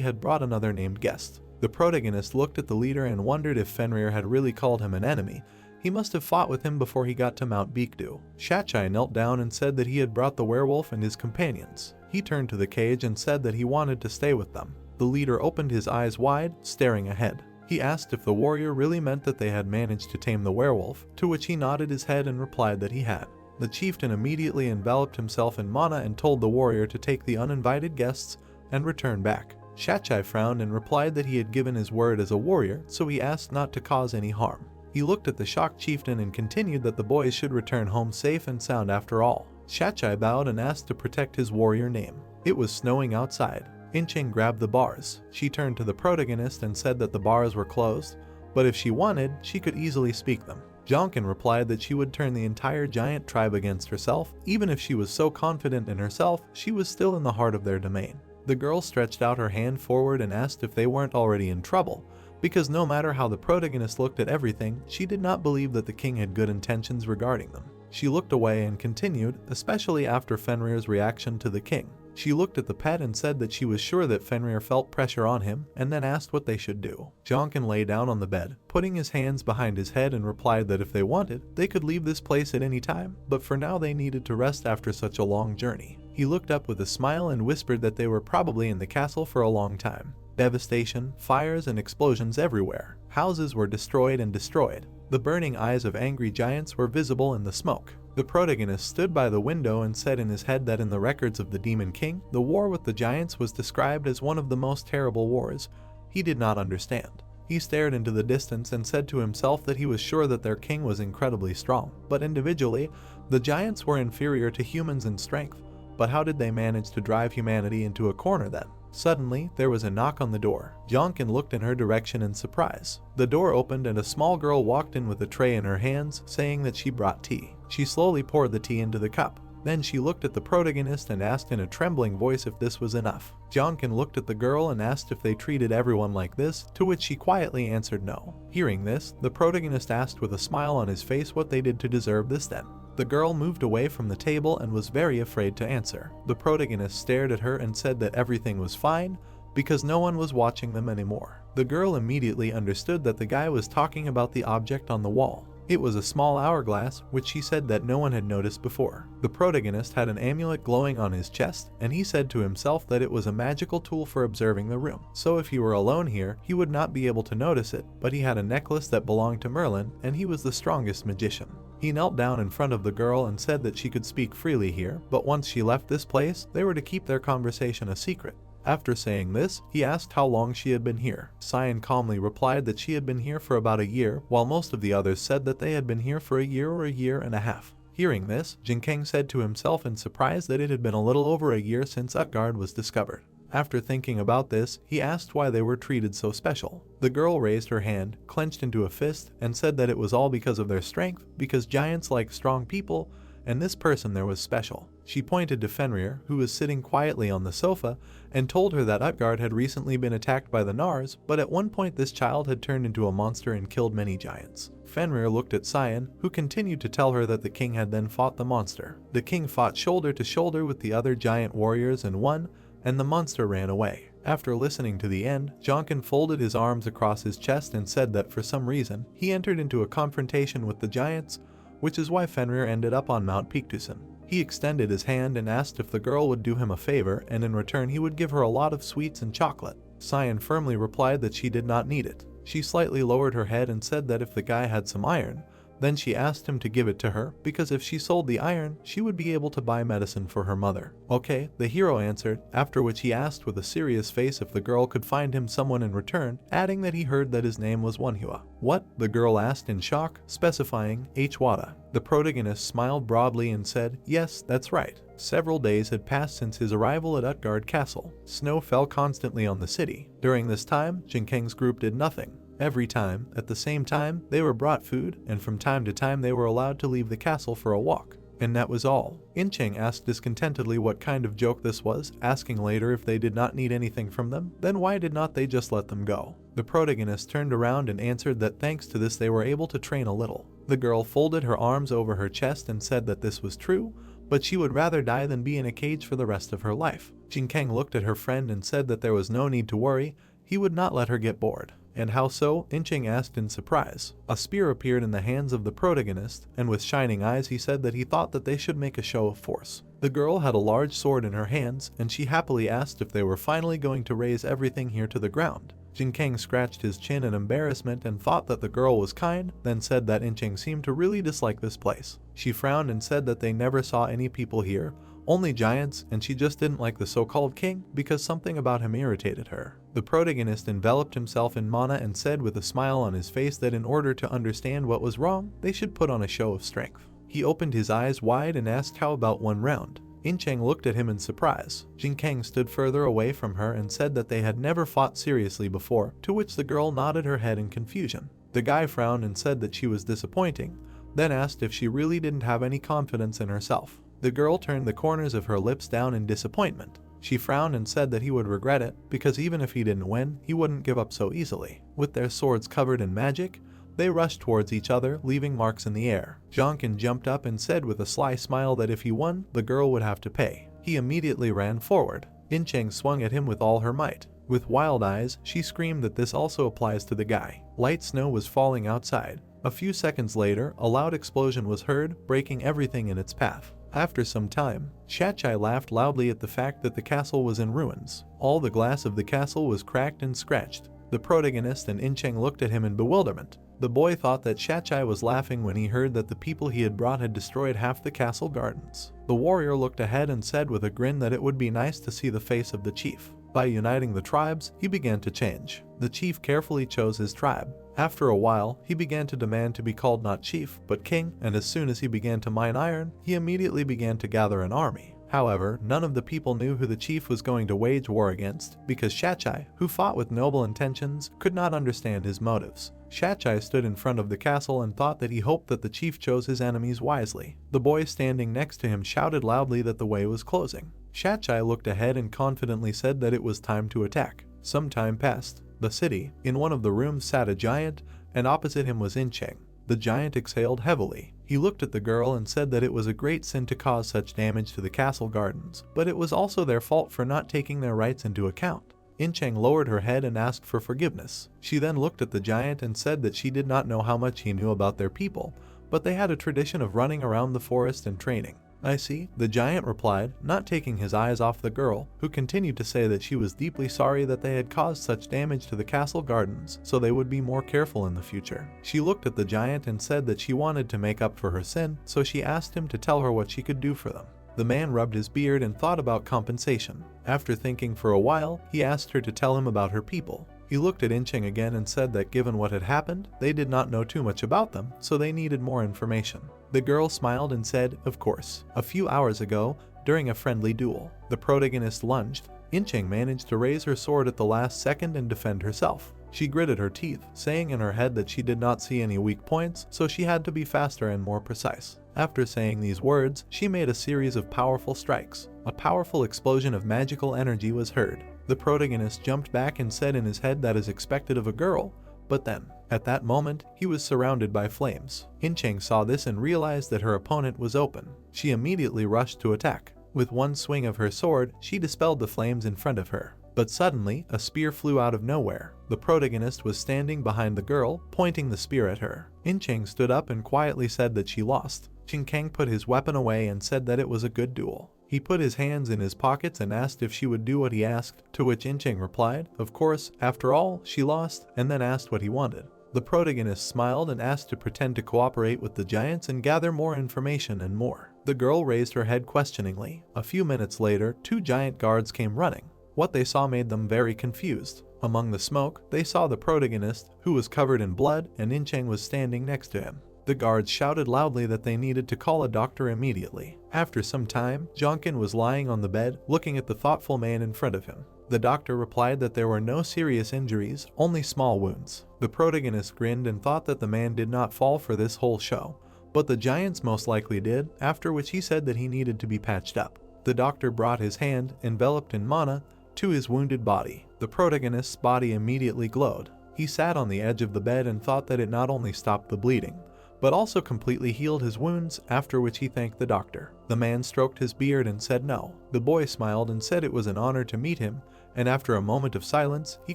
had brought another named guest. The protagonist looked at the leader and wondered if Fenrir had really called him an enemy. He must have fought with him before he got to Mount Beekdu. Shachai knelt down and said that he had brought the werewolf and his companions. He turned to the cage and said that he wanted to stay with them. The leader opened his eyes wide, staring ahead. He asked if the warrior really meant that they had managed to tame the werewolf, to which he nodded his head and replied that he had. The chieftain immediately enveloped himself in mana and told the warrior to take the uninvited guests and return back. Shachai frowned and replied that he had given his word as a warrior, so he asked not to cause any harm. He looked at the shocked chieftain and continued that the boys should return home safe and sound after all. Shachai bowed and asked to protect his warrior name. It was snowing outside. Incheng grabbed the bars. She turned to the protagonist and said that the bars were closed, but if she wanted, she could easily speak them. Jonkin replied that she would turn the entire giant tribe against herself. Even if she was so confident in herself, she was still in the heart of their domain. The girl stretched out her hand forward and asked if they weren't already in trouble, because no matter how the protagonist looked at everything, she did not believe that the king had good intentions regarding them. She looked away and continued, especially after Fenrir's reaction to the king. She looked at the pet and said that she was sure that Fenrir felt pressure on him, and then asked what they should do. Jonkin lay down on the bed, putting his hands behind his head, and replied that if they wanted, they could leave this place at any time, but for now they needed to rest after such a long journey. He looked up with a smile and whispered that they were probably in the castle for a long time. Devastation, fires, and explosions everywhere. Houses were destroyed and destroyed. The burning eyes of angry giants were visible in the smoke. The protagonist stood by the window and said in his head that in the records of the Demon King, the war with the giants was described as one of the most terrible wars. He did not understand. He stared into the distance and said to himself that he was sure that their king was incredibly strong, but individually, the giants were inferior to humans in strength. But how did they manage to drive humanity into a corner then? Suddenly, there was a knock on the door. Jonkin looked in her direction in surprise. The door opened and a small girl walked in with a tray in her hands, saying that she brought tea. She slowly poured the tea into the cup. Then she looked at the protagonist and asked in a trembling voice if this was enough. Jonkin looked at the girl and asked if they treated everyone like this, to which she quietly answered no. Hearing this, the protagonist asked with a smile on his face what they did to deserve this then. The girl moved away from the table and was very afraid to answer. The protagonist stared at her and said that everything was fine, because no one was watching them anymore. The girl immediately understood that the guy was talking about the object on the wall. It was a small hourglass, which she said that no one had noticed before. The protagonist had an amulet glowing on his chest, and he said to himself that it was a magical tool for observing the room. So if he were alone here, he would not be able to notice it, but he had a necklace that belonged to Merlin, and he was the strongest magician. He knelt down in front of the girl and said that she could speak freely here, but once she left this place, they were to keep their conversation a secret. After saying this, he asked how long she had been here. Cyan calmly replied that she had been here for about a year, while most of the others said that they had been here for a year or a year and a half. Hearing this, Jinkeng said to himself in surprise that it had been a little over a year since Utgard was discovered. After thinking about this, he asked why they were treated so special. The girl raised her hand, clenched into a fist, and said that it was all because of their strength, because giants like strong people, and this person there was special. She pointed to Fenrir, who was sitting quietly on the sofa, and told her that Utgard had recently been attacked by the Nars, but at one point this child had turned into a monster and killed many giants. Fenrir looked at Cyan, who continued to tell her that the king had then fought the monster. The king fought shoulder to shoulder with the other giant warriors and won, and the monster ran away. After listening to the end, Jonkin folded his arms across his chest and said that for some reason, he entered into a confrontation with the giants, which is why Fenrir ended up on Mount Pictusen. He extended his hand and asked if the girl would do him a favor, and in return he would give her a lot of sweets and chocolate. Cyan firmly replied that she did not need it. She slightly lowered her head and said that if the guy had some iron, then she asked him to give it to her, because if she sold the iron, she would be able to buy medicine for her mother. Okay, the hero answered, after which he asked with a serious face if the girl could find him someone in return, adding that he heard that his name was Manhwa. What? The girl asked in shock, specifying Wada. The protagonist smiled broadly and said, yes, that's right. Several days had passed since his arrival at Utgard Castle. Snow fell constantly on the city. During this time, Jinkeng's group did nothing. Every time, at the same time, they were brought food, and from time to time they were allowed to leave the castle for a walk. And that was all. Incheng asked discontentedly what kind of joke this was, asking later if they did not need anything from them, then why did not they just let them go? The protagonist turned around and answered that thanks to this they were able to train a little. The girl folded her arms over her chest and said that this was true, but she would rather die than be in a cage for the rest of her life. Jinkeng looked at her friend and said that there was no need to worry, he would not let her get bored. And how so? Incheng asked in surprise. A spear appeared in the hands of the protagonist, and with shining eyes he said that he thought that they should make a show of force. The girl had a large sword in her hands, and she happily asked if they were finally going to raze everything here to the ground. Jinkeng scratched his chin in embarrassment and thought that the girl was kind, then said that Incheng seemed to really dislike this place. She frowned and said that they never saw any people here, only giants, and she just didn't like the so-called king because something about him irritated her. The protagonist enveloped himself in mana and said with a smile on his face that in order to understand what was wrong, they should put on a show of strength. He opened his eyes wide and asked how about one round. Incheng looked at him in surprise. Jinkeng stood further away from her and said that they had never fought seriously before, to which the girl nodded her head in confusion. The guy frowned and said that she was disappointing, then asked if she really didn't have any confidence in herself. The girl turned the corners of her lips down in disappointment. She frowned and said that he would regret it, because even if he didn't win, he wouldn't give up so easily. With their swords covered in magic, they rushed towards each other, leaving marks in the air. Jonkin jumped up and said with a sly smile that if he won, the girl would have to pay. He immediately ran forward. Incheng swung at him with all her might. With wild eyes, she screamed that this also applies to the guy. Light snow was falling outside. A few seconds later, a loud explosion was heard, breaking everything in its path. After some time, Shachai laughed loudly at the fact that the castle was in ruins. All the glass of the castle was cracked and scratched. The protagonist and Incheng looked at him in bewilderment. The boy thought that Shachai was laughing when he heard that the people he had brought had destroyed half the castle gardens. The warrior looked ahead and said with a grin that it would be nice to see the face of the chief. By uniting the tribes, he began to change. The chief carefully chose his tribe. After a while, he began to demand to be called not chief, but king, and as soon as he began to mine iron, he immediately began to gather an army. However, none of the people knew who the chief was going to wage war against, because Shachai, who fought with noble intentions, could not understand his motives. Shachai stood in front of the castle and thought that he hoped that the chief chose his enemies wisely. The boy standing next to him shouted loudly that the way was closing. Shachai looked ahead and confidently said that it was time to attack. Some time passed. The city, in one of the rooms sat a giant, and opposite him was Incheng. The giant exhaled heavily. He looked at the girl and said that it was a great sin to cause such damage to the castle gardens, but it was also their fault for not taking their rights into account. Incheng lowered her head and asked for forgiveness. She then looked at the giant and said that she did not know how much he knew about their people, but they had a tradition of running around the forest and training. I see, the giant replied, not taking his eyes off the girl, who continued to say that she was deeply sorry that they had caused such damage to the castle gardens, so they would be more careful in the future. She looked at the giant and said that she wanted to make up for her sin, so she asked him to tell her what she could do for them. The man rubbed his beard and thought about compensation. After thinking for a while, he asked her to tell him about her people. He looked at Incheng again and said that given what had happened, they did not know too much about them, so they needed more information. The girl smiled and said, of course. A few hours ago, during a friendly duel, the protagonist lunged. Incheng managed to raise her sword at the last second and defend herself. She gritted her teeth, saying in her head that she did not see any weak points, so she had to be faster and more precise. After saying these words, she made a series of powerful strikes. A powerful explosion of magical energy was heard. The protagonist jumped back and said in his head that is expected of a girl, but then, at that moment, he was surrounded by flames. Incheng saw this and realized that her opponent was open. She immediately rushed to attack. With one swing of her sword, she dispelled the flames in front of her. But suddenly, a spear flew out of nowhere. The protagonist was standing behind the girl, pointing the spear at her. In-cheng stood up and quietly said that she lost. Jin-kang put his weapon away and said that it was a good duel. He put his hands in his pockets and asked if she would do what he asked, to which In-cheng replied, of course, after all, she lost, and then asked what he wanted. The protagonist smiled and asked to pretend to cooperate with the giants and gather more information and more. The girl raised her head questioningly. A few minutes later, 2 giant guards came running. What they saw made them very confused. Among the smoke, they saw the protagonist, who was covered in blood, and In-cheng was standing next to him. The guards shouted loudly that they needed to call a doctor immediately. After some time, Jonkin was lying on the bed, looking at the thoughtful man in front of him. The doctor replied that there were no serious injuries, only small wounds. The protagonist grinned and thought that the man did not fall for this whole show, but the giants most likely did, after which he said that he needed to be patched up. The doctor brought his hand, enveloped in mana, to his wounded body. The protagonist's body immediately glowed. He sat on the edge of the bed and thought that it not only stopped the bleeding, but also completely healed his wounds, after which he thanked the doctor. The man stroked his beard and said no. The boy smiled and said it was an honor to meet him, and after a moment of silence, he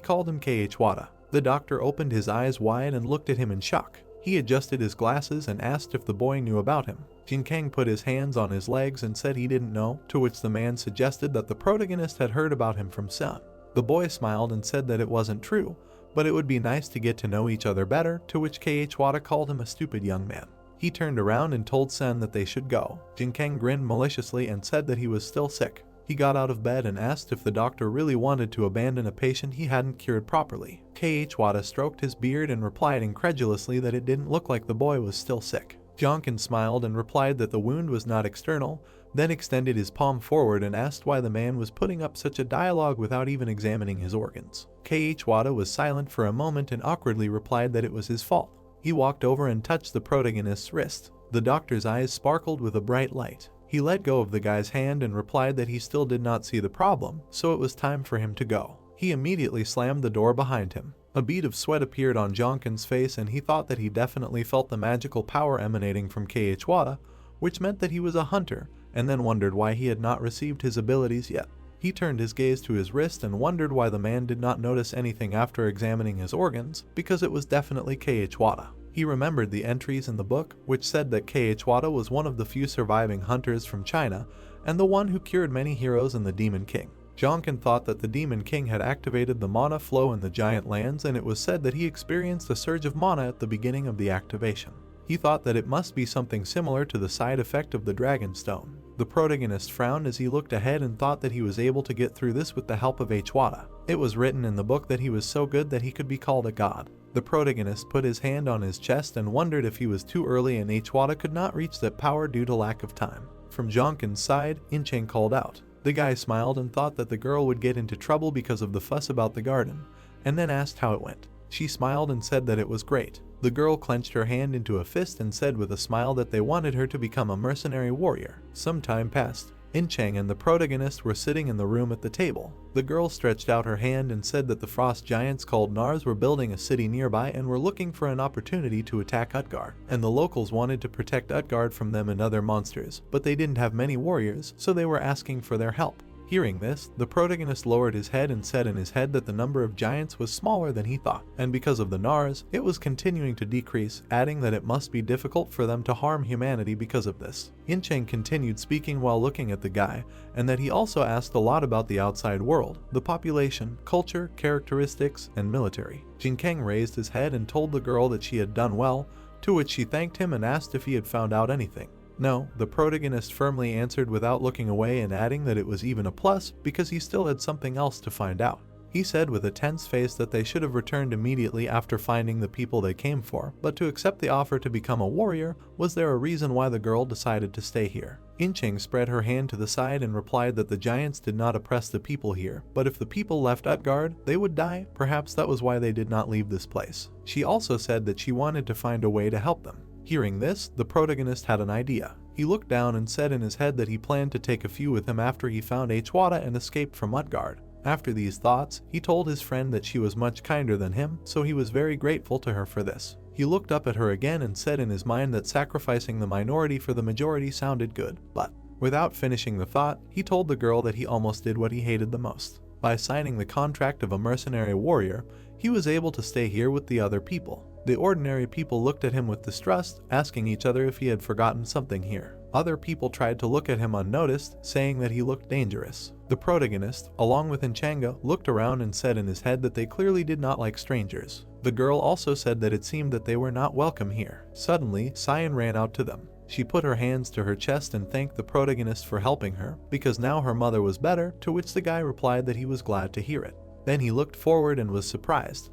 called him K.H. Wada. The doctor opened his eyes wide and looked at him in shock. He adjusted his glasses and asked if the boy knew about him. Jin-kang put his hands on his legs and said he didn't know, to which the man suggested that the protagonist had heard about him from Sun. The boy smiled and said that it wasn't true, but it would be nice to get to know each other better, to which K.H. Wada called him a stupid young man. He turned around and told Sen that they should go. Jin-kang grinned maliciously and said that he was still sick. He got out of bed and asked if the doctor really wanted to abandon a patient he hadn't cured properly. K.H. Wada stroked his beard and replied incredulously that it didn't look like the boy was still sick. Jonkin smiled and replied that the wound was not external, then extended his palm forward and asked why the man was putting up such a dialogue without even examining his organs. K.H. Wada was silent for a moment and awkwardly replied that it was his fault. He walked over and touched the protagonist's wrist. The doctor's eyes sparkled with a bright light. He let go of the guy's hand and replied that he still did not see the problem, so it was time for him to go. He immediately slammed the door behind him. A bead of sweat appeared on Jonkin's face and he thought that he definitely felt the magical power emanating from K.H. Wada, which meant that he was a hunter, and then wondered why he had not received his abilities yet. He turned his gaze to his wrist and wondered why the man did not notice anything after examining his organs, because it was definitely K.H. Wada. He remembered the entries in the book, which said that K.H. Wada was one of the few surviving hunters from China, and the one who cured many heroes in the Demon King. Jonkin thought that the Demon King had activated the mana flow in the giant lands, and it was said that he experienced a surge of mana at the beginning of the activation. He thought that it must be something similar to the side effect of the Dragon Stone. The protagonist frowned as he looked ahead and thought that he was able to get through this with the help of H. Wada. It was written in the book that he was so good that he could be called a god. The protagonist put his hand on his chest and wondered if he was too early and H. Wada could not reach that power due to lack of time. From Jonkin's side, In-cheng called out. The guy smiled and thought that the girl would get into trouble because of the fuss about the garden, and then asked how it went. She smiled and said that it was great. The girl clenched her hand into a fist and said with a smile that they wanted her to become a mercenary warrior. Some time passed. In-cheng and the protagonist were sitting in the room at the table. The girl stretched out her hand and said that the frost giants called Nars were building a city nearby and were looking for an opportunity to attack Utgard, and the locals wanted to protect Utgard from them and other monsters, but they didn't have many warriors, so they were asking for their help. Hearing this, the protagonist lowered his head and said in his head that the number of giants was smaller than he thought, and because of the Nars, it was continuing to decrease, adding that it must be difficult for them to harm humanity because of this. In-cheng continued speaking while looking at the guy, and that he also asked a lot about the outside world, the population, culture, characteristics, and military. Jin-kang raised his head and told the girl that she had done well, to which she thanked him and asked if he had found out anything. No, the protagonist firmly answered without looking away and adding that it was even a plus because he still had something else to find out. He said with a tense face that they should have returned immediately after finding the people they came for, but to accept the offer to become a warrior, was there a reason why the girl decided to stay here? In-cheng spread her hand to the side and replied that the giants did not oppress the people here, but if the people left Utgard, they would die. Perhaps that was why they did not leave this place. She also said that she wanted to find a way to help them. Hearing this, the protagonist had an idea. He looked down and said in his head that he planned to take a few with him after he found H. Wada and escaped from Utgard. After these thoughts, he told his friend that she was much kinder than him, so he was very grateful to her for this. He looked up at her again and said in his mind that sacrificing the minority for the majority sounded good, but without finishing the thought, he told the girl that he almost did what he hated the most. By signing the contract of a mercenary warrior, he was able to stay here with the other people. The ordinary people looked at him with distrust, asking each other if he had forgotten something here. Other people tried to look at him unnoticed, saying that he looked dangerous. The protagonist, along with Enchanga, looked around and said in his head that they clearly did not like strangers. The girl also said that it seemed that they were not welcome here. Suddenly, Cyan ran out to them. She put her hands to her chest and thanked the protagonist for helping her, because now her mother was better, to which the guy replied that he was glad to hear it. Then he looked forward and was surprised.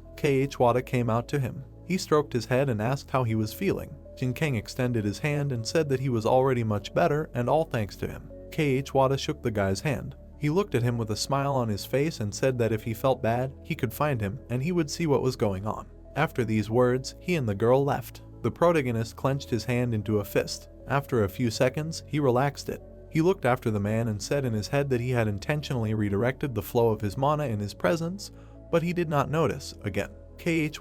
Wada came out to him. He stroked his head and asked how he was feeling. Jinkeng extended his hand and said that he was already much better, and all thanks to him. Wada shook the guy's hand. He looked at him with a smile on his face and said that if he felt bad, he could find him and he would see what was going on. After these words, he and the girl left. The protagonist clenched his hand into a fist. After a few seconds, he relaxed it. He looked after the man and said in his head that he had intentionally redirected the flow of his mana in his presence, but he did not notice again.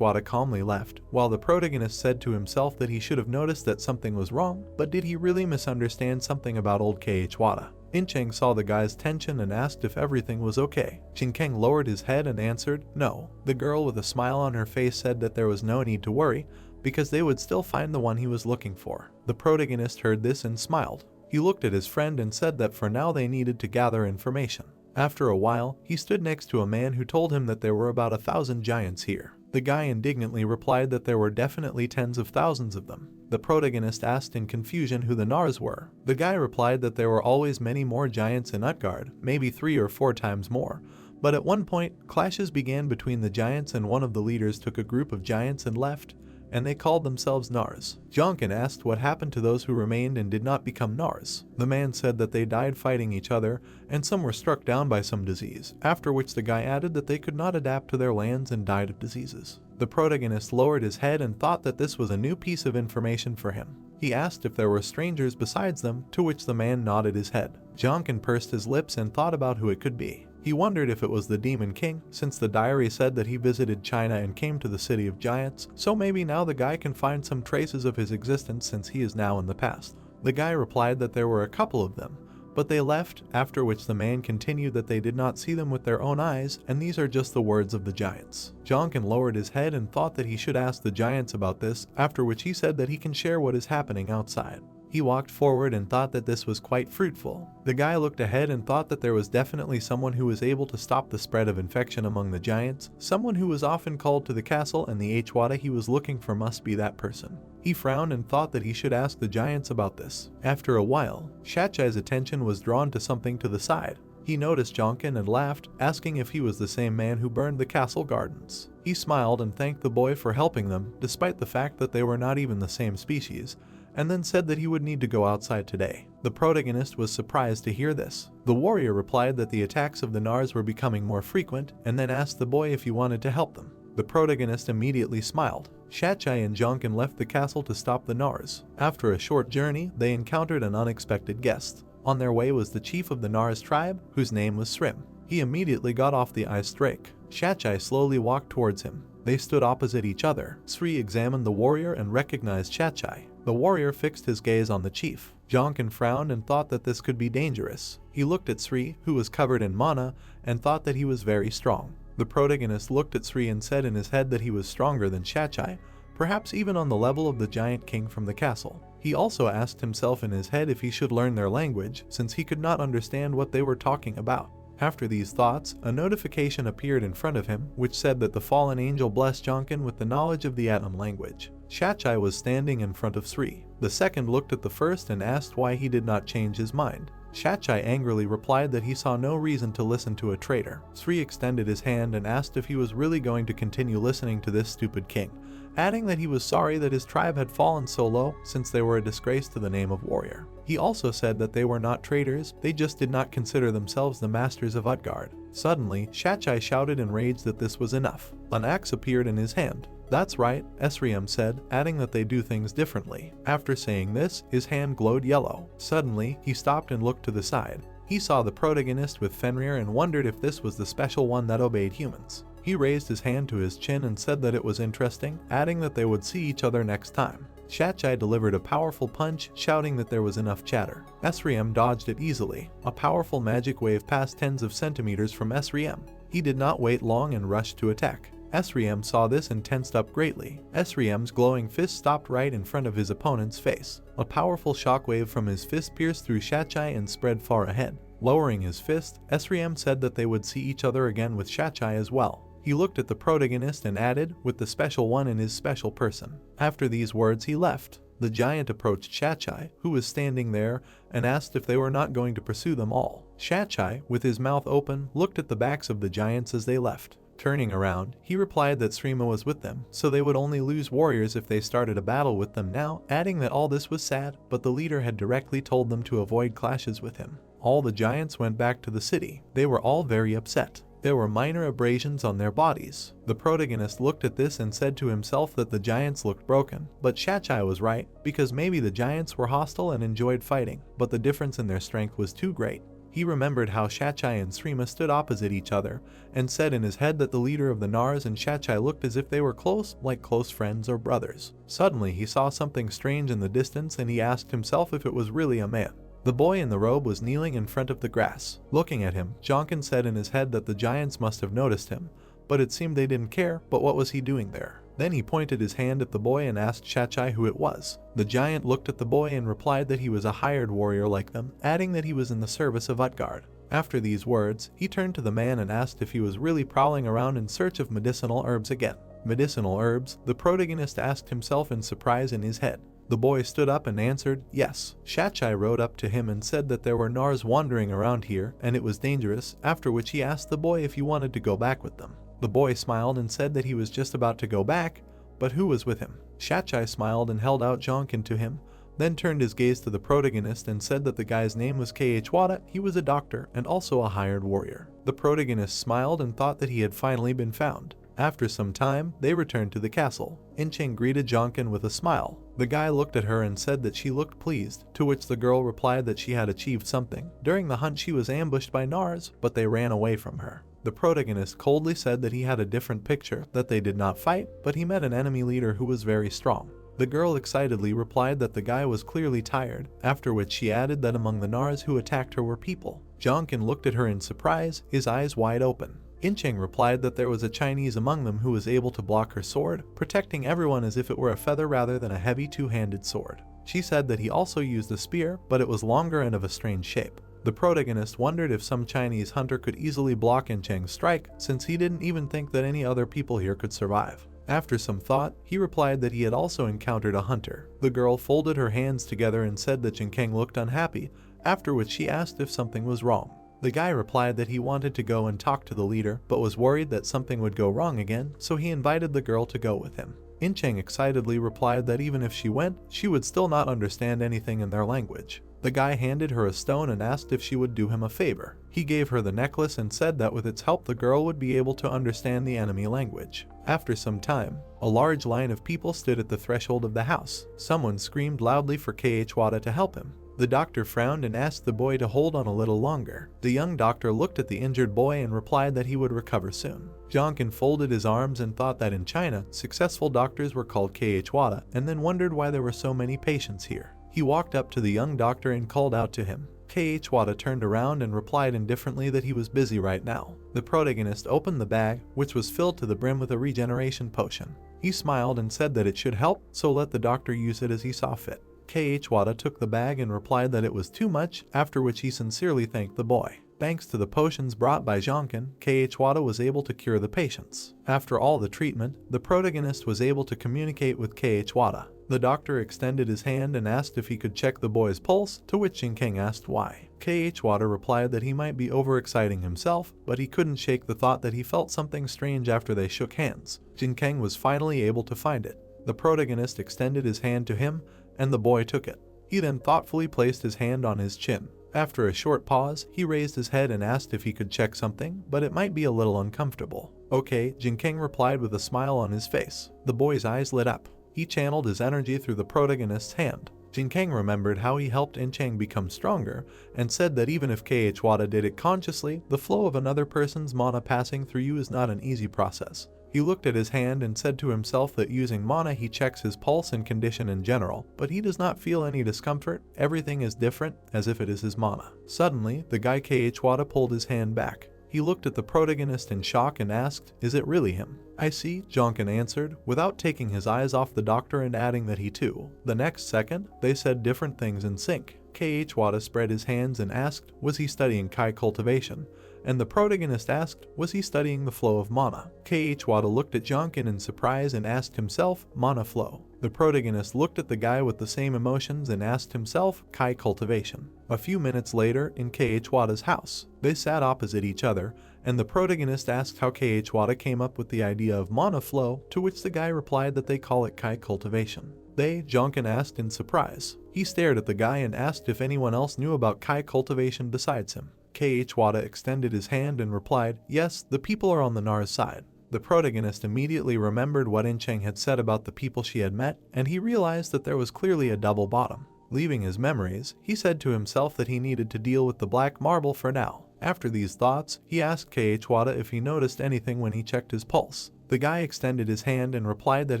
Wada calmly left, while the protagonist said to himself that he should have noticed that something was wrong, but did he really misunderstand something about old Wada? Incheng saw the guy's tension and asked if everything was okay. Jinkeng lowered his head and answered, no. The girl with a smile on her face said that there was no need to worry, because they would still find the one he was looking for. The protagonist heard this and smiled. He looked at his friend and said that for now they needed to gather information. After a while, he stood next to a man who told him that there were about 1,000 giants here. The guy indignantly replied that there were definitely tens of thousands of them. The protagonist asked in confusion who the Nars were. The guy replied that there were always many more giants in Utgard, maybe 3 or 4 times more. But at one point, clashes began between the giants and one of the leaders took a group of giants and left, and they called themselves Nars. Jonkin asked what happened to those who remained and did not become Nars. The man said that they died fighting each other, and some were struck down by some disease, after which the guy added that they could not adapt to their lands and died of diseases. The protagonist lowered his head and thought that this was a new piece of information for him. He asked if there were strangers besides them, to which the man nodded his head. Jonkin pursed his lips and thought about who it could be. He wondered if it was the Demon King, since the diary said that he visited China and came to the City of Giants, so maybe now the guy can find some traces of his existence since he is now in the past. The guy replied that there were a couple of them, but they left, after which the man continued that they did not see them with their own eyes, and these are just the words of the giants. Jonkin lowered his head and thought that he should ask the giants about this, after which he said that he can share what is happening outside. He walked forward and thought that this was quite fruitful. The guy looked ahead and thought that there was definitely someone who was able to stop the spread of infection among the giants, someone who was often called to the castle, and the Wada he was looking for must be that person. He frowned and thought that he should ask the giants about this. After a while, Shachai's attention was drawn to something to the side. He noticed Jonkin and laughed, asking if he was the same man who burned the castle gardens. He smiled and thanked the boy for helping them, despite the fact that they were not even the same species, and then said that he would need to go outside today. The protagonist was surprised to hear this. The warrior replied that the attacks of the Nars were becoming more frequent, and then asked the boy if he wanted to help them. The protagonist immediately smiled. Shachai and Jonkin left the castle to stop the Nars. After a short journey, they encountered an unexpected guest. On their way was the chief of the Nars tribe, whose name was Srim. He immediately got off the ice drake. Shachai slowly walked towards him. They stood opposite each other. Sri examined the warrior and recognized Shachai. The warrior fixed his gaze on the chief. Jonkin frowned and thought that this could be dangerous. He looked at Sri, who was covered in mana, and thought that he was very strong. The protagonist looked at Sri and said in his head that he was stronger than Shachai, perhaps even on the level of the giant king from the castle. He also asked himself in his head if he should learn their language, since he could not understand what they were talking about. After these thoughts, a notification appeared in front of him, which said that the fallen angel blessed Jonkin with the knowledge of the Atom language. Shachai was standing in front of Sri. The second looked at the first and asked why he did not change his mind. Shachai angrily replied that he saw no reason to listen to a traitor. Sri extended his hand and asked if he was really going to continue listening to this stupid king, adding that he was sorry that his tribe had fallen so low since they were a disgrace to the name of warrior. He also said that they were not traitors, they just did not consider themselves the masters of Utgard. Suddenly, Shachai shouted in rage that this was enough. An axe appeared in his hand. That's right, Esriam said, adding that they do things differently. After saying this, his hand glowed yellow. Suddenly, he stopped and looked to the side. He saw the protagonist with Fenrir and wondered if this was the special one that obeyed humans. He raised his hand to his chin and said that it was interesting, adding that they would see each other next time. Shachai delivered a powerful punch, shouting that there was enough chatter. Esriam dodged it easily. A powerful magic wave passed tens of centimeters from Esriam. He did not wait long and rushed to attack. SRM saw this and tensed up greatly. SRM's glowing fist stopped right in front of his opponent's face. A powerful shockwave from his fist pierced through Shachai and spread far ahead. Lowering his fist, SRM said that they would see each other again with Shachai as well. He looked at the protagonist and added, with the special one in his special person. After these words he left. The giant approached Shachai, who was standing there, and asked if they were not going to pursue them all. Shachai, with his mouth open, looked at the backs of the giants as they left. Turning around, he replied that Srima was with them, so they would only lose warriors if they started a battle with them now, adding that all this was sad, but the leader had directly told them to avoid clashes with him. All the giants went back to the city. They were all very upset. There were minor abrasions on their bodies. The protagonist looked at this and said to himself that the giants looked broken, but Shachai was right, because maybe the giants were hostile and enjoyed fighting, but the difference in their strength was too great. He remembered how Shachai and Srima stood opposite each other, and said in his head that the leader of the Nars and Shachai looked as if they were close, like close friends or brothers. Suddenly he saw something strange in the distance and he asked himself if it was really a man. The boy in the robe was kneeling in front of the grass. Looking at him, Jonkin said in his head that the giants must have noticed him, but it seemed they didn't care, but what was he doing there? Then he pointed his hand at the boy and asked Shachai who it was. The giant looked at the boy and replied that he was a hired warrior like them, adding that he was in the service of Utgard. After these words, he turned to the man and asked if he was really prowling around in search of medicinal herbs again. Medicinal herbs? The protagonist asked himself in surprise in his head. The boy stood up and answered, yes. Shachai rode up to him and said that there were Nars wandering around here and it was dangerous, after which he asked the boy if he wanted to go back with them. The boy smiled and said that he was just about to go back, but who was with him? Shachai smiled and held out Jonkin to him, then turned his gaze to the protagonist and said that the guy's name was K.H. Wada, he was a doctor and also a hired warrior. The protagonist smiled and thought that he had finally been found. After some time, they returned to the castle. Incheng greeted Jonkin with a smile. The guy looked at her and said that she looked pleased, to which the girl replied that she had achieved something. During the hunt she was ambushed by Nars, but they ran away from her. The protagonist coldly said that he had a different picture, that they did not fight, but he met an enemy leader who was very strong. The girl excitedly replied that the guy was clearly tired, after which she added that among the Nars who attacked her were people. Jonkin looked at her in surprise, his eyes wide open. Incheng replied that there was a Chinese among them who was able to block her sword, protecting everyone as if it were a feather rather than a heavy two-handed sword. She said that he also used a spear, but it was longer and of a strange shape. The protagonist wondered if some Chinese hunter could easily block Incheng's strike, since he didn't even think that any other people here could survive. After some thought, he replied that he had also encountered a hunter. The girl folded her hands together and said that Jinkeng looked unhappy, after which she asked if something was wrong. The guy replied that he wanted to go and talk to the leader, but was worried that something would go wrong again, so he invited the girl to go with him. Incheng excitedly replied that even if she went, she would still not understand anything in their language. The guy handed her a stone and asked if she would do him a favor. He gave her the necklace and said that with its help the girl would be able to understand the enemy language. After some time, a large line of people stood at the threshold of the house. Someone screamed loudly for K.H. Wada to help him. The doctor frowned and asked the boy to hold on a little longer. The young doctor looked at the injured boy and replied that he would recover soon. Jonkin folded his arms and thought that in China, successful doctors were called K.H. Wada, and then wondered why there were so many patients here. He walked up to the young doctor and called out to him. K.H. Wada turned around and replied indifferently that he was busy right now. The protagonist opened the bag, which was filled to the brim with a regeneration potion. He smiled and said that it should help, so let the doctor use it as he saw fit. K.H. Wada took the bag and replied that it was too much, after which he sincerely thanked the boy. Thanks to the potions brought by Jonkin, K.H. Wada was able to cure the patients. After all the treatment, the protagonist was able to communicate with K.H. Wada. The doctor extended his hand and asked if he could check the boy's pulse, to which Jinkeng asked why. K.H. Wada replied that he might be overexciting himself, but he couldn't shake the thought that he felt something strange after they shook hands. Jinkeng was finally able to find it. The protagonist extended his hand to him, and the boy took it. He then thoughtfully placed his hand on his chin. After a short pause, he raised his head and asked if he could check something, but it might be a little uncomfortable. Okay, Jinkeng replied with a smile on his face. The boy's eyes lit up. He channeled his energy through the protagonist's hand. Jinkeng remembered how he helped Incheng become stronger, and said that even if K.H. Wada did it consciously, the flow of another person's mana passing through you is not an easy process. He looked at his hand and said to himself that using mana he checks his pulse and condition in general, but he does not feel any discomfort, everything is different, as if it is his mana. Suddenly, the guy K.H. Wada pulled his hand back. He looked at the protagonist in shock and asked, "Is it really him?" "I see," Jonkin answered, without taking his eyes off the doctor and adding that he too. The next second, they said different things in sync. K.H. Wada spread his hands and asked, was he studying Kai cultivation? And the protagonist asked, was he studying the flow of mana? K.H. Wada looked at Jonkin in surprise and asked himself, mana flow. The protagonist looked at the guy with the same emotions and asked himself, Kai cultivation. A few minutes later, in K.H. Wada's house, they sat opposite each other, and the protagonist asked how K.H. Wada came up with the idea of mana flow, to which the guy replied that they call it Kai cultivation. Jonkin asked in surprise. He stared at the guy and asked if anyone else knew about Kai cultivation besides him. K.H. Wada extended his hand and replied, yes, the people are on the Nar's side. The protagonist immediately remembered what Incheng had said about the people she had met, and he realized that there was clearly a double bottom. Leaving his memories, he said to himself that he needed to deal with the black marble for now. After these thoughts, he asked K.H. Wada if he noticed anything when he checked his pulse. The guy extended his hand and replied that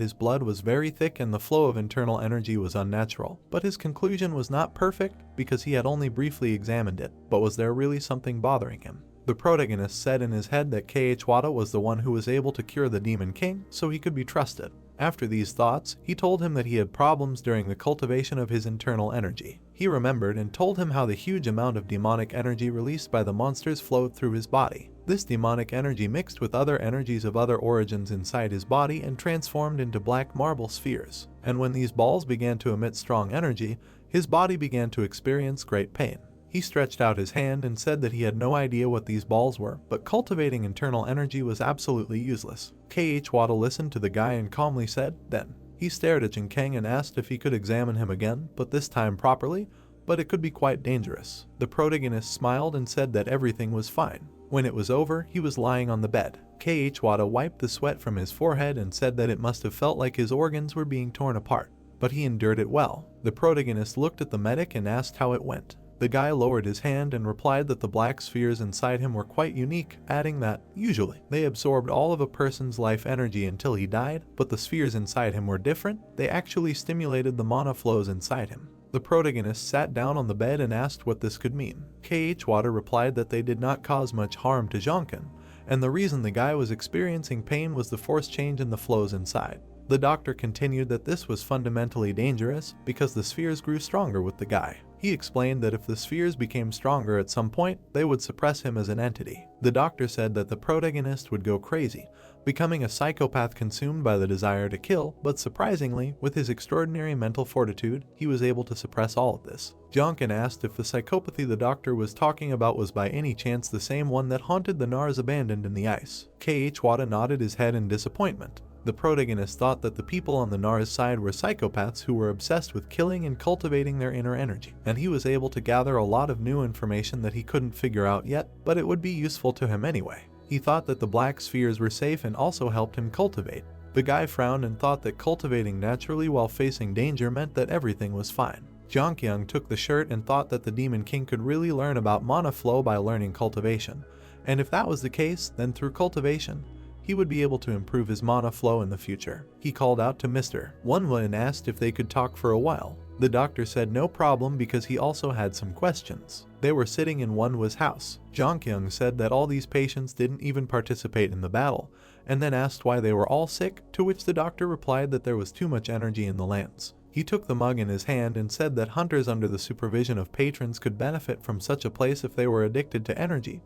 his blood was very thick and the flow of internal energy was unnatural. But his conclusion was not perfect because he had only briefly examined it. But was there really something bothering him? The protagonist said in his head that K.H. Wada was the one who was able to cure the Demon King, so he could be trusted. After these thoughts, he told him that he had problems during the cultivation of his internal energy. He remembered and told him how the huge amount of demonic energy released by the monsters flowed through his body. This demonic energy mixed with other energies of other origins inside his body and transformed into black marble spheres. And when these balls began to emit strong energy, his body began to experience great pain. He stretched out his hand and said that he had no idea what these balls were, but cultivating internal energy was absolutely useless. K.H. Wada listened to the guy and calmly said, then. He stared at Jin Kang and asked if he could examine him again, but this time properly, but it could be quite dangerous. The protagonist smiled and said that everything was fine. When it was over, he was lying on the bed. K.H. Wada wiped the sweat from his forehead and said that it must have felt like his organs were being torn apart, but he endured it well. The protagonist looked at the medic and asked how it went. The guy lowered his hand and replied that the black spheres inside him were quite unique, adding that, usually, they absorbed all of a person's life energy until he died, but the spheres inside him were different. They actually stimulated the mana flows inside him. The protagonist sat down on the bed and asked what this could mean. K.H. Wada replied that they did not cause much harm to Jonkin, and the reason the guy was experiencing pain was the force change in the flows inside. The doctor continued that this was fundamentally dangerous because the spheres grew stronger with the guy. He explained that if the spheres became stronger at some point, they would suppress him as an entity. The doctor said that the protagonist would go crazy, becoming a psychopath consumed by the desire to kill, but surprisingly, with his extraordinary mental fortitude, he was able to suppress all of this. Jonkin asked if the psychopathy the doctor was talking about was by any chance the same one that haunted the Nars abandoned in the ice. K.H. Wada nodded his head in disappointment. The protagonist thought that the people on the Nars side were psychopaths who were obsessed with killing and cultivating their inner energy, and he was able to gather a lot of new information that he couldn't figure out yet, but it would be useful to him anyway. He thought that the black spheres were safe and also helped him cultivate. The guy frowned and thought that cultivating naturally while facing danger meant that everything was fine. Jongkyung took the shirt and thought that the Demon King could really learn about mana flow by learning cultivation, and if that was the case, then through cultivation, he would be able to improve his mana flow in the future. He called out to Mr. Manhwa and asked if they could talk for a while. The doctor said no problem because he also had some questions. They were sitting in Manhwa's house. Jongkyung said that all these patients didn't even participate in the battle, and then asked why they were all sick, to which the doctor replied that there was too much energy in the lands. He took the mug in his hand and said that hunters under the supervision of patrons could benefit from such a place if they were addicted to energy,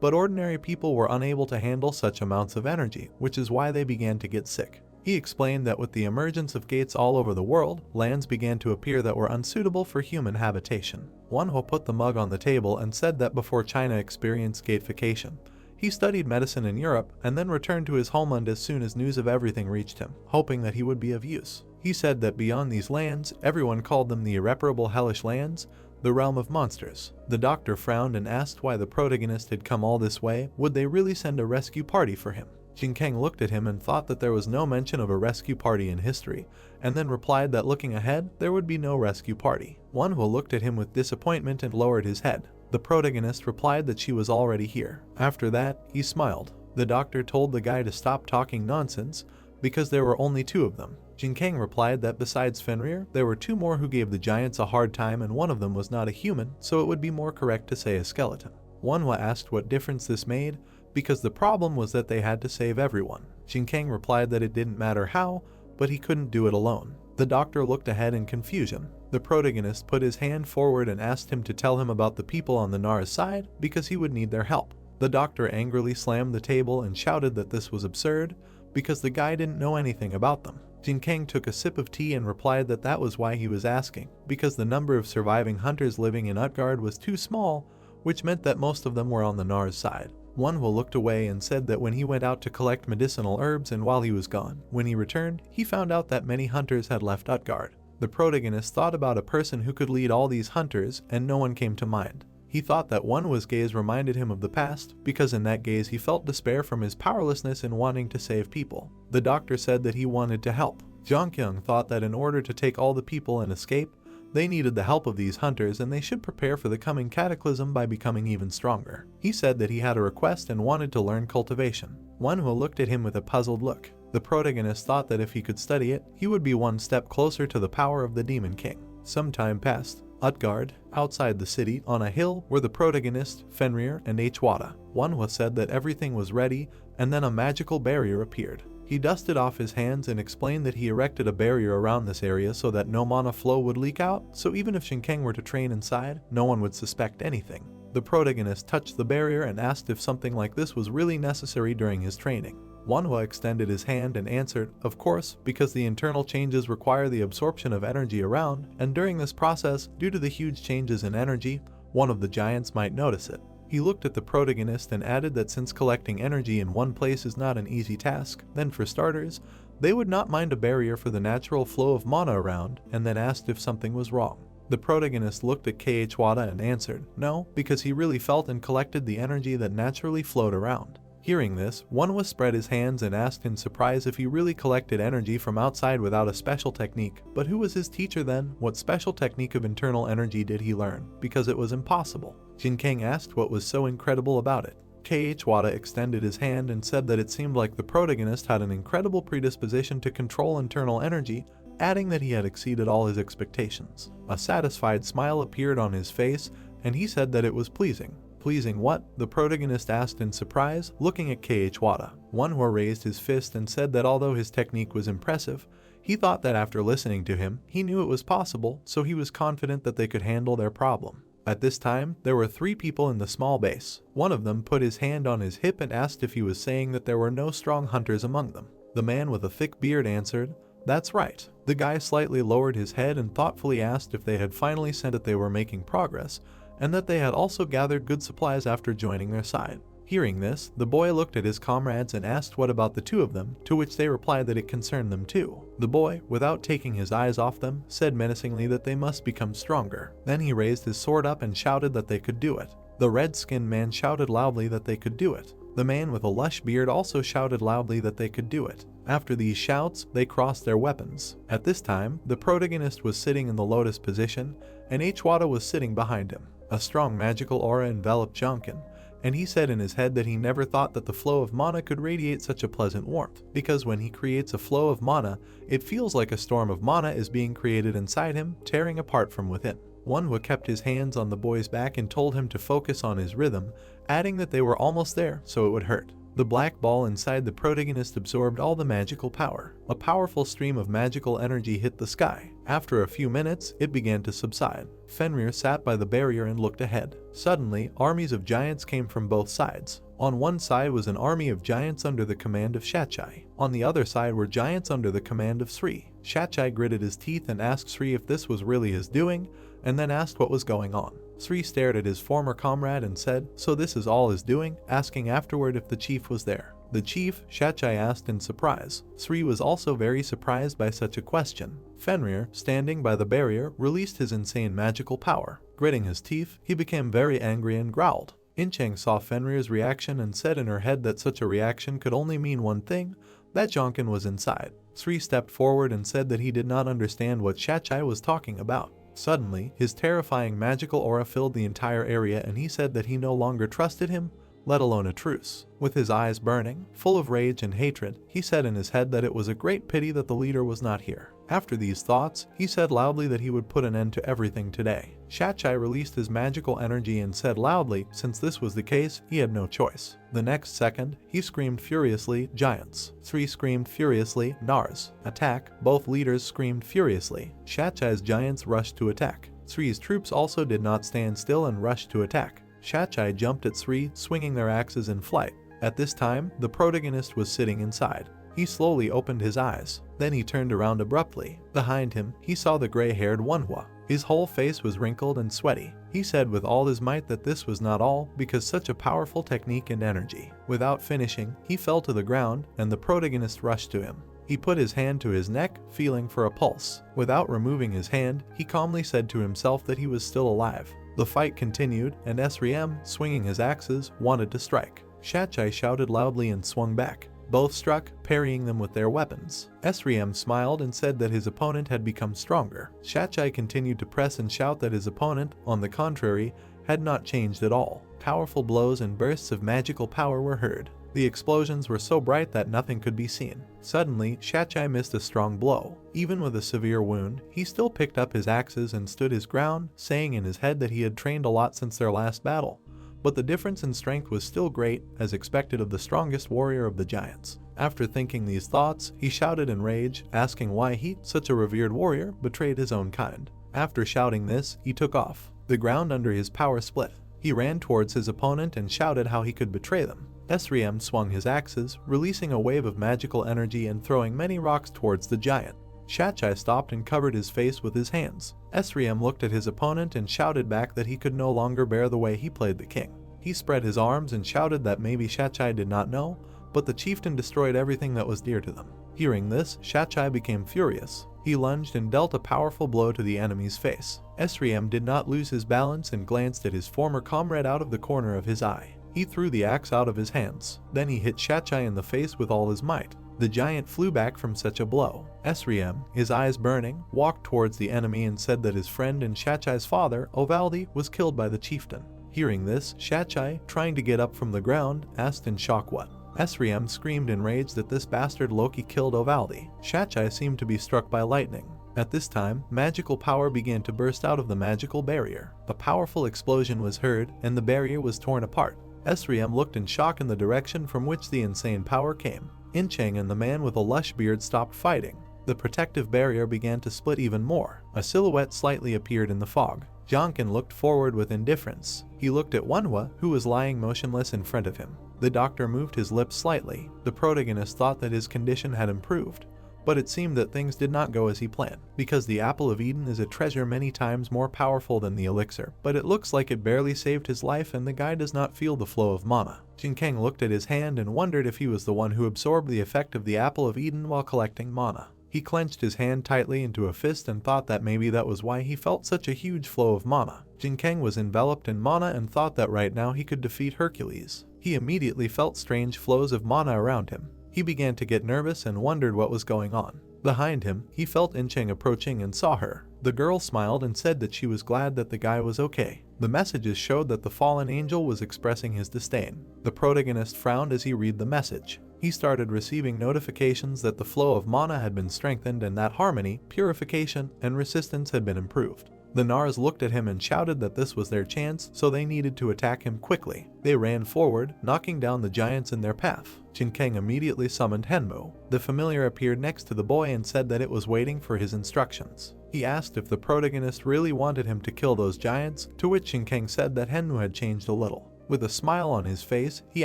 but ordinary people were unable to handle such amounts of energy, which is why they began to get sick. He explained that with the emergence of gates all over the world, lands began to appear that were unsuitable for human habitation. Manhwa put the mug on the table and said that before China experienced gatification, he studied medicine in Europe and then returned to his homeland as soon as news of everything reached him, hoping that he would be of use. He said that beyond these lands, everyone called them the irreparable hellish lands, the realm of monsters. The doctor frowned and asked why the protagonist had come all this way. Would they really send a rescue party for him? Jin Kang looked at him and thought that there was no mention of a rescue party in history, and then replied that looking ahead, there would be no rescue party. Manhwa looked at him with disappointment and lowered his head. The protagonist replied that she was already here. After that, he smiled. The doctor told the guy to stop talking nonsense, because there were only two of them. Jin Kang replied that besides Fenrir, there were two more who gave the giants a hard time and one of them was not a human, so it would be more correct to say a skeleton. Manhwa asked what difference this made, because the problem was that they had to save everyone. Jinkang replied that it didn't matter how, but he couldn't do it alone. The doctor looked ahead in confusion. The protagonist put his hand forward and asked him to tell him about the people on the Nara's side because he would need their help. The doctor angrily slammed the table and shouted that this was absurd because the guy didn't know anything about them. Jinkang took a sip of tea and replied that that was why he was asking, because the number of surviving hunters living in Utgard was too small, which meant that most of them were on the Nara's side. Manhwa looked away and said that when he went out to collect medicinal herbs and while he was gone, when he returned, he found out that many hunters had left Utgard. The protagonist thought about a person who could lead all these hunters and no one came to mind. He thought that Manhwa's gaze reminded him of the past, because in that gaze he felt despair from his powerlessness in wanting to save people. The doctor said that he wanted to help. Jongkyung thought that in order to take all the people and escape, they needed the help of these hunters and they should prepare for the coming cataclysm by becoming even stronger. He said that he had a request and wanted to learn cultivation. Manhwa looked at him with a puzzled look. The protagonist thought that if he could study it, he would be one step closer to the power of the Demon King. Some time passed. Utgard, outside the city, on a hill, were the protagonist, Fenrir, and Hwada. Manhwa said that everything was ready, and then a magical barrier appeared. He dusted off his hands and explained that he erected a barrier around this area so that no mana flow would leak out, so even if Jinkang were to train inside, no one would suspect anything. The protagonist touched the barrier and asked if something like this was really necessary during his training. Manhwa extended his hand and answered, of course, because the internal changes require the absorption of energy around, and during this process, due to the huge changes in energy, one of the giants might notice it. He looked at the protagonist and added that since collecting energy in one place is not an easy task, then for starters, they would not mind a barrier for the natural flow of mana around, and then asked if something was wrong. The protagonist looked at Hwada and answered, no, because he really felt and collected the energy that naturally flowed around. Hearing this, Manhwa spread his hands and asked in surprise if he really collected energy from outside without a special technique, but who was his teacher then? What special technique of internal energy did he learn? Because it was impossible. Jinkang asked what was so incredible about it. Hwada extended his hand and said that it seemed like the protagonist had an incredible predisposition to control internal energy, adding that he had exceeded all his expectations. A satisfied smile appeared on his face, and he said that it was pleasing. Pleasing what? The protagonist asked in surprise, looking at Hwada. Manhwa raised his fist and said that although his technique was impressive, he thought that after listening to him, he knew it was possible, so he was confident that they could handle their problem. At this time, there were 3 people in the small base. One of them put his hand on his hip and asked if he was saying that there were no strong hunters among them. The man with a thick beard answered, that's right. The guy slightly lowered his head and thoughtfully asked if they had finally said that they were making progress, and that they had also gathered good supplies after joining their side. Hearing this, the boy looked at his comrades and asked what about the 2 of them, to which they replied that it concerned them too. The boy, without taking his eyes off them, said menacingly that they must become stronger. Then he raised his sword up and shouted that they could do it. The red-skinned man shouted loudly that they could do it. The man with a lush beard also shouted loudly that they could do it. After these shouts, they crossed their weapons. At this time, the protagonist was sitting in the lotus position, and Hwada was sitting behind him. A strong magical aura enveloped Jonkin, and he said in his head that he never thought that the flow of mana could radiate such a pleasant warmth, because when he creates a flow of mana, it feels like a storm of mana is being created inside him, tearing apart from within. Manhwa kept his hands on the boy's back and told him to focus on his rhythm, adding that they were almost there, so it would hurt. The black ball inside the protagonist absorbed all the magical power. A powerful stream of magical energy hit the sky. After a few minutes, it began to subside. Fenrir sat by the barrier and looked ahead. Suddenly, armies of giants came from both sides. On one side was an army of giants under the command of Shachai. On the other side were giants under the command of Sri. Shachai gritted his teeth and asked Sri if this was really his doing, and then asked what was going on. Sri stared at his former comrade and said, so this is all his doing, asking afterward if the chief was there. The chief, Shachai asked in surprise. Sri was also very surprised by such a question. Fenrir, standing by the barrier, released his insane magical power. Gritting his teeth, he became very angry and growled. Inchang saw Fenrir's reaction and said in her head that such a reaction could only mean one thing, that Jonkin was inside. Sri stepped forward and said that he did not understand what Shachai was talking about. Suddenly, his terrifying magical aura filled the entire area and he said that he no longer trusted him, let alone a truce. With his eyes burning, full of rage and hatred, he said in his head that it was a great pity that the leader was not here. After these thoughts, he said loudly that he would put an end to everything today. Shachai released his magical energy and said loudly, since this was the case, he had no choice. The next second, he screamed furiously, "Giants!" 3 screamed furiously, "Nars! Attack!" Both leaders screamed furiously. Shachai's giants rushed to attack. Sri's troops also did not stand still and rushed to attack. Shachai jumped at Sri, swinging their axes in flight. At this time, the protagonist was sitting inside. He slowly opened his eyes. Then he turned around abruptly. Behind him, he saw the gray-haired Manhwa. His whole face was wrinkled and sweaty. He said with all his might that this was not all, because such a powerful technique and energy. Without finishing, he fell to the ground, and the protagonist rushed to him. He put his hand to his neck, feeling for a pulse. Without removing his hand, he calmly said to himself that he was still alive. The fight continued, and SRM, swinging his axes, wanted to strike. Shachai shouted loudly and swung back. Both struck, parrying them with their weapons. SRM smiled and said that his opponent had become stronger. Shachai continued to press and shout that his opponent, on the contrary, had not changed at all. Powerful blows and bursts of magical power were heard. The explosions were so bright that nothing could be seen. Suddenly, Shachai missed a strong blow. Even with a severe wound, he still picked up his axes and stood his ground, saying in his head that he had trained a lot since their last battle. But the difference in strength was still great, as expected of the strongest warrior of the giants. After thinking these thoughts, he shouted in rage, asking why he, such a revered warrior, betrayed his own kind. After shouting this, he took off. The ground under his power split. He ran towards his opponent and shouted how he could betray them. SRM swung his axes, releasing a wave of magical energy and throwing many rocks towards the giant. Shachai stopped and covered his face with his hands. SRM looked at his opponent and shouted back that he could no longer bear the way he played the king. He spread his arms and shouted that maybe Shachai did not know, but the chieftain destroyed everything that was dear to them. Hearing this, Shachai became furious. He lunged and dealt a powerful blow to the enemy's face. SRM did not lose his balance and glanced at his former comrade out of the corner of his eye. He threw the axe out of his hands. Then he hit Shachai in the face with all his might. The giant flew back from such a blow. SRM, his eyes burning, walked towards the enemy and said that his friend and Shachai's father, Ovaldi, was killed by the chieftain. Hearing this, Shachai, trying to get up from the ground, asked in shock what. SRM screamed in rage that this bastard Loki killed Ovaldi. Shachai seemed to be struck by lightning. At this time, magical power began to burst out of the magical barrier. A powerful explosion was heard, and the barrier was torn apart. SRM looked in shock in the direction from which the insane power came. Inchang and the man with a lush beard stopped fighting. The protective barrier began to split even more. A silhouette slightly appeared in the fog. Jonkin looked forward with indifference. He looked at Manhwa, who was lying motionless in front of him. The doctor moved his lips slightly. The protagonist thought that his condition had improved. But it seemed that things did not go as he planned, because the Apple of Eden is a treasure many times more powerful than the elixir, but it looks like it barely saved his life and the guy does not feel the flow of mana. Jinkang looked at his hand and wondered if he was the one who absorbed the effect of the Apple of Eden while collecting mana. He clenched his hand tightly into a fist and thought that maybe that was why he felt such a huge flow of mana. Jinkang was enveloped in mana and thought that right now he could defeat Hercules. He immediately felt strange flows of mana around him. He began to get nervous and wondered what was going on. Behind him, he felt Inchang approaching and saw her. The girl smiled and said that she was glad that the guy was okay. The messages showed that the fallen angel was expressing his disdain. The protagonist frowned as he read the message. He started receiving notifications that the flow of mana had been strengthened and that harmony, purification, and resistance had been improved. The Nars looked at him and shouted that this was their chance, so they needed to attack him quickly. They ran forward, knocking down the giants in their path. Jinkang immediately summoned Henmu. The familiar appeared next to the boy and said that it was waiting for his instructions. He asked if the protagonist really wanted him to kill those giants, to which Jinkang said that Henmu had changed a little. With a smile on his face, he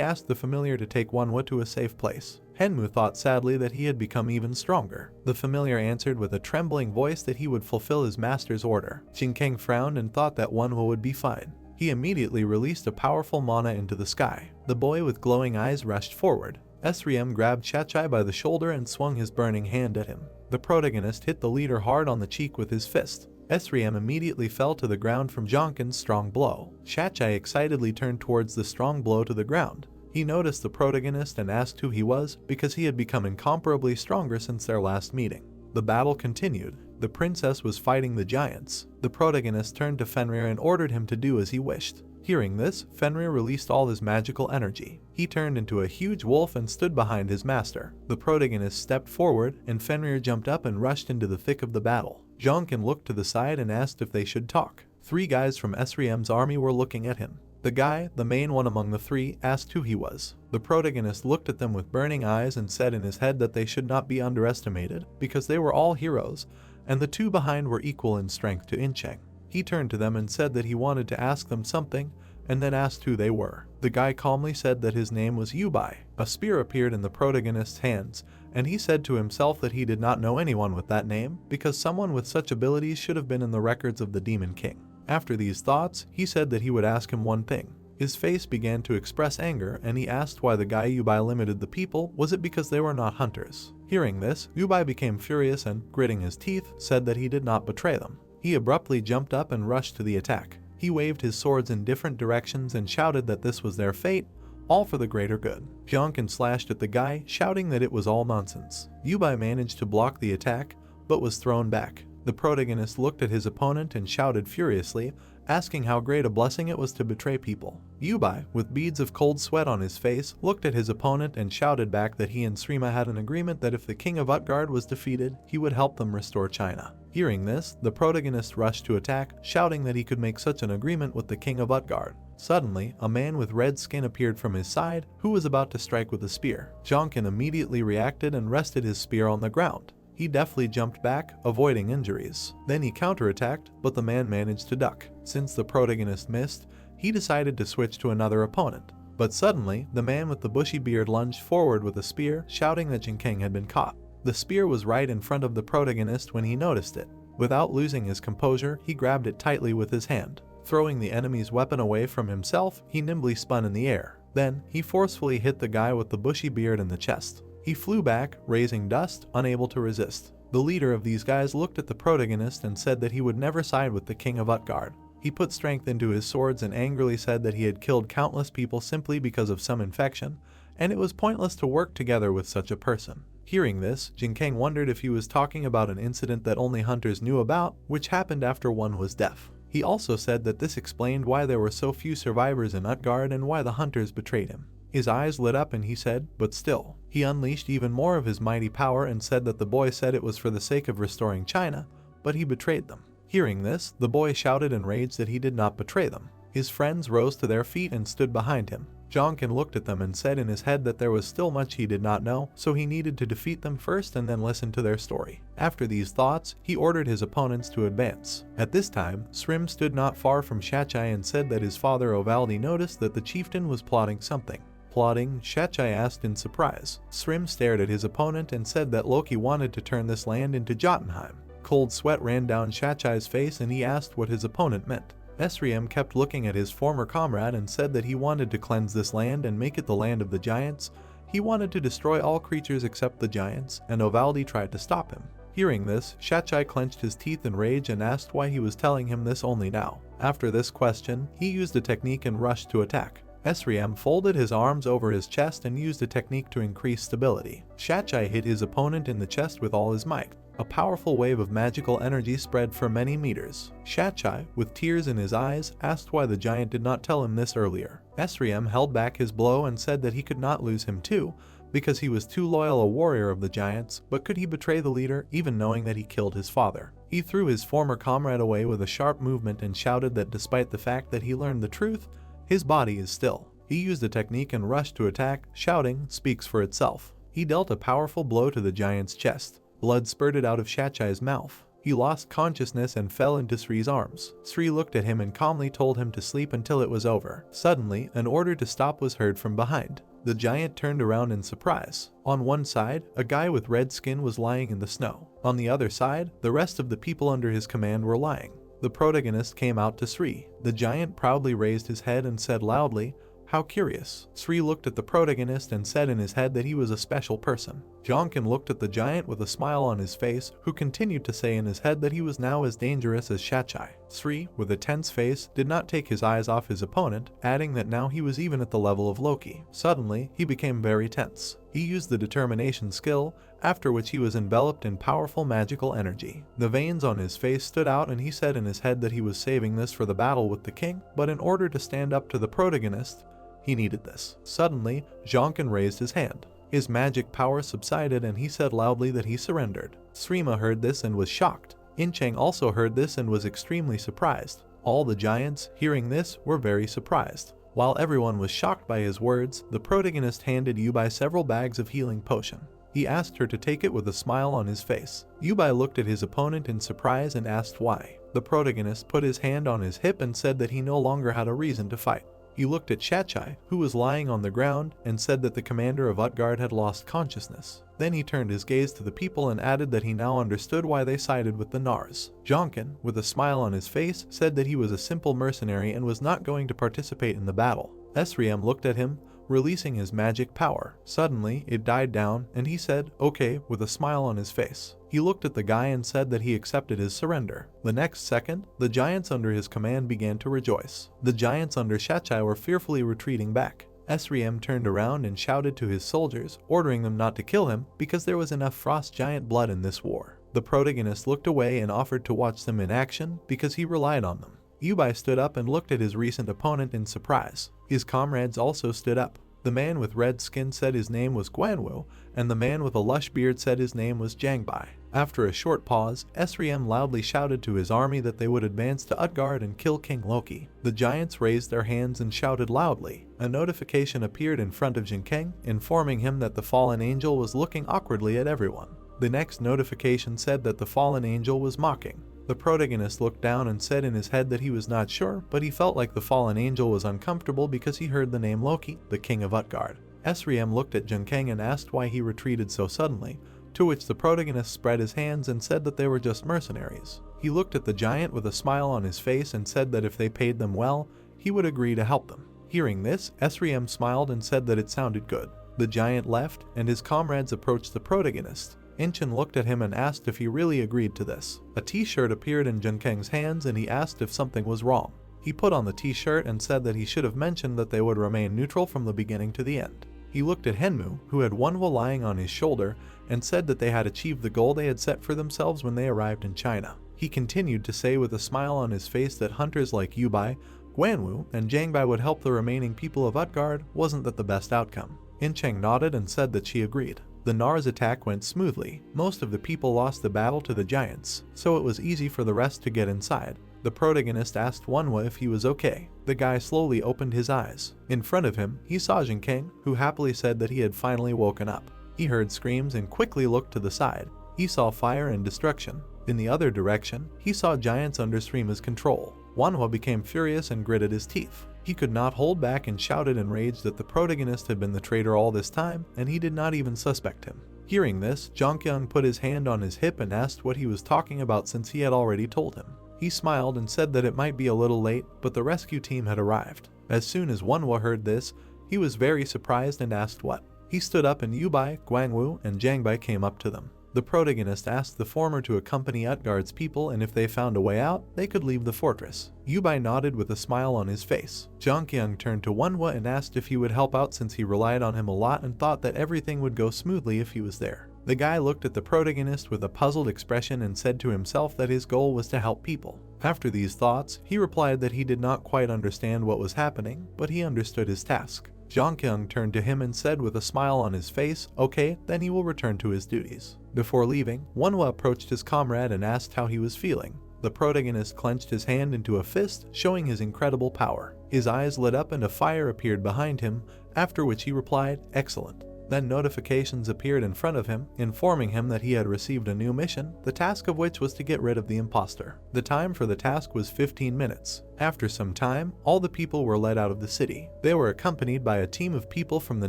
asked the familiar to take Manhwa to a safe place. Henmu thought sadly that he had become even stronger. The familiar answered with a trembling voice that he would fulfill his master's order. Jinkang frowned and thought that Manhwa would be fine. He immediately released a powerful mana into the sky. The boy with glowing eyes rushed forward. SRM grabbed Shachai by the shoulder and swung his burning hand at him. The protagonist hit the leader hard on the cheek with his fist. SRM immediately fell to the ground from Jonkin's strong blow. Shachai excitedly turned towards the strong blow to the ground. He noticed the protagonist and asked who he was because he had become incomparably stronger since their last meeting. The battle continued. The princess was fighting the giants. The protagonist turned to Fenrir and ordered him to do as he wished. Hearing this, Fenrir released all his magical energy. He turned into a huge wolf and stood behind his master. The protagonist stepped forward and Fenrir jumped up and rushed into the thick of the battle. Jonkin looked to the side and asked if they should talk. 3 guys from SRM's army were looking at him. The guy, the main one among the 3, asked who he was. The protagonist looked at them with burning eyes and said in his head that they should not be underestimated because they were all heroes, and the 2 behind were equal in strength to Incheng. He turned to them and said that he wanted to ask them something, and then asked who they were. The guy calmly said that his name was Yubai. A spear appeared in the protagonist's hands, and he said to himself that he did not know anyone with that name because someone with such abilities should have been in the records of the Demon King. After these thoughts, he said that he would ask him one thing. His face began to express anger, and he asked why the guy Yubai limited the people. Was it because they were not hunters? Hearing this, Yubai became furious and, gritting his teeth, said that he did not betray them. He abruptly jumped up and rushed to the attack. He waved his swords in different directions and shouted that this was their fate, all for the greater good. Jiangkan slashed at the guy, shouting that it was all nonsense. Yubai managed to block the attack, but was thrown back. The protagonist looked at his opponent and shouted furiously, asking how great a blessing it was to betray people. Yubai, with beads of cold sweat on his face, looked at his opponent and shouted back that he and Srima had an agreement that if the king of Utgard was defeated, he would help them restore China. Hearing this, the protagonist rushed to attack, shouting that he could make such an agreement with the king of Utgard. Suddenly, a man with red skin appeared from his side, who was about to strike with a spear. Jiangkan immediately reacted and rested his spear on the ground. He deftly jumped back, avoiding injuries. Then he counterattacked, but the man managed to duck. Since the protagonist missed, he decided to switch to another opponent. But suddenly, the man with the bushy beard lunged forward with a spear, shouting that Jinkeng had been caught. The spear was right in front of the protagonist when he noticed it. Without losing his composure, he grabbed it tightly with his hand. Throwing the enemy's weapon away from himself, he nimbly spun in the air. Then, he forcefully hit the guy with the bushy beard in the chest. He flew back, raising dust, unable to resist. The leader of these guys looked at the protagonist and said that he would never side with the king of Utgard. He put strength into his swords and angrily said that he had killed countless people simply because of some infection, and it was pointless to work together with such a person. Hearing this, Jinkeng wondered if he was talking about an incident that only hunters knew about, which happened after one was deaf. He also said that this explained why there were so few survivors in Utgard and why the hunters betrayed him. His eyes lit up and he said, but still. He unleashed even more of his mighty power and said that the boy said it was for the sake of restoring China, but he betrayed them. Hearing this, the boy shouted in rage that he did not betray them. His friends rose to their feet and stood behind him. Jiangkan looked at them and said in his head that there was still much he did not know, so he needed to defeat them first and then listen to their story. After these thoughts, he ordered his opponents to advance. At this time, Srim stood not far from Shachai and said that his father Ovaldi noticed that the chieftain was plotting something. Plotting? Shachai asked in surprise. Srim stared at his opponent and said that Loki wanted to turn this land into Jotunheim. Cold sweat ran down Shachai's face and he asked what his opponent meant. Esriam kept looking at his former comrade and said that he wanted to cleanse this land and make it the land of the giants. He wanted to destroy all creatures except the giants, and Ovaldi tried to stop him. Hearing this, Shachai clenched his teeth in rage and asked why he was telling him this only now. After this question, he used a technique and rushed to attack. Esriam folded his arms over his chest and used a technique to increase stability. Shachai hit his opponent in the chest with all his might. A powerful wave of magical energy spread for many meters. Shachai, with tears in his eyes, asked why the giant did not tell him this earlier. Esriam held back his blow and said that he could not lose him too, because he was too loyal a warrior of the giants, but could he betray the leader even knowing that he killed his father? He threw his former comrade away with a sharp movement and shouted that despite the fact that he learned the truth, his body is still. He used a technique and rushed to attack, shouting, "Speaks for itself." He dealt a powerful blow to the giant's chest. Blood spurted out of Shachai's mouth. He lost consciousness and fell into Sri's arms. Sri looked at him and calmly told him to sleep until it was over. Suddenly, an order to stop was heard from behind. The giant turned around in surprise. On one side, a guy with red skin was lying in the snow. On the other side, the rest of the people under his command were lying. The protagonist came out to Sri. The giant proudly raised his head and said loudly, "How curious." Sri looked at the protagonist and said in his head that he was a special person. Jiangkan looked at the giant with a smile on his face, who continued to say in his head that he was now as dangerous as Shachai. Sri, with a tense face, did not take his eyes off his opponent, adding that now he was even at the level of Loki. Suddenly, he became very tense. He used the determination skill, after which he was enveloped in powerful magical energy. The veins on his face stood out and he said in his head that he was saving this for the battle with the king, but in order to stand up to the protagonist, he needed this. Suddenly, Jiangkan raised his hand. His magic power subsided and he said loudly that he surrendered. Srima heard this and was shocked. Incheng also heard this and was extremely surprised. All the giants, hearing this, were very surprised. While everyone was shocked by his words, the protagonist handed Yubai several bags of healing potion. He asked her to take it with a smile on his face. Yubai looked at his opponent in surprise and asked why. The protagonist put his hand on his hip and said that he no longer had a reason to fight. He looked at Shachai, who was lying on the ground, and said that the commander of Utgard had lost consciousness. Then he turned his gaze to the people and added that he now understood why they sided with the Nars. Jonkin, with a smile on his face, said that he was a simple mercenary and was not going to participate in the battle. SSS-Rank looked at him, releasing his magic power. Suddenly, it died down, and he said, "Okay," with a smile on his face. He looked at the guy and said that he accepted his surrender. The next second, the giants under his command began to rejoice. The giants under Shachai were fearfully retreating back. SSS-Rank turned around and shouted to his soldiers, ordering them not to kill him because there was enough frost giant blood in this war. The protagonist looked away and offered to watch them in action because he relied on them. Yubai stood up and looked at his recent opponent in surprise. His comrades also stood up. The man with red skin said his name was Guanwu, and the man with a lush beard said his name was Jangbai. After a short pause, SSS-Rank loudly shouted to his army that they would advance to Utgard and kill King Loki. The giants raised their hands and shouted loudly. A notification appeared in front of Jinkeng, informing him that the fallen angel was looking awkwardly at everyone. The next notification said that the fallen angel was mocking. The protagonist looked down and said in his head that he was not sure, but he felt like the fallen angel was uncomfortable because he heard the name Loki, the king of Utgard. SSS-Rank looked at Jinkeng and asked why he retreated so suddenly, to which the protagonist spread his hands and said that they were just mercenaries. He looked at the giant with a smile on his face and said that if they paid them well, he would agree to help them. Hearing this, SSS-Rank smiled and said that it sounded good. The giant left, and his comrades approached the protagonist. Inchen looked at him and asked if he really agreed to this. A t-shirt appeared in Jinkeng's hands and he asked if something was wrong. He put on the t-shirt and said that he should have mentioned that they would remain neutral from the beginning to the end. He looked at Henmu, who had Wanhwa lying on his shoulder, and said that they had achieved the goal they had set for themselves when they arrived in China. He continued to say with a smile on his face that hunters like Yubai, Guanwu, and Jangbai would help the remaining people of Utgard. Wasn't that the best outcome? Incheng nodded and said that she agreed. The Nars attack went smoothly. Most of the people lost the battle to the giants, so it was easy for the rest to get inside. The protagonist asked Wanhwa if he was okay. The guy slowly opened his eyes. In front of him, he saw Jinkeng, who happily said that he had finally woken up. He heard screams and quickly looked to the side. He saw fire and destruction. In the other direction, he saw giants under Srima's control. Wanhwa became furious and gritted his teeth. He could not hold back and shouted in rage that the protagonist had been the traitor all this time, and he did not even suspect him. Hearing this, Jonkyung put his hand on his hip and asked what he was talking about since he had already told him. He smiled and said that it might be a little late, but the rescue team had arrived. As soon as Wanhwa heard this, he was very surprised and asked what. He stood up and Yubai, Guangwu, and Jangbai came up to them. The protagonist asked the former to accompany Utgard's people, and if they found a way out, they could leave the fortress. Yubai nodded with a smile on his face. Jonkyung turned to Wanhwa and asked if he would help out since he relied on him a lot and thought that everything would go smoothly if he was there. The guy looked at the protagonist with a puzzled expression and said to himself that his goal was to help people. After these thoughts, he replied that he did not quite understand what was happening, but he understood his task. Jonkyung turned to him and said with a smile on his face, "Okay, then he will return to his duties." Before leaving, Wanhwa approached his comrade and asked how he was feeling. The protagonist clenched his hand into a fist, showing his incredible power. His eyes lit up and a fire appeared behind him, after which he replied, "Excellent." Then notifications appeared in front of him, informing him that he had received a new mission, the task of which was to get rid of the imposter. The time for the task was 15 minutes. After some time, all the people were led out of the city. They were accompanied by a team of people from the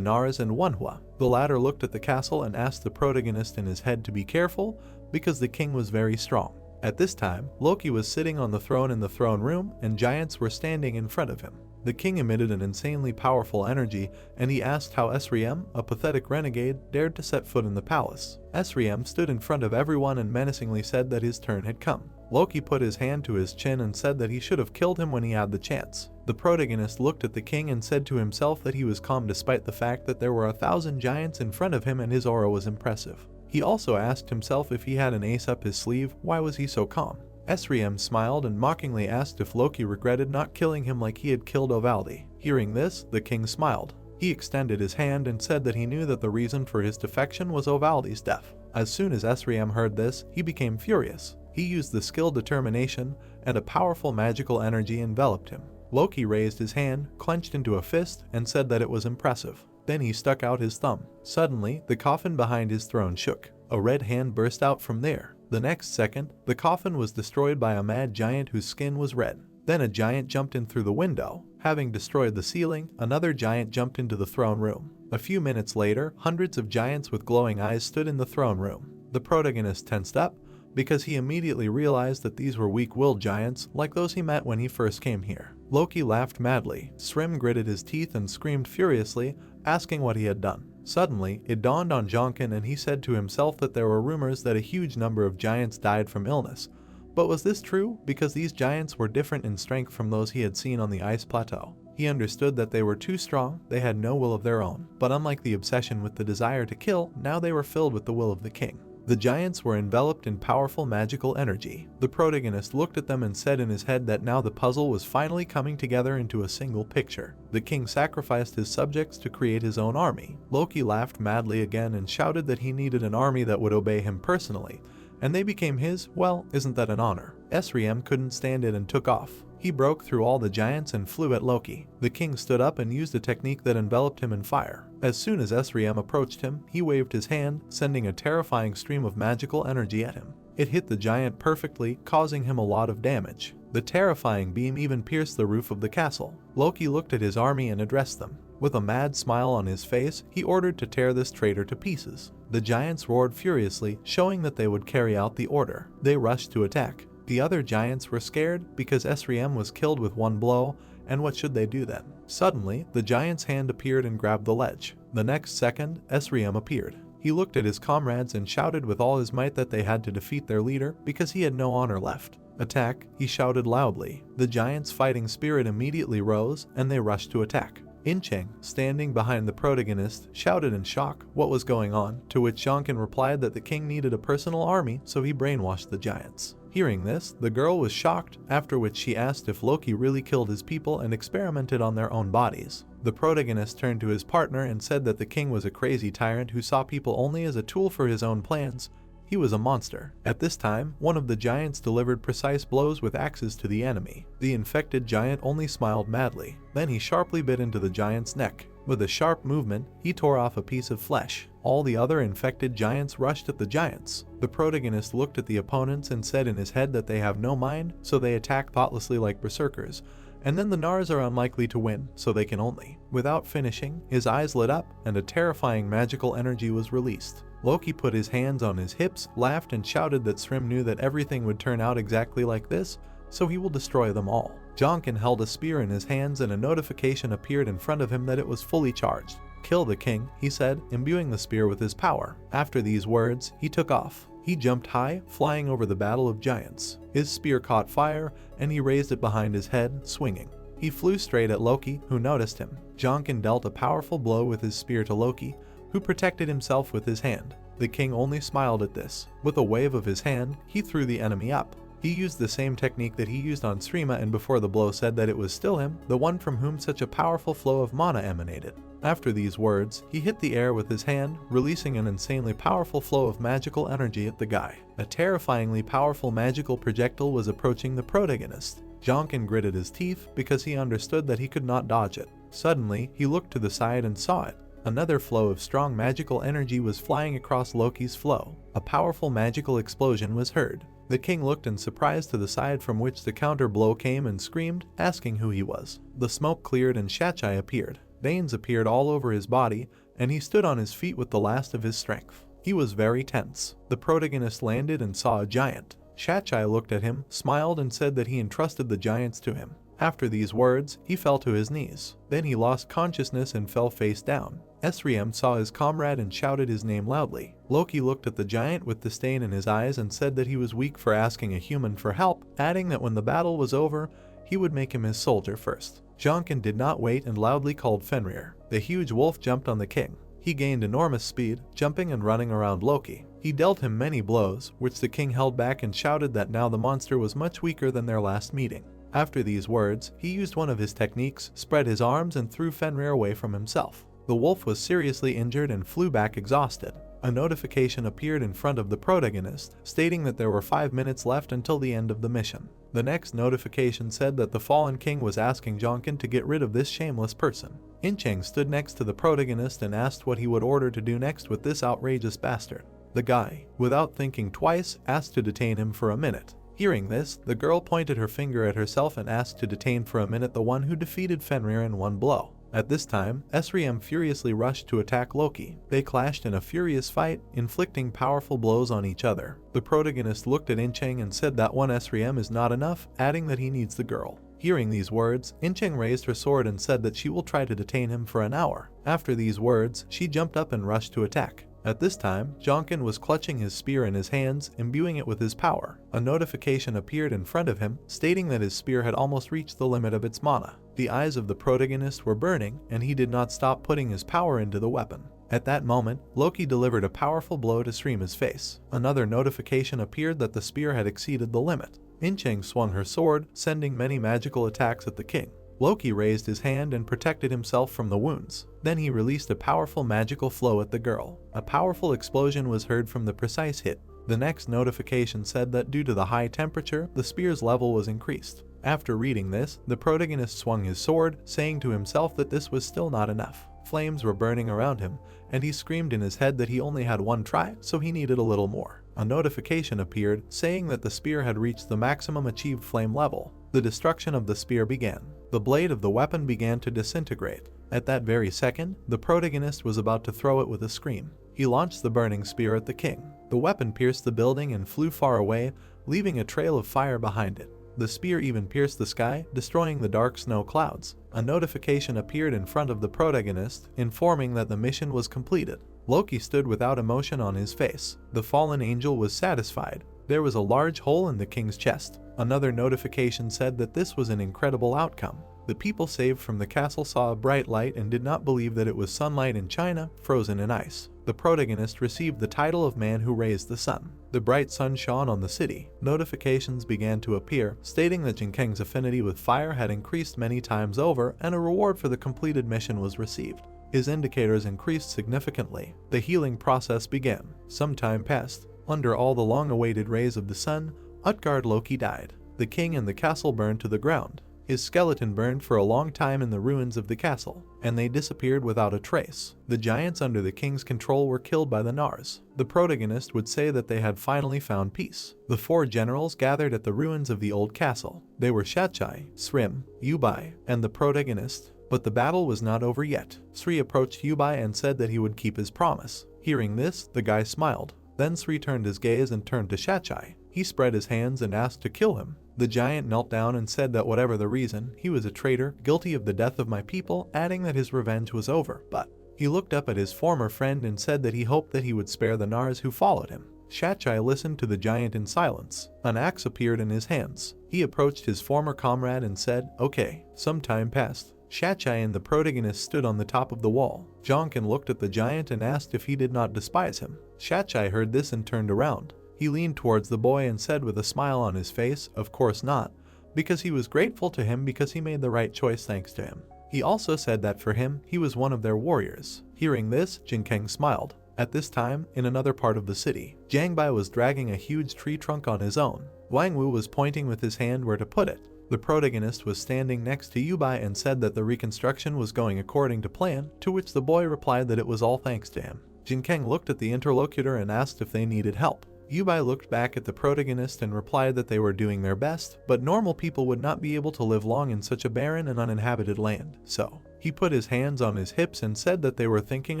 Nars and Wanhwa. The latter looked at the castle and asked the protagonist in his head to be careful, because the king was very strong. At this time, Loki was sitting on the throne in the throne room, and giants were standing in front of him. The king emitted an insanely powerful energy, and he asked how SSS-Rank, a pathetic renegade, dared to set foot in the palace. SSS-Rank stood in front of everyone and menacingly said that his turn had come. Loki put his hand to his chin and said that he should have killed him when he had the chance. The protagonist looked at the king and said to himself that he was calm despite the fact that there were 1,000 giants in front of him and his aura was impressive. He also asked himself if he had an ace up his sleeve. Why was he so calm? SSS-Rank smiled and mockingly asked if Loki regretted not killing him like he had killed Ovaldi. Hearing this, the king smiled. He extended his hand and said that he knew that the reason for his defection was Ovaldi's death. As soon as SSS-Rank heard this, he became furious. He used the skill Determination, and a powerful magical energy enveloped him. Loki raised his hand, clenched into a fist, and said that it was impressive. Then he stuck out his thumb. Suddenly, the coffin behind his throne shook. A red hand burst out from there. The next second, the coffin was destroyed by a mad giant whose skin was red. Then a giant jumped in through the window. Having destroyed the ceiling, another giant jumped into the throne room. A few minutes later, hundreds of giants with glowing eyes stood in the throne room. The protagonist tensed up because he immediately realized that these were weak-willed giants like those he met when he first came here. Loki laughed madly. Srim gritted his teeth and screamed furiously, asking what he had done. Suddenly, it dawned on Jonkin and he said to himself that there were rumors that a huge number of giants died from illness. But was this true? Because these giants were different in strength from those he had seen on the ice plateau. He understood that they were too strong, they had no will of their own. But unlike the obsession with the desire to kill, now they were filled with the will of the king. The giants were enveloped in powerful magical energy. The protagonist looked at them and said in his head that now the puzzle was finally coming together into a single picture. The king sacrificed his subjects to create his own army. Loki laughed madly again and shouted that he needed an army that would obey him personally. And they became his. Well, isn't that an honor? SSS-Rank couldn't stand it and took off. He broke through all the giants and flew at Loki. The king stood up and used a technique that enveloped him in fire. As soon as SSS-Rank approached him, he waved his hand, sending a terrifying stream of magical energy at him. It hit the giant perfectly, causing him a lot of damage. The terrifying beam even pierced the roof of the castle. Loki looked at his army and addressed them. With a mad smile on his face, he ordered to tear this traitor to pieces. The giants roared furiously, showing that they would carry out the order. They rushed to attack. The other giants were scared because SSS-Rank was killed with one blow, and what should they do then? Suddenly, the giant's hand appeared and grabbed the ledge. The next second, SSS-Rank appeared. He looked at his comrades and shouted with all his might that they had to defeat their leader because he had no honor left. Attack, he shouted loudly. The giants' fighting spirit immediately rose, and they rushed to attack. Incheng, standing behind the protagonist, shouted in shock what was going on, to which Jonkin replied that the king needed a personal army, so he brainwashed the giants. Hearing this, the girl was shocked, after which she asked if Loki really killed his people and experimented on their own bodies. The protagonist turned to his partner and said that the king was a crazy tyrant who saw people only as a tool for his own plans. He was a monster. At this time, one of the giants delivered precise blows with axes to the enemy. The infected giant only smiled madly. Then he sharply bit into the giant's neck. With a sharp movement, he tore off a piece of flesh. All the other infected giants rushed at the giants. The protagonist looked at the opponents and said in his head that they have no mind, so they attack thoughtlessly like berserkers. And then the Nars are unlikely to win, so they can only. Without finishing, his eyes lit up, and a terrifying magical energy was released. Loki put his hands on his hips, laughed, and shouted that SSS-Rank knew that everything would turn out exactly like this, so he will destroy them all. Jonkin held a spear in his hands and a notification appeared in front of him that it was fully charged. "Kill the king," he said, imbuing the spear with his power. After these words, he took off. He jumped high, flying over the battle of giants. His spear caught fire, and he raised it behind his head, swinging. He flew straight at Loki, who noticed him. Jonkin dealt a powerful blow with his spear to Loki, who protected himself with his hand. The king only smiled at this. With a wave of his hand, he threw the enemy up. He used the same technique that he used on SSS-Rank and before the blow said that it was still him, the one from whom such a powerful flow of mana emanated. After these words, he hit the air with his hand, releasing an insanely powerful flow of magical energy at the guy. A terrifyingly powerful magical projectile was approaching the protagonist. Jonkin gritted his teeth because he understood that he could not dodge it. Suddenly, he looked to the side and saw it. Another flow of strong magical energy was flying across Loki's flow. A powerful magical explosion was heard. The king looked in surprise to the side from which the counter blow came and screamed, asking who he was. The smoke cleared and Shachai appeared. Veins appeared all over his body, and he stood on his feet with the last of his strength. He was very tense. The protagonist landed and saw a giant. Shachai looked at him, smiled, and said that he entrusted the giants to him. After these words, he fell to his knees. Then he lost consciousness and fell face down. SSS-Rank saw his comrade and shouted his name loudly. Loki looked at the giant with disdain in his eyes and said that he was weak for asking a human for help, adding that when the battle was over, he would make him his soldier first. Jonkin did not wait and loudly called Fenrir. The huge wolf jumped on the king. He gained enormous speed, jumping and running around Loki. He dealt him many blows, which the king held back and shouted that now the monster was much weaker than their last meeting. After these words, he used one of his techniques, spread his arms and threw Fenrir away from himself. The wolf was seriously injured and flew back exhausted. A notification appeared in front of the protagonist, stating that there were 5 minutes left until the end of the mission. The next notification said that the fallen king was asking Jonkin to get rid of this shameless person. Incheng stood next to the protagonist and asked what he would order to do next with this outrageous bastard. The guy, without thinking twice, asked to detain him for a minute. Hearing this, the girl pointed her finger at herself and asked to detain for a minute the one who defeated Fenrir in one blow. At this time, SSS-Rank furiously rushed to attack Loki. They clashed in a furious fight, inflicting powerful blows on each other. The protagonist looked at Incheng and said that one SSS-Rank is not enough, adding that he needs the girl. Hearing these words, Incheng raised her sword and said that she will try to detain him for an hour. After these words, she jumped up and rushed to attack. At this time, Jonkin was clutching his spear in his hands, imbuing it with his power. A notification appeared in front of him, stating that his spear had almost reached the limit of its mana. The eyes of the protagonist were burning, and he did not stop putting his power into the weapon. At that moment, Loki delivered a powerful blow to Srima's face. Another notification appeared that the spear had exceeded the limit. Incheng swung her sword, sending many magical attacks at the king. Loki raised his hand and protected himself from the wounds. Then he released a powerful magical flow at the girl. A powerful explosion was heard from the precise hit. The next notification said that due to the high temperature, the spear's level was increased. After reading this, the protagonist swung his sword, saying to himself that this was still not enough. Flames were burning around him, and he screamed in his head that he only had one try, so he needed a little more. A notification appeared, saying that the spear had reached the maximum achieved flame level. The destruction of the spear began. The blade of the weapon began to disintegrate. At that very second, the protagonist was about to throw it with a scream. He launched the burning spear at the king. The weapon pierced the building and flew far away, leaving a trail of fire behind it. The spear even pierced the sky, destroying the dark snow clouds. A notification appeared in front of the protagonist, informing that the mission was completed. Loki stood without emotion on his face. The fallen angel was satisfied. There was a large hole in the king's chest. Another notification said that this was an incredible outcome. The people saved from the castle saw a bright light and did not believe that it was sunlight in China, frozen in ice. The protagonist received the title of man who raised the sun. The bright sun shone on the city. Notifications began to appear, stating that Jinkeng's affinity with fire had increased many times over and a reward for the completed mission was received. His indicators increased significantly. The healing process began. Some time passed. Under all the long-awaited rays of the sun, Utgard Loki died. The king and the castle burned to the ground. His skeleton burned for a long time in the ruins of the castle, and they disappeared without a trace. The giants under the king's control were killed by the Nars. The protagonist would say that they had finally found peace. The four generals gathered at the ruins of the old castle. They were Shachai, Srim, Yubai, and the protagonist. But the battle was not over yet. Sri approached Yubai and said that he would keep his promise. Hearing this, the guy smiled. Then Sri turned his gaze and turned to Shachai. He spread his hands and asked to kill him. The giant knelt down and said that whatever the reason, he was a traitor, guilty of the death of my people, adding that his revenge was over. But he looked up at his former friend and said that he hoped that he would spare the Nars who followed him. Shachai listened to the giant in silence. An axe appeared in his hands. He approached his former comrade and said, "Okay." Some time passed. Shachai and the protagonist stood on the top of the wall. Jonkin looked at the giant and asked if he did not despise him. Shachai heard this and turned around. He leaned towards the boy and said with a smile on his face, "Of course not," because he was grateful to him because he made the right choice thanks to him. He also said that for him, he was one of their warriors. Hearing this, Jinkeng smiled. At this time, in another part of the city, Jiangbai was dragging a huge tree trunk on his own. Wang Wu was pointing with his hand where to put it. The protagonist was standing next to Yubai and said that the reconstruction was going according to plan, to which the boy replied that it was all thanks to him. Jinkeng looked at the interlocutor and asked if they needed help. Yubai looked back at the protagonist and replied that they were doing their best, but normal people would not be able to live long in such a barren and uninhabited land, so he put his hands on his hips and said that they were thinking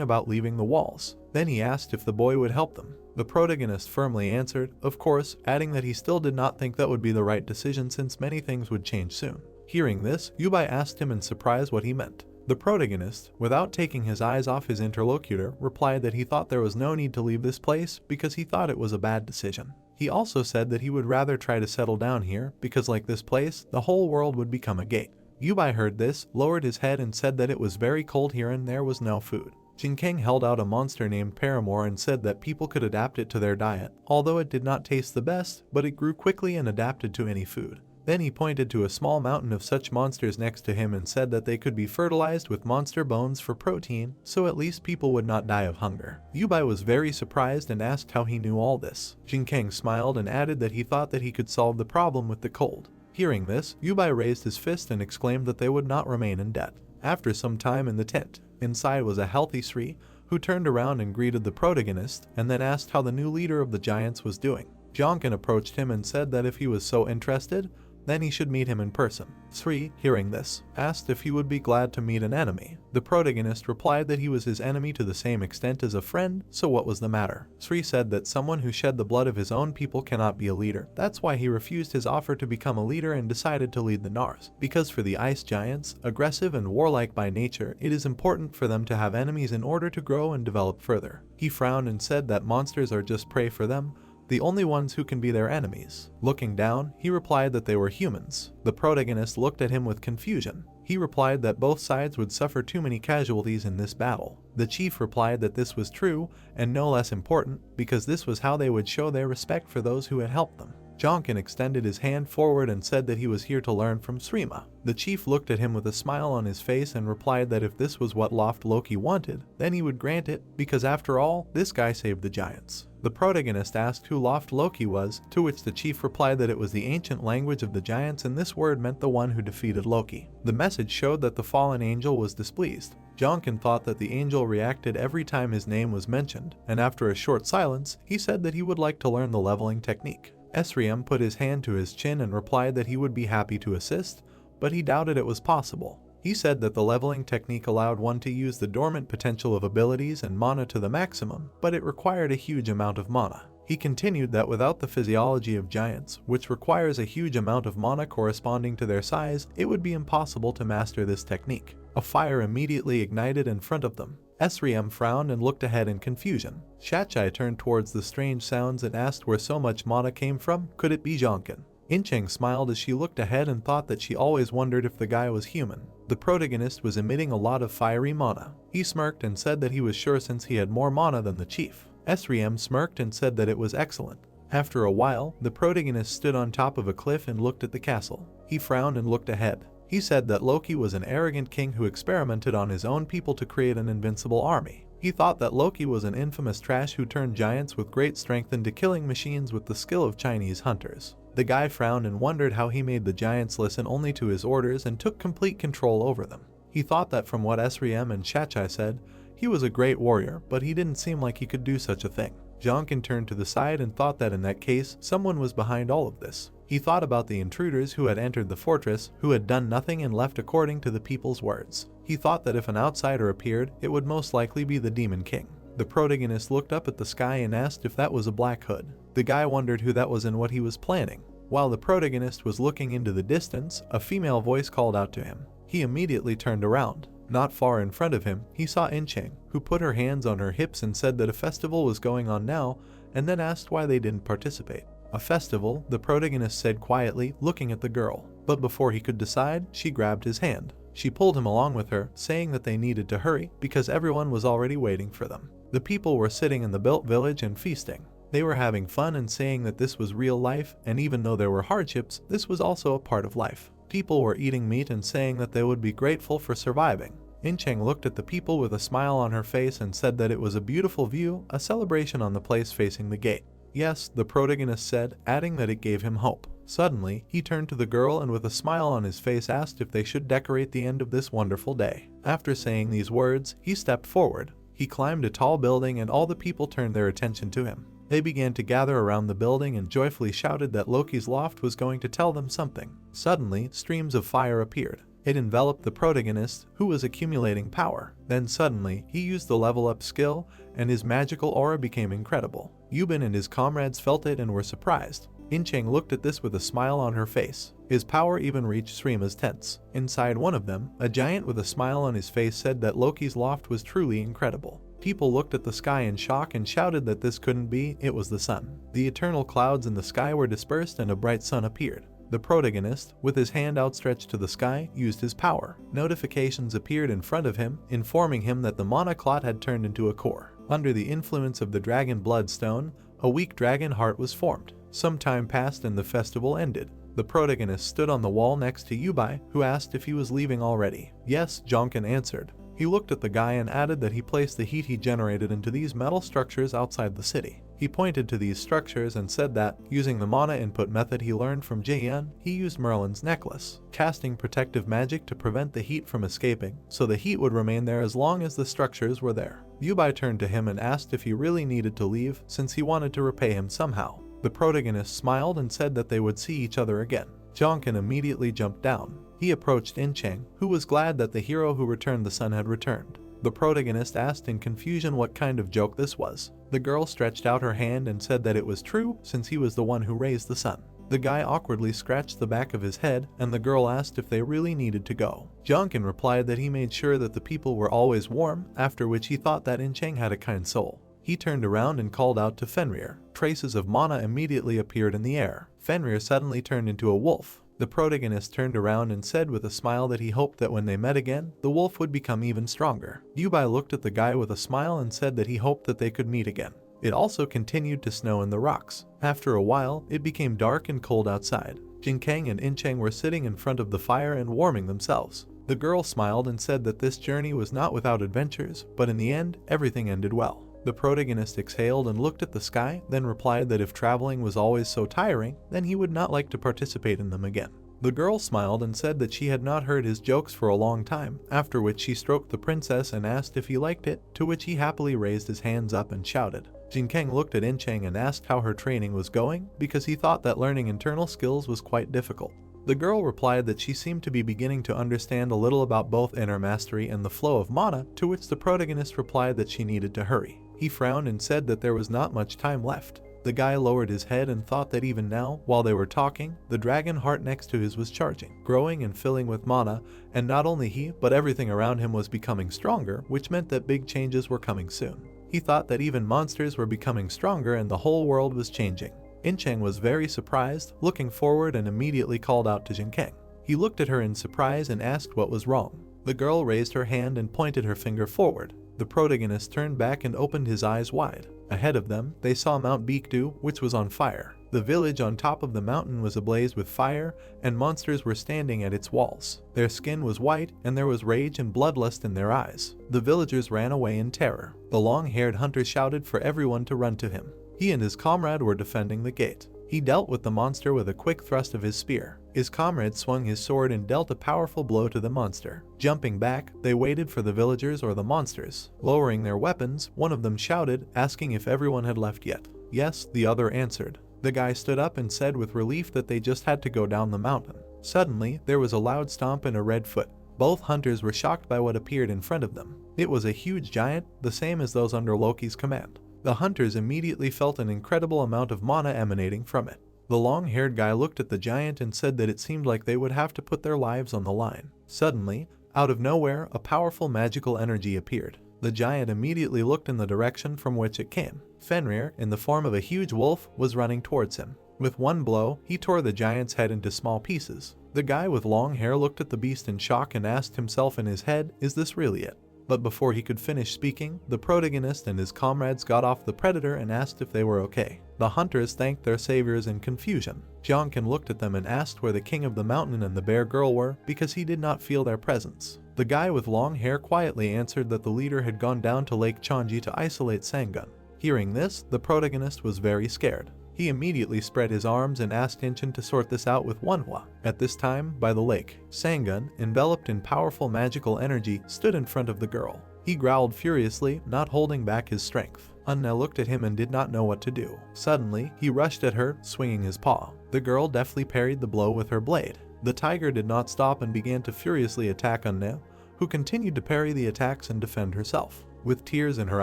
about leaving the walls. Then he asked if the boy would help them. The protagonist firmly answered, of course, adding that he still did not think that would be the right decision since many things would change soon. Hearing this, Yubai asked him in surprise what he meant. The protagonist, without taking his eyes off his interlocutor, replied that he thought there was no need to leave this place because he thought it was a bad decision. He also said that he would rather try to settle down here because like this place, the whole world would become a gate. Yubai heard this, lowered his head and said that it was very cold here and there was no food. Jinkeng held out a monster named Paramore and said that people could adapt it to their diet, although it did not taste the best, but it grew quickly and adapted to any food. Then he pointed to a small mountain of such monsters next to him and said that they could be fertilized with monster bones for protein, so at least people would not die of hunger. Yubai was very surprised and asked how he knew all this. Jinkeng smiled and added that he thought that he could solve the problem with the cold. Hearing this, Yubai raised his fist and exclaimed that they would not remain in debt. After some time in the tent, inside was a healthy Sri, who turned around and greeted the protagonist and then asked how the new leader of the giants was doing. Jonkin approached him and said that if he was so interested, then he should meet him in person. Sri, hearing this, asked if he would be glad to meet an enemy. The protagonist replied that he was his enemy to the same extent as a friend, so what was the matter? Sri said that someone who shed the blood of his own people cannot be a leader. That's why he refused his offer to become a leader and decided to lead the Nars. Because for the ice giants, aggressive and warlike by nature, it is important for them to have enemies in order to grow and develop further. He frowned and said that monsters are just prey for them, the only ones who can be their enemies. Looking down, he replied that they were humans. The protagonist looked at him with confusion. He replied that both sides would suffer too many casualties in this battle. The chief replied that this was true, and no less important, because this was how they would show their respect for those who had helped them. Jonkin extended his hand forward and said that he was here to learn from Srima. The chief looked at him with a smile on his face and replied that if this was what Loft Loki wanted, then he would grant it, because after all, this guy saved the giants. The protagonist asked who Loft Loki was, to which the chief replied that it was the ancient language of the giants and this word meant the one who defeated Loki. The message showed that the fallen angel was displeased. Jonkin thought that the angel reacted every time his name was mentioned, and after a short silence, he said that he would like to learn the leveling technique. Esriam put his hand to his chin and replied that he would be happy to assist, but he doubted it was possible. He said that the leveling technique allowed one to use the dormant potential of abilities and mana to the maximum, but it required a huge amount of mana. He continued that without the physiology of giants, which requires a huge amount of mana corresponding to their size, it would be impossible to master this technique. A fire immediately ignited in front of them. Esriam frowned and looked ahead in confusion. Shachai turned towards the strange sounds and asked where so much mana came from. Could it be Jonkin? Incheng smiled as she looked ahead and thought that she always wondered if the guy was human. The protagonist was emitting a lot of fiery mana. He smirked and said that he was sure since he had more mana than the chief. Esriam smirked and said that it was excellent. After a while, the protagonist stood on top of a cliff and looked at the castle. He frowned and looked ahead. He said that Loki was an arrogant king who experimented on his own people to create an invincible army. He thought that Loki was an infamous trash who turned giants with great strength into killing machines with the skill of Chinese hunters. The guy frowned and wondered how he made the giants listen only to his orders and took complete control over them. He thought that from what Esriam and Shachai said, he was a great warrior, but he didn't seem like he could do such a thing. Jonkin turned to the side and thought that in that case, someone was behind all of this. He thought about the intruders who had entered the fortress, who had done nothing and left according to the people's words. He thought that if an outsider appeared, it would most likely be the Demon King. The protagonist looked up at the sky and asked if that was a Black Hood. The guy wondered who that was and what he was planning. While the protagonist was looking into the distance, a female voice called out to him. He immediately turned around. Not far in front of him, he saw Incheng, who put her hands on her hips and said that a festival was going on now, and then asked why they didn't participate. A festival, the protagonist said quietly, looking at the girl. But before he could decide, she grabbed his hand. She pulled him along with her, saying that they needed to hurry because everyone was already waiting for them. The people were sitting in the built village and feasting. They were having fun and saying that this was real life, and even though there were hardships, this was also a part of life. People were eating meat and saying that they would be grateful for surviving. Incheng looked at the people with a smile on her face and said that it was a beautiful view, a celebration on the place facing the gate. Yes, the protagonist said, adding that it gave him hope. Suddenly, he turned to the girl and with a smile on his face asked if they should decorate the end of this wonderful day. After saying these words, he stepped forward. He climbed a tall building and all the people turned their attention to him. They began to gather around the building and joyfully shouted that Loki's loft was going to tell them something. Suddenly, streams of fire appeared. It enveloped the protagonist, who was accumulating power. Then suddenly, he used the level up skill, and his magical aura became incredible. Yubin and his comrades felt it and were surprised. Incheng looked at this with a smile on her face. His power even reached Srima's tents. Inside one of them, a giant with a smile on his face said that Loki's loft was truly incredible. People looked at the sky in shock and shouted that this couldn't be, it was the sun. The eternal clouds in the sky were dispersed and a bright sun appeared. The protagonist, with his hand outstretched to the sky, used his power. Notifications appeared in front of him, informing him that the mana clot had turned into a core. Under the influence of the dragon bloodstone, a weak dragon heart was formed. Some time passed and the festival ended. The protagonist stood on the wall next to Yubai, who asked if he was leaving already. Yes, Jonkin answered. He looked at the guy and added that he placed the heat he generated into these metal structures outside the city. He pointed to these structures and said that, using the mana input method he learned from Jaehyun, he used Merlin's necklace, casting protective magic to prevent the heat from escaping, so the heat would remain there as long as the structures were there. Yubai turned to him and asked if he really needed to leave since he wanted to repay him somehow. The protagonist smiled and said that they would see each other again. Jonkin immediately jumped down. He approached In-cheng, who was glad that the hero who returned the sun had returned. The protagonist asked in confusion what kind of joke this was. The girl stretched out her hand and said that it was true since he was the one who raised the sun. The guy awkwardly scratched the back of his head and the girl asked if they really needed to go. Jonkin replied that he made sure that the people were always warm, after which he thought that In-cheng had a kind soul. He turned around and called out to Fenrir. Traces of mana immediately appeared in the air. Fenrir suddenly turned into a wolf. The protagonist turned around and said with a smile that he hoped that when they met again, the wolf would become even stronger. Yubai looked at the guy with a smile and said that he hoped that they could meet again. It also continued to snow in the rocks. After a while, it became dark and cold outside. Jinkang and In-cheng were sitting in front of the fire and warming themselves. The girl smiled and said that this journey was not without adventures, but in the end, everything ended well. The protagonist exhaled and looked at the sky, then replied that if traveling was always so tiring, then he would not like to participate in them again. The girl smiled and said that she had not heard his jokes for a long time, after which she stroked the princess and asked if he liked it, to which he happily raised his hands up and shouted. Jinkang looked at In-cheng and asked how her training was going, because he thought that learning internal skills was quite difficult. The girl replied that she seemed to be beginning to understand a little about both inner mastery and the flow of mana, to which the protagonist replied that she needed to hurry. He frowned and said that there was not much time left. The guy lowered his head and thought that even now, while they were talking, the dragon heart next to his was charging, growing and filling with mana, and not only he, but everything around him was becoming stronger, which meant that big changes were coming soon. He thought that even monsters were becoming stronger and the whole world was changing. In-cheng was very surprised, looking forward and immediately called out to Jinkang. He looked at her in surprise and asked what was wrong. The girl raised her hand and pointed her finger forward. The protagonist turned back and opened his eyes wide. Ahead of them, they saw Mount Baekdu, which was on fire. The village on top of the mountain was ablaze with fire, and monsters were standing at its walls. Their skin was white, and there was rage and bloodlust in their eyes. The villagers ran away in terror. The long-haired hunter shouted for everyone to run to him. He and his comrade were defending the gate. He dealt with the monster with a quick thrust of his spear. His comrade swung his sword and dealt a powerful blow to the monster. Jumping back, they waited for the villagers or the monsters. Lowering their weapons, one of them shouted, asking if everyone had left yet. Yes, the other answered. The guy stood up and said with relief that they just had to go down the mountain. Suddenly, there was a loud stomp and a red foot. Both hunters were shocked by what appeared in front of them. It was a huge giant, the same as those under Loki's command. The hunters immediately felt an incredible amount of mana emanating from it. The long-haired guy looked at the giant and said that it seemed like they would have to put their lives on the line. Suddenly, out of nowhere, a powerful magical energy appeared. The giant immediately looked in the direction from which it came. Fenrir, in the form of a huge wolf, was running towards him. With one blow, he tore the giant's head into small pieces. The guy with long hair looked at the beast in shock and asked himself in his head, "Is this really it?" But before he could finish speaking, the protagonist and his comrades got off the predator and asked if they were okay. The hunters thanked their saviors in confusion. Jonkin looked at them and asked where the king of the mountain and the bear girl were, because he did not feel their presence. The guy with long hair quietly answered that the leader had gone down to Lake Chonji to isolate Sangun. Hearing this, the protagonist was very scared. He immediately spread his arms and asked In-cheng to sort this out with Manhwa. At this time, by the lake, Sangun, enveloped in powerful magical energy, stood in front of the girl. He growled furiously, not holding back his strength. Unna looked at him and did not know what to do. Suddenly, he rushed at her, swinging his paw. The girl deftly parried the blow with her blade. The tiger did not stop and began to furiously attack Unna, who continued to parry the attacks and defend herself. With tears in her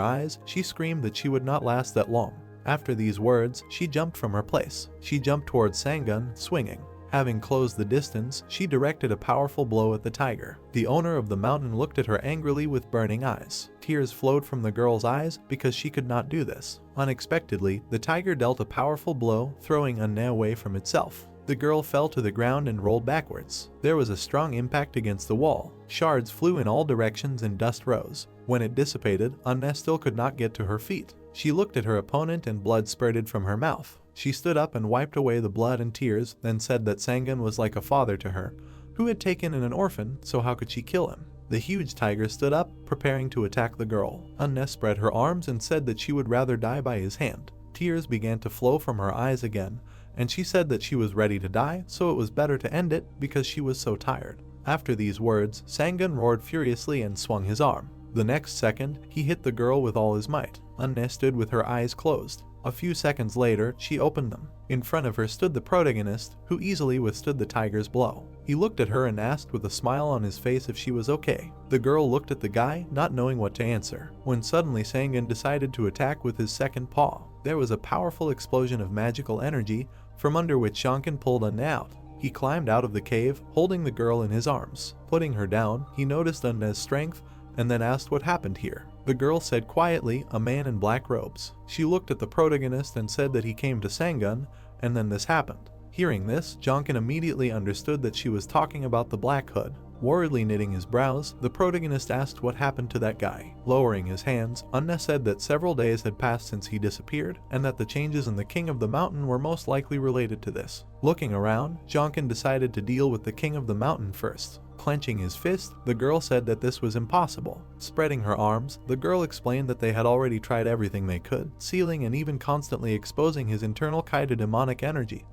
eyes, she screamed that she would not last that long. After these words, she jumped from her place. She jumped towards Sangun, swinging. Having closed the distance, she directed a powerful blow at the tiger. The owner of the mountain looked at her angrily with burning eyes. Tears flowed from the girl's eyes because she could not do this. Unexpectedly, the tiger dealt a powerful blow, throwing Unna away from itself. The girl fell to the ground and rolled backwards. There was a strong impact against the wall. Shards flew in all directions and dust rose. When it dissipated, Unna still could not get to her feet. She looked at her opponent and blood spurted from her mouth. She stood up and wiped away the blood and tears, then said that Sangun was like a father to her, who had taken in an orphan, so how could she kill him? The huge tiger stood up, preparing to attack the girl. Unna spread her arms and said that she would rather die by his hand. Tears began to flow from her eyes again, and she said that she was ready to die, so it was better to end it because she was so tired. After these words, Sangun roared furiously and swung his arm. The next second, he hit the girl with all his might. Anne stood with her eyes closed. A few seconds later, she opened them. In front of her stood the protagonist, who easily withstood the tiger's blow. He looked at her and asked with a smile on his face if she was okay. The girl looked at the guy, not knowing what to answer, when suddenly Sangun decided to attack with his second paw. There was a powerful explosion of magical energy, from under which Sangun pulled Anne out. He climbed out of the cave, holding the girl in his arms. Putting her down, he noticed Anne's strength, and then asked what happened here. The girl said quietly, "A man in black robes." She looked at the protagonist and said that he came to Sangun, and then this happened. Hearing this, Jonkin immediately understood that she was talking about the Black Hood. Worriedly knitting his brows, the protagonist asked what happened to that guy. Lowering his hands, Anne said that several days had passed since he disappeared, and that the changes in the King of the Mountain were most likely related to this. Looking around, Jonkin decided to deal with the King of the Mountain first. Clenching his fist, the girl said that this was impossible. Spreading her arms, the girl explained that they had already tried everything they could, sealing and even constantly exposing his internal Kai to demonic energy.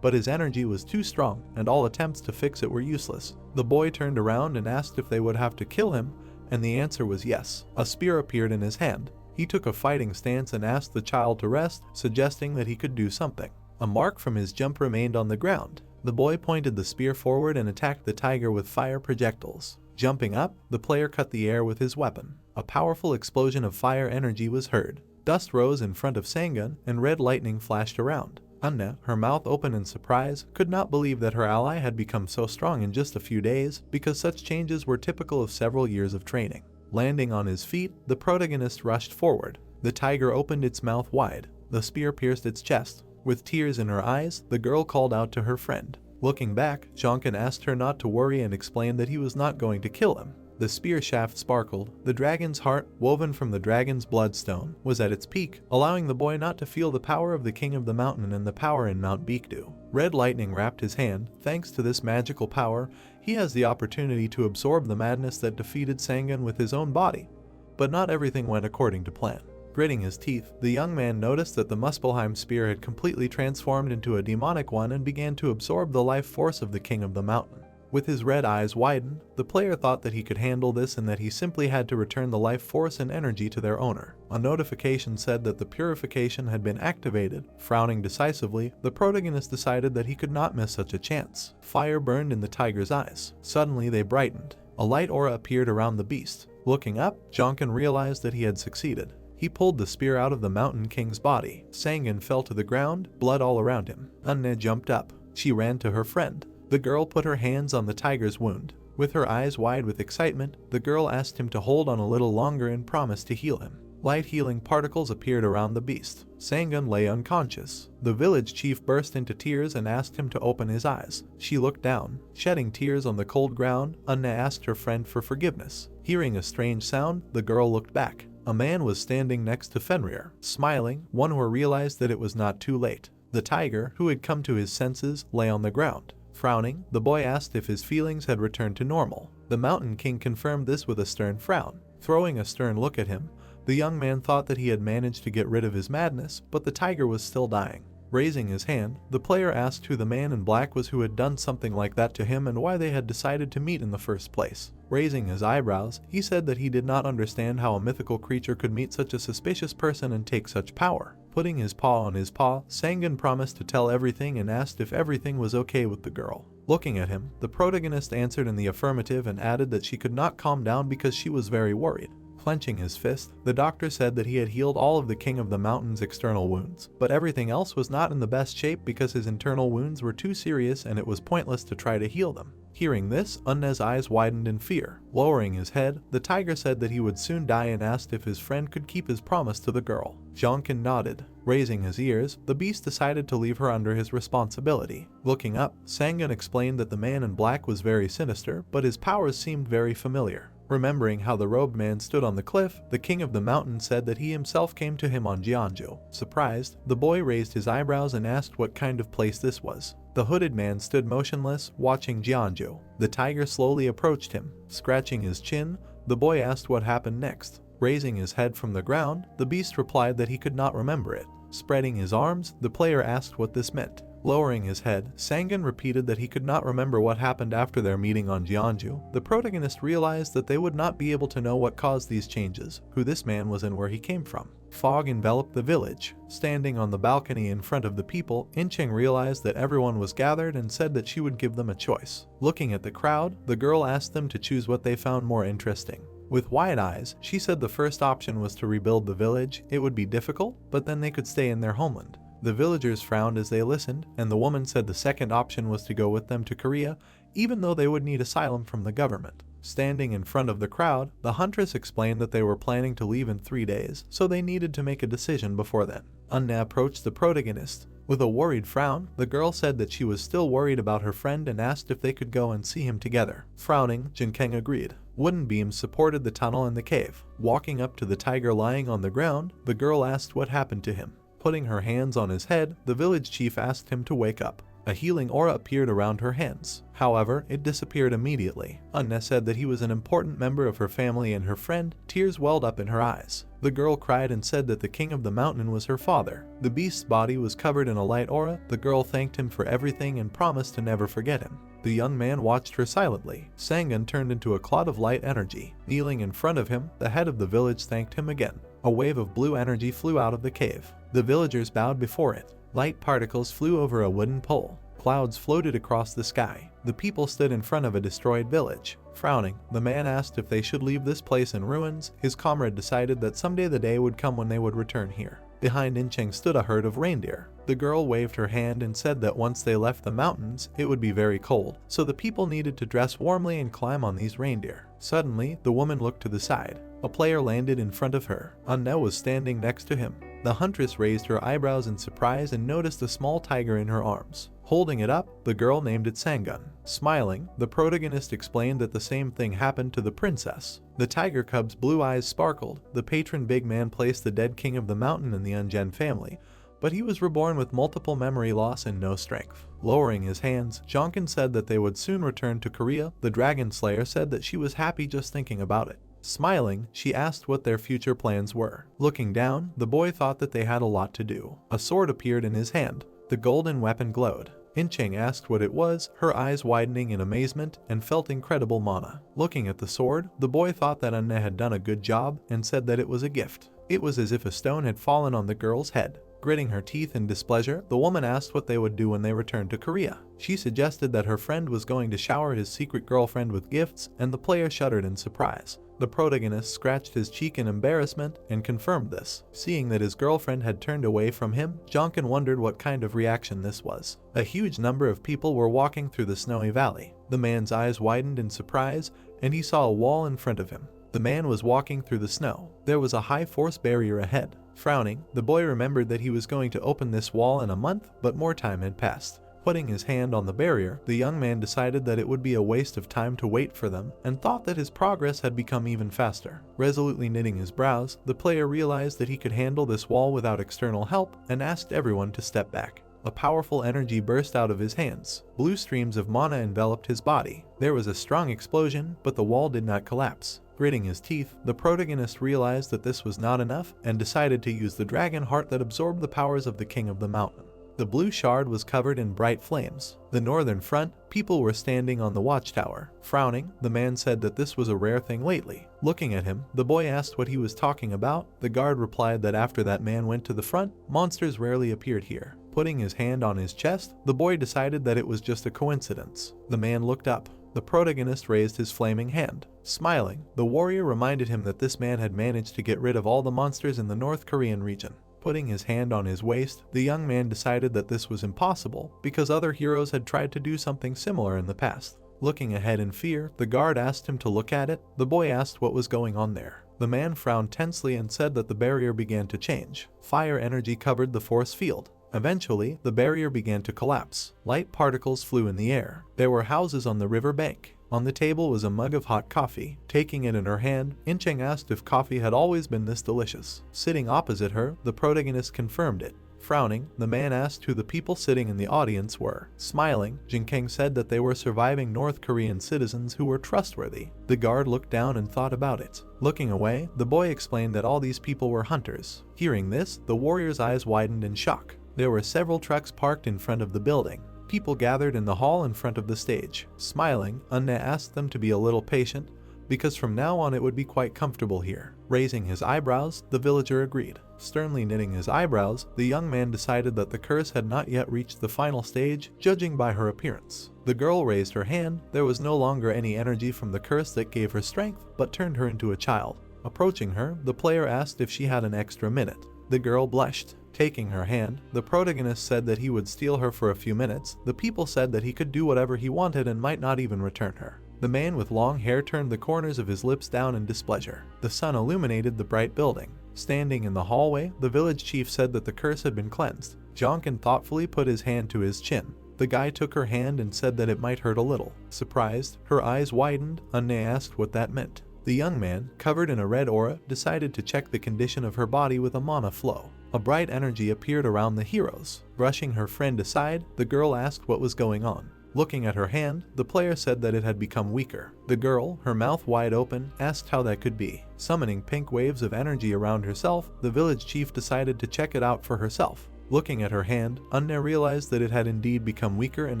But his energy was too strong, and all attempts to fix it were useless. The boy turned around and asked if they would have to kill him, and the answer was yes. A spear appeared in his hand. He took a fighting stance and asked the child to rest, suggesting that he could do something. A mark from his jump remained on the ground. The boy pointed the spear forward and attacked the tiger with fire projectiles. Jumping up, the player cut the air with his weapon. A powerful explosion of fire energy was heard. Dust rose in front of Sangun, and red lightning flashed around. Anne, her mouth open in surprise, could not believe that her ally had become so strong in just a few days, because such changes were typical of several years of training. Landing on his feet, the protagonist rushed forward. The tiger opened its mouth wide. The spear pierced its chest. With tears in her eyes, the girl called out to her friend. Looking back, Jonkin asked her not to worry and explained that he was not going to kill him. The spear shaft sparkled. The dragon's heart, woven from the dragon's bloodstone, was at its peak, allowing the boy not to feel the power of the King of the Mountain and the power in Mount Beekdu. Red lightning wrapped his hand. Thanks to this magical power, he has the opportunity to absorb the madness that defeated Sangun with his own body. But not everything went according to plan. Gritting his teeth, the young man noticed that the Muspelheim spear had completely transformed into a demonic one and began to absorb the life force of the King of the Mountain. With his red eyes widened, the player thought that he could handle this and that he simply had to return the life force and energy to their owner. A notification said that the purification had been activated. Frowning decisively, the protagonist decided that he could not miss such a chance. Fire burned in the tiger's eyes. Suddenly they brightened. A light aura appeared around the beast. Looking up, Jonkin realized that he had succeeded. He pulled the spear out of the Mountain King's body. Sangun fell to the ground, blood all around him. Anne jumped up. She ran to her friend. The girl put her hands on the tiger's wound. With her eyes wide with excitement, the girl asked him to hold on a little longer and promised to heal him. Light healing particles appeared around the beast. Sangun lay unconscious. The village chief burst into tears and asked him to open his eyes. She looked down. Shedding tears on the cold ground, Anne asked her friend for forgiveness. Hearing a strange sound, the girl looked back. A man was standing next to Fenrir, smiling. One who realized that it was not too late. The tiger, who had come to his senses, lay on the ground. Frowning, the boy asked if his feelings had returned to normal. The Mountain King confirmed this with a stern frown. Throwing a stern look at him, the young man thought that he had managed to get rid of his madness, but the tiger was still dying. Raising his hand, the player asked who the man in black was who had done something like that to him and why they had decided to meet in the first place. Raising his eyebrows, he said that he did not understand how a mythical creature could meet such a suspicious person and take such power. Putting his paw on his paw, Sangun promised to tell everything and asked if everything was okay with the girl. Looking at him, the protagonist answered in the affirmative and added that she could not calm down because she was very worried. Clenching his fist, the doctor said that he had healed all of the King of the Mountain's external wounds, but everything else was not in the best shape because his internal wounds were too serious and it was pointless to try to heal them. Hearing this, Anne's eyes widened in fear. Lowering his head, the tiger said that he would soon die and asked if his friend could keep his promise to the girl. Jonkin nodded. Raising his ears, the beast decided to leave her under his responsibility. Looking up, Sangun explained that the man in black was very sinister, but his powers seemed very familiar. Remembering how the robed man stood on the cliff, the King of the Mountain said that he himself came to him on Jeonju. Surprised, the boy raised his eyebrows and asked what kind of place this was. The hooded man stood motionless, watching Jeonju. The tiger slowly approached him. Scratching his chin, the boy asked what happened next. Raising his head from the ground, the beast replied that he could not remember it. Spreading his arms, the player asked what this meant. Lowering his head, Sangan repeated that he could not remember what happened after their meeting on Jeonju. The protagonist realized that they would not be able to know what caused these changes, who this man was and where he came from. Fog enveloped the village. Standing on the balcony in front of the people, Incheng realized that everyone was gathered and said that she would give them a choice. Looking at the crowd, the girl asked them to choose what they found more interesting. With wide eyes, she said the first option was to rebuild the village. It would be difficult, but then they could stay in their homeland. The villagers frowned as they listened, and the woman said the second option was to go with them to Korea, even though they would need asylum from the government. Standing in front of the crowd, the huntress explained that they were planning to leave in 3 days, so they needed to make a decision before then. Unna approached the protagonist. With a worried frown, the girl said that she was still worried about her friend and asked if they could go and see him together. Frowning, Jinkeng agreed. Wooden beams supported the tunnel and the cave. Walking up to the tiger lying on the ground, the girl asked what happened to him. Putting her hands on his head, the village chief asked him to wake up. A healing aura appeared around her hands. However, it disappeared immediately. Unna said that he was an important member of her family and her friend. Tears welled up in her eyes. The girl cried and said that the king of the mountain was her father. The beast's body was covered in a light aura. The girl thanked him for everything and promised to never forget him. The young man watched her silently. Sangan turned into a cloud of light energy. Kneeling in front of him, the head of the village thanked him again. A wave of blue energy flew out of the cave. The villagers bowed before it. Light particles flew over a wooden pole. Clouds floated across the sky. The people stood in front of a destroyed village. Frowning, the man asked if they should leave this place in ruins. His comrade decided that someday the day would come when they would return here. Behind Incheng stood a herd of reindeer. The girl waved her hand and said that once they left the mountains, it would be very cold, so the people needed to dress warmly and climb on these reindeer. Suddenly, the woman looked to the side. A player landed in front of her. Unna was standing next to him. The huntress raised her eyebrows in surprise and noticed a small tiger in her arms. Holding it up, the girl named it Sangun. Smiling, the protagonist explained that the same thing happened to the princess. The tiger cub's blue eyes sparkled. The patron big man placed the dead king of the mountain in the Ungen family, but he was reborn with multiple memory loss and no strength. Lowering his hands, Jonkin said that they would soon return to Korea. The dragon slayer said that she was happy just thinking about it. Smiling, she asked what their future plans were. Looking down, the boy thought that they had a lot to do. A sword appeared in his hand. The golden weapon glowed. Incheng asked what it was, her eyes widening in amazement, and felt incredible mana. Looking at the sword, the boy thought that Unna had done a good job and said that it was a gift. It was as if a stone had fallen on the girl's head. Gritting her teeth in displeasure, the woman asked what they would do when they returned to Korea. She suggested that her friend was going to shower his secret girlfriend with gifts, and the player shuddered in surprise. The protagonist scratched his cheek in embarrassment and confirmed this. Seeing that his girlfriend had turned away from him, Jonkin wondered what kind of reaction this was. A huge number of people were walking through the snowy valley. The man's eyes widened in surprise, and he saw a wall in front of him. The man was walking through the snow. There was a high force barrier ahead. Frowning, the boy remembered that he was going to open this wall in a month, but more time had passed. Putting his hand on the barrier, the young man decided that it would be a waste of time to wait for them, and thought that his progress had become even faster. Resolutely knitting his brows, the player realized that he could handle this wall without external help, and asked everyone to step back. A powerful energy burst out of his hands. Blue streams of mana enveloped his body. There was a strong explosion, but the wall did not collapse. Gritting his teeth, the protagonist realized that this was not enough, and decided to use the dragon heart that absorbed the powers of the king of the mountain. The blue shard was covered in bright flames. The northern front, people were standing on the watchtower. Frowning, the man said that this was a rare thing lately. Looking at him, the boy asked what he was talking about. The guard replied that after that man went to the front, monsters rarely appeared here. Putting his hand on his chest, the boy decided that it was just a coincidence. The man looked up. The protagonist raised his flaming hand. Smiling, the warrior reminded him that this man had managed to get rid of all the monsters in the North Korean region. Putting his hand on his waist, the young man decided that this was impossible because other heroes had tried to do something similar in the past. Looking ahead in fear, the guard asked him to look at it. The boy asked what was going on there. The man frowned tensely and said that the barrier began to change. Fire energy covered the force field. Eventually, the barrier began to collapse. Light particles flew in the air. There were houses on the river bank. On the table was a mug of hot coffee. Taking it in her hand, Incheng asked if coffee had always been this delicious. Sitting opposite her, the protagonist confirmed it. Frowning, the man asked who the people sitting in the audience were. Smiling, Jinkeng said that they were surviving North Korean citizens who were trustworthy. The guard looked down and thought about it. Looking away, the boy explained that all these people were hunters. Hearing this, the warrior's eyes widened in shock. There were several trucks parked in front of the building. People gathered in the hall in front of the stage. Smiling, Unne asked them to be a little patient, because from now on it would be quite comfortable here. Raising his eyebrows, the villager agreed. Sternly knitting his eyebrows, the young man decided that the curse had not yet reached the final stage, judging by her appearance. The girl raised her hand. There was no longer any energy from the curse that gave her strength, but turned her into a child. Approaching her, the player asked if she had an extra minute. The girl blushed. Taking her hand, the protagonist said that he would steal her for a few minutes. The people said that he could do whatever he wanted and might not even return her. The man with long hair turned the corners of his lips down in displeasure. The sun illuminated the bright building. Standing in the hallway, the village chief said that the curse had been cleansed. Jonkin thoughtfully put his hand to his chin. The guy took her hand and said that it might hurt a little. Surprised, her eyes widened. Unne asked what that meant. The young man, covered in a red aura, decided to check the condition of her body with a mana flow. A bright energy appeared around the heroes. Brushing her friend aside, the girl asked what was going on. Looking at her hand, the player said that it had become weaker. The girl, her mouth wide open, asked how that could be. Summoning pink waves of energy around herself, the village chief decided to check it out for herself. Looking at her hand, Unne realized that it had indeed become weaker and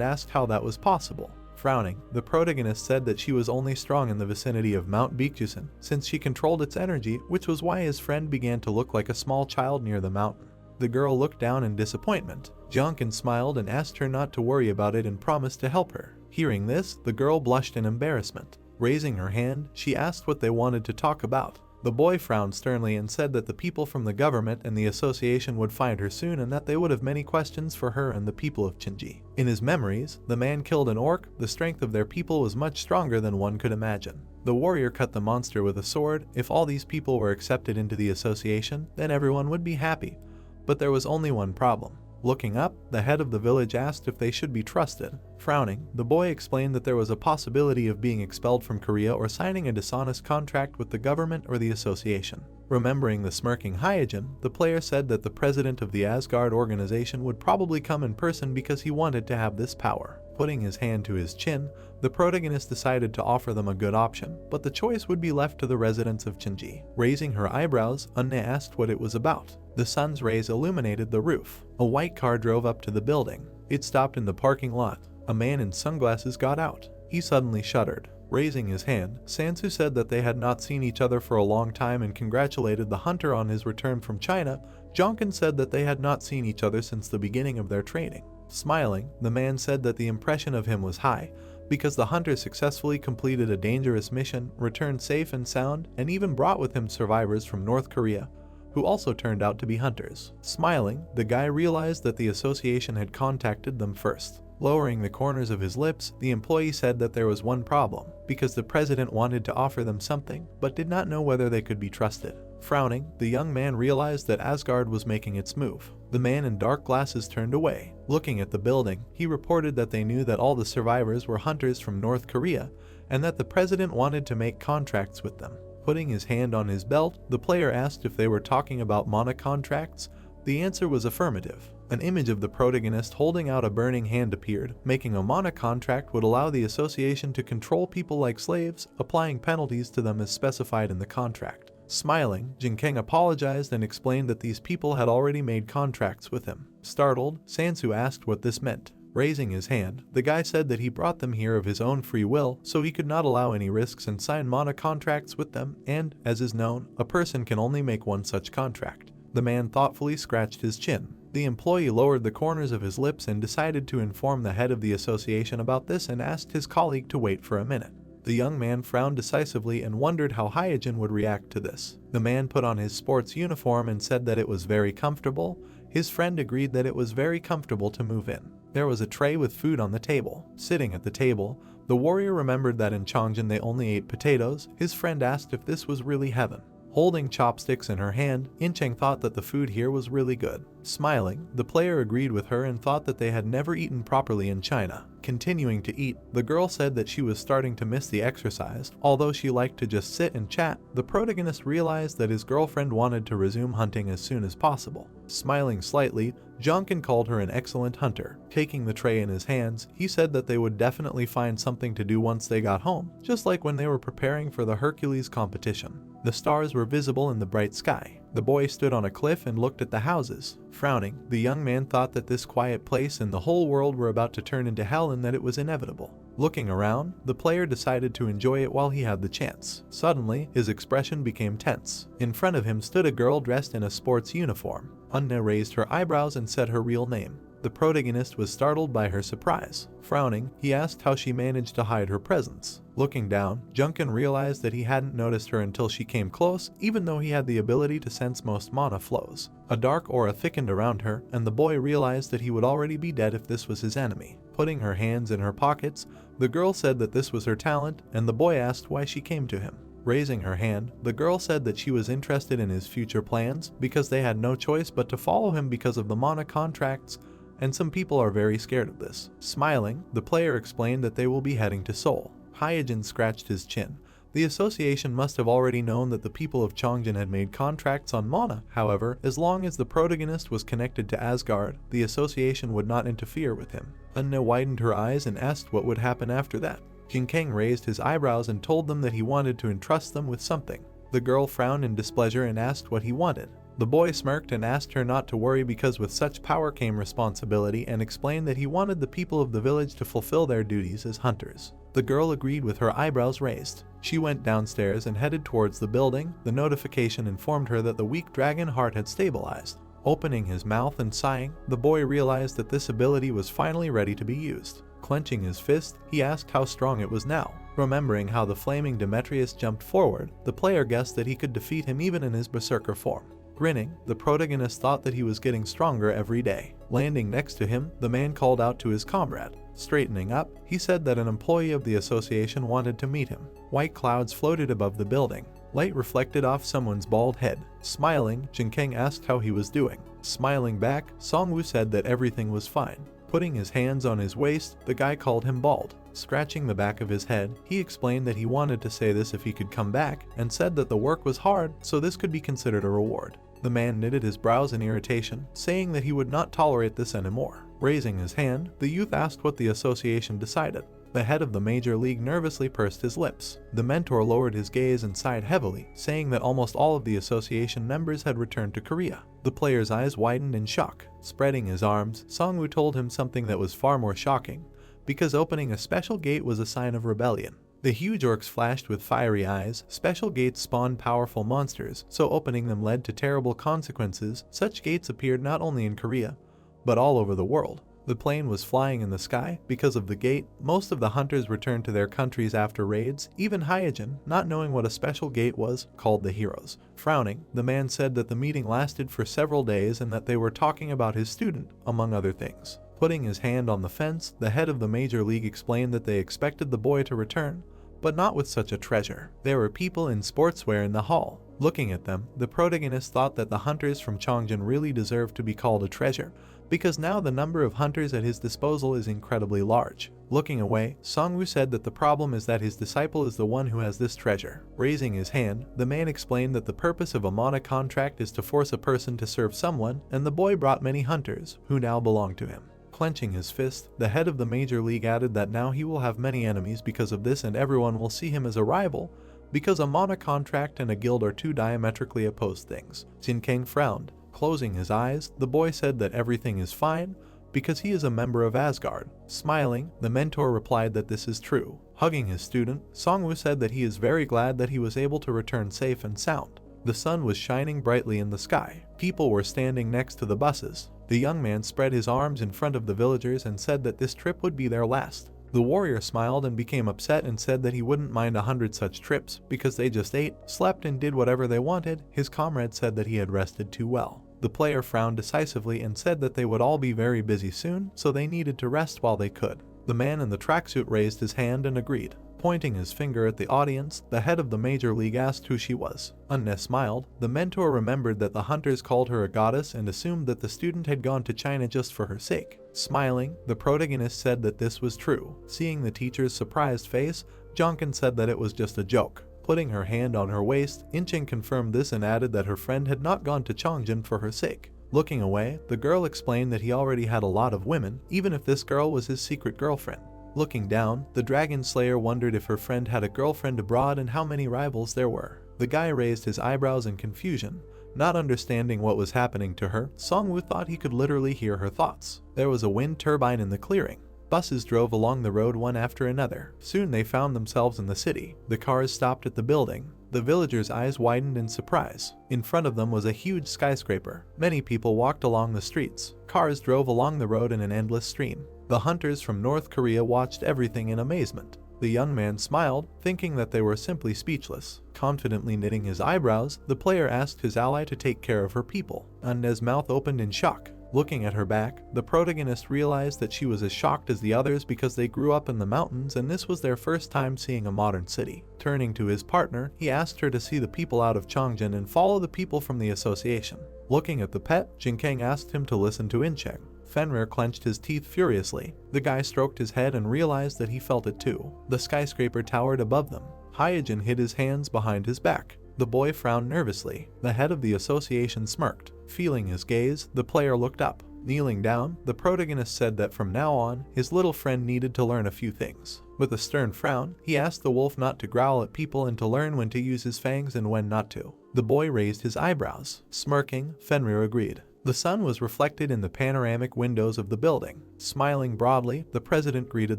asked how that was possible. Frowning, the protagonist said that she was only strong in the vicinity of Mount Baekdusan, since she controlled its energy, which was why his friend began to look like a small child near the mountain. The girl looked down in disappointment. Jonkin smiled and asked her not to worry about it and promised to help her. Hearing this, the girl blushed in embarrassment. Raising her hand, she asked what they wanted to talk about. The boy frowned sternly and said that the people from the government and the association would find her soon and that they would have many questions for her and the people of Chinji. In his memories, the man killed an orc. The strength of their people was much stronger than one could imagine. The warrior cut the monster with a sword. If all these people were accepted into the association, then everyone would be happy. But there was only one problem. Looking up, the head of the village asked if they should be trusted. Frowning, the boy explained that there was a possibility of being expelled from Korea or signing a dishonest contract with the government or the association. Remembering the smirking Hyojin, the player said that the president of the Asgard organization would probably come in person because he wanted to have this power. Putting his hand to his chin, the protagonist decided to offer them a good option, but the choice would be left to the residents of Chinji. Raising her eyebrows, Unne asked what it was about. The sun's rays illuminated the roof. A white car drove up to the building. It stopped in the parking lot. A man in sunglasses got out. He suddenly shuddered. Raising his hand, Sansu said that they had not seen each other for a long time and congratulated the hunter on his return from China. Jonkin said that they had not seen each other since the beginning of their training. Smiling, the man said that the impression of him was high, because the hunter successfully completed a dangerous mission, returned safe and sound, and even brought with him survivors from North Korea, who also turned out to be hunters. Smiling, the guy realized that the association had contacted them first. Lowering the corners of his lips, the employee said that there was one problem, because the president wanted to offer them something, but did not know whether they could be trusted. Frowning, the young man realized that Asgard was making its move. The man in dark glasses turned away. Looking at the building, he reported that they knew that all the survivors were hunters from North Korea, and that the president wanted to make contracts with them. Putting his hand on his belt, the player asked if they were talking about mana contracts. The answer was affirmative. An image of the protagonist holding out a burning hand appeared. Making a mana contract would allow the association to control people like slaves, applying penalties to them as specified in the contract. Smiling, Jinkeng apologized and explained that these people had already made contracts with him. Startled, Sansu asked what this meant. Raising his hand, the guy said that he brought them here of his own free will, so he could not allow any risks and sign mana contracts with them, and, as is known, a person can only make one such contract. The man thoughtfully scratched his chin. The employee lowered the corners of his lips and decided to inform the head of the association about this and asked his colleague to wait for a minute. The young man frowned decisively and wondered how Hyojin would react to this. The man put on his sports uniform and said that it was very comfortable. His friend agreed that it was very comfortable to move in. There was a tray with food on the table. Sitting at the table, the warrior remembered that in Chongjin they only ate potatoes. His friend asked if this was really heaven. Holding chopsticks in her hand, Incheng thought that the food here was really good. Smiling, the player agreed with her and thought that they had never eaten properly in China. Continuing to eat, the girl said that she was starting to miss the exercise. Although she liked to just sit and chat, the protagonist realized that his girlfriend wanted to resume hunting as soon as possible. Smiling slightly, Junkin called her an excellent hunter. Taking the tray in his hands, he said that they would definitely find something to do once they got home, just like when they were preparing for the Hercules competition. The stars were visible in the bright sky. The boy stood on a cliff and looked at the houses. Frowning, the young man thought that this quiet place and the whole world were about to turn into hell and that it was inevitable. Looking around, the player decided to enjoy it while he had the chance. Suddenly, his expression became tense. In front of him stood a girl dressed in a sports uniform. Unna raised her eyebrows and said her real name. The protagonist was startled by her surprise. Frowning, he asked how she managed to hide her presence. Looking down, Junkin realized that he hadn't noticed her until she came close, even though he had the ability to sense most mana flows. A dark aura thickened around her, and the boy realized that he would already be dead if this was his enemy. Putting her hands in her pockets, the girl said that this was her talent, and the boy asked why she came to him. Raising her hand, the girl said that she was interested in his future plans because they had no choice but to follow him because of the mana contracts, and some people are very scared of this. Smiling, the player explained that they will be heading to Seoul. Hyojin scratched his chin. The association must have already known that the people of Chongjin had made contracts on mana. However, as long as the protagonist was connected to Asgard, the association would not interfere with him. Unna widened her eyes and asked what would happen after that. Jinkang raised his eyebrows and told them that he wanted to entrust them with something. The girl frowned in displeasure and asked what he wanted. The boy smirked and asked her not to worry because with such power came responsibility, and explained that he wanted the people of the village to fulfill their duties as hunters. The girl agreed with her eyebrows raised. She went downstairs and headed towards the building. The notification informed her that the weak dragon heart had stabilized. Opening his mouth and sighing, the boy realized that this ability was finally ready to be used. Clenching his fist, he asked how strong it was now. Remembering how the flaming Demetrius jumped forward, the player guessed that he could defeat him even in his berserker form. Grinning, the protagonist thought that he was getting stronger every day. Landing next to him, the man called out to his comrade. Straightening up, he said that an employee of the association wanted to meet him. White clouds floated above the building. Light reflected off someone's bald head. Smiling, Jinkang asked how he was doing. Smiling back, Songwoo said that everything was fine. Putting his hands on his waist, the guy called him bald. Scratching the back of his head, he explained that he wanted to say this if he could come back, and said that the work was hard, so this could be considered a reward. The man knitted his brows in irritation, saying that he would not tolerate this anymore. Raising his hand, the youth asked what the association decided. The head of the major league nervously pursed his lips. The mentor lowered his gaze and sighed heavily, saying that almost all of the association members had returned to Korea. The player's eyes widened in shock. Spreading his arms, Songwoo told him something that was far more shocking, because opening a special gate was a sign of rebellion. The huge orcs flashed with fiery eyes. Special gates spawned powerful monsters, so opening them led to terrible consequences. Such gates appeared not only in Korea, but all over the world. The plane was flying in the sky. Because of the gate, most of the hunters returned to their countries after raids. Even Hyojin, not knowing what a special gate was, called the heroes. Frowning, the man said that the meeting lasted for several days and that they were talking about his student, among other things. Putting his hand on the fence, the head of the major league explained that they expected the boy to return, but not with such a treasure. There were people in sportswear in the hall. Looking at them, the protagonist thought that the hunters from Chongjin really deserved to be called a treasure, because now the number of hunters at his disposal is incredibly large. Looking away, Songwoo said that the problem is that his disciple is the one who has this treasure. Raising his hand, the man explained that the purpose of a mana contract is to force a person to serve someone, and the boy brought many hunters, who now belong to him. Clenching his fist, the head of the major league added that now he will have many enemies because of this, and everyone will see him as a rival, because a mana contract and a guild are two diametrically opposed things. Jinkang frowned. Closing his eyes, the boy said that everything is fine, because he is a member of Asgard. Smiling, the mentor replied that this is true. Hugging his student, Songwoo said that he is very glad that he was able to return safe and sound. The sun was shining brightly in the sky. People were standing next to the buses. The young man spread his arms in front of the villagers and said that this trip would be their last. The warrior smiled and became upset and said that he wouldn't mind 100 such trips because they just ate, slept, and did whatever they wanted. His comrade said that he had rested too well. The player frowned decisively and said that they would all be very busy soon, so they needed to rest while they could. The man in the tracksuit raised his hand and agreed. Pointing his finger at the audience, the head of the major league asked who she was. Unne smiled. The mentor remembered that the hunters called her a goddess and assumed that the student had gone to China just for her sake. Smiling, the protagonist said that this was true. Seeing the teacher's surprised face, Jonkin said that it was just a joke. Putting her hand on her waist, Inching confirmed this and added that her friend had not gone to Chongjin for her sake. Looking away, the girl explained that he already had a lot of women, even if this girl was his secret girlfriend. Looking down, the Dragon Slayer wondered if her friend had a girlfriend abroad and how many rivals there were. The guy raised his eyebrows in confusion. Not understanding what was happening to her, Songwoo thought he could literally hear her thoughts. There was a wind turbine in the clearing. Buses drove along the road one after another. Soon they found themselves in the city. The cars stopped at the building. The villagers' eyes widened in surprise. In front of them was a huge skyscraper. Many people walked along the streets. Cars drove along the road in an endless stream. The hunters from North Korea watched everything in amazement. The young man smiled, thinking that they were simply speechless. Confidently knitting his eyebrows, the player asked his ally to take care of her people. Unne's mouth opened in shock. Looking at her back, the protagonist realized that she was as shocked as the others because they grew up in the mountains and this was their first time seeing a modern city. Turning to his partner, he asked her to see the people out of Chongjin and follow the people from the association. Looking at the pet, Jinkang asked him to listen to Incheng. Fenrir clenched his teeth furiously. The guy stroked his head and realized that he felt it too. The skyscraper towered above them. Hyojin hid his hands behind his back. The boy frowned nervously. The head of the association smirked. Feeling his gaze, the player looked up. Kneeling down, the protagonist said that from now on, his little friend needed to learn a few things. With a stern frown, he asked the wolf not to growl at people and to learn when to use his fangs and when not to. The boy raised his eyebrows. Smirking, Fenrir agreed. The sun was reflected in the panoramic windows of the building. Smiling broadly, the president greeted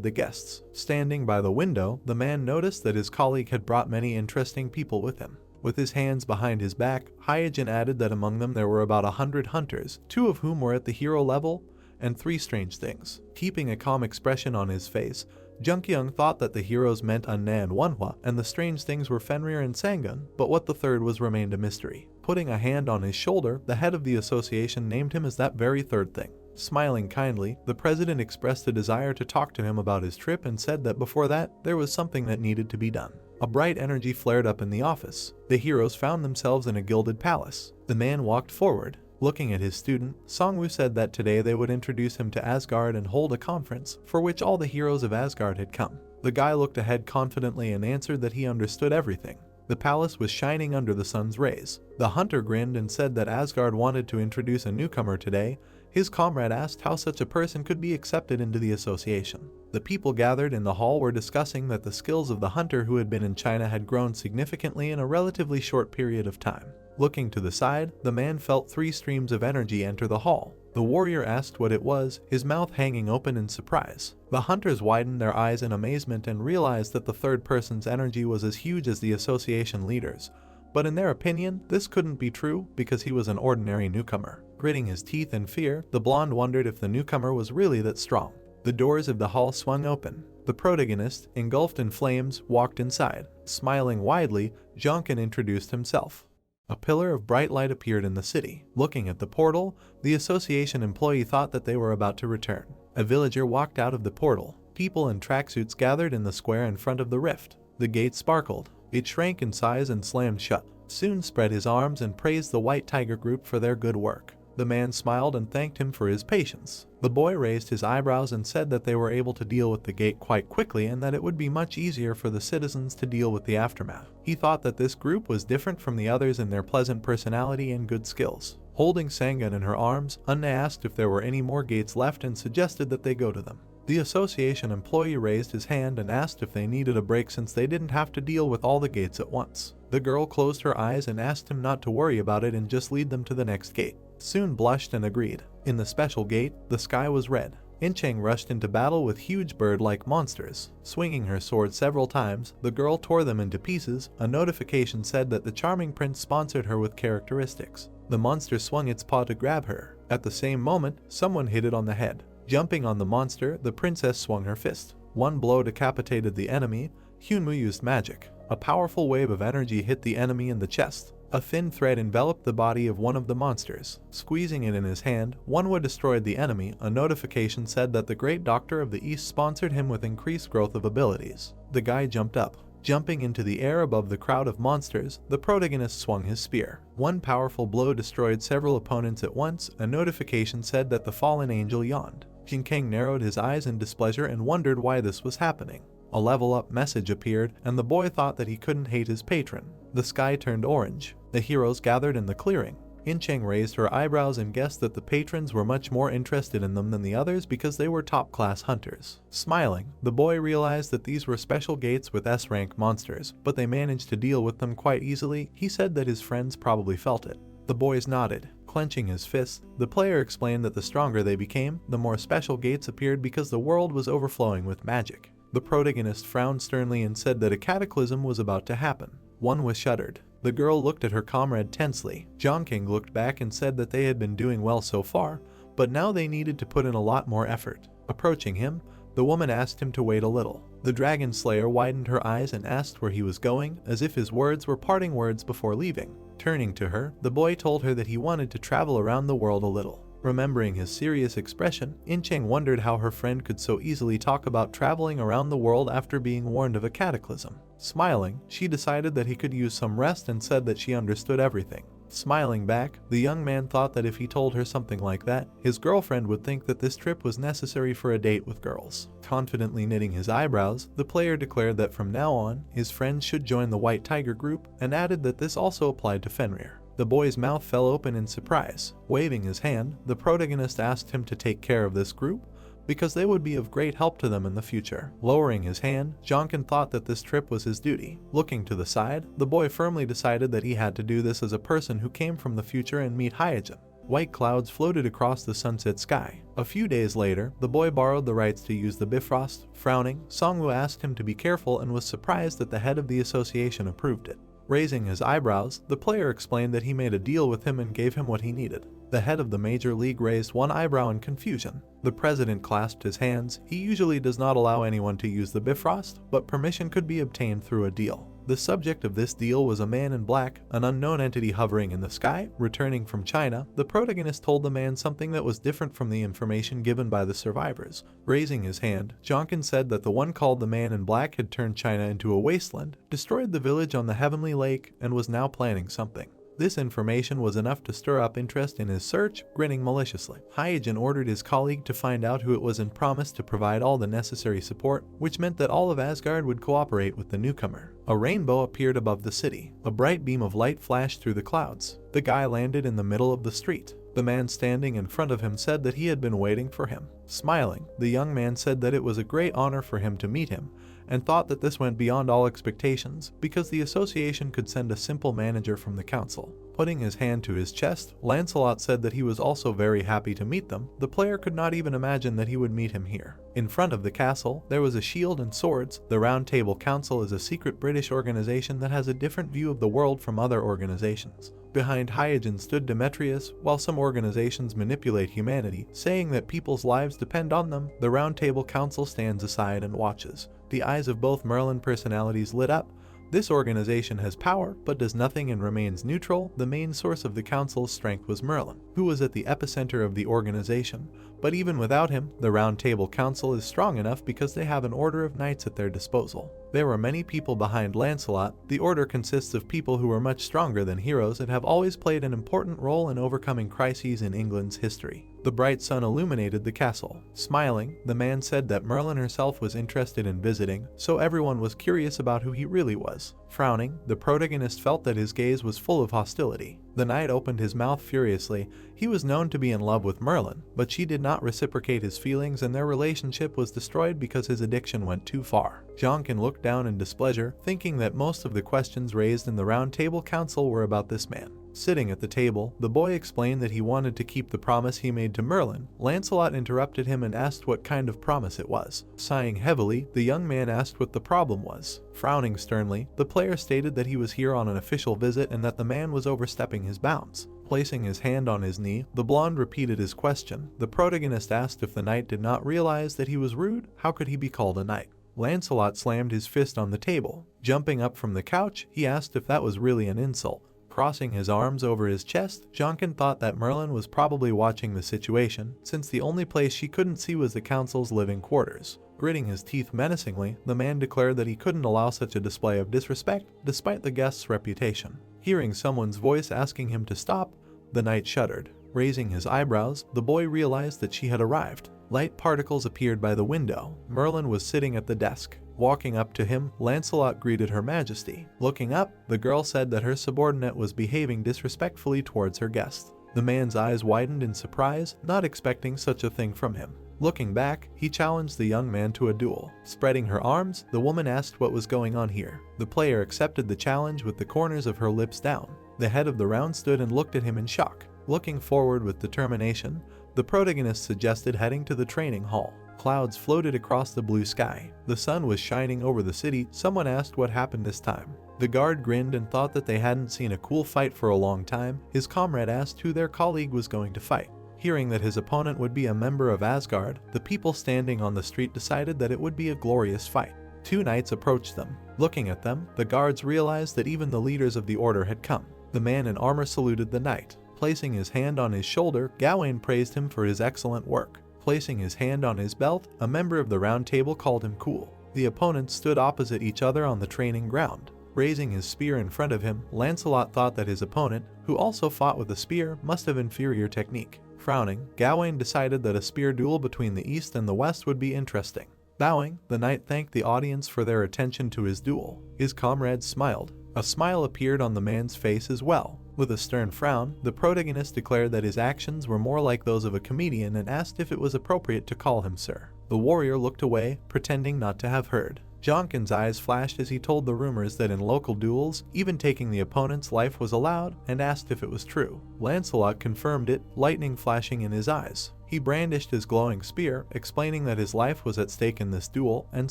the guests. Standing by the window, the man noticed that his colleague had brought many interesting people with him. With his hands behind his back, Hyojin added that among them there were about 100 hunters, 2 of whom were at the hero level, and 3 strange things. Keeping a calm expression on his face, Junkyung thought that the heroes meant Unne and Manhwa, and the strange things were Fenrir and Sangun, but what the third was remained a mystery. Putting a hand on his shoulder, the head of the association named him as that very third thing. Smiling kindly, the president expressed a desire to talk to him about his trip and said that before that, there was something that needed to be done. A bright energy flared up in the office. The heroes found themselves in a gilded palace. The man walked forward. Looking at his student, Songwoo said that today they would introduce him to Asgard and hold a conference, for which all the heroes of Asgard had come. The guy looked ahead confidently and answered that he understood everything. The palace was shining under the sun's rays. The hunter grinned and said that Asgard wanted to introduce a newcomer today. His comrade asked how such a person could be accepted into the association. The people gathered in the hall were discussing that the skills of the hunter who had been in China had grown significantly in a relatively short period of time. Looking to the side, the man felt 3 streams of energy enter the hall. The warrior asked what it was, his mouth hanging open in surprise. The hunters widened their eyes in amazement and realized that the third person's energy was as huge as the association leaders. But in their opinion, this couldn't be true because he was an ordinary newcomer. Gritting his teeth in fear, the blonde wondered if the newcomer was really that strong. The doors of the hall swung open. The protagonist, engulfed in flames, walked inside. Smiling widely, Jonkin introduced himself. A pillar of bright light appeared in the city. Looking at the portal, the association employee thought that they were about to return. A villager walked out of the portal. People in tracksuits gathered in the square in front of the rift. The gate sparkled. It shrank in size and slammed shut. Soon spread his arms and praised the White Tiger Group for their good work. The man smiled and thanked him for his patience. The boy raised his eyebrows and said that they were able to deal with the gate quite quickly and that it would be much easier for the citizens to deal with the aftermath. He thought that this group was different from the others in their pleasant personality and good skills. Holding Sangun in her arms, Unne asked if there were any more gates left and suggested that they go to them. The association employee raised his hand and asked if they needed a break since they didn't have to deal with all the gates at once. The girl closed her eyes and asked him not to worry about it and just lead them to the next gate. Soon blushed and agreed. In the special gate, the sky was red. Incheng rushed into battle with huge bird-like monsters. Swinging her sword several times, the girl tore them into pieces. A notification said that the charming prince sponsored her with characteristics. The monster swung its paw to grab her. At the same moment, someone hit it on the head. Jumping on the monster, the princess swung her fist. One blow decapitated the enemy. Hyunmu used magic. A powerful wave of energy hit the enemy in the chest. A thin thread enveloped the body of one of the monsters. Squeezing it in his hand, Manhwa destroyed the enemy. A notification said that the Great Doctor of the East sponsored him with increased growth of abilities. The guy jumped up. Jumping into the air above the crowd of monsters, the protagonist swung his spear. One powerful blow destroyed several opponents at once. A notification said that the fallen angel yawned. Jinkang narrowed his eyes in displeasure and wondered why this was happening. A level up message appeared, and the boy thought that he couldn't hate his patron. The sky turned orange. The heroes gathered in the clearing. Incheng raised her eyebrows and guessed that the patrons were much more interested in them than the others because they were top-class hunters. Smiling, the boy realized that these were special gates with S-rank monsters, but they managed to deal with them quite easily. He said that his friends probably felt it. The boys nodded. Clenching his fists, the player explained that the stronger they became, the more special gates appeared because the world was overflowing with magic. The protagonist frowned sternly and said that a cataclysm was about to happen. One was shuddered. The girl looked at her comrade tensely. Jinkang looked back and said that they had been doing well so far, but now they needed to put in a lot more effort. Approaching him, the woman asked him to wait a little. The dragon slayer widened her eyes and asked where he was going, as if his words were parting words before leaving. Turning to her, the boy told her that he wanted to travel around the world a little. Remembering his serious expression, Incheng wondered how her friend could so easily talk about traveling around the world after being warned of a cataclysm. Smiling, she decided that he could use some rest and said that she understood everything. Smiling back, the young man thought that if he told her something like that, his girlfriend would think that this trip was necessary for a date with girls. Confidently knitting his eyebrows, the player declared that from now on, his friends should join the White Tiger group, and added that this also applied to Fenrir. The boy's mouth fell open in surprise. Waving his hand, the protagonist asked him to take care of this group because they would be of great help to them in the future. Lowering his hand, Jinkang thought that this trip was his duty. Looking to the side, the boy firmly decided that he had to do this as a person who came from the future and meet Hyojin. White clouds floated across the sunset sky. A few days later, the boy borrowed the rights to use the Bifrost. Frowning, Songwoo asked him to be careful and was surprised that the head of the association approved it. Raising his eyebrows, the player explained that he made a deal with him and gave him what he needed. The head of the Major League raised one eyebrow in confusion. The president clasped his hands. He usually does not allow anyone to use the Bifrost, but permission could be obtained through a deal. The subject of this deal was a man in black, an unknown entity hovering in the sky. Returning from China, the protagonist told the man something that was different from the information given by the survivors. Raising his hand, Jinkang said that the one called the man in black had turned China into a wasteland, destroyed the village on the Heavenly Lake, and was now planning something. This information was enough to stir up interest in his search. Grinning maliciously, Hyojin ordered his colleague to find out who it was and promised to provide all the necessary support, which meant that all of Asgard would cooperate with the newcomer. A rainbow appeared above the city. A bright beam of light flashed through the clouds. The guy landed in the middle of the street. The man standing in front of him said that he had been waiting for him. Smiling, the young man said that it was a great honor for him to meet him, and thought that this went beyond all expectations because the association could send a simple manager from the council. Putting his hand to his chest, Lancelot said that he was also very happy to meet them. The player could not even imagine that he would meet him here. In front of the castle, there was a shield and swords. The Round Table Council is a secret British organization that has a different view of the world from other organizations. Behind Hyojin stood Demetrius. While some organizations manipulate humanity, saying that people's lives depend on them, the Round Table Council stands aside and watches. The eyes of both Merlin personalities lit up. This organization has power, but does nothing and remains neutral. The main source of the council's strength was Merlin, who was at the epicenter of the organization. But even without him, the Round Table Council is strong enough because they have an order of knights at their disposal. There were many people behind Lancelot. The order consists of people who are much stronger than heroes and have always played an important role in overcoming crises in England's history. The bright sun illuminated the castle. Smiling, the man said that Merlin herself was interested in visiting, so everyone was curious about who he really was. Frowning, the protagonist felt that his gaze was full of hostility. The knight opened his mouth furiously. He was known to be in love with Merlin, but she did not reciprocate his feelings and their relationship was destroyed because his addiction went too far. Jinkang looked down in displeasure, thinking that most of the questions raised in the Round Table Council were about this man. Sitting at the table, the boy explained that he wanted to keep the promise he made to Merlin. Lancelot interrupted him and asked what kind of promise it was. Sighing heavily, the young man asked what the problem was. Frowning sternly, the player stated that he was here on an official visit and that the man was overstepping his bounds. Placing his hand on his knee, the blonde repeated his question. The protagonist asked if the knight did not realize that he was rude. How could he be called a knight? Lancelot slammed his fist on the table. Jumping up from the couch, he asked if that was really an insult. Crossing his arms over his chest, Jonkin thought that Merlin was probably watching the situation, since the only place she couldn't see was the council's living quarters. Gritting his teeth menacingly, the man declared that he couldn't allow such a display of disrespect despite the guest's reputation. Hearing someone's voice asking him to stop, the knight shuddered. Raising his eyebrows, the boy realized that she had arrived. Light particles appeared by the window. Merlin was sitting at the desk. Walking up to him, Lancelot greeted Her Majesty. Looking up, the girl said that her subordinate was behaving disrespectfully towards her guest. The man's eyes widened in surprise, not expecting such a thing from him. Looking back, he challenged the young man to a duel. Spreading her arms, the woman asked what was going on here. The player accepted the challenge with the corners of her lips down. The head of the round stood and looked at him in shock. Looking forward with determination, the protagonist suggested heading to the training hall. Clouds floated across the blue sky. The sun was shining over the city. Someone asked what happened this time. The guard grinned and thought that they hadn't seen a cool fight for a long time. His comrade asked who their colleague was going to fight. Hearing that his opponent would be a member of Asgard, the people standing on the street decided that it would be a glorious fight. Two knights approached them. Looking at them, the guards realized that even the leaders of the order had come. The man in armor saluted the knight. Placing his hand on his shoulder, Gawain praised him for his excellent work. Placing his hand on his belt, a member of the round table called him cool. The opponents stood opposite each other on the training ground. Raising his spear in front of him, Lancelot thought that his opponent, who also fought with a spear, must have inferior technique. Frowning, Gawain decided that a spear duel between the east and the west would be interesting. Bowing, the knight thanked the audience for their attention to his duel. His comrades smiled. A smile appeared on the man's face as well. With a stern frown, the protagonist declared that his actions were more like those of a comedian and asked if it was appropriate to call him sir. The warrior looked away, pretending not to have heard. Jonkin's eyes flashed as he told the rumors that in local duels, even taking the opponent's life was allowed, and asked if it was true. Lancelot confirmed it, lightning flashing in his eyes. He brandished his glowing spear, explaining that his life was at stake in this duel, and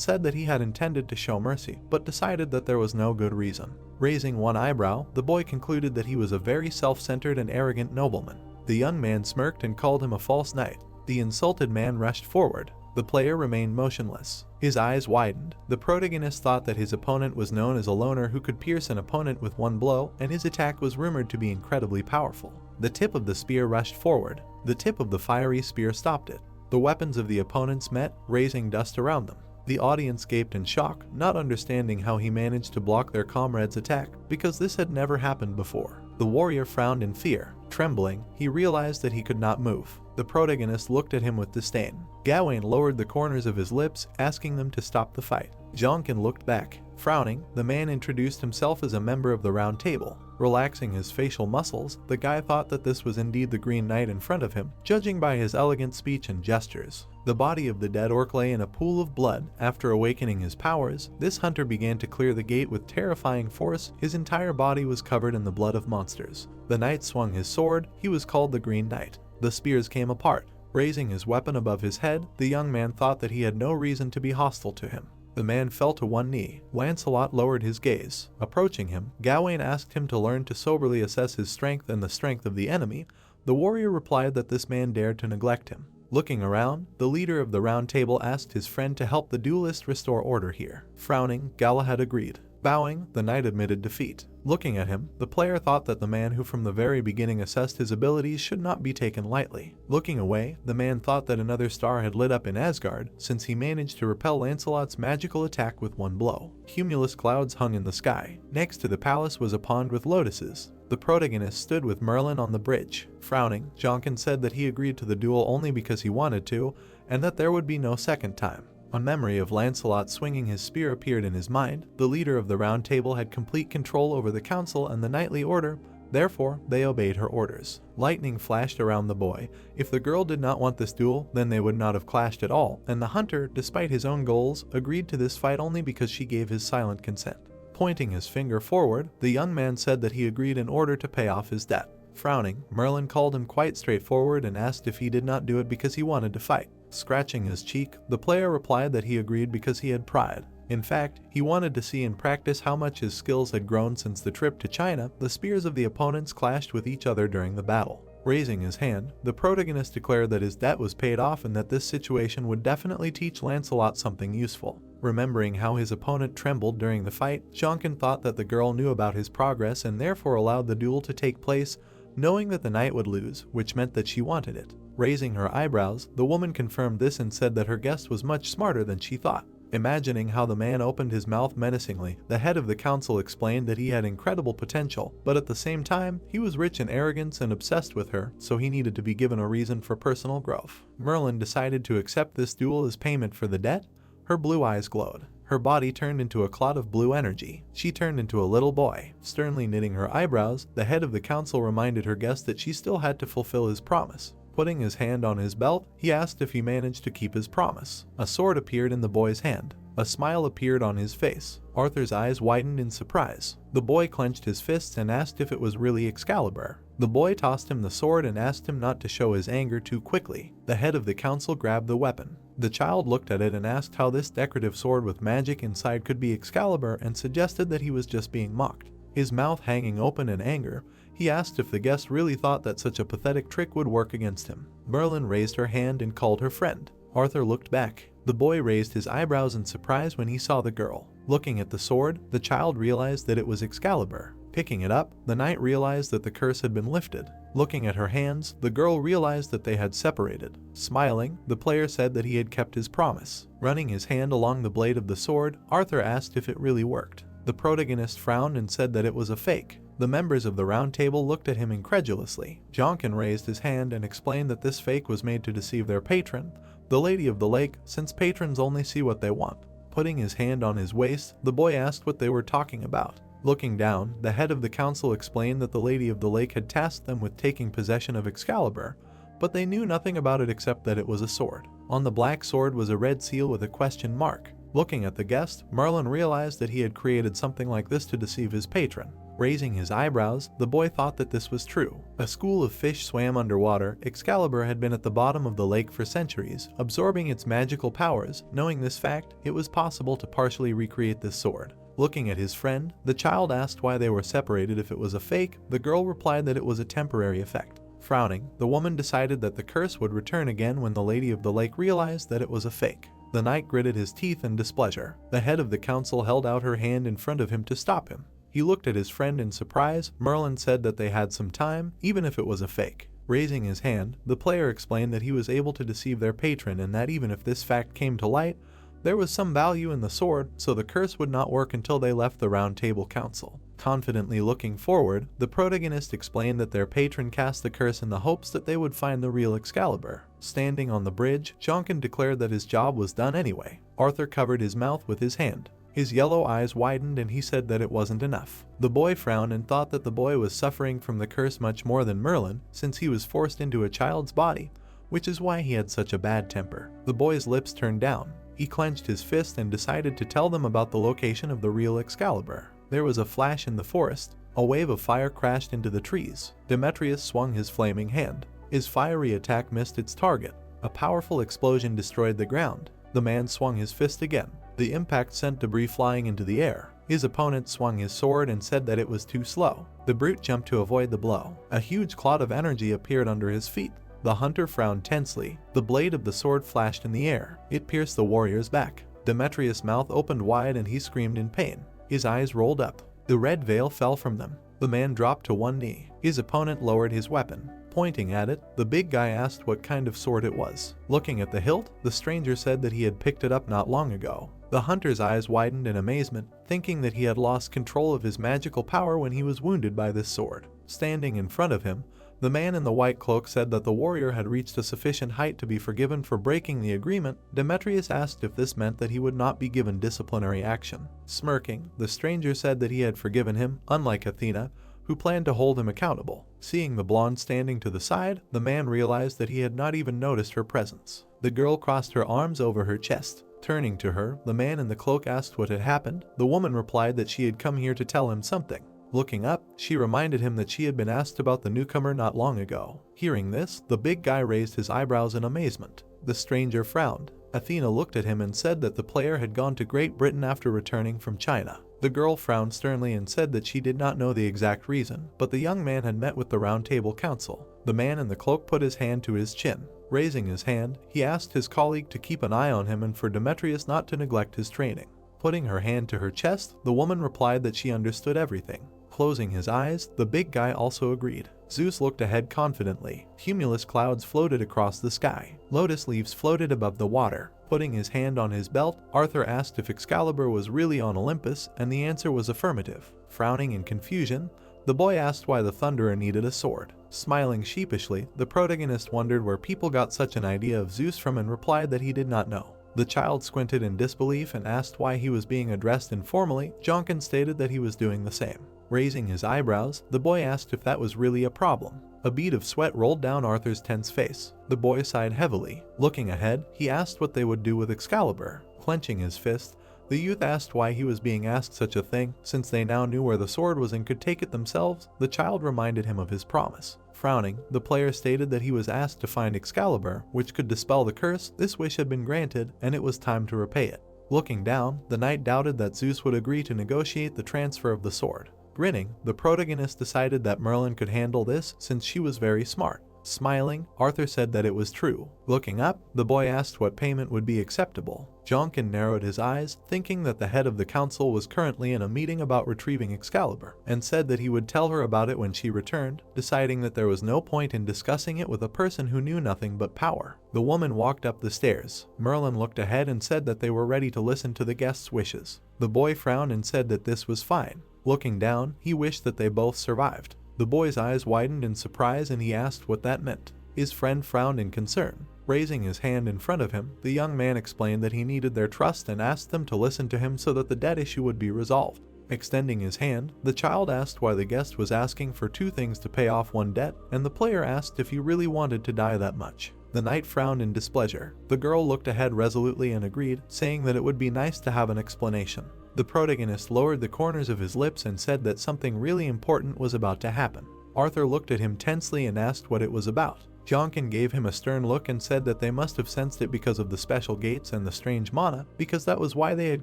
said that he had intended to show mercy, but decided that there was no good reason. Raising one eyebrow, the boy concluded that he was a very self-centered and arrogant nobleman. The young man smirked and called him a false knight. The insulted man rushed forward. The player remained motionless. His eyes widened. The protagonist thought that his opponent was known as a loner who could pierce an opponent with one blow, and his attack was rumored to be incredibly powerful. The tip of the spear rushed forward. The tip of the fiery spear stopped it. The weapons of the opponents met, raising dust around them. The audience gaped in shock, not understanding how he managed to block their comrade's attack, because this had never happened before. The warrior frowned in fear. Trembling, he realized that he could not move. The protagonist looked at him with disdain. Gawain lowered the corners of his lips, asking them to stop the fight. Jonkin looked back. Frowning, the man introduced himself as a member of the Round Table. Relaxing his facial muscles, the guy thought that this was indeed the Green Knight in front of him, judging by his elegant speech and gestures. The body of the dead orc lay in a pool of blood. After awakening his powers, this hunter began to clear the gate with terrifying force. His entire body was covered in the blood of monsters. The knight swung his sword. He was called the Green Knight. The spears came apart. Raising his weapon above his head, the young man thought that he had no reason to be hostile to him. The man fell to one knee. Lancelot lowered his gaze. Approaching him, Gawain asked him to learn to soberly assess his strength and the strength of the enemy. The warrior replied that this man dared to neglect him. Looking around, the leader of the Round Table asked his friend to help the duelist restore order here. Frowning, Galahad agreed. Bowing, the knight admitted defeat. Looking at him, the player thought that the man who from the very beginning assessed his abilities should not be taken lightly. Looking away, the man thought that another star had lit up in Asgard, since he managed to repel Lancelot's magical attack with one blow. Cumulus clouds hung in the sky. Next to the palace was a pond with lotuses. The protagonist stood with Merlin on the bridge. Frowning, Jonkin said that he agreed to the duel only because he wanted to, and that there would be no second time. A memory of Lancelot swinging his spear appeared in his mind. The leader of the Round Table had complete control over the council and the knightly order, therefore they obeyed her orders. Lightning flashed around the boy. If the girl did not want this duel, then they would not have clashed at all, and the hunter, despite his own goals, agreed to this fight only because she gave his silent consent. Pointing his finger forward, the young man said that he agreed in order to pay off his debt. Frowning, Merlin called him quite straightforward and asked if he did not do it because he wanted to fight. Scratching his cheek, the player replied that he agreed because he had pride. In fact, he wanted to see in practice how much his skills had grown since the trip to China. The spears of the opponents clashed with each other during the battle. Raising his hand, the protagonist declared that his debt was paid off and that this situation would definitely teach Lancelot something useful. Remembering how his opponent trembled during the fight, Jonkin thought that the girl knew about his progress and therefore allowed the duel to take place, knowing that the knight would lose, which meant that she wanted it. Raising her eyebrows, the woman confirmed this and said that her guest was much smarter than she thought. Imagining how the man opened his mouth menacingly, the head of the council explained that he had incredible potential, but at the same time, he was rich in arrogance and obsessed with her, so he needed to be given a reason for personal growth. Merlin decided to accept this duel as payment for the debt. Her blue eyes glowed. Her body turned into a cloud of blue energy. She turned into a little boy. Sternly knitting her eyebrows, the head of the council reminded her guest that she still had to fulfill his promise. Putting his hand on his belt, he asked if he managed to keep his promise. A sword appeared in the boy's hand. A smile appeared on his face. Arthur's eyes widened in surprise. The boy clenched his fists and asked if it was really Excalibur. The boy tossed him the sword and asked him not to show his anger too quickly. The head of the council grabbed the weapon. The child looked at it and asked how this decorative sword with magic inside could be Excalibur and suggested that he was just being mocked. His mouth hanging open in anger, he asked if the guest really thought that such a pathetic trick would work against him. Merlin raised her hand and called her friend. Arthur looked back. The boy raised his eyebrows in surprise when he saw the girl. Looking at the sword, the child realized that it was Excalibur. Picking it up, the knight realized that the curse had been lifted. Looking at her hands, the girl realized that they had separated. Smiling, the player said that he had kept his promise. Running his hand along the blade of the sword, Arthur asked if it really worked. The protagonist frowned and said that it was a fake. The members of the round table looked at him incredulously. Jonkin raised his hand and explained that this fake was made to deceive their patron, the Lady of the Lake, since patrons only see what they want. Putting his hand on his waist, the boy asked what they were talking about. Looking down, the head of the council explained that the Lady of the Lake had tasked them with taking possession of Excalibur, but they knew nothing about it except that it was a sword. On the black sword was a red seal with a question mark. Looking at the guest, Merlin realized that he had created something like this to deceive his patron. Raising his eyebrows, the boy thought that this was true. A school of fish swam underwater. Excalibur had been at the bottom of the lake for centuries, absorbing its magical powers. Knowing this fact, it was possible to partially recreate this sword. Looking at his friend, the child asked why they were separated if it was a fake. The girl replied that it was a temporary effect. Frowning, the woman decided that the curse would return again when the Lady of the Lake realized that it was a fake. The knight gritted his teeth in displeasure. The head of the council held out her hand in front of him to stop him. He looked at his friend in surprise. Merlin said that they had some time, even if it was a fake. Raising his hand, the player explained that he was able to deceive their patron and that even if this fact came to light, there was some value in the sword, so the curse would not work until they left the Round Table Council. Confidently looking forward, the protagonist explained that their patron cast the curse in the hopes that they would find the real Excalibur. Standing on the bridge, Jonkin declared that his job was done anyway. Arthur covered his mouth with his hand. His yellow eyes widened and he said that it wasn't enough. The boy frowned and thought that the boy was suffering from the curse much more than Merlin, since he was forced into a child's body, which is why he had such a bad temper. The boy's lips turned down. He clenched his fist and decided to tell them about the location of the real Excalibur. There was a flash in the forest. A wave of fire crashed into the trees. Demetrius swung his flaming hand. His fiery attack missed its target. A powerful explosion destroyed the ground. The man swung his fist again. The impact sent debris flying into the air. His opponent swung his sword and said that it was too slow. The brute jumped to avoid the blow. A huge cloud of energy appeared under his feet. The hunter frowned tensely. The blade of the sword flashed in the air. It pierced the warrior's back. Demetrius' mouth opened wide and he screamed in pain. His eyes rolled up. The red veil fell from them. The man dropped to one knee. His opponent lowered his weapon. Pointing at it, the big guy asked what kind of sword it was. Looking at the hilt, the stranger said that he had picked it up not long ago. The hunter's eyes widened in amazement, thinking that he had lost control of his magical power when he was wounded by this sword. Standing in front of him, the man in the white cloak said that the warrior had reached a sufficient height to be forgiven for breaking the agreement. Demetrius asked if this meant that he would not be given disciplinary action. Smirking, the stranger said that he had forgiven him, unlike Athena, who planned to hold him accountable. Seeing the blonde standing to the side, the man realized that he had not even noticed her presence. The girl crossed her arms over her chest. Turning to her, the man in the cloak asked what had happened. The woman replied that she had come here to tell him something. Looking up, she reminded him that she had been asked about the newcomer not long ago. Hearing this, the big guy raised his eyebrows in amazement. The stranger frowned. Athena looked at him and said that the player had gone to Great Britain after returning from China. The girl frowned sternly and said that she did not know the exact reason, but the young man had met with the Round Table Council. The man in the cloak put his hand to his chin. Raising his hand, he asked his colleague to keep an eye on him and for Demetrius not to neglect his training. Putting her hand to her chest, the woman replied that she understood everything. Closing his eyes, the big guy also agreed. Zeus looked ahead confidently. Cumulus clouds floated across the sky. Lotus leaves floated above the water. Putting his hand on his belt, Arthur asked if Excalibur was really on Olympus, and the answer was affirmative. Frowning in confusion, the boy asked why the Thunderer needed a sword. Smiling sheepishly, the protagonist wondered where people got such an idea of Zeus from and replied that he did not know. The child squinted in disbelief and asked why he was being addressed informally. Jonkin stated that he was doing the same. Raising his eyebrows, the boy asked if that was really a problem. A bead of sweat rolled down Arthur's tense face. The boy sighed heavily. Looking ahead, he asked what they would do with Excalibur. Clenching his fist, the youth asked why he was being asked such a thing, since they now knew where the sword was and could take it themselves. The child reminded him of his promise. Frowning, the player stated that he was asked to find Excalibur, which could dispel the curse. This wish had been granted, and it was time to repay it. Looking down, the knight doubted that Zeus would agree to negotiate the transfer of the sword. Grinning, the protagonist decided that Merlin could handle this since she was very smart. Smiling, Arthur said that it was true. Looking up, the boy asked what payment would be acceptable. Jonkin narrowed his eyes, thinking that the head of the council was currently in a meeting about retrieving Excalibur, and said that he would tell her about it when she returned, deciding that there was no point in discussing it with a person who knew nothing but power. The woman walked up the stairs. Merlin looked ahead and said that they were ready to listen to the guest's wishes. The boy frowned and said that this was fine. Looking down, he wished that they both survived. The boy's eyes widened in surprise and he asked what that meant. His friend frowned in concern. Raising his hand in front of him, the young man explained that he needed their trust and asked them to listen to him so that the debt issue would be resolved. Extending his hand, the child asked why the guest was asking for two things to pay off one debt, and the player asked if he really wanted to die that much. The knight frowned in displeasure. The girl looked ahead resolutely and agreed, saying that it would be nice to have an explanation. The protagonist lowered the corners of his lips and said that something really important was about to happen. Arthur looked at him tensely and asked what it was about. Jonkin gave him a stern look and said that they must have sensed it because of the special gates and the strange mana, because that was why they had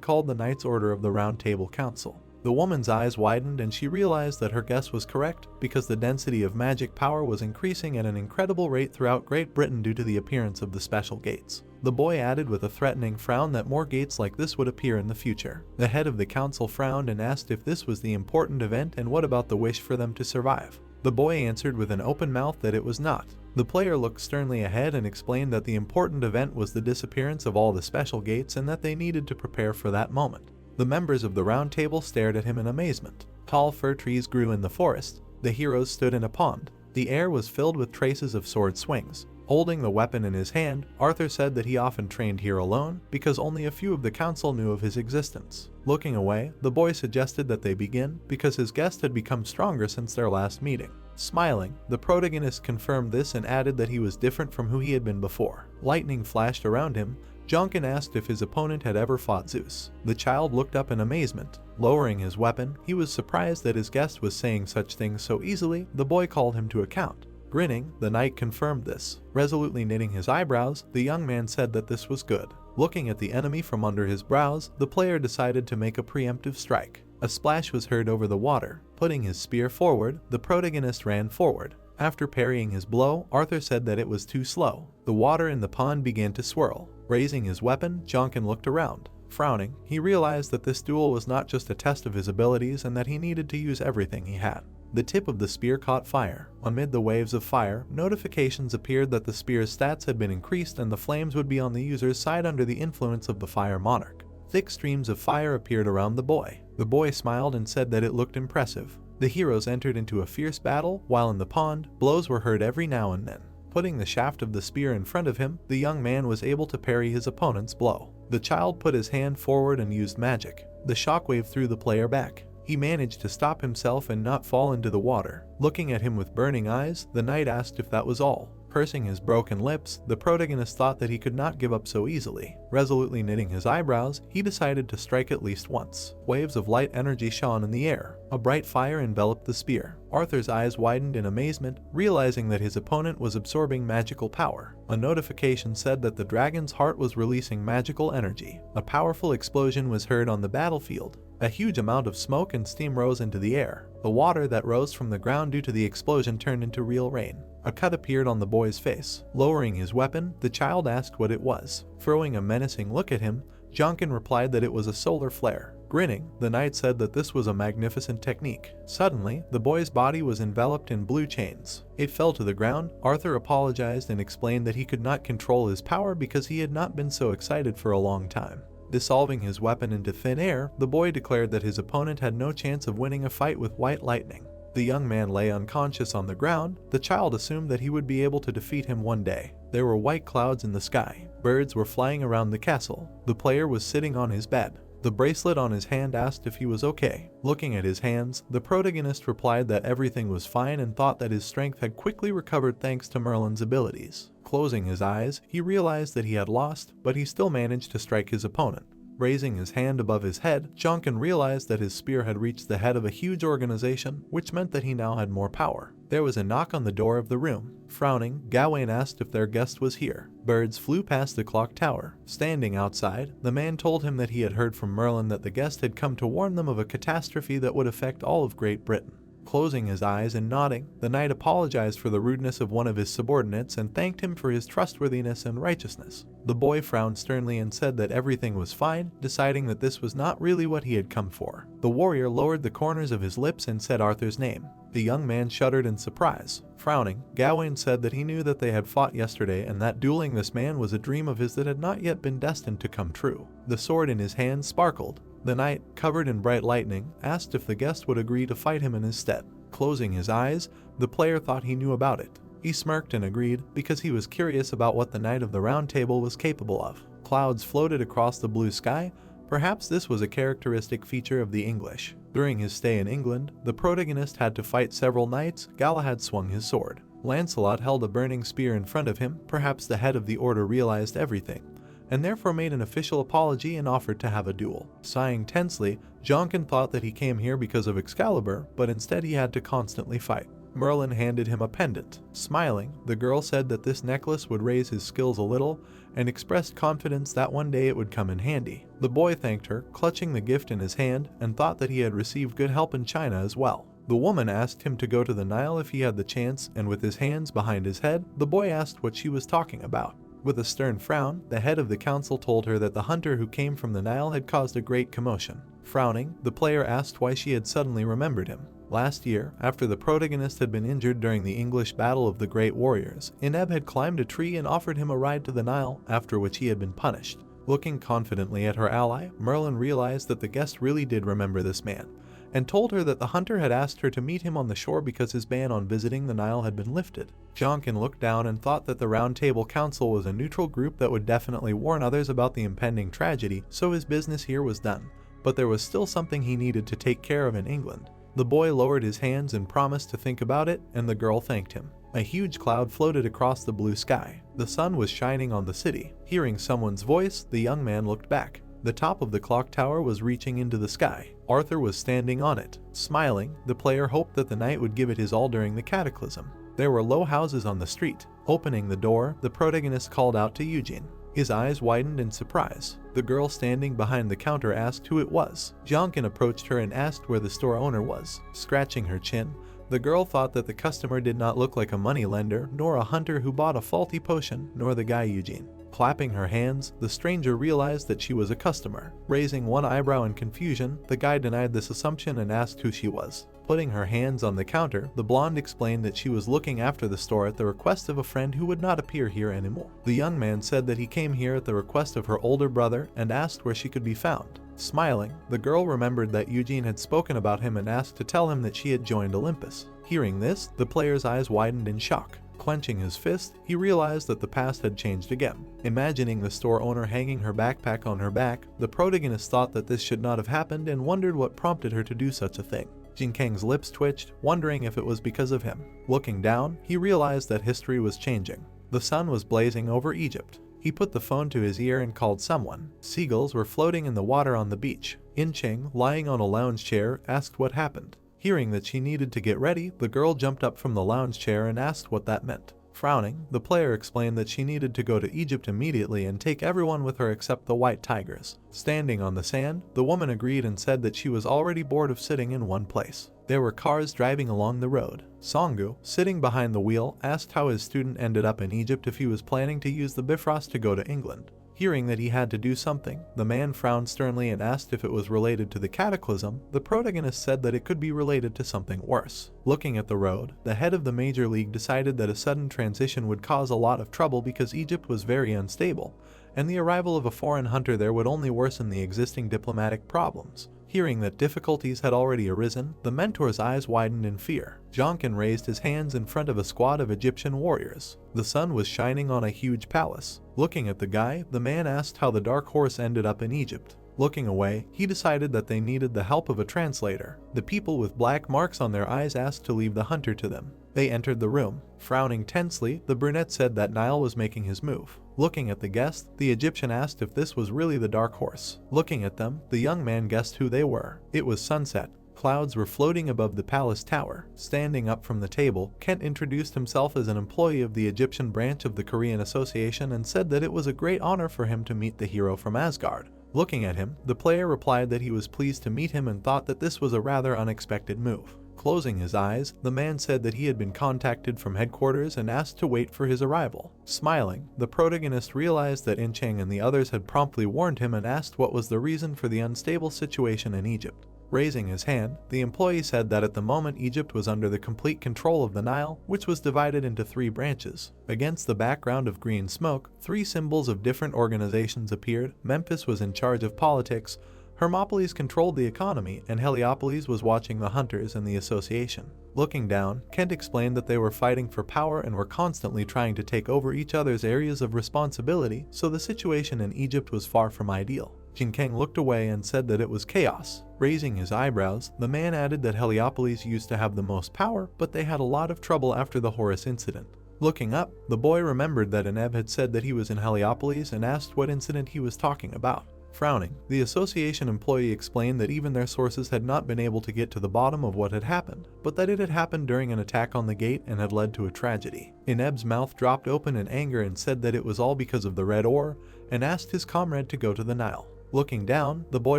called the Knights Order of the Round Table Council. The woman's eyes widened and she realized that her guess was correct, because the density of magic power was increasing at an incredible rate throughout Great Britain due to the appearance of the special gates. The boy added with a threatening frown that more gates like this would appear in the future. The head of the council frowned and asked if this was the important event and what about the wish for them to survive. The boy answered with an open mouth that it was not. The player looked sternly ahead and explained that the important event was the disappearance of all the special gates and that they needed to prepare for that moment. The members of the round table stared at him in amazement. Tall fir trees grew in the forest. The heroes stood in a pond. The air was filled with traces of sword swings. Holding the weapon in his hand, Arthur said that he often trained here alone because only a few of the council knew of his existence. Looking away, the boy suggested that they begin because his guest had become stronger since their last meeting. Smiling, the protagonist confirmed this and added that he was different from who he had been before. Lightning flashed around him. Jonkin asked if his opponent had ever fought Zeus. The child looked up in amazement. Lowering his weapon, he was surprised that his guest was saying such things so easily. The boy called him to account. Grinning, the knight confirmed this. Resolutely knitting his eyebrows, the young man said that this was good. Looking at the enemy from under his brows, the player decided to make a preemptive strike. A splash was heard over the water. Putting his spear forward, the protagonist ran forward. After parrying his blow, Arthur said that it was too slow. The water in the pond began to swirl. Raising his weapon, Jonkin looked around. Frowning, he realized that this duel was not just a test of his abilities and that he needed to use everything he had. The tip of the spear caught fire. Amid the waves of fire, notifications appeared that the spear's stats had been increased and the flames would be on the user's side under the influence of the Fire Monarch. Thick streams of fire appeared around the boy. The boy smiled and said that it looked impressive. The heroes entered into a fierce battle, while in the pond, blows were heard every now and then. Putting the shaft of the spear in front of him, the young man was able to parry his opponent's blow. The child put his hand forward and used magic. The shockwave threw the player back. He managed to stop himself and not fall into the water. Looking at him with burning eyes, the knight asked if that was all. Pursing his broken lips, the protagonist thought that he could not give up so easily. Resolutely knitting his eyebrows, he decided to strike at least once. Waves of light energy shone in the air. A bright fire enveloped the spear. Arthur's eyes widened in amazement, realizing that his opponent was absorbing magical power. A notification said that the dragon's heart was releasing magical energy. A powerful explosion was heard on the battlefield. A huge amount of smoke and steam rose into the air. The water that rose from the ground due to the explosion turned into real rain. A cut appeared on the boy's face. Lowering his weapon, the child asked what it was. Throwing a menacing look at him, Jonkin replied that it was a solar flare. Grinning, the knight said that this was a magnificent technique. Suddenly, the boy's body was enveloped in blue chains. It fell to the ground. Arthur apologized and explained that he could not control his power because he had not been so excited for a long time. Dissolving his weapon into thin air, the boy declared that his opponent had no chance of winning a fight with white lightning. The young man lay unconscious on the ground. The child assumed that he would be able to defeat him one day. There were white clouds in the sky. Birds were flying around the castle. The player was sitting on his bed. The bracelet on his hand asked if he was okay. Looking at his hands, the protagonist replied that everything was fine and thought that his strength had quickly recovered thanks to Merlin's abilities. Closing his eyes, he realized that he had lost, but he still managed to strike his opponent. Raising his hand above his head, Jonkin realized that his spear had reached the head of a huge organization, which meant that he now had more power. There was a knock on the door of the room. Frowning, Gawain asked if their guest was here. Birds flew past the clock tower. Standing outside, the man told him that he had heard from Merlin that the guest had come to warn them of a catastrophe that would affect all of Great Britain. Closing his eyes and nodding, the knight apologized for the rudeness of one of his subordinates and thanked him for his trustworthiness and righteousness. The boy frowned sternly and said that everything was fine, deciding that this was not really what he had come for. The warrior lowered the corners of his lips and said Arthur's name. The young man shuddered in surprise. Frowning, Gawain said that he knew that they had fought yesterday and that dueling this man was a dream of his that had not yet been destined to come true. The sword in his hand sparkled. The knight, covered in bright lightning, asked if the guest would agree to fight him in his stead. Closing his eyes, the player thought he knew about it. He smirked and agreed because he was curious about what the Knight of the Round Table was capable of. Clouds floated across the blue sky. Perhaps this was a characteristic feature of the English. During his stay in England, the protagonist had to fight several knights. Galahad swung his sword. Lancelot held a burning spear in front of him. Perhaps the head of the order realized everything, and therefore made an official apology and offered to have a duel. Sighing tensely, Jonkin thought that he came here because of Excalibur, but instead he had to constantly fight. Merlin handed him a pendant. Smiling, the girl said that this necklace would raise his skills a little, and expressed confidence that one day it would come in handy. The boy thanked her, clutching the gift in his hand, and thought that he had received good help in China as well. The woman asked him to go to the Nile if he had the chance, and with his hands behind his head, the boy asked what she was talking about. With a stern frown, the head of the council told her that the hunter who came from the Nile had caused a great commotion. Frowning, the player asked why she had suddenly remembered him. Last year, after the protagonist had been injured during the English Battle of the Great Warriors, Ineb had climbed a tree and offered him a ride to the Nile, after which he had been punished. Looking confidently at her ally, Merlin realized that the guest really did remember this man, and told her that the hunter had asked her to meet him on the shore because his ban on visiting the Nile had been lifted. Jonkin looked down and thought that the Round Table Council was a neutral group that would definitely warn others about the impending tragedy, so his business here was done. But there was still something he needed to take care of in England. The boy lowered his hands and promised to think about it, and the girl thanked him. A huge cloud floated across the blue sky. The sun was shining on the city. Hearing someone's voice, the young man looked back. The top of the clock tower was reaching into the sky. Arthur was standing on it. Smiling, the player hoped that the knight would give it his all during the cataclysm. There were low houses on the street. Opening the door, the protagonist called out to Eugene. His eyes widened in surprise. The girl standing behind the counter asked who it was. Jonkin approached her and asked where the store owner was. Scratching her chin, the girl thought that the customer did not look like a moneylender, nor a hunter who bought a faulty potion, nor the guy Eugene. Clapping her hands, the stranger realized that she was a customer. Raising one eyebrow in confusion, the guy denied this assumption and asked who she was. Putting her hands on the counter, the blonde explained that she was looking after the store at the request of a friend who would not appear here anymore. The young man said that he came here at the request of her older brother and asked where she could be found. Smiling, the girl remembered that Eugene had spoken about him and asked to tell him that she had joined Olympus. Hearing this, the player's eyes widened in shock. Clenching his fist, he realized that the past had changed again. Imagining the store owner hanging her backpack on her back, the protagonist thought that this should not have happened and wondered what prompted her to do such a thing. Jin Kang's lips twitched, wondering if it was because of him. Looking down, he realized that history was changing. The sun was blazing over Egypt. He put the phone to his ear and called someone. Seagulls were floating in the water on the beach. In Cheng, lying on a lounge chair, asked what happened. Hearing that she needed to get ready, the girl jumped up from the lounge chair and asked what that meant. Frowning, the player explained that she needed to go to Egypt immediately and take everyone with her except the white tigers. Standing on the sand, the woman agreed and said that she was already bored of sitting in one place. There were cars driving along the road. Songu, sitting behind the wheel, asked how his student ended up in Egypt if he was planning to use the Bifrost to go to England. Hearing that he had to do something, the man frowned sternly and asked if it was related to the cataclysm. The protagonist said that it could be related to something worse. Looking at the road, the head of the Major League decided that a sudden transition would cause a lot of trouble because Egypt was very unstable, and the arrival of a foreign hunter there would only worsen the existing diplomatic problems. Hearing that difficulties had already arisen, the mentor's eyes widened in fear. Jonkin raised his hands in front of a squad of Egyptian warriors. The sun was shining on a huge palace. Looking at the guy, the man asked how the dark horse ended up in Egypt. Looking away, he decided that they needed the help of a translator. The people with black marks on their eyes asked to leave the hunter to them. They entered the room. Frowning tensely, the brunette said that Nile was making his move. Looking at the guest, the Egyptian asked if this was really the dark horse. Looking at them, the young man guessed who they were. It was sunset. Clouds were floating above the palace tower. Standing up from the table, Kent introduced himself as an employee of the Egyptian branch of the Korean Association and said that it was a great honor for him to meet the hero from Asgard. Looking at him, the player replied that he was pleased to meet him and thought that this was a rather unexpected move. Closing his eyes, the man said that he had been contacted from headquarters and asked to wait for his arrival. Smiling, the protagonist realized that Incheng and the others had promptly warned him and asked what was the reason for the unstable situation in Egypt. Raising his hand, the employee said that at the moment Egypt was under the complete control of the Nile, which was divided into 3 branches. Against the background of green smoke, 3 symbols of different organizations appeared. Memphis was in charge of politics, Hermopolis controlled the economy, and Heliopolis was watching the hunters and the association. Looking down, Kent explained that they were fighting for power and were constantly trying to take over each other's areas of responsibility, so the situation in Egypt was far from ideal. Jinkang looked away and said that it was chaos. Raising his eyebrows, the man added that Heliopolis used to have the most power, but they had a lot of trouble after the Horus incident. Looking up, the boy remembered that Eneb had said that he was in Heliopolis and asked what incident he was talking about. Frowning, the association employee explained that even their sources had not been able to get to the bottom of what had happened, but that it had happened during an attack on the gate and had led to a tragedy. Eneb's mouth dropped open in anger and said that it was all because of the red ore, and asked his comrade to go to the Nile. Looking down, the boy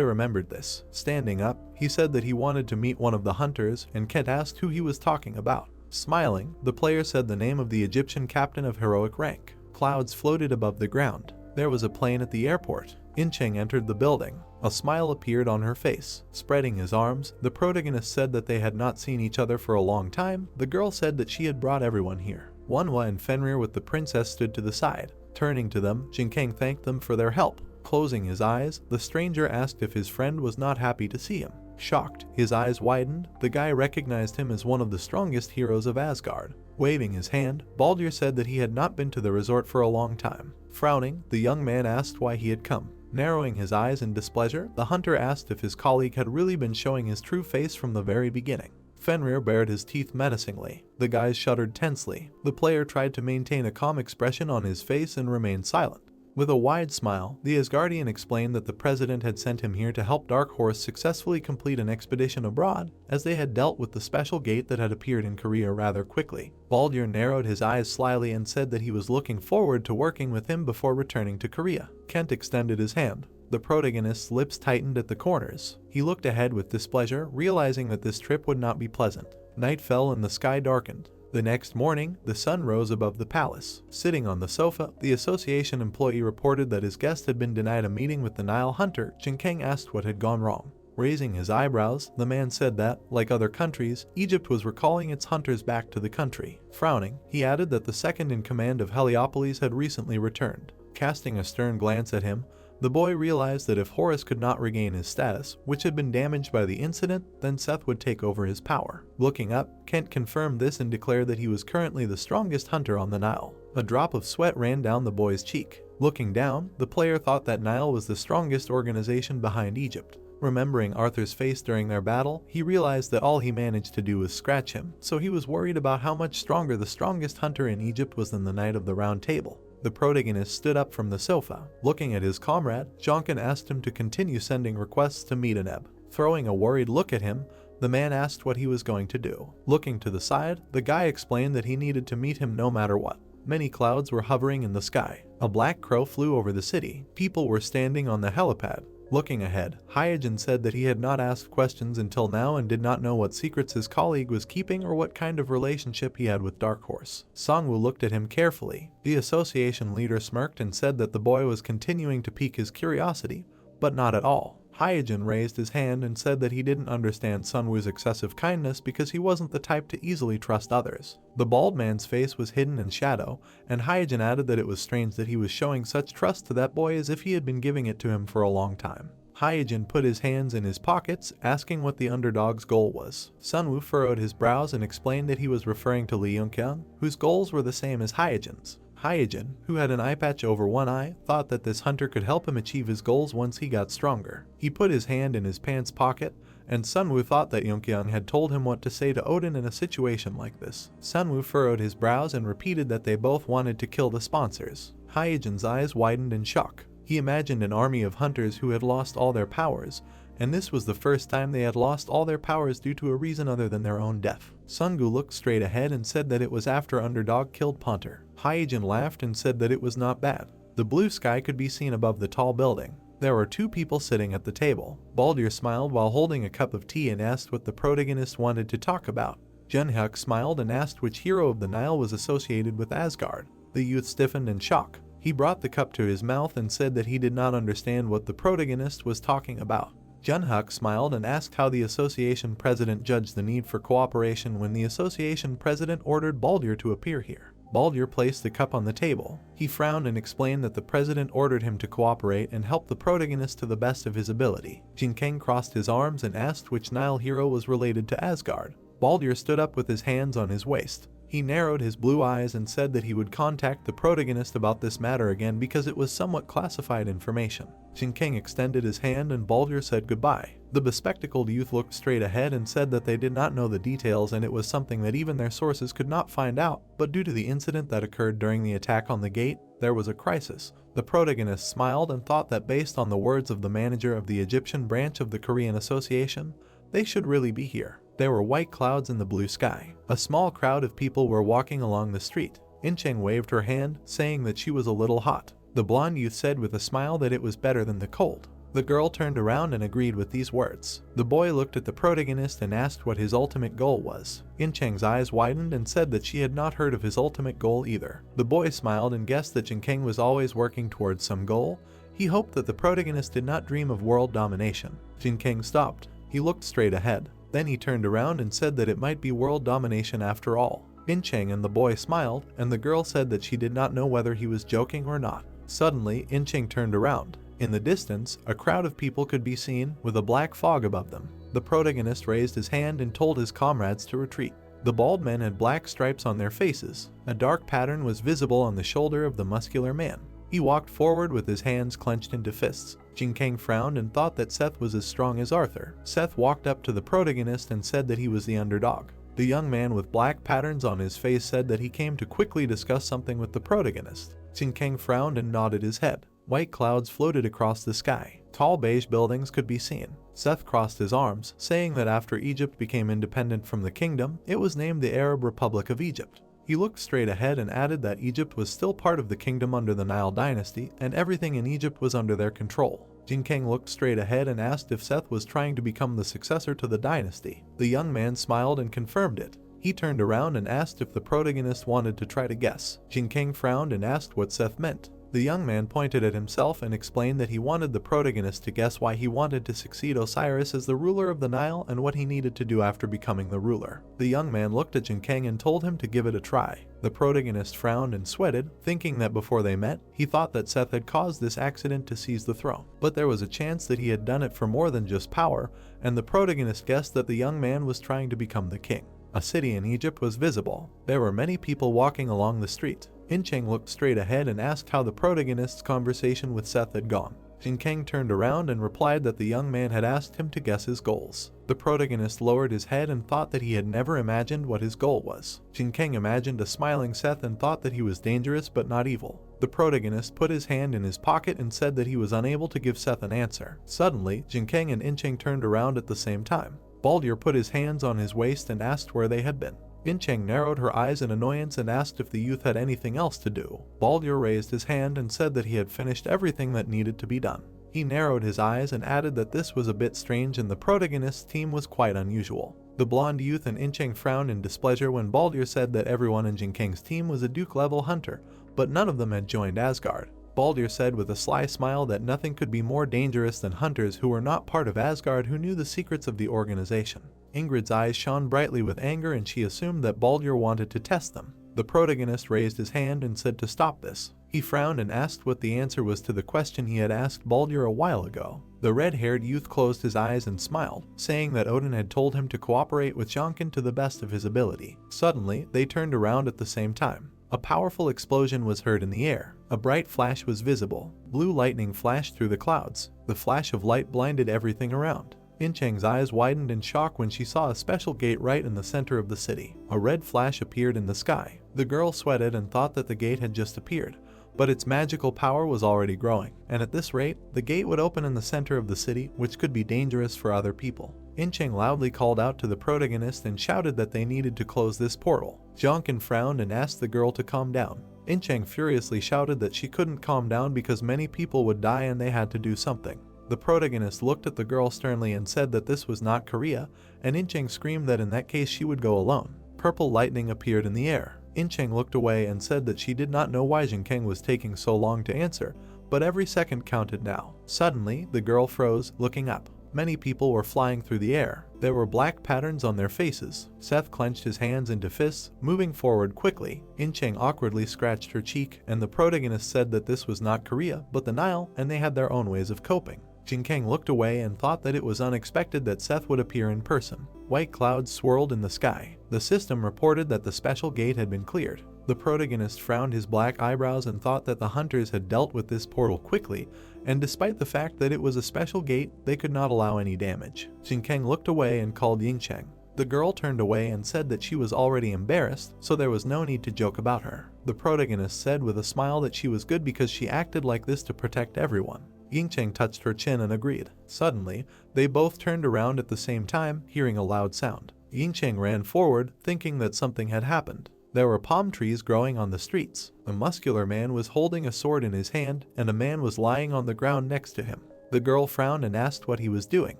remembered this. Standing up, he said that he wanted to meet one of the hunters, and Kent asked who he was talking about. Smiling, the player said the name of the Egyptian captain of heroic rank. Clouds floated above the ground. There was a plane at the airport. Incheng entered the building. A smile appeared on her face. Spreading his arms, the protagonist said that they had not seen each other for a long time. The girl said that she had brought everyone here. Manhwa and Fenrir with the princess stood to the side. Turning to them, Jinkang thanked them for their help. Closing his eyes, the stranger asked if his friend was not happy to see him. Shocked, his eyes widened. The guy recognized him as one of the strongest heroes of Asgard. Waving his hand, Baldur said that he had not been to the resort for a long time. Frowning, the young man asked why he had come. Narrowing his eyes in displeasure, the hunter asked if his colleague had really been showing his true face from the very beginning. Fenrir bared his teeth menacingly. The guys shuddered tensely. The player tried to maintain a calm expression on his face and remained silent. With a wide smile, the Asgardian explained that the president had sent him here to help Dark Horse successfully complete an expedition abroad, as they had dealt with the special gate that had appeared in Korea rather quickly. Baldur narrowed his eyes slyly and said that he was looking forward to working with him before returning to Korea. Kent extended his hand. The protagonist's lips tightened at the corners. He looked ahead with displeasure, realizing that this trip would not be pleasant. Night fell and the sky darkened. The next morning, the sun rose above the palace. Sitting on the sofa, the association employee reported that his guest had been denied a meeting with the Nile hunter. Jinkang asked what had gone wrong. Raising his eyebrows, the man said that, like other countries, Egypt was recalling its hunters back to the country. Frowning, he added that the second in command of Heliopolis had recently returned. Casting a stern glance at him, the boy realized that if Horus could not regain his status, which had been damaged by the incident, then Seth would take over his power. Looking up, Kent confirmed this and declared that he was currently the strongest hunter on the Nile. A drop of sweat ran down the boy's cheek. Looking down, the player thought that Nile was the strongest organization behind Egypt. Remembering Arthur's face during their battle, he realized that all he managed to do was scratch him, so he was worried about how much stronger the strongest hunter in Egypt was than the Knight of the Round Table. The protagonist stood up from the sofa. Looking at his comrade, Jonkin asked him to continue sending requests to meet Eneb. Throwing a worried look at him, the man asked what he was going to do. Looking to the side, the guy explained that he needed to meet him no matter what. Many clouds were hovering in the sky. A black crow flew over the city. People were standing on the helipad. Looking ahead, Hyojin said that he had not asked questions until now and did not know what secrets his colleague was keeping or what kind of relationship he had with Dark Horse. Songwoo looked at him carefully. The association leader smirked and said that the boy was continuing to pique his curiosity, but not at all. Hyojin raised his hand and said that he didn't understand Sunwoo's excessive kindness because he wasn't the type to easily trust others. The bald man's face was hidden in shadow, and Hyojin added that it was strange that he was showing such trust to that boy as if he had been giving it to him for a long time. Hyojin put his hands in his pockets, asking what the underdog's goal was. Sunwoo furrowed his brows and explained that he was referring to Lee Yongkyung, whose goals were the same as Hyojin's. Hyojin, who had an eye patch over one eye, thought that this hunter could help him achieve his goals once he got stronger. He put his hand in his pants pocket, and Sunwoo thought that Yongkyung had told him what to say to Odin in a situation like this. Sunwoo furrowed his brows and repeated that they both wanted to kill the sponsors. Hyojin's eyes widened in shock. He imagined an army of hunters who had lost all their powers, and this was the first time they had lost all their powers due to a reason other than their own death. Sungu looked straight ahead and said that it was after Underdog killed Punter. Hyojin laughed and said that it was not bad. The blue sky could be seen above the tall building. There were two people sitting at the table. Baldur smiled while holding a cup of tea and asked what the protagonist wanted to talk about. Junhyuk smiled and asked which hero of the Nile was associated with Asgard. The youth stiffened in shock. He brought the cup to his mouth and said that he did not understand what the protagonist was talking about. Junhyuk smiled and asked how the association president judged the need for cooperation when the association president ordered Baldur to appear here. Baldur placed the cup on the table. He frowned and explained that the president ordered him to cooperate and help the protagonist to the best of his ability. Jinkeng crossed his arms and asked which Nile hero was related to Asgard. Baldur stood up with his hands on his waist. He narrowed his blue eyes and said that he would contact the protagonist about this matter again because it was somewhat classified information. Jinkeng extended his hand and Baldur said goodbye. The bespectacled youth looked straight ahead and said that they did not know the details and it was something that even their sources could not find out, but due to the incident that occurred during the attack on the gate, there was a crisis. The protagonist smiled and thought that based on the words of the manager of the Egyptian branch of the Korean Association, they should really be here. There were white clouds in the blue sky. A small crowd of people were walking along the street. Incheng waved her hand, saying that she was a little hot. The blonde youth said with a smile that it was better than the cold. The girl turned around and agreed with these words. The boy looked at the protagonist and asked what his ultimate goal was. Incheng's eyes widened and said that she had not heard of his ultimate goal either. The boy smiled and guessed that Jinkeng was always working towards some goal. He hoped that the protagonist did not dream of world domination. Jinkeng stopped. He looked straight ahead. Then he turned around and said that it might be world domination after all. Incheng and the boy smiled, and the girl said that she did not know whether he was joking or not. Suddenly, Incheng turned around. In the distance, a crowd of people could be seen, with a black fog above them. The protagonist raised his hand and told his comrades to retreat. The bald men had black stripes on their faces. A dark pattern was visible on the shoulder of the muscular man. He walked forward with his hands clenched into fists. Jinkeng frowned and thought that Seth was as strong as Arthur. Seth walked up to the protagonist and said that he was the underdog. The young man with black patterns on his face said that he came to quickly discuss something with the protagonist. Jinkeng frowned and nodded his head. White clouds floated across the sky. Tall beige buildings could be seen. Seth crossed his arms, saying that after Egypt became independent from the kingdom, it was named the Arab Republic of Egypt. He looked straight ahead and added that Egypt was still part of the kingdom under the Nile dynasty, and everything in Egypt was under their control. Jinkeng looked straight ahead and asked if Seth was trying to become the successor to the dynasty. The young man smiled and confirmed it. He turned around and asked if the protagonist wanted to try to guess. Jinkeng frowned and asked what Seth meant. The young man pointed at himself and explained that he wanted the protagonist to guess why he wanted to succeed Osiris as the ruler of the Nile and what he needed to do after becoming the ruler. The young man looked at Jinkeng and told him to give it a try. The protagonist frowned and sweated, thinking that before they met, he thought that Seth had caused this accident to seize the throne. But there was a chance that he had done it for more than just power, and the protagonist guessed that the young man was trying to become the king. A city in Egypt was visible. There were many people walking along the street. Incheng looked straight ahead and asked how the protagonist's conversation with Seth had gone. Jinkeng turned around and replied that the young man had asked him to guess his goals. The protagonist lowered his head and thought that he had never imagined what his goal was. Jinkeng imagined a smiling Seth and thought that he was dangerous but not evil. The protagonist put his hand in his pocket and said that he was unable to give Seth an answer. Suddenly, Jinkeng and Incheng turned around at the same time. Baldur put his hands on his waist and asked where they had been. Incheng narrowed her eyes in annoyance and asked if the youth had anything else to do. Baldur raised his hand and said that he had finished everything that needed to be done. He narrowed his eyes and added that this was a bit strange and the protagonist's team was quite unusual. The blonde youth and Incheng frowned in displeasure when Baldur said that everyone in Jinkang's team was a Duke-level hunter, but none of them had joined Asgard. Baldur said with a sly smile that nothing could be more dangerous than hunters who were not part of Asgard who knew the secrets of the organization. Ingrid's eyes shone brightly with anger and she assumed that Baldur wanted to test them. The protagonist raised his hand and said to stop this. He frowned and asked what the answer was to the question he had asked Baldur a while ago. The red-haired youth closed his eyes and smiled, saying that Odin had told him to cooperate with Jonkin to the best of his ability. Suddenly, they turned around at the same time. A powerful explosion was heard in the air. A bright flash was visible. Blue lightning flashed through the clouds. The flash of light blinded everything around. Incheng's eyes widened in shock when she saw a special gate right in the center of the city. A red flash appeared in the sky. The girl sweated and thought that the gate had just appeared, but its magical power was already growing, and at this rate, the gate would open in the center of the city, which could be dangerous for other people. Incheng loudly called out to the protagonist and shouted that they needed to close this portal. Jonkin frowned and asked the girl to calm down. Incheng furiously shouted that she couldn't calm down because many people would die and they had to do something. The protagonist looked at the girl sternly and said that this was not Korea, and Incheng screamed that in that case she would go alone. Purple lightning appeared in the air. Incheng looked away and said that she did not know why Jinkang was taking so long to answer, but every second counted now. Suddenly, the girl froze, looking up. Many people were flying through the air. There were black patterns on their faces. Seth clenched his hands into fists, moving forward quickly. Incheng awkwardly scratched her cheek, and the protagonist said that this was not Korea, but the Nile, and they had their own ways of coping. Jinkang looked away and thought that it was unexpected that Seth would appear in person. White clouds swirled in the sky. The system reported that the special gate had been cleared. The protagonist frowned his black eyebrows and thought that the hunters had dealt with this portal quickly, and despite the fact that it was a special gate, they could not allow any damage. Jinkang looked away and called Yingcheng. The girl turned away and said that she was already embarrassed, so there was no need to joke about her. The protagonist said with a smile that she was good because she acted like this to protect everyone. Yingcheng touched her chin and agreed. Suddenly, they both turned around at the same time, hearing a loud sound. Yingcheng ran forward, thinking that something had happened. There were palm trees growing on the streets. A muscular man was holding a sword in his hand, and a man was lying on the ground next to him. The girl frowned and asked what he was doing.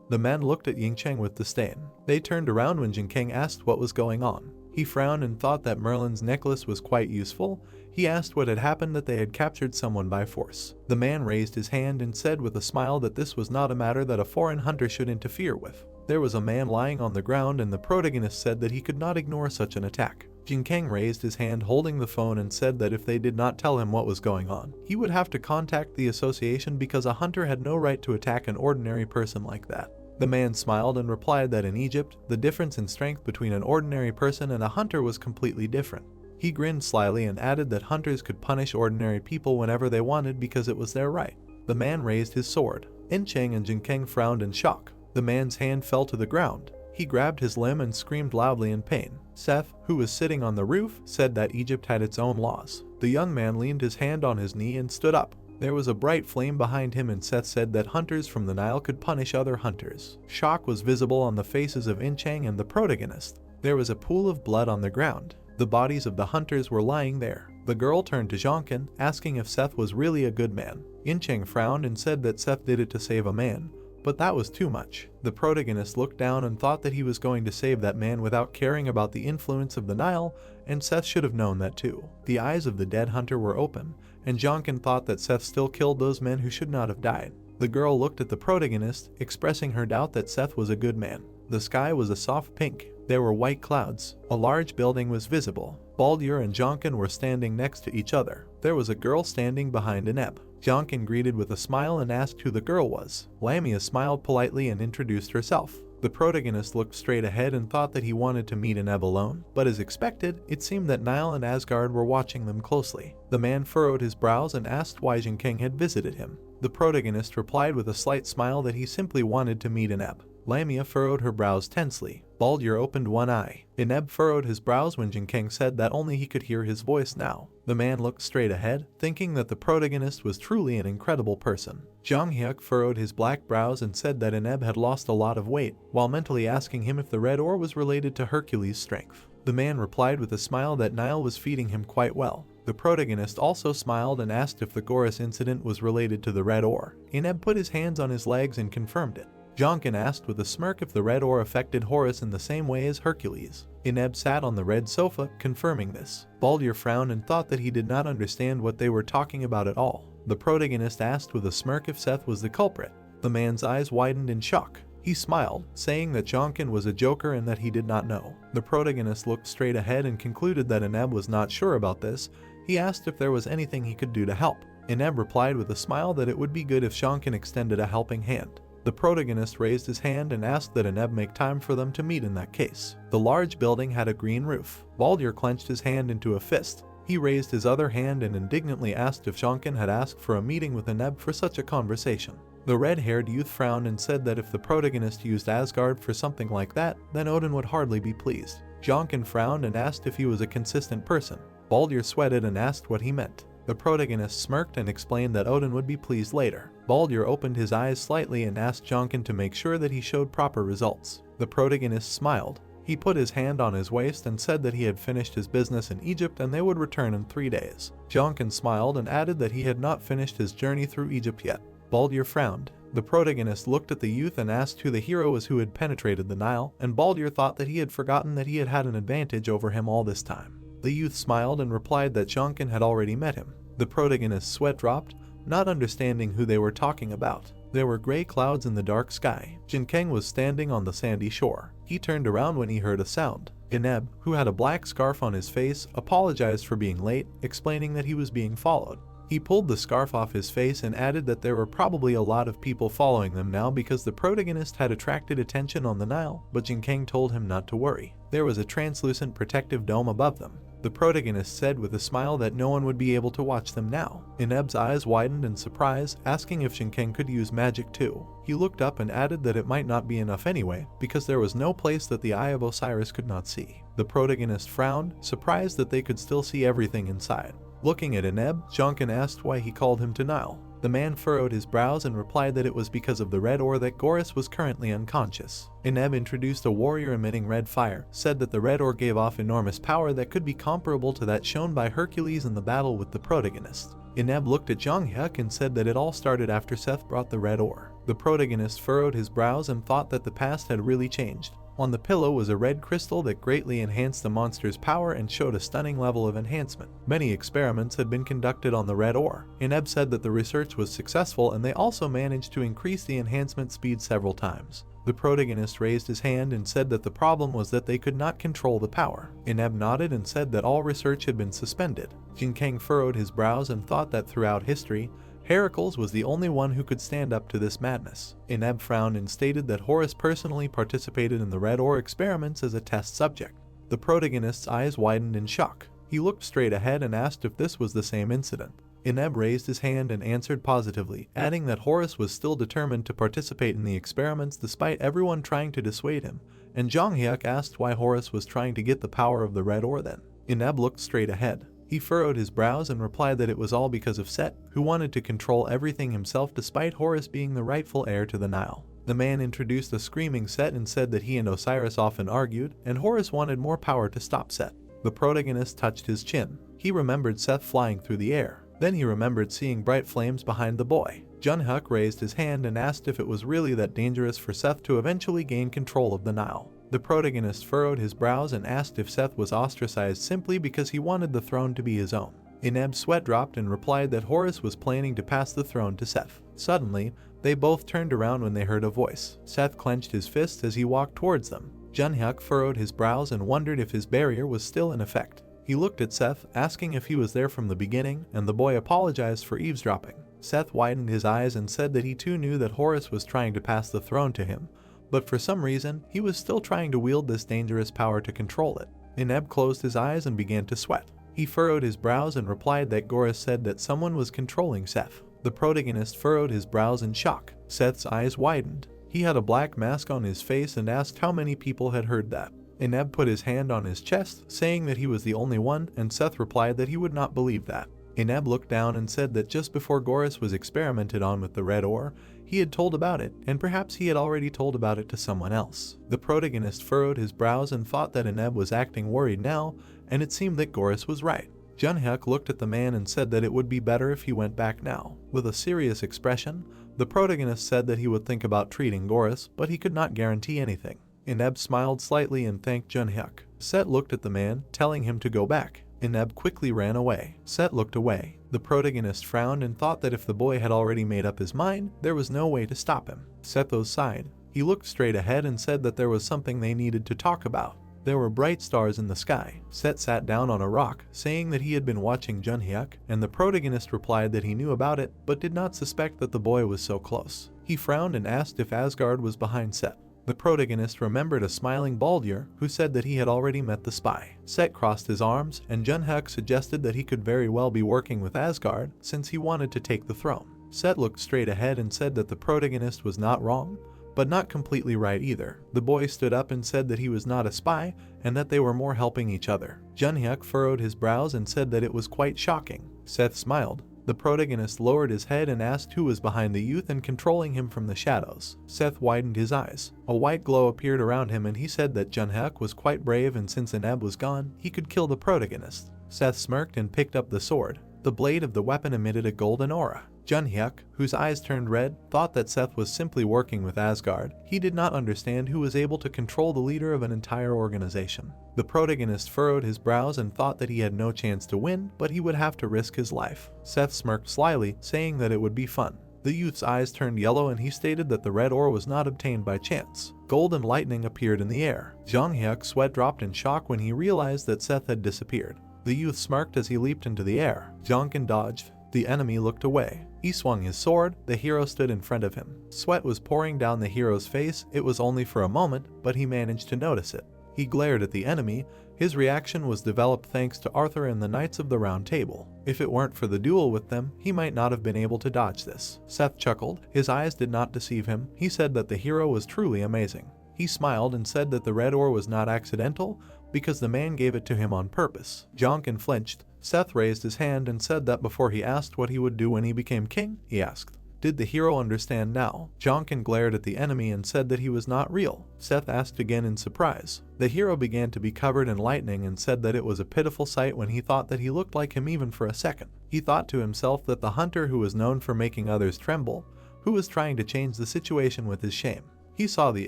The man looked at Yingcheng with disdain. They turned around when Jinkang asked what was going on. He frowned and thought that Merlin's necklace was quite useful. He asked what had happened, that they had captured someone by force. The man raised his hand and said with a smile that this was not a matter that a foreign hunter should interfere with. There was a man lying on the ground and the protagonist said that he could not ignore such an attack. Jinkang raised his hand holding the phone and said that if they did not tell him what was going on, he would have to contact the association because a hunter had no right to attack an ordinary person like that. The man smiled and replied that in Egypt, the difference in strength between an ordinary person and a hunter was completely different. He grinned slyly and added that hunters could punish ordinary people whenever they wanted because it was their right. The man raised his sword. Incheng and Jinkang frowned in shock. The man's hand fell to the ground. He grabbed his limb and screamed loudly in pain. Seth, who was sitting on the roof, said that Egypt had its own laws. The young man leaned his hand on his knee and stood up. There was a bright flame behind him and Seth said that hunters from the Nile could punish other hunters. Shock was visible on the faces of Incheng and the protagonist. There was a pool of blood on the ground. The bodies of the hunters were lying there. The girl turned to Jonkin, asking if Seth was really a good man. Incheng frowned and said that Seth did it to save a man, but that was too much. The protagonist looked down and thought that he was going to save that man without caring about the influence of the Nile, and Seth should have known that too. The eyes of the dead hunter were open, and Jonkin thought that Seth still killed those men who should not have died. The girl looked at the protagonist, expressing her doubt that Seth was a good man. The sky was a soft pink. There were white clouds. A large building was visible. Baldur and Jonkin were standing next to each other. There was a girl standing behind Eneb. Jonkin greeted with a smile and asked who the girl was. Lamia smiled politely and introduced herself. The protagonist looked straight ahead and thought that he wanted to meet Eneb alone, but as expected, it seemed that Nile and Asgard were watching them closely. The man furrowed his brows and asked why Jinkang had visited him. The protagonist replied with a slight smile that he simply wanted to meet Eneb. Lamia furrowed her brows tensely. Baldur opened one eye. Eneb furrowed his brows when Jinkang said that only he could hear his voice now. The man looked straight ahead, thinking that the protagonist was truly an incredible person. Jonghyuk furrowed his black brows and said that Eneb had lost a lot of weight, while mentally asking him if the red ore was related to Hercules' strength. The man replied with a smile that Nile was feeding him quite well. The protagonist also smiled and asked if the Goris incident was related to the red ore. Eneb put his hands on his legs and confirmed it. Jonkin asked with a smirk if the red ore affected Horus in the same way as Hercules. Eneb sat on the red sofa, confirming this. Baldur frowned and thought that he did not understand what they were talking about at all. The protagonist asked with a smirk if Seth was the culprit. The man's eyes widened in shock. He smiled, saying that Jonkin was a joker and that he did not know. The protagonist looked straight ahead and concluded that Eneb was not sure about this. He asked if there was anything he could do to help. Eneb replied with a smile that it would be good if Jonkin extended a helping hand. The protagonist raised his hand and asked that Eneb make time for them to meet in that case. The large building had a green roof. Baldur clenched his hand into a fist. He raised his other hand and indignantly asked if Jonkin had asked for a meeting with Eneb for such a conversation. The red-haired youth frowned and said that if the protagonist used Asgard for something like that, then Odin would hardly be pleased. Jonkin frowned and asked if he was a consistent person. Baldur sweated and asked what he meant. The protagonist smirked and explained that Odin would be pleased later. Baldur opened his eyes slightly and asked Jonkin to make sure that he showed proper results. The protagonist smiled. He put his hand on his waist and said that he had finished his business in Egypt and they would return in 3 days. Jonkin smiled and added that he had not finished his journey through Egypt yet. Baldur frowned. The protagonist looked at the youth and asked who the hero was who had penetrated the Nile, and Baldur thought that he had forgotten that he had had an advantage over him all this time. The youth smiled and replied that Jonkin had already met him. The protagonist's sweat dropped, not understanding who they were talking about. There were gray clouds in the dark sky. Jinkeng was standing on the sandy shore. He turned around when he heard a sound. Eneb, who had a black scarf on his face, apologized for being late, explaining that he was being followed. He pulled the scarf off his face and added that there were probably a lot of people following them now because the protagonist had attracted attention on the Nile, but Jinkeng told him not to worry. There was a translucent protective dome above them. The protagonist said with a smile that no one would be able to watch them now. Eneb's eyes widened in surprise, asking if Jinkeng could use magic too. He looked up and added that it might not be enough anyway, because there was no place that the Eye of Osiris could not see. The protagonist frowned, surprised that they could still see everything inside. Looking at Eneb, Jonkin asked why he called him to Nile. The man furrowed his brows and replied that it was because of the red ore that Goris was currently unconscious. Eneb introduced a warrior emitting red fire, said that the red ore gave off enormous power that could be comparable to that shown by Hercules in the battle with the protagonist. Eneb looked at Jonghyuk and said that it all started after Seth brought the red ore. The protagonist furrowed his brows and thought that the past had really changed. On the pillow was a red crystal that greatly enhanced the monster's power and showed a stunning level of enhancement. Many experiments had been conducted on the red ore. Eneb said that the research was successful and they also managed to increase the enhancement speed several times. The protagonist raised his hand and said that the problem was that they could not control the power. Eneb nodded and said that all research had been suspended. Jinkeng furrowed his brows and thought that throughout history, Heracles was the only one who could stand up to this madness. Eneb frowned and stated that Horus personally participated in the red ore experiments as a test subject. The protagonist's eyes widened in shock. He looked straight ahead and asked if this was the same incident. Eneb raised his hand and answered positively, adding that Horus was still determined to participate in the experiments despite everyone trying to dissuade him, and Jonghyuk asked why Horus was trying to get the power of the red ore then. Eneb looked straight ahead. He furrowed his brows and replied that it was all because of Set, who wanted to control everything himself despite Horus being the rightful heir to the Nile. The man introduced a screaming Set and said that he and Osiris often argued, and Horus wanted more power to stop Set. The protagonist touched his chin. He remembered Seth flying through the air. Then he remembered seeing bright flames behind the boy. Jonghyuk raised his hand and asked if it was really that dangerous for Seth to eventually gain control of the Nile. The protagonist furrowed his brows and asked if Seth was ostracized simply because he wanted the throne to be his own. Eneb's sweat dropped and replied that Horus was planning to pass the throne to Seth. Suddenly, they both turned around when they heard a voice. Seth clenched his fists as he walked towards them. Jonghyuk furrowed his brows and wondered if his barrier was still in effect. He looked at Seth, asking if he was there from the beginning, and the boy apologized for eavesdropping. Seth widened his eyes and said that he too knew that Horus was trying to pass the throne to him, but for some reason, he was still trying to wield this dangerous power to control it. Eneb closed his eyes and began to sweat. He furrowed his brows and replied that Goris said that someone was controlling Seth. The protagonist furrowed his brows in shock. Seth's eyes widened. He had a black mask on his face and asked how many people had heard that. Eneb put his hand on his chest, saying that he was the only one, and Seth replied that he would not believe that. Eneb looked down and said that just before Goris was experimented on with the red ore, He had told about it, and perhaps he had already told about it to someone else. The protagonist furrowed his brows and thought that Eneb was acting worried now, and it seemed that Goris was right. Junhyuk looked at the man and said that it would be better if he went back now. With a serious expression, the protagonist said that he would think about treating Goris, but he could not guarantee anything. Eneb smiled slightly and thanked Junhyuk. Set looked at the man, telling him to go back. Eneb quickly ran away. Set looked away. The protagonist frowned and thought that if the boy had already made up his mind, there was no way to stop him. Setho sighed. He looked straight ahead and said that there was something they needed to talk about. There were bright stars in the sky. Set sat down on a rock, saying that he had been watching Junhyuk, and the protagonist replied that he knew about it, but did not suspect that the boy was so close. He frowned and asked if Asgard was behind Set. The protagonist remembered a smiling Baldur who said that he had already met the spy. Set crossed his arms, and Junhyuk suggested that he could very well be working with Asgard since he wanted to take the throne. Set looked straight ahead and said that the protagonist was not wrong, but not completely right either. The boy stood up and said that he was not a spy and that they were more helping each other. Junhyuk furrowed his brows and said that it was quite shocking. Seth smiled. The protagonist lowered his head and asked who was behind the youth and controlling him from the shadows. Seth widened his eyes. A white glow appeared around him and he said that Junhyuk was quite brave, and since Eneb was gone, he could kill the protagonist. Seth smirked and picked up the sword. The blade of the weapon emitted a golden aura. Junhyuk, whose eyes turned red, thought that Seth was simply working with Asgard. He did not understand who was able to control the leader of an entire organization. The protagonist furrowed his brows and thought that he had no chance to win, but he would have to risk his life. Seth smirked slyly, saying that it would be fun. The youth's eyes turned yellow and he stated that the red ore was not obtained by chance. Golden lightning appeared in the air. Junhyuk's sweat dropped in shock when he realized that Seth had disappeared. The youth smirked as he leaped into the air. Jonkin dodged. The enemy looked away. He swung his sword. The hero stood in front of him. Sweat was pouring down the hero's face. It was only for a moment, but he managed to notice it. He glared at the enemy. His reaction was developed thanks to Arthur and the Knights of the Round Table. If it weren't for the duel with them, he might not have been able to dodge this. Seth chuckled. His eyes did not deceive him. He said that the hero was truly amazing. He smiled and said that the red ore was not accidental, because the man gave it to him on purpose. Jonkin flinched. Seth raised his hand and said that before he asked what he would do when he became king, he asked, "Did the hero understand now?" Jonkin glared at the enemy and said that he was not real. Seth asked again in surprise. The hero began to be covered in lightning and said that it was a pitiful sight when he thought that he looked like him even for a second. He thought to himself that the hunter who was known for making others tremble, who was trying to change the situation with his shame. He saw the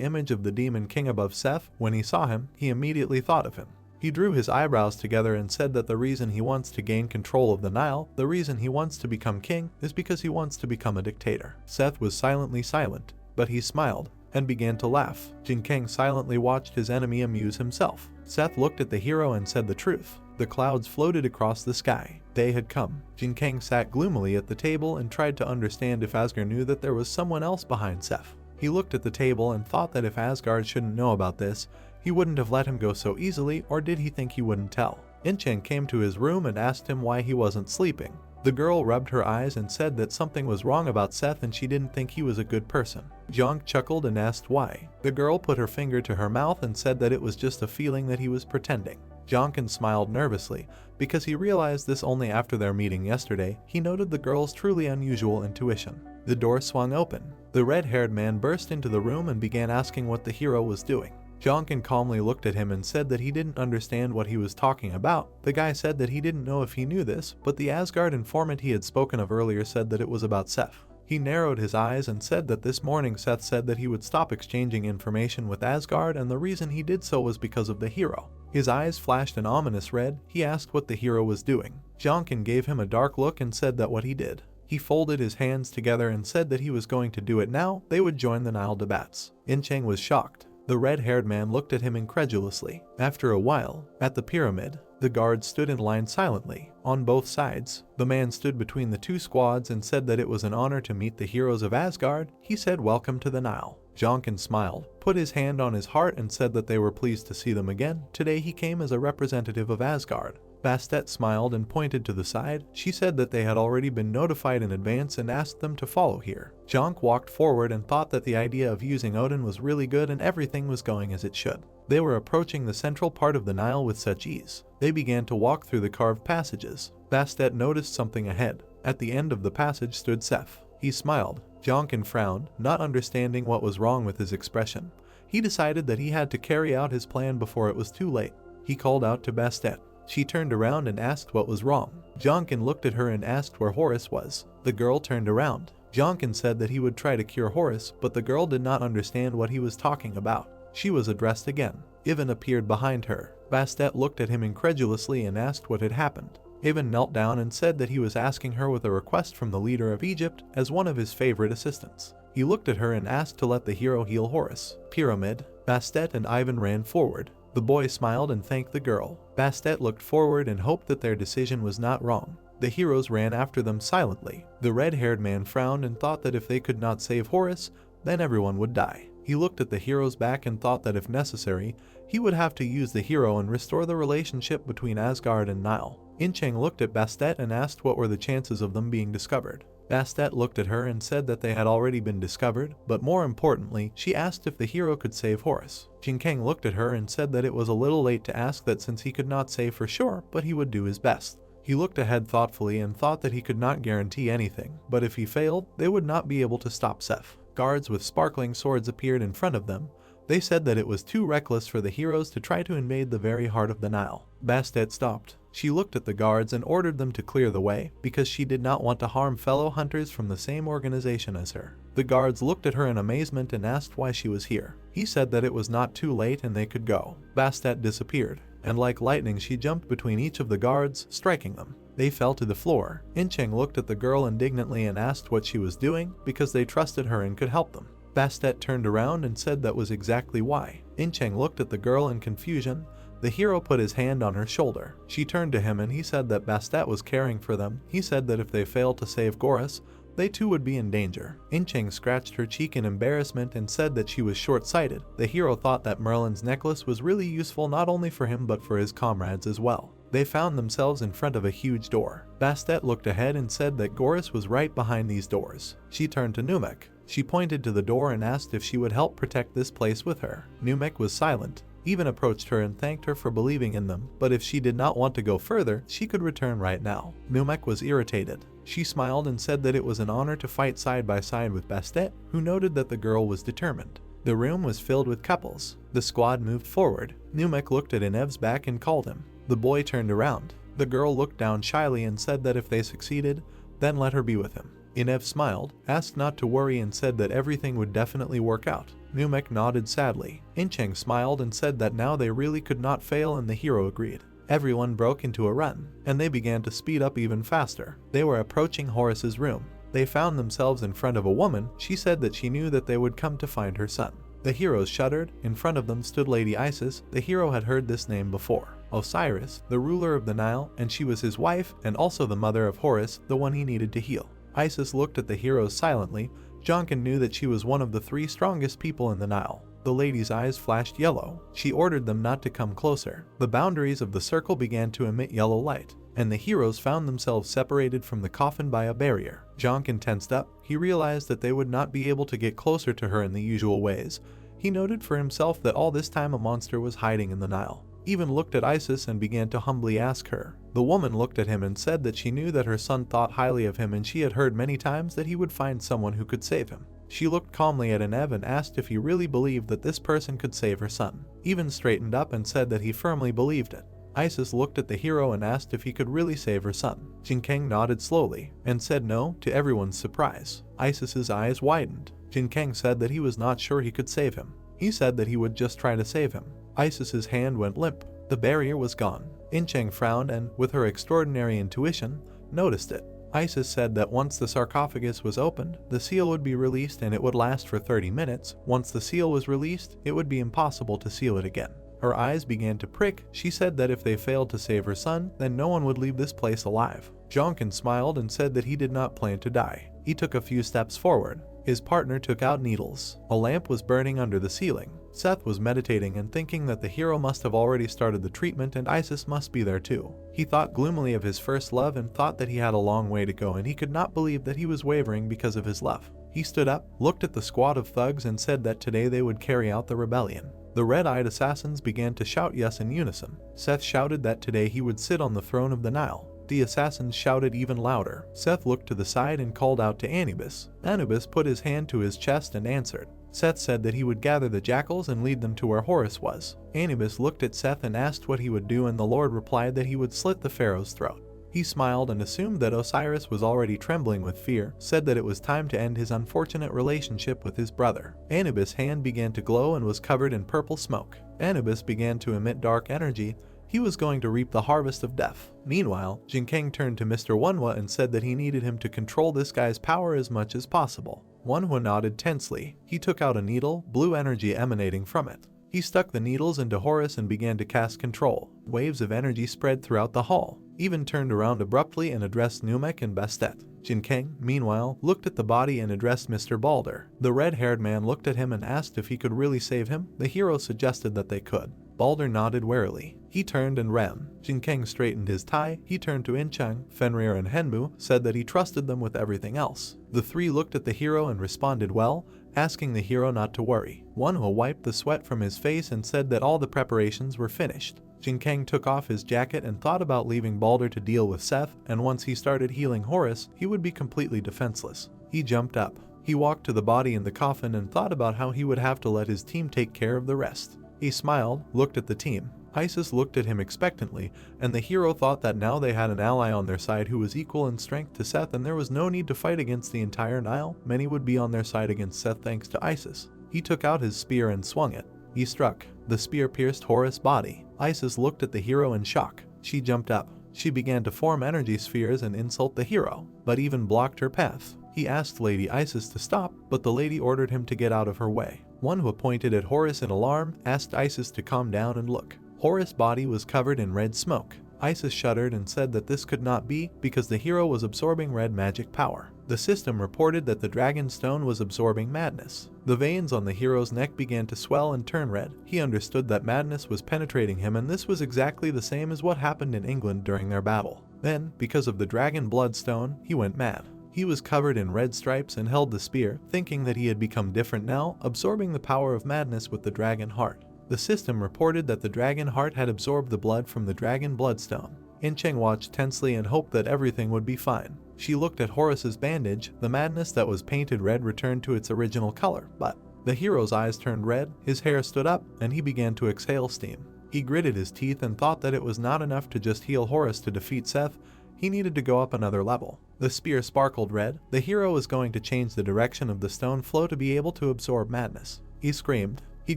image of the demon king above Seth. When he saw him, he immediately thought of him. He drew his eyebrows together and said that the reason he wants to gain control of the Nile, the reason he wants to become king, is because he wants to become a dictator. Seth was silently silent, but he smiled and began to laugh. Jinkang silently watched his enemy amuse himself. Seth looked at the hero and said the truth. The clouds floated across the sky. They had come. Jinkang sat gloomily at the table and tried to understand if Asgard knew that there was someone else behind Seth. He looked at the table and thought that if Asgard shouldn't know about this, he wouldn't have let him go so easily, or did he think he wouldn't tell? Incheng came to his room and asked him why he wasn't sleeping. The girl rubbed her eyes and said that something was wrong about Seth and she didn't think he was a good person. Jong chuckled and asked why. The girl put her finger to her mouth and said that it was just a feeling that he was pretending. Jonkin smiled nervously, because he realized this only after their meeting yesterday. He noted the girl's truly unusual intuition. The door swung open. The red-haired man burst into the room and began asking what the hero was doing. Jonkin calmly looked at him and said that he didn't understand what he was talking about. The guy said that he didn't know if he knew this, but the Asgard informant he had spoken of earlier said that it was about Seth. He narrowed his eyes and said that this morning Seth said that he would stop exchanging information with Asgard, and the reason he did so was because of the hero. His eyes flashed an ominous red. He asked what the hero was doing. Jonkin gave him a dark look and said that what he did. He folded his hands together and said that he was going to do it now. They would join the Nile debates. Incheng was shocked. The red-haired man looked at him incredulously. After a while, at the pyramid, the guards stood in line silently, on both sides. The man stood between the two squads and said that it was an honor to meet the heroes of Asgard. He said welcome to the Nile. Jonkin smiled, put his hand on his heart and said that they were pleased to see them again. Today he came as a representative of Asgard. Bastet smiled and pointed to the side. She said that they had already been notified in advance and asked them to follow here. Jonk walked forward and thought that the idea of using Odin was really good and everything was going as it should. They were approaching the central part of the Nile with such ease. They began to walk through the carved passages. Bastet noticed something ahead. At the end of the passage stood Seth. He smiled. Jonkin frowned, not understanding what was wrong with his expression. He decided that he had to carry out his plan before it was too late. He called out to Bastet. She turned around and asked what was wrong. Jonkin looked at her and asked where Horace was. The girl turned around. Jonkin said that he would try to cure Horace, but the girl did not understand what he was talking about. She was addressed again. Ivan appeared behind her. Bastet looked at him incredulously and asked what had happened. Ivan knelt down and said that he was asking her with a request from the leader of Egypt as one of his favorite assistants. He looked at her and asked to let the hero heal Horace. Pyramid, Bastet and Ivan ran forward. The boy smiled and thanked the girl. Bastet looked forward and hoped that their decision was not wrong. The heroes ran after them silently. The red-haired man frowned and thought that if they could not save Horace, then everyone would die. He looked at the hero's back and thought that if necessary, he would have to use the hero and restore the relationship between Asgard and Nile. Incheng looked at Bastet and asked what were the chances of them being discovered. Bastet looked at her and said that they had already been discovered, but more importantly, she asked if the hero could save Horace. Jinkeng looked at her and said that it was a little late to ask that since he could not say for sure, but he would do his best. He looked ahead thoughtfully and thought that he could not guarantee anything, but if he failed, they would not be able to stop Seth. Guards with sparkling swords appeared in front of them. They said that it was too reckless for the heroes to try to invade the very heart of the Nile. Bastet stopped. She looked at the guards and ordered them to clear the way, because she did not want to harm fellow hunters from the same organization as her. The guards looked at her in amazement and asked why she was here. He said that it was not too late and they could go. Bastet disappeared, and like lightning she jumped between each of the guards, striking them. They fell to the floor. Incheng looked at the girl indignantly and asked what she was doing, because they trusted her and could help them. Bastet turned around and said that was exactly why. Incheng looked at the girl in confusion. The hero put his hand on her shoulder. She turned to him and he said that Bastet was caring for them. He said that if they failed to save Goris, they too would be in danger. Incheng scratched her cheek in embarrassment and said that she was short-sighted. The hero thought that Merlin's necklace was really useful not only for him but for his comrades as well. They found themselves in front of a huge door. Bastet looked ahead and said that Goris was right behind these doors. She turned to Numek. She pointed to the door and asked if she would help protect this place with her. Numek was silent. Even approached her and thanked her for believing in them, but if she did not want to go further, she could return right now. Numek was irritated. She smiled and said that it was an honor to fight side by side with Bastet, who noted that the girl was determined. The room was filled with couples. The squad moved forward. Numek looked at Inev's back and called him. The boy turned around. The girl looked down shyly and said that if they succeeded, then let her be with him. Inev smiled, asked not to worry and said that everything would definitely work out. Numek nodded sadly. Incheng smiled and said that now they really could not fail and the hero agreed. Everyone broke into a run, and they began to speed up even faster. They were approaching Horace's room. They found themselves in front of a woman. She said that she knew that they would come to find her son. The heroes shuddered. In front of them stood Lady Isis. The hero had heard this name before. Osiris, the ruler of the Nile, and she was his wife and also the mother of Horus, the one he needed to heal. Isis looked at the heroes silently. Jonkin knew that she was one of the 3 strongest people in the Nile. The lady's eyes flashed yellow. She ordered them not to come closer. The boundaries of the circle began to emit yellow light, and the heroes found themselves separated from the coffin by a barrier. Jonkin tensed up. He realized that they would not be able to get closer to her in the usual ways. He noted for himself that all this time a monster was hiding in the Nile. Even looked at Isis and began to humbly ask her. The woman looked at him and said that she knew that her son thought highly of him and she had heard many times that he would find someone who could save him. She looked calmly at Inev and asked if he really believed that this person could save her son. Even straightened up and said that he firmly believed it. Isis looked at the hero and asked if he could really save her son. Jinkeng nodded slowly and said no, to everyone's surprise. Isis's eyes widened. Jinkeng said that he was not sure he could save him. He said that he would just try to save him. Isis's hand went limp. The barrier was gone. Incheng frowned and, with her extraordinary intuition, noticed it. Isis said that once the sarcophagus was opened, the seal would be released and it would last for 30 minutes. Once the seal was released, it would be impossible to seal it again. Her eyes began to prick. She said that if they failed to save her son, then no one would leave this place alive. Jonkin smiled and said that he did not plan to die. He took a few steps forward. His partner took out needles. A lamp was burning under the ceiling. Seth was meditating and thinking that the hero must have already started the treatment and Isis must be there too. He thought gloomily of his first love and thought that he had a long way to go and he could not believe that he was wavering because of his love. He stood up, looked at the squad of thugs and said that today they would carry out the rebellion. The red-eyed assassins began to shout yes in unison. Seth shouted that today he would sit on the throne of the Nile. the assassins shouted even louder. Seth looked to the side and called out to Anubis. Anubis put his hand to his chest and answered. Seth said that he would gather the jackals and lead them to where Horus was. Anubis looked at Seth and asked what he would do, and the Lord replied that he would slit the pharaoh's throat. He smiled and assumed that Osiris was already trembling with fear, said that it was time to end his unfortunate relationship with his brother. Anubis' hand began to glow and was covered in purple smoke. Anubis began to emit dark energy. He was going to reap the harvest of death. Meanwhile, Jinkang turned to Mr. Manhwa and said that he needed him to control this guy's power as much as possible. Manhwa nodded tensely. He took out a needle, blue energy emanating from it. He stuck the needles into Horus and began to cast control. Waves of energy spread throughout the hall. Even turned around abruptly and addressed Numek and Bastet. Jinkang, meanwhile, looked at the body and addressed Mr. Balder. The red-haired man looked at him and asked if he could really save him. The hero suggested that they could. Balder nodded warily. He turned and ran. Jinkang straightened his tie. He turned to Inchang, Fenrir and Henbu, said that he trusted them with everything else. The three looked at the hero and responded well, asking the hero not to worry. Manhwa wiped the sweat from his face and said that all the preparations were finished. Jinkang took off his jacket and thought about leaving Balder to deal with Seth, and once he started healing Horus, he would be completely defenseless. He jumped up. He walked to the body in the coffin and thought about how he would have to let his team take care of the rest. He smiled, looked at the team. Isis looked at him expectantly, and the hero thought that now they had an ally on their side who was equal in strength to Seth, and there was no need to fight against the entire Nile. Many would be on their side against Seth thanks to Isis. He took out his spear and swung it. He struck. The spear pierced Horus' body. Isis looked at the hero in shock. She jumped up. She began to form energy spheres and insult the hero, but even blocked her path. He asked Lady Isis to stop, but the lady ordered him to get out of her way. One who pointed at Horus in alarm asked Isis to calm down and look. Horus' body was covered in red smoke. Isis shuddered and said that this could not be because the hero was absorbing red magic power. The system reported that the dragon stone was absorbing madness. The veins on the hero's neck began to swell and turn red. He understood that madness was penetrating him, and this was exactly the same as what happened in England during their battle. Then, because of the dragon bloodstone, he went mad. He was covered in red stripes and held the spear, thinking that he had become different now, absorbing the power of madness with the dragon heart. The system reported that the dragon heart had absorbed the blood from the dragon bloodstone. Incheng watched tensely and hoped that everything would be fine. She looked at Horus's bandage. The madness that was painted red returned to its original color, but the hero's eyes turned red, his hair stood up, and he began to exhale steam. He gritted his teeth and thought that it was not enough to just heal Horus to defeat Seth. He needed to go up another level. The spear sparkled red. The hero was going to change the direction of the stone flow to be able to absorb madness. He screamed. He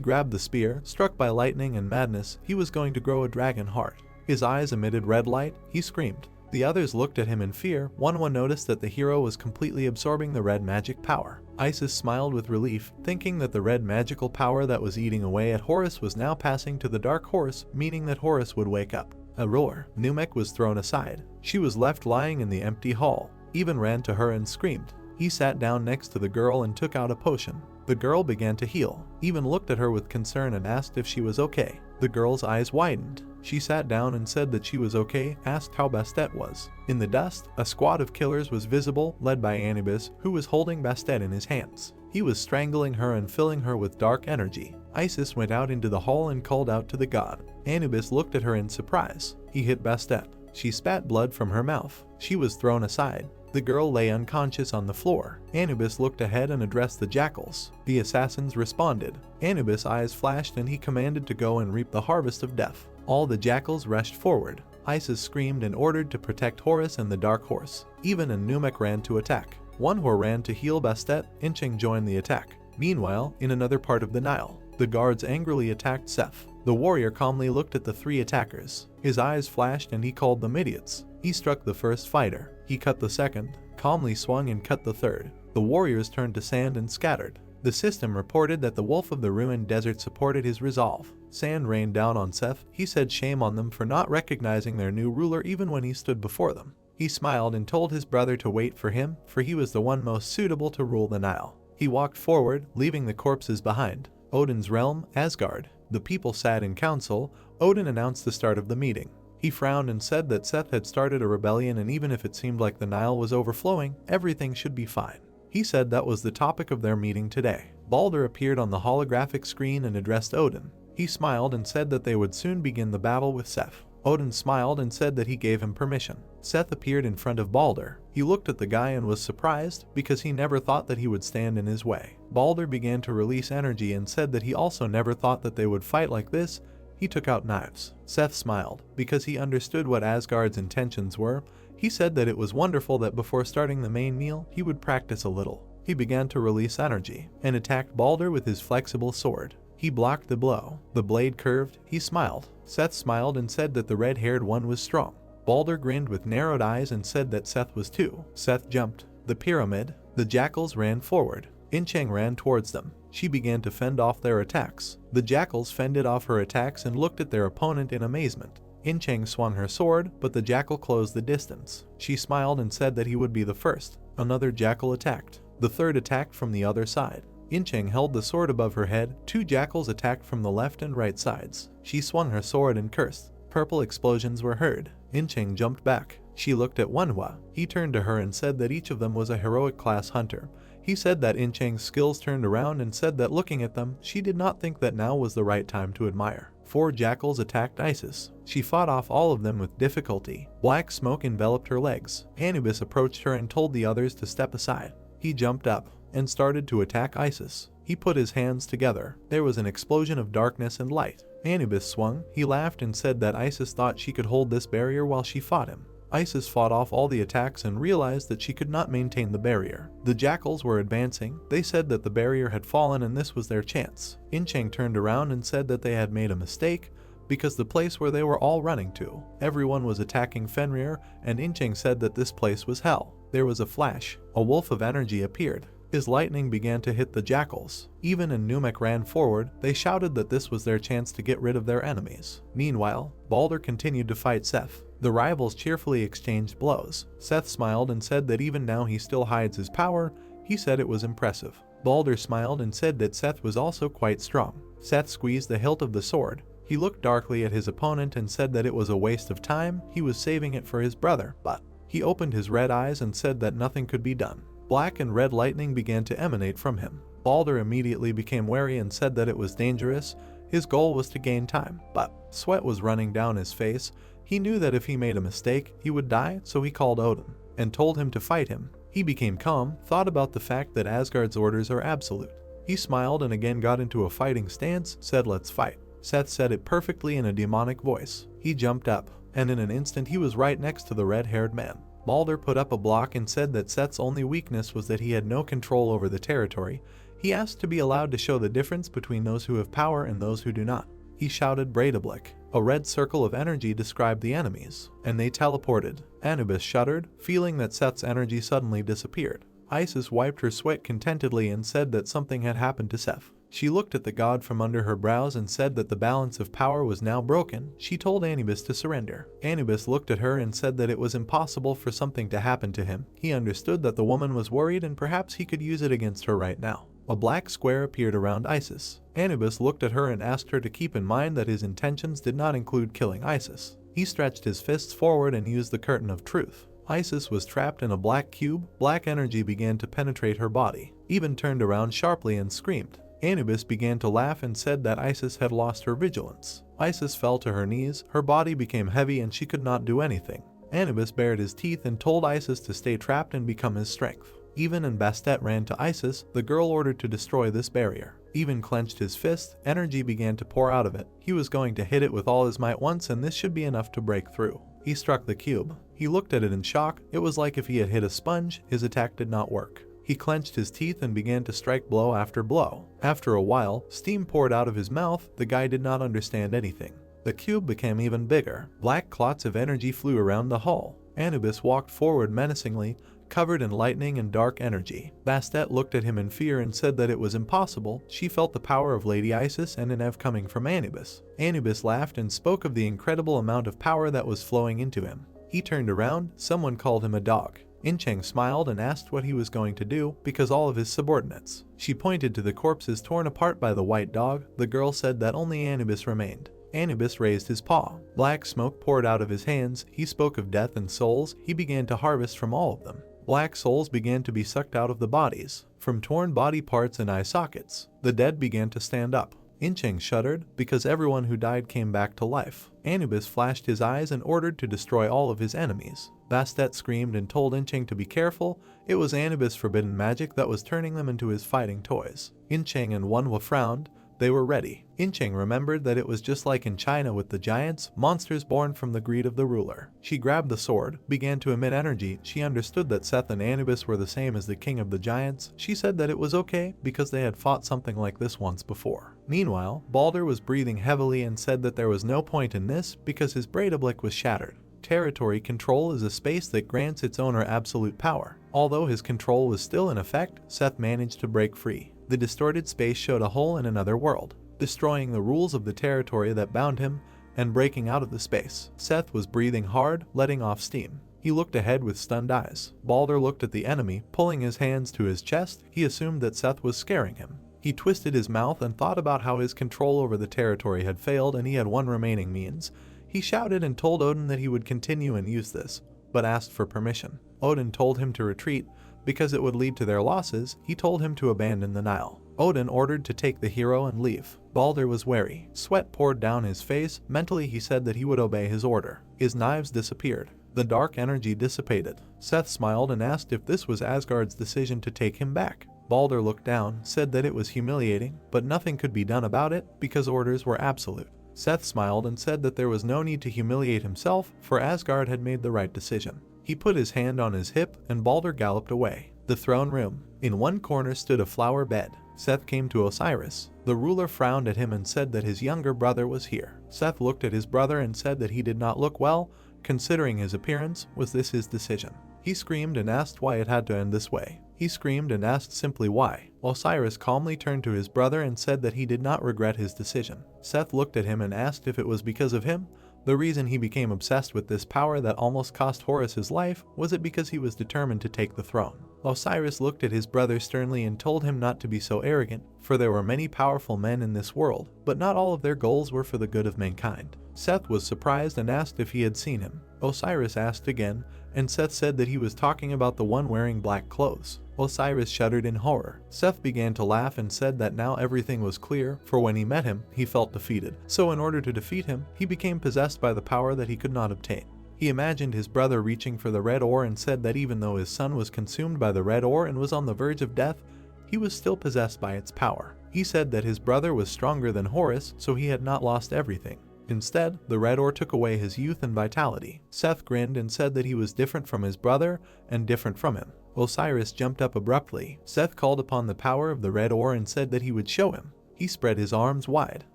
grabbed the spear. Struck by lightning and madness, he was going to grow a dragon heart. His eyes emitted red light. He screamed. The others looked at him in fear. One noticed that the hero was completely absorbing the red magic power. Isis smiled with relief, thinking that the red magical power that was eating away at Horus was now passing to the dark horse, meaning that Horus would wake up. A roar. Numek was thrown aside. She was left lying in the empty hall. Even ran to her and screamed. He sat down next to the girl and took out a potion. The girl began to heal. Even looked at her with concern and asked if she was okay. The girl's eyes widened. She sat down and said that she was okay, asked how Bastet was. In the dust, a squad of killers was visible, led by Anubis, who was holding Bastet in his hands. He was strangling her and filling her with dark energy. Isis went out into the hall and called out to the god. Anubis looked at her in surprise. He hit Bastet. She spat blood from her mouth. She was thrown aside. The girl lay unconscious on the floor. Anubis looked ahead and addressed the jackals. The assassins responded. Anubis' eyes flashed and he commanded to go and reap the harvest of death. All the jackals rushed forward. Isis screamed and ordered to protect Horus and the dark horse. Even and Numek ran to attack. Manhwa ran to heal Bastet. Incheng joined the attack. Meanwhile, in another part of the Nile, the guards angrily attacked Seth. The warrior calmly looked at the three attackers. His eyes flashed and he called them idiots. He struck the first fighter. He cut the second, calmly swung and cut the third. The warriors turned to sand and scattered. The system reported that the wolf of the ruined desert supported his resolve. Sand rained down on Seth. He said shame on them for not recognizing their new ruler even when he stood before them. He smiled and told his brother to wait for him, for he was the one most suitable to rule the Nile. He walked forward, leaving the corpses behind. Odin's realm, Asgard. The people sat in council. Odin announced the start of the meeting. He frowned and said that Seth had started a rebellion, and even if it seemed like the Nile was overflowing, everything should be fine. He said that was the topic of their meeting today. Balder appeared on the holographic screen and addressed Odin. He smiled and said that they would soon begin the battle with Seth. Odin smiled and said that he gave him permission. Seth appeared in front of Balder. He looked at the guy and was surprised because he never thought that he would stand in his way. Balder began to release energy and said that he also never thought that they would fight like this. He took out knives. Seth smiled because he understood what Asgard's intentions were. He said that it was wonderful that before starting the main meal, he would practice a little. He began to release energy and attacked Balder with his flexible sword. He blocked the blow. The blade curved. He smiled. Seth smiled and said that the red-haired one was strong. Balder grinned with narrowed eyes and said that Seth was too. Seth jumped. The pyramid. The jackals ran forward. Inchang ran towards them. She began to fend off their attacks. The jackals fended off her attacks and looked at their opponent in amazement. Inchang swung her sword, but the jackal closed the distance. She smiled and said that he would be the first. Another jackal attacked. The third attacked from the other side. Inchang held the sword above her head. Two jackals attacked from the left and right sides. She swung her sword and cursed. Purple explosions were heard. Inchang jumped back. She looked at Manhwa. He turned to her and said that each of them was a heroic class hunter. He said that Inchang's skills turned around and said that looking at them, she did not think that now was the right time to admire. 4 jackals attacked Isis. She fought off all of them with difficulty. Black smoke enveloped her legs. Anubis approached her and told the others to step aside. He jumped up and started to attack Isis. He put his hands together. There was an explosion of darkness and light. Anubis swung. He laughed and said that Isis thought she could hold this barrier while she fought him. Isis fought off all the attacks and realized that she could not maintain the barrier. The jackals were advancing. They said that the barrier had fallen and this was their chance. Inchang turned around and said that they had made a mistake because the place where they were all running to. Everyone was attacking Fenrir, and Inchang said that this place was hell. There was a flash. A wolf of energy appeared. His lightning began to hit the jackals. Even and Numek ran forward. They shouted that this was their chance to get rid of their enemies. Meanwhile, Balder continued to fight Seth. The rivals cheerfully exchanged blows. Seth smiled and said that even now he still hides his power. He said it was impressive. Balder smiled and said that Seth was also quite strong. Seth squeezed the hilt of the sword. He looked darkly at his opponent and said that it was a waste of time. He was saving it for his brother, but he opened his red eyes and said that nothing could be done. Black and red lightning began to emanate from him. Balder immediately became wary and said that it was dangerous. His goal was to gain time, but sweat was running down his face. He knew that if he made a mistake, he would die, so he called Odin and told him to fight him. He became calm, thought about the fact that Asgard's orders are absolute. He smiled and again got into a fighting stance, said let's fight. Seth said it perfectly in a demonic voice. He jumped up, and in an instant he was right next to the red-haired man. Balder put up a block and said that Seth's only weakness was that he had no control over the territory. He asked to be allowed to show the difference between those who have power and those who do not. He shouted Breidablik. A red circle of energy described the enemies, and they teleported. Anubis shuddered, feeling that Seth's energy suddenly disappeared. Isis wiped her sweat contentedly and said that something had happened to Seth. She looked at the god from under her brows and said that the balance of power was now broken. She told Anubis to surrender. Anubis looked at her and said that it was impossible for something to happen to him. He understood that the woman was worried and perhaps he could use it against her right now. A black square appeared around Isis. Anubis looked at her and asked her to keep in mind that his intentions did not include killing Isis. He stretched his fists forward and used the curtain of truth. Isis was trapped in a black cube. Black energy began to penetrate her body. Even turned around sharply and screamed. Anubis began to laugh and said that Isis had lost her vigilance. Isis fell to her knees. Her body became heavy and she could not do anything. Anubis bared his teeth and told Isis to stay trapped and become his strength. Even and Bastet ran to Isis. The girl ordered to destroy this barrier. Even clenched his fist. Energy began to pour out of it. He was going to hit it with all his might once and this should be enough to break through. He struck the cube. He looked at it in shock. It was like if he had hit a sponge. His attack did not work. He clenched his teeth and began to strike blow after blow. After a while, steam poured out of his mouth. The guy did not understand anything. The cube became even bigger. Black clots of energy flew around the hall. Anubis walked forward menacingly, covered in lightning and dark energy. Bastet looked at him in fear and said that it was impossible. She felt the power of Lady Isis and an Ev coming from Anubis. Anubis laughed and spoke of the incredible amount of power that was flowing into him. He turned around. Someone called him a dog. Inchang smiled and asked what he was going to do because all of his subordinates. She pointed to the corpses torn apart by the white dog. The girl said that only Anubis remained. Anubis raised his paw. Black smoke poured out of his hands. He spoke of death and souls. He began to harvest from all of them. Black souls began to be sucked out of the bodies, from torn body parts and eye sockets. The dead began to stand up. Incheng shuddered because everyone who died came back to life. Anubis flashed his eyes and ordered to destroy all of his enemies. Bastet screamed and told Incheng to be careful. It was Anubis' forbidden magic that was turning them into his fighting toys. Incheng and Manhwa frowned. They were ready. Incheng remembered that it was just like in China with the giants, monsters born from the greed of the ruler. She grabbed the sword, began to emit energy. She understood that Seth and Anubis were the same as the king of the giants. She said that it was okay because they had fought something like this once before. Meanwhile, Balder was breathing heavily and said that there was no point in this because his Breidablik was shattered. Territory control is a space that grants its owner absolute power. Although his control was still in effect, Seth managed to break free. The distorted space showed a hole in another world, destroying the rules of the territory that bound him and breaking out of the space. Seth was breathing hard, letting off steam. He looked ahead with stunned eyes. Balder looked at the enemy, pulling his hands to his chest. He assumed that Seth was scaring him. He twisted his mouth and thought about how his control over the territory had failed and he had one remaining means. He shouted and told Odin that he would continue and use this, but asked for permission. Odin told him to retreat because it would lead to their losses. He told him to abandon the Nile. Odin ordered to take the hero and leave. Balder was wary. Sweat poured down his face. Mentally he said that he would obey his order. His knives disappeared. The dark energy dissipated. Seth smiled and asked if this was Asgard's decision to take him back. Balder looked down, said that it was humiliating, but nothing could be done about it because orders were absolute. Seth smiled and said that there was no need to humiliate himself, for Asgard had made the right decision. He put his hand on his hip and Balder galloped away. The throne room. In one corner stood a flower bed. Seth came to Osiris. The ruler frowned at him and said that his younger brother was here. Seth looked at his brother and said that he did not look well. Considering his appearance, was this his decision? He screamed and asked why it had to end this way. He screamed and asked simply why. Osiris calmly turned to his brother and said that he did not regret his decision. Seth looked at him and asked if it was because of him. The reason he became obsessed with this power that almost cost Horus his life, was it because he was determined to take the throne? Osiris looked at his brother sternly and told him not to be so arrogant, for there were many powerful men in this world, but not all of their goals were for the good of mankind. Seth was surprised and asked if he had seen him. Osiris asked again, and Seth said that he was talking about the one wearing black clothes. Osiris shuddered in horror. Seth began to laugh and said that now everything was clear, for when he met him, he felt defeated. So in order to defeat him, he became possessed by the power that he could not obtain. He imagined his brother reaching for the red ore and said that even though his son was consumed by the red ore and was on the verge of death, he was still possessed by its power. He said that his brother was stronger than Horus, so he had not lost everything. Instead, the red ore took away his youth and vitality. Seth grinned and said that he was different from his brother and different from him. Osiris jumped up abruptly. Seth called upon the power of the red ore and said that he would show him. He spread his arms wide.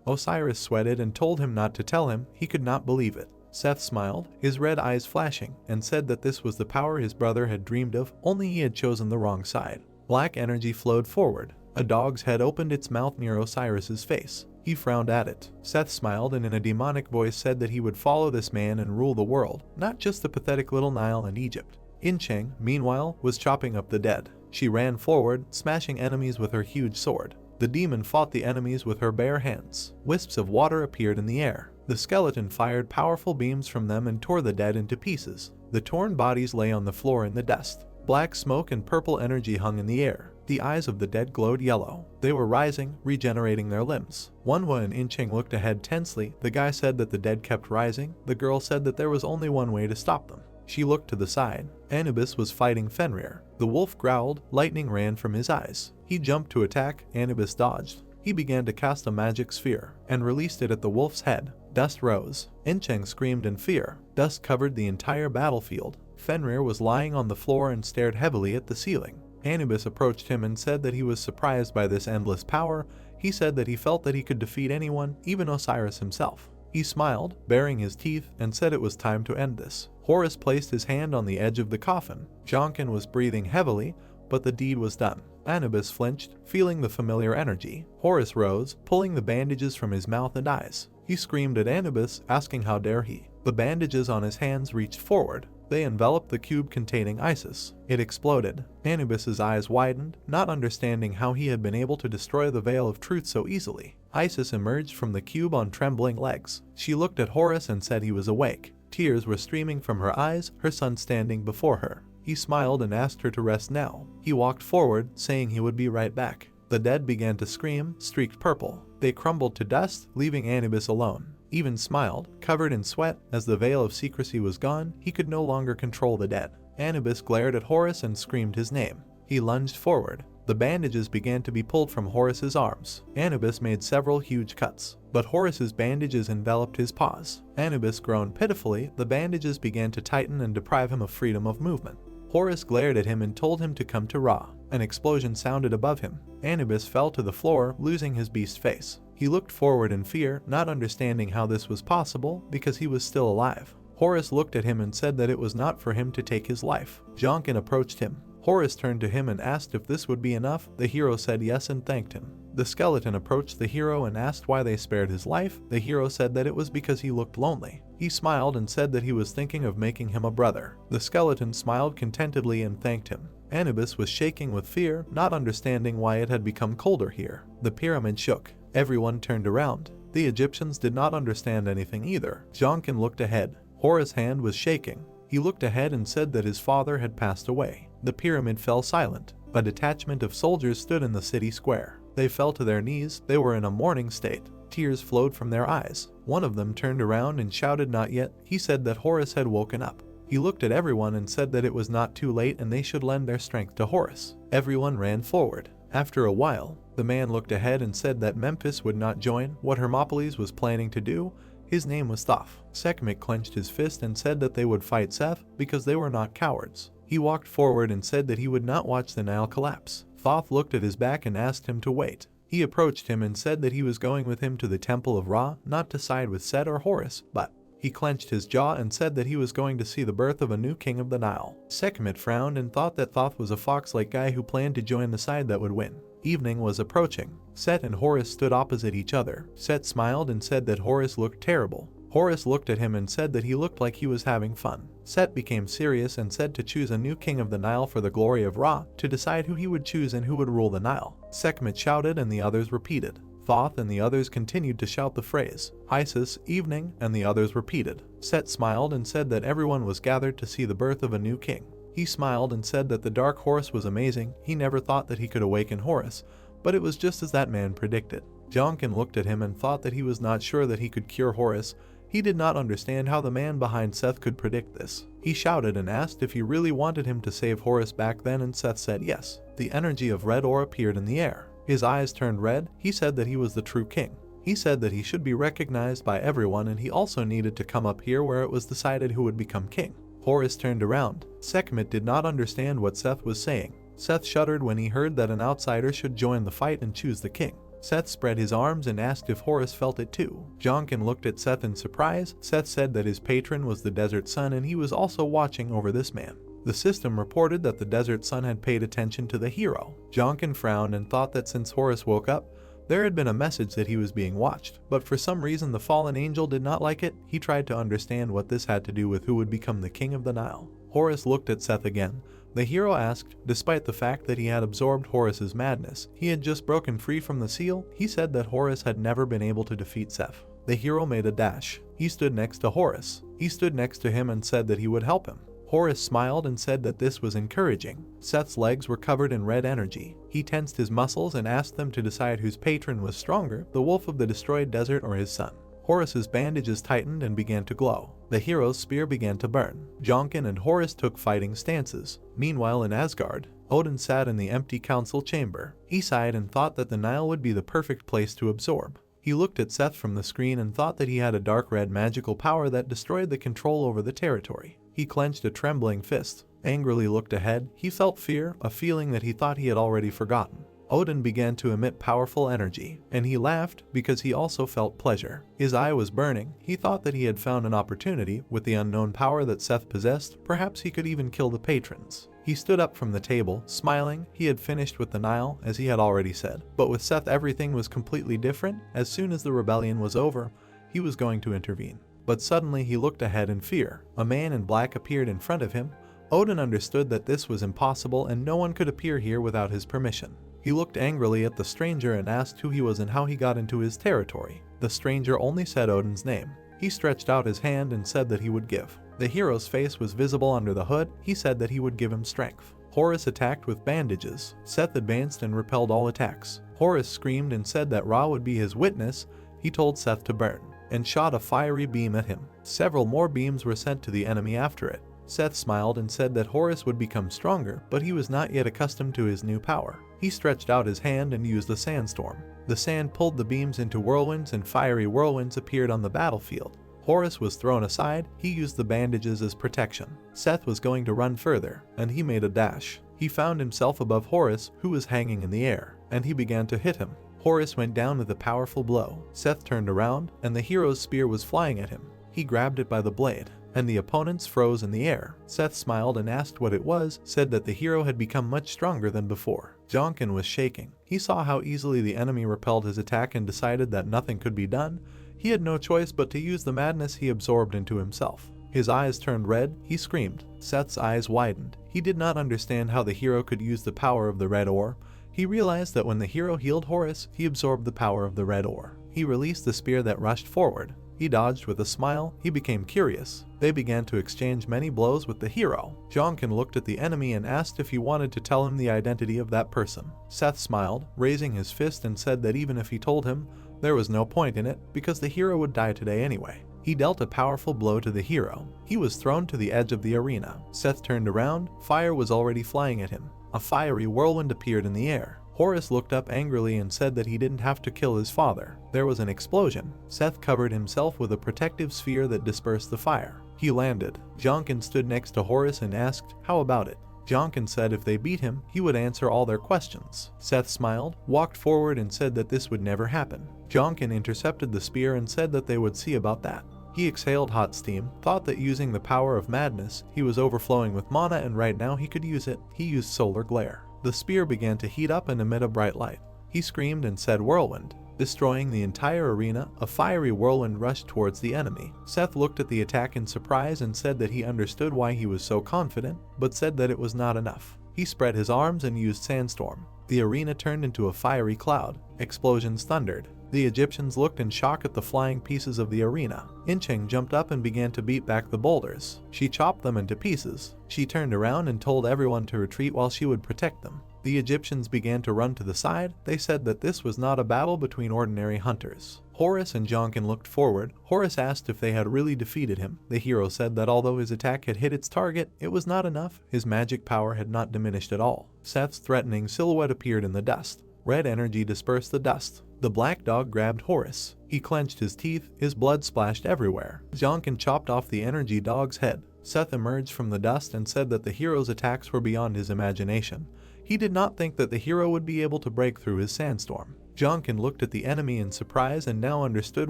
Osiris sweated and told him not to tell him. He could not believe it. Seth smiled, his red eyes flashing, and said that this was the power his brother had dreamed of, only he had chosen the wrong side. Black energy flowed forward. A dog's head opened its mouth near Osiris's face. He frowned at it. Seth smiled and in a demonic voice said that he would follow this man and rule the world, not just the pathetic little Nile and Egypt. Incheng, meanwhile, was chopping up the dead. She ran forward, smashing enemies with her huge sword. The demon fought the enemies with her bare hands. Wisps of water appeared in the air. The skeleton fired powerful beams from them and tore the dead into pieces. The torn bodies lay on the floor in the dust. Black smoke and purple energy hung in the air. The eyes of the dead glowed yellow. They were rising, regenerating their limbs. Manhwa and Incheng looked ahead tensely. The guy said that the dead kept rising. The girl said that there was only one way to stop them. She looked to the side. Anubis was fighting Fenrir. The wolf growled. Lightning ran from his eyes. He jumped to attack. Anubis dodged. He began to cast a magic sphere and released it at the wolf's head. Dust rose. Incheng screamed in fear. Dust covered the entire battlefield. Fenrir was lying on the floor and stared heavily at the ceiling. Anubis approached him and said that he was surprised by this endless power. He said that he felt that he could defeat anyone, even Osiris himself. He smiled, baring his teeth, and said it was time to end this. Horus placed his hand on the edge of the coffin. Jonkin was breathing heavily, but the deed was done. Anubis flinched, feeling the familiar energy. Horus rose, pulling the bandages from his mouth and eyes. He screamed at Anubis, asking how dare he. The bandages on his hands reached forward. They enveloped the cube containing Isis. It exploded. Anubis's eyes widened, not understanding how he had been able to destroy the veil of truth so easily. Isis emerged from the cube on trembling legs. She looked at Horus and said he was awake. Tears were streaming from her eyes, her son standing before her. He smiled and asked her to rest now. He walked forward, saying he would be right back. The dead began to scream, streaked purple. They crumbled to dust, leaving Anubis alone. Even smiled, covered in sweat. As the veil of secrecy was gone, he could no longer control the dead. Anubis glared at Horus and screamed his name. He lunged forward. The bandages began to be pulled from Horus's arms. Anubis made several huge cuts, but Horus's bandages enveloped his paws. Anubis groaned pitifully. The bandages began to tighten and deprive him of freedom of movement. Horus glared at him and told him to come to Ra. An explosion sounded above him. Anubis fell to the floor, losing his beast face. He looked forward in fear, not understanding how this was possible because he was still alive. Horus looked at him and said that it was not for him to take his life. Jonkin approached him. Horus turned to him and asked if this would be enough. The hero said yes and thanked him. The skeleton approached the hero and asked why they spared his life. The hero said that it was because he looked lonely. He smiled and said that he was thinking of making him a brother. The skeleton smiled contentedly and thanked him. Anubis was shaking with fear, not understanding why it had become colder here. The pyramid shook. Everyone turned around. The Egyptians did not understand anything either. Jonkin looked ahead. Horus' hand was shaking. He looked ahead and said that his father had passed away. The pyramid fell silent. A detachment of soldiers stood in the city square. They fell to their knees. They were in a mourning state. Tears flowed from their eyes. One of them turned around and shouted, "Not yet." He said that Horus had woken up. He looked at everyone and said that it was not too late and they should lend their strength to Horus. Everyone ran forward. After a while, the man looked ahead and said that Memphis would not join what Hermopolis was planning to do. His name was Thoth. Sekhmet clenched his fist and said that they would fight Seth because they were not cowards. He walked forward and said that he would not watch the Nile collapse. Thoth looked at his back and asked him to wait. He approached him and said that he was going with him to the temple of Ra, not to side with Set or Horus, but he clenched his jaw and said that he was going to see the birth of a new king of the Nile. Sekhmet frowned and thought that Thoth was a fox-like guy who planned to join the side that would win. Evening was approaching. Set and Horus stood opposite each other. Set smiled and said that Horus looked terrible. Horus looked at him and said that he looked like he was having fun. Set became serious and said to choose a new king of the Nile for the glory of Ra, to decide who he would choose and who would rule the Nile. Sekhmet shouted and the others repeated. Thoth and the others continued to shout the phrase, Isis, evening, and the others repeated. Set smiled and said that everyone was gathered to see the birth of a new king. He smiled and said that the dark horse was amazing. He never thought that he could awaken Horus, but it was just as that man predicted. Jonkin looked at him and thought that he was not sure that he could cure Horus. He did not understand how the man behind Seth could predict this. He shouted and asked if he really wanted him to save Horus back then, and Seth said yes. The energy of red ore appeared in the air. His eyes turned red. He said that he was the true king. He said that he should be recognized by everyone, and he also needed to come up here where it was decided who would become king. Horus turned around. Sekhmet did not understand what Seth was saying. Seth shuddered when he heard that an outsider should join the fight and choose the king. Seth spread his arms and asked if Horus felt it too. Jonkin looked at Seth in surprise. Seth said that his patron was the desert sun and he was also watching over this man. The system reported that the desert sun had paid attention to the hero. Jonkin frowned and thought that since Horus woke up, there had been a message that he was being watched, but for some reason the fallen angel did not like it. He tried to understand what this had to do with who would become the king of the Nile. Horus looked at Seth again. The hero asked, despite the fact that he had absorbed Horus's madness, he had just broken free from the seal. He said that Horus had never been able to defeat Seth. The hero made a dash. He stood next to Horus. He stood next to him and said that he would help him. Horus smiled and said that this was encouraging. Seth's legs were covered in red energy. He tensed his muscles and asked them to decide whose patron was stronger, the wolf of the destroyed desert or his son. Horus's bandages tightened and began to glow. The hero's spear began to burn. Jonkin and Horus took fighting stances. Meanwhile in Asgard, Odin sat in the empty council chamber. He sighed and thought that the Nile would be the perfect place to absorb. He looked at Seth from the screen and thought that he had a dark red magical power that destroyed the control over the territory. He clenched a trembling fist. Angrily looked ahead. He felt fear, a feeling that he thought he had already forgotten. Odin began to emit powerful energy, and he laughed because he also felt pleasure. His eye was burning. He thought that he had found an opportunity. With the unknown power that Seth possessed, perhaps he could even kill the patrons. He stood up from the table, smiling. He had finished with the Nile, as he had already said. But with Seth everything was completely different. As soon as the rebellion was over, he was going to intervene. But suddenly he looked ahead in fear. A man in black appeared in front of him. Odin understood that this was impossible and no one could appear here without his permission. He looked angrily at the stranger and asked who he was and how he got into his territory. The stranger only said Odin's name. He stretched out his hand and said that he would give. The hero's face was visible under the hood. He said that he would give him strength. Horus attacked with bandages. Seth advanced and repelled all attacks. Horus screamed and said that Ra would be his witness. He told Seth to burn, and shot a fiery beam at him. Several more beams were sent to the enemy after it. Seth smiled and said that Horus would become stronger, but he was not yet accustomed to his new power. He stretched out his hand and used the sandstorm. The sand pulled the beams into whirlwinds, and fiery whirlwinds appeared on the battlefield. Horus was thrown aside. He used the bandages as protection. Seth was going to run further, and he made a dash. He found himself above Horus, who was hanging in the air, and he began to hit him. Horus went down with a powerful blow. Seth turned around, and the hero's spear was flying at him. He grabbed it by the blade, and the opponents froze in the air. Seth smiled and asked what it was, said that the hero had become much stronger than before. Jonkin was shaking. He saw how easily the enemy repelled his attack and decided that nothing could be done. He had no choice but to use the madness he absorbed into himself. His eyes turned red. He screamed. Seth's eyes widened. He did not understand how the hero could use the power of the red ore. He realized that when the hero healed Horus, he absorbed the power of the red ore. He released the spear that rushed forward. He dodged with a smile. He became curious. They began to exchange many blows with the hero. Jonkin looked at the enemy and asked if he wanted to tell him the identity of that person. Seth smiled, raising his fist, and said that even if he told him, there was no point in it, because the hero would die today anyway. He dealt a powerful blow to the hero. He was thrown to the edge of the arena. Seth turned around. Fire was already flying at him. A fiery whirlwind appeared in the air. Horus looked up angrily and said that he didn't have to kill his father. There was an explosion. Seth covered himself with a protective sphere that dispersed the fire. He landed. Jonkin stood next to Horus and asked, "How about it?" Jonkin said if they beat him, he would answer all their questions. Seth smiled, walked forward, and said that this would never happen. Jonkin intercepted the spear and said that they would see about that. He exhaled hot steam, thought that using the power of madness, he was overflowing with mana, and right now he could use it. He used solar glare. The spear began to heat up and emit a bright light. He screamed and said whirlwind. Destroying the entire arena, a fiery whirlwind rushed towards the enemy. Seth looked at the attack in surprise and said that he understood why he was so confident, but said that it was not enough. He spread his arms and used sandstorm. The arena turned into a fiery cloud. Explosions thundered. The Egyptians looked in shock at the flying pieces of the arena. Incheng jumped up and began to beat back the boulders. She chopped them into pieces. She turned around and told everyone to retreat while she would protect them. The Egyptians began to run to the side. They said that this was not a battle between ordinary hunters. Horus and Jonkin looked forward. Horus asked if they had really defeated him. The hero said that although his attack had hit its target, it was not enough. His magic power had not diminished at all. Seth's threatening silhouette appeared in the dust. Red energy dispersed the dust. The black dog grabbed Horus. He clenched his teeth. His blood splashed everywhere. Jonkin chopped off the energy dog's head. Seth emerged from the dust and said that the hero's attacks were beyond his imagination. He did not think that the hero would be able to break through his sandstorm. Jonkin looked at the enemy in surprise and now understood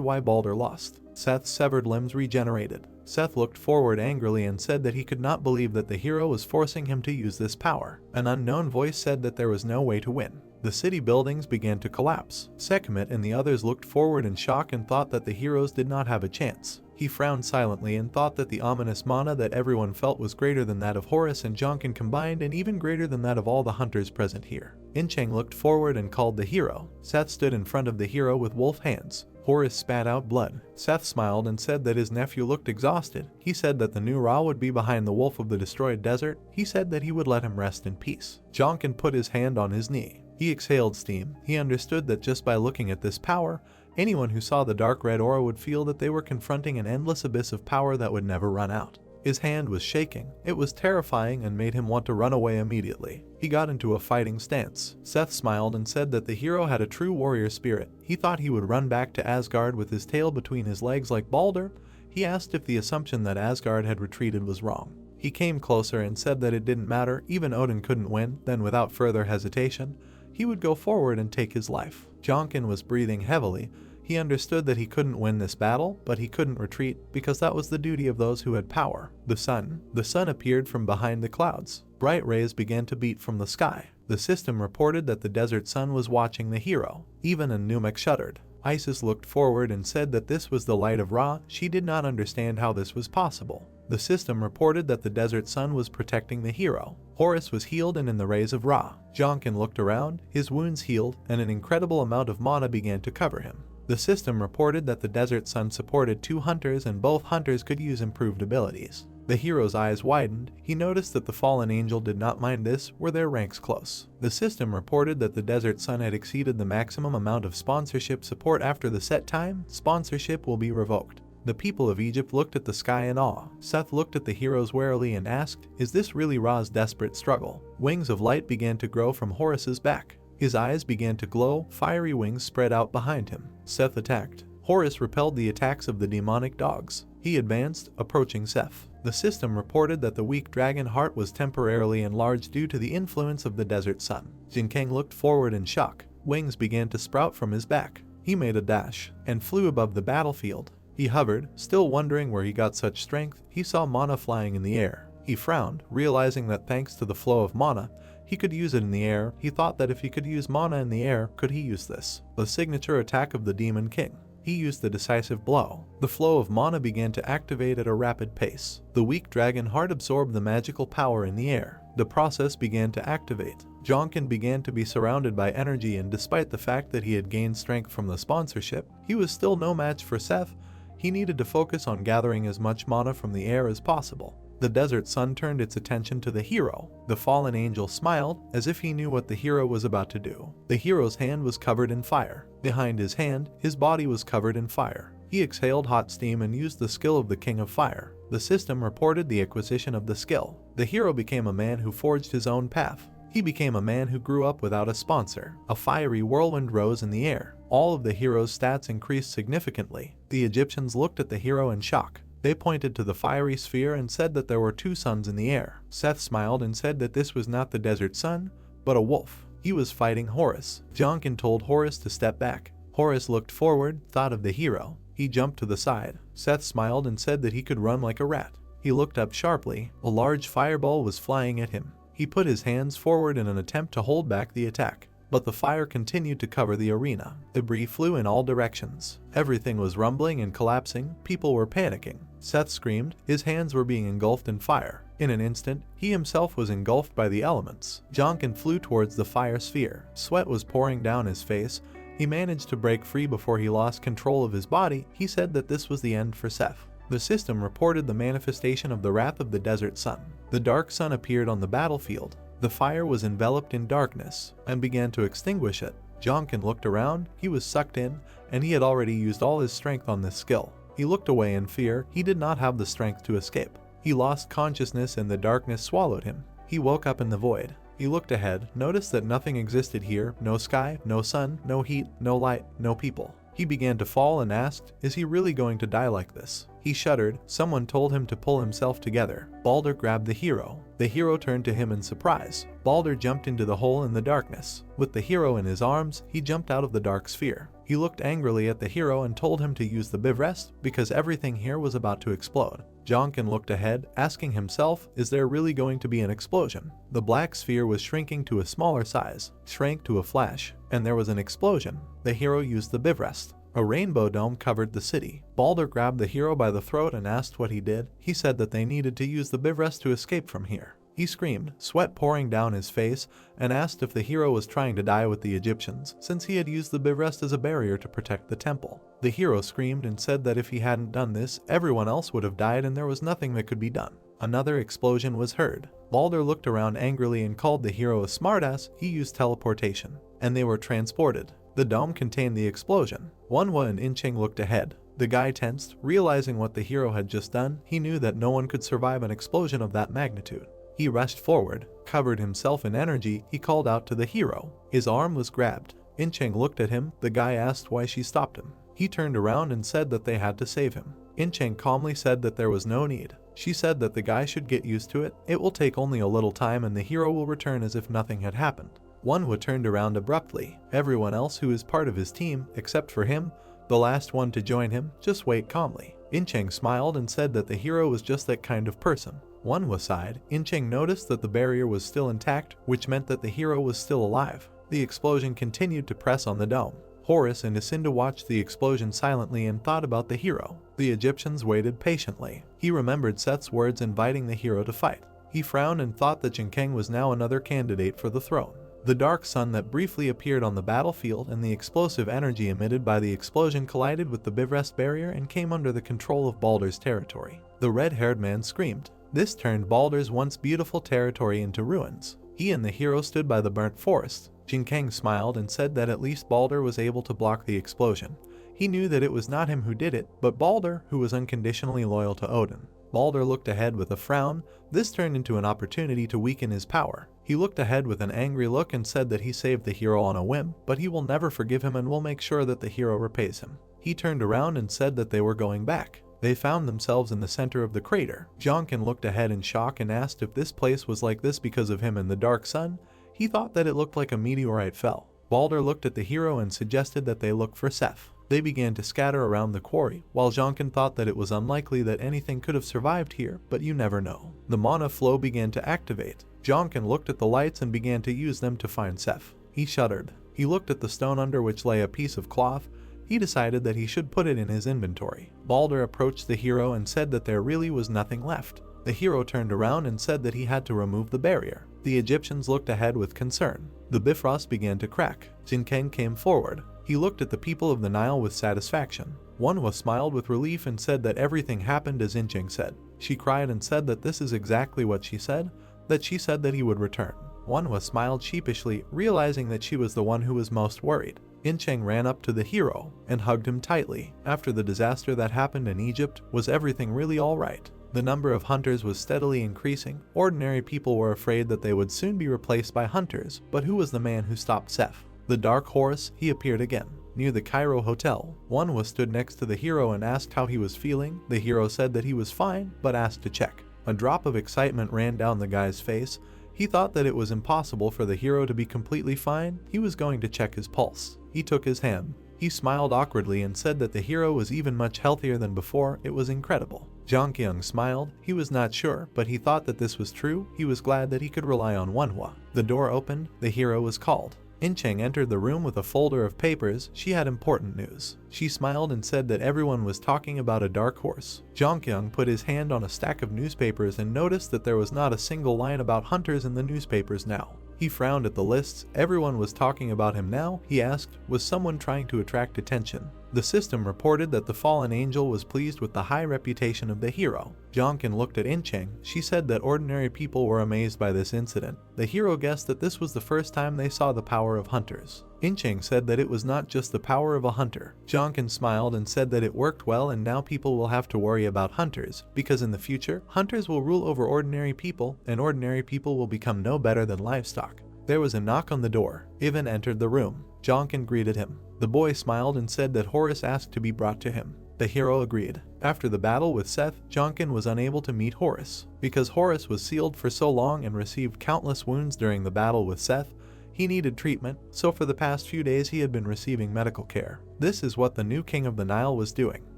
why Baldur lost. Seth's severed limbs regenerated. Seth looked forward angrily and said that he could not believe that the hero was forcing him to use this power. An unknown voice said that there was no way to win. The city buildings began to collapse. Sekhmet and the others looked forward in shock and thought that the heroes did not have a chance. He frowned silently and thought that the ominous mana that everyone felt was greater than that of Horus and Jonkin combined, and even greater than that of all the hunters present here. Incheng looked forward and called the hero. Seth stood in front of the hero with wolf hands. Horus spat out blood. Seth smiled and said that his nephew looked exhausted. He said that the new Ra would be behind the wolf of the destroyed desert. He said that he would let him rest in peace. Jonkin put his hand on his knee. He exhaled steam. He understood that just by looking at this power, anyone who saw the dark red aura would feel that they were confronting an endless abyss of power that would never run out. His hand was shaking. It was terrifying and made him want to run away immediately. He got into a fighting stance. Seth smiled and said that the hero had a true warrior spirit. He thought he would run back to Asgard with his tail between his legs like Baldur. He asked if the assumption that Asgard had retreated was wrong. He came closer and said that it didn't matter, even Odin couldn't win. Then without further hesitation, he would go forward and take his life. Jonkin was breathing heavily. He understood that he couldn't win this battle, but he couldn't retreat because that was the duty of those who had power. The sun appeared from behind the clouds. Bright rays began to beat from the sky. The system reported that the desert sun was watching the hero. Even Anumek shuddered. Isis looked forward and said that this was the light of Ra. She did not understand how this was possible. The system reported that the desert sun was protecting the hero. Horus was healed and in the rays of Ra. Jonkin looked around, his wounds healed, and an incredible amount of mana began to cover him. The system reported that the desert sun supported 2 hunters and both hunters could use improved abilities. The hero's eyes widened. He noticed that the fallen angel did not mind this, were their ranks close. The system reported that the desert sun had exceeded the maximum amount of sponsorship support. After the set time, sponsorship will be revoked. The people of Egypt looked at the sky in awe. Seth looked at the heroes warily and asked, "Is this really Ra's desperate struggle?" Wings of light began to grow from Horus's back. His eyes began to glow, fiery wings spread out behind him. Seth attacked. Horus repelled the attacks of the demonic dogs. He advanced, approaching Seth. The system reported that the weak dragon heart was temporarily enlarged due to the influence of the desert sun. Jin Kang looked forward in shock. Wings began to sprout from his back. He made a dash and flew above the battlefield. He hovered, still wondering where he got such strength. He saw mana flying in the air. He frowned, realizing that thanks to the flow of mana, he could use it in the air. He thought that if he could use mana in the air, could he use this? The signature attack of the Demon King. He used the decisive blow. The flow of mana began to activate at a rapid pace. The weak dragon heart absorbed the magical power in the air. The process began to activate. Jonkin began to be surrounded by energy, and despite the fact that he had gained strength from the sponsorship, he was still no match for Seth. He needed to focus on gathering as much mana from the air as possible. The desert sun turned its attention to the hero. The fallen angel smiled, as if he knew what the hero was about to do. The hero's hand was covered in fire. Behind his hand, his body was covered in fire. He exhaled hot steam and used the skill of the King of Fire. The system reported the acquisition of the skill. The hero became a man who forged his own path. He became a man who grew up without a sponsor. A fiery whirlwind rose in the air. All of the hero's stats increased significantly. The Egyptians looked at the hero in shock. They pointed to the fiery sphere and said that there were two suns in the air. Seth smiled and said that this was not the desert sun, but a wolf. He was fighting Horus. Jonkin told Horus to step back. Horus looked forward, thought of the hero. He jumped to the side. Seth smiled and said that he could run like a rat. He looked up sharply. A large fireball was flying at him. He put his hands forward in an attempt to hold back the attack. But the fire continued to cover the arena. Debris flew in all directions. Everything was rumbling and collapsing. People were panicking. Seth screamed. His hands were being engulfed in fire. In an instant, he himself was engulfed by the elements. Jonkin flew towards the fire sphere. Sweat was pouring down his face. He managed to break free before he lost control of his body. He said that this was the end for Seth. The system reported the manifestation of the wrath of the desert sun. The dark sun appeared on the battlefield. The fire was enveloped in darkness and began to extinguish it. Jonkin looked around. He was sucked in, and he had already used all his strength on this skill. He looked away in fear. He did not have the strength to escape. He lost consciousness and the darkness swallowed him. He woke up in the void. He looked ahead, noticed that nothing existed here. No sky, no sun, no heat, no light, no people. He began to fall and asked, is he really going to die like this? He shuddered. Someone told him to pull himself together. Balder grabbed the hero. The hero turned to him in surprise. Balder jumped into the hole in the darkness. With the hero in his arms, he jumped out of the dark sphere. He looked angrily at the hero and told him to use the Bivrest because everything here was about to explode. Jonkin looked ahead, asking himself, is there really going to be an explosion? The black sphere was shrinking to a smaller size, shrank to a flash, and there was an explosion. The hero used the Bivrest. A rainbow dome covered the city. Balder grabbed the hero by the throat and asked what he did. He said that they needed to use the Bivrest to escape from here. He screamed, sweat pouring down his face, and asked if the hero was trying to die with the Egyptians, since he had used the Bivrest as a barrier to protect the temple. The hero screamed and said that if he hadn't done this, everyone else would have died and there was nothing that could be done. Another explosion was heard. Balder looked around angrily and called the hero a smartass. He used teleportation, and they were transported. The dome contained the explosion. Manhwa and Incheng looked ahead. The guy tensed, realizing what the hero had just done. He knew that no one could survive an explosion of that magnitude. He rushed forward, covered himself in energy. He called out to the hero. His arm was grabbed. Incheng looked at him. The guy asked why she stopped him. He turned around and said that they had to save him. Incheng calmly said that there was no need. She said that the guy should get used to it. It will take only a little time and the hero will return as if nothing had happened. Manhwa turned around abruptly. Everyone else who is part of his team, except for him, the last one to join him, just wait calmly. Incheng smiled and said that the hero was just that kind of person. Manhwa sighed. Incheng noticed that the barrier was still intact, which meant that the hero was still alive. The explosion continued to press on the dome. Horus and Isinda watched the explosion silently and thought about the hero. The Egyptians waited patiently. He remembered Seth's words inviting the hero to fight. He frowned and thought that Jinkeng was now another candidate for the throne. The dark sun that briefly appeared on the battlefield and the explosive energy emitted by the explosion collided with the Bifrost barrier and came under the control of Baldur's territory. The red-haired man screamed. This turned Baldur's once beautiful territory into ruins. He and the hero stood by the burnt forest. Jin Kang smiled and said that at least Baldur was able to block the explosion. He knew that it was not him who did it, but Baldur, who was unconditionally loyal to Odin. Baldur looked ahead with a frown. This turned into an opportunity to weaken his power. He looked ahead with an angry look and said that he saved the hero on a whim, but he will never forgive him and will make sure that the hero repays him. He turned around and said that they were going back. They found themselves in the center of the crater. Jonkin looked ahead in shock and asked if this place was like this because of him and the dark sun. He thought that it looked like a meteorite fell. Baldur looked at the hero and suggested that they look for Seth. They began to scatter around the quarry, while Jonkin thought that it was unlikely that anything could have survived here, but you never know. The mana flow began to activate. Jonkin looked at the lights and began to use them to find Seth. He shuddered. He looked at the stone under which lay a piece of cloth. He decided that he should put it in his inventory. Baldur approached the hero and said that there really was nothing left. The hero turned around and said that he had to remove the barrier. The Egyptians looked ahead with concern. The Bifrost began to crack. Jin Kang came forward. He looked at the people of the Nile with satisfaction. Manhwa smiled with relief and said that everything happened as Incheng said. She cried and said that this is exactly what she said, that she said that he would return. Manhwa smiled sheepishly, realizing that she was the one who was most worried. Incheng ran up to the hero and hugged him tightly. After the disaster that happened in Egypt, was everything really alright? The number of hunters was steadily increasing. Ordinary people were afraid that they would soon be replaced by hunters, but who was the man who stopped Seth? The Dark Horse. He appeared again. Near the Cairo Hotel, Manhwa stood next to the hero and asked how he was feeling. The hero said that he was fine, but asked to check. A drop of excitement ran down the guy's face. He thought that it was impossible for the hero to be completely fine. He was going to check his pulse. He took his hand. He smiled awkwardly and said that the hero was even much healthier than before. It was incredible. Jang Kyung smiled. He was not sure, but he thought that this was true. He was glad that he could rely on Manhwa. The door opened. The hero was called. Incheng entered the room with a folder of papers. She had important news. She smiled and said that everyone was talking about a dark horse. Jang Kyung put his hand on a stack of newspapers and noticed that there was not a single line about hunters in the newspapers now. He frowned at the lists. Everyone was talking about him now. He asked, was someone trying to attract attention? The system reported that the fallen angel was pleased with the high reputation of the hero. Jonkin looked at Incheng. She said that ordinary people were amazed by this incident. The hero guessed that this was the first time they saw the power of hunters. Incheng said that it was not just the power of a hunter. Jonkin smiled and said that it worked well, and now people will have to worry about hunters, because in the future, hunters will rule over ordinary people, and ordinary people will become no better than livestock. There was a knock on the door. Ivan entered the room. Jonkin greeted him. The boy smiled and said that Horus asked to be brought to him. The hero agreed. After the battle with Seth, Jonkin was unable to meet Horus. Because Horus was sealed for so long and received countless wounds during the battle with Seth, he needed treatment, so for the past few days he had been receiving medical care. This is what the new king of the Nile was doing.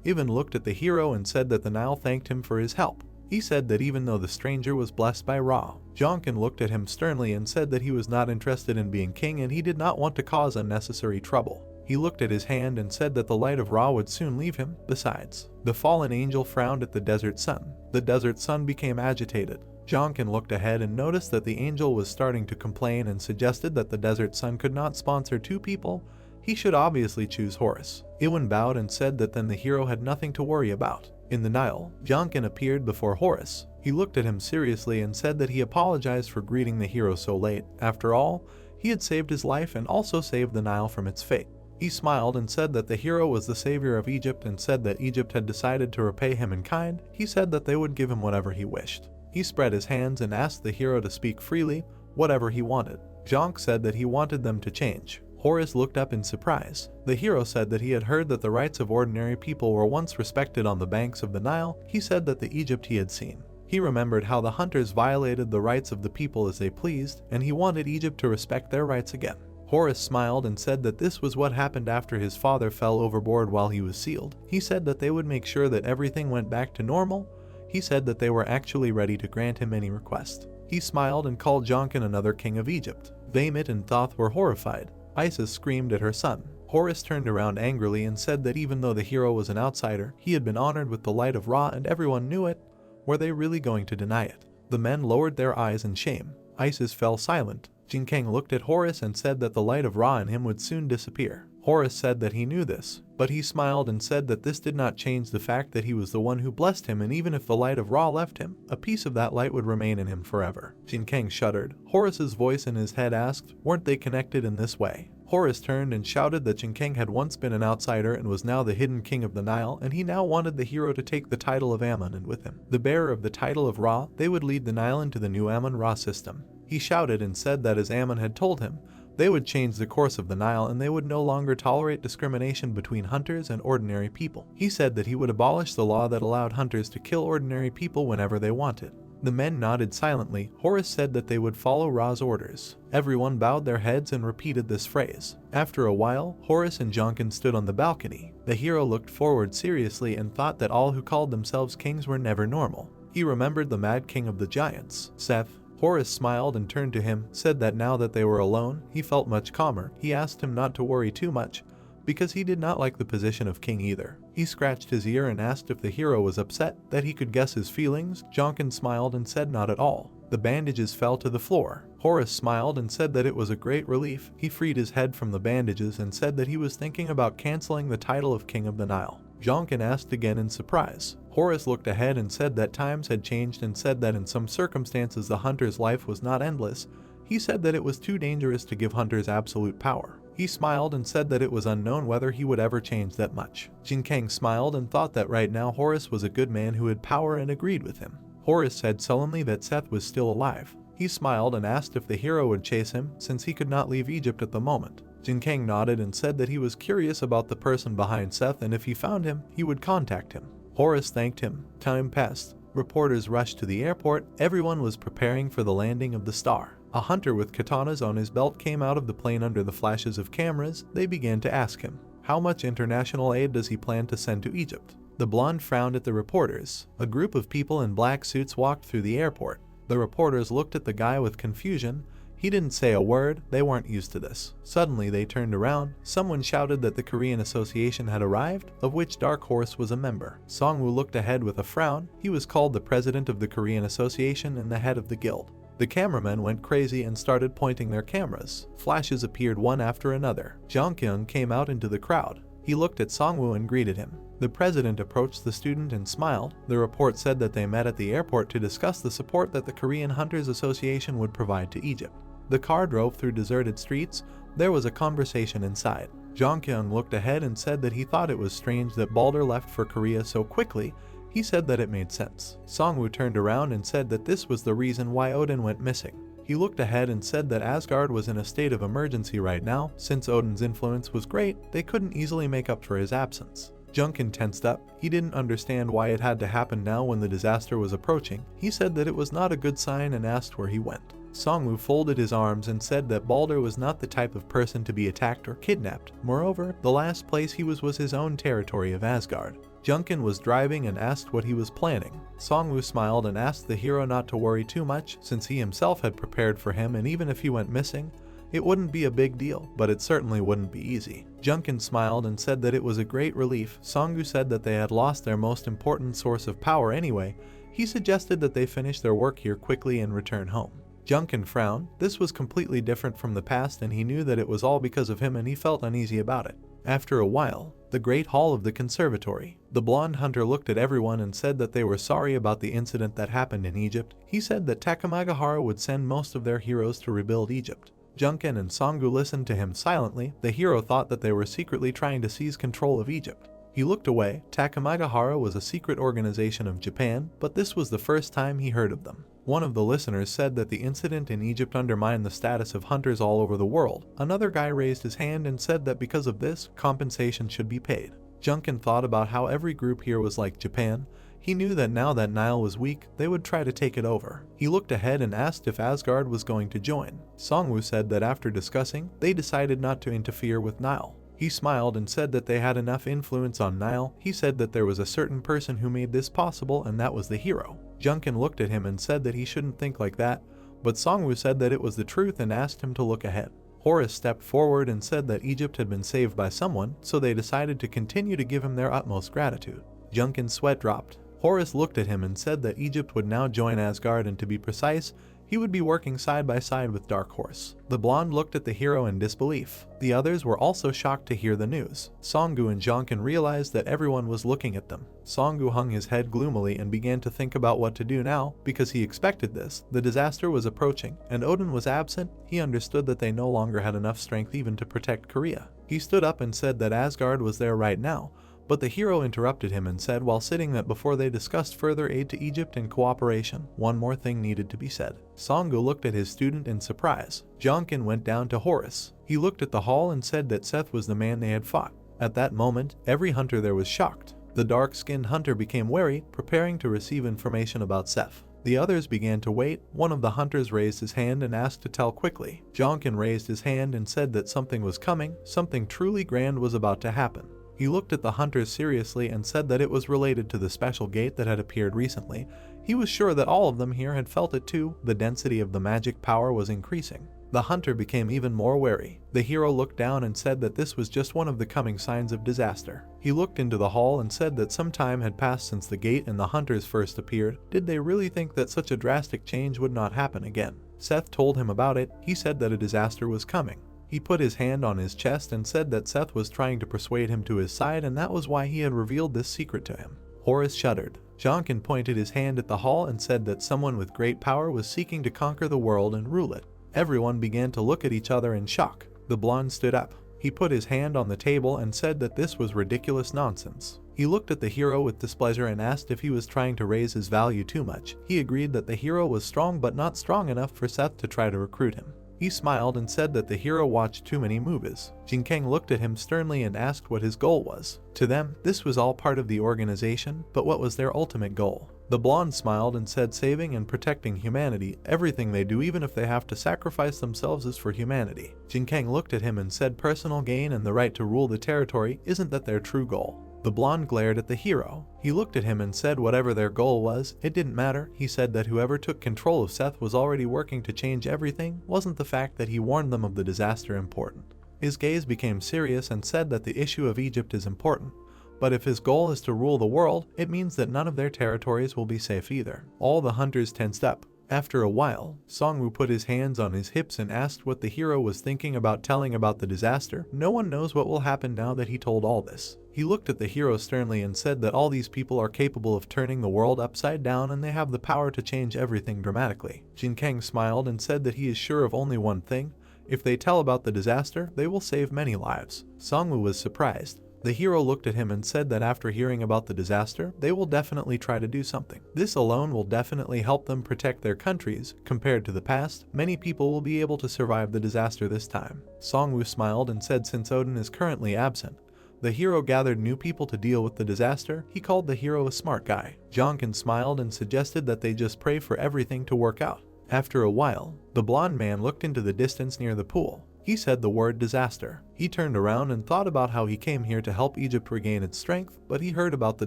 Ivan looked at the hero and said that the Nile thanked him for his help. He said that even though the stranger was blessed by Ra, Jonkin looked at him sternly and said that he was not interested in being king and he did not want to cause unnecessary trouble. He looked at his hand and said that the light of Ra would soon leave him. Besides, the fallen angel frowned at the desert sun. The desert sun became agitated. Jonkin looked ahead and noticed that the angel was starting to complain and suggested that the desert sun could not sponsor two people. He should obviously choose Horus. Iwan bowed and said that then the hero had nothing to worry about. In the Nile, Jonkin appeared before Horus. He looked at him seriously and said that he apologized for greeting the hero so late. After all, he had saved his life and also saved the Nile from its fate. He smiled and said that the hero was the savior of Egypt and said that Egypt had decided to repay him in kind. He said that they would give him whatever he wished. He spread his hands and asked the hero to speak freely, whatever he wanted. Jonk said that he wanted them to change. Horus looked up in surprise. The hero said that he had heard that the rights of ordinary people were once respected on the banks of the Nile. He said that the Egypt he had seen. He remembered how the hunters violated the rights of the people as they pleased, and he wanted Egypt to respect their rights again. Horus smiled and said that this was what happened after his father fell overboard while he was sealed. He said that they would make sure that everything went back to normal. He said that they were actually ready to grant him any request. He smiled and called Jonkin another king of Egypt. Vamit and Thoth were horrified. Isis screamed at her son. Horus turned around angrily and said that even though the hero was an outsider, he had been honored with the light of Ra and everyone knew it. Were they really going to deny it? The men lowered their eyes in shame. Isis fell silent. Jin Kang looked at Horus and said that the light of Ra in him would soon disappear. Horus said that he knew this, but he smiled and said that this did not change the fact that he was the one who blessed him, and even if the light of Ra left him, a piece of that light would remain in him forever. Jin Kang shuddered. Horus's voice in his head asked, weren't they connected in this way? Horus turned and shouted that Jin Kang had once been an outsider and was now the hidden king of the Nile, and he now wanted the hero to take the title of Amun, and with him, the bearer of the title of Ra, they would lead the Nile into the new Amun-Ra system. He shouted and said that as Amun had told him, they would change the course of the Nile and they would no longer tolerate discrimination between hunters and ordinary people. He said that he would abolish the law that allowed hunters to kill ordinary people whenever they wanted. The men nodded silently. Horus said that they would follow Ra's orders. Everyone bowed their heads and repeated this phrase. After a while, Horus and Jonkin stood on the balcony. The hero looked forward seriously and thought that all who called themselves kings were never normal. He remembered the mad king of the giants, Seth. Horus smiled and turned to him, said that now that they were alone, he felt much calmer. He asked him not to worry too much, because he did not like the position of king either. He scratched his ear and asked if the hero was upset, that he could guess his feelings. Jonkin smiled and said not at all. The bandages fell to the floor. Horus smiled and said that it was a great relief. He freed his head from the bandages and said that he was thinking about canceling the title of King of the Nile. Jonkin asked again in surprise. Horus looked ahead and said that times had changed and said that in some circumstances the hunter's life was not endless. He said that it was too dangerous to give hunters absolute power. He smiled and said that it was unknown whether he would ever change that much. Jin Kang smiled and thought that right now Horus was a good man who had power and agreed with him. Horus said sullenly that Seth was still alive. He smiled and asked if the hero would chase him, since he could not leave Egypt at the moment. Jin Kang nodded and said that he was curious about the person behind Seth, and if he found him, he would contact him. Horus thanked him. Time passed. Reporters rushed to the airport. Everyone was preparing for the landing of the star. A hunter with katanas on his belt came out of the plane under the flashes of cameras. They began to ask him, how much international aid does he plan to send to Egypt? The blonde frowned at the reporters. A group of people in black suits walked through the airport. The reporters looked at the guy with confusion. He didn't say a word. They weren't used to this. Suddenly they turned around. Someone shouted that the Korean Association had arrived, of which Dark Horse was a member. Songwoo looked ahead with a frown. He was called the president of the Korean Association and the head of the guild. The cameramen went crazy and started pointing their cameras. Flashes appeared one after another. Jongkyung came out into the crowd. He looked at Songwoo and greeted him. The president approached the student and smiled. The report said that they met at the airport to discuss the support that the Korean Hunters Association would provide to Egypt. The car drove through deserted streets. There was a conversation inside. Jongkyung looked ahead and said that he thought it was strange that Balder left for Korea so quickly. He said that it made sense. Songwoo turned around and said that this was the reason why Odin went missing. He looked ahead and said that Asgard was in a state of emergency right now. Since Odin's influence was great, they couldn't easily make up for his absence. Junkin tensed up. He didn't understand why it had to happen now when the disaster was approaching. He said that it was not a good sign and asked where he went. Songwoo folded his arms and said that Balder was not the type of person to be attacked or kidnapped. Moreover, the last place he was his own territory of Asgard. Junkin was driving and asked what he was planning. Songwoo smiled and asked the hero not to worry too much, since he himself had prepared for him, and even if he went missing, it wouldn't be a big deal, but it certainly wouldn't be easy. Junkin smiled and said that it was a great relief. Songwoo said that they had lost their most important source of power anyway. He suggested that they finish their work here quickly and return home. Junkin frowned. This was completely different from the past, and he knew that it was all because of him, and he felt uneasy about it. After a while, the great hall of the conservatory. The blonde hunter looked at everyone and said that they were sorry about the incident that happened in Egypt. He said that Takamagahara would send most of their heroes to rebuild Egypt. Junkin and Songwoo listened to him silently. The hero thought that they were secretly trying to seize control of Egypt. He looked away. Takamagahara was a secret organization of Japan, but this was the first time he heard of them. One of the listeners said that the incident in Egypt undermined the status of hunters all over the world. Another guy raised his hand and said that because of this, compensation should be paid. Junkin thought about how every group here was like Japan. He knew that now that Nile was weak, they would try to take it over. He looked ahead and asked if Asgard was going to join. Songwoo said that after discussing, they decided not to interfere with Nile. He smiled and said that they had enough influence on Nile. He said that there was a certain person who made this possible, and that was the hero. Junkin looked at him and said that he shouldn't think like that, but Songwoo said that it was the truth and asked him to look ahead. Horus stepped forward and said that Egypt had been saved by someone, so they decided to continue to give him their utmost gratitude. Junkin's sweat dropped. Horus looked at him and said that Egypt would now join Asgard, and to be precise, he would be working side by side with Dark Horse. The blonde looked at the hero in disbelief. The others were also shocked to hear the news. Songgu and Jonkin realized that everyone was looking at them. Songgu hung his head gloomily and began to think about what to do now, because he expected this. The disaster was approaching, and Odin was absent. He understood that they no longer had enough strength even to protect Korea. He stood up and said that Asgard was there right now, but the hero interrupted him and said while sitting that before they discussed further aid to Egypt and cooperation, one more thing needed to be said. Songgu looked at his student in surprise. Jonkin went down to Horus. He looked at the hall and said that Seth was the man they had fought. At that moment, every hunter there was shocked. The dark-skinned hunter became wary, preparing to receive information about Seth. The others began to wait. One of the hunters raised his hand and asked to tell quickly. Jonkin raised his hand and said that something was coming, something truly grand was about to happen. He looked at the hunters seriously and said that it was related to the special gate that had appeared recently. He was sure that all of them here had felt it too. The density of the magic power was increasing. The hunter became even more wary. The hero looked down and said that this was just one of the coming signs of disaster. He looked into the hall and said that some time had passed since the gate and the hunters first appeared. Did they really think that such a drastic change would not happen again? Seth told him about it. He said that a disaster was coming. He put his hand on his chest and said that Seth was trying to persuade him to his side, and that was why he had revealed this secret to him. Horus shuddered. Jonkin pointed his hand at the hall and said that someone with great power was seeking to conquer the world and rule it. Everyone began to look at each other in shock. The blonde stood up. He put his hand on the table and said that this was ridiculous nonsense. He looked at the hero with displeasure and asked if he was trying to raise his value too much. He agreed that the hero was strong but not strong enough for Seth to try to recruit him. He smiled and said that the hero watched too many movies. Jinkang looked at him sternly and asked what his goal was. To them, this was all part of the organization, but what was their ultimate goal? The blonde smiled and said saving and protecting humanity. Everything they do, even if they have to sacrifice themselves, is for humanity. Jinkang looked at him and said personal gain and the right to rule the territory, isn't that their true goal? The blonde glared at the hero. He looked at him and said whatever their goal was, it didn't matter. He said that whoever took control of Seth was already working to change everything. Wasn't the fact that he warned them of the disaster important? His gaze became serious and said that the issue of Egypt is important. But if his goal is to rule the world, it means that none of their territories will be safe either. All the hunters tensed up. After a while, Songwoo put his hands on his hips and asked what the hero was thinking about telling about the disaster. No one knows what will happen now that he told all this. He looked at the hero sternly and said that all these people are capable of turning the world upside down and they have the power to change everything dramatically. Jinkang smiled and said that he is sure of only one thing. If they tell about the disaster, they will save many lives. Songwoo was surprised. The hero looked at him and said that after hearing about the disaster, they will definitely try to do something. This alone will definitely help them protect their countries. Compared to the past, many people will be able to survive the disaster this time. Songwoo smiled and said since Odin is currently absent, the hero gathered new people to deal with the disaster. He called the hero a smart guy. Jonkin smiled and suggested that they just pray for everything to work out. After a while, the blonde man looked into the distance near the pool. He said the word disaster. He turned around and thought about how he came here to help Egypt regain its strength, but he heard about the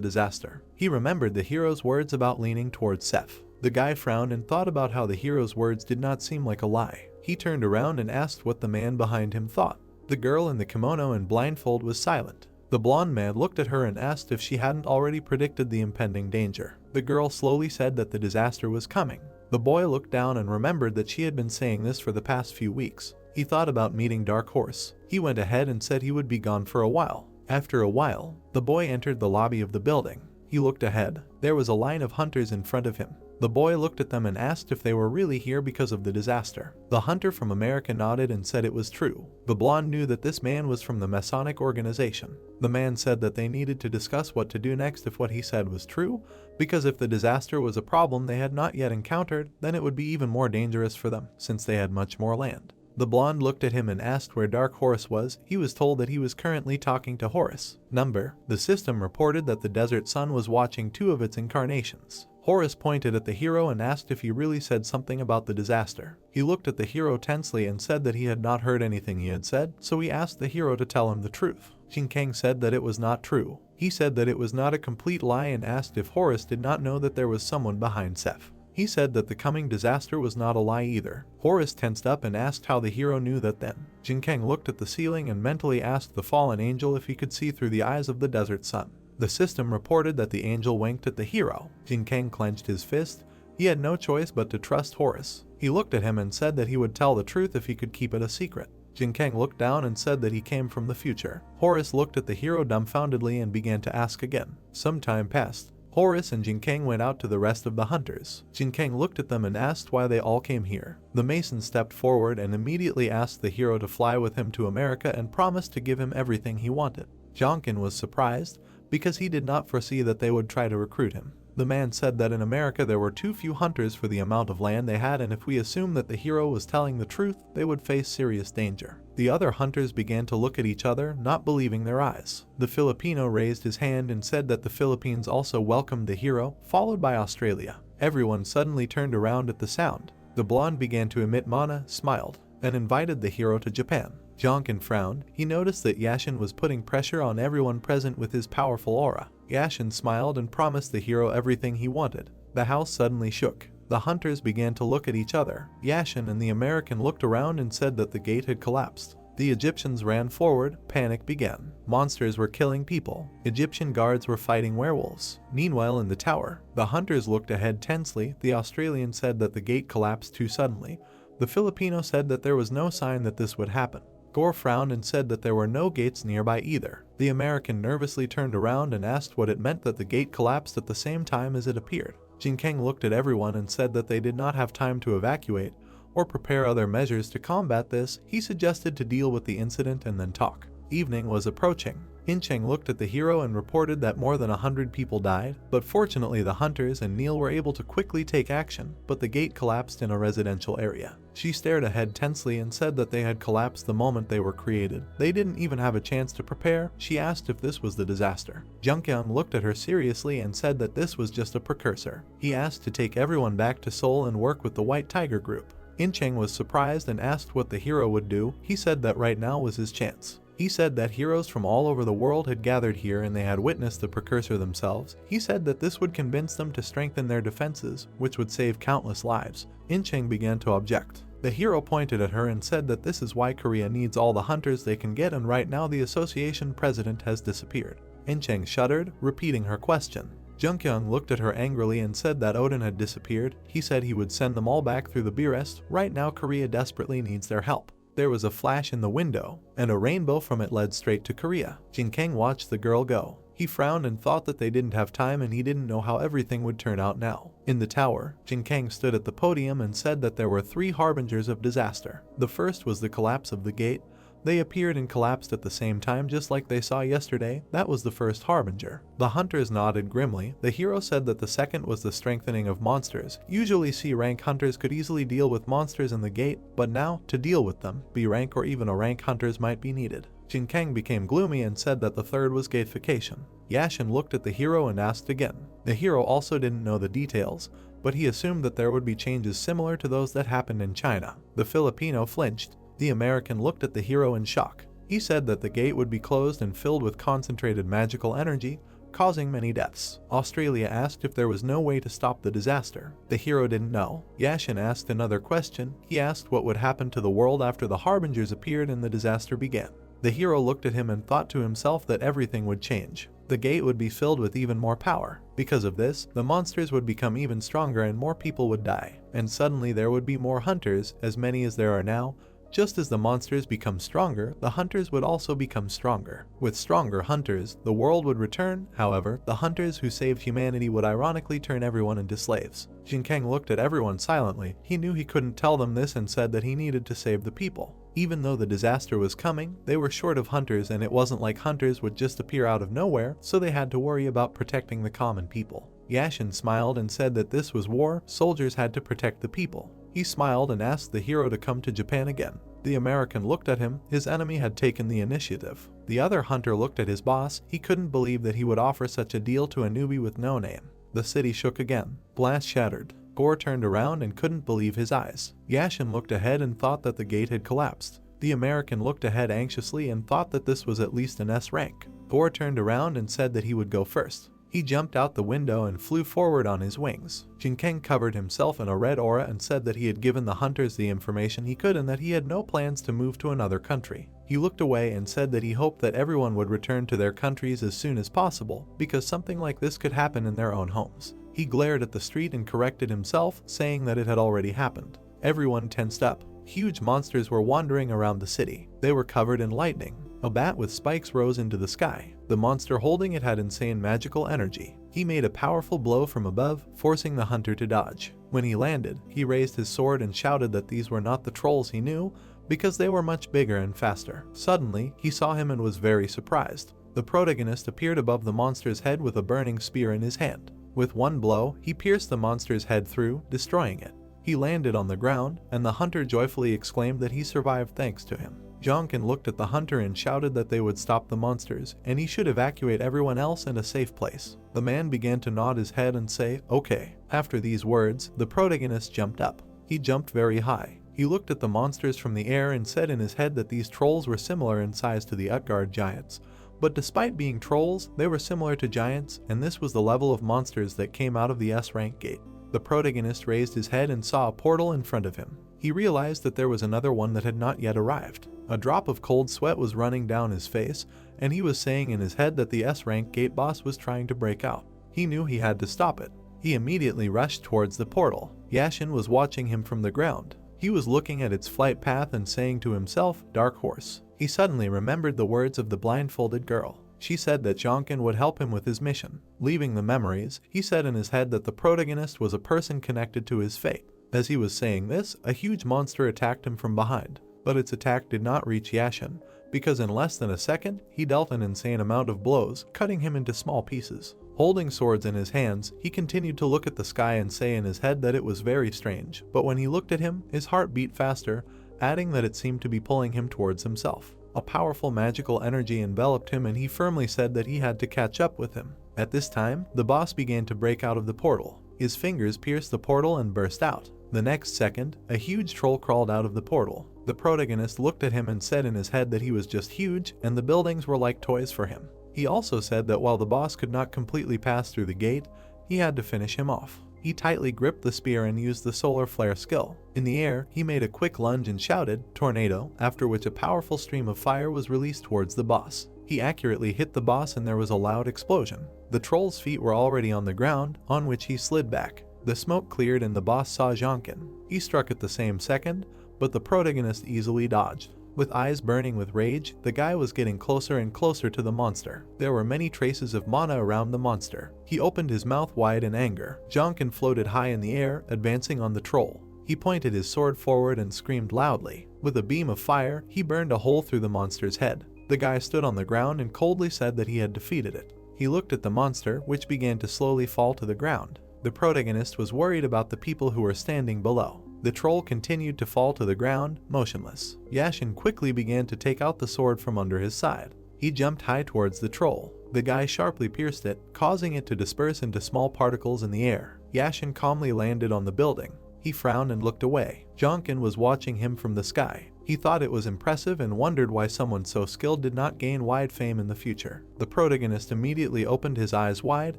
disaster. He remembered the hero's words about leaning towards Seth. The guy frowned and thought about how the hero's words did not seem like a lie. He turned around and asked what the man behind him thought. The girl in the kimono and blindfold was silent. The blonde man looked at her and asked if she hadn't already predicted the impending danger. The girl slowly said that the disaster was coming. The boy looked down and remembered that she had been saying this for the past few weeks. He thought about meeting Dark Horse. He went ahead and said he would be gone for a while. After a while, the boy entered the lobby of the building. He looked ahead. There was a line of hunters in front of him. The boy looked at them and asked if they were really here because of the disaster. The hunter from America nodded and said it was true. The blonde knew that this man was from the Masonic organization. The man said that they needed to discuss what to do next if what he said was true, because if the disaster was a problem they had not yet encountered, then it would be even more dangerous for them, since they had much more land. The blonde looked at him and asked where Dark Horse was. He was told that he was currently talking to Horus. The system reported that the desert sun was watching 2 of its incarnations. Horus pointed at the hero and asked if he really said something about the disaster. He looked at the hero tensely and said that he had not heard anything he had said, so he asked the hero to tell him the truth. Jinkang said that it was not true. He said that it was not a complete lie and asked if Horus did not know that there was someone behind Seth. He said that the coming disaster was not a lie either. Horus tensed up and asked how the hero knew that then. Jinkang looked at the ceiling and mentally asked the fallen angel if he could see through the eyes of the desert sun. The system reported that the angel winked at the hero. Jinkang clenched his fist. He had no choice but to trust Horus. He looked at him and said that he would tell the truth if he could keep it a secret. Jinkang looked down and said that he came from the future. Horace looked at the hero dumbfoundedly and began to ask again. Some time passed. Horace and Jinkang went out to the rest of the hunters. Jinkang looked at them and asked why they all came here. The Mason stepped forward and immediately asked the hero to fly with him to America and promised to give him everything he wanted. Jonkin was surprised because he did not foresee that they would try to recruit him. The man said that in America there were too few hunters for the amount of land they had, and if we assumed that the hero was telling the truth, they would face serious danger. The other hunters began to look at each other, not believing their eyes. The Filipino raised his hand and said that the Philippines also welcomed the hero, followed by Australia. Everyone suddenly turned around at the sound. The blonde began to emit mana, smiled, and invited the hero to Japan. Jonkin frowned. He noticed that Yashin was putting pressure on everyone present with his powerful aura. Yashin smiled and promised the hero everything he wanted. The house suddenly shook. The hunters began to look at each other. Yashin and the American looked around and said that the gate had collapsed. The Egyptians ran forward. Panic began. Monsters were killing people. Egyptian guards were fighting werewolves. Meanwhile, in the tower, the hunters looked ahead tensely. The Australian said that the gate collapsed too suddenly. The Filipino said that there was no sign that this would happen. Gore frowned and said that there were no gates nearby either. The American nervously turned around and asked what it meant that the gate collapsed at the same time as it appeared. Jinkang looked at everyone and said that they did not have time to evacuate or prepare other measures to combat this. He suggested to deal with the incident and then talk. Evening was approaching. Incheng looked at the hero and reported that more than 100 people died, but fortunately the hunters and Neil were able to quickly take action, but the gate collapsed in a residential area. She stared ahead tensely and said that they had collapsed the moment they were created. They didn't even have a chance to prepare. She asked if this was the disaster. Jungkyung looked at her seriously and said that this was just a precursor. He asked to take everyone back to Seoul and work with the White Tiger group. Incheng was surprised and asked what the hero would do. He said that right now was his chance. He said that heroes from all over the world had gathered here and they had witnessed the precursor themselves. He said that this would convince them to strengthen their defenses, which would save countless lives. Incheng began to object. The hero pointed at her and said that this is why Korea needs all the hunters they can get, and right now the association president has disappeared. Incheng shuddered, repeating her question. Jungkyung looked at her angrily and said that Odin had disappeared. He said he would send them all back through the Beerest. Right now Korea desperately needs their help. There was a flash in the window, and a rainbow from it led straight to Korea. Jinkang watched the girl go. He frowned and thought that they didn't have time and he didn't know how everything would turn out now. In the tower, Jinkang stood at the podium and said that there were 3 harbingers of disaster. The first was the collapse of the gate. They appeared and collapsed at the same time just like they saw yesterday. That was the first harbinger. The hunters nodded grimly. The hero said that the second was the strengthening of monsters. Usually C-rank hunters could easily deal with monsters in the gate, but now, to deal with them, B-rank or even A-rank hunters might be needed. Jinkang became gloomy and said that the third was gatification. Yashin looked at the hero and asked again. The hero also didn't know the details, but he assumed that there would be changes similar to those that happened in China. The Filipino flinched. The American looked at the hero in shock. He said that the gate would be closed and filled with concentrated magical energy, causing many deaths. Australia asked if there was no way to stop the disaster. The hero didn't know. Yashin asked another question. He asked what would happen to the world after the harbingers appeared and the disaster began. The hero looked at him and thought to himself that everything would change. The gate would be filled with even more power. Because of this, the monsters would become even stronger and more people would die. And suddenly there would be more hunters, as many as there are now. Just as the monsters become stronger, the hunters would also become stronger. With stronger hunters, the world would return. However, the hunters who saved humanity would ironically turn everyone into slaves. Jinkang looked at everyone silently. He knew he couldn't tell them this and said that he needed to save the people. Even though the disaster was coming, they were short of hunters, and it wasn't like hunters would just appear out of nowhere, so they had to worry about protecting the common people. Yashin smiled and said that this was war. Soldiers had to protect the people. He smiled and asked the hero to come to Japan again. The American looked at him. His enemy had taken the initiative. The other hunter looked at his boss. He couldn't believe that he would offer such a deal to a newbie with no name. The city shook again. Glass shattered. Gore turned around and couldn't believe his eyes. Yashin looked ahead and thought that the gate had collapsed. The American looked ahead anxiously and thought that this was at least an S rank. Gore turned around and said that he would go first. He jumped out the window and flew forward on his wings. Jinkang covered himself in a red aura and said that he had given the hunters the information he could and that he had no plans to move to another country. He looked away and said that he hoped that everyone would return to their countries as soon as possible, because something like this could happen in their own homes. He glared at the street and corrected himself, saying that it had already happened. Everyone tensed up. Huge monsters were wandering around the city. They were covered in lightning. A bat with spikes rose into the sky. The monster holding it had insane magical energy. He made a powerful blow from above, forcing the hunter to dodge. When he landed, he raised his sword and shouted that these were not the trolls he knew, because they were much bigger and faster. Suddenly, he saw him and was very surprised. The protagonist appeared above the monster's head with a burning spear in his hand. With one blow, he pierced the monster's head through, destroying it. He landed on the ground, and the hunter joyfully exclaimed that he survived thanks to him. Jonkin looked at the hunter and shouted that they would stop the monsters, and he should evacuate everyone else in a safe place. The man began to nod his head and say, "Okay." After these words, the protagonist jumped up. He jumped very high. He looked at the monsters from the air and said in his head that these trolls were similar in size to the Utgard giants. But despite being trolls, they were similar to giants, and this was the level of monsters that came out of the S-Rank gate. The protagonist raised his head and saw a portal in front of him. He realized that there was another one that had not yet arrived. A drop of cold sweat was running down his face, and he was saying in his head that the S-Rank gate boss was trying to break out. He knew he had to stop it. He immediately rushed towards the portal. Yashin was watching him from the ground. He was looking at its flight path and saying to himself, "Dark horse." He suddenly remembered the words of the blindfolded girl. She said that Jonkin would help him with his mission. Leaving the memories, he said in his head that the protagonist was a person connected to his fate. As he was saying this, a huge monster attacked him from behind. But its attack did not reach Yashin, because in less than a second, he dealt an insane amount of blows, cutting him into small pieces. Holding swords in his hands, he continued to look at the sky and say in his head that it was very strange, but when he looked at him, his heart beat faster, adding that it seemed to be pulling him towards himself. A powerful magical energy enveloped him and he firmly said that he had to catch up with him. At this time, the boss began to break out of the portal. His fingers pierced the portal and burst out. The next second, a huge troll crawled out of the portal. The protagonist looked at him and said in his head that he was just huge and the buildings were like toys for him. He also said that while the boss could not completely pass through the gate, he had to finish him off. He tightly gripped the spear and used the solar flare skill. In the air, he made a quick lunge and shouted, "Tornado," after which a powerful stream of fire was released towards the boss. He accurately hit the boss and there was a loud explosion. The troll's feet were already on the ground, on which he slid back. The smoke cleared and the boss saw Jonkin. He struck at the same second, but the protagonist easily dodged. With eyes burning with rage, the guy was getting closer and closer to the monster. There were many traces of mana around the monster. He opened his mouth wide in anger. Jonkin floated high in the air, advancing on the troll. He pointed his sword forward and screamed loudly. With a beam of fire, he burned a hole through the monster's head. The guy stood on the ground and coldly said that he had defeated it. He looked at the monster, which began to slowly fall to the ground. The protagonist was worried about the people who were standing below. The troll continued to fall to the ground, motionless. Yashin quickly began to take out the sword from under his side. He jumped high towards the troll. The guy sharply pierced it, causing it to disperse into small particles in the air. Yashin calmly landed on the building. He frowned and looked away. Jonkin was watching him from the sky. He thought it was impressive and wondered why someone so skilled did not gain wide fame in the future. The protagonist immediately opened his eyes wide,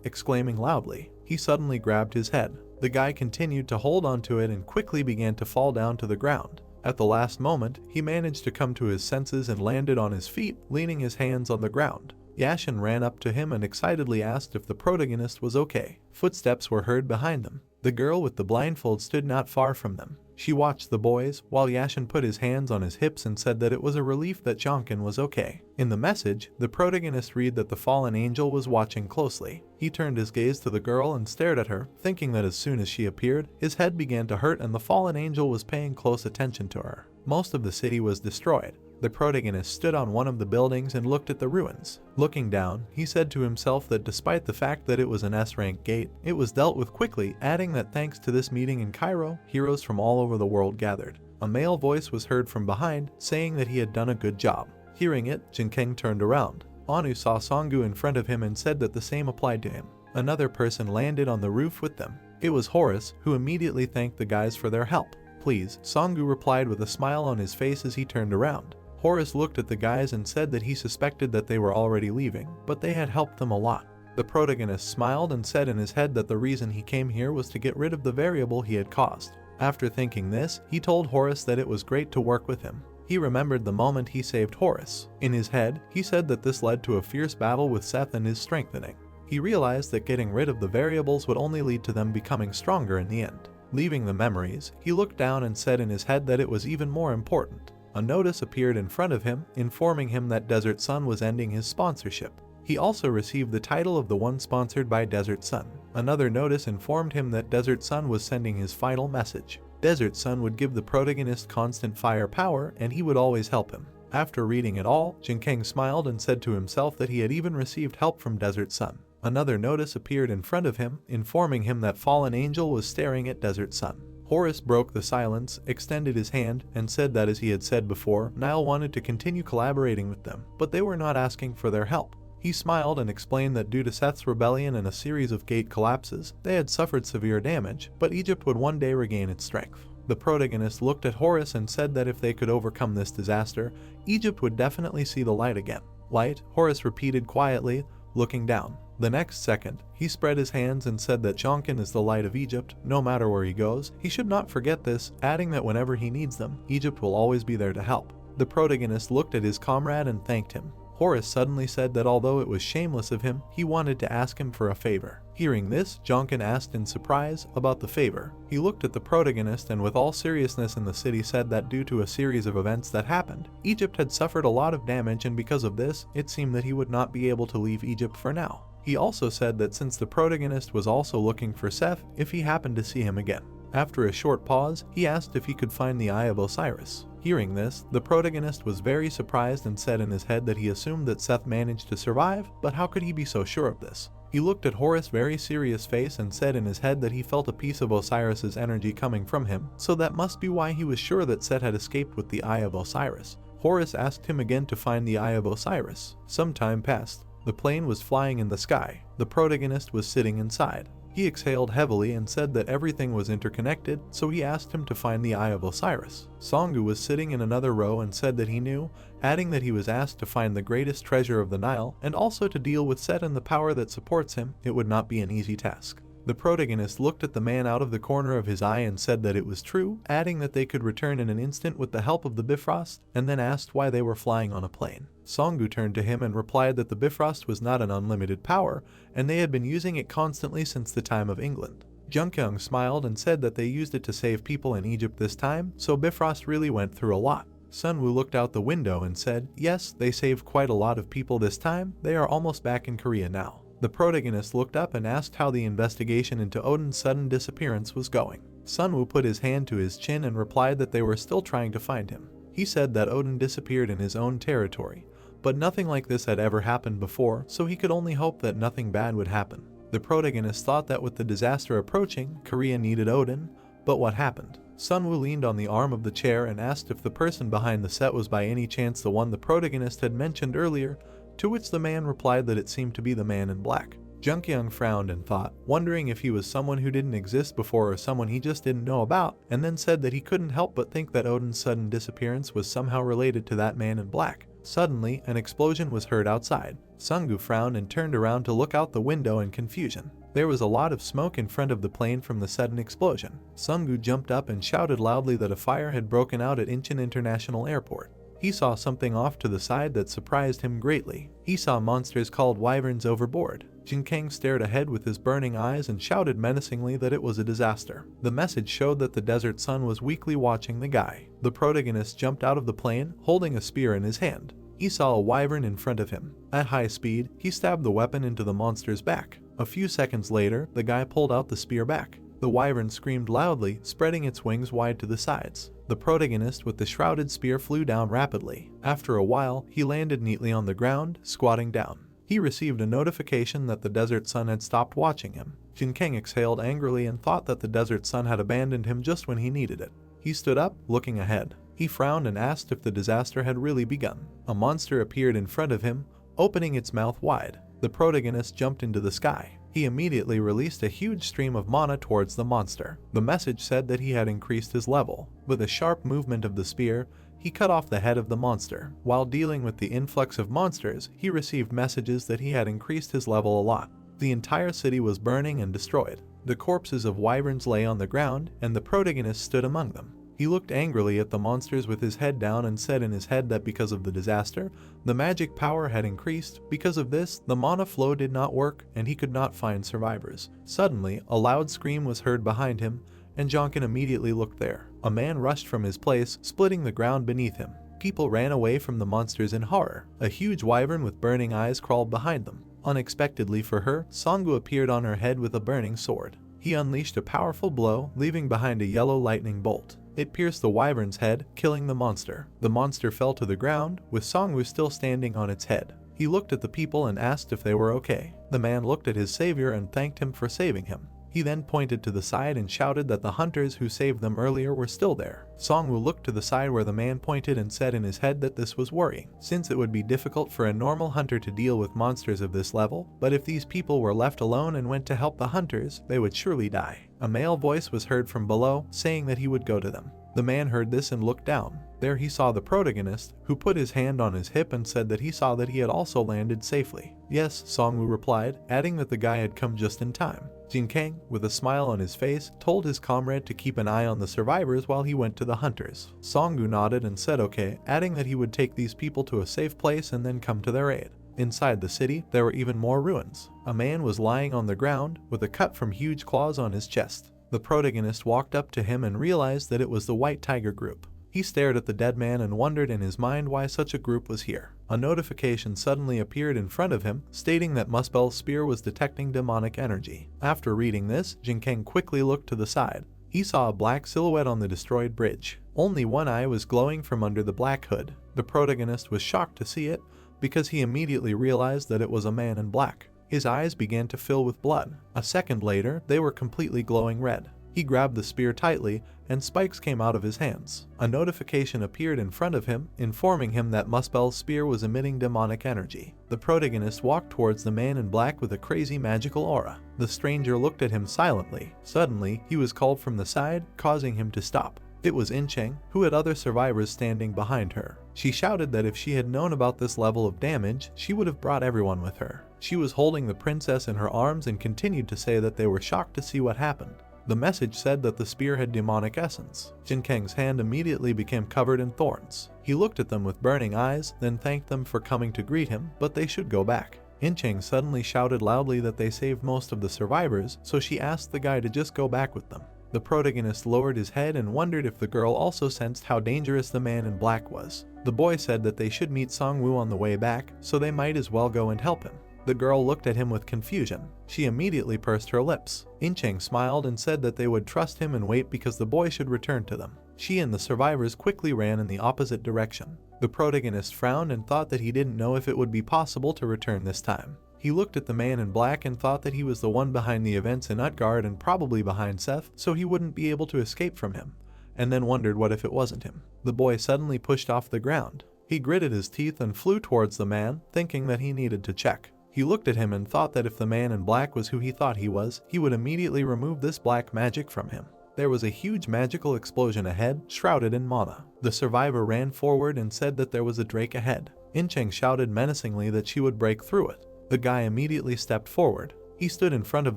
exclaiming loudly. He suddenly grabbed his head. The guy continued to hold onto it and quickly began to fall down to the ground. At the last moment, he managed to come to his senses and landed on his feet, leaning his hands on the ground. Yashin ran up to him and excitedly asked if the protagonist was okay. Footsteps were heard behind them. The girl with the blindfold stood not far from them. She watched the boys, while Yashin put his hands on his hips and said that it was a relief that Jonkin was okay. In the message, the protagonist read that the fallen angel was watching closely. He turned his gaze to the girl and stared at her, thinking that as soon as she appeared, his head began to hurt and the fallen angel was paying close attention to her. Most of the city was destroyed. The protagonist stood on one of the buildings and looked at the ruins. Looking down, he said to himself that despite the fact that it was an S-Rank gate, it was dealt with quickly, adding that thanks to this meeting in Cairo, heroes from all over the world gathered. A male voice was heard from behind, saying that he had done a good job. Hearing it, Jinkeng turned around. Anu saw Songu in front of him and said that the same applied to him. Another person landed on the roof with them. It was Horace, who immediately thanked the guys for their help. "Please," Songu replied with a smile on his face as he turned around. Horace looked at the guys and said that he suspected that they were already leaving, but they had helped them a lot. The protagonist smiled and said in his head that the reason he came here was to get rid of the variable he had caused. After thinking this, he told Horace that it was great to work with him. He remembered the moment he saved Horace. In his head, he said that this led to a fierce battle with Seth and his strengthening. He realized that getting rid of the variables would only lead to them becoming stronger in the end. Leaving the memories, he looked down and said in his head that it was even more important. A notice appeared in front of him, informing him that Desert Sun was ending his sponsorship. He also received the title of the one sponsored by Desert Sun. Another notice informed him that Desert Sun was sending his final message. Desert Sun would give the protagonist constant fire power and he would always help him. After reading it all, Jinkang smiled and said to himself that he had even received help from Desert Sun. Another notice appeared in front of him, informing him that Fallen Angel was staring at Desert Sun. Horus broke the silence, extended his hand, and said that as he had said before, Nile wanted to continue collaborating with them, but they were not asking for their help. He smiled and explained that due to Seth's rebellion and a series of gate collapses, they had suffered severe damage, but Egypt would one day regain its strength. The protagonist looked at Horus and said that if they could overcome this disaster, Egypt would definitely see the light again. Light, Horus repeated quietly, looking down. The next second, he spread his hands and said that Jonkin is the light of Egypt, no matter where he goes. He should not forget this, adding that whenever he needs them, Egypt will always be there to help. The protagonist looked at his comrade and thanked him. Horus suddenly said that although it was shameless of him, he wanted to ask him for a favor. Hearing this, Jonkin asked in surprise about the favor. He looked at the protagonist and with all seriousness in the city said that due to a series of events that happened, Egypt had suffered a lot of damage and because of this, it seemed that he would not be able to leave Egypt for now. He also said that since the protagonist was also looking for Seth, if he happened to see him again. After a short pause, he asked if he could find the Eye of Osiris. Hearing this, the protagonist was very surprised and said in his head that he assumed that Seth managed to survive, but how could he be so sure of this? He looked at Horus' very serious face and said in his head that he felt a piece of Osiris's energy coming from him, so that must be why he was sure that Seth had escaped with the Eye of Osiris. Horus asked him again to find the Eye of Osiris. Some time passed. The plane was flying in the sky. The protagonist was sitting inside. He exhaled heavily and said that everything was interconnected, so he asked him to find the Eye of Osiris. Songu was sitting in another row and said that he knew, adding that he was asked to find the greatest treasure of the Nile and also to deal with Set and the power that supports him. It would not be an easy task. The protagonist looked at the man out of the corner of his eye and said that it was true, adding that they could return in an instant with the help of the Bifrost, and then asked why they were flying on a plane. Songu turned to him and replied that the Bifrost was not an unlimited power, and they had been using it constantly since the time of England. Junkyung smiled and said that they used it to save people in Egypt this time, so Bifrost really went through a lot. Sunwoo looked out the window and said, yes, they saved quite a lot of people this time, they are almost back in Korea now. The protagonist looked up and asked how the investigation into Odin's sudden disappearance was going. Sunwoo put his hand to his chin and replied that they were still trying to find him. He said that Odin disappeared in his own territory, but nothing like this had ever happened before, so he could only hope that nothing bad would happen. The protagonist thought that with the disaster approaching, Korea needed Odin, but what happened? Sunwoo leaned on the arm of the chair and asked if the person behind the set was by any chance the one the protagonist had mentioned earlier, to which the man replied that it seemed to be the man in black. Junkyung frowned and thought, wondering if he was someone who didn't exist before or someone he just didn't know about, and then said that he couldn't help but think that Odin's sudden disappearance was somehow related to that man in black. Suddenly, an explosion was heard outside. Sungu frowned and turned around to look out the window in confusion. There was a lot of smoke in front of the plane from the sudden explosion. Sungu jumped up and shouted loudly that a fire had broken out at Incheon International Airport. He saw something off to the side that surprised him greatly. He saw monsters called wyverns overboard. Jinkang stared ahead with his burning eyes and shouted menacingly that it was a disaster. The message showed that the Desert Sun was weakly watching the guy. The protagonist jumped out of the plane, holding a spear in his hand. He saw a wyvern in front of him. At high speed, he stabbed the weapon into the monster's back. A few seconds later, the guy pulled out the spear back. The wyvern screamed loudly, spreading its wings wide to the sides. The protagonist with the shrouded spear flew down rapidly. After a while, he landed neatly on the ground, squatting down. He received a notification that the Desert Sun had stopped watching him. Jinkang exhaled angrily and thought that the Desert Sun had abandoned him just when he needed it. He stood up, looking ahead. He frowned and asked if the disaster had really begun. A monster appeared in front of him, opening its mouth wide. The protagonist jumped into the sky. He immediately released a huge stream of mana towards the monster. The message said that he had increased his level. With a sharp movement of the spear, he cut off the head of the monster. While dealing with the influx of monsters, he received messages that he had increased his level a lot. The entire city was burning and destroyed. The corpses of wyverns lay on the ground, and the protagonist stood among them. He looked angrily at the monsters with his head down and said in his head that because of the disaster, the magic power had increased. Because of this, the mana flow did not work and he could not find survivors. Suddenly, a loud scream was heard behind him, and Jonkin immediately looked there. A man rushed from his place, splitting the ground beneath him. People ran away from the monsters in horror. A huge wyvern with burning eyes crawled behind them. Unexpectedly for her, Songwoo appeared on her head with a burning sword. He unleashed a powerful blow, leaving behind a yellow lightning bolt. It pierced the wyvern's head, killing the monster. The monster fell to the ground, with Songwoo still standing on its head. He looked at the people and asked if they were okay. The man looked at his savior and thanked him for saving him. He then pointed to the side and shouted that the hunters who saved them earlier were still there. Songwoo looked to the side where the man pointed and said in his head that this was worrying, since it would be difficult for a normal hunter to deal with monsters of this level, but if these people were left alone and went to help the hunters, they would surely die. A male voice was heard from below, saying that he would go to them. The man heard this and looked down. There he saw the protagonist, who put his hand on his hip and said that he saw that he had also landed safely. Yes, Songwoo replied, adding that the guy had come just in time. Jin Kang, with a smile on his face, told his comrade to keep an eye on the survivors while he went to the hunters. Songwoo nodded and said okay, adding that he would take these people to a safe place and then come to their aid. Inside the city, there were even more ruins. A man was lying on the ground, with a cut from huge claws on his chest. The protagonist walked up to him and realized that it was the White Tiger group. He stared at the dead man and wondered in his mind why such a group was here. A notification suddenly appeared in front of him, stating that Muspel's spear was detecting demonic energy. After reading this, Jin Kang quickly looked to the side. He saw a black silhouette on the destroyed bridge. Only one eye was glowing from under the black hood. The protagonist was shocked to see it, because he immediately realized that it was a man in black. His eyes began to fill with blood. A second later, they were completely glowing red. He grabbed the spear tightly, and spikes came out of his hands. A notification appeared in front of him, informing him that Muspel's spear was emitting demonic energy. The protagonist walked towards the man in black with a crazy magical aura. The stranger looked at him silently. Suddenly, he was called from the side, causing him to stop. It was Incheng, who had other survivors standing behind her. She shouted that if she had known about this level of damage, she would have brought everyone with her. She was holding the princess in her arms and continued to say that they were shocked to see what happened. The message said that the spear had demonic essence. Jin Kang's hand immediately became covered in thorns. He looked at them with burning eyes, then thanked them for coming to greet him, but they should go back. Incheng suddenly shouted loudly that they saved most of the survivors, so she asked the guy to just go back with them. The protagonist lowered his head and wondered if the girl also sensed how dangerous the man in black was. The boy said that they should meet Songwoo on the way back, so they might as well go and help him. The girl looked at him with confusion. She immediately pursed her lips. Incheng smiled and said that they would trust him and wait because the boy should return to them. She and the survivors quickly ran in the opposite direction. The protagonist frowned and thought that he didn't know if it would be possible to return this time. He looked at the man in black and thought that he was the one behind the events in Utgard and probably behind Seth, so he wouldn't be able to escape from him, and then wondered what if it wasn't him. The boy suddenly pushed off the ground. He gritted his teeth and flew towards the man, thinking that he needed to check. He looked at him and thought that if the man in black was who he thought he was, he would immediately remove this black magic from him. There was a huge magical explosion ahead, shrouded in mana. The survivor ran forward and said that there was a drake ahead. Incheng shouted menacingly that she would break through it. The guy immediately stepped forward. He stood in front of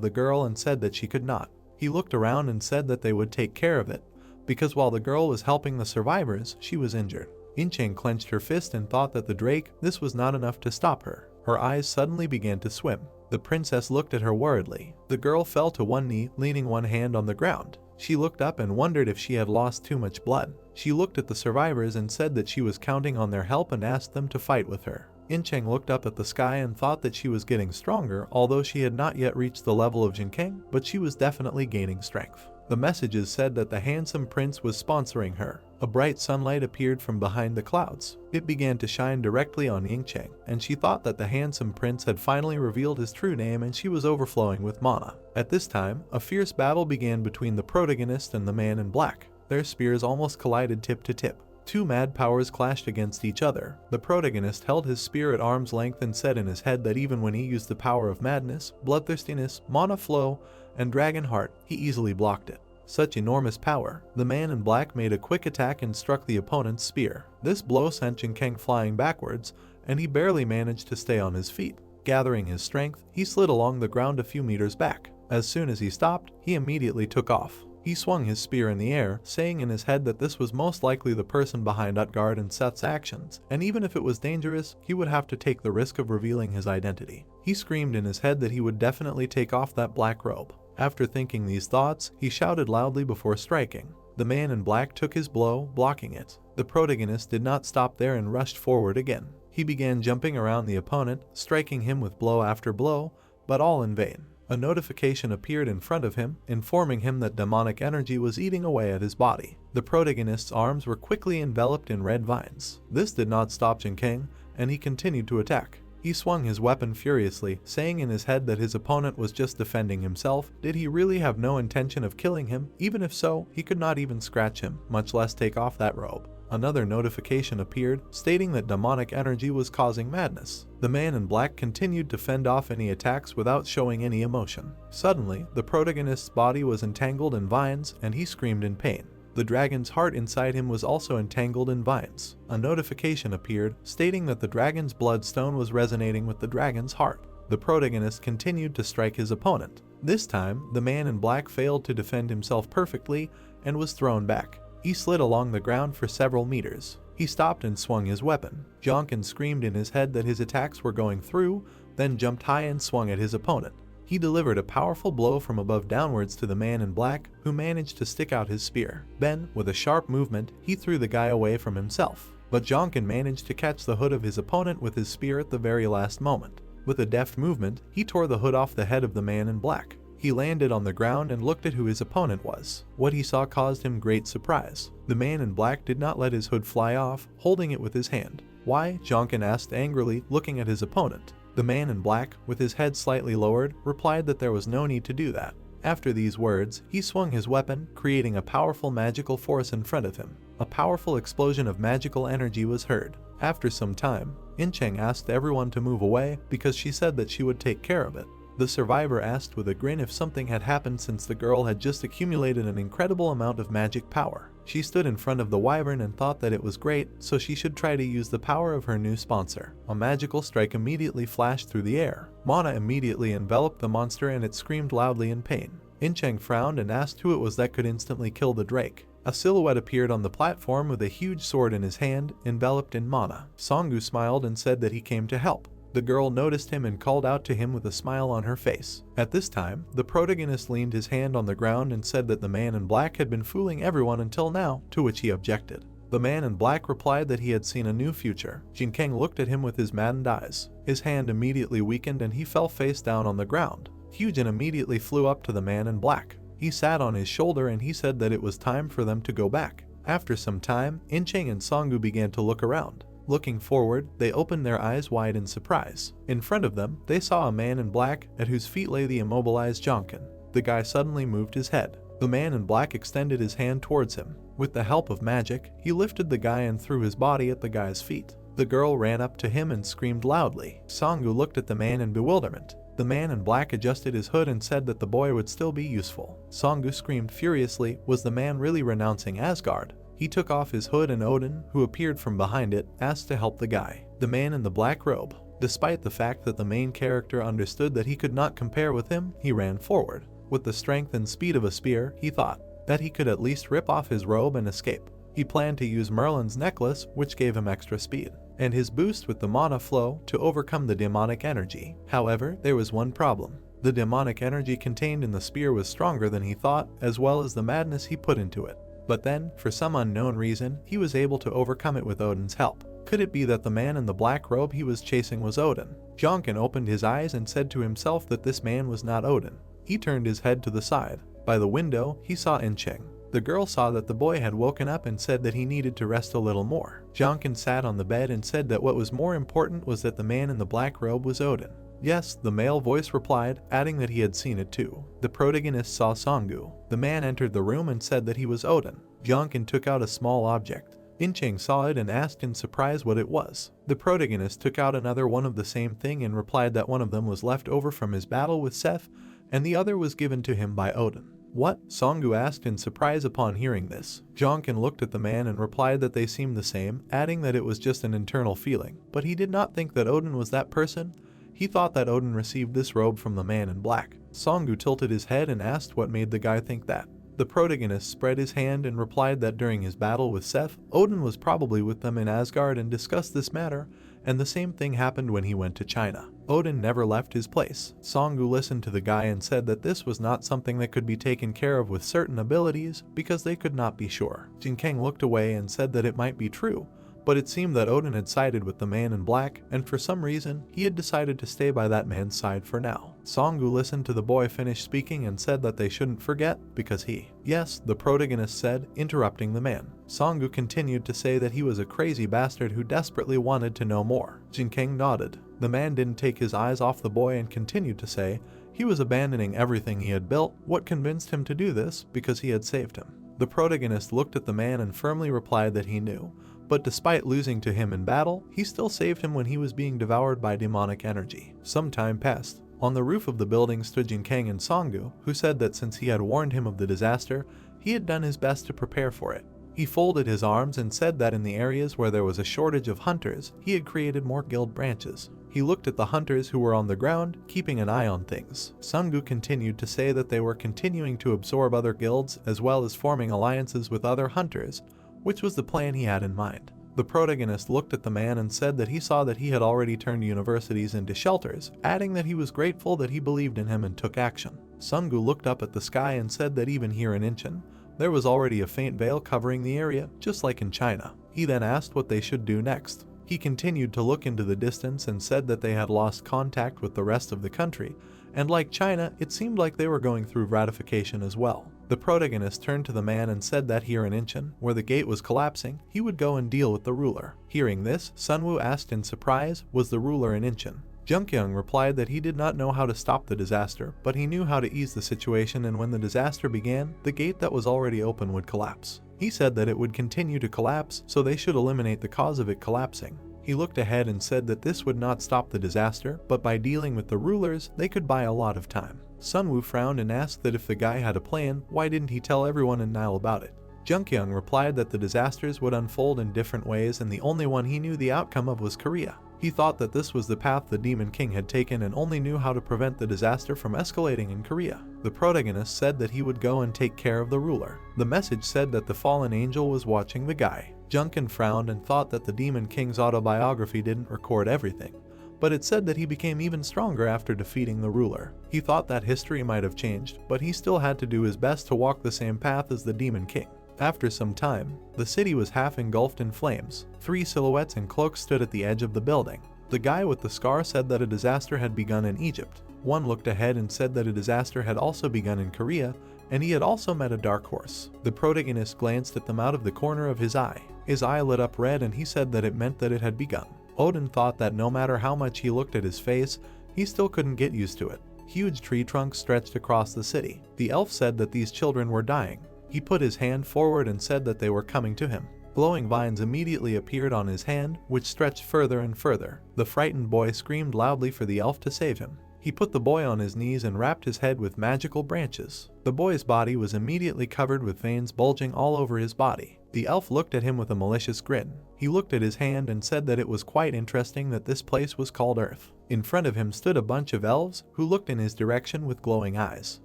the girl and said that she could not. He looked around and said that they would take care of it, because while the girl was helping the survivors, she was injured. Incheng clenched her fist and thought that the drake, this was not enough to stop her. Her eyes suddenly began to swim. The princess looked at her worriedly. The girl fell to one knee, leaning one hand on the ground. She looked up and wondered if she had lost too much blood. She looked at the survivors and said that she was counting on their help and asked them to fight with her. Incheng looked up at the sky and thought that she was getting stronger, although she had not yet reached the level of Jin Kang, but she was definitely gaining strength. The messages said that the handsome prince was sponsoring her. A bright sunlight appeared from behind the clouds. It began to shine directly on Incheng, and she thought that the handsome prince had finally revealed his true name and she was overflowing with mana. At this time, a fierce battle began between the protagonist and the man in black. Their spears almost collided tip to tip. Two mad powers clashed against each other. The protagonist held his spear at arm's length and said in his head that even when he used the power of madness, bloodthirstiness, mana flow, and dragon heart, he easily blocked it. Such enormous power. The man in black made a quick attack and struck the opponent's spear. This blow sent Jin Kang flying backwards, and he barely managed to stay on his feet. Gathering his strength, he slid along the ground a few meters back. As soon as he stopped, he immediately took off. He swung his spear in the air, saying in his head that this was most likely the person behind Utgard and Seth's actions, and even if it was dangerous, he would have to take the risk of revealing his identity. He screamed in his head that he would definitely take off that black robe. After thinking these thoughts, he shouted loudly before striking. The man in black took his blow, blocking it. The protagonist did not stop there and rushed forward again. He began jumping around the opponent, striking him with blow after blow, but all in vain. A notification appeared in front of him, informing him that demonic energy was eating away at his body. The protagonist's arms were quickly enveloped in red vines. This did not stop Jin Kang, and he continued to attack. He swung his weapon furiously, saying in his head that his opponent was just defending himself. Did he really have no intention of killing him? Even if so, he could not even scratch him, much less take off that robe. Another notification appeared, stating that demonic energy was causing madness. The man in black continued to fend off any attacks without showing any emotion. Suddenly, the protagonist's body was entangled in vines, and he screamed in pain. The dragon's heart inside him was also entangled in vines. A notification appeared, stating that the dragon's bloodstone was resonating with the dragon's heart. The protagonist continued to strike his opponent. This time, the man in black failed to defend himself perfectly and was thrown back. He slid along the ground for several meters. He stopped and swung his weapon. Jonkin screamed in his head that his attacks were going through, then jumped high and swung at his opponent. He delivered a powerful blow from above downwards to the man in black, who managed to stick out his spear. Then, with a sharp movement, he threw the guy away from himself. But Jonkin managed to catch the hood of his opponent with his spear at the very last moment. With a deft movement, he tore the hood off the head of the man in black. He landed on the ground and looked at who his opponent was. What he saw caused him great surprise. The man in black did not let his hood fly off, holding it with his hand. Why? Jonkin asked angrily, looking at his opponent. The man in black, with his head slightly lowered, replied that there was no need to do that. After these words, he swung his weapon, creating a powerful magical force in front of him. A powerful explosion of magical energy was heard. After some time, Incheng asked everyone to move away because she said that she would take care of it. The survivor asked with a grin if something had happened since the girl had just accumulated an incredible amount of magic power. She stood in front of the wyvern and thought that it was great, so she should try to use the power of her new sponsor. A magical strike immediately flashed through the air. Mana immediately enveloped the monster and it screamed loudly in pain. Incheng frowned and asked who it was that could instantly kill the drake. A silhouette appeared on the platform with a huge sword in his hand, enveloped in mana. Songgu smiled and said that he came to help. The girl noticed him and called out to him with a smile on her face. At this time, the protagonist leaned his hand on the ground and said that the man in black had been fooling everyone until now, to which he objected. The man in black replied that he had seen a new future. Jin Kang looked at him with his maddened eyes. His hand immediately weakened and he fell face down on the ground. Hyujin immediately flew up to the man in black. He sat on his shoulder and he said that it was time for them to go back. After some time, Incheng and Songgu began to look around. Looking forward, they opened their eyes wide in surprise. In front of them, they saw a man in black, at whose feet lay the immobilized Jonkin. The guy suddenly moved his head. The man in black extended his hand towards him. With the help of magic, he lifted the guy and threw his body at the guy's feet. The girl ran up to him and screamed loudly. Songgu looked at the man in bewilderment. The man in black adjusted his hood and said that the boy would still be useful. Songgu screamed furiously. Was the man really renouncing Asgard? He took off his hood and Odin, who appeared from behind it, asked to help the guy. The man in the black robe. Despite the fact that the main character understood that he could not compare with him, he ran forward. With the strength and speed of a spear, he thought that he could at least rip off his robe and escape. He planned to use Merlin's necklace, which gave him extra speed, and his boost with the mana flow to overcome the demonic energy. However, there was one problem. The demonic energy contained in the spear was stronger than he thought, as well as the madness he put into it. But then, for some unknown reason, he was able to overcome it with Odin's help. Could it be that the man in the black robe he was chasing was Odin? Jonkin opened his eyes and said to himself that this man was not Odin. He turned his head to the side. By the window, he saw Incheng. The girl saw that the boy had woken up and said that he needed to rest a little more. Jonkin sat on the bed and said that what was more important was that the man in the black robe was Odin. Yes, the male voice replied, adding that he had seen it too. The protagonist saw Songgu. The man entered the room and said that he was Odin. Jonkin took out a small object. Incheng saw it and asked in surprise what it was. The protagonist took out another one of the same thing and replied that one of them was left over from his battle with Seth, and the other was given to him by Odin. What? Songgu asked in surprise upon hearing this. Jonkin looked at the man and replied that they seemed the same, adding that it was just an internal feeling. But he did not think that Odin was that person. He thought that Odin received this robe from the man in black. Songgu tilted his head and asked what made the guy think that. the protagonist spread his hand and replied that during his battle with Seth, Odin was probably with them in Asgard and discussed this matter, and the same thing happened when he went to China. Odin never left his place. Songgu listened to the guy and said that this was not something that could be taken care of with certain abilities because they could not be sure. Jinkang looked away and said that it might be true, but it seemed that Odin had sided with the man in black, and for some reason, he had decided to stay by that man's side for now. Songgu listened to the boy finish speaking and said that they shouldn't forget, because yes, the protagonist said, interrupting the man. Songgu continued to say that he was a crazy bastard who desperately wanted to know more. Jinkang nodded. The man didn't take his eyes off the boy and continued to say he was abandoning everything he had built. What convinced him to do this? Because he had saved him. The protagonist looked at the man and firmly replied that he knew. But despite losing to him in battle, he still saved him when he was being devoured by demonic energy. Some time passed. On the roof of the building stood Jinkang and Songgu, who said that since he had warned him of the disaster, he had done his best to prepare for it. He folded his arms and said that in the areas where there was a shortage of hunters, he had created more guild branches. He looked at the hunters who were on the ground, keeping an eye on things. Songgu continued to say that they were continuing to absorb other guilds as well as forming alliances with other hunters, which was the plan he had in mind. The protagonist looked at the man and said that he saw that he had already turned universities into shelters, adding that he was grateful that he believed in him and took action. Songgu looked up at the sky and said that even here in Incheon, there was already a faint veil covering the area, just like in China. He then asked what they should do next. He continued to look into the distance and said that they had lost contact with the rest of the country, and like China, it seemed like they were going through ratification as well. The protagonist turned to the man and said that here in Incheon, where the gate was collapsing, he would go and deal with the ruler. Hearing this, Sunwoo asked in surprise, was the ruler in Incheon? Jungkyung replied that he did not know how to stop the disaster, but he knew how to ease the situation, and when the disaster began, the gate that was already open would collapse. He said that it would continue to collapse, so they should eliminate the cause of it collapsing. He looked ahead and said that this would not stop the disaster, but by dealing with the rulers, they could buy a lot of time. Sunwoo frowned and asked that if the guy had a plan, why didn't he tell everyone in Nile about it? Jungkyung replied that the disasters would unfold in different ways and the only one he knew the outcome of was Korea. He thought that this was the path the Demon King had taken and only knew how to prevent the disaster from escalating in Korea. The protagonist said that he would go and take care of the ruler. The message said that the fallen angel was watching the guy. Junkin frowned and thought that the Demon King's autobiography didn't record everything, but it said that he became even stronger after defeating the ruler. He thought that history might have changed, but he still had to do his best to walk the same path as the Demon King. After some time, the city was half engulfed in flames. 3 silhouettes in cloaks stood at the edge of the building. The guy with the scar said that a disaster had begun in Egypt. One looked ahead and said that a disaster had also begun in Korea, and he had also met a dark horse. The protagonist glanced at them out of the corner of his eye. His eye lit up red and he said that it meant that it had begun. Odin thought that no matter how much he looked at his face, he still couldn't get used to it. Huge tree trunks stretched across the city. The elf said that these children were dying. He put his hand forward and said that they were coming to him. Glowing vines immediately appeared on his hand, which stretched further and further. The frightened boy screamed loudly for the elf to save him. He put the boy on his knees and wrapped his head with magical branches. The boy's body was immediately covered with veins bulging all over his body. The elf looked at him with a malicious grin. He looked at his hand and said that it was quite interesting that this place was called Earth. In front of him stood a bunch of elves who looked in his direction with glowing eyes.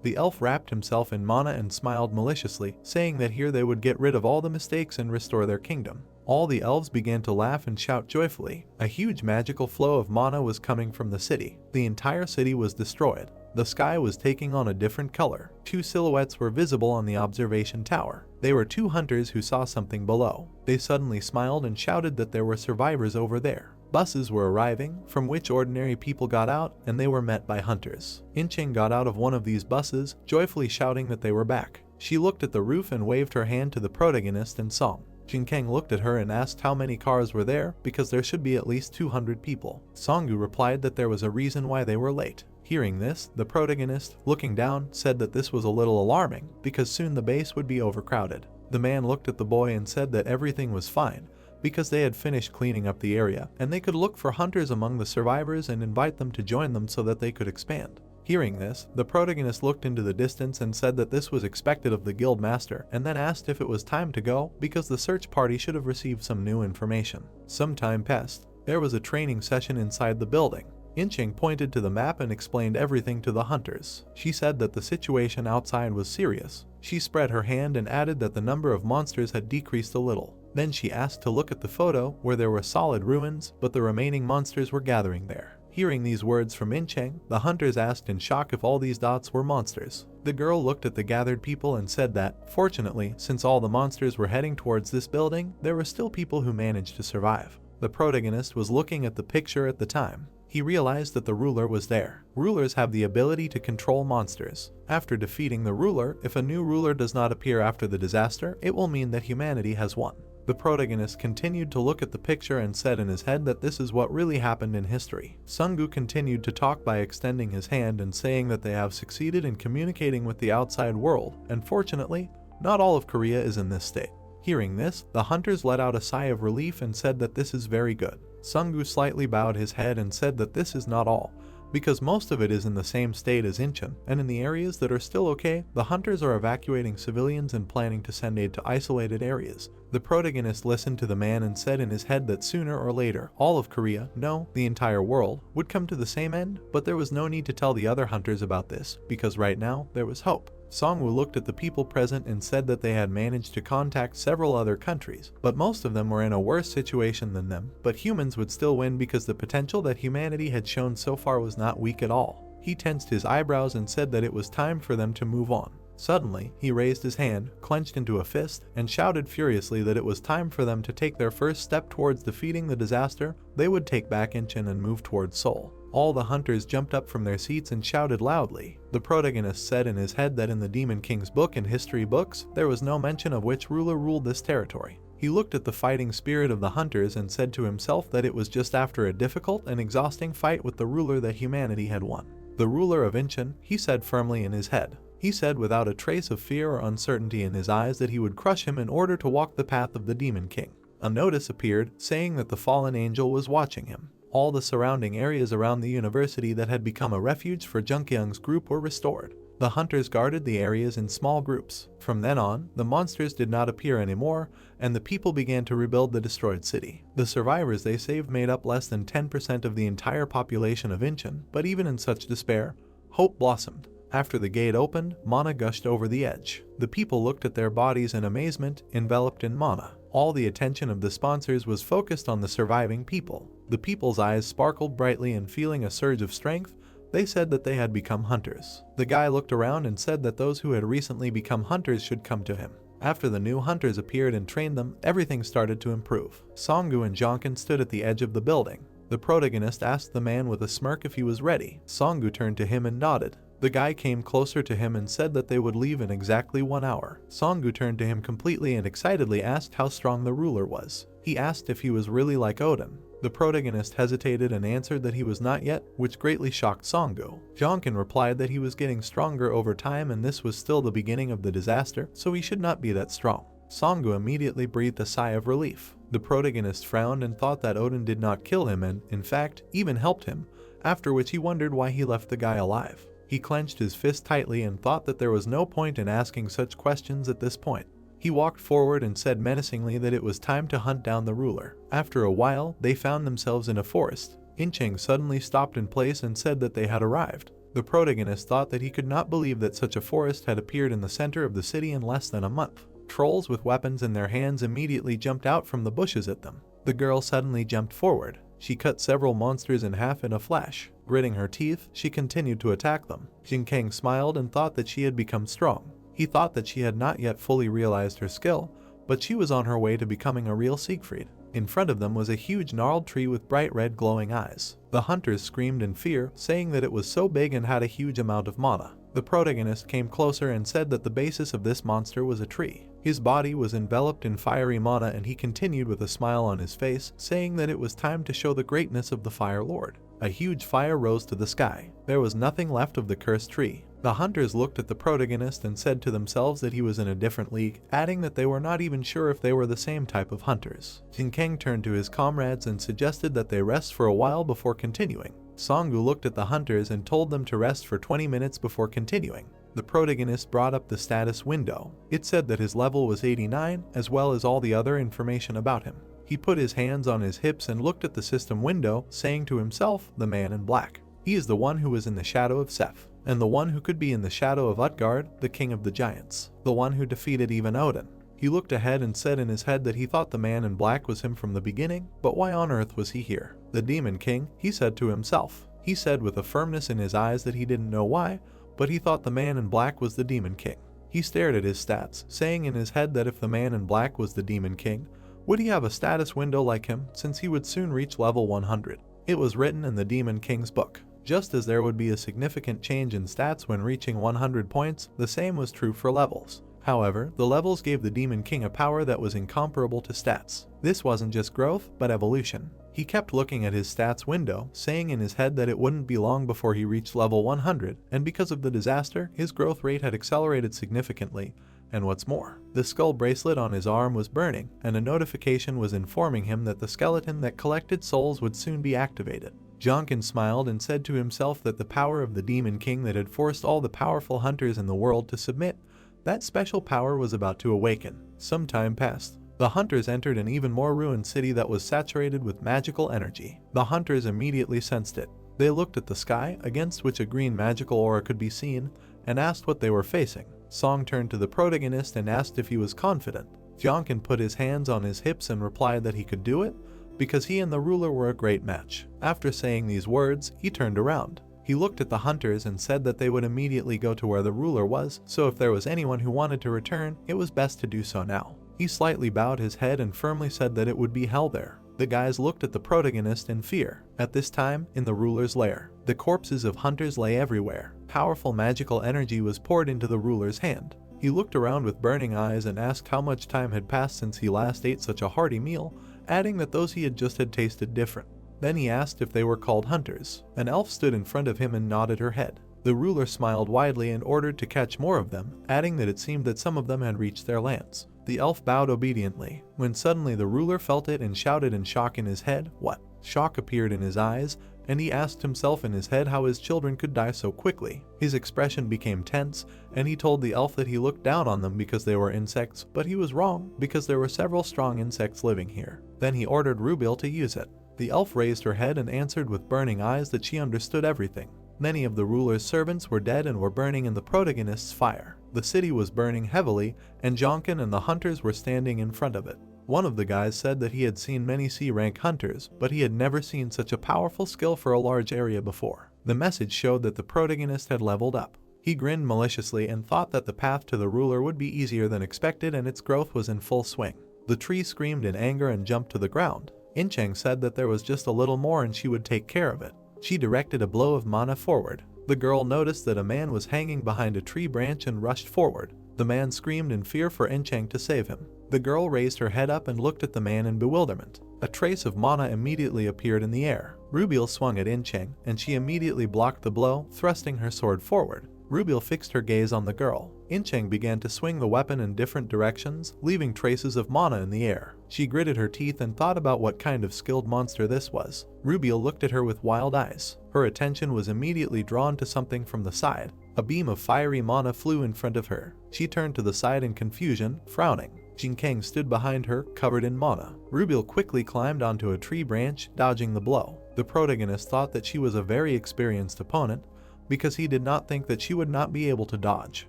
The elf wrapped himself in mana and smiled maliciously, saying that here they would get rid of all the mistakes and restore their kingdom. All the elves began to laugh and shout joyfully. A huge magical flow of mana was coming from the city. The entire city was destroyed. The sky was taking on a different color. 2 silhouettes were visible on the observation tower. They were 2 hunters who saw something below. They suddenly smiled and shouted that there were survivors over there. Buses were arriving, from which ordinary people got out, and they were met by hunters. Inching got out of one of these buses, joyfully shouting that they were back. She looked at the roof and waved her hand to the protagonist and Song. Jinkang looked at her and asked how many cars were there, because there should be at least 200 people. Songgu replied that there was a reason why they were late. Hearing this, the protagonist, looking down, said that this was a little alarming, because soon the base would be overcrowded. The man looked at the boy and said that everything was fine, because they had finished cleaning up the area, and they could look for hunters among the survivors and invite them to join them so that they could expand. Hearing this, the protagonist looked into the distance and said that this was expected of the guild master, and then asked if it was time to go, because the search party should have received some new information. Some time passed. There was a training session inside the building. Inching pointed to the map and explained everything to the hunters. She said that the situation outside was serious. She spread her hand and added that the number of monsters had decreased a little. Then she asked to look at the photo where there were solid ruins, but the remaining monsters were gathering there. Hearing these words from Incheng, the hunters asked in shock if all these dots were monsters. The girl looked at the gathered people and said that, fortunately, since all the monsters were heading towards this building, there were still people who managed to survive. The protagonist was looking at the picture at the time. He realized that the ruler was there. Rulers have the ability to control monsters. After defeating the ruler, if a new ruler does not appear after the disaster, it will mean that humanity has won. The protagonist continued to look at the picture and said in his head that this is what really happened in history. Sungu continued to talk by extending his hand and saying that they have succeeded in communicating with the outside world, and fortunately, not all of Korea is in this state. Hearing this, the hunters let out a sigh of relief and said that this is very good. Sungu slightly bowed his head and said that this is not all, because most of it is in the same state as Incheon, and in the areas that are still okay, the hunters are evacuating civilians and planning to send aid to isolated areas. The protagonist listened to the man and said in his head that sooner or later, all of Korea, no, the entire world, would come to the same end, but there was no need to tell the other hunters about this, because right now, there was hope. Songwoo looked at the people present and said that they had managed to contact several other countries, but most of them were in a worse situation than them, but humans would still win because the potential that humanity had shown so far was not weak at all. He tensed his eyebrows and said that it was time for them to move on. Suddenly, he raised his hand, clenched into a fist, and shouted furiously that it was time for them to take their first step towards defeating the disaster. They would take back Incheon and move towards Seoul. All the hunters jumped up from their seats and shouted loudly. The protagonist said in his head that in the Demon King's book and history books, there was no mention of which ruler ruled this territory. He looked at the fighting spirit of the hunters and said to himself that it was just after a difficult and exhausting fight with the ruler that humanity had won. The ruler of Incheon, he said firmly in his head. He said without a trace of fear or uncertainty in his eyes that he would crush him in order to walk the path of the Demon King. A notice appeared saying that the fallen angel was watching him. All the surrounding areas around the university that had become a refuge for Jungkyung's group were restored. The hunters guarded the areas in small groups. From then on, the monsters did not appear anymore, and the people began to rebuild the destroyed city. The survivors they saved made up less than 10% of the entire population of Incheon, but even in such despair, hope blossomed. After the gate opened, mana gushed over the edge. The people looked at their bodies in amazement, enveloped in mana. All the attention of the sponsors was focused on the surviving people. The people's eyes sparkled brightly, and feeling a surge of strength, they said that they had become hunters. The guy looked around and said that those who had recently become hunters should come to him. After the new hunters appeared and trained them, everything started to improve. Songgu and Jonkin stood at the edge of the building. The protagonist asked the man with a smirk if he was ready. Songgu turned to him and nodded. The guy came closer to him and said that they would leave in exactly 1 hour. Songgu turned to him completely and excitedly asked how strong the ruler was. He asked if he was really like Odin. The protagonist hesitated and answered that he was not yet, which greatly shocked Songgu. Jonkin replied that he was getting stronger over time and this was still the beginning of the disaster, so he should not be that strong. Songgu immediately breathed a sigh of relief. The protagonist frowned and thought that Odin did not kill him and, in fact, even helped him, after which he wondered why he left the guy alive. He clenched his fist tightly and thought that there was no point in asking such questions at this point. He walked forward and said menacingly that it was time to hunt down the ruler. After a while, they found themselves in a forest. Incheng suddenly stopped in place and said that they had arrived. The protagonist thought that he could not believe that such a forest had appeared in the center of the city in less than a month. Trolls with weapons in their hands immediately jumped out from the bushes at them. The girl suddenly jumped forward. She cut several monsters in half in a flash. Gritting her teeth, she continued to attack them. Jin Kang smiled and thought that she had become strong. He thought that she had not yet fully realized her skill, but she was on her way to becoming a real Siegfried. In front of them was a huge gnarled tree with bright red glowing eyes. The hunters screamed in fear, saying that it was so big and had a huge amount of mana. The protagonist came closer and said that the basis of this monster was a tree. His body was enveloped in fiery mana and he continued with a smile on his face, saying that it was time to show the greatness of the Fire Lord. A huge fire rose to the sky. There was nothing left of the cursed tree. The hunters looked at the protagonist and said to themselves that he was in a different league, adding that they were not even sure if they were the same type of hunters. Jin Kang turned to his comrades and suggested that they rest for a while before continuing. Songgu looked at the hunters and told them to rest for 20 minutes before continuing. The protagonist brought up the status window. It said that his level was 89, as well as all the other information about him. He put his hands on his hips and looked at the system window, saying to himself, the man in black. He is the one who is in the shadow of Seth, and the one who could be in the shadow of Utgard, the king of the giants, the one who defeated even Odin. He looked ahead and said in his head that he thought the man in black was him from the beginning, but why on earth was he here? The demon king, he said to himself. He said with a firmness in his eyes that he didn't know why, but he thought the man in black was the demon king. He stared at his stats, saying in his head that if the man in black was the demon king, would he have a status window like him, since he would soon reach level 100? It was written in the demon king's book. Just as there would be a significant change in stats when reaching 100 points, the same was true for levels. However, the levels gave the Demon King a power that was incomparable to stats. This wasn't just growth, but evolution. He kept looking at his stats window, saying in his head that it wouldn't be long before he reached level 100, and because of the disaster, his growth rate had accelerated significantly. And what's more, the skull bracelet on his arm was burning, and a notification was informing him that the skeleton that collected souls would soon be activated. Jonkin smiled and said to himself that the power of the Demon King that had forced all the powerful hunters in the world to submit, that special power was about to awaken. Some time passed. The hunters entered an even more ruined city that was saturated with magical energy. The hunters immediately sensed it. They looked at the sky, against which a green magical aura could be seen, and asked what they were facing. Song turned to the protagonist and asked if he was confident. Jonkin put his hands on his hips and replied that he could do it, because he and the ruler were a great match. After saying these words, he turned around. He looked at the hunters and said that they would immediately go to where the ruler was, so if there was anyone who wanted to return, it was best to do so now. He slightly bowed his head and firmly said that it would be hell there. The guys looked at the protagonist in fear. At this time, in the ruler's lair, the corpses of hunters lay everywhere. Powerful magical energy was poured into the ruler's hand. He looked around with burning eyes and asked how much time had passed since he last ate such a hearty meal, adding that those he had just had tasted different. Then he asked if they were called hunters. An elf stood in front of him and nodded her head. The ruler smiled widely and ordered to catch more of them, adding that it seemed that some of them had reached their lands. The elf bowed obediently, when suddenly the ruler felt it and shouted in shock in his head, "What?" Shock appeared in his eyes, and he asked himself in his head how his children could die so quickly. His expression became tense, and he told the elf that he looked down on them because they were insects, but he was wrong, because there were several strong insects living here. Then he ordered Rubil to use it. The elf raised her head and answered with burning eyes that she understood everything. Many of the ruler's servants were dead and were burning in the protagonist's fire. The city was burning heavily, and Jonkin and the hunters were standing in front of it. One of the guys said that he had seen many C-rank hunters, but he had never seen such a powerful skill for a large area before. The message showed that the protagonist had leveled up. He grinned maliciously and thought that the path to the ruler would be easier than expected, and its growth was in full swing. The tree screamed in anger and jumped to the ground. Incheng said that there was just a little more and she would take care of it. She directed a blow of mana forward. The girl noticed that a man was hanging behind a tree branch and rushed forward. The man screamed in fear for Incheng to save him. The girl raised her head up and looked at the man in bewilderment. A trace of mana immediately appeared in the air. Rubil swung at Incheng, and she immediately blocked the blow, thrusting her sword forward. Rubil fixed her gaze on the girl. Incheng began to swing the weapon in different directions, leaving traces of mana in the air. She gritted her teeth and thought about what kind of skilled monster this was. Rubil looked at her with wild eyes. Her attention was immediately drawn to something from the side. A beam of fiery mana flew in front of her. She turned to the side in confusion, frowning. Jin Kang stood behind her, covered in mana. Rubil quickly climbed onto a tree branch, dodging the blow. The protagonist thought that she was a very experienced opponent, because he did not think that she would not be able to dodge.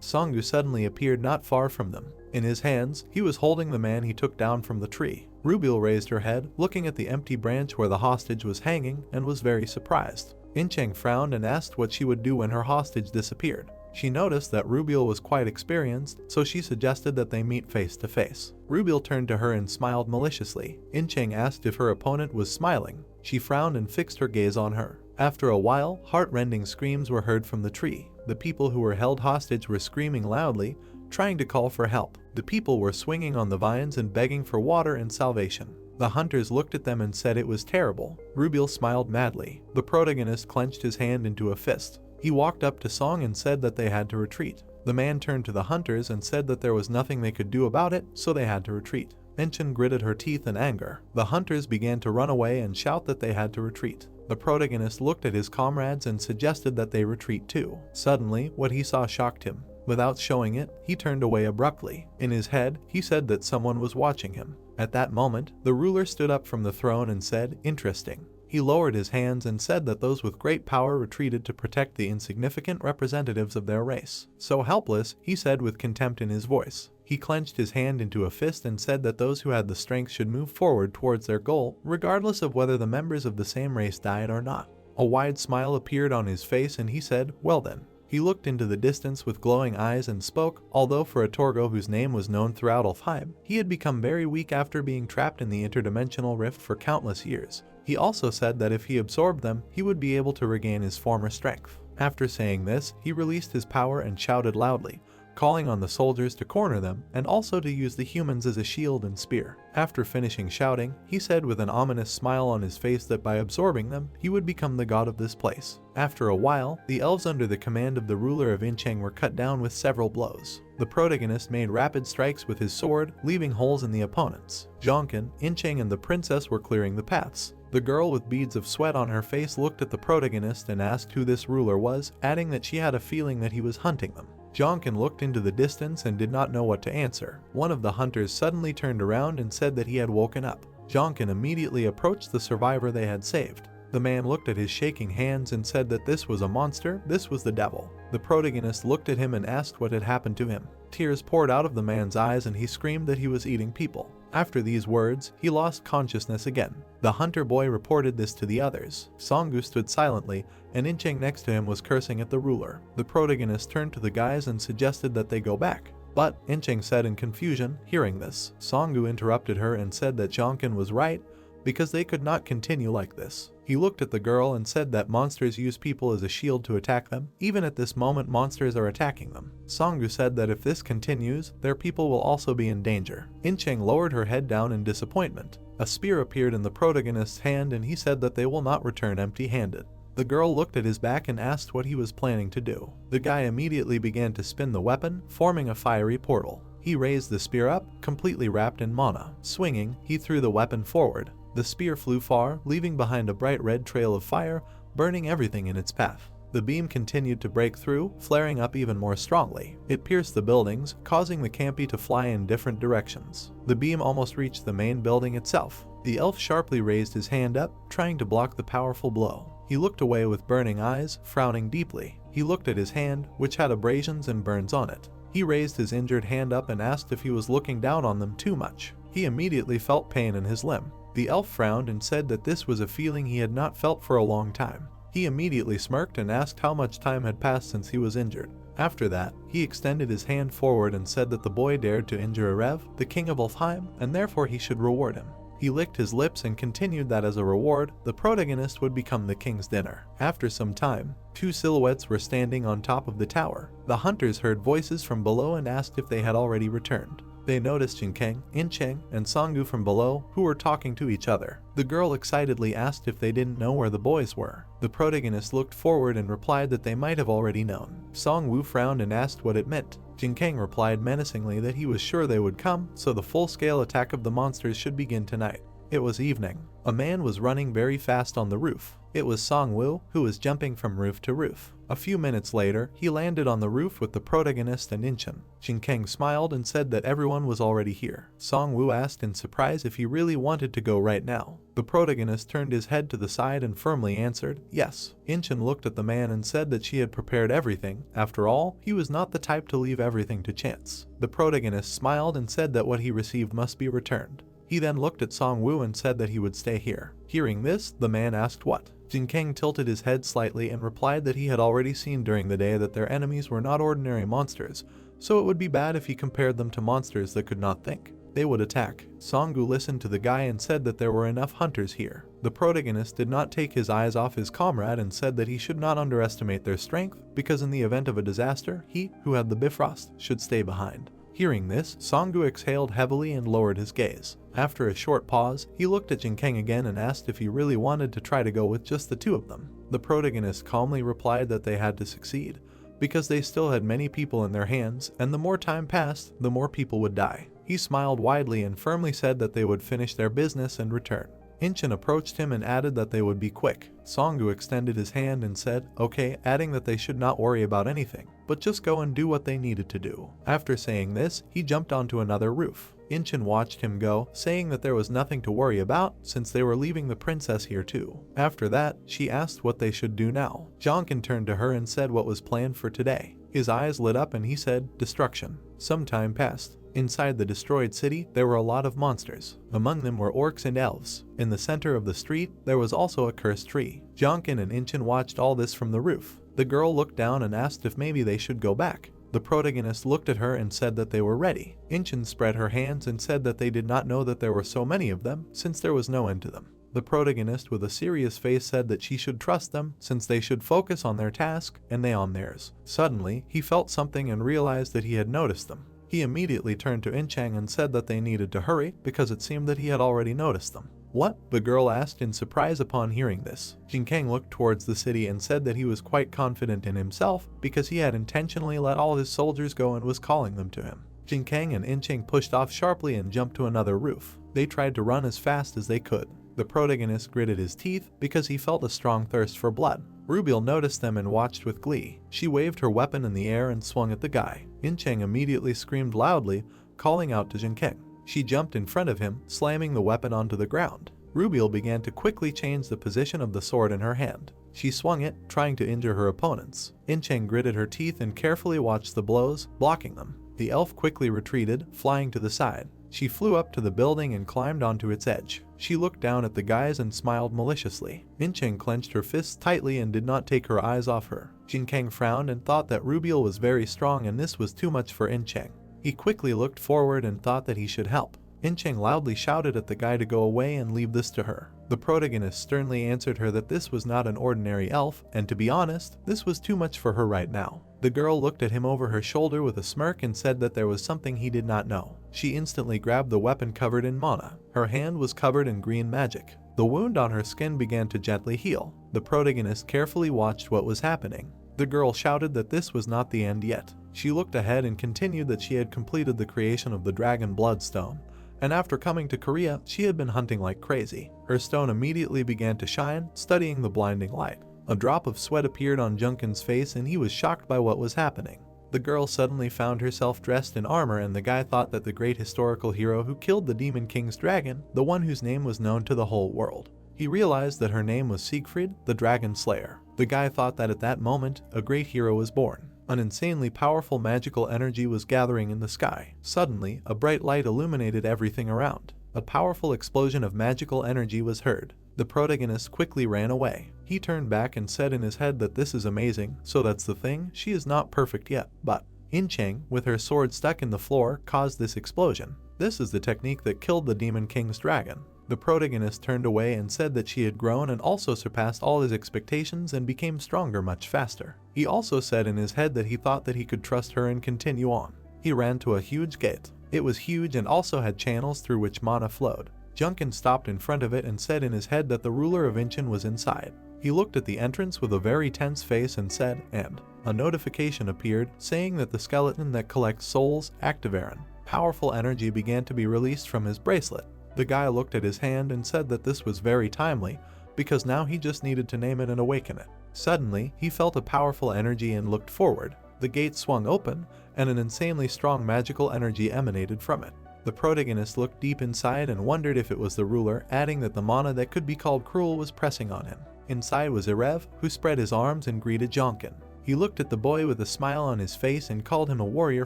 Songgu suddenly appeared not far from them. In his hands, he was holding the man he took down from the tree. Rubil raised her head, looking at the empty branch where the hostage was hanging, and was very surprised. Incheng frowned and asked what she would do when her hostage disappeared. She noticed that Rubil was quite experienced, so she suggested that they meet face to face. Rubil turned to her and smiled maliciously. Incheng asked if her opponent was smiling. She frowned and fixed her gaze on her. After a while, heart-rending screams were heard from the tree. The people who were held hostage were screaming loudly, trying to call for help. The people were swinging on the vines and begging for water and salvation. The hunters looked at them and said it was terrible. Rubil smiled madly. The protagonist clenched his hand into a fist. He walked up to Song and said that they had to retreat. The man turned to the hunters and said that there was nothing they could do about it, so they had to retreat. Enchen gritted her teeth in anger. The hunters began to run away and shout that they had to retreat. The protagonist looked at his comrades and suggested that they retreat too. Suddenly, what he saw shocked him. Without showing it, he turned away abruptly. In his head, he said that someone was watching him. At that moment, the ruler stood up from the throne and said, "Interesting." He lowered his hands and said that those with great power retreated to protect the insignificant representatives of their race. "So helpless," he said with contempt in his voice. He clenched his hand into a fist and said that those who had the strength should move forward towards their goal, regardless of whether the members of the same race died or not. A wide smile appeared on his face and he said, "Well then." He looked into the distance with glowing eyes and spoke. Although for a Torgo whose name was known throughout Alfheim, he had become very weak after being trapped in the interdimensional rift for countless years. He also said that if he absorbed them, he would be able to regain his former strength. After saying this, he released his power and shouted loudly, calling on the soldiers to corner them and also to use the humans as a shield and spear. After finishing shouting, he said with an ominous smile on his face that by absorbing them, he would become the god of this place. After a while, the elves under the command of the ruler of Incheng were cut down with several blows. The protagonist made rapid strikes with his sword, leaving holes in the opponents. Jonkin, Incheng and the princess were clearing the paths. The girl with beads of sweat on her face looked at the protagonist and asked who this ruler was, adding that she had a feeling that he was hunting them. Jonkin looked into the distance and did not know what to answer. One of the hunters suddenly turned around and said that he had woken up. Jonkin immediately approached the survivor they had saved. The man looked at his shaking hands and said that this was a monster, this was the devil. The protagonist looked at him and asked what had happened to him. Tears poured out of the man's eyes and he screamed that he was eating people. After these words, he lost consciousness again. The hunter boy reported this to the others. Songu stood silently, and Incheng next to him was cursing at the ruler. The protagonist turned to the guys and suggested that they go back. But, Incheng said in confusion, hearing this. Songu interrupted her and said that Jonkin was right, because they could not continue like this. He looked at the girl and said that monsters use people as a shield to attack them. Even at this moment, monsters are attacking them. Songu said that if this continues, their people will also be in danger. Incheng lowered her head down in disappointment. A spear appeared in the protagonist's hand and he said that they will not return empty-handed. The girl looked at his back and asked what he was planning to do. The guy immediately began to spin the weapon, forming a fiery portal. He raised the spear up, completely wrapped in mana. Swinging, he threw the weapon forward. The spear flew far, leaving behind a bright red trail of fire, burning everything in its path. The beam continued to break through, flaring up even more strongly. It pierced the buildings, causing the campi to fly in different directions. The beam almost reached the main building itself. The elf sharply raised his hand up, trying to block the powerful blow. He looked away with burning eyes, frowning deeply. He looked at his hand, which had abrasions and burns on it. He raised his injured hand up and asked if he was looking down on them too much. He immediately felt pain in his limb. The elf frowned and said that this was a feeling he had not felt for a long time. He immediately smirked and asked how much time had passed since he was injured. After that, he extended his hand forward and said that the boy dared to injure Erev, the king of Alfheim, and therefore he should reward him. He licked his lips and continued that as a reward, the protagonist would become the king's dinner. After some time, two silhouettes were standing on top of the tower. The hunters heard voices from below and asked if they had already returned. They noticed Jinkeng, Incheng, and Songu from below, who were talking to each other. The girl excitedly asked if they didn't know where the boys were. The protagonist looked forward and replied that they might have already known. Songwu frowned and asked what it meant. Jinkeng replied menacingly that he was sure they would come, so the full-scale attack of the monsters should begin tonight. It was evening. A man was running very fast on the roof. It was Songwu, who was jumping from roof to roof. A few minutes later, he landed on the roof with the protagonist and Inchen. Jinkeng smiled and said that everyone was already here. Songwu asked in surprise if he really wanted to go right now. The protagonist turned his head to the side and firmly answered, yes. Inchen looked at the man and said that she had prepared everything. After all, he was not the type to leave everything to chance. The protagonist smiled and said that what he received must be returned. He then looked at Songwu and said that he would stay here. Hearing this, the man asked what. Jinkeng tilted his head slightly and replied that he had already seen during the day that their enemies were not ordinary monsters, so it would be bad if he compared them to monsters that could not think. They would attack. Songwu listened to the guy and said that there were enough hunters here. The protagonist did not take his eyes off his comrade and said that he should not underestimate their strength, because in the event of a disaster, he, who had the Bifrost, should stay behind. Hearing this, Songwu exhaled heavily and lowered his gaze. After a short pause, he looked at Jinkeng again and asked if he really wanted to try to go with just the two of them. The protagonist calmly replied that they had to succeed, because they still had many people in their hands, and the more time passed, the more people would die. He smiled widely and firmly said that they would finish their business and return. Inchin approached him and added that they would be quick. Songgu extended his hand and said, okay, adding that they should not worry about anything, but just go and do what they needed to do. After saying this, he jumped onto another roof. Inchin watched him go, saying that there was nothing to worry about since they were leaving the princess here too. After that, she asked what they should do now. Jonkin turned to her and said what was planned for today. His eyes lit up and he said, destruction. Some time passed. Inside the destroyed city, there were a lot of monsters. Among them were orcs and elves. In the center of the street, there was also a cursed tree. Jonkin and Inchin watched all this from the roof. The girl looked down and asked if maybe they should go back. The protagonist looked at her and said that they were ready. Inchin spread her hands and said that they did not know that there were so many of them, since there was no end to them. The protagonist with a serious face said that she should trust them, since they should focus on their task and they on theirs. Suddenly, he felt something and realized that he had noticed them. He immediately turned to Inchang and said that they needed to hurry because it seemed that he had already noticed them. What? The girl asked in surprise upon hearing this. Jinkang looked towards the city and said that he was quite confident in himself because he had intentionally let all his soldiers go and was calling them to him. Jinkang and Inchang pushed off sharply and jumped to another roof. They tried to run as fast as they could. The protagonist gritted his teeth because he felt a strong thirst for blood. Rubiel noticed them and watched with glee. She waved her weapon in the air and swung at the guy. Inchang immediately screamed loudly, calling out to Jinkang. She jumped in front of him, slamming the weapon onto the ground. Rubiel began to quickly change the position of the sword in her hand. She swung it, trying to injure her opponents. Inchang gritted her teeth and carefully watched the blows, blocking them. The elf quickly retreated, flying to the side. She flew up to the building and climbed onto its edge. She looked down at the guys and smiled maliciously. Inchang clenched her fists tightly and did not take her eyes off her. Jinkang frowned and thought that Rubiel was very strong and this was too much for Inchang. He quickly looked forward and thought that he should help. Inchang loudly shouted at the guy to go away and leave this to her. The protagonist sternly answered her that this was not an ordinary elf, and to be honest, this was too much for her right now. The girl looked at him over her shoulder with a smirk and said that there was something he did not know. She instantly grabbed the weapon covered in mana. Her hand was covered in green magic. The wound on her skin began to gently heal. The protagonist carefully watched what was happening. The girl shouted that this was not the end yet. She looked ahead and continued that she had completed the creation of the Dragon Bloodstone. And after coming to Korea, she had been hunting like crazy. Her stone immediately began to shine, studying the blinding light. A drop of sweat appeared on Junkin's face and he was shocked by what was happening. The girl suddenly found herself dressed in armor and the guy thought that the great historical hero who killed the Demon King's dragon, the one whose name was known to the whole world. He realized that her name was Siegfried, the Dragon Slayer. The guy thought that at that moment, a great hero was born. An insanely powerful magical energy was gathering in the sky. Suddenly, a bright light illuminated everything around. A powerful explosion of magical energy was heard. The protagonist quickly ran away. He turned back and said in his head that this is amazing, so that's the thing, she is not perfect yet, but Inchang, with her sword stuck in the floor, caused this explosion. This is the technique that killed the Demon King's dragon. The protagonist turned away and said that she had grown and also surpassed all his expectations and became stronger much faster. He also said in his head that he thought that he could trust her and continue on. He ran to a huge gate. It was huge and also had channels through which mana flowed. Junkin stopped in front of it and said in his head that the ruler of Inchin was inside. He looked at the entrance with a very tense face and said, and a notification appeared saying that the skeleton that collects souls, Activaron. Powerful energy began to be released from his bracelet. The guy looked at his hand and said that this was very timely, because now he just needed to name it and awaken it. Suddenly, he felt a powerful energy and looked forward. The gate swung open, and an insanely strong magical energy emanated from it. The protagonist looked deep inside and wondered if it was the ruler, adding that the mana that could be called cruel was pressing on him. Inside was Erev, who spread his arms and greeted Jonkin. He looked at the boy with a smile on his face and called him a warrior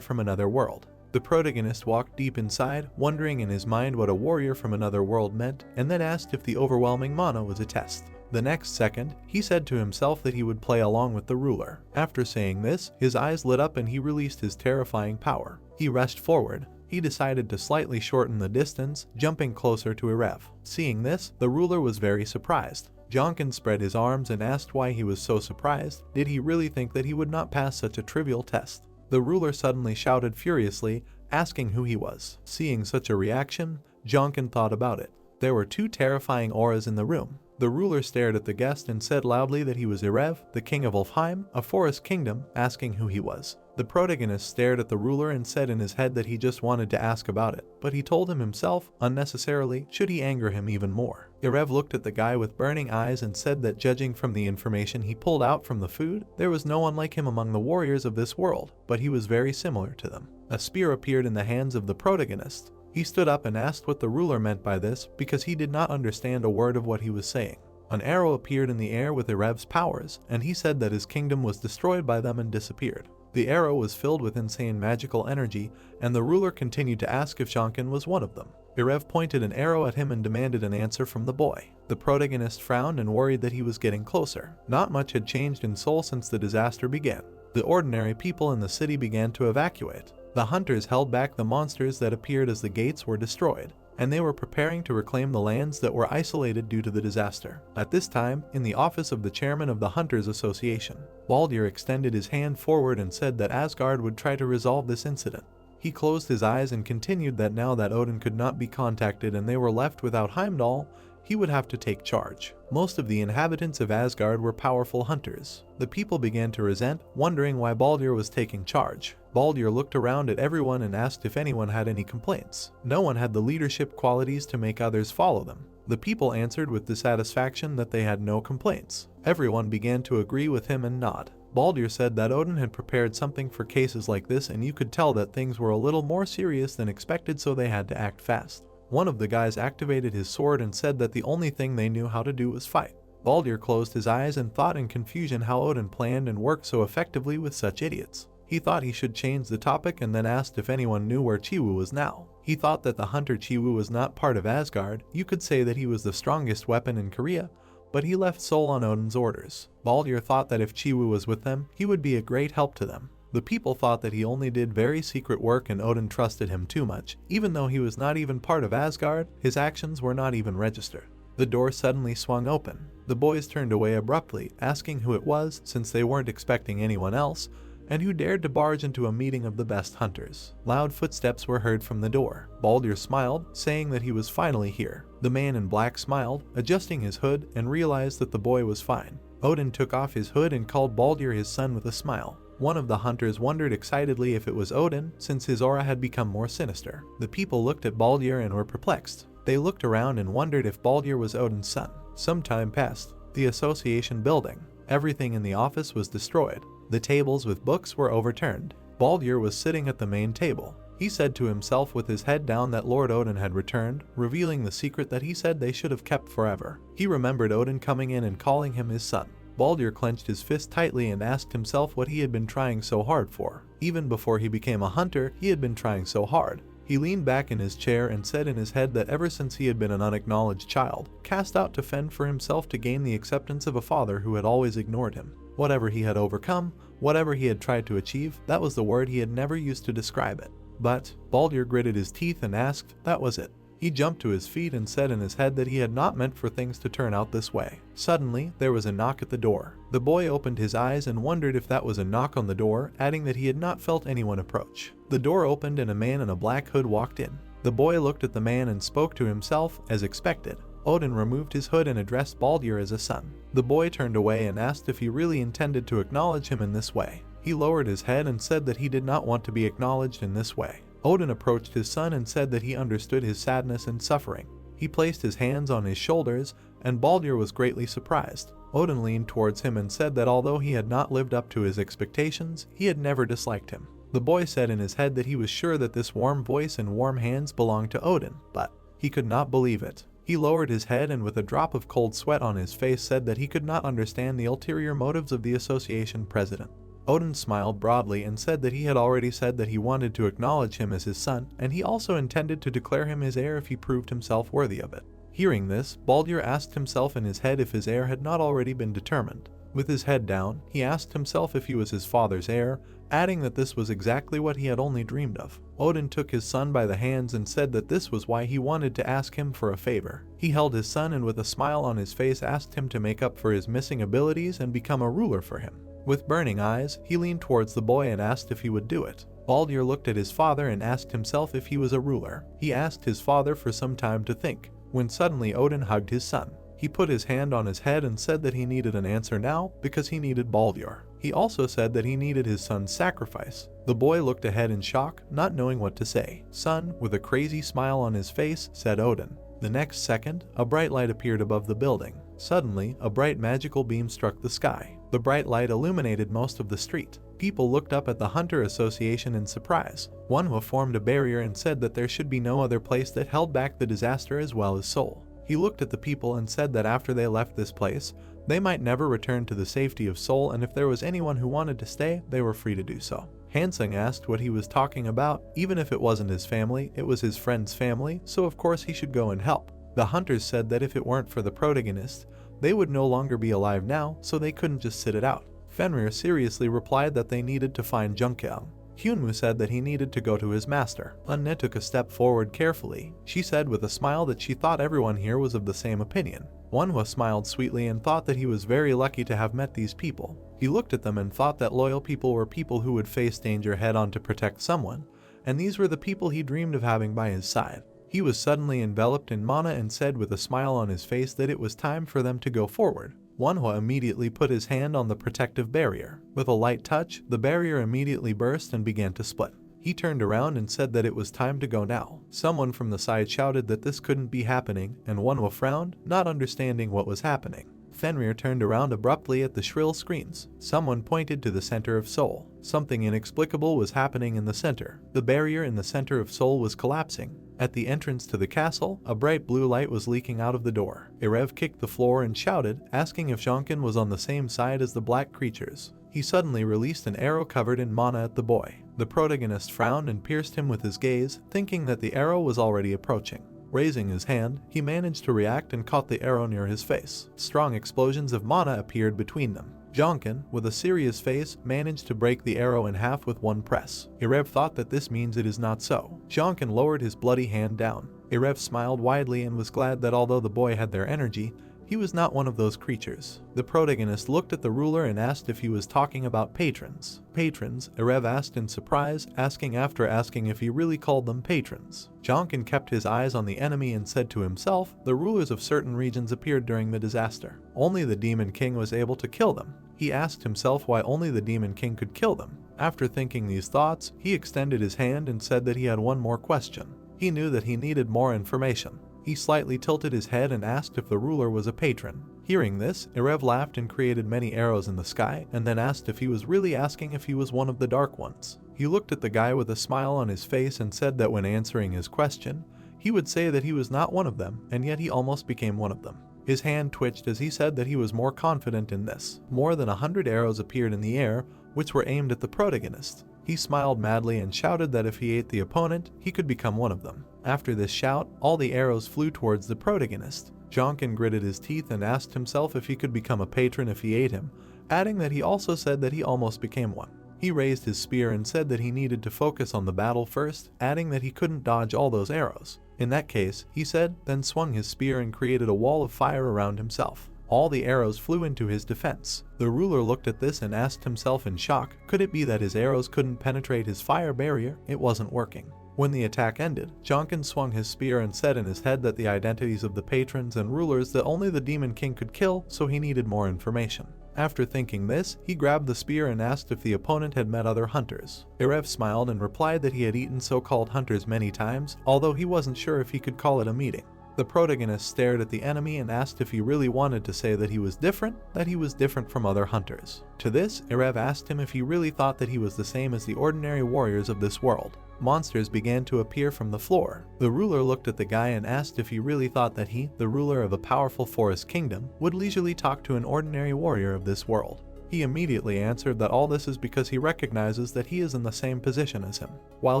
from another world. The protagonist walked deep inside, wondering in his mind what a warrior from another world meant, and then asked if the overwhelming mana was a test. The next second, he said to himself that he would play along with the ruler. After saying this, his eyes lit up and he released his terrifying power. He rushed forward. He decided to slightly shorten the distance, jumping closer to Erev. Seeing this, the ruler was very surprised. Jonkin spread his arms and asked why he was so surprised. Did he really think that he would not pass such a trivial test? The ruler suddenly shouted furiously, asking who he was. Seeing such a reaction, Jonkin thought about it. There were two terrifying auras in the room. The ruler stared at the guest and said loudly that he was Erev, the king of Ulfheim, a forest kingdom, asking who he was. The protagonist stared at the ruler and said in his head that he just wanted to ask about it, but he told him himself, unnecessarily, should he anger him even more. Irev looked at the guy with burning eyes and said that judging from the information he pulled out from the food, there was no one like him among the warriors of this world, but he was very similar to them. A spear appeared in the hands of the protagonist. He stood up and asked what the ruler meant by this because he did not understand a word of what he was saying. An arrow appeared in the air with Irev's powers, and he said that his kingdom was destroyed by them and disappeared. The arrow was filled with insane magical energy, and the ruler continued to ask if Shankan was one of them. Irev pointed an arrow at him and demanded an answer from the boy. The protagonist frowned and worried that he was getting closer. Not much had changed in Seoul since the disaster began. The ordinary people in the city began to evacuate. The hunters held back the monsters that appeared as the gates were destroyed, and they were preparing to reclaim the lands that were isolated due to the disaster. At this time, in the office of the chairman of the Hunters Association, Baldur extended his hand forward and said that Asgard would try to resolve this incident. He closed his eyes and continued that now that Odin could not be contacted and they were left without Heimdall, he would have to take charge. Most of the inhabitants of Asgard were powerful hunters. The people began to resent, wondering why Baldur was taking charge. Baldur looked around at everyone and asked if anyone had any complaints. No one had the leadership qualities to make others follow them. The people answered with dissatisfaction that they had no complaints. Everyone began to agree with him and nod. Baldur said that Odin had prepared something for cases like this, and you could tell that things were a little more serious than expected, so they had to act fast. One of the guys activated his sword and said that the only thing they knew how to do was fight. Baldur closed his eyes and thought in confusion how Odin planned and worked so effectively with such idiots. He thought he should change the topic and then asked if anyone knew where Chiwu was now. He thought that the hunter Chiwu was not part of Asgard. You could say that he was the strongest weapon in Korea, but he left Seoul on Odin's orders. Baldur thought that if Chiwu was with them, he would be a great help to them. The people thought that he only did very secret work and Odin trusted him too much. Even though he was not even part of Asgard, his actions were not even registered. The door suddenly swung open. The boys turned away abruptly, asking who it was since they weren't expecting anyone else, and who dared to barge into a meeting of the best hunters. Loud footsteps were heard from the door. Baldur smiled, saying that he was finally here. The man in black smiled, adjusting his hood, and realized that the boy was fine. Odin took off his hood and called Baldur his son with a smile. One of the hunters wondered excitedly if it was Odin, since his aura had become more sinister. The people looked at Baldur and were perplexed. They looked around and wondered if Baldur was Odin's son. Some time passed. The association building. Everything in the office was destroyed. The tables with books were overturned. Baldur was sitting at the main table. He said to himself with his head down that Lord Odin had returned, revealing the secret that he said they should have kept forever. He remembered Odin coming in and calling him his son. Baldur clenched his fist tightly and asked himself what he had been trying so hard for. Even before he became a hunter, he had been trying so hard. He leaned back in his chair and said in his head that ever since he had been an unacknowledged child, cast out to fend for himself to gain the acceptance of a father who had always ignored him. Whatever he had overcome, whatever he had tried to achieve, that was the word he had never used to describe it. But Baldur gritted his teeth and asked, that was it. He jumped to his feet and said in his head that he had not meant for things to turn out this way. Suddenly, there was a knock at the door. The boy opened his eyes and wondered if that was a knock on the door, adding that he had not felt anyone approach. The door opened and a man in a black hood walked in. The boy looked at the man and spoke to himself, as expected. Odin removed his hood and addressed Baldur as a son. The boy turned away and asked if he really intended to acknowledge him in this way. He lowered his head and said that he did not want to be acknowledged in this way. Odin approached his son and said that he understood his sadness and suffering. He placed his hands on his shoulders, and Baldur was greatly surprised. Odin leaned towards him and said that although he had not lived up to his expectations, he had never disliked him. The boy said in his head that he was sure that this warm voice and warm hands belonged to Odin, but he could not believe it. He lowered his head and with a drop of cold sweat on his face said that he could not understand the ulterior motives of the association president. Odin smiled broadly and said that he had already said that he wanted to acknowledge him as his son, and he also intended to declare him his heir if he proved himself worthy of it. Hearing this, Baldur asked himself in his head if his heir had not already been determined. With his head down, he asked himself if he was his father's heir, adding that this was exactly what he had only dreamed of. Odin took his son by the hands and said that this was why he wanted to ask him for a favor. He held his son and with a smile on his face asked him to make up for his missing abilities and become a ruler for him. With burning eyes, he leaned towards the boy and asked if he would do it. Baldur looked at his father and asked himself if he was a ruler. He asked his father for some time to think, when suddenly Odin hugged his son. He put his hand on his head and said that he needed an answer now because he needed Baldur. He also said that he needed his son's sacrifice. The boy looked ahead in shock, not knowing what to say. Son, with a crazy smile on his face, said Odin. The next second, a bright light appeared above the building. Suddenly, a bright magical beam struck the sky. The bright light illuminated most of the street. People looked up at the Hunter Association in surprise. Manhwa formed a barrier and said that there should be no other place that held back the disaster as well as Seoul. He looked at the people and said that after they left this place, they might never return to the safety of Seoul, and if there was anyone who wanted to stay, they were free to do so. Hansung asked what he was talking about. Even if it wasn't his family, it was his friend's family, so of course he should go and help. The hunters said that if it weren't for the protagonist, they would no longer be alive now, so they couldn't just sit it out. Fenrir seriously replied that they needed to find Jungkyung. Hyunwoo said that he needed to go to his master. Unne took a step forward carefully. She said with a smile that she thought everyone here was of the same opinion. Manhwa smiled sweetly and thought that he was very lucky to have met these people. He looked at them and thought that loyal people were people who would face danger head on to protect someone, and these were the people he dreamed of having by his side. He was suddenly enveloped in mana and said with a smile on his face that it was time for them to go forward. Manhwa immediately put his hand on the protective barrier. With a light touch, the barrier immediately burst and began to split. He turned around and said that it was time to go now. Someone from the side shouted that this couldn't be happening, and Manhwa frowned, not understanding what was happening. Fenrir turned around abruptly at the shrill screams. Someone pointed to the center of Seoul. Something inexplicable was happening in the center. The barrier in the center of Seoul was collapsing. At the entrance to the castle, a bright blue light was leaking out of the door. Erev kicked the floor and shouted, asking if Jonkin was on the same side as the black creatures. He suddenly released an arrow covered in mana at the boy. The protagonist frowned and pierced him with his gaze, thinking that the arrow was already approaching. Raising his hand, he managed to react and caught the arrow near his face. Strong explosions of mana appeared between them. Jonkin, with a serious face, managed to break the arrow in half with one press. Erev thought that this means it is not so. Jonkin lowered his bloody hand down. Erev smiled widely and was glad that although the boy had their energy, he was not one of those creatures. The protagonist looked at the ruler and asked if he was talking about patrons. Patrons? Erev asked in surprise, asking if he really called them patrons. Jonkin kept his eyes on the enemy and said to himself, the rulers of certain regions appeared during the disaster. Only the Demon King was able to kill them. He asked himself why only the Demon King could kill them. After thinking these thoughts, he extended his hand and said that he had one more question. He knew that he needed more information. He slightly tilted his head and asked if the ruler was a patron. Hearing this, Erev laughed and created many arrows in the sky, and then asked if he was really asking if he was one of the Dark Ones. He looked at the guy with a smile on his face and said that when answering his question, he would say that he was not one of them, and yet he almost became one of them. His hand twitched as he said that he was more confident in this. More than 100 arrows appeared in the air, which were aimed at the protagonist. He smiled madly and shouted that if he ate the opponent, he could become one of them. After this shout, all the arrows flew towards the protagonist. Jonkin gritted his teeth and asked himself if he could become a patron if he ate him, adding that he also said that he almost became one. He raised his spear and said that he needed to focus on the battle first, adding that he couldn't dodge all those arrows. In that case, he said, then swung his spear and created a wall of fire around himself. All the arrows flew into his defense. The ruler looked at this and asked himself in shock, could it be that his arrows couldn't penetrate his fire barrier? It wasn't working. When the attack ended, Jonkin swung his spear and said in his head that the identities of the patrons and rulers that only the Demon King could kill, so he needed more information. After thinking this, he grabbed the spear and asked if the opponent had met other hunters. Erev smiled and replied that he had eaten so-called hunters many times, although he wasn't sure if he could call it a meeting. The protagonist stared at the enemy and asked if he really wanted to say that he was different from other hunters. To this, Erev asked him if he really thought that he was the same as the ordinary warriors of this world. Monsters began to appear from the floor. The ruler looked at the guy and asked if he really thought that he, the ruler of a powerful forest kingdom, would leisurely talk to an ordinary warrior of this world. He immediately answered that all this is because he recognizes that he is in the same position as him. While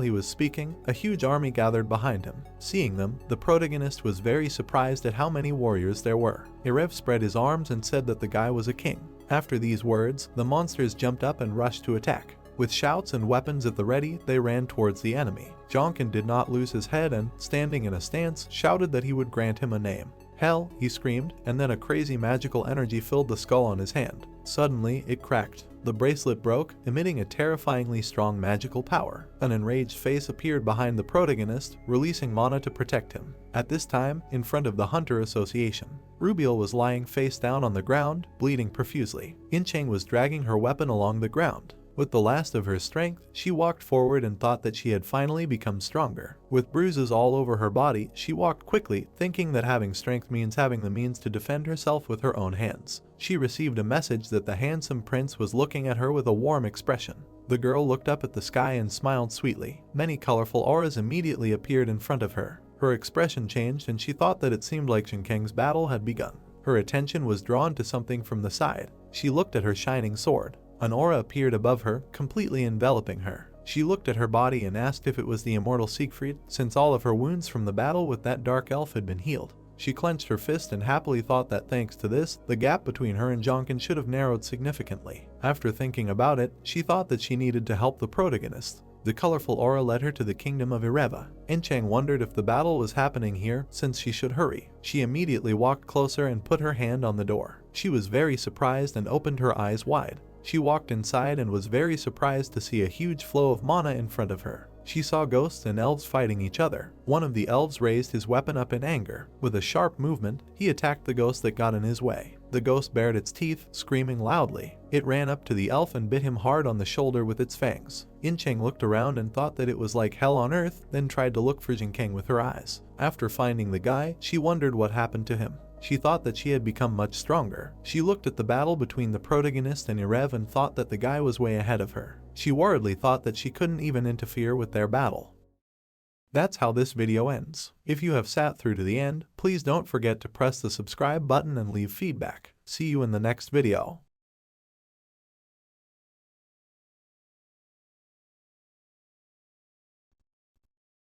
he was speaking, a huge army gathered behind him. Seeing them, the protagonist was very surprised at how many warriors there were. Erev spread his arms and said that the guy was a king. After these words, the monsters jumped up and rushed to attack. With shouts and weapons at the ready, they ran towards the enemy. Jonkin did not lose his head and, standing in a stance, shouted that he would grant him a name. "Hell," he screamed, and then a crazy magical energy filled the skull on his hand. Suddenly, it cracked. The bracelet broke, emitting a terrifyingly strong magical power. An enraged face appeared behind the protagonist, releasing mana to protect him. At this time, in front of the Hunter Association, Rubiel was lying face down on the ground, bleeding profusely. Incheng was dragging her weapon along the ground. With the last of her strength, she walked forward and thought that she had finally become stronger. With bruises all over her body, she walked quickly, thinking that having strength means having the means to defend herself with her own hands. She received a message that the handsome prince was looking at her with a warm expression. The girl looked up at the sky and smiled sweetly. Many colorful auras immediately appeared in front of her. Her expression changed and she thought that it seemed like Shinkeng's battle had begun. Her attention was drawn to something from the side. She looked at her shining sword. An aura appeared above her, completely enveloping her. She looked at her body and asked if it was the immortal Siegfried, since all of her wounds from the battle with that dark elf had been healed. She clenched her fist and happily thought that thanks to this, the gap between her and Jonkin should have narrowed significantly. After thinking about it, she thought that she needed to help the protagonist. The colorful aura led her to the kingdom of Ireva. Incheng wondered if the battle was happening here, since she should hurry. She immediately walked closer and put her hand on the door. She was very surprised and opened her eyes wide. She walked inside and was very surprised to see a huge flow of mana in front of her. She saw ghosts and elves fighting each other. One of the elves raised his weapon up in anger. With a sharp movement, he attacked the ghost that got in his way. The ghost bared its teeth, screaming loudly. It ran up to the elf and bit him hard on the shoulder with its fangs. Incheng looked around and thought that it was like hell on earth, then tried to look for Jinkeng with her eyes. After finding the guy, she wondered what happened to him. She thought that she had become much stronger. She looked at the battle between the protagonist and Irev and thought that the guy was way ahead of her. She worriedly thought that she couldn't even interfere with their battle. That's how this video ends. If you have sat through to the end, please don't forget to press the subscribe button and leave feedback. See you in the next video.